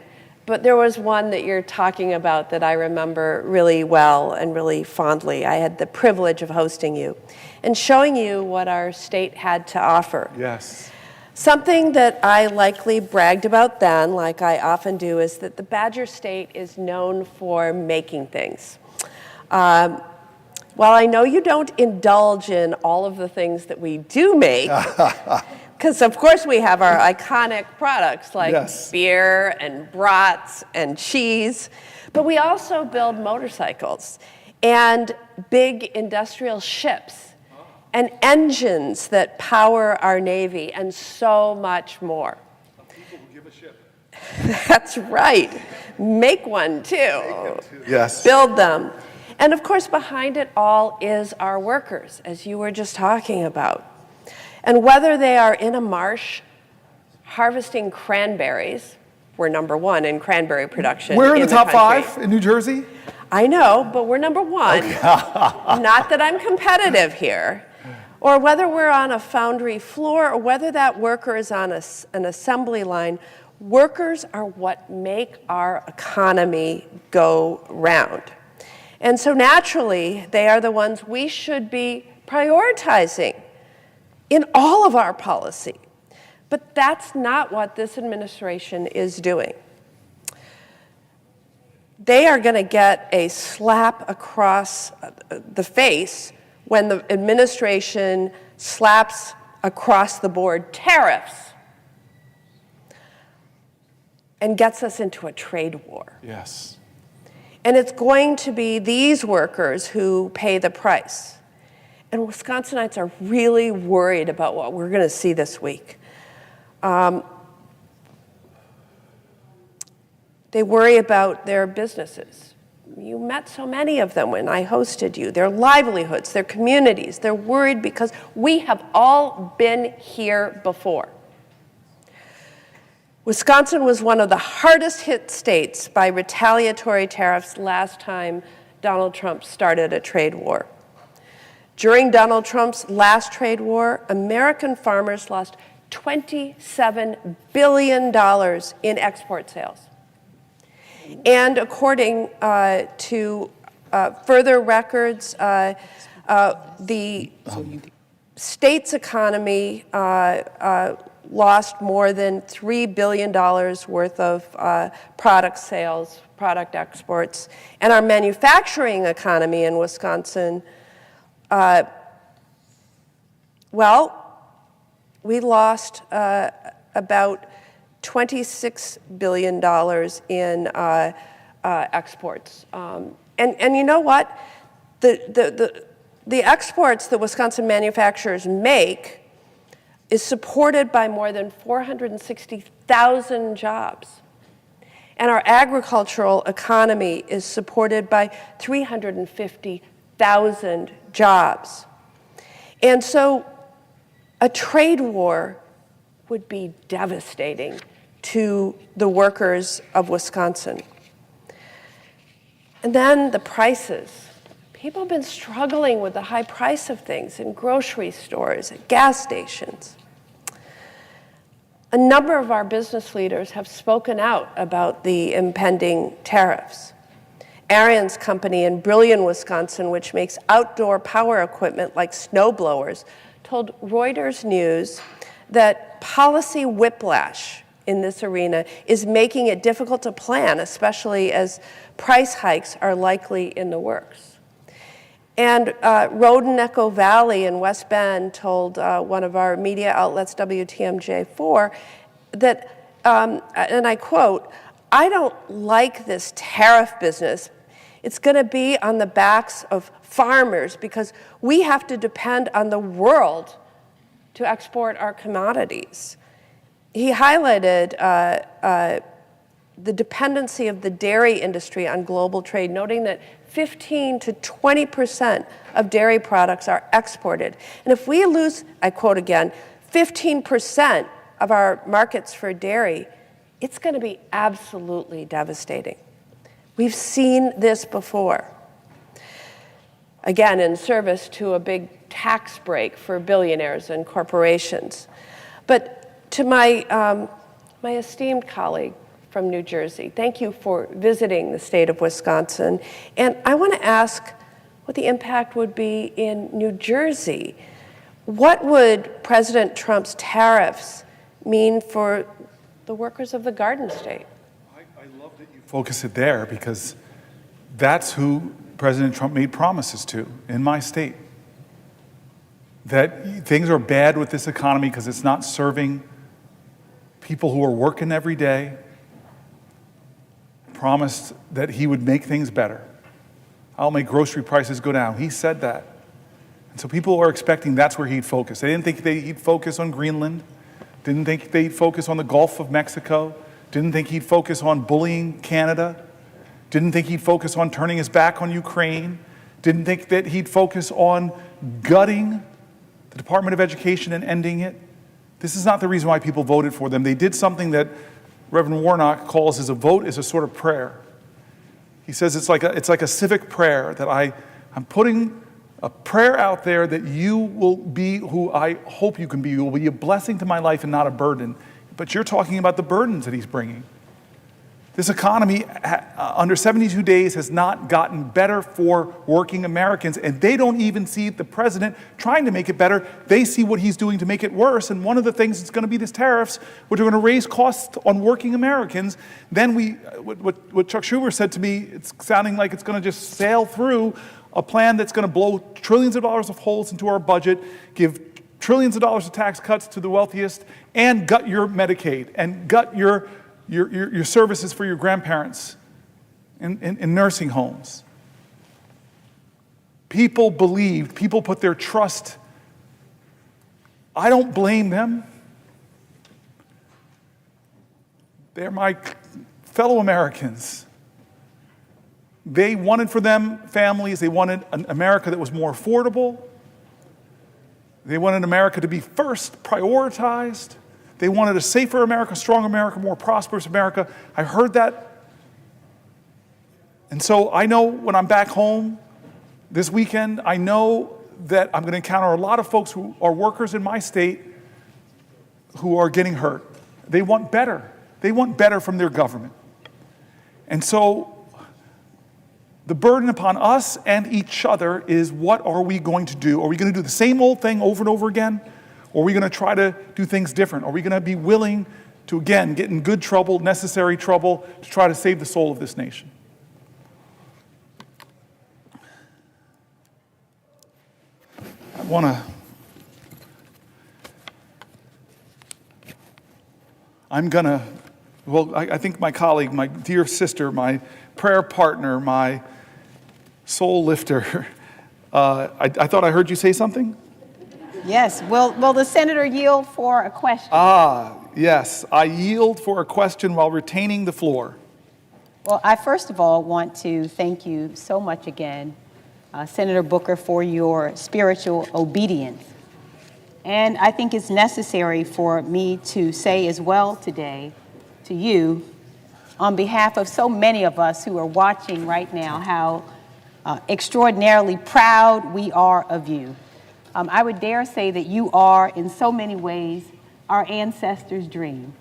but there was one that you're talking about that I remember really well and really fondly. I had the privilege of hosting you and showing you what our state had to offer. Yes. Something that I likely bragged about then, like I often do, is that the Badger State is known for making things. While I know you don't indulge in all of the things that we do make, because of course we have our iconic products like beer and brats and cheese, but we also build motorcycles and big industrial ships and engines that power our Navy and so much more. People who give a ship. That's right. Make one too. Yes. Build them. And of course, behind it all is our workers, as you were just talking about. And whether they are in a marsh harvesting cranberries, we're number one in cranberry production. We're in the top country. 5 in New Jersey. I know, but we're number one. Okay. Not that I'm competitive here. Or whether we're on a foundry floor or whether that worker is on an assembly line, workers are what make our economy go round. And so naturally, they are the ones we should be prioritizing in all of our policy. But that's not what this administration is doing. They are going to get a slap across the face when the administration slaps across the board tariffs and gets us into a trade war. Yes. And it's going to be these workers who pay the price. And Wisconsinites are really worried about what we're going to see this week. They worry about their businesses. You met so many of them when I hosted you. Their livelihoods, their communities. They're worried because we have all been here before. Wisconsin was one of the hardest hit states by retaliatory tariffs last time Donald Trump started a trade war. During Donald Trump's last trade war, American farmers lost $27 billion in export sales. And according to further records, the state's economy lost more than $3 billion worth of product sales, product exports. And our manufacturing economy in Wisconsin, we lost about $26 billion in exports. And you know what? The exports that Wisconsin manufacturers make is supported by more than 460,000 jobs. And our agricultural economy is supported by 350,000 jobs. And so a trade war would be devastating to the workers of Wisconsin. And then the prices. People have been struggling with the high price of things in grocery stores, at gas stations. A number of our business leaders have spoken out about the impending tariffs. Ariens Company in Brillion, Wisconsin, which makes outdoor power equipment like snow blowers, told Reuters News that policy whiplash in this arena is making it difficult to plan, especially as price hikes are likely in the works. And Roden Echo Valley in West Bend told one of our media outlets, WTMJ4, that, and I quote, "I don't like this tariff business. It's going to be on the backs of farmers because we have to depend on the world to export our commodities." He highlighted the dependency of the dairy industry on global trade, noting that 15 to 20% of dairy products are exported. And if we lose, I quote again, 15% of our markets for dairy, it's going to be absolutely devastating. We've seen this before. Again, in service to a big tax break for billionaires and corporations. But to my esteemed colleague from New Jersey, thank you for visiting the state of Wisconsin. And I want to ask what the impact would be in New Jersey. What would President Trump's tariffs mean for the workers of the Garden State? I love that you focus it there, because that's who President Trump made promises to in my state. That things are bad with this economy because it's not serving people who are working every day. Promised that he would make things better. I'll make grocery prices go down. He said that. And so people are expecting that's where he'd focus. They didn't think he'd focus on Greenland. Didn't think they'd focus on the Gulf of Mexico. Didn't think he'd focus on bullying Canada. Didn't think he'd focus on turning his back on Ukraine. Didn't think that he'd focus on gutting the Department of Education and ending it. This is not the reason why people voted for them. They did something that Reverend Warnock calls as a vote is a sort of prayer. He says it's like a civic prayer, that I'm putting a prayer out there that you will be who I hope you can be. You will be a blessing to my life and not a burden. But you're talking about the burdens that he's bringing. This economy, under 72 days, has not gotten better for working Americans, and they don't even see the president trying to make it better. They see what he's doing to make it worse, and one of the things is going to be these tariffs, which are going to raise costs on working Americans. Then what Chuck Schumer said to me, it's sounding like it's going to just sail through a plan that's going to blow trillions of dollars of holes into our budget, give trillions of dollars of tax cuts to the wealthiest, and gut your Medicaid, and gut your services for your grandparents in nursing homes. People believed, people put their trust. I don't blame them. They're my fellow Americans. They wanted for them families, they wanted an America that was more affordable. They wanted America to be first prioritized. They wanted a safer America, stronger America, more prosperous America. I heard that. And so I know when I'm back home this weekend, I know that I'm going to encounter a lot of folks who are workers in my state who are getting hurt. They want better. They want better from their government. And so the burden upon us and each other is, what are we going to do? Are we going to do the same old thing over and over again? Or are we going to try to do things different? Are we going to be willing to, again, get in good trouble, necessary trouble, to try to save the soul of this nation? I think my colleague, my dear sister, my prayer partner, my soul lifter, I thought I heard you say something? Yes. Will the senator yield for a question? Yes. I yield for a question while retaining the floor. Well, I first of all want to thank you so much again, Senator Booker, for your spiritual obedience. And I think it's necessary for me to say as well today to you, on behalf of so many of us who are watching right now, how extraordinarily proud we are of you. I would dare say that you are, in so many ways, our ancestors' dream.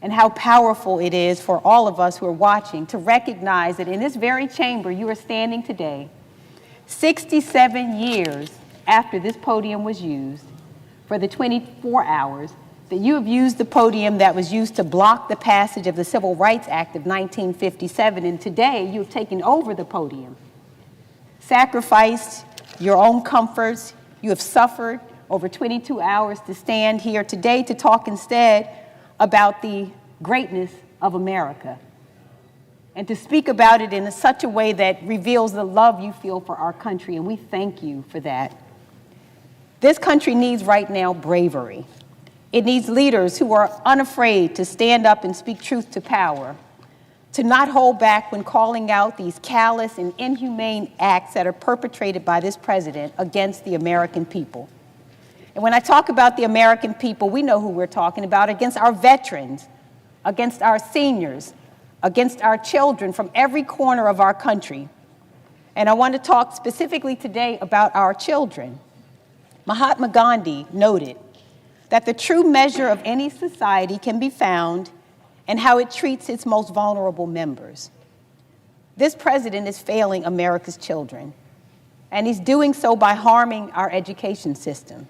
And how powerful it is for all of us who are watching to recognize that in this very chamber you are standing today, 67 years after this podium was used, for the 24 hours that you have used the podium that was used to block the passage of the Civil Rights Act of 1957, and today you have taken over the podium, sacrificed your own comforts. You have suffered over 22 hours to stand here today to talk instead about the greatness of America, and to speak about it in such a way that reveals the love you feel for our country, and we thank you for that. This country needs right now bravery. It needs leaders who are unafraid to stand up and speak truth to power, to not hold back when calling out these callous and inhumane acts that are perpetrated by this president against the American people. And when I talk about the American people, we know who we're talking about, against our veterans, against our seniors, against our children from every corner of our country. And I want to talk specifically today about our children. Mahatma Gandhi noted that the true measure of any society can be found in how it treats its most vulnerable members. This president is failing America's children, and he's doing so by harming our education system.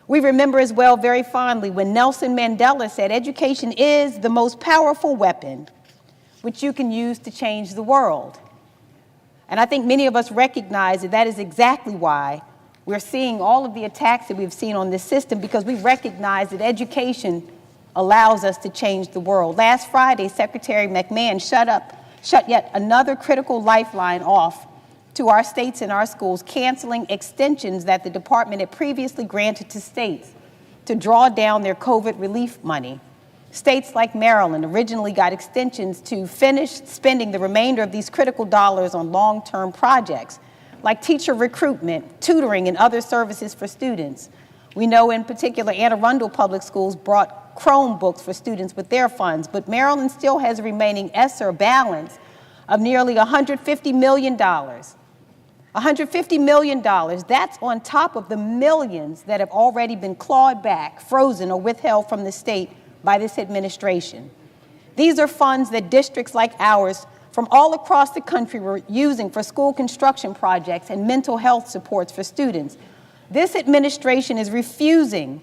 We remember as well very fondly when Nelson Mandela said, "Education is the most powerful weapon which you can use to change the world." And I think many of us recognize that that is exactly why we're seeing all of the attacks that we've seen on this system, because we recognize that education allows us to change the world. Last Friday, Secretary McMahon shut yet another critical lifeline off to our states and our schools, canceling extensions that the department had previously granted to states to draw down their COVID relief money. States like Maryland originally got extensions to finish spending the remainder of these critical dollars on long-term projects, like teacher recruitment, tutoring, and other services for students. We know in particular Anne Arundel Public Schools brought Chromebooks for students with their funds, but Maryland still has a remaining ESSER balance of nearly $150 million. $150 million, that's on top of the millions that have already been clawed back, frozen, or withheld from the state by this administration. These are funds that districts like ours from all across the country were using for school construction projects and mental health supports for students. This administration is refusing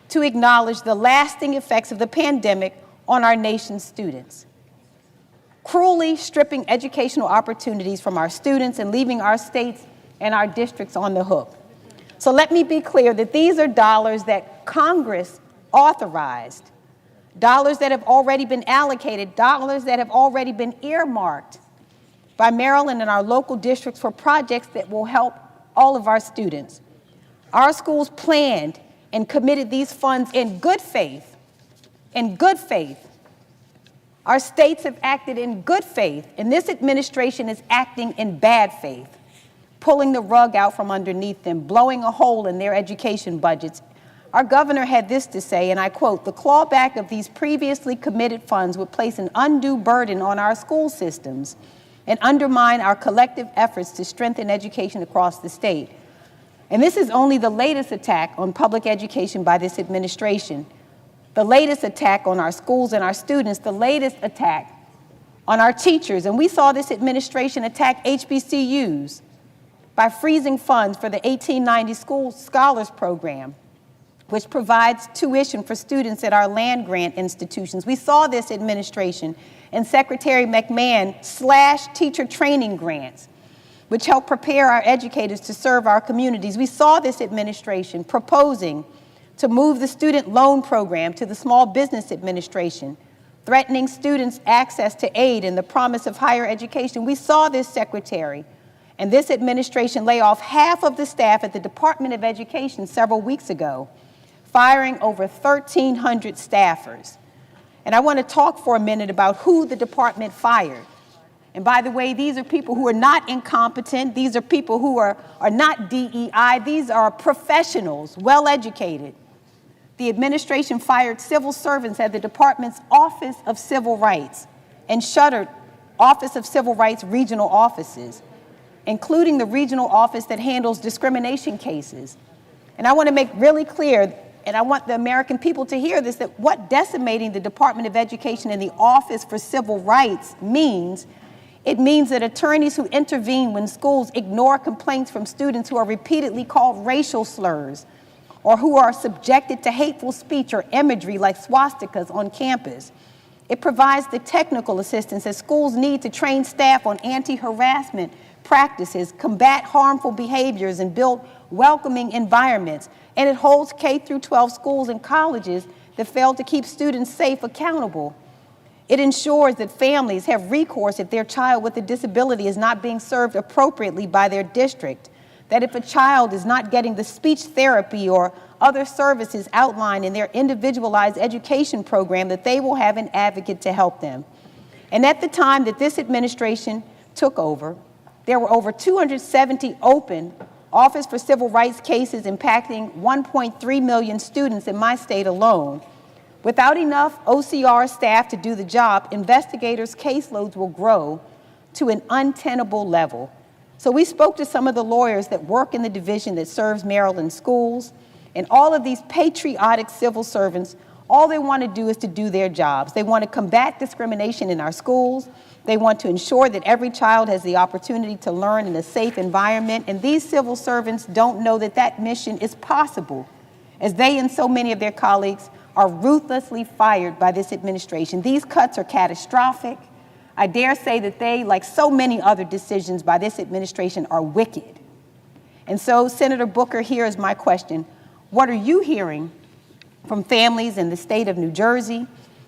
to acknowledge the lasting effects of the pandemic on our nation's students, cruelly stripping educational opportunities from our students and leaving our states and our districts on the hook. So let me be clear that these are dollars that Congress authorized, dollars that have already been allocated, dollars that have already been earmarked by Maryland and our local districts for projects that will help all of our students. Our schools planned and committed these funds in good faith. In good faith. Our states have acted in good faith, and this administration is acting in bad faith, pulling the rug out from underneath them, blowing a hole in their education budgets. Our governor had this to say, and I quote, "The clawback of these previously committed funds would place an undue burden on our school systems and undermine our collective efforts to strengthen education across the state." And this is only the latest attack on public education by this administration, the latest attack on our schools and our students, the latest attack on our teachers. And we saw this administration attack HBCUs by freezing funds for the 1890 School Scholars Program, which provides tuition for students at our land-grant institutions. We saw this administration and Secretary McMahon slash teacher training grants, which help prepare our educators to serve our communities. We saw this administration proposing to move the student loan program to the Small Business Administration, threatening students' access to aid and the promise of higher education. We saw this secretary and this administration lay off half of the staff at the Department of Education several weeks ago, firing over 1,300 staffers. And I want to talk for a minute about who the department fired. And by the way, these are people who are not incompetent. These are people who are not DEI. These are professionals, well-educated. The administration fired civil servants at the department's Office of Civil Rights and shuttered Office of Civil Rights regional offices, including the regional office that handles discrimination cases. And I want to make really clear, and I want the American people to hear this, that what decimating the Department of Education and the Office for Civil Rights means, it means that attorneys who intervene when schools ignore complaints from students who are repeatedly called racial slurs or who are subjected to hateful speech or imagery like swastikas on campus. It provides the technical assistance that schools need to train staff on anti-harassment practices, combat harmful behaviors, and build welcoming environments. And it holds K-12 schools and colleges that fail to keep students safe accountable. It ensures that families have recourse if their child with a disability is not being served appropriately by their district, that if a child is not getting the speech therapy or other services outlined in their individualized education program, that they will have an advocate to help them. And at the time that this administration took over, there were over 270 open Office for Civil Rights cases impacting 1.3 million students in my state alone. Without enough OCR staff to do the job, investigators' caseloads will grow to an untenable level. So we spoke to some of the lawyers that work in the division that serves Maryland schools, and all of these patriotic civil servants, all they want to do is to do their jobs. They want to combat discrimination in our schools. They want to ensure that every child has the opportunity to learn in a safe environment, and these civil servants don't know that that mission is possible, as they and so many of their colleagues are ruthlessly fired by this administration. These cuts are catastrophic. I dare say that they, like so many other decisions by this administration, are wicked. And so, Senator Booker, here is my question. What are you hearing from families in the state of New Jersey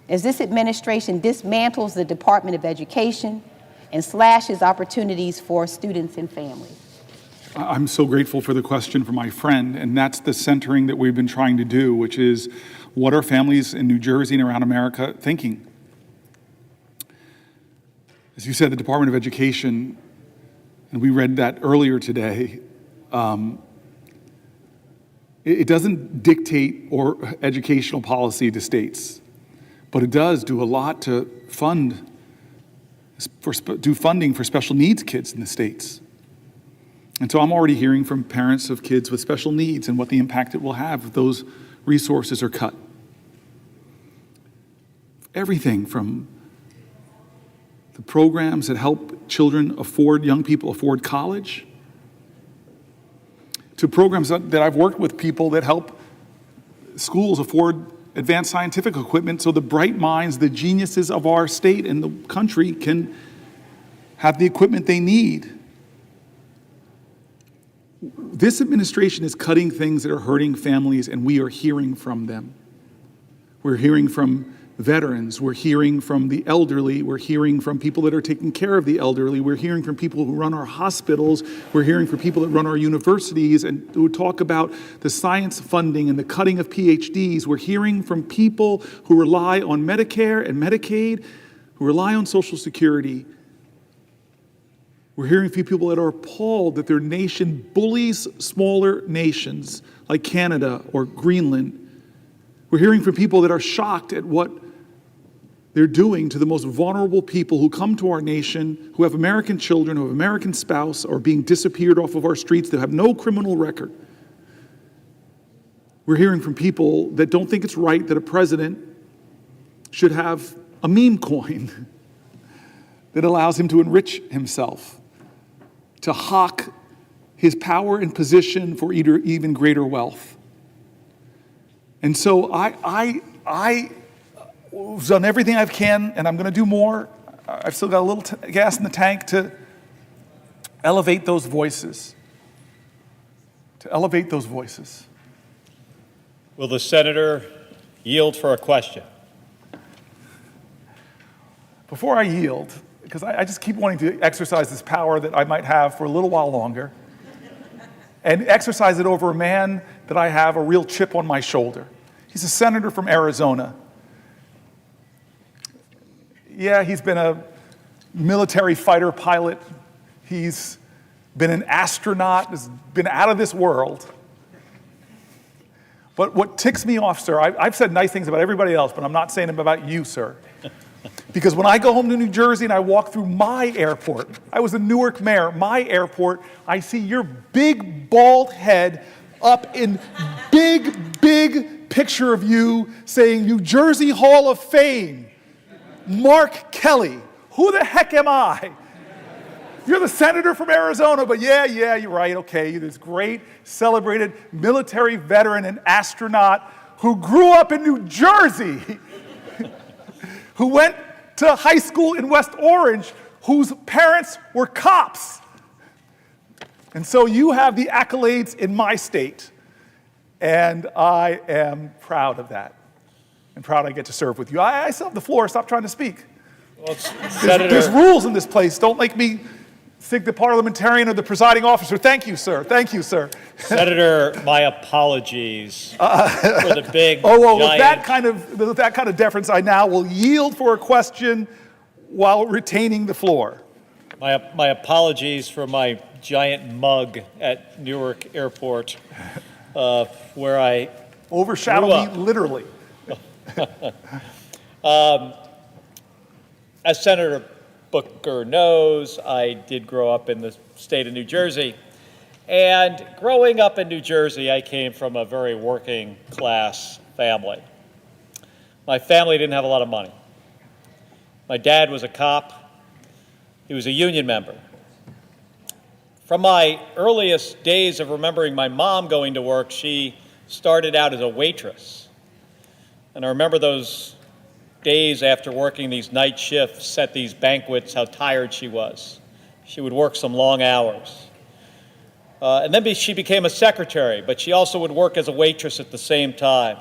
as this administration dismantles the Department of Education and slashes opportunities for students and families? I'm so grateful for the question from my friend, and that's the centering that we've been trying to do, which is what are families in New Jersey and around America thinking? As you said, the Department of Education, and we read that earlier today, it doesn't dictate or educational policy to states, but it does do a lot to do funding for special needs kids in the states. And so I'm already hearing from parents of kids with special needs and what the impact it will have if those resources are cut. Everything from the programs that help young people afford college, to programs that I've worked with people that help schools afford advanced scientific equipment so the bright minds, the geniuses of our state and the country can have the equipment they need. This administration is cutting things that are hurting families, and we are hearing from them. We're hearing from veterans, we're hearing from the elderly, we're hearing from people that are taking care of the elderly, we're hearing from people who run our hospitals, we're hearing from people that run our universities and who talk about the science funding and the cutting of PhDs. We're hearing from people who rely on Medicare and Medicaid, who rely on Social Security. We're hearing from people that are appalled that their nation bullies smaller nations like Canada or Greenland. We're hearing from people that are shocked at what they're doing to the most vulnerable people who come to our nation, who have American children, who have American spouse, or being disappeared off of our streets that have no criminal record. We're hearing from people that don't think it's right that a president should have a meme coin that allows him to enrich himself, to hawk his power and position for even greater wealth. And so I've done everything I can, and I'm going to do more. I've still got a little gas in the tank to elevate those voices. Will the senator yield for a question? Before I yield, because I just keep wanting to exercise this power that I might have for a little while longer, and exercise it over a man that I have a real chip on my shoulder. He's a senator from Arizona. Yeah, he's been a military fighter pilot. He's been an astronaut, has been out of this world. But what ticks me off, sir, I've said nice things about everybody else, but I'm not saying them about you, sir. Because when I go home to New Jersey and I walk through my airport, I was a Newark mayor, my airport, I see your big bald head up in big picture of you saying New Jersey Hall of Fame. Mark Kelly. Who the heck am I? You're the senator from Arizona, but yeah, you're right, okay. You're this great, celebrated military veteran and astronaut who grew up in New Jersey, who went to high school in West Orange, whose parents were cops. And so you have the accolades in my state, and I am proud of that. I'm proud I get to serve with you. I still have the floor. Stop trying to speak. Well, Senator, there's rules in this place. Don't make me think the parliamentarian or the presiding officer. Thank you, sir. Thank you, sir. Senator, my apologies for the big giant... With that kind of deference, I now will yield for a question while retaining the floor. My apologies for my giant mug at Newark Airport, where I overshadowed me literally. As Senator Booker knows, I did grow up in the state of New Jersey. And growing up in New Jersey, I came from a very working class family. My family didn't have a lot of money. My dad was a cop. He was a union member. From my earliest days of remembering my mom going to work, she started out as a waitress. And I remember those days after working these night shifts at these banquets, how tired she was. She would work some long hours. And then she became a secretary, but she also would work as a waitress at the same time.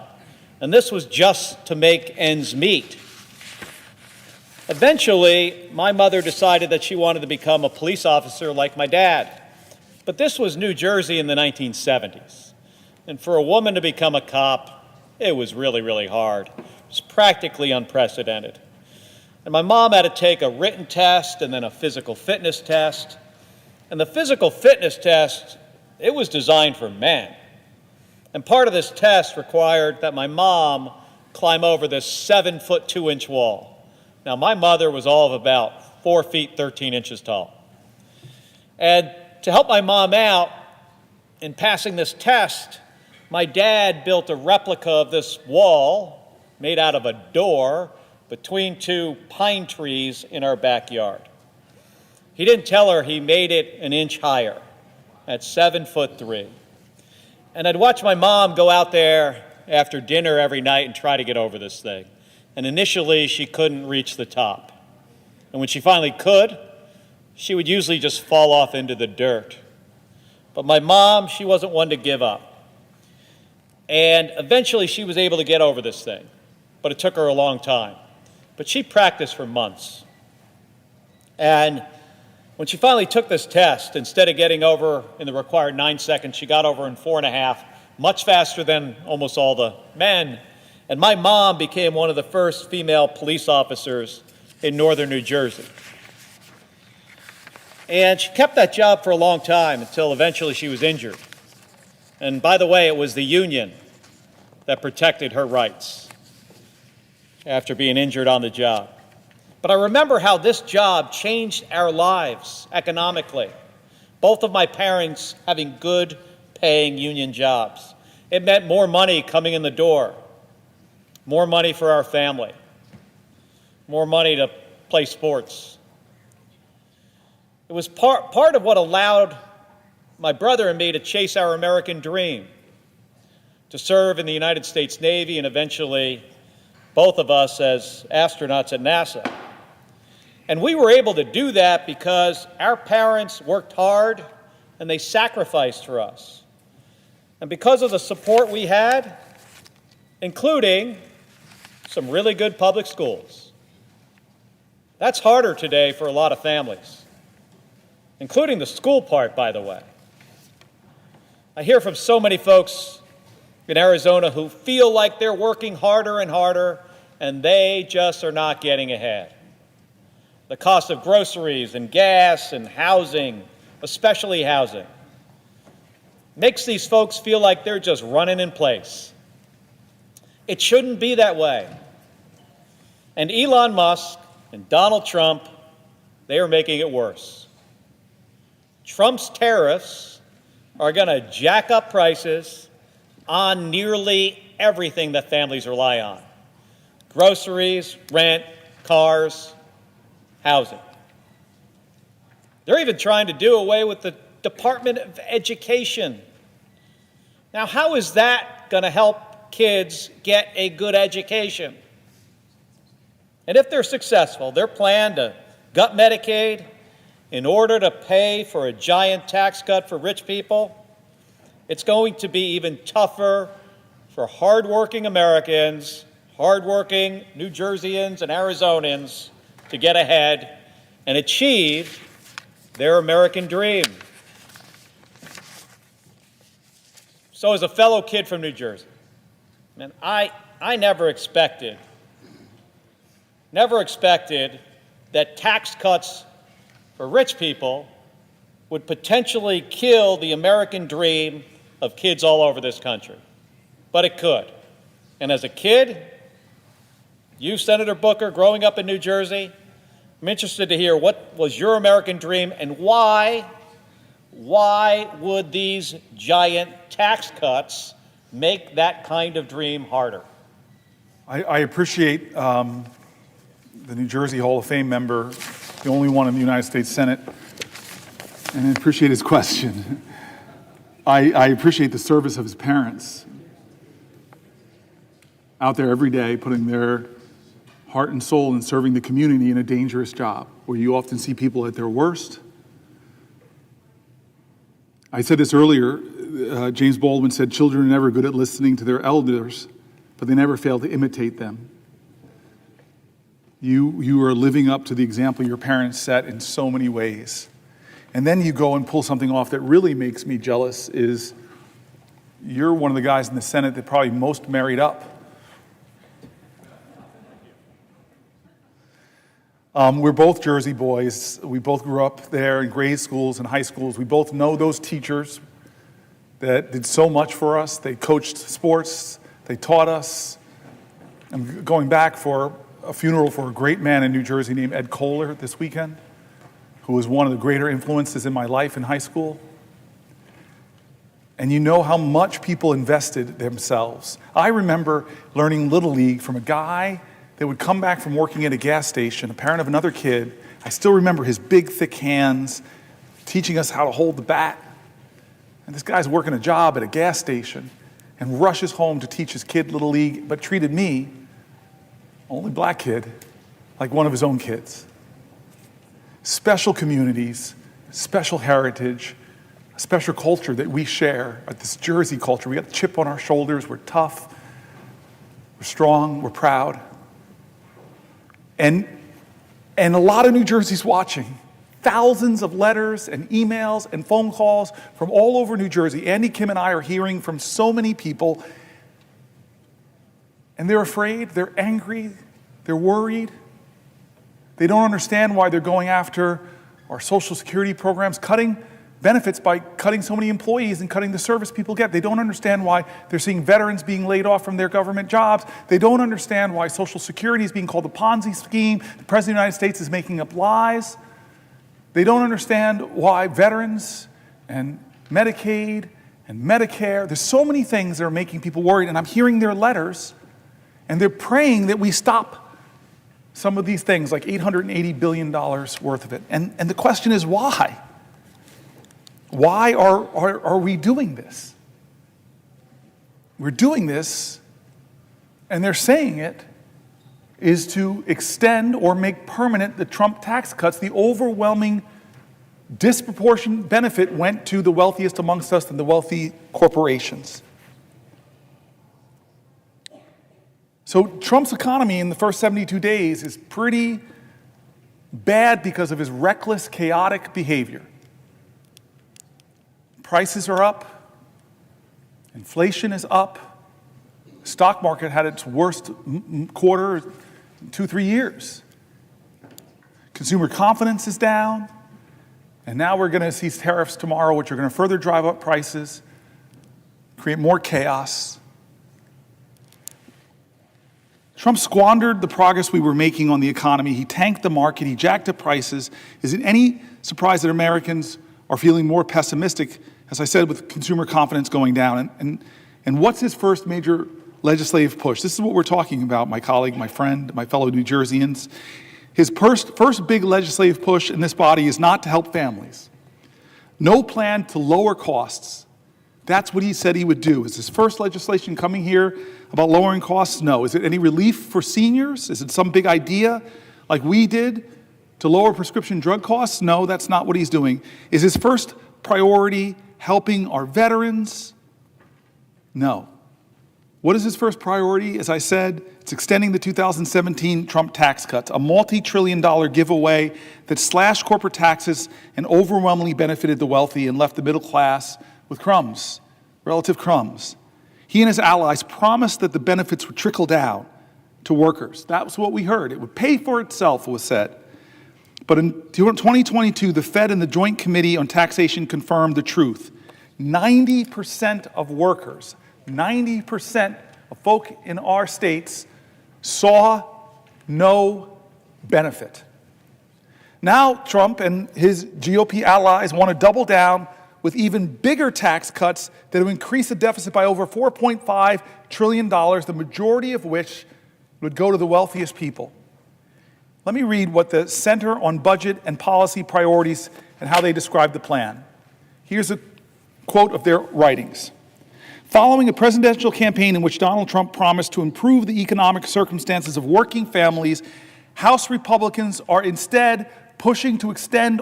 And this was just to make ends meet. Eventually, my mother decided that she wanted to become a police officer like my dad. But this was New Jersey in the 1970s. And for a woman to become a cop, it was really, really hard. It was practically unprecedented. And my mom had to take a written test and then a physical fitness test. And the physical fitness test, it was designed for men. And part of this test required that my mom climb over this 7-foot 2-inch wall. Now, my mother was all of about 4 feet 13 inches tall. And to help my mom out in passing this test, my dad built a replica of this wall made out of a door between 2 pine trees in our backyard. He didn't tell her he made it an inch higher at 7'3". And I'd watch my mom go out there after dinner every night and try to get over this thing. And initially, she couldn't reach the top. And when she finally could, she would usually just fall off into the dirt. But my mom, she wasn't one to give up. And eventually, she was able to get over this thing. But it took her a long time. But she practiced for months. And when she finally took this test, instead of getting over in the required 9 seconds, she got over in 4.5, much faster than almost all the men. And my mom became one of the first female police officers in northern New Jersey. And she kept that job for a long time until eventually she was injured. And by the way, it was the union that protected her rights after being injured on the job. But I remember how this job changed our lives economically. Both of my parents having good paying union jobs. It meant more money coming in the door, more money for our family, more money to play sports. It was part of what allowed my brother and me to chase our American dream, to serve in the United States Navy and eventually both of us as astronauts at NASA. And we were able to do that because our parents worked hard and they sacrificed for us. And because of the support we had, including some really good public schools. That's harder today for a lot of families, including the school part, by the way. I hear from so many folks in Arizona who feel like they're working harder and harder, and they just are not getting ahead. The cost of groceries and gas and housing, especially housing, makes these folks feel like they're just running in place. It shouldn't be that way. And Elon Musk and Donald Trump, they are making it worse. Trump's tariffs are going to jack up prices on nearly everything that families rely on. Groceries, rent, cars, housing. They're even trying to do away with the Department of Education. Now, how is that going to help kids get a good education? And if they're successful, their plan to gut Medicaid in order to pay for a giant tax cut for rich people, it's going to be even tougher for hardworking Americans, hardworking New Jerseyans and Arizonans to get ahead and achieve their American dream. So as a fellow kid from New Jersey, man, I never expected that tax cuts for rich people would potentially kill the American dream of kids all over this country. But it could. And as a kid, you, Senator Booker, growing up in New Jersey, I'm interested to hear what was your American dream and why would these giant tax cuts make that kind of dream harder? I appreciate the New Jersey Hall of Fame member, the only one in the United States Senate, and I appreciate his question. I appreciate the service of his parents out there every day putting their heart and soul in serving the community in a dangerous job where you often see people at their worst. I said this earlier, James Baldwin said, children are never good at listening to their elders, but they never fail to imitate them. You are living up to the example your parents set in so many ways. And then you go and pull something off that really makes me jealous is you're one of the guys in the Senate that probably most married up. We're both Jersey boys. We both grew up there in grade schools and high schools. We both know those teachers that did so much for us. They coached sports. They taught us. I'm going back for a funeral for a great man in New Jersey named Ed Kohler this weekend, who was one of the greater influences in my life in high school. And you know how much people invested themselves. I remember learning Little League from a guy that would come back from working at a gas station, a parent of another kid. I still remember his big, thick hands teaching us how to hold the bat. And this guy's working a job at a gas station and rushes home to teach his kid Little League, but treated me, only black kid, like one of his own kids. Special communities, special heritage, a special culture that we share, this Jersey culture. We got the chip on our shoulders, we're tough, we're strong, we're proud. And a lot of New Jersey's watching. Thousands of letters and emails and phone calls from all over New Jersey. Andy, Kim, and I are hearing from so many people. And they're afraid, they're angry, they're worried. They don't understand why they're going after our Social Security programs, cutting benefits by cutting so many employees and cutting the service people get. They don't understand why they're seeing veterans being laid off from their government jobs. They don't understand why Social Security is being called a Ponzi scheme. The President of the United States is making up lies. They don't understand why veterans and Medicaid and Medicare, there's so many things that are making people worried. And I'm hearing their letters, and they're praying that we stop some of these things, like $880 billion worth of it. And the question is, why? Why are we doing this? We're doing this, and they're saying it, is to extend or make permanent the Trump tax cuts. The overwhelming disproportionate benefit went to the wealthiest amongst us and the wealthy corporations. So Trump's economy in the first 72 days is pretty bad because of his reckless, chaotic behavior. Prices are up. Inflation is up. The stock market had its worst quarter in 2-3 years. Consumer confidence is down. And now we're going to see tariffs tomorrow, which are going to further drive up prices, create more chaos. Trump squandered the progress we were making on the economy. He tanked the market. He jacked up prices. Is it any surprise that Americans are feeling more pessimistic, as I said, with consumer confidence going down? And what's his first major legislative push? This is what we're talking about, my colleague, my friend, my fellow New Jerseyans. His first big legislative push in this body is not to help families. No plan to lower costs. That's what he said he would do. Is his first legislation coming here about lowering costs? No. Is it any relief for seniors? Is it some big idea like we did to lower prescription drug costs? No, that's not what he's doing. Is his first priority helping our veterans? No. What is his first priority? As I said, it's extending the 2017 Trump tax cuts, a multi-trillion-dollar giveaway that slashed corporate taxes and overwhelmingly benefited the wealthy and left the middle class with crumbs, relative crumbs. He and his allies promised that the benefits would trickle down to workers. That was what we heard. It would pay for itself, it was said. But in 2022, the Fed and the Joint Committee on Taxation confirmed the truth. 90% of workers, 90% of folk in our states saw no benefit. Now Trump and his GOP allies want to double down with even bigger tax cuts that would increase the deficit by over $4.5 trillion, the majority of which would go to the wealthiest people. Let me read what the Center on Budget and Policy Priorities and how they describe the plan. Here's a quote of their writings. Following a presidential campaign in which Donald Trump promised to improve the economic circumstances of working families, House Republicans are instead pushing to extend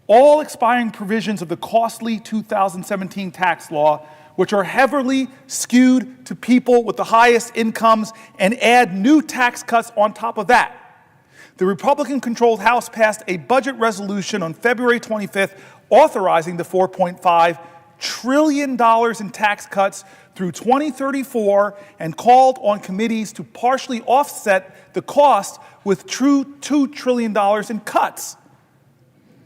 all expiring provisions of the costly 2017 tax law, which are heavily skewed to people with the highest incomes, and add new tax cuts on top of that. The Republican-controlled House passed a budget resolution on February 25th authorizing the $4.5 trillion in tax cuts through 2034 and called on committees to partially offset the cost with true $2 trillion in cuts.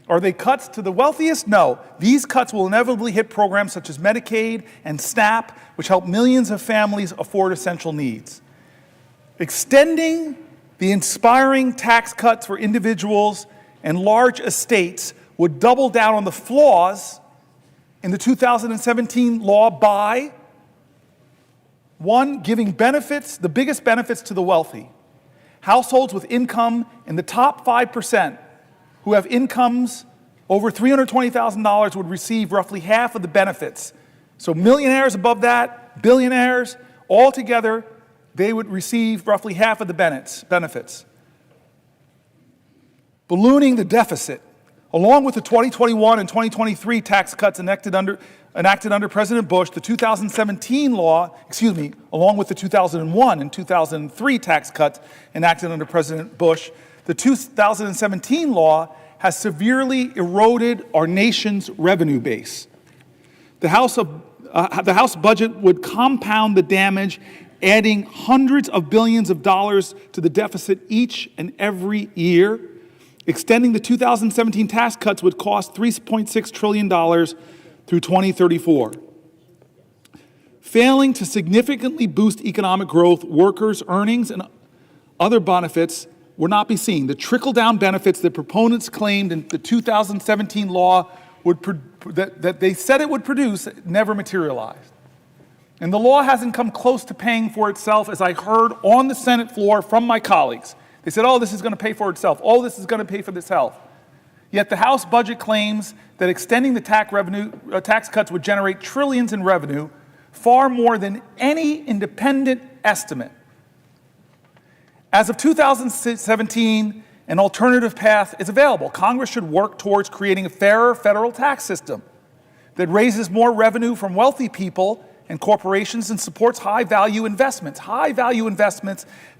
Are they cuts to the wealthiest? No. These cuts will inevitably hit programs such as Medicaid and SNAP, which help millions of families afford essential needs. Extending the inspiring tax cuts for individuals and large estates would double down on the flaws in the 2017 law by, one, giving benefits, the biggest benefits to the wealthy. Households with income in the top 5% who have incomes over $320,000 would receive roughly half of the benefits. So millionaires above that, billionaires, all together, they would receive roughly half of the benefits. Ballooning the deficit, along with the 2021 and 2023 tax cuts enacted under President Bush, the 2017 law, along with the 2001 and 2003 tax cuts enacted under President Bush, the 2017 law has severely eroded our nation's revenue base. The House budget would compound the damage, adding hundreds of billions of dollars to the deficit each and every year. Extending the 2017 tax cuts would cost $3.6 trillion through 2034. Failing to significantly boost economic growth, workers' earnings, and other benefits would not be seen. The trickle-down benefits that proponents claimed in the 2017 law that they said it would produce never materialized. And the law hasn't come close to paying for itself, as I heard on the Senate floor from my colleagues. They said, oh, this is going to pay for itself. Oh, this is going to pay for itself. Yet the House budget claims that extending the tax cuts would generate trillions in revenue, far more than any independent estimate. As of 2017, an alternative path is available. Congress should work towards creating a fairer federal tax system that raises more revenue from wealthy people and corporations and supports high-value investments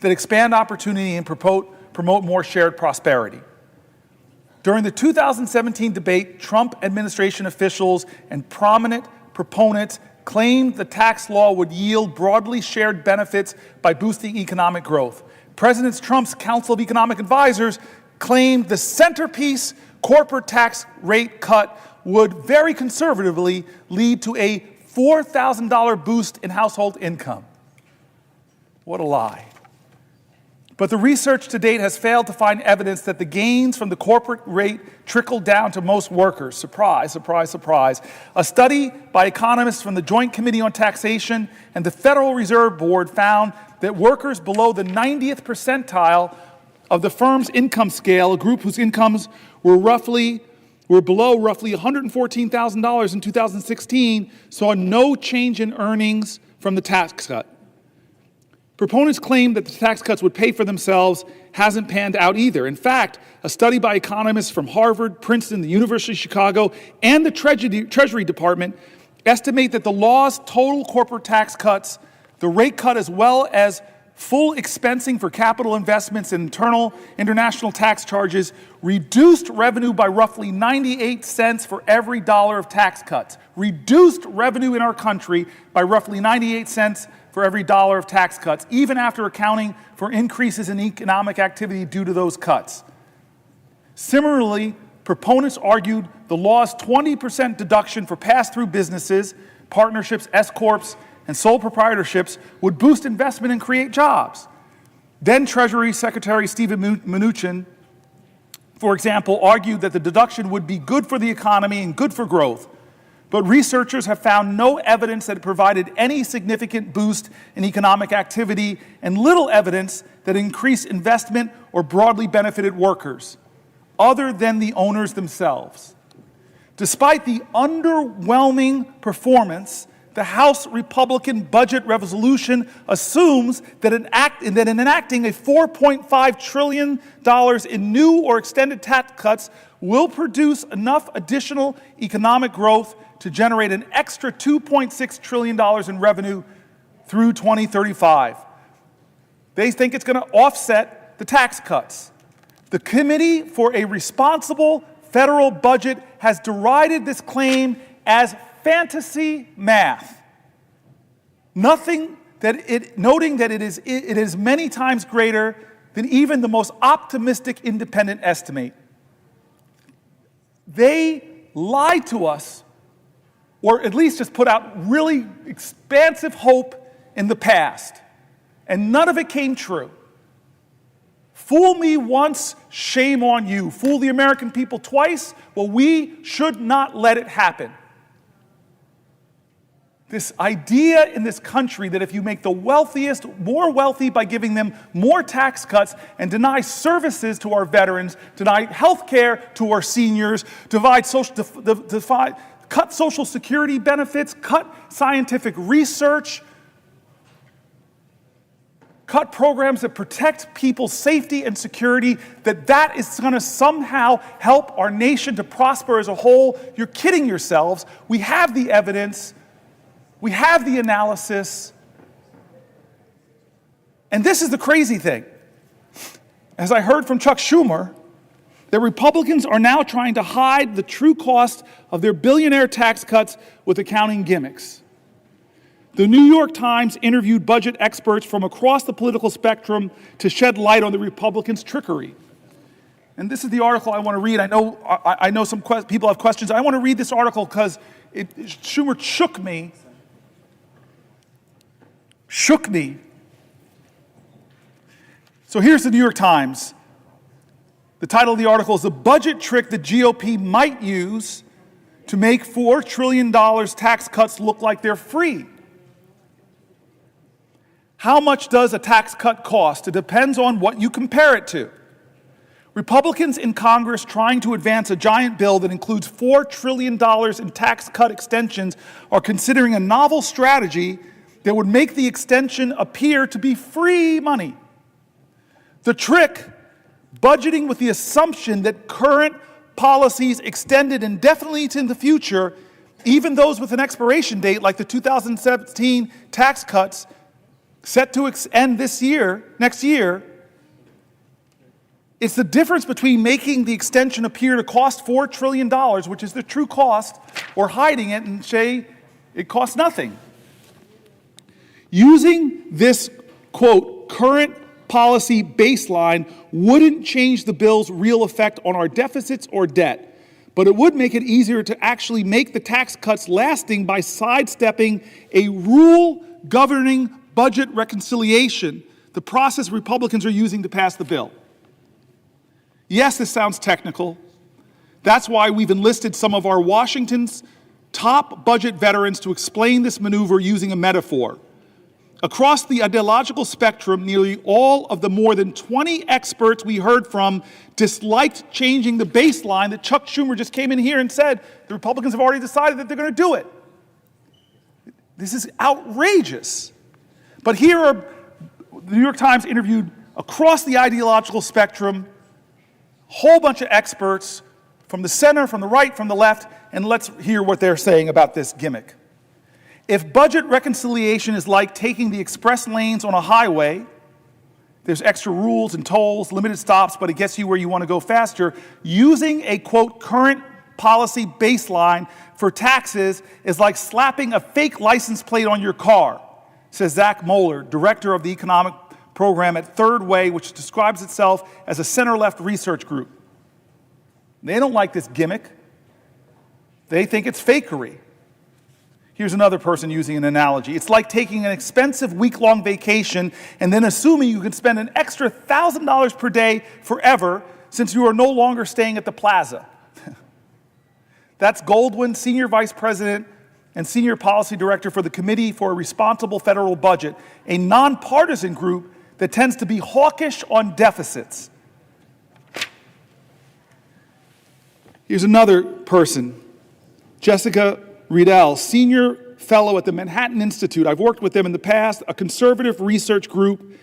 that expand opportunity and promote more shared prosperity. During the 2017 debate, Trump administration officials and prominent proponents claimed the tax law would yield broadly shared benefits by boosting economic growth. President Trump's Council of Economic Advisors claimed the centerpiece corporate tax rate cut would very conservatively lead to a $4,000 boost in household income. What a lie. But the research to date has failed to find evidence that the gains from the corporate rate trickled down to most workers. Surprise, surprise, surprise. A study by economists from the Joint Committee on Taxation and the Federal Reserve Board found that workers below the 90th percentile of the firm's income scale, a group whose incomes were below roughly $114,000 in 2016, saw no change in earnings from the tax cut. Proponents claim that the tax cuts would pay for themselves hasn't panned out either. In fact, a study by economists from Harvard, Princeton, the University of Chicago, and the Treasury Department estimate that the law's total corporate tax cuts, the rate cut as well as full expensing for capital investments and international tax charges, reduced revenue by roughly 98 cents for every dollar of tax cuts. Reduced revenue in our country by roughly 98 cents for every dollar of tax cuts, even after accounting for increases in economic activity due to those cuts. Similarly, proponents argued the law's 20% deduction for pass-through businesses, partnerships, S-corps, and sole proprietorships would boost investment and create jobs. Then Treasury Secretary Steven Mnuchin for example, argued that the deduction would be good for the economy and good for growth. But researchers have found no evidence that it provided any significant boost in economic activity and little evidence that increased investment or broadly benefited workers, other than the owners themselves. Despite the underwhelming performance, the House Republican budget resolution assumes that in enacting a $4.5 trillion in new or extended tax cuts will produce enough additional economic growth to generate an extra $2.6 trillion in revenue through 2035. They think it's going to offset the tax cuts. The Committee for a Responsible Federal Budget has derided this claim as fantasy math, noting that it is many times greater than even the most optimistic independent estimate. They lied to us, or at least just put out really expansive hope in the past, and none of it came true. Fool me once, shame on you. Fool the American people twice, well, we should not let it happen. This idea in this country that if you make the wealthiest more wealthy by giving them more tax cuts and deny services to our veterans, deny health care to our seniors, cut Social Security benefits, cut scientific research, cut programs that protect people's safety and security, that is going to somehow help our nation to prosper as a whole. You're kidding yourselves. We have the evidence. We have the analysis. And this is the crazy thing. As I heard from Chuck Schumer, that Republicans are now trying to hide the true cost of their billionaire tax cuts with accounting gimmicks. The New York Times interviewed budget experts from across the political spectrum to shed light on the Republicans' trickery. And this is the article I want to read. I know some people have questions. I want to read this article because Schumer shook me. So here's the New York Times. The title of the article is "The Budget Trick the GOP Might Use to Make $4 Trillion Tax Cuts Look Like They're Free." How much does a tax cut cost? It depends on what you compare it to. Republicans in Congress trying to advance a giant bill that includes $4 trillion in tax cut extensions are considering a novel strategy that would make the extension appear to be free money. The trick, budgeting with the assumption that current policies extended indefinitely into the future, even those with an expiration date like the 2017 tax cuts set to end next year, it's the difference between making the extension appear to cost $4 trillion, which is the true cost, or hiding it and say it costs nothing. Using this, quote, current policy baseline wouldn't change the bill's real effect on our deficits or debt, but it would make it easier to actually make the tax cuts lasting by sidestepping a rule governing budget reconciliation, the process Republicans are using to pass the bill. Yes, this sounds technical. That's why we've enlisted some of our Washington's top budget veterans to explain this maneuver using a metaphor. Across the ideological spectrum, nearly all of the more than 20 experts we heard from disliked changing the baseline that Chuck Schumer just came in here and said the Republicans have already decided that they're going to do it. This is outrageous. But here are the New York Times interviewed across the ideological spectrum, a whole bunch of experts from the center, from the right, from the left, and let's hear what they're saying about this gimmick. If budget reconciliation is like taking the express lanes on a highway, there's extra rules and tolls, limited stops, but it gets you where you want to go faster, using a, quote, current policy baseline for taxes is like slapping a fake license plate on your car, says Zach Moeller, director of the economic program at Third Way, which describes itself as a center-left research group. They don't like this gimmick. They think it's fakery. Here's another person using an analogy. It's like taking an expensive week-long vacation and then assuming you can spend an extra $1,000 per day forever since you are no longer staying at the Plaza. That's Goldwyn, Senior Vice President and Senior Policy Director for the Committee for a Responsible Federal Budget, a nonpartisan group that tends to be hawkish on deficits. Here's another person, Jessica Riedel, Senior Fellow at the Manhattan Institute. I've worked with them in the past, a conservative research group,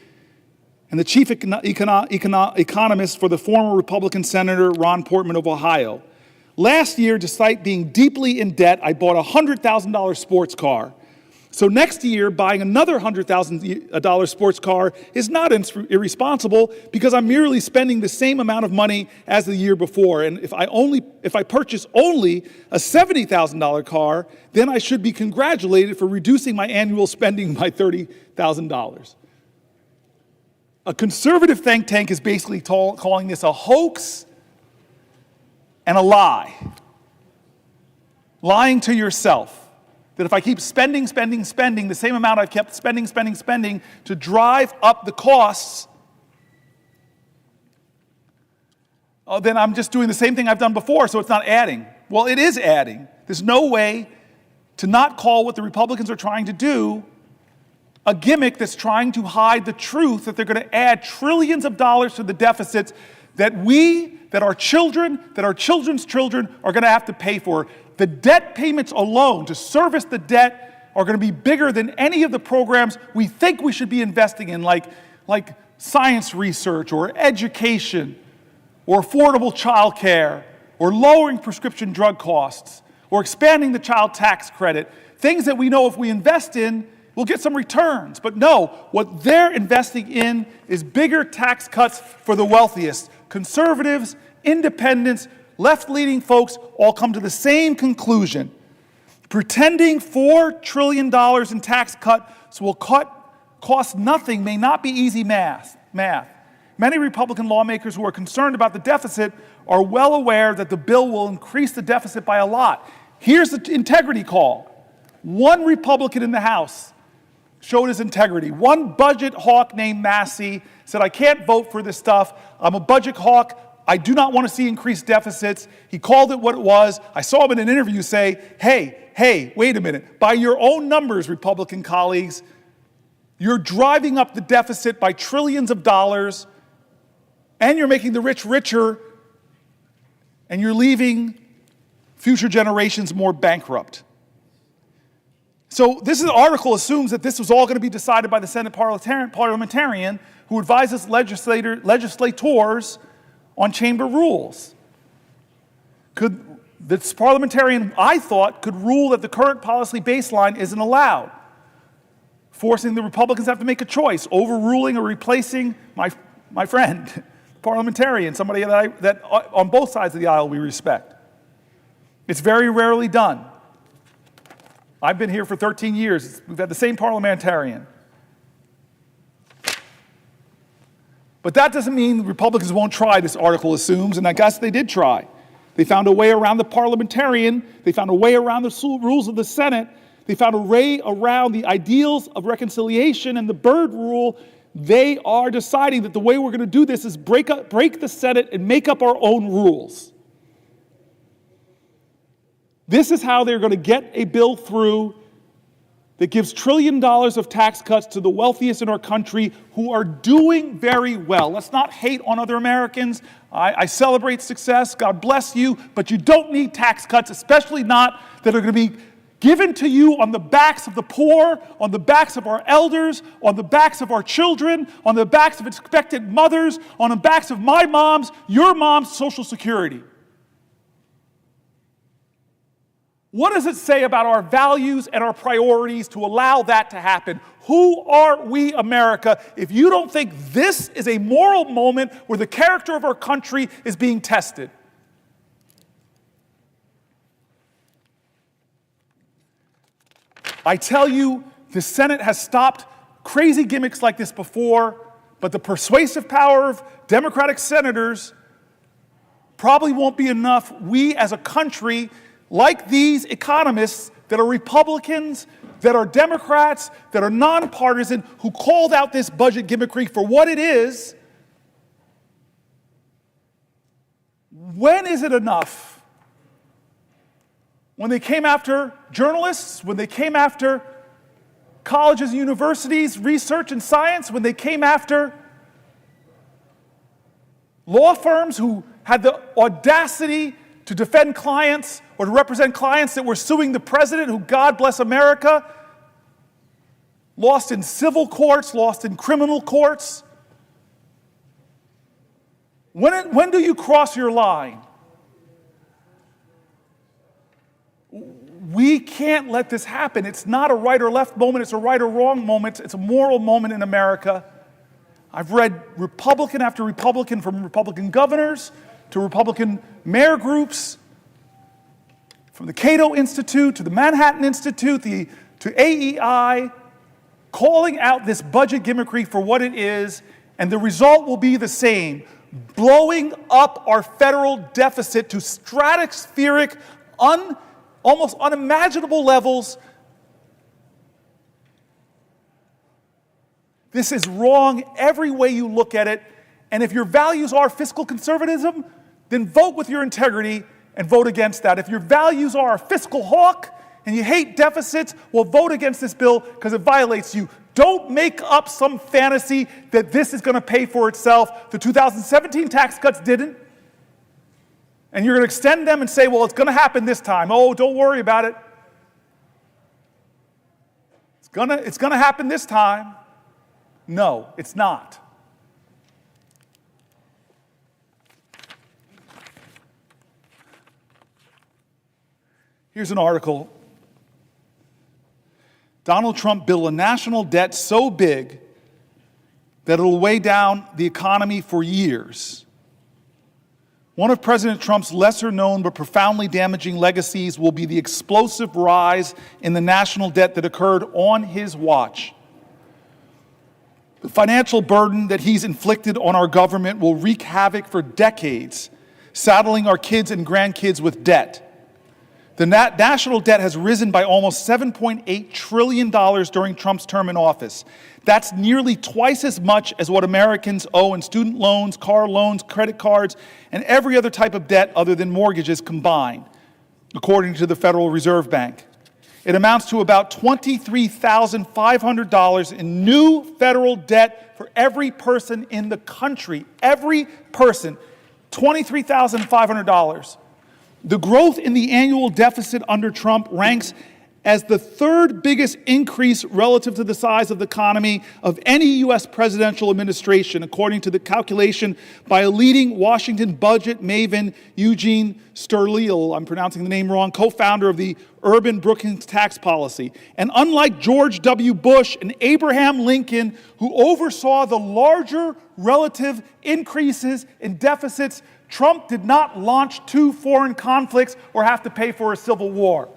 and the chief economist for the former Republican Senator Ron Portman of Ohio. Last year, despite being deeply in debt, I bought a $100,000 sports car. So next year, buying another $100,000 sports car is not irresponsible because I'm merely spending the same amount of money as the year before. And if I purchase only a $70,000 car, then I should be congratulated for reducing my annual spending by $30,000. A conservative think tank is basically calling this a hoax and a lie. Lying to yourself. That if I keep spending the same amount I've kept spending to drive up the costs, then I'm just doing the same thing I've done before, so it's not adding. Well, it is adding. There's no way to not call what the Republicans are trying to do a gimmick that's trying to hide the truth that they're going to add trillions of dollars to the deficits that our children, that our children's children are going to have to pay for. The debt payments alone to service the debt are going to be bigger than any of the programs we think we should be investing in, like science research or education or affordable child care or lowering prescription drug costs or expanding the child tax credit, things that we know if we invest in, we'll get some returns. But no, what they're investing in is bigger tax cuts for the wealthiest. Conservatives, independents, left-leaning folks all come to the same conclusion. Pretending $4 trillion in tax cuts will cost nothing may not be easy math. Many Republican lawmakers who are concerned about the deficit are well aware that the bill will increase the deficit by a lot. Here's the integrity call. One Republican in the House showed his integrity. One budget hawk named Massey said, I can't vote for this stuff. I'm a budget hawk. I do not want to see increased deficits. He called it what it was. I saw him in an interview say, hey, wait a minute. By your own numbers, Republican colleagues, you're driving up the deficit by trillions of dollars, and you're making the rich richer, and you're leaving future generations more bankrupt. So this article assumes that this was all going to be decided by the Senate parliamentarian who advises legislators on chamber rules. This parliamentarian, I thought, could rule that the current policy baseline isn't allowed, forcing the Republicans to have to make a choice, overruling or replacing my friend, parliamentarian, somebody that on both sides of the aisle we respect. It's very rarely done. I've been here for 13 years. We've had the same parliamentarian. But that doesn't mean the Republicans won't try, this article assumes, and I guess they did try. They found a way around the parliamentarian. They found a way around the rules of the Senate. They found a way around the ideals of reconciliation and the Byrd rule. They are deciding that the way we're going to do this is break the Senate and make up our own rules. This is how they're going to get a bill through that gives $1 trillion of tax cuts to the wealthiest in our country who are doing very well. Let's not hate on other Americans. I celebrate success. God bless you. But you don't need tax cuts, especially not that are going to be given to you on the backs of the poor, on the backs of our elders, on the backs of our children, on the backs of expectant mothers, on the backs of my mom's, your mom's Social Security. What does it say about our values and our priorities to allow that to happen? Who are we, America, if you don't think this is a moral moment where the character of our country is being tested? I tell you, the Senate has stopped crazy gimmicks like this before, but the persuasive power of Democratic senators probably won't be enough. We as a country, like these economists that are Republicans, that are Democrats, that are nonpartisan, who called out this budget gimmickry for what it is, When is it enough? When they came after journalists, when they came after colleges and universities, research and science, when they came after law firms who had the audacity to defend clients or to represent clients that were suing the president, who, God bless America, lost in civil courts, lost in criminal courts. When do you cross your line? We can't let this happen. It's not a right or left moment, it's a right or wrong moment, it's a moral moment in America. I've read Republican after Republican, from Republican governors to Republican mayor groups, from the Cato Institute to the Manhattan Institute to AEI, calling out this budget gimmickry for what it is, and the result will be the same: blowing up our federal deficit to stratospheric, almost unimaginable levels. This is wrong every way you look at it. And if your values are fiscal conservatism, then vote with your integrity and vote against that. If your values are a fiscal hawk and you hate deficits, well, vote against this bill because it violates you. Don't make up some fantasy that this is going to pay for itself. The 2017 tax cuts didn't. And you're going to extend them and say, well, it's going to happen this time. Oh, don't worry about it. It's going to happen this time. No, it's not. Here's an article. Donald Trump built a national debt so big that it'll weigh down the economy for years. One of President Trump's lesser known but profoundly damaging legacies will be the explosive rise in the national debt that occurred on his watch. The financial burden that he's inflicted on our government will wreak havoc for decades, saddling our kids and grandkids with debt. The national debt has risen by almost $7.8 trillion during Trump's term in office. That's nearly twice as much as what Americans owe in student loans, car loans, credit cards, and every other type of debt other than mortgages combined, according to the Federal Reserve Bank. It amounts to about $23,500 in new federal debt for every person in the country. Every person, $23,500. The growth in the annual deficit under Trump ranks as the third biggest increase relative to the size of the economy of any U.S. presidential administration, according to the calculation by a leading Washington budget maven, Eugene Sterleel, I'm pronouncing the name wrong, co-founder of the Urban Brookings Tax Policy. And unlike George W. Bush and Abraham Lincoln, who oversaw the larger relative increases in deficits, Trump did not launch 2 foreign conflicts or have to pay for a civil war.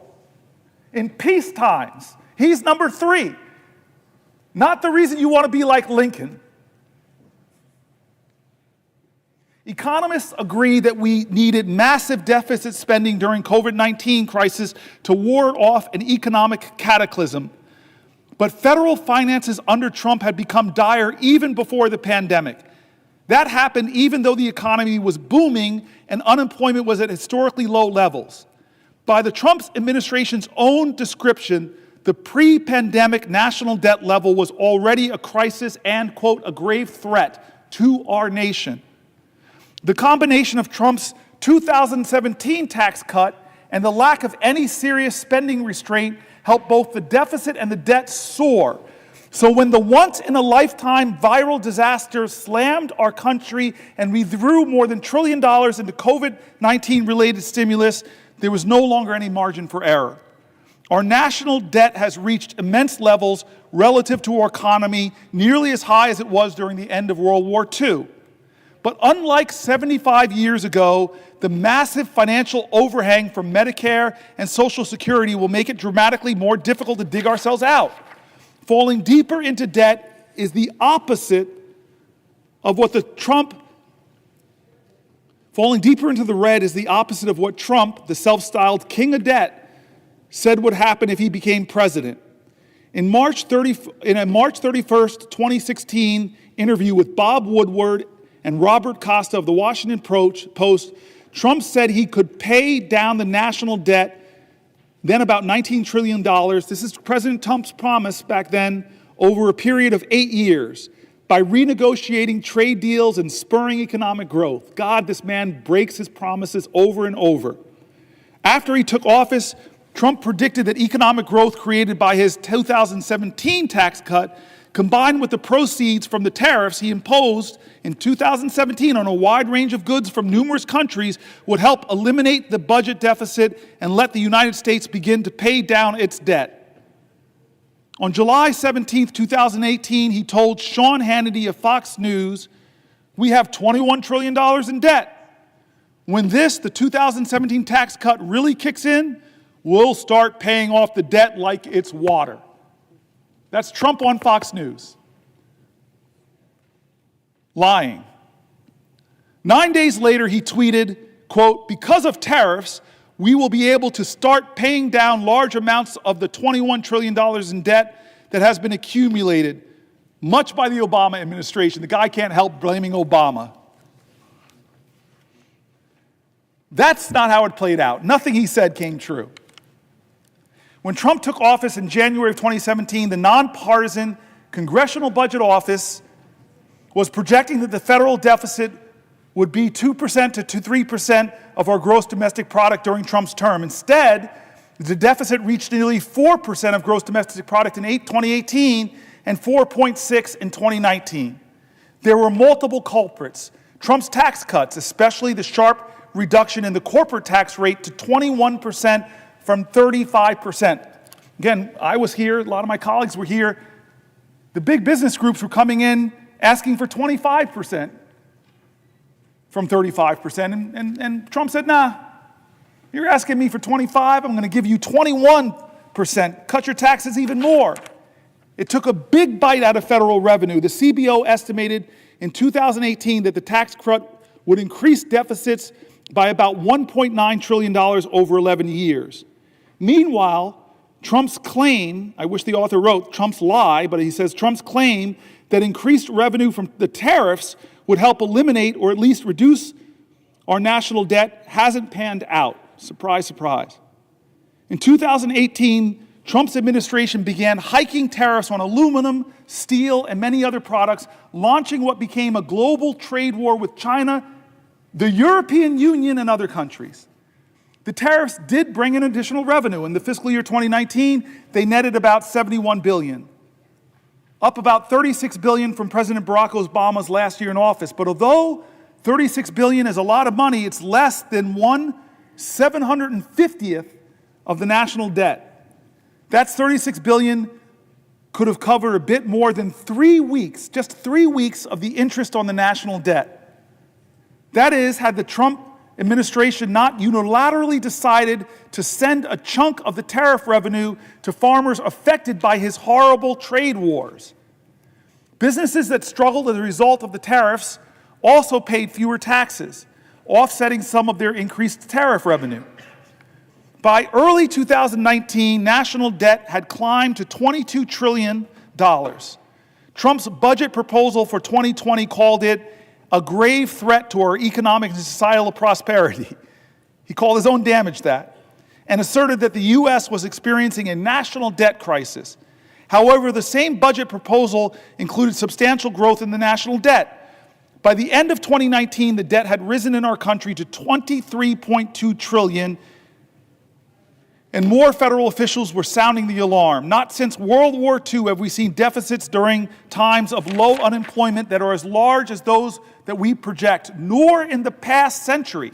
In peace times, he's number 3. Not the reason you want to be like Lincoln. Economists agree that we needed massive deficit spending during COVID-19 crisis to ward off an economic cataclysm. But federal finances under Trump had become dire even before the pandemic. That happened even though the economy was booming and unemployment was at historically low levels. By the Trump administration's own description, the pre-pandemic national debt level was already a crisis and, quote, a grave threat to our nation. The combination of Trump's 2017 tax cut and the lack of any serious spending restraint helped both the deficit and the debt soar. So when the once-in-a-lifetime viral disaster slammed our country and we threw more than $1 trillion into COVID-19 related stimulus, there was no longer any margin for error. Our national debt has reached immense levels relative to our economy, nearly as high as it was during the end of World War II. But unlike 75 years ago, the massive financial overhang from Medicare and Social Security will make it dramatically more difficult to dig ourselves out. Falling deeper into debt is the opposite of what Falling deeper into the red is the opposite of what Trump, the self-styled king of debt, said would happen if he became president. In a March 31st, 2016 interview with Bob Woodward and Robert Costa of the Washington Post, Trump said he could pay down the national debt, then about $19 trillion. This is President Trump's promise back then, over a period of 8 years, by renegotiating trade deals and spurring economic growth. God, this man breaks his promises over and over. After he took office, Trump predicted that economic growth created by his 2017 tax cut, combined with the proceeds from the tariffs he imposed in 2017 on a wide range of goods from numerous countries, would help eliminate the budget deficit and let the United States begin to pay down its debt. On July 17, 2018, he told Sean Hannity of Fox News, "We have $21 trillion in debt. When the 2017 tax cut really kicks in, we'll start paying off the debt like it's water." That's Trump on Fox News. Lying. 9 days later, he tweeted, quote, "Because of tariffs, we will be able to start paying down large amounts of the $21 trillion in debt that has been accumulated, much by the Obama administration." The guy can't help blaming Obama. That's not how it played out. Nothing he said came true. When Trump took office in January of 2017, the nonpartisan Congressional Budget Office was projecting that the federal deficit would be 2% to 3% of our gross domestic product during Trump's term. Instead, the deficit reached nearly 4% of gross domestic product in 2018 and 4.6% in 2019. There were multiple culprits. Trump's tax cuts, especially the sharp reduction in the corporate tax rate to 21% from 35%. Again, I was here, a lot of my colleagues were here. The big business groups were coming in asking for 25% from 35%. And Trump said, nah, you're asking me for 25, I'm going to give you 21%. Cut your taxes even more. It took a big bite out of federal revenue. The CBO estimated in 2018 that the tax cut would increase deficits by about $1.9 trillion over 11 years. Meanwhile, Trump's claim, I wish the author wrote Trump's lie, but he says Trump's claim that increased revenue from the tariffs would help eliminate or at least reduce our national debt hasn't panned out. Surprise, surprise. In 2018, Trump's administration began hiking tariffs on aluminum, steel, and many other products, launching what became a global trade war with China, the European Union, and other countries. The tariffs did bring in additional revenue. In the fiscal year 2019, they netted about $71 billion, up about $36 billion from President Barack Obama's last year in office. But although $36 billion is a lot of money, it's less than 1/750th of the national debt. That's $36 billion could have covered a bit more than 3 weeks, just 3 weeks of the interest on the national debt. That is, had the Trump administration not unilaterally decided to send a chunk of the tariff revenue to farmers affected by his horrible trade wars. Businesses that struggled as a result of the tariffs also paid fewer taxes, offsetting some of their increased tariff revenue. By early 2019, national debt had climbed to $22 trillion. Trump's budget proposal for 2020 called it a grave threat to our economic and societal prosperity. He called his own damage that, and asserted that the U.S. was experiencing a national debt crisis. However, the same budget proposal included substantial growth in the national debt. By the end of 2019, the debt had risen in our country to $23.2 trillion, and more federal officials were sounding the alarm. Not since World War II have we seen deficits during times of low unemployment that are as large as those that we project, nor in the past century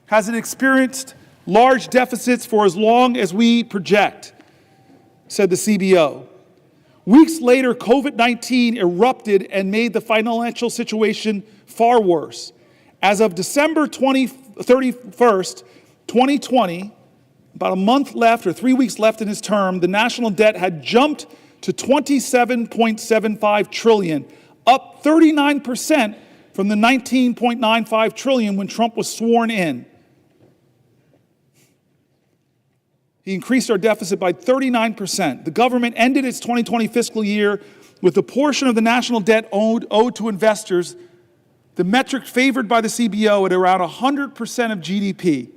has it experienced large deficits for as long as we project, said the CBO. Weeks later, COVID-19 erupted and made the financial situation far worse. As of December 31st, 2020, about a month left or 3 weeks left in his term, the national debt had jumped to $27.75 trillion, up 39% from the $19.95 trillion when Trump was sworn in. He increased our deficit by 39%. The government ended its 2020 fiscal year with a portion of the national debt owed to investors the metric favored by the CBO at around 100% of GDP.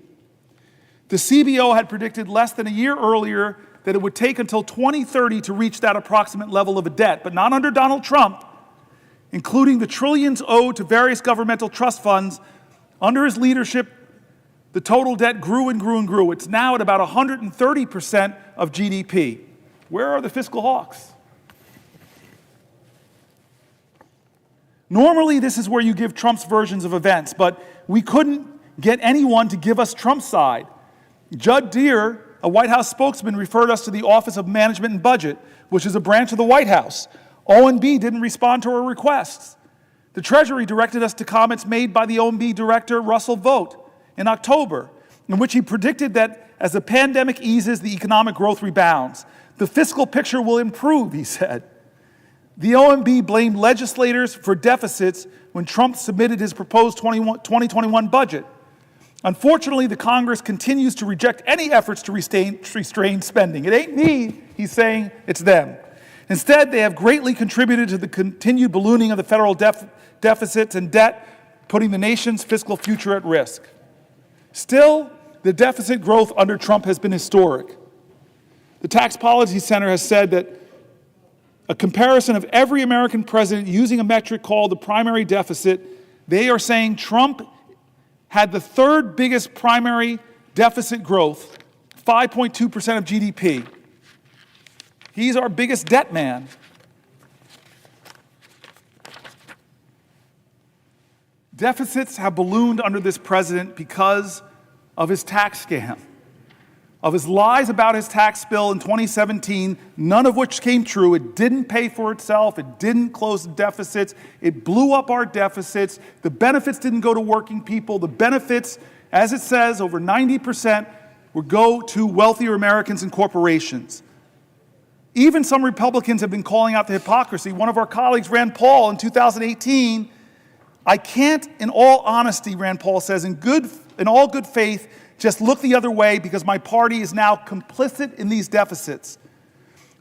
The CBO had predicted less than a year earlier that it would take until 2030 to reach that approximate level of a debt, but not under Donald Trump, including the trillions owed to various governmental trust funds. Under his leadership, the total debt grew and grew and grew. It's now at about 130% of GDP. Where are the fiscal hawks? Normally, this is where you give Trump's versions of events, but we couldn't get anyone to give us Trump's side. Judd Deere, a White House spokesman, referred us to the Office of Management and Budget, which is a branch of the White House. OMB didn't respond to our requests. The Treasury directed us to comments made by the OMB director, Russell Vought, in October, in which he predicted that as the pandemic eases, the economic growth rebounds. The fiscal picture will improve, he said. The OMB blamed legislators for deficits when Trump submitted his proposed 2021 budget. Unfortunately, the Congress continues to reject any efforts to restrain spending. It ain't me, he's saying, it's them. Instead, they have greatly contributed to the continued ballooning of the federal deficits and debt, putting the nation's fiscal future at risk. Still, the deficit growth under Trump has been historic. The Tax Policy Center has said that a comparison of every American president using a metric called the primary deficit, they are saying Trump had the third biggest primary deficit growth, 5.2% of GDP. He's our biggest debt man. Deficits have ballooned under this president because of his tax scam, of his lies about his tax bill in 2017, none of which came true. It didn't pay for itself. It didn't close the deficits. It blew up our deficits. The benefits didn't go to working people. The benefits, as it says, over 90% would go to wealthier Americans and corporations. Even some Republicans have been calling out the hypocrisy. One of our colleagues, Rand Paul, in 2018, I can't, in all honesty, Rand Paul says, in all good faith, just look the other way because my party is now complicit in these deficits.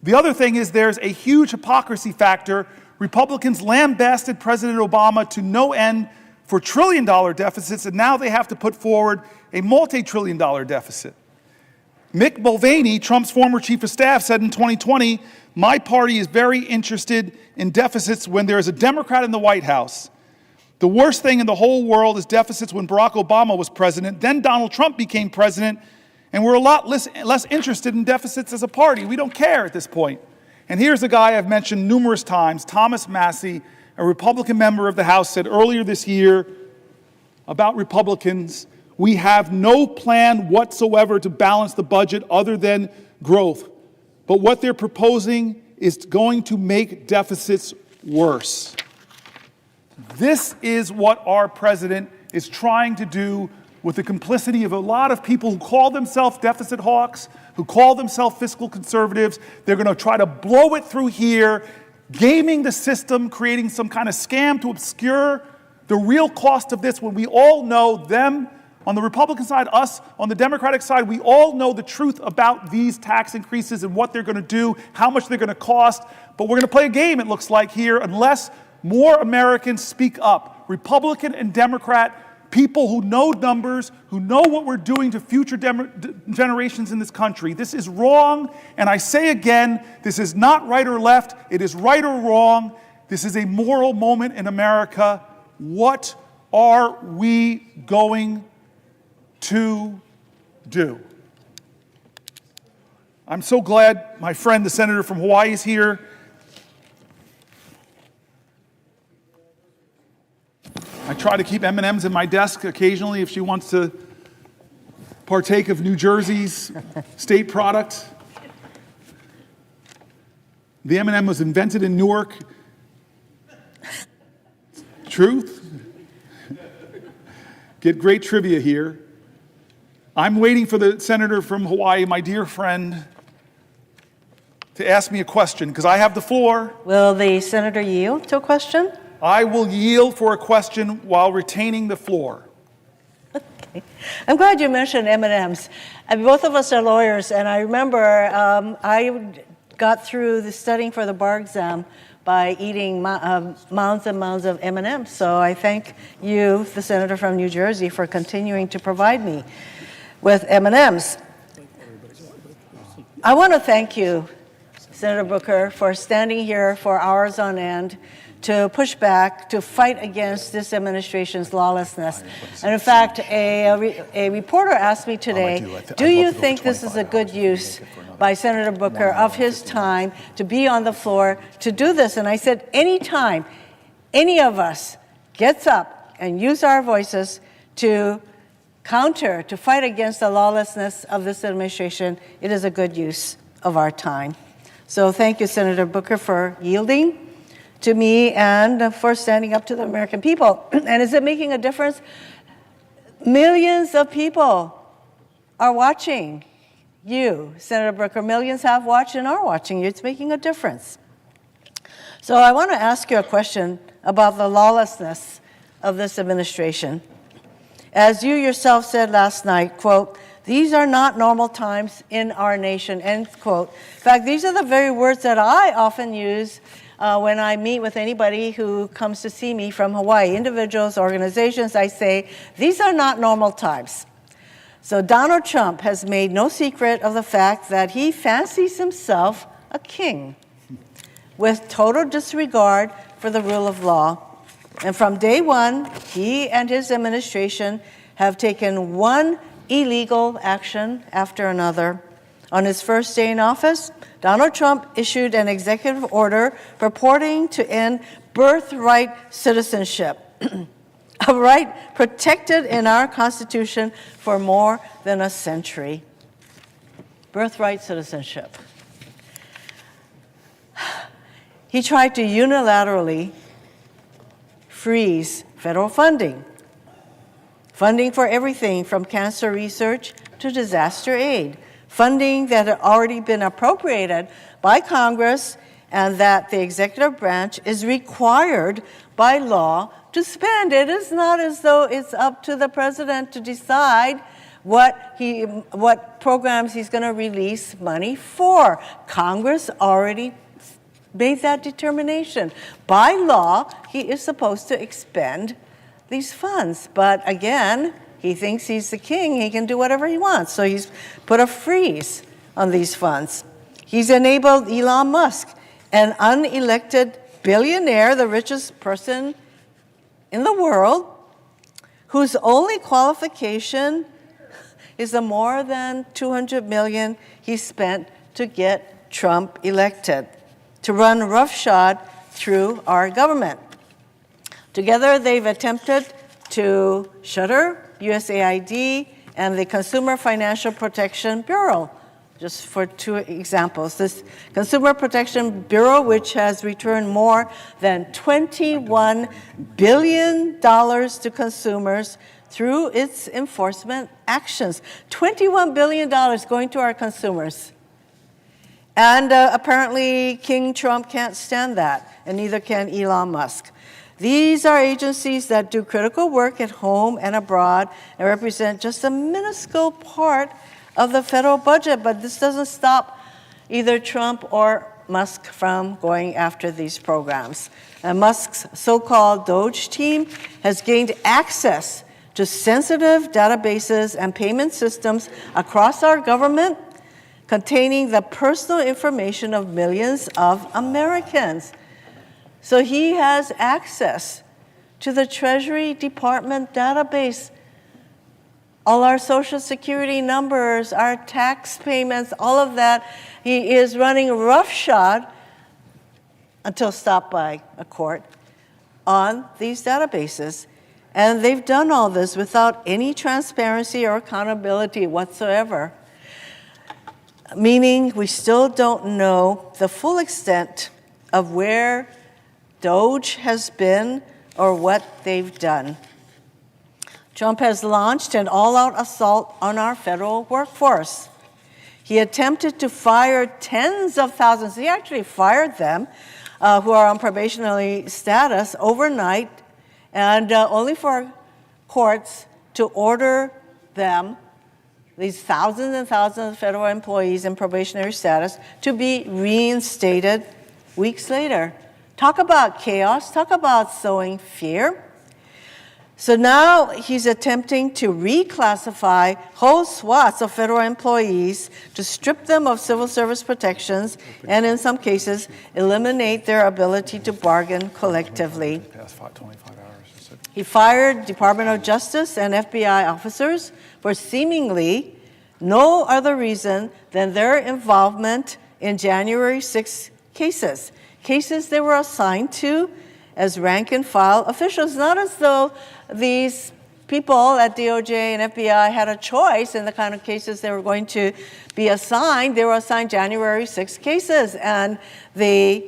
The other thing is there's a huge hypocrisy factor. Republicans lambasted President Obama to no end for trillion-dollar deficits, and now they have to put forward a multi-trillion-dollar deficit. Mick Mulvaney, Trump's former chief of staff, said in 2020, my party is very interested in deficits when there is a Democrat in the White House. The worst thing in the whole world is deficits when Barack Obama was president. Then Donald Trump became president, and we're a lot less interested in deficits as a party. We don't care at this point. And here's a guy I've mentioned numerous times, Thomas Massie, a Republican member of the House, said earlier this year about Republicans, we have no plan whatsoever to balance the budget other than growth. But what they're proposing is going to make deficits worse. This is what our president is trying to do with the complicity of a lot of people who call themselves deficit hawks, who call themselves fiscal conservatives. They're going to try to blow it through here, gaming the system, creating some kind of scam to obscure the real cost of this when we all know them on the Republican side, us on the Democratic side, we all know the truth about these tax increases and what they're going to do, how much they're going to cost. But we're going to play a game, it looks like here, unless more Americans speak up. Republican and Democrat, people who know numbers, who know what we're doing to future generations in this country. This is wrong, and I say again, this is not right or left. It is right or wrong. This is a moral moment in America. What are we going to do? I'm so glad my friend, the senator from Hawaii, is here. I try to keep M&Ms in my desk occasionally if she wants to partake of New Jersey's state product. The M&M was invented in Newark. Truth. Get great trivia here. I'm waiting for the senator from Hawaii, my dear friend, to ask me a question because I have the floor. Will the senator yield to a question? I will yield for a question while retaining the floor. Okay. I'm glad you mentioned M&Ms. Both of us are lawyers, and I remember I got through the studying for the bar exam by eating mounds and mounds of M&Ms. So I thank you, the senator from New Jersey, for continuing to provide me with M&Ms. I want to thank you, Senator Booker, for standing here for hours on end to push back, to fight against this administration's lawlessness. And in fact, a reporter asked me today, do you think this is a good use by Senator Booker of his time to be on the floor to do this? And I said, anytime any of us gets up and use our voices to counter, to fight against the lawlessness of this administration, it is a good use of our time. So thank you, Senator Booker, for yielding to me and for standing up to the American people. And is it making a difference? Millions of people are watching you, Senator Booker. Millions have watched and are watching you. It's making a difference. So I want to ask you a question about the lawlessness of this administration. As you yourself said last night, quote, "These are not normal times in our nation," end quote. In fact, these are the very words that I often use when I meet with anybody who comes to see me from Hawaii, individuals, organizations. I say, these are not normal times. So Donald Trump has made no secret of the fact that he fancies himself a king with total disregard for the rule of law. And from day one, he and his administration have taken one illegal action after another. On his first day in office, Donald Trump issued an executive order purporting to end birthright citizenship, a right protected in our Constitution for more than a century. Birthright citizenship. He tried to unilaterally freeze federal funding for everything from cancer research to disaster aid, funding that had already been appropriated by Congress and that the executive branch is required by law to spend. It is not as though it's up to the president to decide what programs he's going to release money for. Congress already made that determination. By law, he is supposed to expend these funds. But again, he thinks he's the king. He can do whatever he wants. So he's put a freeze on these funds. He's enabled Elon Musk, an unelected billionaire, the richest person in the world, whose only qualification is the more than $200 million he spent to get Trump elected, to run roughshod through our government. Together, they've attempted to shutter USAID and the Consumer Financial Protection Bureau, just for two examples. This Consumer Protection Bureau, which has returned more than $21 billion to consumers through its enforcement actions. $21 billion going to our consumers. And apparently King Trump can't stand that, and neither can Elon Musk. These are agencies that do critical work at home and abroad and represent just a minuscule part of the federal budget, but this doesn't stop either Trump or Musk from going after these programs. And Musk's so-called Doge team has gained access to sensitive databases and payment systems across our government containing the personal information of millions of Americans. So he has access to the Treasury Department database, all our Social Security numbers, our tax payments, all of that. He is running roughshod until stopped by a court on these databases. And they've done all this without any transparency or accountability whatsoever, meaning we still don't know the full extent of where Doge has been or what they've done. Trump has launched an all-out assault on our federal workforce. He attempted to fire tens of thousands, he actually fired them, who are on probationary status overnight, and only for courts to order them, these thousands and thousands of federal employees in probationary status, to be reinstated weeks later. Talk about chaos, talk about sowing fear. So now he's attempting to reclassify whole swaths of federal employees to strip them of civil service protections and in some cases eliminate their ability to bargain collectively. He fired Department of Justice and FBI officers for seemingly no other reason than their involvement in January 6 cases they were assigned to as rank and file officials, not as though these people at DOJ and FBI had a choice in the kind of cases they were going to be assigned. They were assigned January 6 cases, and the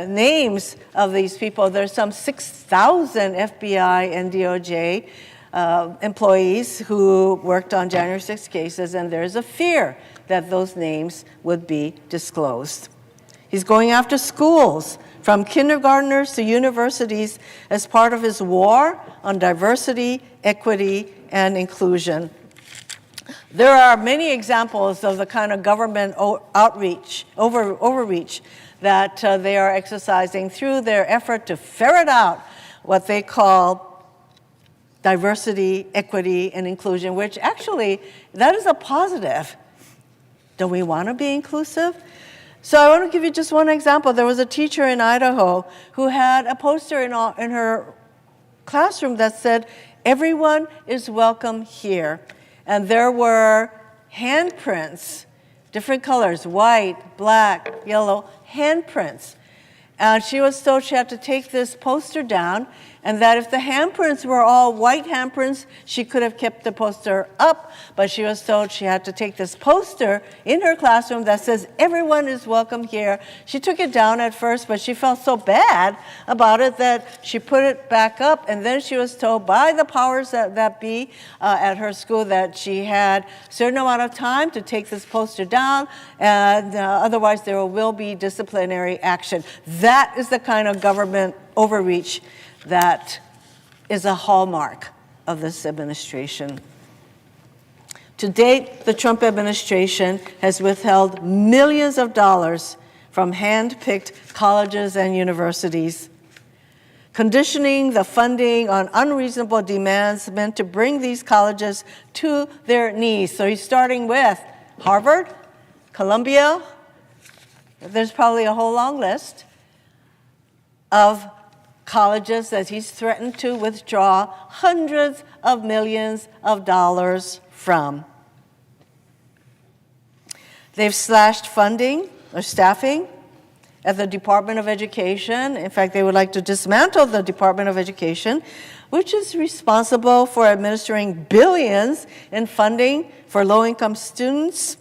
names of these people, there's some 6,000 FBI and DOJ employees who worked on January 6 cases, and there's a fear that those names would be disclosed. He's going after schools, from kindergartners to universities, as part of his war on diversity, equity, and inclusion. There are many examples of the kind of government overreach that they are exercising through their effort to ferret out what they call diversity, equity, and inclusion, which actually, that is a positive. Don't we want to be inclusive? So I want to give you just one example. There was a teacher in Idaho who had a poster in her classroom that said, "Everyone is welcome here." And there were handprints, different colors, white, black, yellow, handprints. And she was told she had to take this poster down, and that if the handprints were all white handprints, she could have kept the poster up, but she was told she had to take this poster in her classroom that says, "Everyone is welcome here." She took it down at first, but she felt so bad about it that she put it back up, and then she was told by the powers that be at her school that she had a certain amount of time to take this poster down, and otherwise there will be disciplinary action. That is the kind of government overreach that is a hallmark of this administration. To date, the Trump administration has withheld millions of dollars from hand-picked colleges and universities, conditioning the funding on unreasonable demands meant to bring these colleges to their knees. So he's starting with Harvard, Columbia, there's probably a whole long list of colleges that he's threatened to withdraw hundreds of millions of dollars from. They've slashed funding or staffing at the Department of Education. In fact, they would like to dismantle the Department of Education, which is responsible for administering billions in funding for low-income students,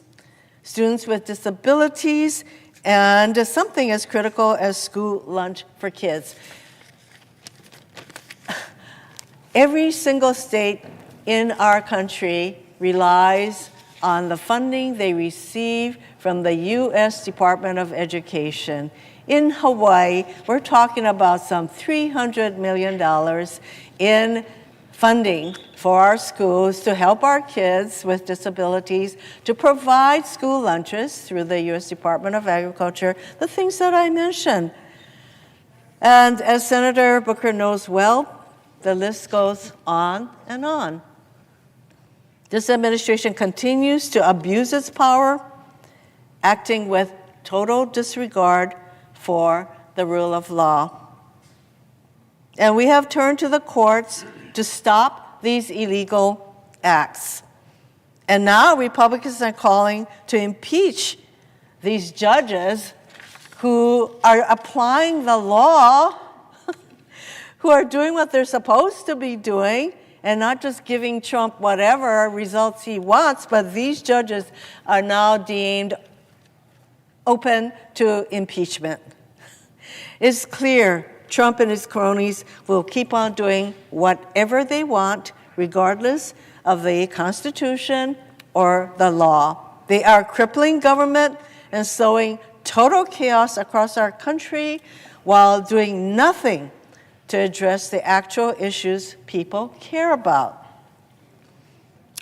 students with disabilities, and something as critical as school lunch for kids. Every single state in our country relies on the funding they receive from the U.S. Department of Education. In Hawaii, we're talking about some $300 million in funding for our schools to help our kids with disabilities, to provide school lunches through the U.S. Department of Agriculture, the things that I mentioned. And as Senator Booker knows well, the list goes on and on. This administration continues to abuse its power, acting with total disregard for the rule of law. And we have turned to the courts to stop these illegal acts. And now Republicans are calling to impeach these judges who are applying the law, who are doing what they're supposed to be doing, and not just giving Trump whatever results he wants, but these judges are now deemed open to impeachment. It's clear Trump and his cronies will keep on doing whatever they want, regardless of the Constitution or the law. They are crippling government and sowing total chaos across our country while doing nothing to address the actual issues people care about.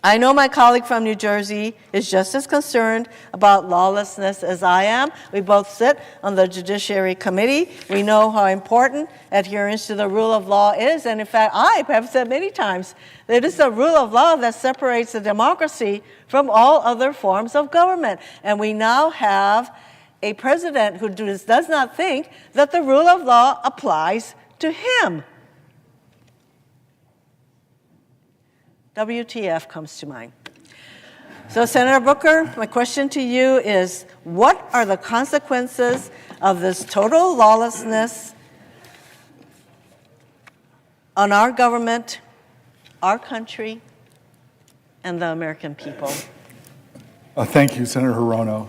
I know my colleague from New Jersey is just as concerned about lawlessness as I am. We both sit on the Judiciary Committee. We know how important adherence to the rule of law is. And in fact, I have said many times that it is the rule of law that separates the democracy from all other forms of government. And we now have a president who does not think that the rule of law applies to him. WTF comes to mind. So, Senator Booker, my question to you is, what are the consequences of this total lawlessness on our government, our country, and the American people? Thank you, Senator Hirono.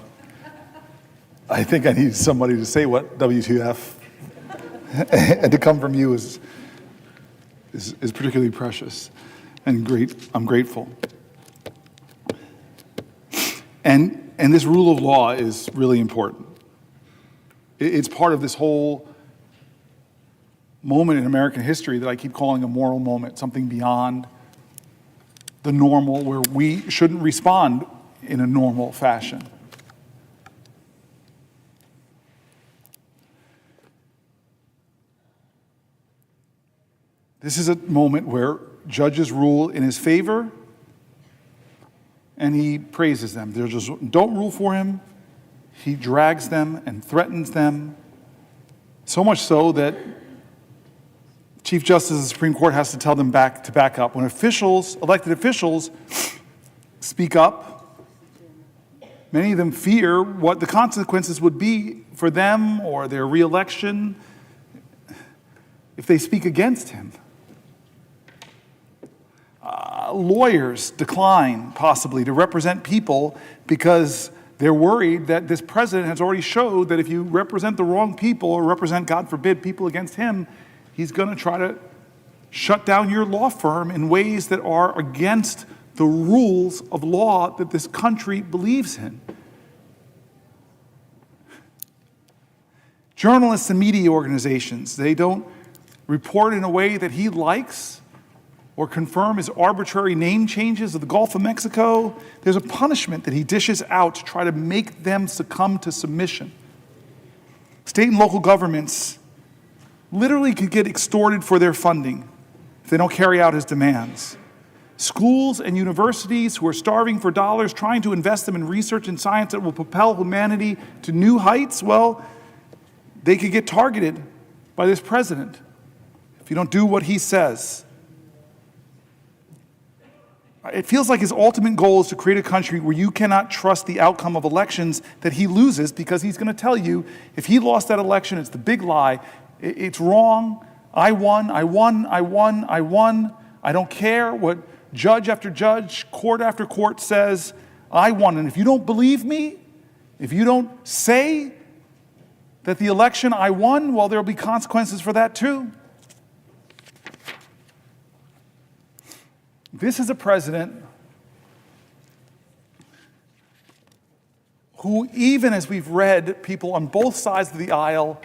I think I need somebody to say what WTF, and to come from you is particularly precious and great. I'm grateful. And this rule of law is really important. It's part of this whole moment in American history that I keep calling a moral moment, something beyond the normal, where we shouldn't respond in a normal fashion. This is a moment where judges rule in his favor, and he praises them. They just don't rule for him. He drags them and threatens them, so much so that Chief Justice of the Supreme Court has to tell them to back up. When elected officials, speak up, many of them fear what the consequences would be for them or their reelection if they speak against him. Lawyers decline, possibly, to represent people because they're worried that this president has already showed that if you represent the wrong people or represent, God forbid, people against him, he's going to try to shut down your law firm in ways that are against the rules of law that this country believes in. Journalists and media organizations, they don't report in a way that he likes or confirm his arbitrary name changes of the Gulf of Mexico. There's a punishment that he dishes out to try to make them succumb to submission. State and local governments literally could get extorted for their funding if they don't carry out his demands. Schools and universities who are starving for dollars, trying to invest them in research and science that will propel humanity to new heights, well, they could get targeted by this president if you don't do what he says. It feels like his ultimate goal is to create a country where you cannot trust the outcome of elections that he loses, because he's going to tell you if he lost that election, it's the big lie. It's wrong. I won. I don't care what judge after judge, court after court says. I won. And if you don't believe me, if you don't say that the election I won, well, there'll be consequences for that too. This is a president who, even as we've read, people on both sides of the aisle,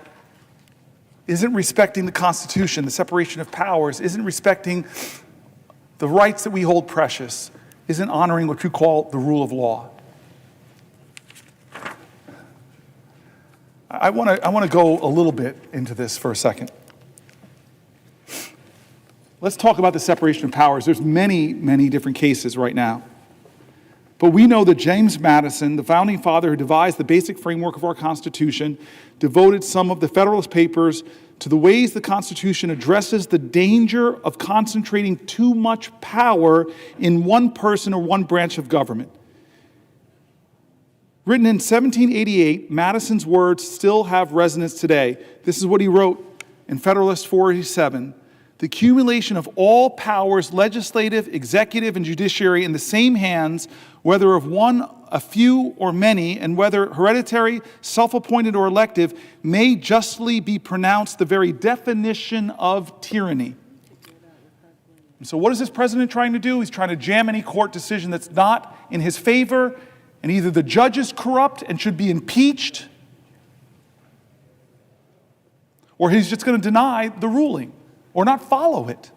isn't respecting the Constitution, the separation of powers, isn't respecting the rights that we hold precious, isn't honoring what you call the rule of law. I want to go a little bit into this for a second. Let's talk about the separation of powers. There's many, many different cases right now. But we know that James Madison, the founding father who devised the basic framework of our Constitution, devoted some of the Federalist Papers to the ways the Constitution addresses the danger of concentrating too much power in one person or one branch of government. Written in 1788, Madison's words still have resonance today. This is what he wrote in Federalist 487. The accumulation of all powers, legislative, executive, and judiciary in the same hands, whether of one, a few, or many, and whether hereditary, self-appointed, or elective, may justly be pronounced the very definition of tyranny. And so what is this president trying to do? He's trying to jam any court decision that's not in his favor, and either the judge is corrupt and should be impeached, or he's just going to deny the ruling or not follow it.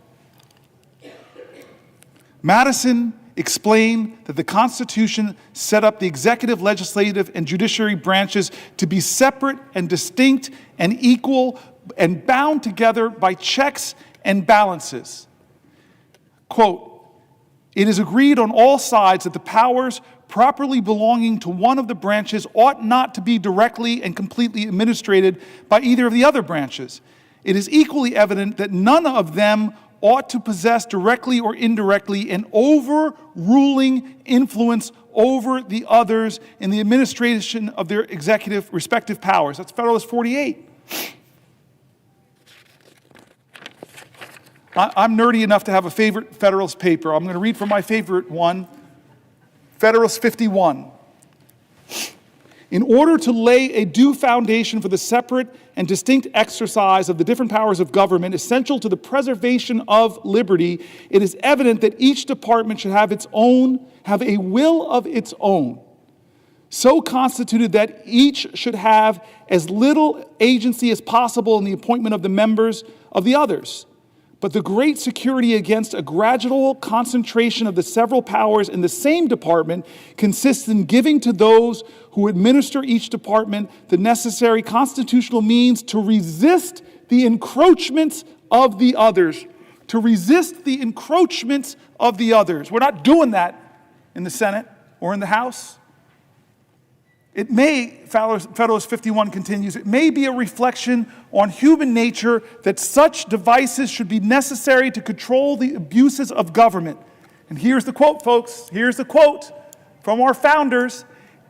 Madison explain that the Constitution set up the executive, legislative, and judiciary branches to be separate and distinct and equal and bound together by checks and balances. Quote, "It is agreed on all sides that the powers properly belonging to one of the branches ought not to be directly and completely administered by either of the other branches. It is equally evident that none of them ought to possess directly or indirectly an overruling influence over the others in the administration of their executive respective powers." That's Federalist 48. I'm nerdy enough to have a favorite Federalist paper. I'm going to read from my favorite one, Federalist 51. "In order to lay a due foundation for the separate and distinct exercise of the different powers of government essential to the preservation of liberty, it is evident that each department should have a will of its own, so constituted that each should have as little agency as possible in the appointment of the members of the others. But the great security against a gradual concentration of the several powers in the same department consists in giving to those who administer each department the necessary constitutional means to resist the encroachments of the others." To resist the encroachments of the others. We're not doing that in the Senate or in the House. It may, Federalist 51 continues, "it may be a reflection on human nature that such devices should be necessary to control the abuses of government." And here's the quote, folks. Here's the quote from our founders.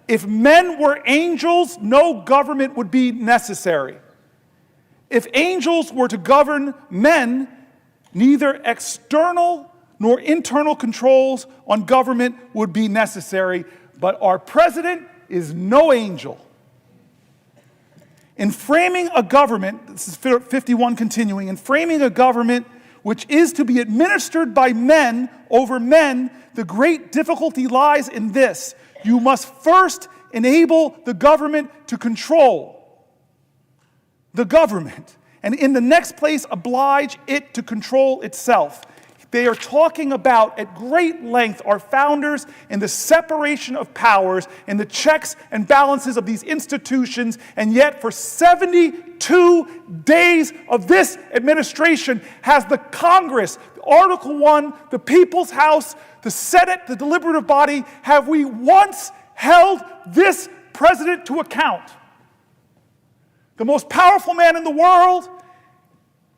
"If men were angels, no government would be necessary. If angels were to govern men, neither external nor internal controls on government would be necessary. But our president is no angel. In framing a government," this is 51 continuing, "in framing a government which is to be administered by men over men, the great difficulty lies in this: you must first enable the government to control the government, and in the next place oblige it to control itself." They are talking about at great length our founders and the separation of powers and the checks and balances of these institutions, and yet for 72 days of this administration has the Congress, Article 1, the People's House, the Senate, the deliberative body, have we once held this president to account? The most powerful man in the world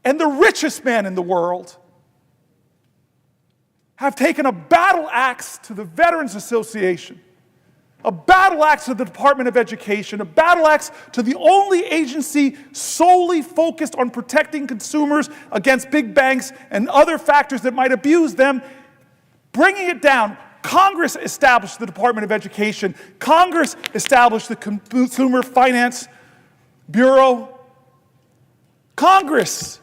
and the richest man in the world have taken a battle axe to the Veterans Association, a battle axe to the Department of Education, a battle axe to the only agency solely focused on protecting consumers against big banks and other factors that might abuse them, bringing it down. Congress established the Department of Education. Congress established the Consumer Finance Bureau. Congress.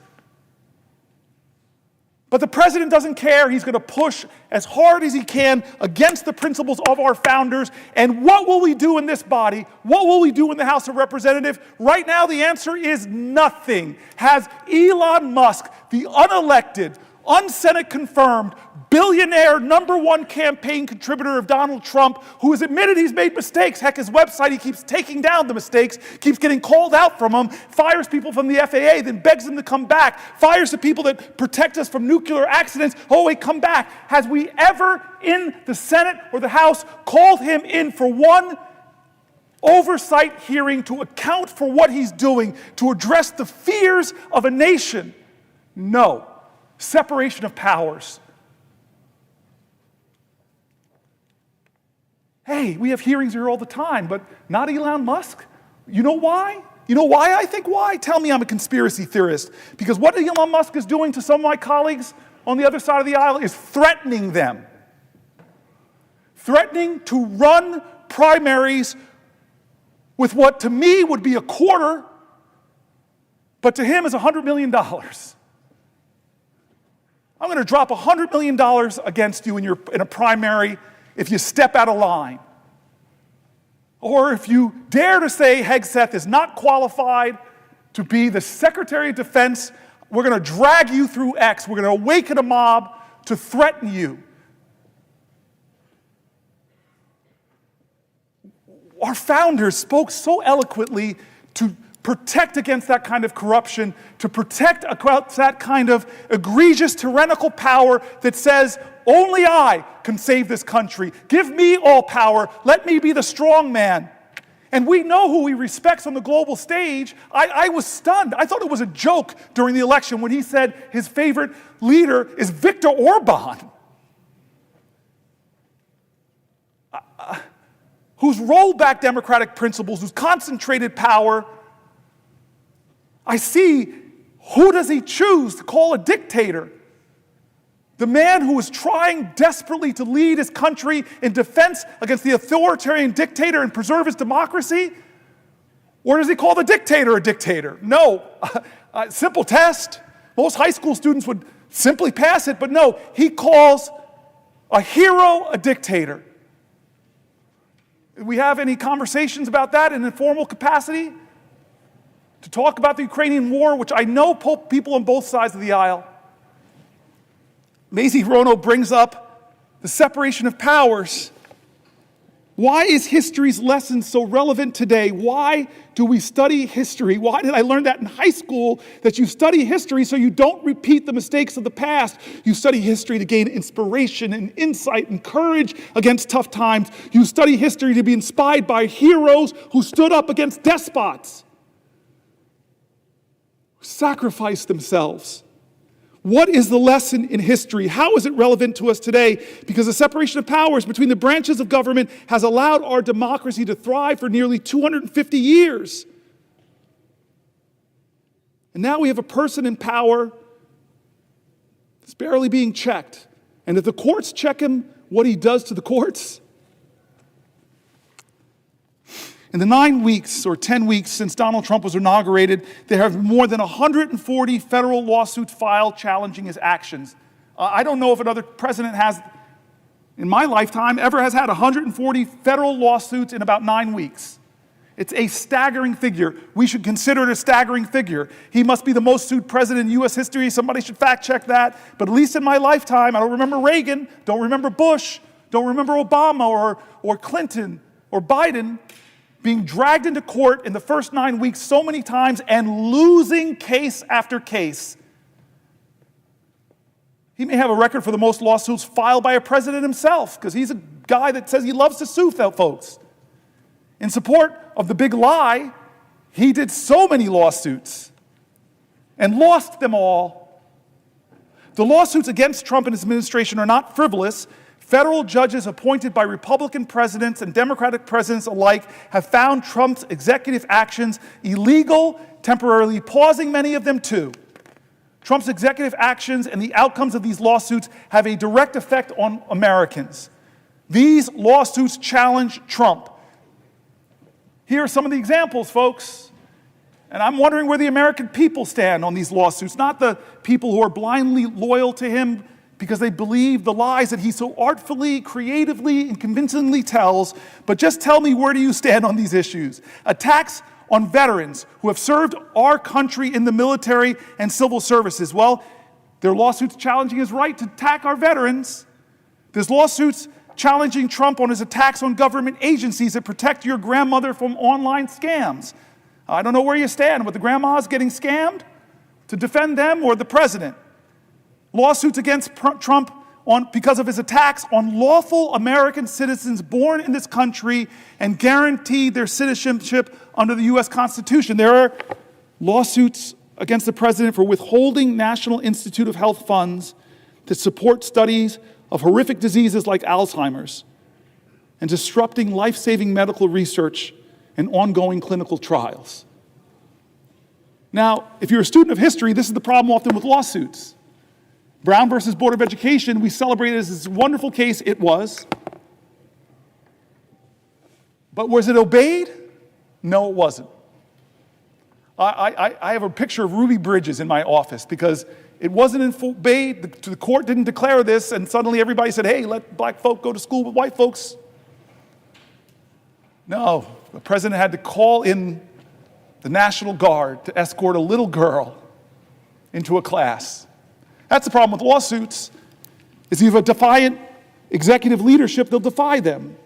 But the president doesn't care. He's going to push as hard as he can against the principles of our founders. And what will we do in this body? What will we do in the House of Representatives? Right now, the answer is nothing. Has Elon Musk, the unelected, un-Senate confirmed, billionaire #1 campaign contributor of Donald Trump, who has admitted he's made mistakes. Heck, his website, he keeps taking down the mistakes, keeps getting called out from them, fires people from the FAA, then begs them to come back, fires the people that protect us from nuclear accidents. Oh, wait, come back. Has we ever in the Senate or the House called him in for one oversight hearing to account for what he's doing, to address the fears of a nation? No. Separation of powers. Hey, we have hearings here all the time, but not Elon Musk. You know why? You know why I think why? Tell me I'm a conspiracy theorist. Because what Elon Musk is doing to some of my colleagues on the other side of the aisle is threatening them. Threatening to run primaries with what to me would be a quarter, but to him is $100 million. I'm going to drop $100 million against you in a primary if you step out of line. Or if you dare to say Hegseth is not qualified to be the Secretary of Defense, we're going to drag you through X. We're going to awaken a mob to threaten you. our founders spoke so eloquently to protect against that kind of corruption, to protect against that kind of egregious tyrannical power that says, only I can save this country. Give me all power. Let me be the strong man. And we know who he respects on the global stage. I was stunned. I thought it was a joke during the election when he said his favorite leader is Viktor Orban, who's rolled back democratic principles, who's concentrated power. I see, who does he choose to call a dictator? The man who is trying desperately to lead his country in defense against the authoritarian dictator and preserve his democracy? Or does he call the dictator a dictator? No. Simple test. Most high school students would simply pass it, but no, he calls a hero a dictator. Do we have any conversations about that in an informal capacity? To talk about the Ukrainian war, which I know people on both sides of the aisle. Mazie Hirono brings up the separation of powers. Why is history's lesson so relevant today? Why do we study history? Why did I learn that in high school, that you study history so you don't repeat the mistakes of the past? You study history to gain inspiration and insight and courage against tough times. You study history to be inspired by heroes who stood up against despots, sacrificed themselves. What is the lesson in history? How is it relevant to us today? Because the separation of powers between the branches of government has allowed our democracy to thrive for nearly 250 years. And now we have a person in power that's barely being checked. And if the courts check him, what he does to the courts? In the 9 weeks or 10 weeks since Donald Trump was inaugurated, there have been more than 140 federal lawsuits filed challenging his actions. I don't know if another president has, in my lifetime, ever has had 140 federal lawsuits in about 9 weeks. It's a staggering figure. We should consider it a staggering figure. He must be the most sued president in U.S. history. Somebody should fact check that. But at least in my lifetime, I don't remember Reagan, don't remember Bush, don't remember Obama or Clinton or Biden being dragged into court in the first 9 weeks so many times and losing case after case. He may have a record for the most lawsuits filed by a president himself, because he's a guy that says he loves to sue folks. In support of the big lie, he did so many lawsuits and lost them all. The lawsuits against Trump and his administration are not frivolous. Federal judges appointed by Republican presidents and Democratic presidents alike have found Trump's executive actions illegal, temporarily pausing many of them too. Trump's executive actions and the outcomes of these lawsuits have a direct effect on Americans. These lawsuits challenge Trump. Here are some of the examples, folks. And I'm wondering where the American people stand on these lawsuits, not the people who are blindly loyal to him because they believe the lies that he so artfully, creatively, and convincingly tells. But just tell me, where do you stand on these issues? Attacks on veterans who have served our country in the military and civil services. Well, there are lawsuits challenging his right to attack our veterans. There's lawsuits challenging Trump on his attacks on government agencies that protect your grandmother from online scams. I don't know where you stand with the grandmas getting scammed, to defend them, or the president. Lawsuits against Trump because of his attacks on lawful American citizens born in this country and guaranteed their citizenship under the U.S. Constitution. There are lawsuits against the president for withholding National Institute of Health funds to support studies of horrific diseases like Alzheimer's and disrupting life-saving medical research and ongoing clinical trials. Now, if you're a student of history, this is the problem often with lawsuits. Brown versus Board of Education, we celebrated as this wonderful case. It was. But was it obeyed? No, it wasn't. I have a picture of Ruby Bridges in my office because it wasn't obeyed. The court didn't declare this, and suddenly everybody said, hey, let black folk go to school with white folks. No, the president had to call in the National Guard to escort a little girl into a class. That's the problem with lawsuits, is if you have a defiant executive leadership, they'll defy them.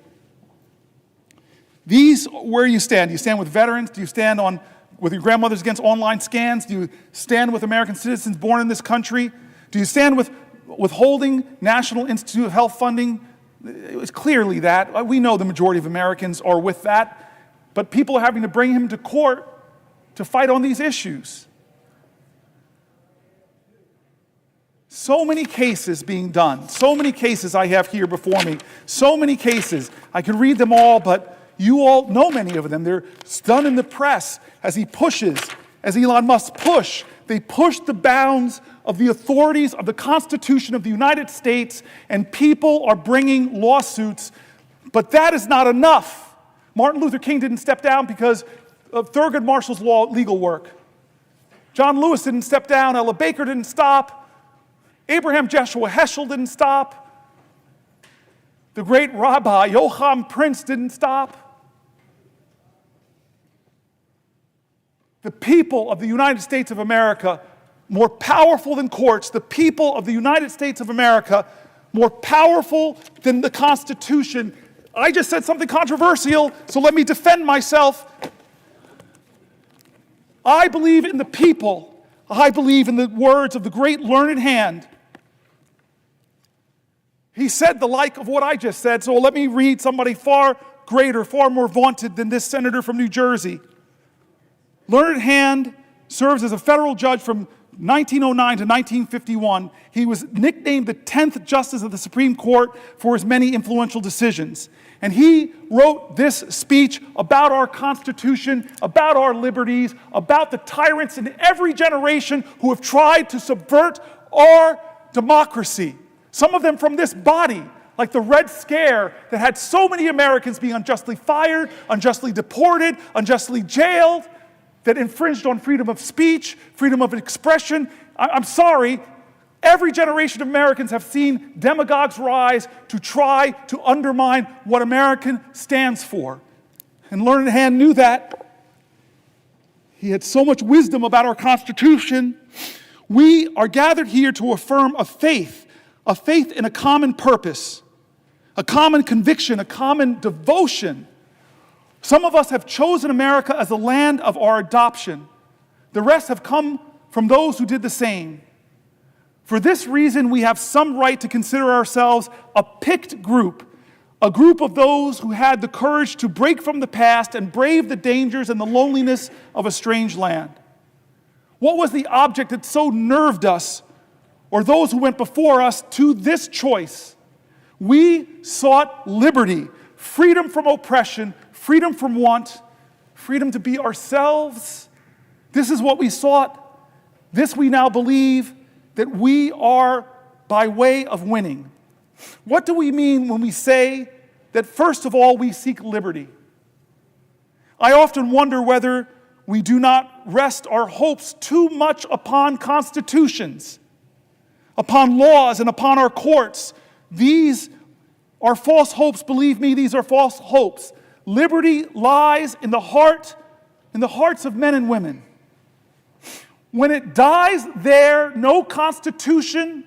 Where you stand? Do you stand with veterans? Do you stand with your grandmothers against online scans? Do you stand with American citizens born in this country? Do you stand with withholding National Institute of Health funding? It was clearly that. We know the majority of Americans are with that, but people are having to bring him to court to fight on these issues. So many cases being done. So many cases I have here before me. So many cases. I could read them all, but you all know many of them. They're done in the press as Elon Musk push. They push the bounds of the authorities of the Constitution of the United States, and people are bringing lawsuits. But that is not enough. Martin Luther King didn't step down because of Thurgood Marshall's legal work. John Lewis didn't step down. Ella Baker didn't stop. Abraham Joshua Heschel didn't stop. The great Rabbi Joachim Prince didn't stop. The people of the United States of America, more powerful than courts, the people of the United States of America, more powerful than the Constitution. I just said something controversial, so let me defend myself. I believe in the people. I believe in the words of the great learned hand. He said the like of what I just said, so let me read somebody far greater, far more vaunted than this senator from New Jersey. Learned Hand serves as a federal judge from 1909 to 1951. He was nicknamed the 10th Justice of the Supreme Court for his many influential decisions. And he wrote this speech about our Constitution, about our liberties, about the tyrants in every generation who have tried to subvert our democracy. Some of them from this body, like the Red Scare that had so many Americans being unjustly fired, unjustly deported, unjustly jailed, that infringed on freedom of speech, freedom of expression. I'm sorry, every generation of Americans have seen demagogues rise to try to undermine what American stands for. And Learned Hand knew that. He had so much wisdom about our Constitution. We are gathered here to affirm a faith in a common purpose, a common conviction, a common devotion. Some of us have chosen America as the land of our adoption. The rest have come from those who did the same. For this reason, we have some right to consider ourselves a picked group, a group of those who had the courage to break from the past and brave the dangers and the loneliness of a strange land. What was the object that so nerved us, or those who went before us, to this choice? We sought liberty, freedom from oppression, freedom from want, freedom to be ourselves. This is what we sought. This we now believe that we are by way of winning. What do we mean when we say that first of all we seek liberty? I often wonder whether we do not rest our hopes too much upon constitutions, upon laws, and upon our courts. These are false hopes. Believe me, these are false hopes. Liberty lies in the hearts of men and women. When it dies there, no constitution,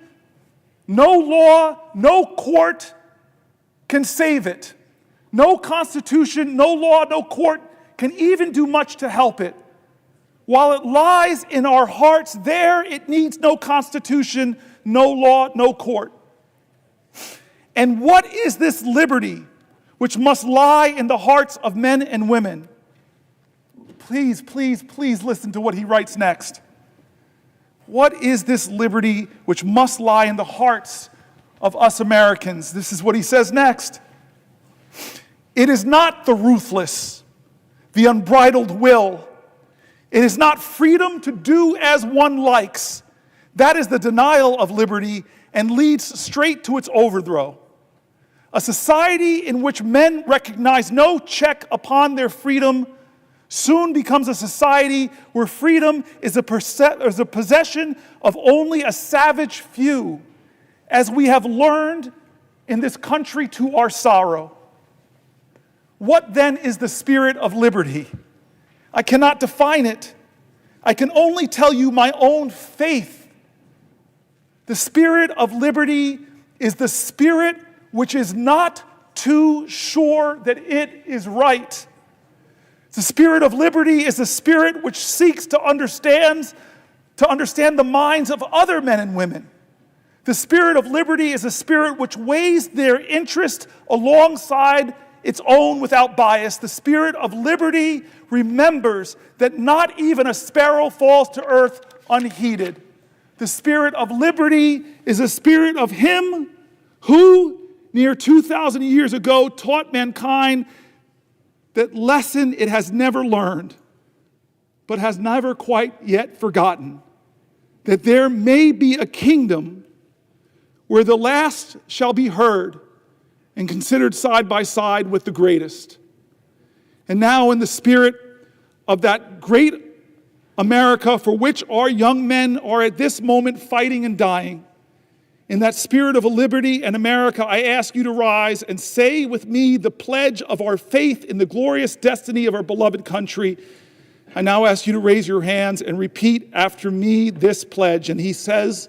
no law, no court can save it. No constitution, no law, no court can even do much to help it. While it lies in our hearts, there it needs no constitution, no law, no court. And what is this liberty which must lie in the hearts of men and women? Please, please, please listen to what he writes next. What is this liberty which must lie in the hearts of us Americans? This is what he says next. It is not the ruthless, the unbridled will. It is not freedom to do as one likes. That is the denial of liberty and leads straight to its overthrow. A society in which men recognize no check upon their freedom soon becomes a society where freedom is a possession of only a savage few, as we have learned in this country to our sorrow. What then is the spirit of liberty? I cannot define it. I can only tell you my own faith. The spirit of liberty is the spirit which is not too sure that it is right. The spirit of liberty is a spirit which seeks to understand the minds of other men and women. The spirit of liberty is a spirit which weighs their interest alongside its own without bias. The spirit of liberty remembers that not even a sparrow falls to earth unheeded. The spirit of liberty is a spirit of him who, near 2,000 years ago, taught mankind that lesson it has never learned, but has never quite yet forgotten, that there may be a kingdom where the last shall be heard and considered side by side with the greatest. And now, in the spirit of that great America for which our young men are at this moment fighting and dying, in that spirit of a liberty and America, I ask you to rise and say with me the pledge of our faith in the glorious destiny of our beloved country. I now ask you to raise your hands and repeat after me this pledge. And he says,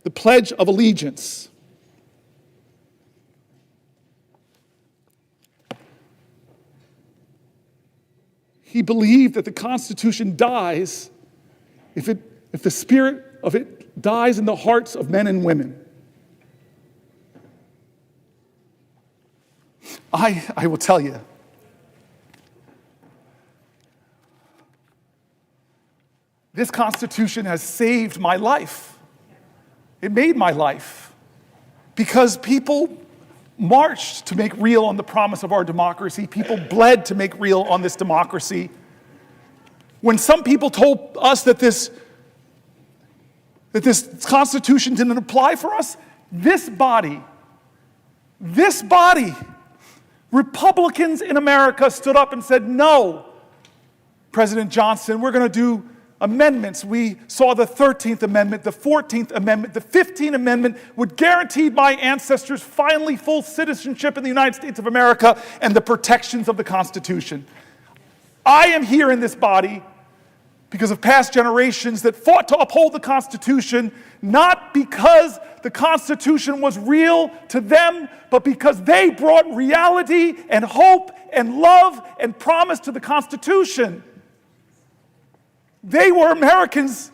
the Pledge of Allegiance. He believed that the Constitution dies if the spirit of it dies in the hearts of men and women. I will tell you, this Constitution has saved my life. It made my life because people marched to make real on the promise of our democracy. People bled to make real on this democracy. When some people told us that this Constitution didn't apply for us, this body, Republicans in America stood up and said, no, President Johnson, we're going to do amendments. We saw the 13th Amendment, the 14th Amendment, the 15th Amendment would guarantee my ancestors finally full citizenship in the United States of America and the protections of the Constitution. I am here in this body because of past generations that fought to uphold the Constitution, not because the Constitution was real to them, but because they brought reality and hope and love and promise to the Constitution. They were Americans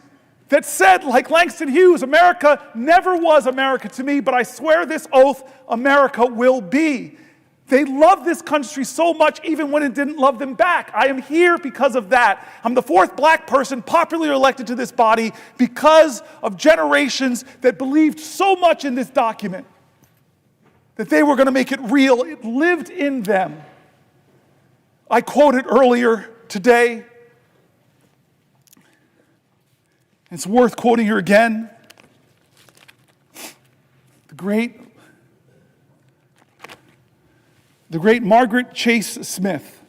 that said, like Langston Hughes, America never was America to me, but I swear this oath, America will be. They loved this country so much even when it didn't love them back. I am here because of that. I'm the fourth black person popularly elected to this body because of generations that believed so much in this document that they were going to make it real. It lived in them. I quoted earlier today. It's worth quoting her again. The great Margaret Chase Smith,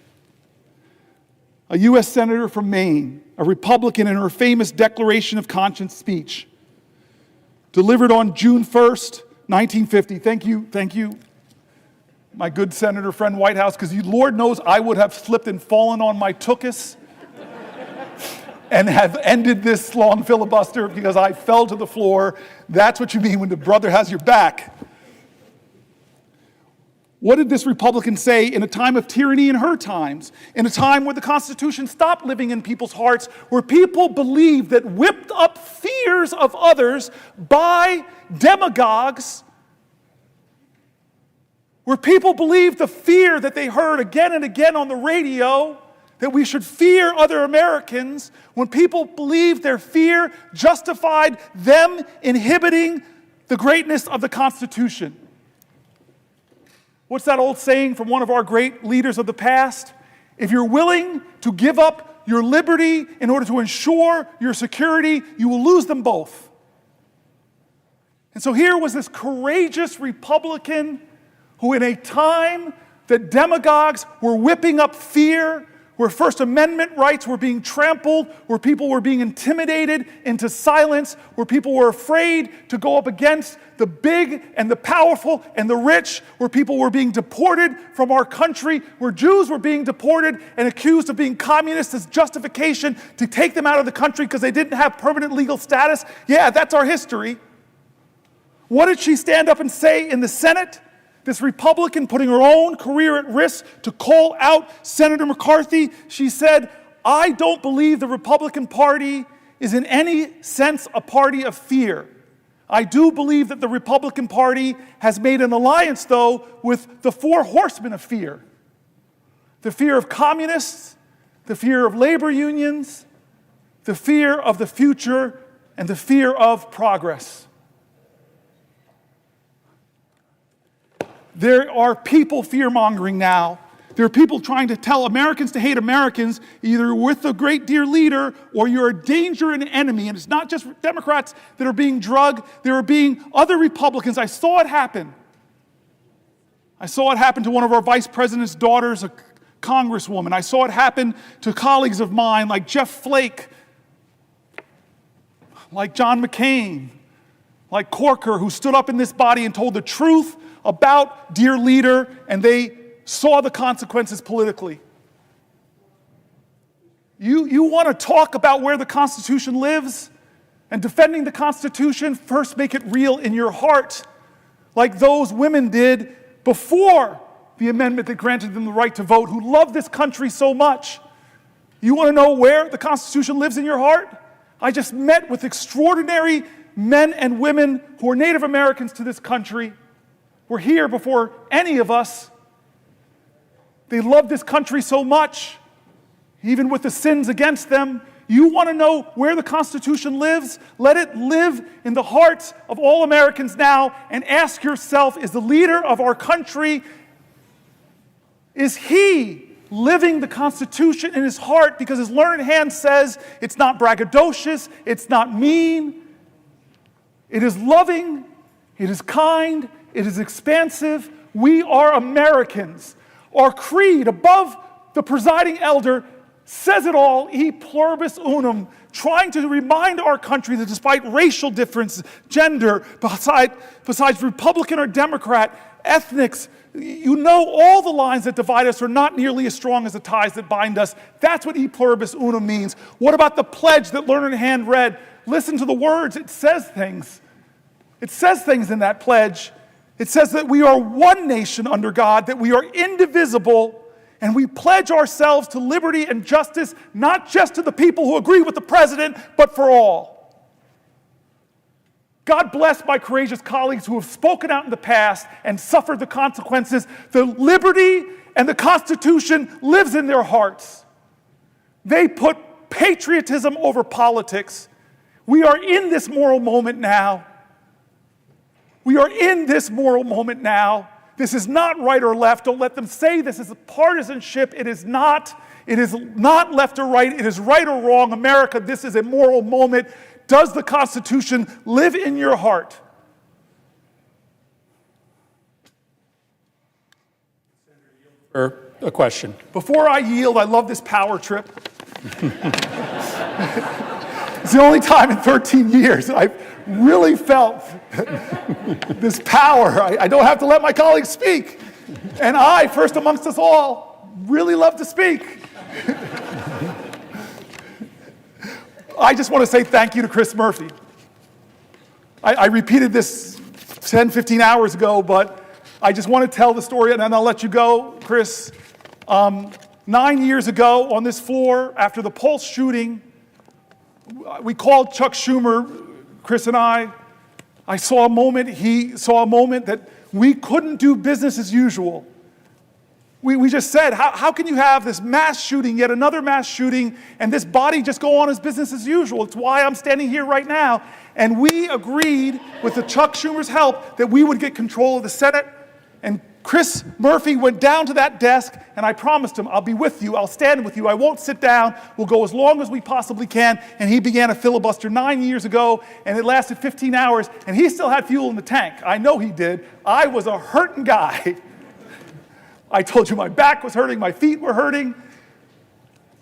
a U.S. Senator from Maine, a Republican, in her famous Declaration of Conscience speech, delivered on June 1st, 1950. Thank you, my good senator friend Whitehouse, because Lord knows I would have slipped and fallen on my tuchus and have ended this long filibuster because I fell to the floor. That's what you mean when the brother has your back. What did this Republican say in a time of tyranny in her times, in a time where the Constitution stopped living in people's hearts, where people believed that whipped up fears of others by demagogues, where people believed the fear that they heard again and again on the radio, that we should fear other Americans, when people believed their fear justified them inhibiting the greatness of the Constitution. What's that old saying from one of our great leaders of the past? If you're willing to give up your liberty in order to ensure your security, you will lose them both. And so here was this courageous Republican who, in a time that demagogues were whipping up fear, where First Amendment rights were being trampled, where people were being intimidated into silence, where people were afraid to go up against the big and the powerful and the rich, where people were being deported from our country, where Jews were being deported and accused of being communists as justification to take them out of the country because they didn't have permanent legal status. Yeah, that's our history. What did she stand up and say in the Senate? This Republican putting her own career at risk to call out Senator McCarthy. She said, I don't believe the Republican Party is in any sense a party of fear. I do believe that the Republican Party has made an alliance, though, with the four horsemen of fear. The fear of communists, the fear of labor unions, the fear of the future, and the fear of progress. There are people fear-mongering now. There are people trying to tell Americans to hate Americans, either with the great dear leader or you're a danger and an enemy. And it's not just Democrats that are being drugged. There are being other Republicans. I saw it happen. I saw it happen to one of our vice president's daughters, a congresswoman. I saw it happen to colleagues of mine like Jeff Flake, like John McCain, like Corker, who stood up in this body and told the truth about dear leader, and they saw the consequences politically. You want to talk about where the Constitution lives and defending the Constitution? First, make it real in your heart, like those women did before the amendment that granted them the right to vote, who love this country so much. You want to know where the Constitution lives in your heart? I just met with extraordinary men and women who are Native Americans to this country, were here before any of us. They love this country so much, even with the sins against them. You want to know where the Constitution lives? Let it live in the hearts of all Americans now, and ask yourself, is the leader of our country, is he living the Constitution in his heart? Because his learned hand says it's not braggadocious, it's not mean, it is loving, it is kind, it is expansive. We are Americans. Our creed above the presiding elder says it all, e pluribus unum, trying to remind our country that despite racial difference, gender, besides Republican or Democrat, ethnics, you know all the lines that divide us are not nearly as strong as the ties that bind us. That's what e pluribus unum means. What about the pledge that learned hand read? Listen to the words. It says things. It says things in that pledge. It says that we are one nation under God, that we are indivisible, and we pledge ourselves to liberty and justice, not just to the people who agree with the president, but for all. God bless my courageous colleagues who have spoken out in the past and suffered the consequences. The liberty and the Constitution lives in their hearts. They put patriotism over politics. We are in this moral moment now. We are in this moral moment now. This is not right or left. Don't let them say this is a partisanship. It is not. It is not left or right. It is right or wrong. America, this is a moral moment. Does the Constitution live in your heart? A question. Before I yield, I love this power trip. It's the only time in 13 years I've really felt this power. I don't have to let my colleagues speak. And I, first amongst us all, really love to speak. I just want to say thank you to Chris Murphy. I repeated this 10, 15 hours ago, but I just want to tell the story, and then I'll let you go, Chris. 9 years ago on this floor, after the Pulse shooting, we called Chuck Schumer, Chris and I saw a moment, he saw a moment that we couldn't do business as usual. We just said, how can you have this mass shooting, yet another mass shooting, and this body just go on as business as usual? It's why I'm standing here right now. And we agreed, with the Chuck Schumer's help, that we would get control of the Senate. And Chris Murphy went down to that desk, and I promised him, I'll be with you, I'll stand with you, I won't sit down, we'll go as long as we possibly can. And he began a filibuster 9 years ago, and it lasted 15 hours, and he still had fuel in the tank. I know he did. I was a hurting guy. I told you my back was hurting, my feet were hurting.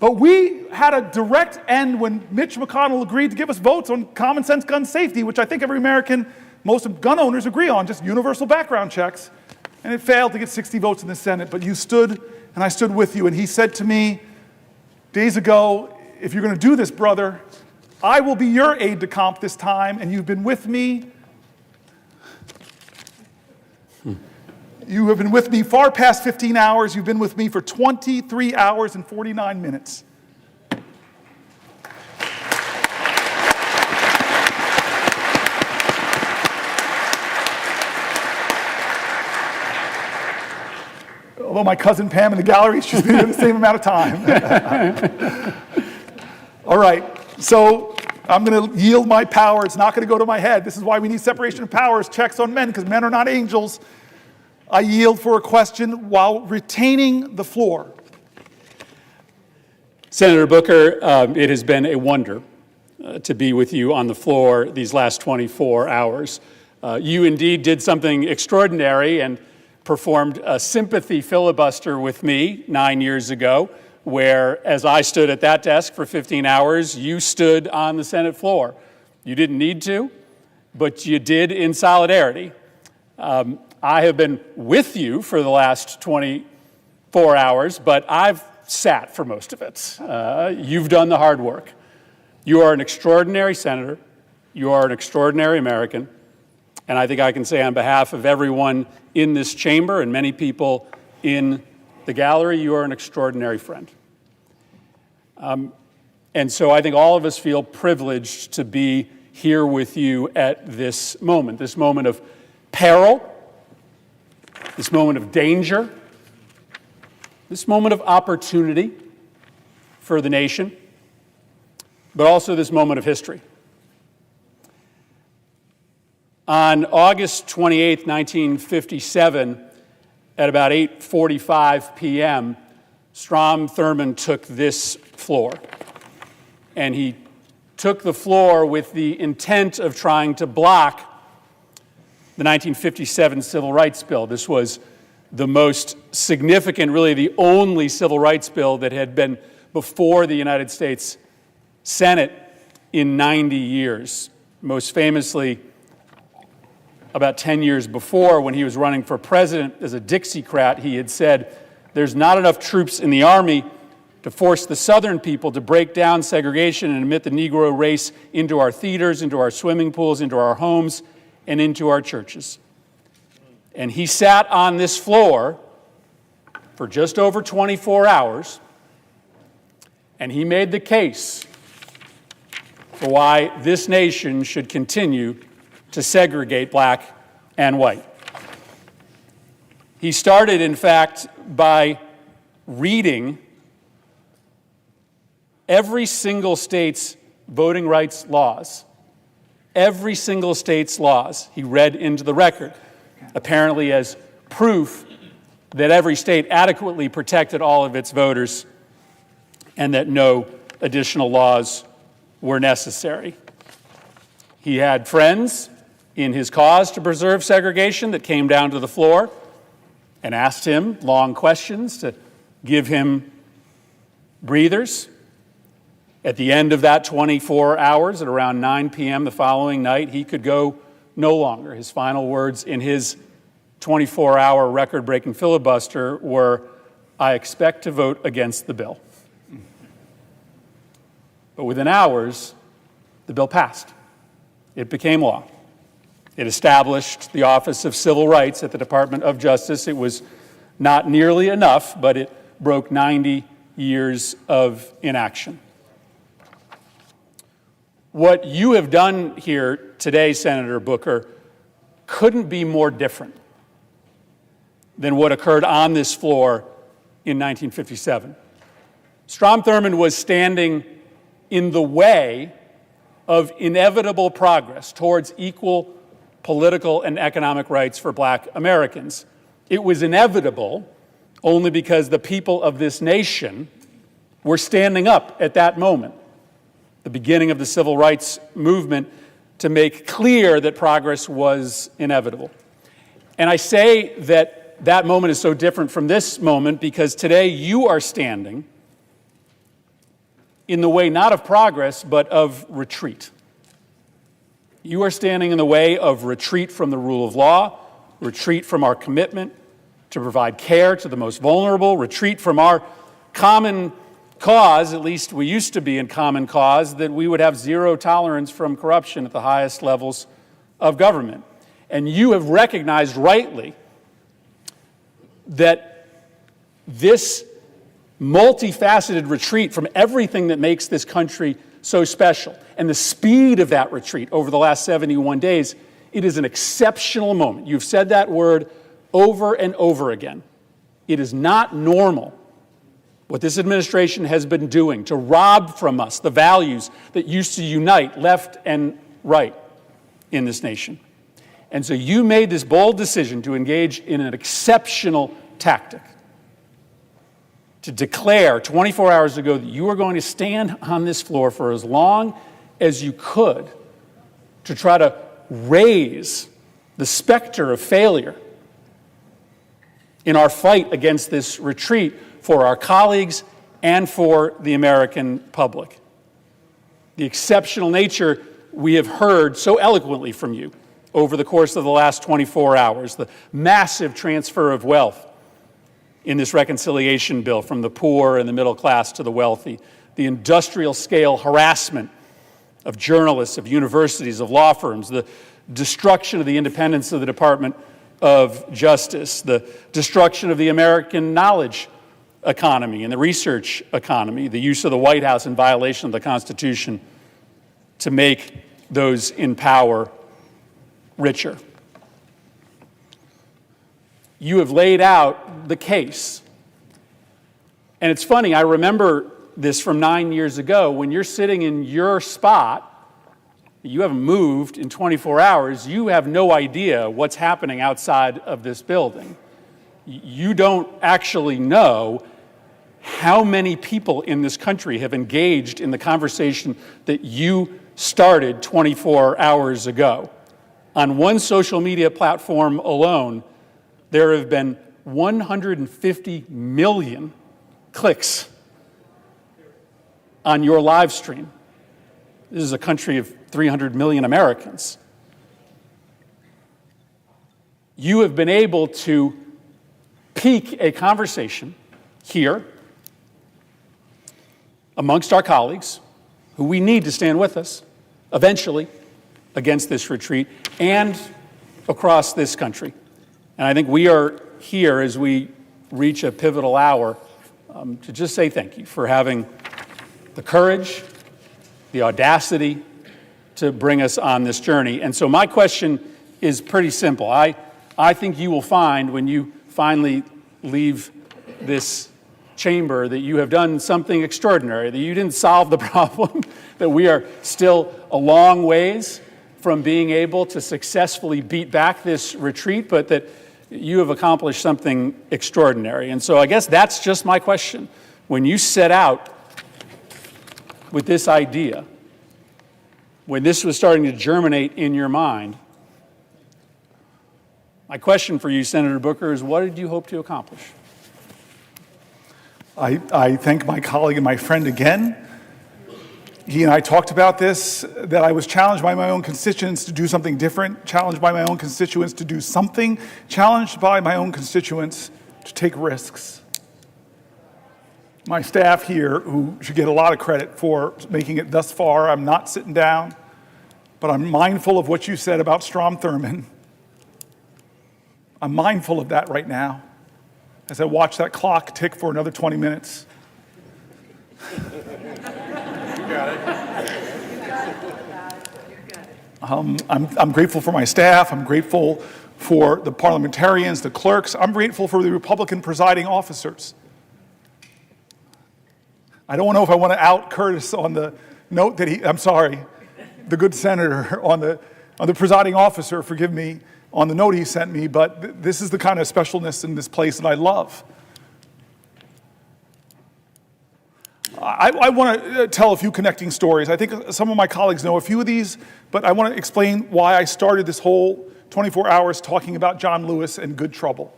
But we had a direct end when Mitch McConnell agreed to give us votes on common sense gun safety, which I think every American, most gun owners agree on, just universal background checks. And it failed to get 60 votes in the Senate, but you stood, and I stood with you. And he said to me days ago, if you're going to do this, brother, I will be your aide-de-camp this time, and you've been with me. You have been with me far past 15 hours. You've been with me for 23 hours and 49 minutes. Although my cousin Pam in the gallery, she's been here the same amount of time. All right, so I'm going to yield my power. It's not going to go to my head. This is why we need separation of powers, checks on men, because men are not angels. I yield for a question while retaining the floor. Senator Booker, it has been a wonder to be with you on the floor these last 24 hours. You indeed did something extraordinary and performed a sympathy filibuster with me 9 years ago, where as I stood at that desk for 15 hours, you stood on the Senate floor. You didn't need to, but you did in solidarity. I have been with you for the last 24 hours, but I've sat for most of it. You've done the hard work. You are an extraordinary senator. You are an extraordinary American. And I think I can say on behalf of everyone in this chamber and many people in the gallery, you are an extraordinary friend. And so I think all of us feel privileged to be here with you at this moment of peril, this moment of danger, this moment of opportunity for the nation, but also this moment of history. On August 28, 1957, at about 8:45 p.m., Strom Thurmond took this floor. And he took the floor with the intent of trying to block the 1957 Civil Rights Bill. This was the most significant, really the only civil rights bill that had been before the United States Senate in 90 years. Most famously, about 10 years before, when he was running for president as a Dixiecrat, he had said, "There's not enough troops in the Army to force the Southern people to break down segregation and admit the Negro race into our theaters, into our swimming pools, into our homes, and into our churches." And he sat on this floor for just over 24 hours, and he made the case for why this nation should continue to segregate black and white. He started, in fact, by reading every single state's voting rights laws. Every single state's laws he read into the record, apparently as proof that every state adequately protected all of its voters and that no additional laws were necessary. He had friends in his cause to preserve segregation that came down to the floor and asked him long questions to give him breathers. At the end of that 24 hours, at around 9 p.m. the following night, he could go no longer. His final words in his 24-hour record-breaking filibuster were, "I expect to vote against the bill." But within hours, the bill passed. It became law. It established the Office of Civil Rights at the Department of Justice. It was not nearly enough, but it broke 90 years of inaction. What you have done here today, Senator Booker, couldn't be more different than what occurred on this floor in 1957. Strom Thurmond was standing in the way of inevitable progress towards equal political and economic rights for black Americans. It was inevitable only because the people of this nation were standing up at that moment, the beginning of the civil rights movement, to make clear that progress was inevitable. And I say that that moment is so different from this moment because today you are standing in the way not of progress, but of retreat. You are standing in the way of retreat from the rule of law, retreat from our commitment to provide care to the most vulnerable, retreat from our common cause, at least we used to be in common cause, that we would have zero tolerance from corruption at the highest levels of government. And you have recognized rightly that this multifaceted retreat from everything that makes this country so special, and the speed of that retreat over the last 71 days, it is an exceptional moment. You've said that word over and over again. It is not normal what this administration has been doing to rob from us the values that used to unite left and right in this nation. And so you made this bold decision to engage in an exceptional tactic, to declare 24 hours ago that you were going to stand on this floor for as long as you could to try to raise the specter of failure in our fight against this retreat for our colleagues and for the American public. The exceptional nature we have heard so eloquently from you over the course of the last 24 hours, the massive transfer of wealth in this reconciliation bill from the poor and the middle class to the wealthy, the industrial scale harassment of journalists, of universities, of law firms, the destruction of the independence of the Department of Justice, the destruction of the American knowledge economy and the research economy, the use of the White House in violation of the Constitution to make those in power richer. You have laid out the case. And it's funny, I remember this from 9 years ago. When you're sitting in your spot, you haven't moved in 24 hours, you have no idea what's happening outside of this building. You don't actually know how many people in this country have engaged in the conversation that you started 24 hours ago. On one social media platform alone, there have been 150 million clicks on your live stream. This is a country of 300 million Americans. You have been able to pique a conversation here amongst our colleagues, who we need to stand with us eventually against this retreat, and across this country. And I think we are here as we reach a pivotal hour to just say thank you for having the courage, the audacity to bring us on this journey. And so my question is pretty simple. I think you will find when you finally leave this chamber that you have done something extraordinary, that you didn't solve the problem, that we are still a long ways from being able to successfully beat back this retreat, but that you have accomplished something extraordinary. And so I guess that's just my question. When you set out with this idea, when this was starting to germinate in your mind, my question for you, Senator Booker, is what did you hope to accomplish? I thank my colleague and my friend again. He and I talked about this, that I was challenged by my own constituents to do something different, challenged by my own constituents to do something, challenged by my own constituents to take risks. My staff here, who should get a lot of credit for making it thus far, I'm not sitting down, but I'm mindful of what you said about Strom Thurmond. I'm mindful of that right now as I watch that clock tick for another 20 minutes. I'm grateful for my staff. I'm grateful for the parliamentarians, the clerks. I'm grateful for the Republican presiding officers. I don't know if I want to out Curtis on the note that the good senator on the presiding officer, forgive me, on the note he sent me, but this is the kind of specialness in this place that I love. I want to tell a few connecting stories. I think some of my colleagues know a few of these, but I want to explain why I started this whole 24 hours talking about John Lewis and good trouble.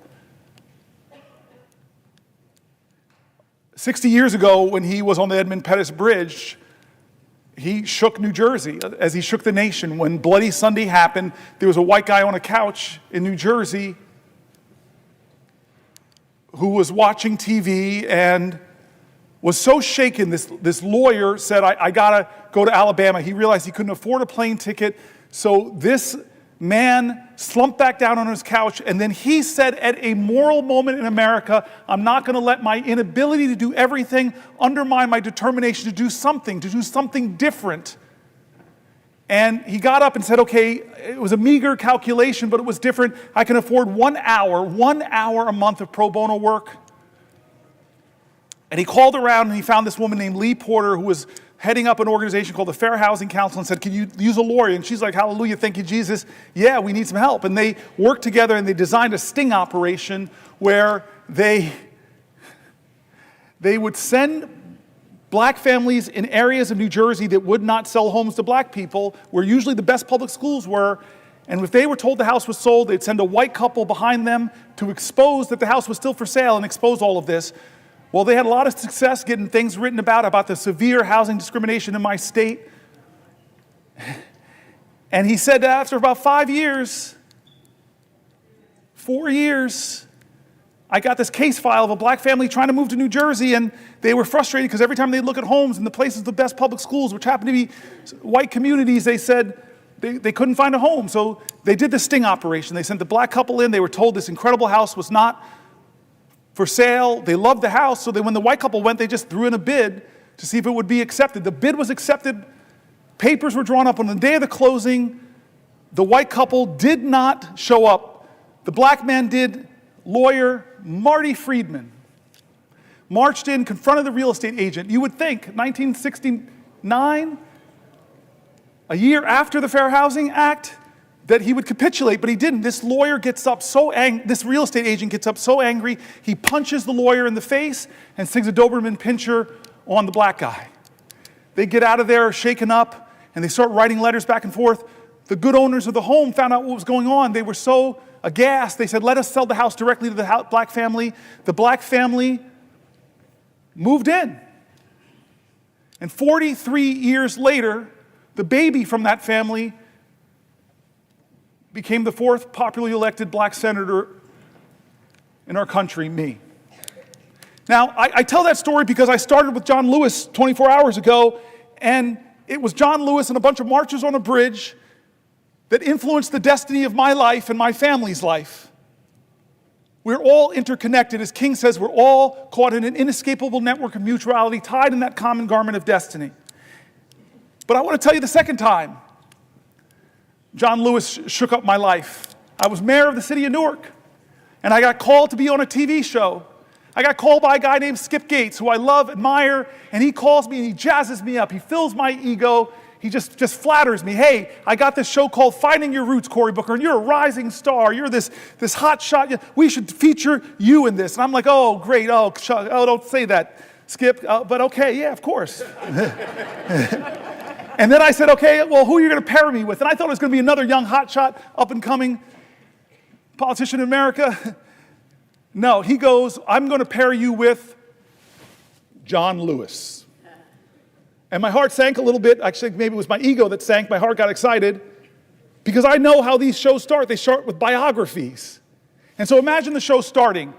60 years ago, when he was on the Edmund Pettus Bridge, he shook New Jersey as he shook the nation. When Bloody Sunday happened, there was a white guy on a couch in New Jersey who was watching TV and was so shaken. This lawyer said, I gotta go to Alabama. He realized he couldn't afford a plane ticket. So this man slumped back down on his couch, and then he said at a moral moment in America, I'm not going to let my inability to do everything undermine my determination to do something different. And he got up and said, okay, it was a meager calculation, but it was different. I can afford 1 hour a month of pro bono work. And he called around and he found this woman named Lee Porter, who was heading up an organization called the Fair Housing Council, and said, can you use a lawyer? And she's like, hallelujah, thank you, Jesus. Yeah, we need some help. And they worked together and they designed a sting operation where they would send black families in areas of New Jersey that would not sell homes to black people, where usually the best public schools were, and if they were told the house was sold, they'd send a white couple behind them to expose that the house was still for sale and expose all of this. Well, they had a lot of success getting things written about the severe housing discrimination in my state. And he said that after about 4 years, I got this case file of a black family trying to move to New Jersey, and they were frustrated because every time they'd look at homes in the places, the best public schools, which happened to be white communities, they said they couldn't find a home. So they did the sting operation. They sent the black couple in. They were told this incredible house was not for sale. They loved the house, so when the white couple went, they just threw in a bid to see if it would be accepted. The bid was accepted. Papers were drawn up on the day of the closing. The white couple did not show up. The black man did. Lawyer Marty Friedman marched in, confronted the real estate agent. You would think 1969, a year after the Fair Housing Act, that he would capitulate, but he didn't. This lawyer gets up so angry, this real estate agent gets up so angry, he punches the lawyer in the face and sings a Doberman Pinscher on the black guy. They get out of there shaken up, and they start writing letters back and forth. The good owners of the home found out what was going on. They were so aghast. They said, let us sell the house directly to the black family. The black family moved in. And 43 years later, the baby from that family became the 4th popularly elected black senator in our country, me. Now, I tell that story because I started with John Lewis 24 hours ago, and it was John Lewis and a bunch of marchers on a bridge that influenced the destiny of my life and my family's life. We're all interconnected. As King says, we're all caught in an inescapable network of mutuality, tied in that common garment of destiny. But I want to tell you the second time John Lewis shook up my life. I was mayor of the city of Newark, and I got called to be on a TV show. I got called by a guy named Skip Gates, who I love, admire, and he calls me and he jazzes me up. He fills my ego. He just flatters me. Hey, I got this show called Finding Your Roots, Cory Booker, and you're a rising star. You're this hot shot. We should feature you in this. And I'm like, oh, great. Oh, don't say that, Skip. But okay, yeah, of course. And then I said, okay, well, who are you going to pair me with? And I thought it was going to be another young hotshot, up-and-coming politician in America. No, he goes, I'm going to pair you with John Lewis. And my heart sank a little bit. Actually, maybe it was my ego that sank. My heart got excited because I know how these shows start. They start with biographies. And so imagine the show starting.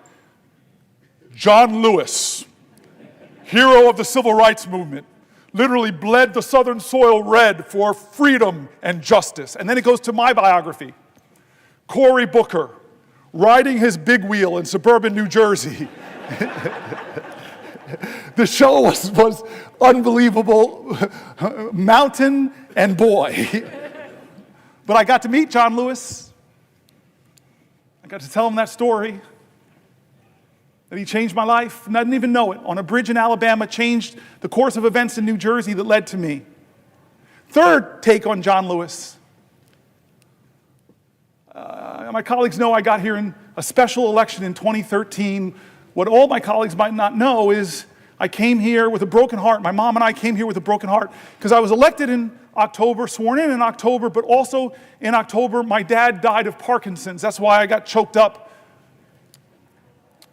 John Lewis, hero of the civil rights movement, literally bled the southern soil red for freedom and justice. And then it goes to my biography. Cory Booker, riding his big wheel in suburban New Jersey. The show was unbelievable, mountain and boy. But I got to meet John Lewis. I got to tell him that story, that he changed my life, and I didn't even know it. On a bridge in Alabama, changed the course of events in New Jersey that led to me. Third take on John Lewis. My colleagues know I got here in a special election in 2013. What all my colleagues might not know is I came here with a broken heart. My mom and I came here with a broken heart because I was elected in October, sworn in October, but also in October, my dad died of Parkinson's. That's why I got choked up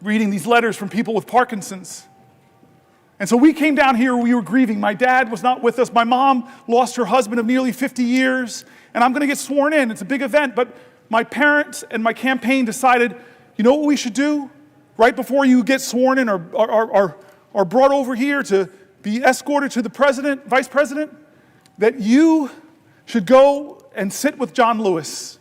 reading these letters from people with Parkinson's. And so we came down here, we were grieving. My dad was not with us. My mom lost her husband of nearly 50 years, and I'm going to get sworn in. It's a big event, but my parents and my campaign decided, you know what we should do? Right before you get sworn in or brought over here to be escorted to the president, vice president, that you should go and sit with John Lewis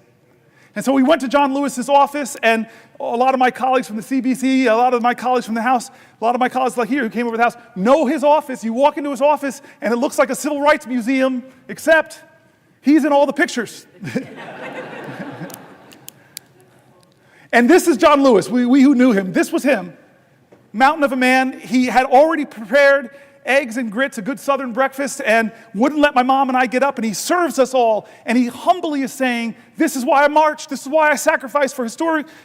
And so we went to John Lewis's office, and a lot of my colleagues from the CBC, a lot of my colleagues from the House, a lot of my colleagues like here who came over to the House know his office. You walk into his office, and it looks like a civil rights museum, except he's in all the pictures. And this is John Lewis, we who knew him. This was him. Mountain of a man. He had already prepared eggs and grits, a good Southern breakfast, and wouldn't let my mom and I get up, and he serves us all. And he humbly is saying, this is why I marched, this is why I sacrificed for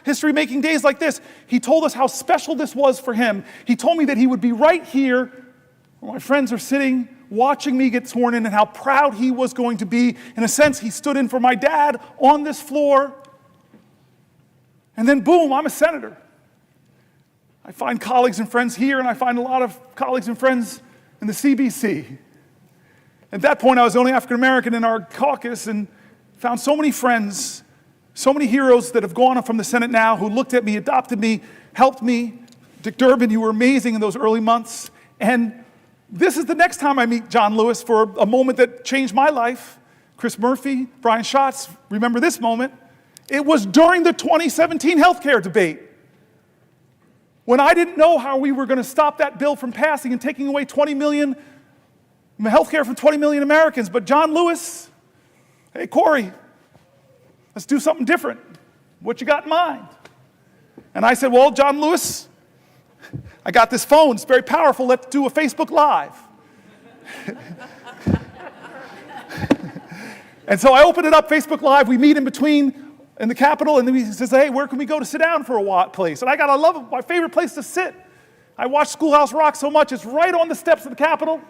history-making days like this. He told us how special this was for him. He told me that he would be right here where my friends are sitting, watching me get sworn in, and how proud he was going to be. In a sense, he stood in for my dad on this floor. And then boom, I'm a senator. I find colleagues and friends here, and I find a lot of colleagues and friends in the CBC. At that point, I was the only African American in our caucus, and found so many friends, so many heroes that have gone up from the Senate now who looked at me, adopted me, helped me. Dick Durbin, you were amazing in those early months. And this is the next time I meet John Lewis for a moment that changed my life. Chris Murphy, Brian Schatz, remember this moment. It was during the 2017 healthcare debate, when I didn't know how we were going to stop that bill from passing and taking away 20 million health care from 20 million Americans. But John Lewis, hey, Cory, let's do something different. What you got in mind? And I said, well, John Lewis, I got this phone. It's very powerful. Let's do a Facebook Live. And so I opened it up, Facebook Live. We meet in the Capitol, and then he says, hey, where can we go to sit down for a place? And I love my favorite place to sit. I watch Schoolhouse Rock so much, it's right on the steps of the Capitol.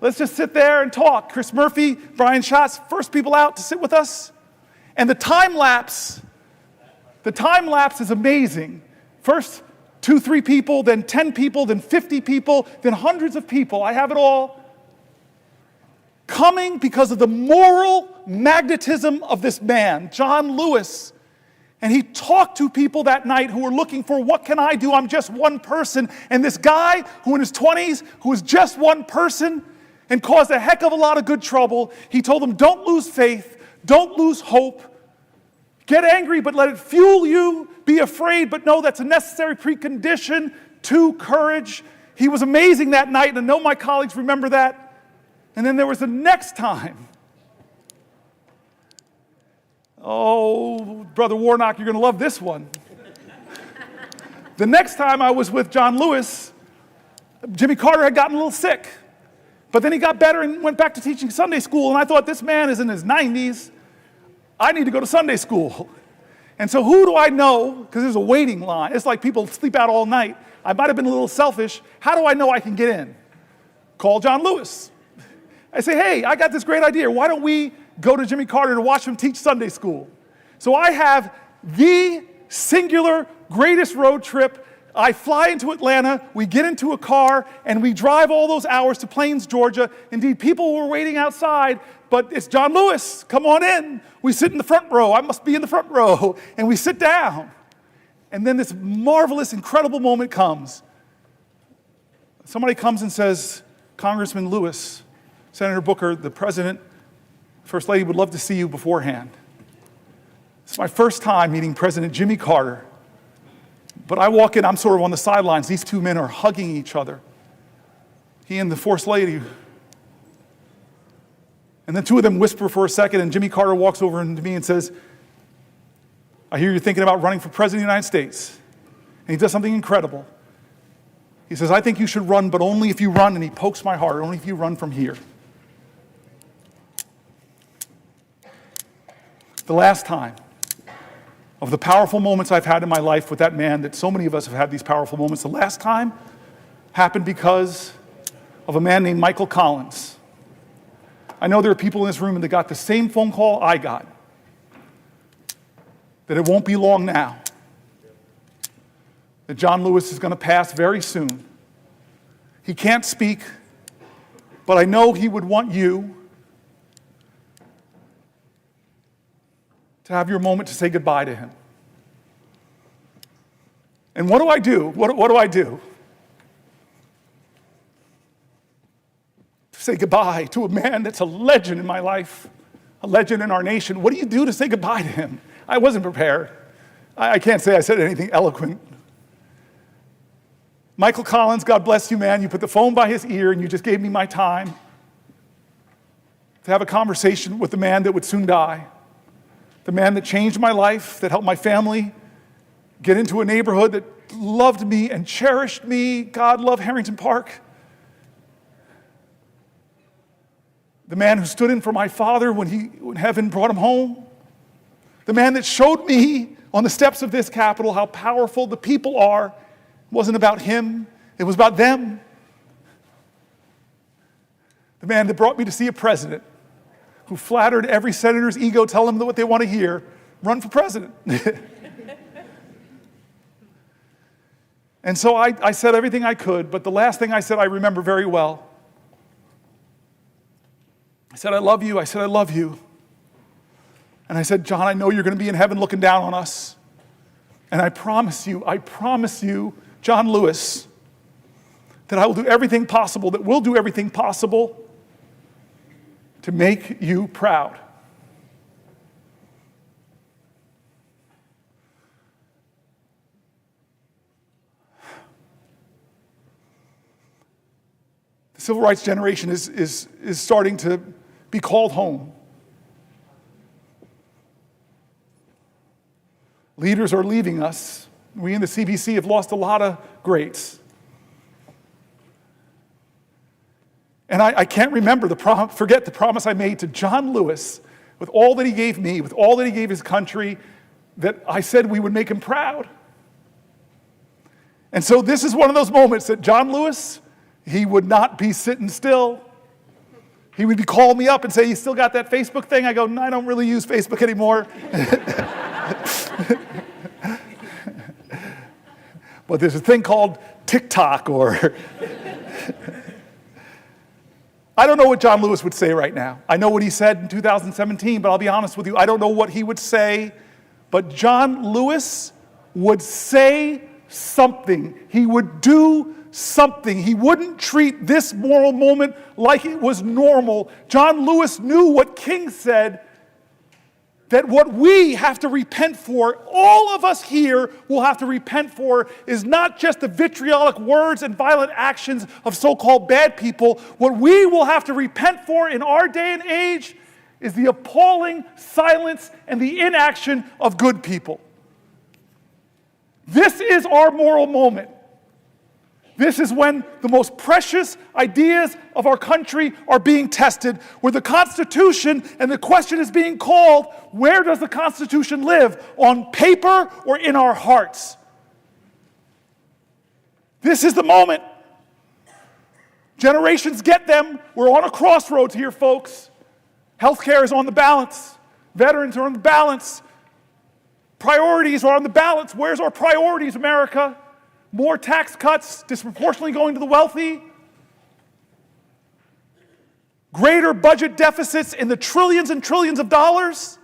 Let's just sit there and talk. Chris Murphy, Brian Schatz, first people out to sit with us. And the time lapse is amazing. First 2-3 people, then 10 people, then 50 people, then hundreds of people. I have it all. Coming because of the moral magnetism of this man, John Lewis. And he talked to people that night who were looking for, what can I do? I'm just one person. And this guy who in his 20s, who was just one person and caused a heck of a lot of good trouble, he told them, don't lose faith, don't lose hope. Get angry, but let it fuel you. Be afraid, but know that's a necessary precondition to courage. He was amazing that night, and I know my colleagues remember that. And then there was the next time. Oh, Brother Warnock, you're going to love this one. The next time I was with John Lewis, Jimmy Carter had gotten a little sick. But then he got better and went back to teaching Sunday school. And I thought, this man is in his 90s. I need to go to Sunday school. And so who do I know? Because there's a waiting line. It's like people sleep out all night. I might have been a little selfish. How do I know I can get in? Call John Lewis. I say, hey, I got this great idea. Why don't we go to Jimmy Carter to watch him teach Sunday school? So I have the singular greatest road trip. I fly into Atlanta, we get into a car, and we drive all those hours to Plains, Georgia. Indeed, people were waiting outside, but it's John Lewis. Come on in. We sit in the front row. I must be in the front row. And we sit down. And then this marvelous, incredible moment comes. Somebody comes and says, Congressman Lewis, Senator Booker, the President, First Lady would love to see you beforehand. It's my first time meeting President Jimmy Carter. But I walk in, I'm sort of on the sidelines. These two men are hugging each other. He and the First Lady. And then two of them whisper for a second, and Jimmy Carter walks over to me and says, I hear you're thinking about running for President of the United States. And he does something incredible. He says, I think you should run, but only if you run, and he pokes my heart, only if you run from here. The last time of the powerful moments I've had in my life with that man, that so many of us have had these powerful moments, the last time happened because of a man named Michael Collins. I know there are people in this room that got the same phone call I got, that it won't be long now, that John Lewis is going to pass very soon. He can't speak, but I know he would want you to have your moment to say goodbye to him. And what do I do? What do I do? To say goodbye to a man that's a legend in my life, a legend in our nation. What do you do to say goodbye to him? I wasn't prepared. I can't say I said anything eloquent. Michael Collins, God bless you, man. You put the phone by his ear and you just gave me my time to have a conversation with the man that would soon die, the man that changed my life, that helped my family get into a neighborhood that loved me and cherished me. God love Harrington Park. The man who stood in for my father when heaven brought him home. The man that showed me on the steps of this Capitol how powerful the people are. It wasn't about him, it was about them. The man that brought me to see a president who flattered every senator's ego, tell them what they want to hear, run for president. And so I said everything I could, but the last thing I said I remember very well. I said, I love you. I said, I love you. And I said, John, I know you're going to be in heaven looking down on us. And I promise you, John Lewis, that I will do everything possible, that we'll do everything possible to make you proud. The civil rights generation is starting to be called home. Leaders are leaving us. We in the CBC have lost a lot of greats. And I can't remember forget the promise I made to John Lewis, with all that he gave me, with all that he gave his country, that I said we would make him proud. And so this is one of those moments that John Lewis, he would not be sitting still. He would be calling me up and say, you still got that Facebook thing? I go, no, I don't really use Facebook anymore. But there's a thing called TikTok or... I don't know what John Lewis would say right now. I know what he said in 2017, but I'll be honest with you, I don't know what he would say. But John Lewis would say something. He would do something. He wouldn't treat this moral moment like it was normal. John Lewis knew what King said, that what we have to repent for, all of us here will have to repent for, is not just the vitriolic words and violent actions of so-called bad people. What we will have to repent for in our day and age is the appalling silence and the inaction of good people. This is our moral moment. This is when the most precious ideas of our country are being tested, where the Constitution, and the question is being called, where does the Constitution live? On paper or in our hearts? This is the moment. Generations get them. We're on a crossroads here, folks. Healthcare is on the balance. Veterans are on the balance. Priorities are on the balance. Where's our priorities, America? More tax cuts disproportionately going to the wealthy? Greater budget deficits in the trillions and trillions of dollars?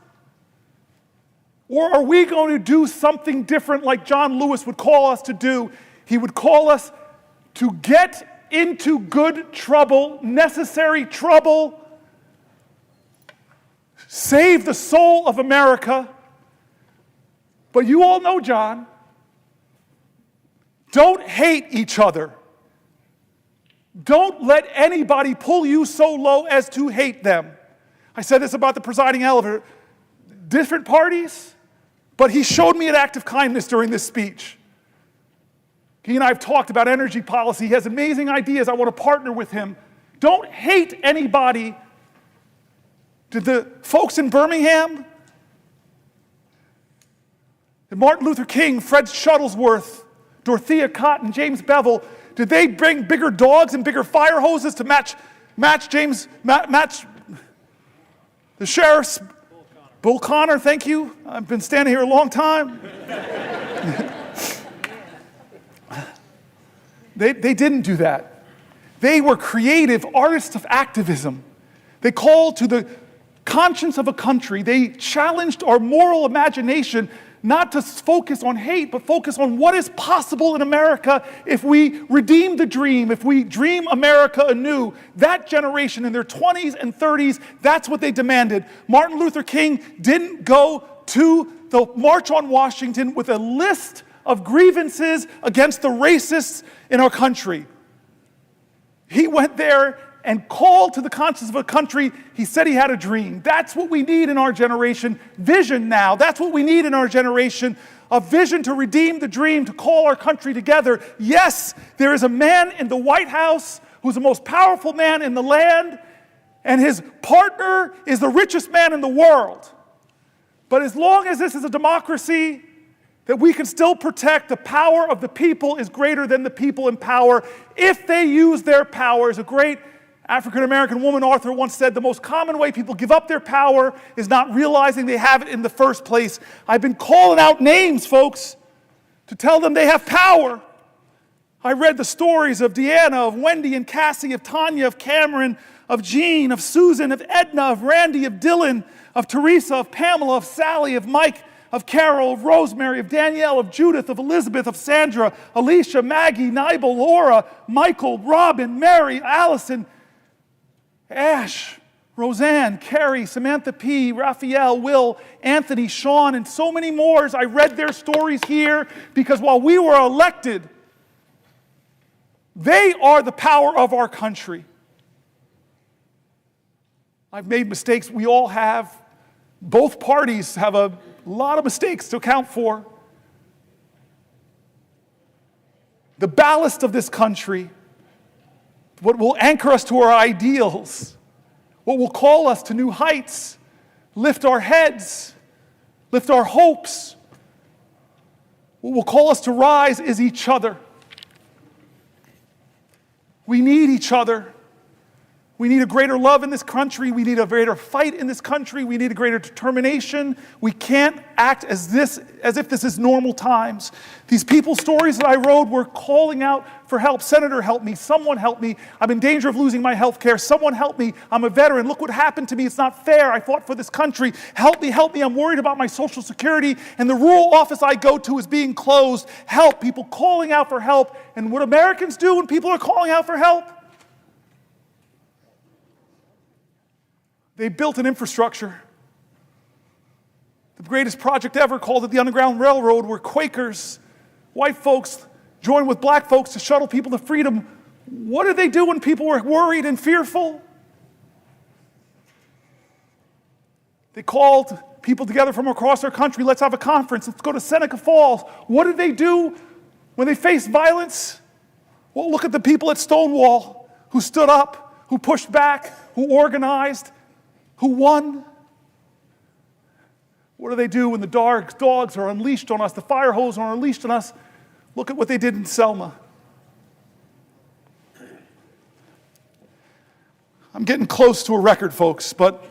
Or are we going to do something different like John Lewis would call us to do? He would call us to get into good trouble, necessary trouble, save the soul of America. But you all know, John, don't hate each other. Don't let anybody pull you so low as to hate them. I said this about the presiding elder. Different parties, but he showed me an act of kindness during this speech. He and I have talked about energy policy. He has amazing ideas. I want to partner with him. Don't hate anybody. Did the folks in Birmingham, did Martin Luther King, Fred Shuttlesworth, Dorothea Cotton, James Bevel, did they bring bigger dogs and bigger fire hoses to match the sheriff's? Bull Connor, thank you. I've been standing here a long time. They didn't do that. They were creative artists of activism. They called to the conscience of a country. They challenged our moral imagination, not to focus on hate, but focus on what is possible in America if we redeem the dream, if we dream America anew. That generation in their 20s and 30s, that's what they demanded. Martin Luther King didn't go to the March on Washington with a list of grievances against the racists in our country. He went there and called to the conscience of a country. He said he had a dream. That's what we need in our generation. Vision now. That's what we need in our generation. A vision to redeem the dream, to call our country together. Yes, there is a man in the White House who's the most powerful man in the land, and his partner is the richest man in the world. But as long as this is a democracy, that we can still protect the power of the people is greater than the people in power if they use their power. As a great African-American woman author once said, the most common way people give up their power is not realizing they have it in the first place. I've been calling out names, folks, to tell them they have power. I read the stories of Deanna, of Wendy and Cassie, of Tanya, of Cameron, of Jean, of Susan, of Edna, of Randy, of Dylan, of Teresa, of Pamela, of Sally, of Mike, of Carol, of Rosemary, of Danielle, of Judith, of Elizabeth, of Sandra, Alicia, Maggie, Nibel, Laura, Michael, Robin, Mary, Allison, Ash, Roseanne, Carrie, Samantha P., Raphael, Will, Anthony, Sean, and so many more. I read their stories here because while we were elected, they are the power of our country. I've made mistakes. We all have. Both parties have a lot of mistakes to account for. The ballast of this country, what will anchor us to our ideals, what will call us to new heights, lift our heads, lift our hopes, what will call us to rise is each other. We need each other. We need a greater love in this country. We need a greater fight in this country. We need a greater determination. We can't act as if this is normal times. These people's stories that I wrote were calling out for help. Senator, help me. Someone help me. I'm in danger of losing my health care. Someone help me. I'm a veteran. Look what happened to me. It's not fair. I fought for this country. Help me, help me. I'm worried about my Social Security. And the rural office I go to is being closed. Help. People calling out for help. And what Americans do when people are calling out for help? They built an infrastructure. The greatest project ever, called it the Underground Railroad, where Quakers, white folks, joined with black folks to shuttle people to freedom. What did they do when people were worried and fearful? They called people together from across our country. Let's have a conference. Let's go to Seneca Falls. What did they do when they faced violence? Well, look at the people at Stonewall who stood up, who pushed back, who organized, who won. What do they do when the dogs are unleashed on us, the fire hose are unleashed on us? Look at what they did in Selma. I'm getting close to a record, folks, but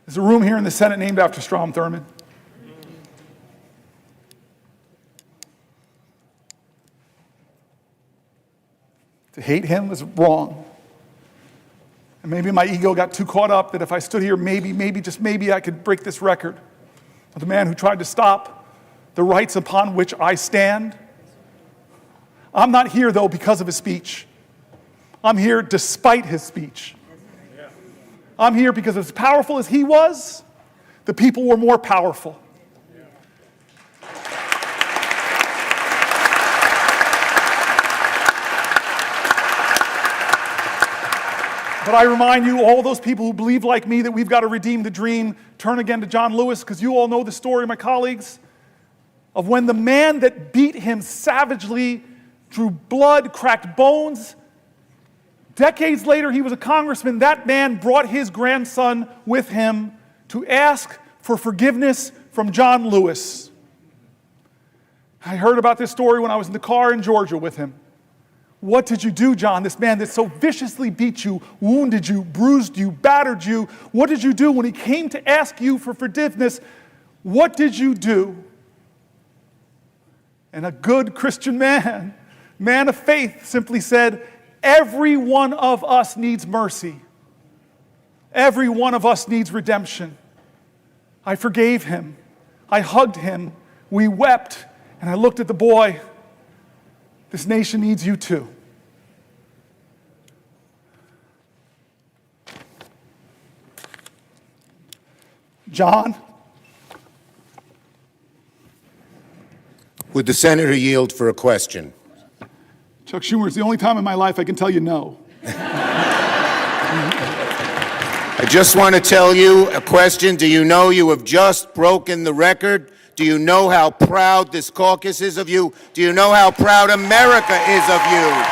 there's a room here in the Senate named after Strom Thurmond. To hate him was wrong. And maybe my ego got too caught up that if I stood here, maybe, just maybe I could break this record of the man who tried to stop the rights upon which I stand. I'm not here, though, because of his speech. I'm here despite his speech. I'm here because as powerful as he was, the people were more powerful. But I remind you, all those people who believe like me that we've got to redeem the dream, turn again to John Lewis, because you all know the story, my colleagues, of when the man that beat him savagely, drew blood, cracked bones. Decades later, he was a congressman. That man brought his grandson with him to ask for forgiveness from John Lewis. I heard about this story when I was in the car in Georgia with him. What did you do, John? This man that so viciously beat you, wounded you, bruised you, battered you. What did you do when he came to ask you for forgiveness? What did you do? And a good Christian man of faith, simply said, every one of us needs mercy. Every one of us needs redemption. I forgave him. I hugged him. We wept. And I looked at the boy. This nation needs you too. John? Would the senator yield for a question? Chuck Schumer, it's the only time in my life I can tell you no. I just want to tell you a question. Do you know you have just broken the record? Do you know how proud this caucus is of you? Do you know how proud America is of you?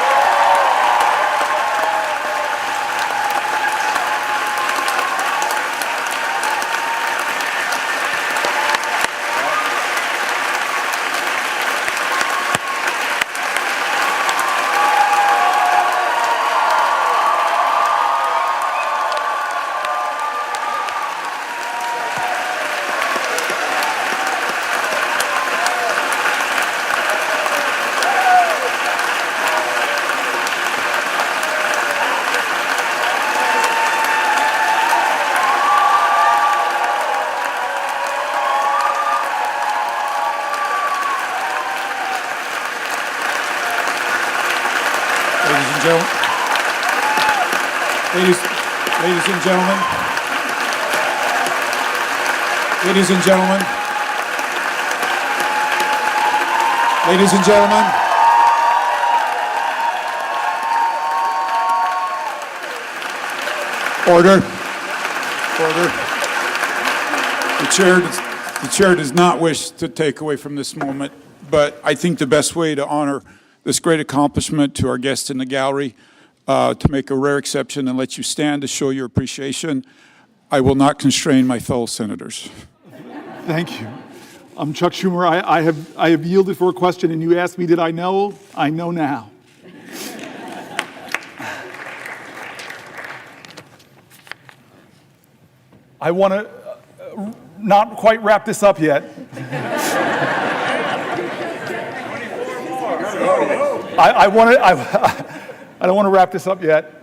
Ladies and gentlemen, ladies and gentlemen, ladies and gentlemen, order, order. The chair does not wish to take away from this moment, but I think the best way to honor this great accomplishment to our guests in the gallery, to make a rare exception and let you stand to show your appreciation, I will not constrain my fellow senators. Thank you. I'm Chuck Schumer. I have yielded for a question, and you asked me, did I know? I know now. I want to not quite wrap this up yet. I don't want to wrap this up yet.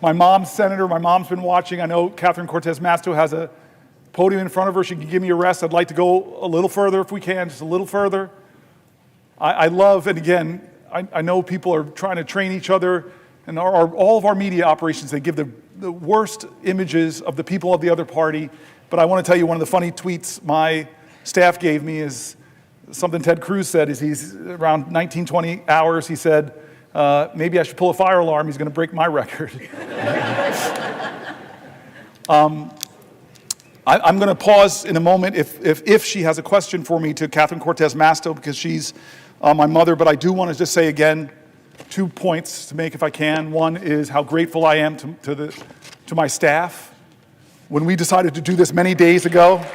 My mom's senator. My mom's been watching. I know Catherine Cortez Masto has a podium in front of her. She can give me a rest. I'd like to go a little further if we can, just a little further. I love, and again, I know people are trying to train each other, and all of our media operations, they give the worst images of the people of the other party. But I want to tell you, one of the funny tweets my staff gave me is something Ted Cruz said. Is he's around 19-20 hours, he said, maybe I should pull a fire alarm. He's going to break my record. I'm going to pause in a moment if she has a question for me to Catherine Cortez Masto, because she's my mother. But I do want to just say again 2 points to make if I can. One is how grateful I am to my staff. When we decided to do this many days ago,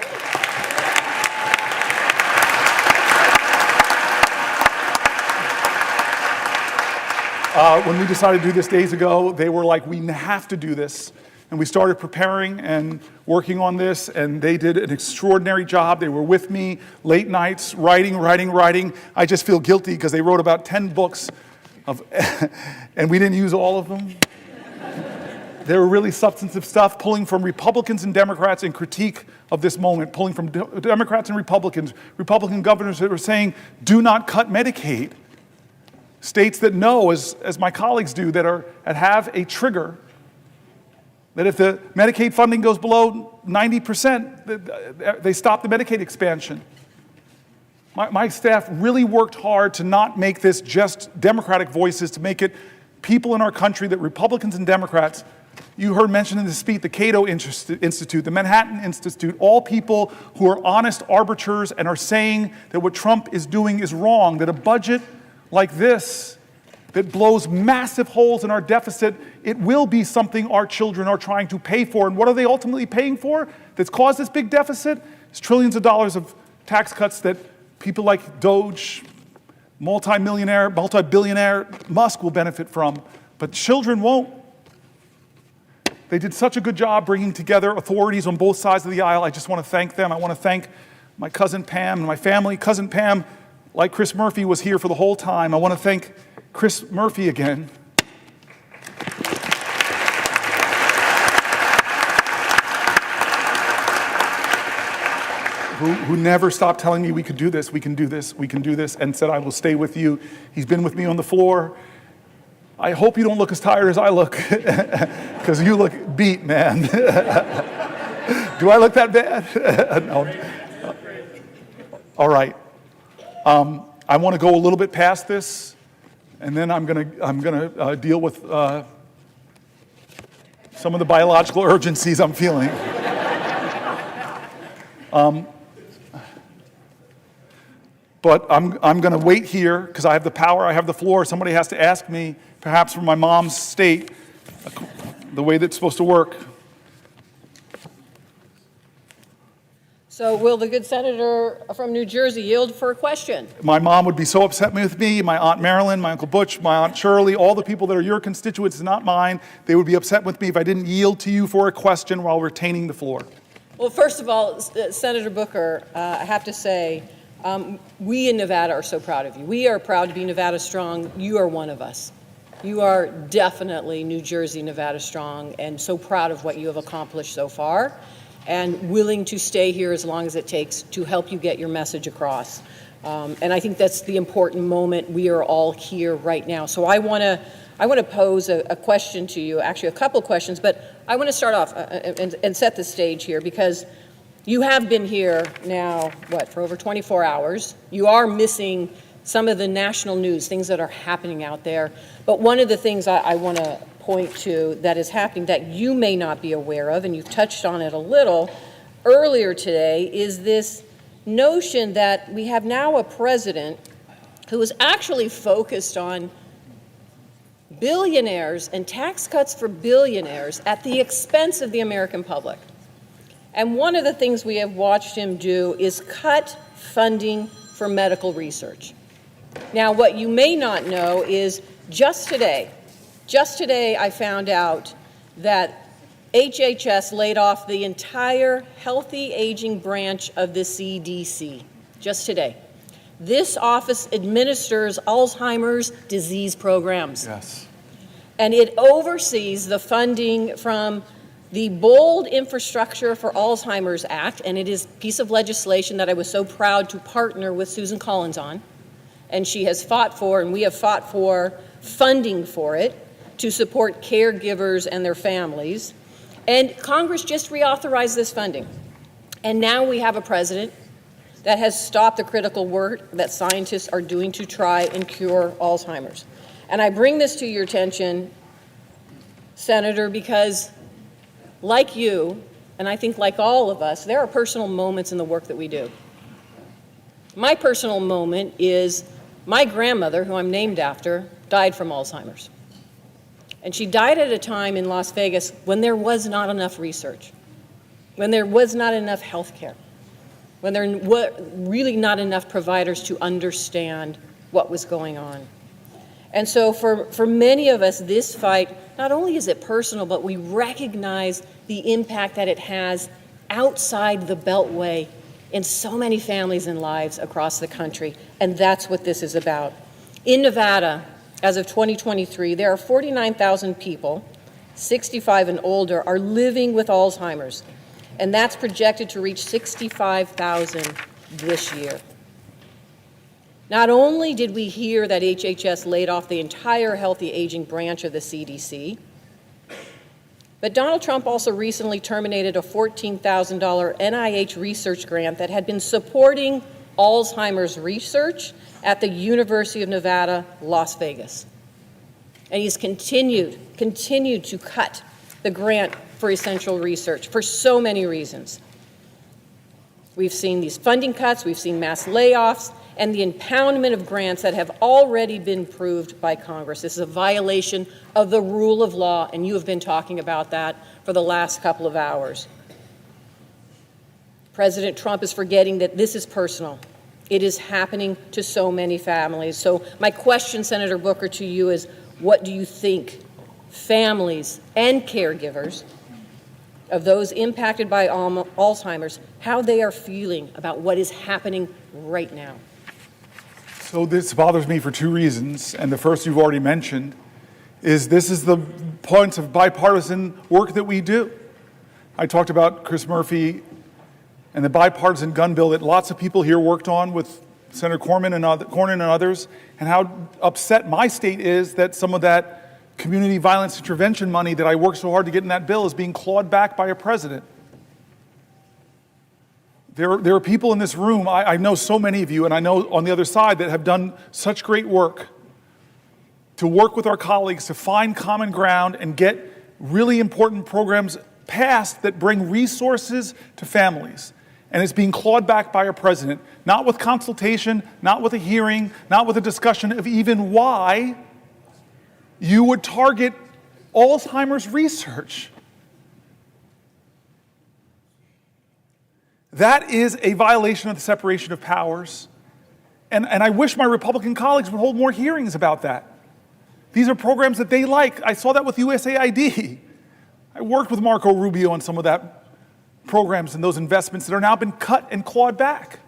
when we decided to do this days ago, they were like, we have to do this. And we started preparing and working on this, and they did an extraordinary job. They were with me late nights, writing. I just feel guilty because they wrote about 10 books, and we didn't use all of them. They were really substantive stuff, pulling from Republicans and Democrats in critique of this moment, pulling from Democrats and Republicans, Republican governors that were saying, do not cut Medicaid. States that know, as my colleagues do, that have a trigger, that if the Medicaid funding goes below 90%, they stop the Medicaid expansion. My staff really worked hard to not make this just Democratic voices, to make it people in our country, that Republicans and Democrats, you heard mentioned in the speech, the Cato Institute, the Manhattan Institute, all people who are honest arbiters and are saying that what Trump is doing is wrong, that a budget like this that blows massive holes in our deficit, it will be something our children are trying to pay for. And what are they ultimately paying for that's caused this big deficit? It's trillions of dollars of tax cuts that people like Doge, multi-billionaire Musk will benefit from, but children won't. They did such a good job bringing together authorities on both sides of the aisle. I just want to thank them. I want to thank my cousin Pam and my family. Cousin Pam, like Chris Murphy, was here for the whole time. I want to thank Chris Murphy again. who never stopped telling me we could do this, we can do this, we can do this, and said, I will stay with you. He's been with me on the floor. I hope you don't look as tired as I look, because you look beat, man. Do I look that bad? No. All right. I want to go a little bit past this, and then I'm gonna deal with some of the biological urgencies I'm feeling. But I'm going to wait here because I have the power, I have the floor. Somebody has to ask me, perhaps from my mom's state, the way that's supposed to work. So will the good senator from New Jersey yield for a question? My mom would be so upset with me, my Aunt Marilyn, my Uncle Butch, my Aunt Shirley, all the people that are your constituents, not mine, they would be upset with me if I didn't yield to you for a question while retaining the floor. Well, first of all, Senator Booker, I have to say, we in Nevada are so proud of you. We are proud to be Nevada Strong. You are one of us. You are definitely New Jersey, Nevada Strong, and so proud of what you have accomplished so far, and willing to stay here as long as it takes to help you get your message across. And I think that's the important moment. We are all here right now. So I want to pose a question to you, actually a couple questions, but I want to start off and set the stage here, because you have been here now, for over 24 hours. You are missing some of the national news, things that are happening out there. But one of the things I want to point to that is happening that you may not be aware of, and you've touched on it a little earlier today, is this notion that we have now a president who is actually focused on billionaires and tax cuts for billionaires at the expense of the American public. And one of the things we have watched him do is cut funding for medical research. Now, what you may not know is just today I found out that HHS laid off the entire healthy aging branch of the CDC, just today. This office administers Alzheimer's disease programs. Yes. And it oversees the funding from the Bold Infrastructure for Alzheimer's Act, and it is a piece of legislation that I was so proud to partner with Susan Collins on. And she has fought for, and we have fought for, funding for it to support caregivers and their families. And Congress just reauthorized this funding. And now we have a president that has stopped the critical work that scientists are doing to try and cure Alzheimer's. And I bring this to your attention, Senator, because like you, and I think like all of us, there are personal moments in the work that we do. My personal moment is my grandmother, who I'm named after, died from Alzheimer's. And she died at a time in Las Vegas when there was not enough research, when there was not enough health care, when there were really not enough providers to understand what was going on. And so for many of us, this fight, not only is it personal, but we recognize the impact that it has outside the Beltway in so many families and lives across the country. And that's what this is about. In Nevada, as of 2023, there are 49,000 people, 65 and older, are living with Alzheimer's. And that's projected to reach 65,000 this year. Not only did we hear that HHS laid off the entire healthy aging branch of the CDC, but Donald Trump also recently terminated a $14,000 NIH research grant that had been supporting Alzheimer's research at the University of Nevada, Las Vegas. And he's continued to cut the grant for essential research for so many reasons. We've seen these funding cuts, we've seen mass layoffs, and the impoundment of grants that have already been approved by Congress. This is a violation of the rule of law, and you have been talking about that for the last couple of hours. President Trump is forgetting that this is personal. It is happening to so many families. So my question, Senator Booker, to you is, what do you think families and caregivers of those impacted by Alzheimer's, how they are feeling about what is happening right now? So this bothers me for two reasons, and the first you've already mentioned, is this is the points of bipartisan work that we do. I talked about Chris Murphy and the bipartisan gun bill that lots of people here worked on with Senator Cornyn and others, and how upset my state is that some of that community violence intervention money that I worked so hard to get in that bill is being clawed back by a president. There are people in this room, I know so many of you, and I know on the other side, that have done such great work to work with our colleagues to find common ground and get really important programs passed that bring resources to families. And it's being clawed back by a president, not with consultation, not with a hearing, not with a discussion of even why you would target Alzheimer's research. That is a violation of the separation of powers. And I wish my Republican colleagues would hold more hearings about that. These are programs that they like. I saw that with USAID. I worked with Marco Rubio on some of that programs and those investments that are now been cut and clawed back.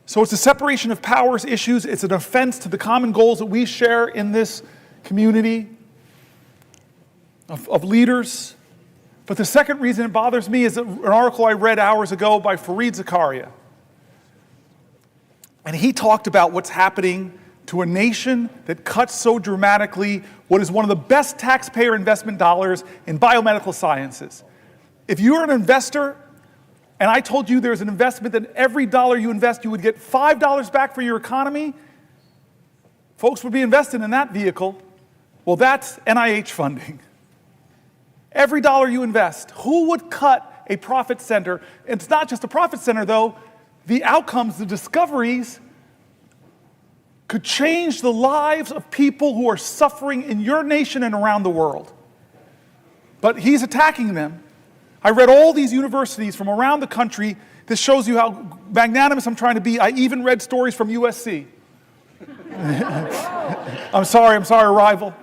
So it's a separation of powers issues. It's an offense to the common goals that we share in this community of leaders. But the second reason it bothers me is an article I read hours ago by Fareed Zakaria. And he talked about what's happening to a nation that cuts so dramatically what is one of the best taxpayer investment dollars in biomedical sciences. If you're an investor, and I told you there's an investment that every dollar you invest, you would get $5 back for your economy, folks would be invested in that vehicle. Well, that's NIH funding. Every dollar you invest, who would cut a profit center? It's not just a profit center, though. The outcomes, the discoveries, could change the lives of people who are suffering in your nation and around the world. But he's attacking them. I read all these universities from around the country. This shows you how magnanimous I'm trying to be. I even read stories from USC. I'm sorry, rival.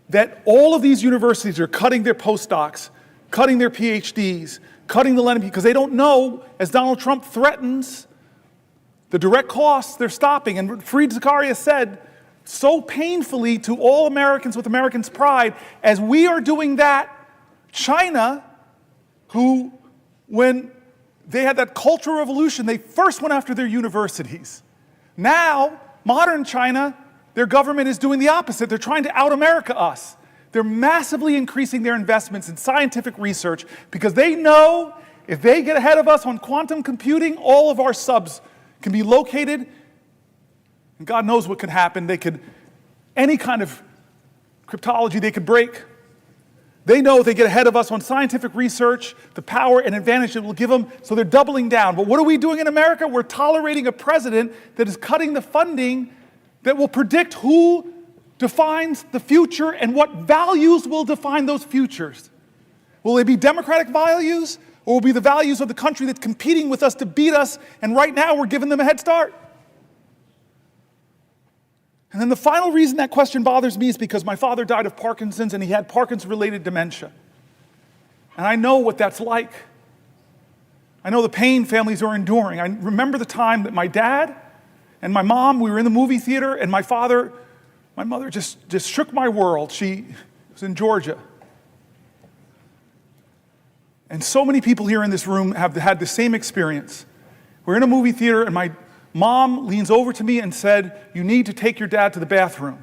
That all of these universities are cutting their postdocs, cutting their PhDs, cutting the lending, because they don't know, as Donald Trump threatens, the direct costs they're stopping. And Fareed Zakaria said so painfully to all Americans with Americans' pride, as we are doing that, China, who, when they had that cultural revolution, they first went after their universities. Now, modern China, their government is doing the opposite. They're trying to out-America us. They're massively increasing their investments in scientific research because they know if they get ahead of us on quantum computing, all of our subs can be located, and God knows what could happen. They could, any kind of cryptology they could break. They know if they get ahead of us on scientific research, the power and advantage it will give them, so they're doubling down. But what are we doing in America? We're tolerating a president that is cutting the funding that will predict who defines the future and what values will define those futures. Will they be democratic values, or will it be the values of the country that's competing with us to beat us, and right now we're giving them a head start? And then the final reason that question bothers me is because my father died of Parkinson's, and he had Parkinson's-related dementia. And I know what that's like. I know the pain families are enduring. I remember the time that my dad and my mom, we were in the movie theater, and my mother just shook my world. She was in Georgia. And so many people here in this room have had the same experience. We're in a movie theater, and my mom leans over to me and said, "You need to take your dad to the bathroom."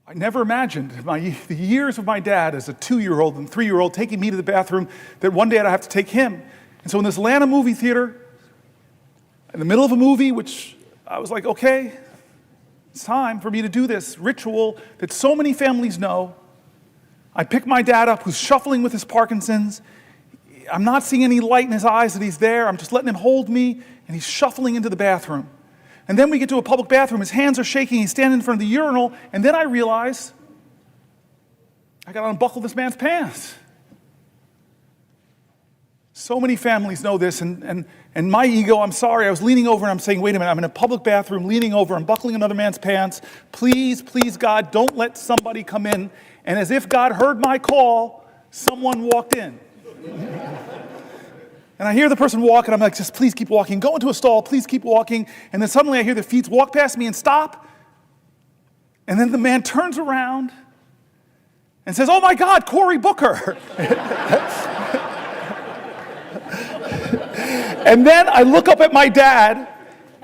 I never imagined the years of my dad as a 2-year-old and 3-year-old taking me to the bathroom, that one day I'd have to take him. And so in this Atlanta movie theater, in the middle of a movie, which I was like, okay, it's time for me to do this ritual that so many families know. I pick my dad up, who's shuffling with his Parkinson's. I'm not seeing any light in his eyes that he's there. I'm just letting him hold me, and he's shuffling into the bathroom. And then we get to a public bathroom. His hands are shaking. He's standing in front of the urinal. And then I realize I got to unbuckle this man's pants. So many families know this, and my ego, I'm sorry, I was leaning over and I'm saying, wait a minute, I'm in a public bathroom, leaning over, I'm buckling another man's pants. Please, please, God, don't let somebody come in. And as if God heard my call, someone walked in. And I hear the person walk, and I'm like, just please keep walking. Go into a stall, please keep walking. And then suddenly I hear the feet walk past me and stop. And then the man turns around, and says, oh my God, Cory Booker. And then I look up at my dad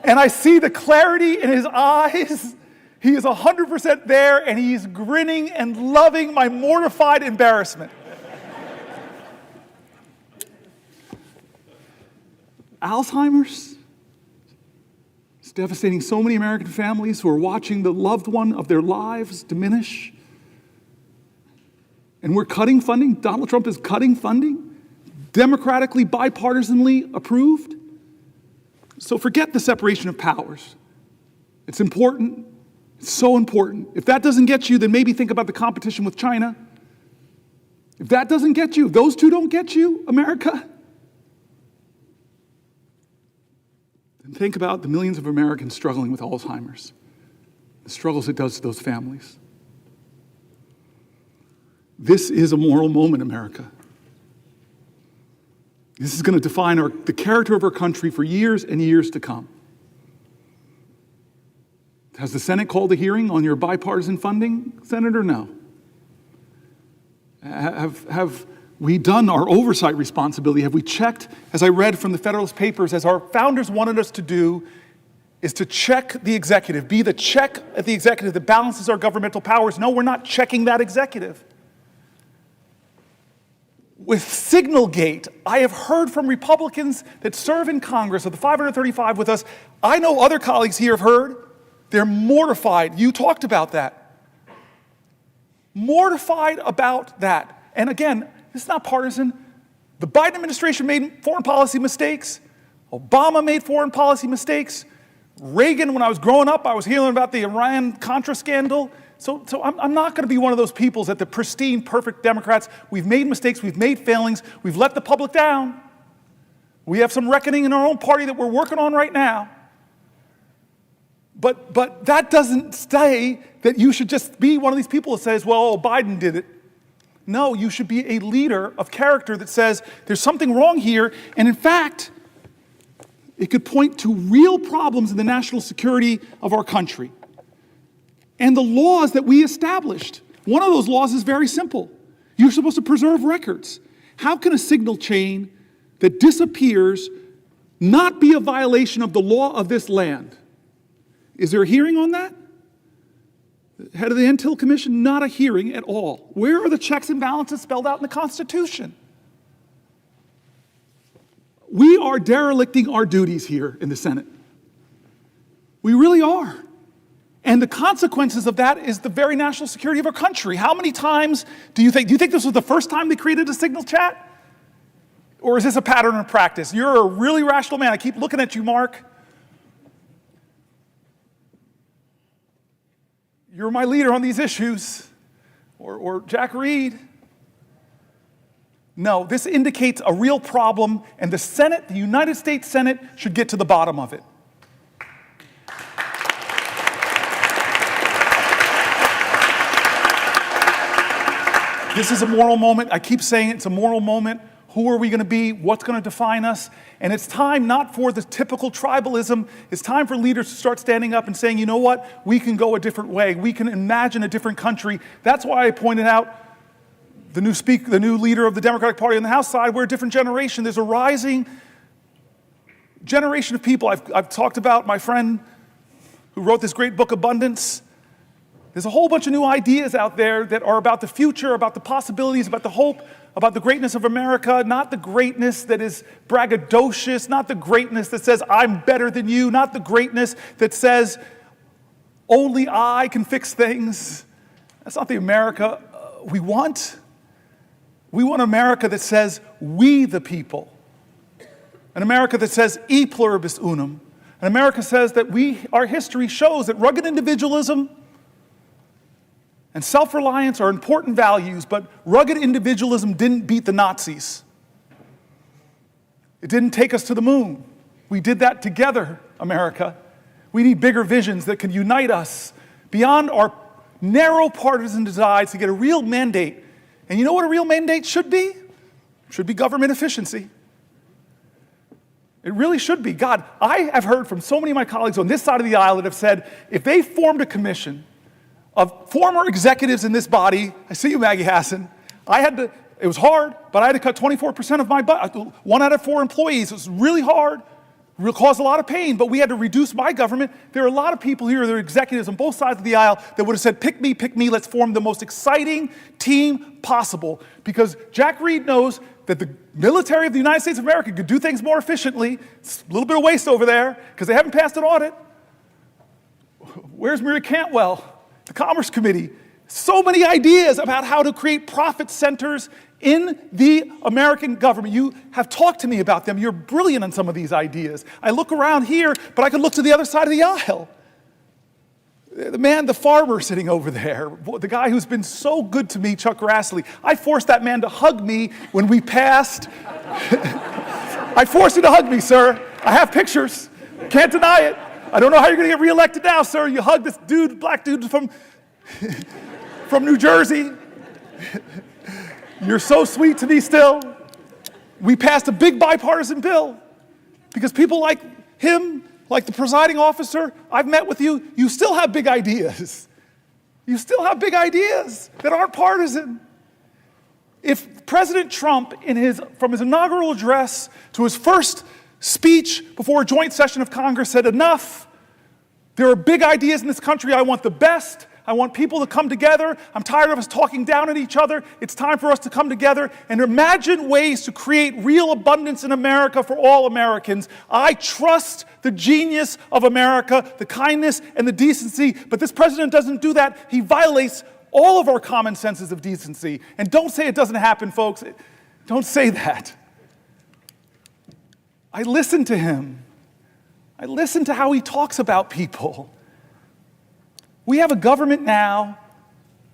and I see the clarity in his eyes. He is 100% there and he's grinning and loving my mortified embarrassment. Alzheimer's is devastating so many American families who are watching the loved one of their lives diminish. And we're cutting funding. Donald Trump is cutting funding, democratically, bipartisanly approved. So forget the separation of powers. It's important. It's so important. If that doesn't get you, then maybe think about the competition with China. If that doesn't get you, if those two don't get you, America, then think about the millions of Americans struggling with Alzheimer's, the struggles it does to those families. This is a moral moment, America. This is going to define the character of our country for years and years to come. Has the Senate called a hearing on your bipartisan funding, Senator? No. Have we done our oversight responsibility? Have we checked, as I read from the Federalist Papers, as our founders wanted us to do, is to check the executive, be the check at the executive that balances our governmental powers? No, we're not checking that executive. With Signalgate, I have heard from Republicans that serve in Congress, of the 535 with us, I know other colleagues here have heard, they're mortified. You talked about that. Mortified about that. And again, this is not partisan. The Biden administration made foreign policy mistakes. Obama made foreign policy mistakes. Reagan, when I was growing up, I was hearing about the Iran-Contra scandal. So I'm not going to be one of those peoples that the pristine, perfect Democrats. We've made mistakes, we've made failings, we've let the public down. We have some reckoning in our own party that we're working on right now. But that doesn't say that you should just be one of these people that says, well, Biden did it. No, you should be a leader of character that says there's something wrong here, and in fact, it could point to real problems in the national security of our country. And the laws that we established. One of those laws is very simple. You're supposed to preserve records. How can a signal chain that disappears not be a violation of the law of this land? Is there a hearing on that? Head of the Intel Commission, not a hearing at all. Where are the checks and balances spelled out in the Constitution? We are derelicting our duties here in the Senate. We really are. And the consequences of that is the very national security of our country. How many times do you think this was the first time they created a signal chat? Or is this a pattern of practice? You're a really rational man. I keep looking at you, Mark. You're my leader on these issues. Or Jack Reed. No, this indicates a real problem, and the Senate, the United States Senate, should get to the bottom of it. This is a moral moment. I keep saying it's a moral moment. Who are we going to be? What's going to define us? And it's time not for the typical tribalism. It's time for leaders to start standing up and saying, you know what? We can go a different way. We can imagine a different country. That's why I pointed out the new leader of the Democratic Party on the House side. We're a different generation. There's a rising generation of people. I've talked about my friend who wrote this great book, Abundance. There's a whole bunch of new ideas out there that are about the future, about the possibilities, about the hope, about the greatness of America, not the greatness that is braggadocious, not the greatness that says, I'm better than you, not the greatness that says, only I can fix things. That's not the America we want. We want America that says, we the people. An America that says, e pluribus unum. An America says that our history shows that rugged individualism and self-reliance are important values, but rugged individualism didn't beat the Nazis. It didn't take us to the moon. We did that together, America. We need bigger visions that can unite us beyond our narrow partisan divides to get a real mandate. And you know what a real mandate should be? It should be government efficiency. It really should be. God, I have heard from so many of my colleagues on this side of the aisle that have said, if they formed a commission of former executives in this body. I see you, Maggie Hassan. It was hard, but I had to cut 24% of my budget. 1 out of 4 employees. It was really hard. It caused a lot of pain, but we had to reduce my government. There are a lot of people here, there are executives on both sides of the aisle that would have said, pick me, let's form the most exciting team possible. Because Jack Reed knows that the military of the United States of America could do things more efficiently. It's a little bit of waste over there because they haven't passed an audit. Where's Maria Cantwell? The Commerce Committee. So many ideas about how to create profit centers in the American government. You have talked to me about them. You're brilliant on some of these ideas. I look around here, but I could look to the other side of the aisle. The farmer sitting over there, the guy who's been so good to me, Chuck Grassley. I forced that man to hug me when we passed. I forced you to hug me, sir. I have pictures. Can't deny it. I don't know how you're going to get reelected now, sir. You hug this dude, black dude from New Jersey. You're so sweet to me still. We passed a big bipartisan bill because people like him, like the presiding officer, I've met with you, you still have big ideas. You still have big ideas that aren't partisan. If President Trump, from his inaugural address to his first speech before a joint session of Congress said, enough, there are big ideas in this country, I want the best, I want people to come together. I'm tired of us talking down at each other. It's time for us to come together and imagine ways to create real abundance in America for all Americans. I trust the genius of America, the kindness and the decency, but this president doesn't do that. He violates all of our common senses of decency. And don't say it doesn't happen, folks. Don't say that. I listen to him. I listen to how he talks about people. We have a government now,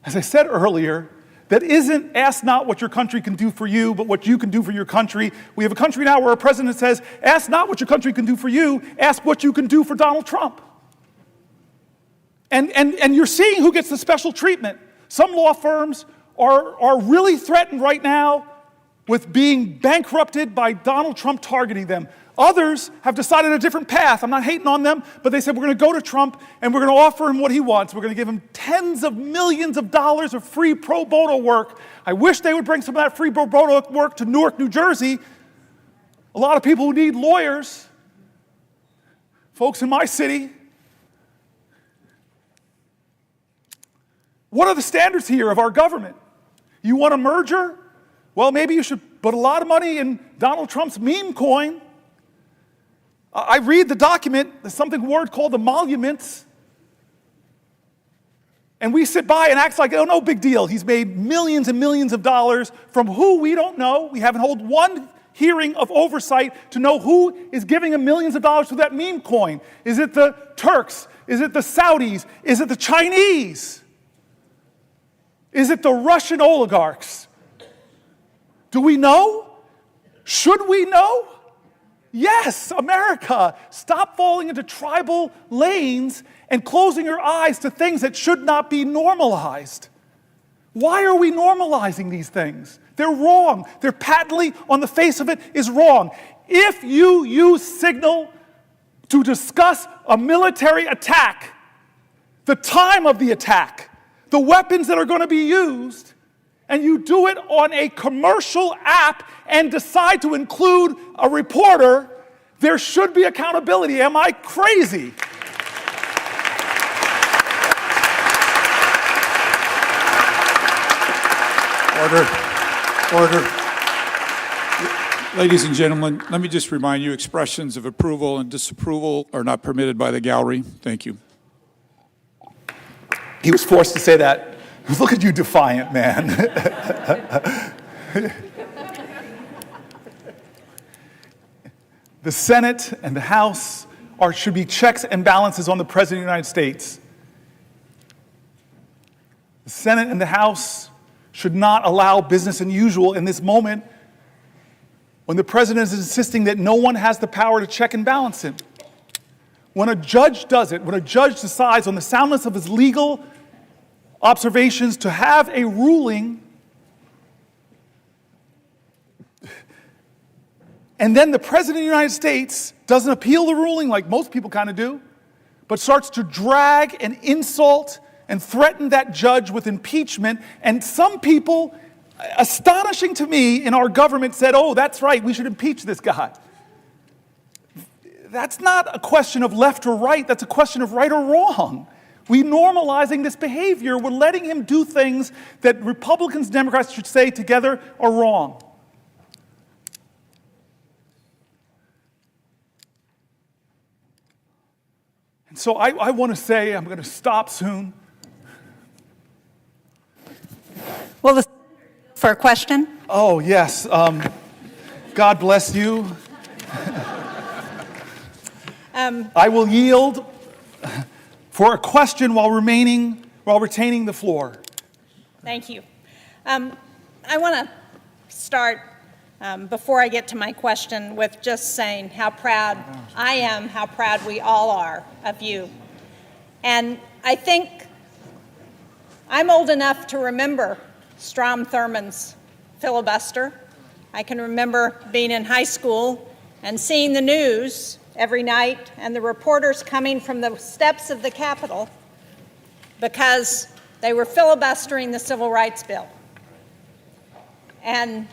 as I said earlier, that isn't ask not what your country can do for you, but what you can do for your country. We have a country now where a president says, ask not what your country can do for you, ask what you can do for Donald Trump. And you're seeing who gets the special treatment. Some law firms are really threatened right now with being bankrupted by Donald Trump targeting them. Others have decided a different path. I'm not hating on them, but they said we're going to go to Trump and we're going to offer him what he wants. We're going to give him tens of millions of dollars of free pro bono work. I wish they would bring some of that free pro bono work to Newark, New Jersey. A lot of people who need lawyers, folks in my city. What are the standards here of our government? You want a merger? Well, maybe you should put a lot of money in Donald Trump's meme coin. I read the document, there's something word called emoluments. And we sit by and act like, oh, no big deal. He's made millions and millions of dollars from who we don't know. We haven't held one hearing of oversight to know who is giving him millions of dollars through that meme coin. Is it the Turks? Is it the Saudis? Is it the Chinese? Is it the Russian oligarchs? Do we know? Should we know? Yes, America, stop falling into tribal lanes and closing your eyes to things that should not be normalized. Why are we normalizing these things? They're wrong. They're patently, on the face of it, is wrong. If you use Signal to discuss a military attack, the time of the attack, the weapons that are going to be used, and you do it on a commercial app and decide to include a reporter, there should be accountability. Am I crazy? Order. Ladies and gentlemen, let me just remind you, expressions of approval and disapproval are not permitted by the gallery. Thank you. He was forced to say that. Look at you, defiant man. The Senate and the House should be checks and balances on the President of the United States. The Senate and the House should not allow business as usual in this moment when the President is insisting that no one has the power to check and balance him. When a judge does it, when a judge decides on the soundness of his legal observations to have a ruling, and then the President of the United States doesn't appeal the ruling like most people kind of do, but starts to drag and insult and threatened that judge with impeachment. And some people, astonishing to me, in our government said, oh, that's right, we should impeach this guy. That's not a question of left or right, that's a question of right or wrong. We normalizing this behavior, we're letting him do things that Republicans and Democrats should say together are wrong. And so I want to say, I'm going to stop soon. Well, for a question? Oh, yes. God bless you. I will yield for a question while retaining the floor. Thank you. I want to start, before I get to my question, with just saying how proud I am, how proud we all are of you. And I think I'm old enough to remember Strom Thurmond's Filibuster. I can remember being in high school and seeing the news every night and the reporters coming from the steps of the Capitol because they were filibustering the Civil Rights Bill. And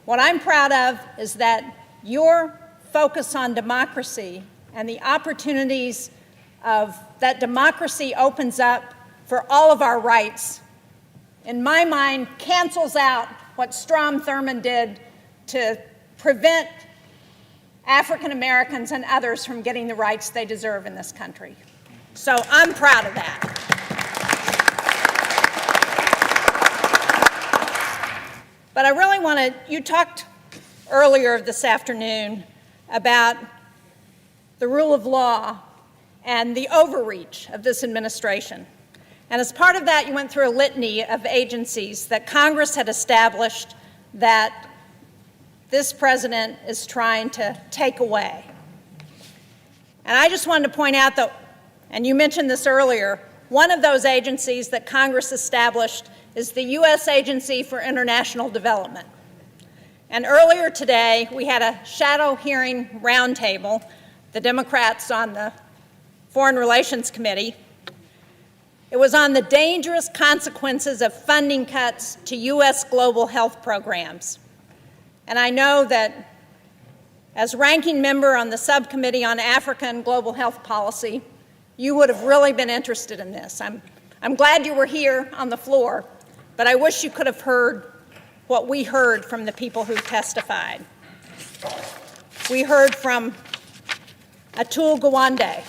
what I'm proud of is that your focus on democracy and the opportunities that democracy opens up for all of our rights, in my mind, cancels out what Strom Thurmond did to prevent African Americans and others from getting the rights they deserve in this country. So I'm proud of that. But I really want to, you talked earlier this afternoon about the rule of law and the overreach of this administration. And as part of that, you went through a litany of agencies that Congress had established that this president is trying to take away. And I just wanted to point out that, and you mentioned this earlier, one of those agencies that Congress established is the U.S. Agency for International Development. And earlier today, we had a shadow hearing roundtable, the Democrats on the Foreign Relations Committee. It was on the dangerous consequences of funding cuts to U.S. global health programs. And I know that as ranking member on the subcommittee on Africa and global health policy, you would have really been interested in this. I'm glad you were here on the floor, but I wish you could have heard what we heard from the people who testified. We heard from Atul Gawande,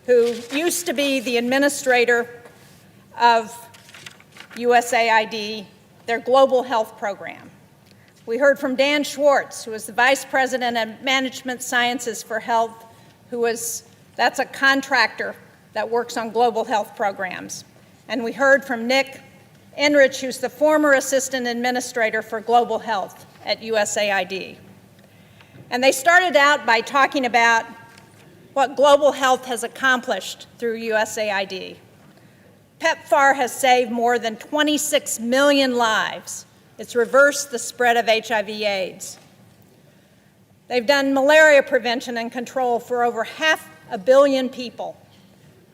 who used to be the administrator of USAID, their global health program. We heard from Dan Schwartz, who is the Vice President of Management Sciences for Health, that's a contractor that works on global health programs. And we heard from Nick Enrich, who's the former Assistant Administrator for Global Health at USAID. And they started out by talking about what global health has accomplished through USAID. PEPFAR has saved more than 26 million lives. It's reversed the spread of HIV/AIDS. They've done malaria prevention and control for over 500 million people.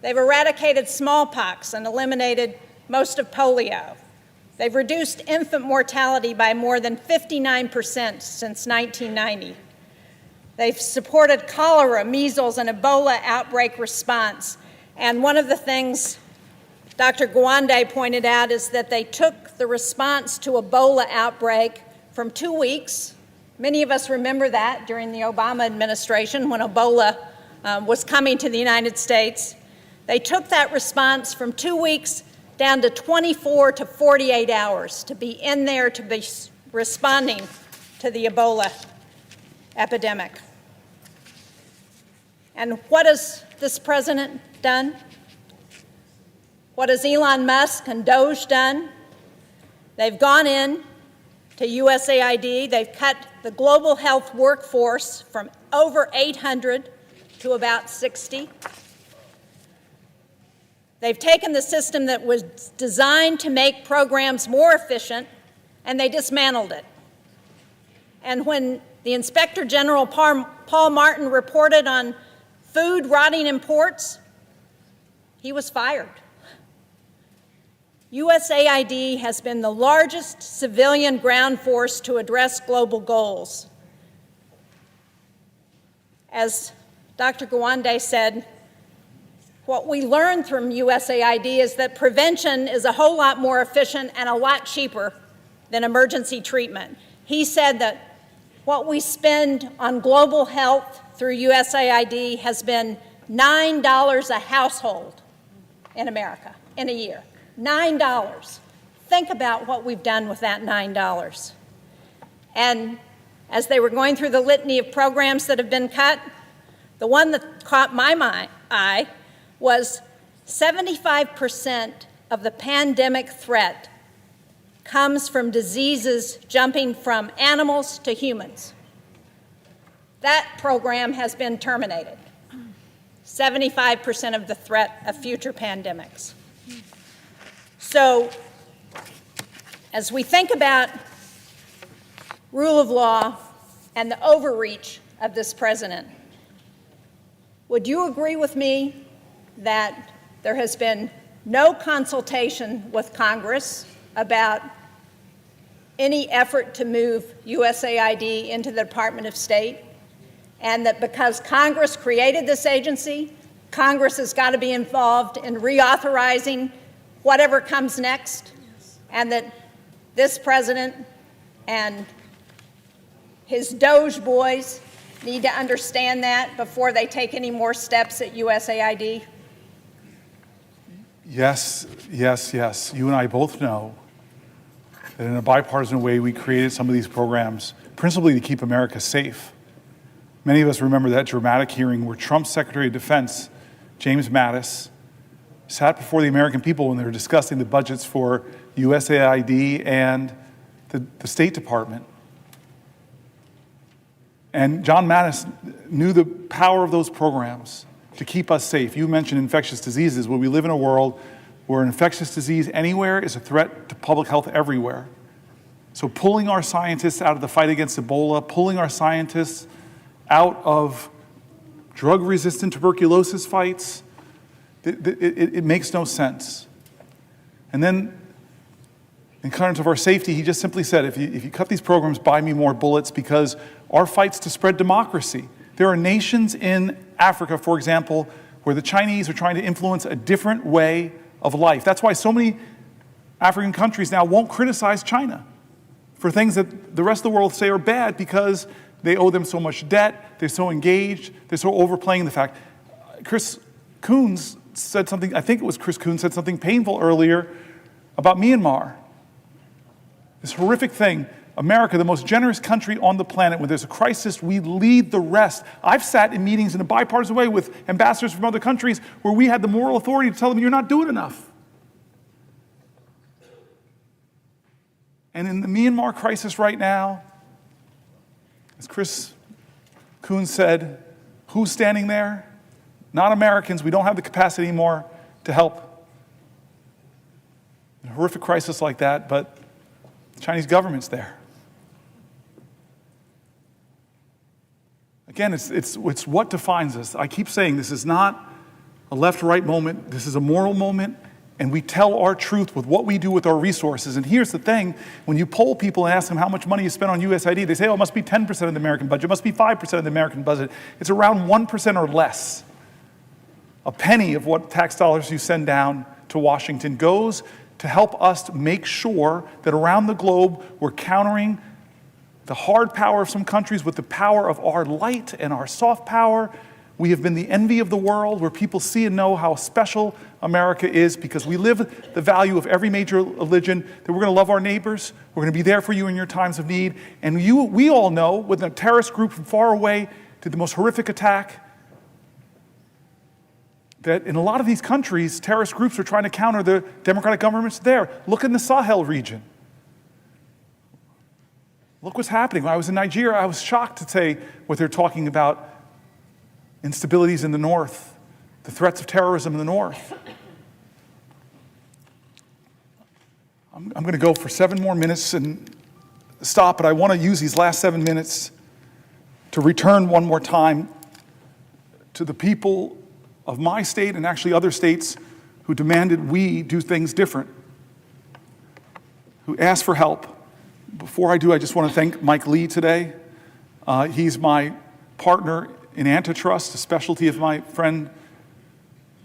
They've eradicated smallpox and eliminated most of polio. They've reduced infant mortality by more than 59% since 1990. They've supported cholera, measles, and Ebola outbreak response. And one of the things Dr. Gawande pointed out is that they took the response to Ebola outbreak from 2 weeks. Many of us remember that during the Obama administration when Ebola was coming to the United States. They took that response from 2 weeks down to 24 to 48 hours to be in there to be responding to the Ebola epidemic. And what has this president done? What has Elon Musk and Doge done? They've gone in to USAID. They've cut the global health workforce from over 800 to about 60. They've taken the system that was designed to make programs more efficient, and they dismantled it. And when the Inspector General Paul Martin reported on food rotting in ports, he was fired. USAID has been the largest civilian ground force to address global goals. As Dr. Gawande said, what we learned from USAID is that prevention is a whole lot more efficient and a lot cheaper than emergency treatment. He said that what we spend on global health through USAID has been $9 a household in America in a year. $9. Think about what we've done with that $9. And as they were going through the litany of programs that have been cut, the one that caught my eye was 75% of the pandemic threat comes from diseases jumping from animals to humans. That program has been terminated. 75% of the threat of future pandemics. So, as we think about rule of law and the overreach of this president, would you agree with me that there has been no consultation with Congress about any effort to move USAID into the Department of State, and that because Congress created this agency, Congress has got to be involved in reauthorizing whatever comes next, and that this president and his Doge boys need to understand that before they take any more steps at USAID? Yes, yes, yes. You and I both know that in a bipartisan way, we created some of these programs principally to keep America safe. Many of us remember that dramatic hearing where Trump's Secretary of Defense, James Mattis, sat before the American people when they were discussing the budgets for USAID and the State Department. And John Mattis knew the power of those programs to keep us safe. You mentioned infectious diseases. Well, we live in a world where an infectious disease anywhere is a threat to public health everywhere. So pulling our scientists out of the fight against Ebola, pulling our scientists out of drug-resistant tuberculosis fights, it makes no sense. And then, in terms of our safety, he just simply said, if you cut these programs, buy me more bullets, because our fight's to spread democracy. There are nations in Africa, for example, where the Chinese are trying to influence a different way of life. That's why so many African countries now won't criticize China for things that the rest of the world say are bad, because they owe them so much debt, they're so engaged, they're so overplaying the fact. Chris Coons said something, I think it was Chris Coons said something painful earlier about Myanmar. This horrific thing. America, the most generous country on the planet, when there's a crisis, we lead the rest. I've sat in meetings in a bipartisan way with ambassadors from other countries where we had the moral authority to tell them, you're not doing enough. And in the Myanmar crisis right now, as Chris Coons said, who's standing there? Not Americans. We don't have the capacity anymore to help in a horrific crisis like that, but the Chinese government's there. Again, it's what defines us. I keep saying this is not a left-right moment. This is a moral moment, and we tell our truth with what we do with our resources. And here's the thing. When you poll people and ask them how much money you spend on USAID, they say, oh, it must be 10% of the American budget. It must be 5% of the American budget. It's around 1% or less. A penny of what tax dollars you send down to Washington goes to help us make sure that around the globe we're countering the hard power of some countries with the power of our light and our soft power. We have been the envy of the world, where people see and know how special America is, because we live the value of every major religion, that we're going to love our neighbors, we're going to be there for you in your times of need. And we all know, with a terrorist group from far away to the most horrific attack, that in a lot of these countries, terrorist groups are trying to counter the democratic governments there. Look in the Sahel region. Look what's happening. When I was in Nigeria, I was shocked to say what they're talking about: instabilities in the north, the threats of terrorism in the north. I'm going to go for 7 more minutes and stop, but I want to use these last 7 minutes to return one more time to the people of my state and actually other states who demanded we do things different. who asked for help. Before I do, I just want to thank Mike Lee today. He's my partner in antitrust, a specialty of my friend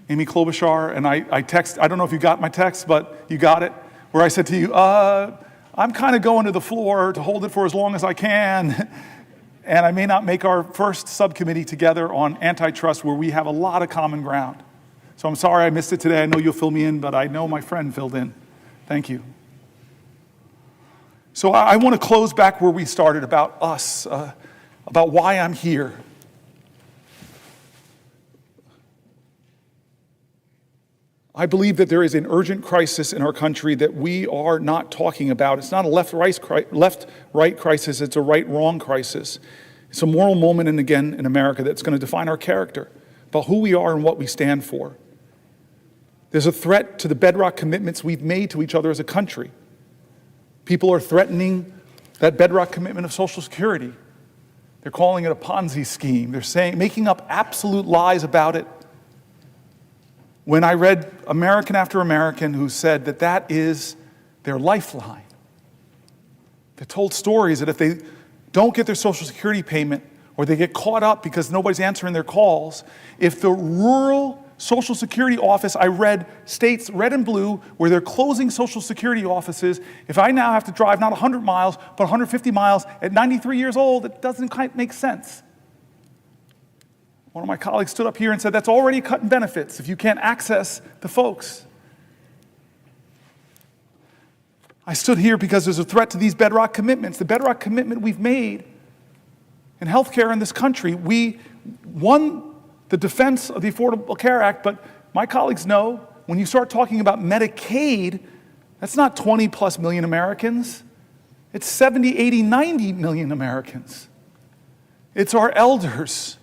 Amy Klobuchar. And I don't know if you got my text, but you got it, where I said to you, I'm kind of going to the floor to hold it for as long as I can. And I may not make our first subcommittee together on antitrust where we have a lot of common ground. So I'm sorry I missed it today. I know you'll fill me in, but I know my friend filled in. Thank you. So I want to close back where we started, about us, about why I'm here. I believe that there is an urgent crisis in our country that we are not talking about. It's not a left-right crisis, it's a right-wrong crisis. It's a moral moment, and again, in America, that's going to define our character, about who we are and what we stand for. There's a threat to the bedrock commitments we've made to each other as a country. People are threatening that bedrock commitment of Social Security. They're calling it a Ponzi scheme. They're making up absolute lies about it. When I read American after American who said that that is their lifeline, they told stories that if they don't get their Social Security payment, or they get caught up because nobody's answering their calls, if the rural Social Security office, I read states, red and blue, where they're closing Social Security offices, if I now have to drive not 100 miles, but 150 miles at 93 years old, it doesn't quite make sense. One of my colleagues stood up here and said, that's already cutting benefits if you can't access the folks. I stood here because there's a threat to these bedrock commitments. The bedrock commitment we've made in healthcare in this country. We won the defense of the Affordable Care Act, but my colleagues know when you start talking about Medicaid, that's not 20 plus million Americans. It's 70, 80, 90 million Americans. It's our elders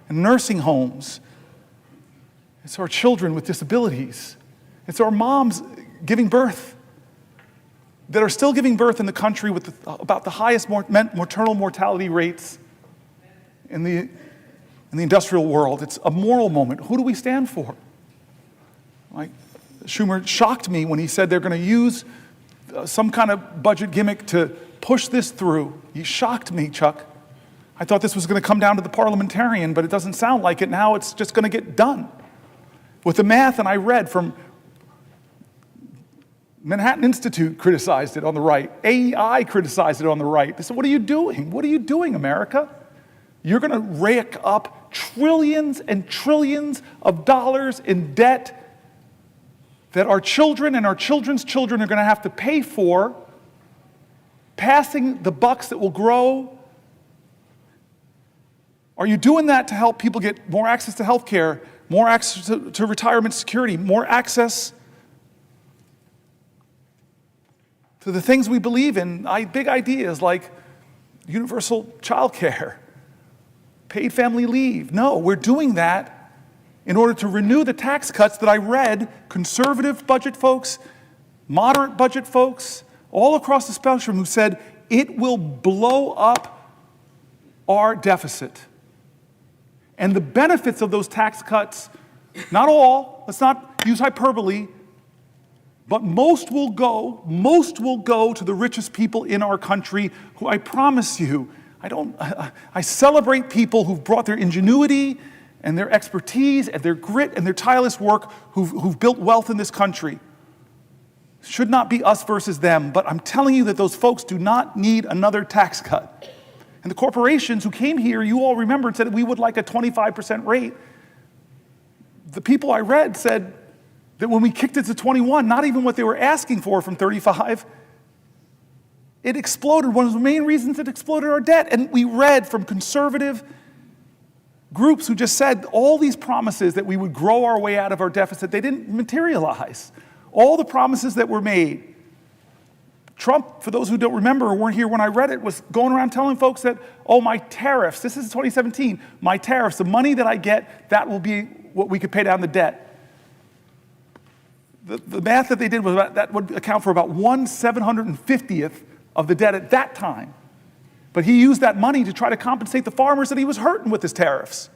and nursing homes. It's our children with disabilities. It's our moms giving birth that are still giving birth in the country with about the highest maternal mortality rates in the industrial world. It's a moral moment. Who do we stand for? Like Schumer shocked me when he said they're going to use some kind of budget gimmick to push this through. He shocked me, Chuck. I thought this was going to come down to the parliamentarian, but it doesn't sound like it. Now it's just going to get done. With the math, and I read from Manhattan Institute criticized it on the right. AEI criticized it on the right. They said, what are you doing? What are you doing, America? You're going to rake up trillions and trillions of dollars in debt that our children and our children's children are going to have to pay for, passing the bucks that will grow. Are you doing that to help people get more access to health care, more access to retirement security, more access to the things we believe in, big ideas like universal child care, paid family leave? No, we're doing that in order to renew the tax cuts that I read conservative budget folks, moderate budget folks, all across the spectrum who said it will blow up our deficit. And the benefits of those tax cuts, not all, let's not use hyperbole, but most will go to the richest people in our country, who I promise you, I celebrate people who've brought their ingenuity and their expertise and their grit and their tireless work, who've built wealth in this country. Should not be us versus them, but I'm telling you that those folks do not need another tax cut. And the corporations who came here, you all remember, said we would like a 25% rate. The people I read said that when we kicked it to 21, not even what they were asking for from 35, it exploded. One of the main reasons it exploded our debt. And we read from conservative groups who just said all these promises that we would grow our way out of our deficit, they didn't materialize. All the promises that were made. Trump, for those who don't remember or weren't here when I read it, was going around telling folks that, oh, my tariffs, this is 2017, my tariffs, the money that I get, that will be what we could pay down the debt. The math that they did was that would account for about 1/750th of the debt at that time. But he used that money to try to compensate the farmers that he was hurting with his tariffs.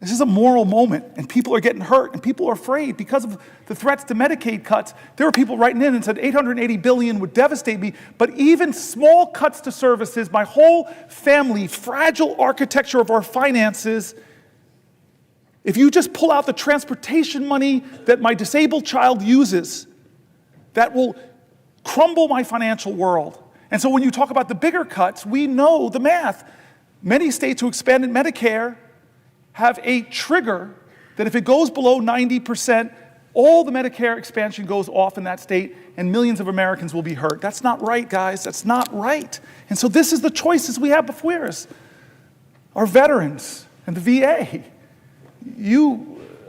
This is a moral moment, and people are getting hurt, and people are afraid because of the threats to Medicaid cuts. There were people writing in and said $880 billion would devastate me, but even small cuts to services, my whole family, fragile architecture of our finances, if you just pull out the transportation money that my disabled child uses, that will crumble my financial world. And so when you talk about the bigger cuts, we know the math. Many states who expanded Medicare have a trigger that if it goes below 90%, all the Medicare expansion goes off in that state and millions of Americans will be hurt. That's not right, guys. That's not right. And so this is the choices we have before us. Our veterans and the VA.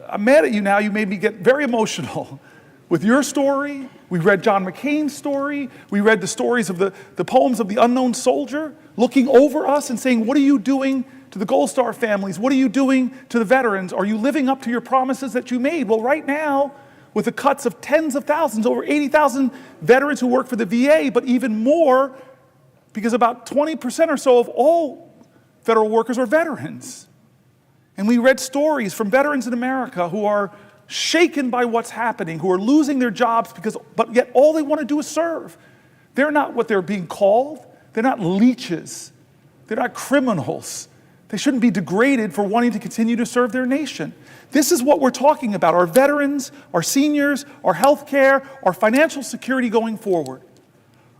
I'm mad at you now. You made me get very emotional with your story. We read John McCain's story. We read the stories of the poems of the unknown soldier looking over us and saying, what are you doing to the Gold Star families? What are you doing to the veterans? Are you living up to your promises that you made? Well, right now, with the cuts of tens of thousands, over 80,000 veterans who work for the VA, but even more, because about 20% or so of all federal workers are veterans. And we read stories from veterans in America who are shaken by what's happening, who are losing their jobs but yet all they want to do is serve. They're not what they're being called. They're not leeches. They're not criminals. They shouldn't be degraded for wanting to continue to serve their nation. This is what we're talking about, our veterans, our seniors, our health care, our financial security going forward.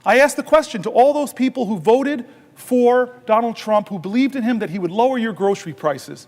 I asked the question to all those people who voted for Donald Trump, who believed in him that he would lower your grocery prices.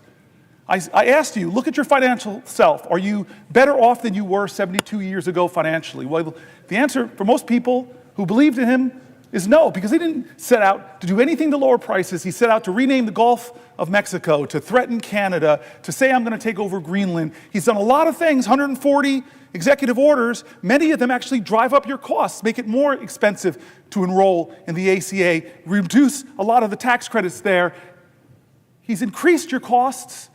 I asked you, look at your financial self. Are you better off than you were 72 years ago financially? Well, the answer for most people who believed in him is no, because he didn't set out to do anything to lower prices. He set out to rename the Gulf of Mexico, to threaten Canada, to say I'm going to take over Greenland. He's done a lot of things, 140 executive orders. Many of them actually drive up your costs, make it more expensive to enroll in the ACA, reduce a lot of the tax credits there. He's increased your costs.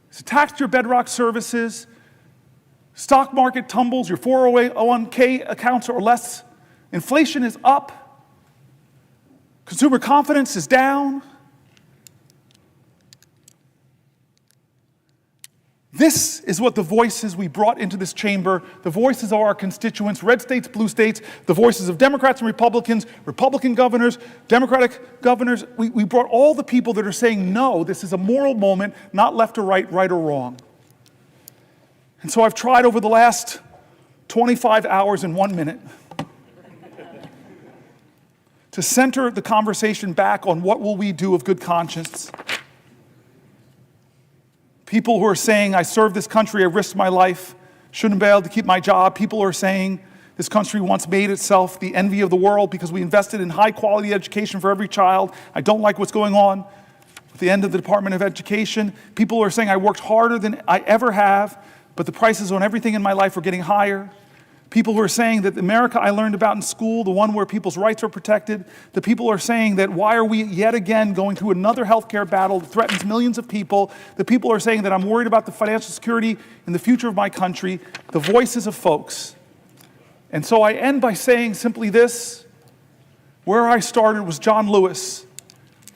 He's taxed your bedrock services. Stock market tumbles, your 401k accounts are less. Inflation is up. Consumer confidence is down. This is what the voices we brought into this chamber, the voices of our constituents, red states, blue states, the voices of Democrats and Republicans, Republican governors, Democratic governors. We brought all the people that are saying, no, this is a moral moment, not left or right, right or wrong. And so I've tried over the last 25 hours and 1 minute to center the conversation back on what will we do of good conscience. People who are saying, I serve this country, I risked my life, shouldn't be able to keep my job. People who are saying, this country once made itself the envy of the world because we invested in high quality education for every child. I don't like what's going on at the end of the Department of Education. People who are saying, I worked harder than I ever have, but the prices on everything in my life are getting higher. People who are saying that the America I learned about in school, the one where people's rights are protected, the people who are saying that why are we yet again going through another healthcare battle that threatens millions of people, the people who are saying that I'm worried about the financial security and the future of my country, the voices of folks. And so I end by saying simply this, where I started was John Lewis.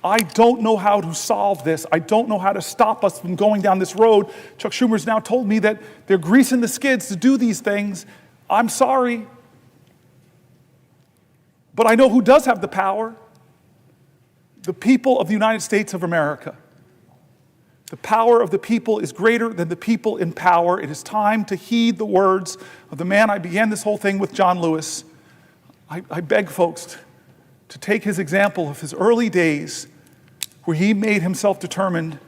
I don't know how to solve this. I don't know how to stop us from going down this road. Chuck Schumer's now told me that they're greasing the skids to do these things. I'm sorry, but I know who does have the power. The people of the United States of America. The power of the people is greater than the people in power. It is time to heed the words of the man I began this whole thing with, John Lewis. I beg folks to take his example of his early days where he made himself determined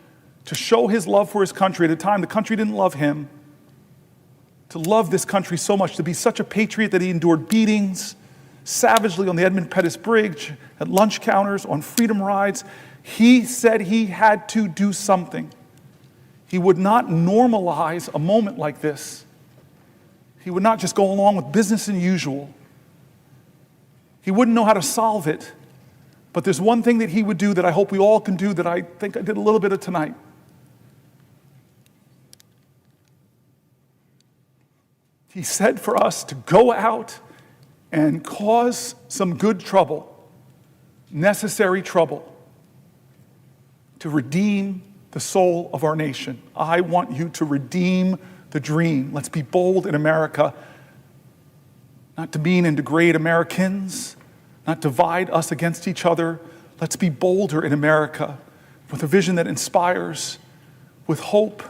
to show his love for his country at a time the country didn't love him. To love this country so much, to be such a patriot that he endured beatings savagely on the Edmund Pettus Bridge, at lunch counters, on freedom rides. He said he had to do something. He would not normalize a moment like this. He would not just go along with business as usual. He wouldn't know how to solve it. But there's one thing that he would do that I hope we all can do that I think I did a little bit of tonight. He said for us to go out and cause some good trouble, necessary trouble, to redeem the soul of our nation. I want you to redeem the dream. Let's be bold in America, not demean and degrade Americans, not divide us against each other. Let's be bolder in America with a vision that inspires, with hope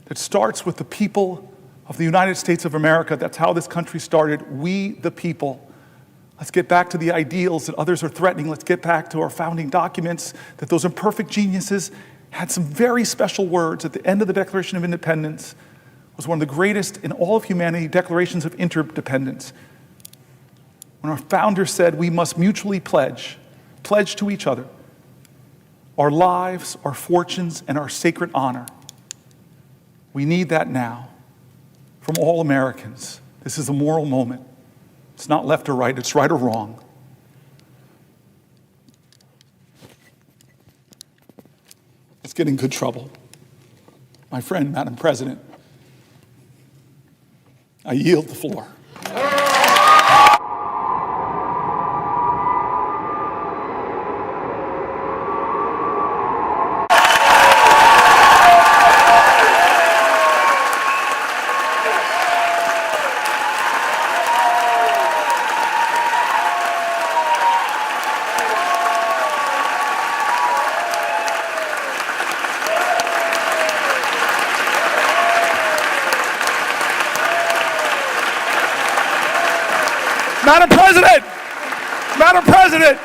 that starts with the people of the United States of America. That's how this country started. We, the people. Let's get back to the ideals that others are threatening. Let's get back to our founding documents, that those imperfect geniuses had some very special words at the end of the Declaration of Independence. It was one of the greatest in all of humanity declarations of interdependence. When our founders said we must mutually pledge to each other our lives, our fortunes, and our sacred honor. We need that now from all Americans. This is a moral moment. It's not left or right, it's right or wrong. Let's get in good trouble. My friend, Madam President, I yield the floor. Madam President,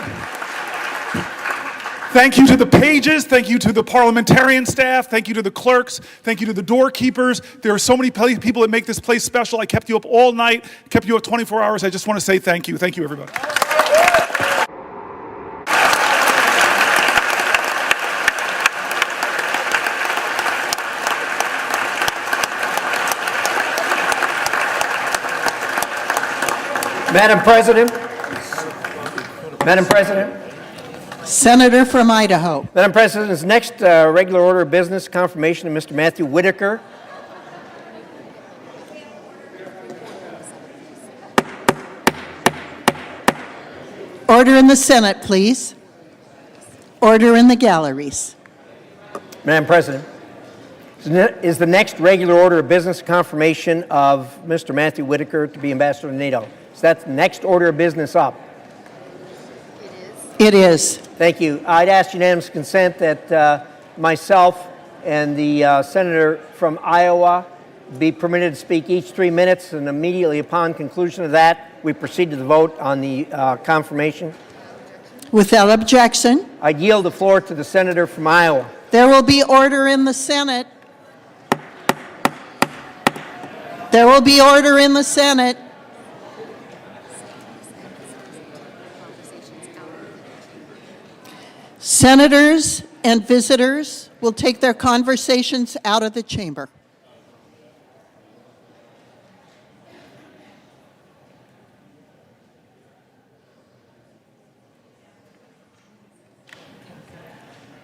thank you to the pages, thank you to the parliamentarian staff, thank you to the clerks, thank you to the doorkeepers. There are so many people that make this place special. I kept you up all night, kept you up 24 hours. I just want to say thank you. Thank you, everybody. Madam President. Madam President. Senator from Idaho. Madam President, this next regular order of business, confirmation of Mr. Matthew Whitaker. Order in the Senate, please. Order in the galleries. Madam President, is the next regular order of business confirmation of Mr. Matthew Whitaker to be ambassador to NATO? So that's the next order of business up. It is. Thank you. I'd ask unanimous consent that myself and the senator from Iowa be permitted to speak each 3 minutes, and immediately upon conclusion of that, we proceed to the vote on the confirmation. Without objection. I yield the floor to the senator from Iowa. There will be order in the Senate. There will be order in the Senate. Senators and visitors will take their conversations out of the chamber.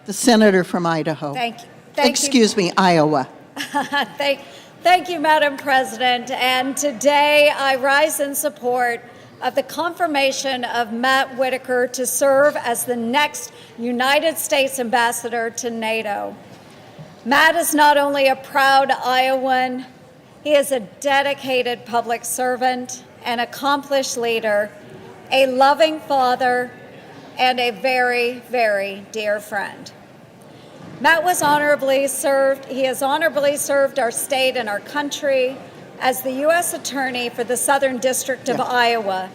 The senator from Idaho. Thank you. Excuse me, Iowa. Thank you, Madam President. And today I rise in support of the confirmation of Matt Whitaker to serve as the next United States ambassador to NATO. Matt is not only a proud Iowan, he is a dedicated public servant, an accomplished leader, a loving father, and a very, very dear friend. Matt has honorably served our state and our country as the U.S. Attorney for the Southern District of Iowa,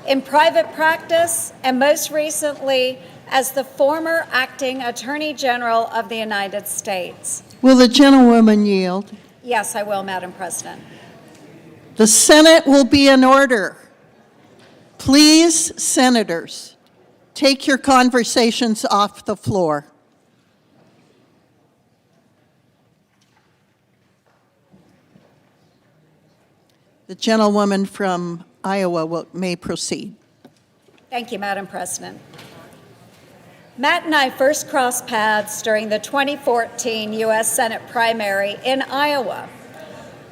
in private practice, and most recently as the former Acting Attorney General of the United States. Will the gentlewoman yield? Yes, I will, Madam President. The Senate will be in order. Please, senators, take your conversations off the floor. The gentlewoman from Iowa may proceed. Thank you, Madam President. Matt and I first crossed paths during the 2014 U.S. Senate primary in Iowa.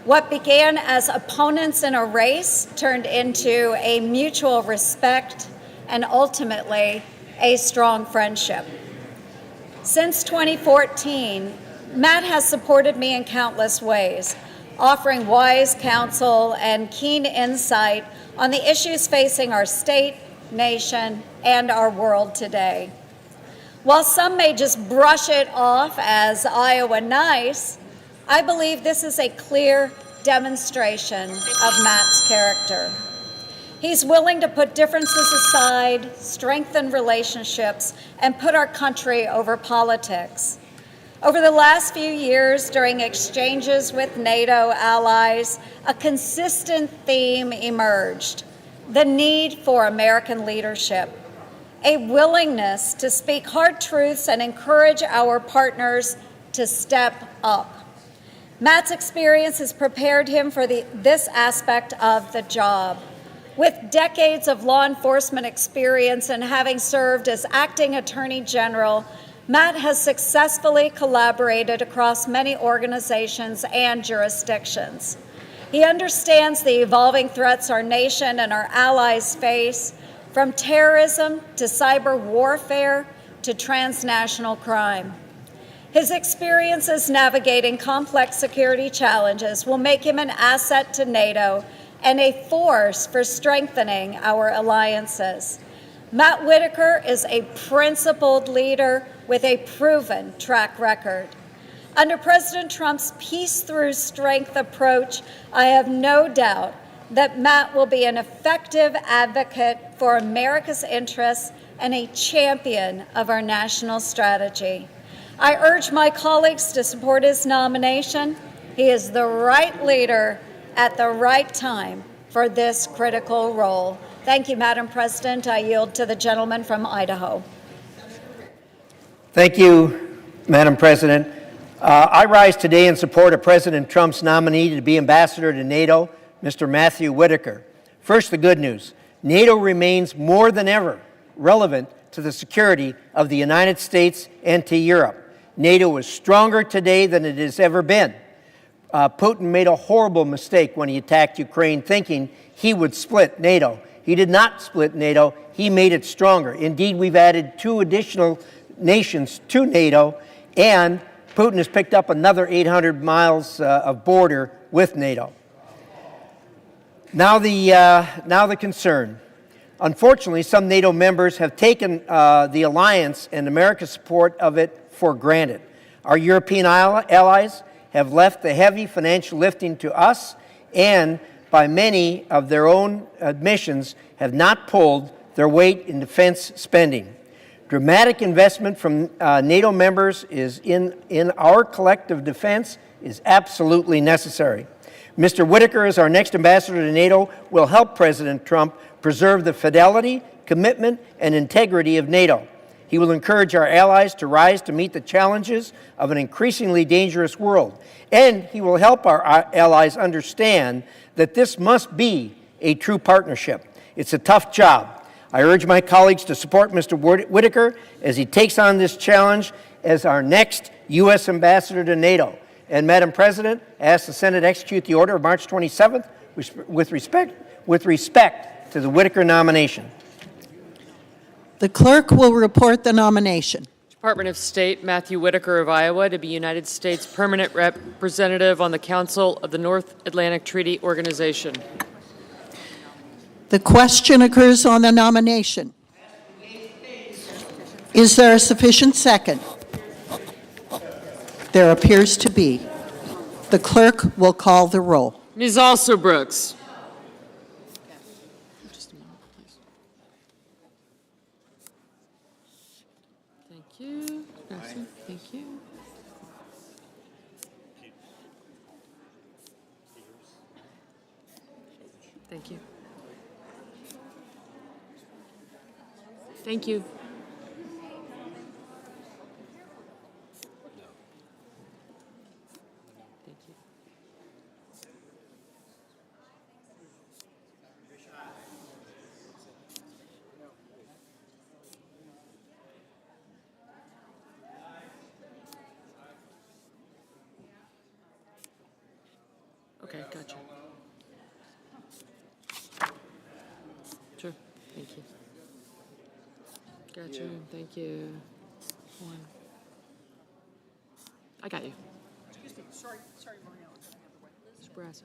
What began as opponents in a race turned into a mutual respect and ultimately a strong friendship. Since 2014, Matt has supported me in countless ways, offering wise counsel and keen insight on the issues facing our state, nation, and our world today. While some may just brush it off as Iowa nice, I believe this is a clear demonstration of Matt's character. He's willing to put differences aside, strengthen relationships, and put our country over politics. Over the last few years, during exchanges with NATO allies, a consistent theme emerged: the need for American leadership, a willingness to speak hard truths and encourage our partners to step up. Matt's experience has prepared him for this aspect of the job. With decades of law enforcement experience and having served as acting attorney general, Matt has successfully collaborated across many organizations and jurisdictions. He understands the evolving threats our nation and our allies face, from terrorism to cyber warfare to transnational crime. His experiences navigating complex security challenges will make him an asset to NATO and a force for strengthening our alliances. Matt Whitaker is a principled leader with a proven track record. Under President Trump's peace through strength approach, I have no doubt that Matt will be an effective advocate for America's interests and a champion of our national strategy. I urge my colleagues to support his nomination. He is the right leader at the right time for this critical role. Thank you, Madam President. I yield to the gentleman from Idaho. Thank you, Madam President. I rise today in support of President Trump's nominee to be ambassador to NATO, Mr. Matthew Whitaker. First, the good news. NATO remains more than ever relevant to the security of the United States and to Europe. NATO is stronger today than it has ever been. Putin made a horrible mistake when he attacked Ukraine, thinking he would split NATO. He did not split NATO. He made it stronger. Indeed, we've added 2 additional nations to NATO, and Putin has picked up another 800 miles of border with NATO. Now the concern. Unfortunately, some NATO members have taken the alliance and America's support of it for granted. Our European allies have left the heavy financial lifting to us, and by many of their own admissions, have not pulled their weight in defense spending. Dramatic investment from NATO members is in our collective defense is absolutely necessary. Mr. Whitaker, as our next ambassador to NATO, will help President Trump preserve the fidelity, commitment, and integrity of NATO. He will encourage our allies to rise to meet the challenges of an increasingly dangerous world. And he will help our allies understand that this must be a true partnership. It's a tough job. I urge my colleagues to support Mr. Whitaker as he takes on this challenge as our next U.S. ambassador to NATO. And Madam President, I ask the Senate execute the order of March 27th with respect to the Whitaker nomination. The clerk will report the nomination. Department of State Matthew Whitaker of Iowa to be United States Permanent Representative on the Council of the North Atlantic Treaty Organization. The question occurs on the nomination. Is there a sufficient second? There appears to be. The clerk will call the roll. Ms. Alsobrooks. Just a moment, please. Thank you. Thank you. Thank you. Thank you. Okay, gotcha. Sure, thank you. Gotcha, thank you. One. I got you. Mr. Barrasso.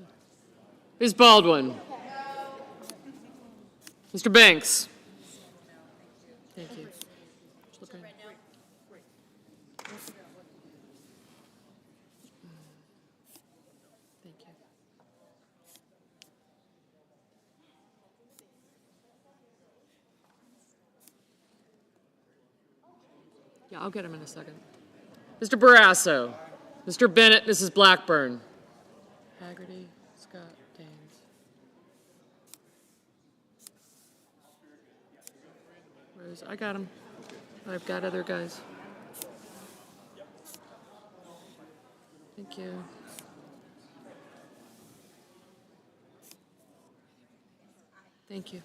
Ms. Baldwin. Mr. Banks. Thank you. Thank you. Yeah, I'll get him in a second. Mr. Barrasso. Mr. Bennett, Mrs. Blackburn. Haggerty, Scott, Daines. Rose, I got him. I've got other guys. Thank you. Thank you.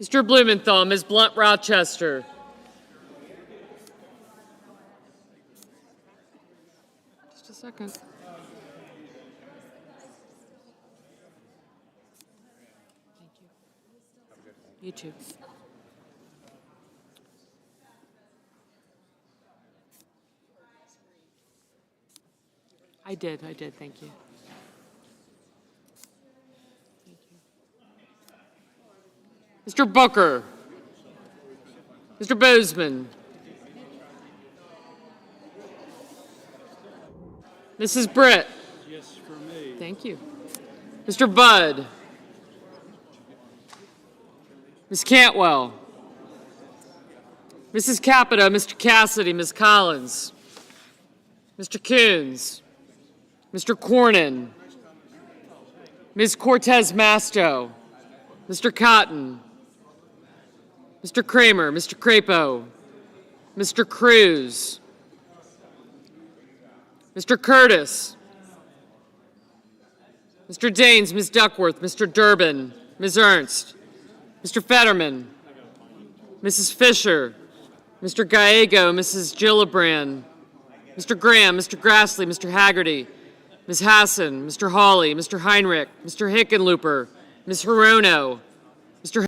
Mr. Blumenthal, Ms. Blunt Rochester. Just a second. Thank you. You too. I did, thank you. Mr. Booker. Mr. Bozeman. Mrs. Britt. Yes, for me. Thank you. Mr. Budd. Ms. Cantwell. Mrs. Capito, Mr. Cassidy, Ms. Collins. Mr. Coons. Mr. Cornyn. Ms. Cortez Masto. Mr. Cotton. Mr. Kramer, Mr. Crapo, Mr. Cruz, Mr. Curtis, Mr. Daines, Ms. Duckworth, Mr. Durbin, Ms. Ernst, Mr. Fetterman, Mrs. Fisher, Mr. Gallego, Mrs. Gillibrand, Mr. Graham, Mr. Grassley, Mr. Haggerty, Ms. Hassan, Mr. Hawley, Mr. Heinrich, Mr. Hickenlooper, Ms. Hirono,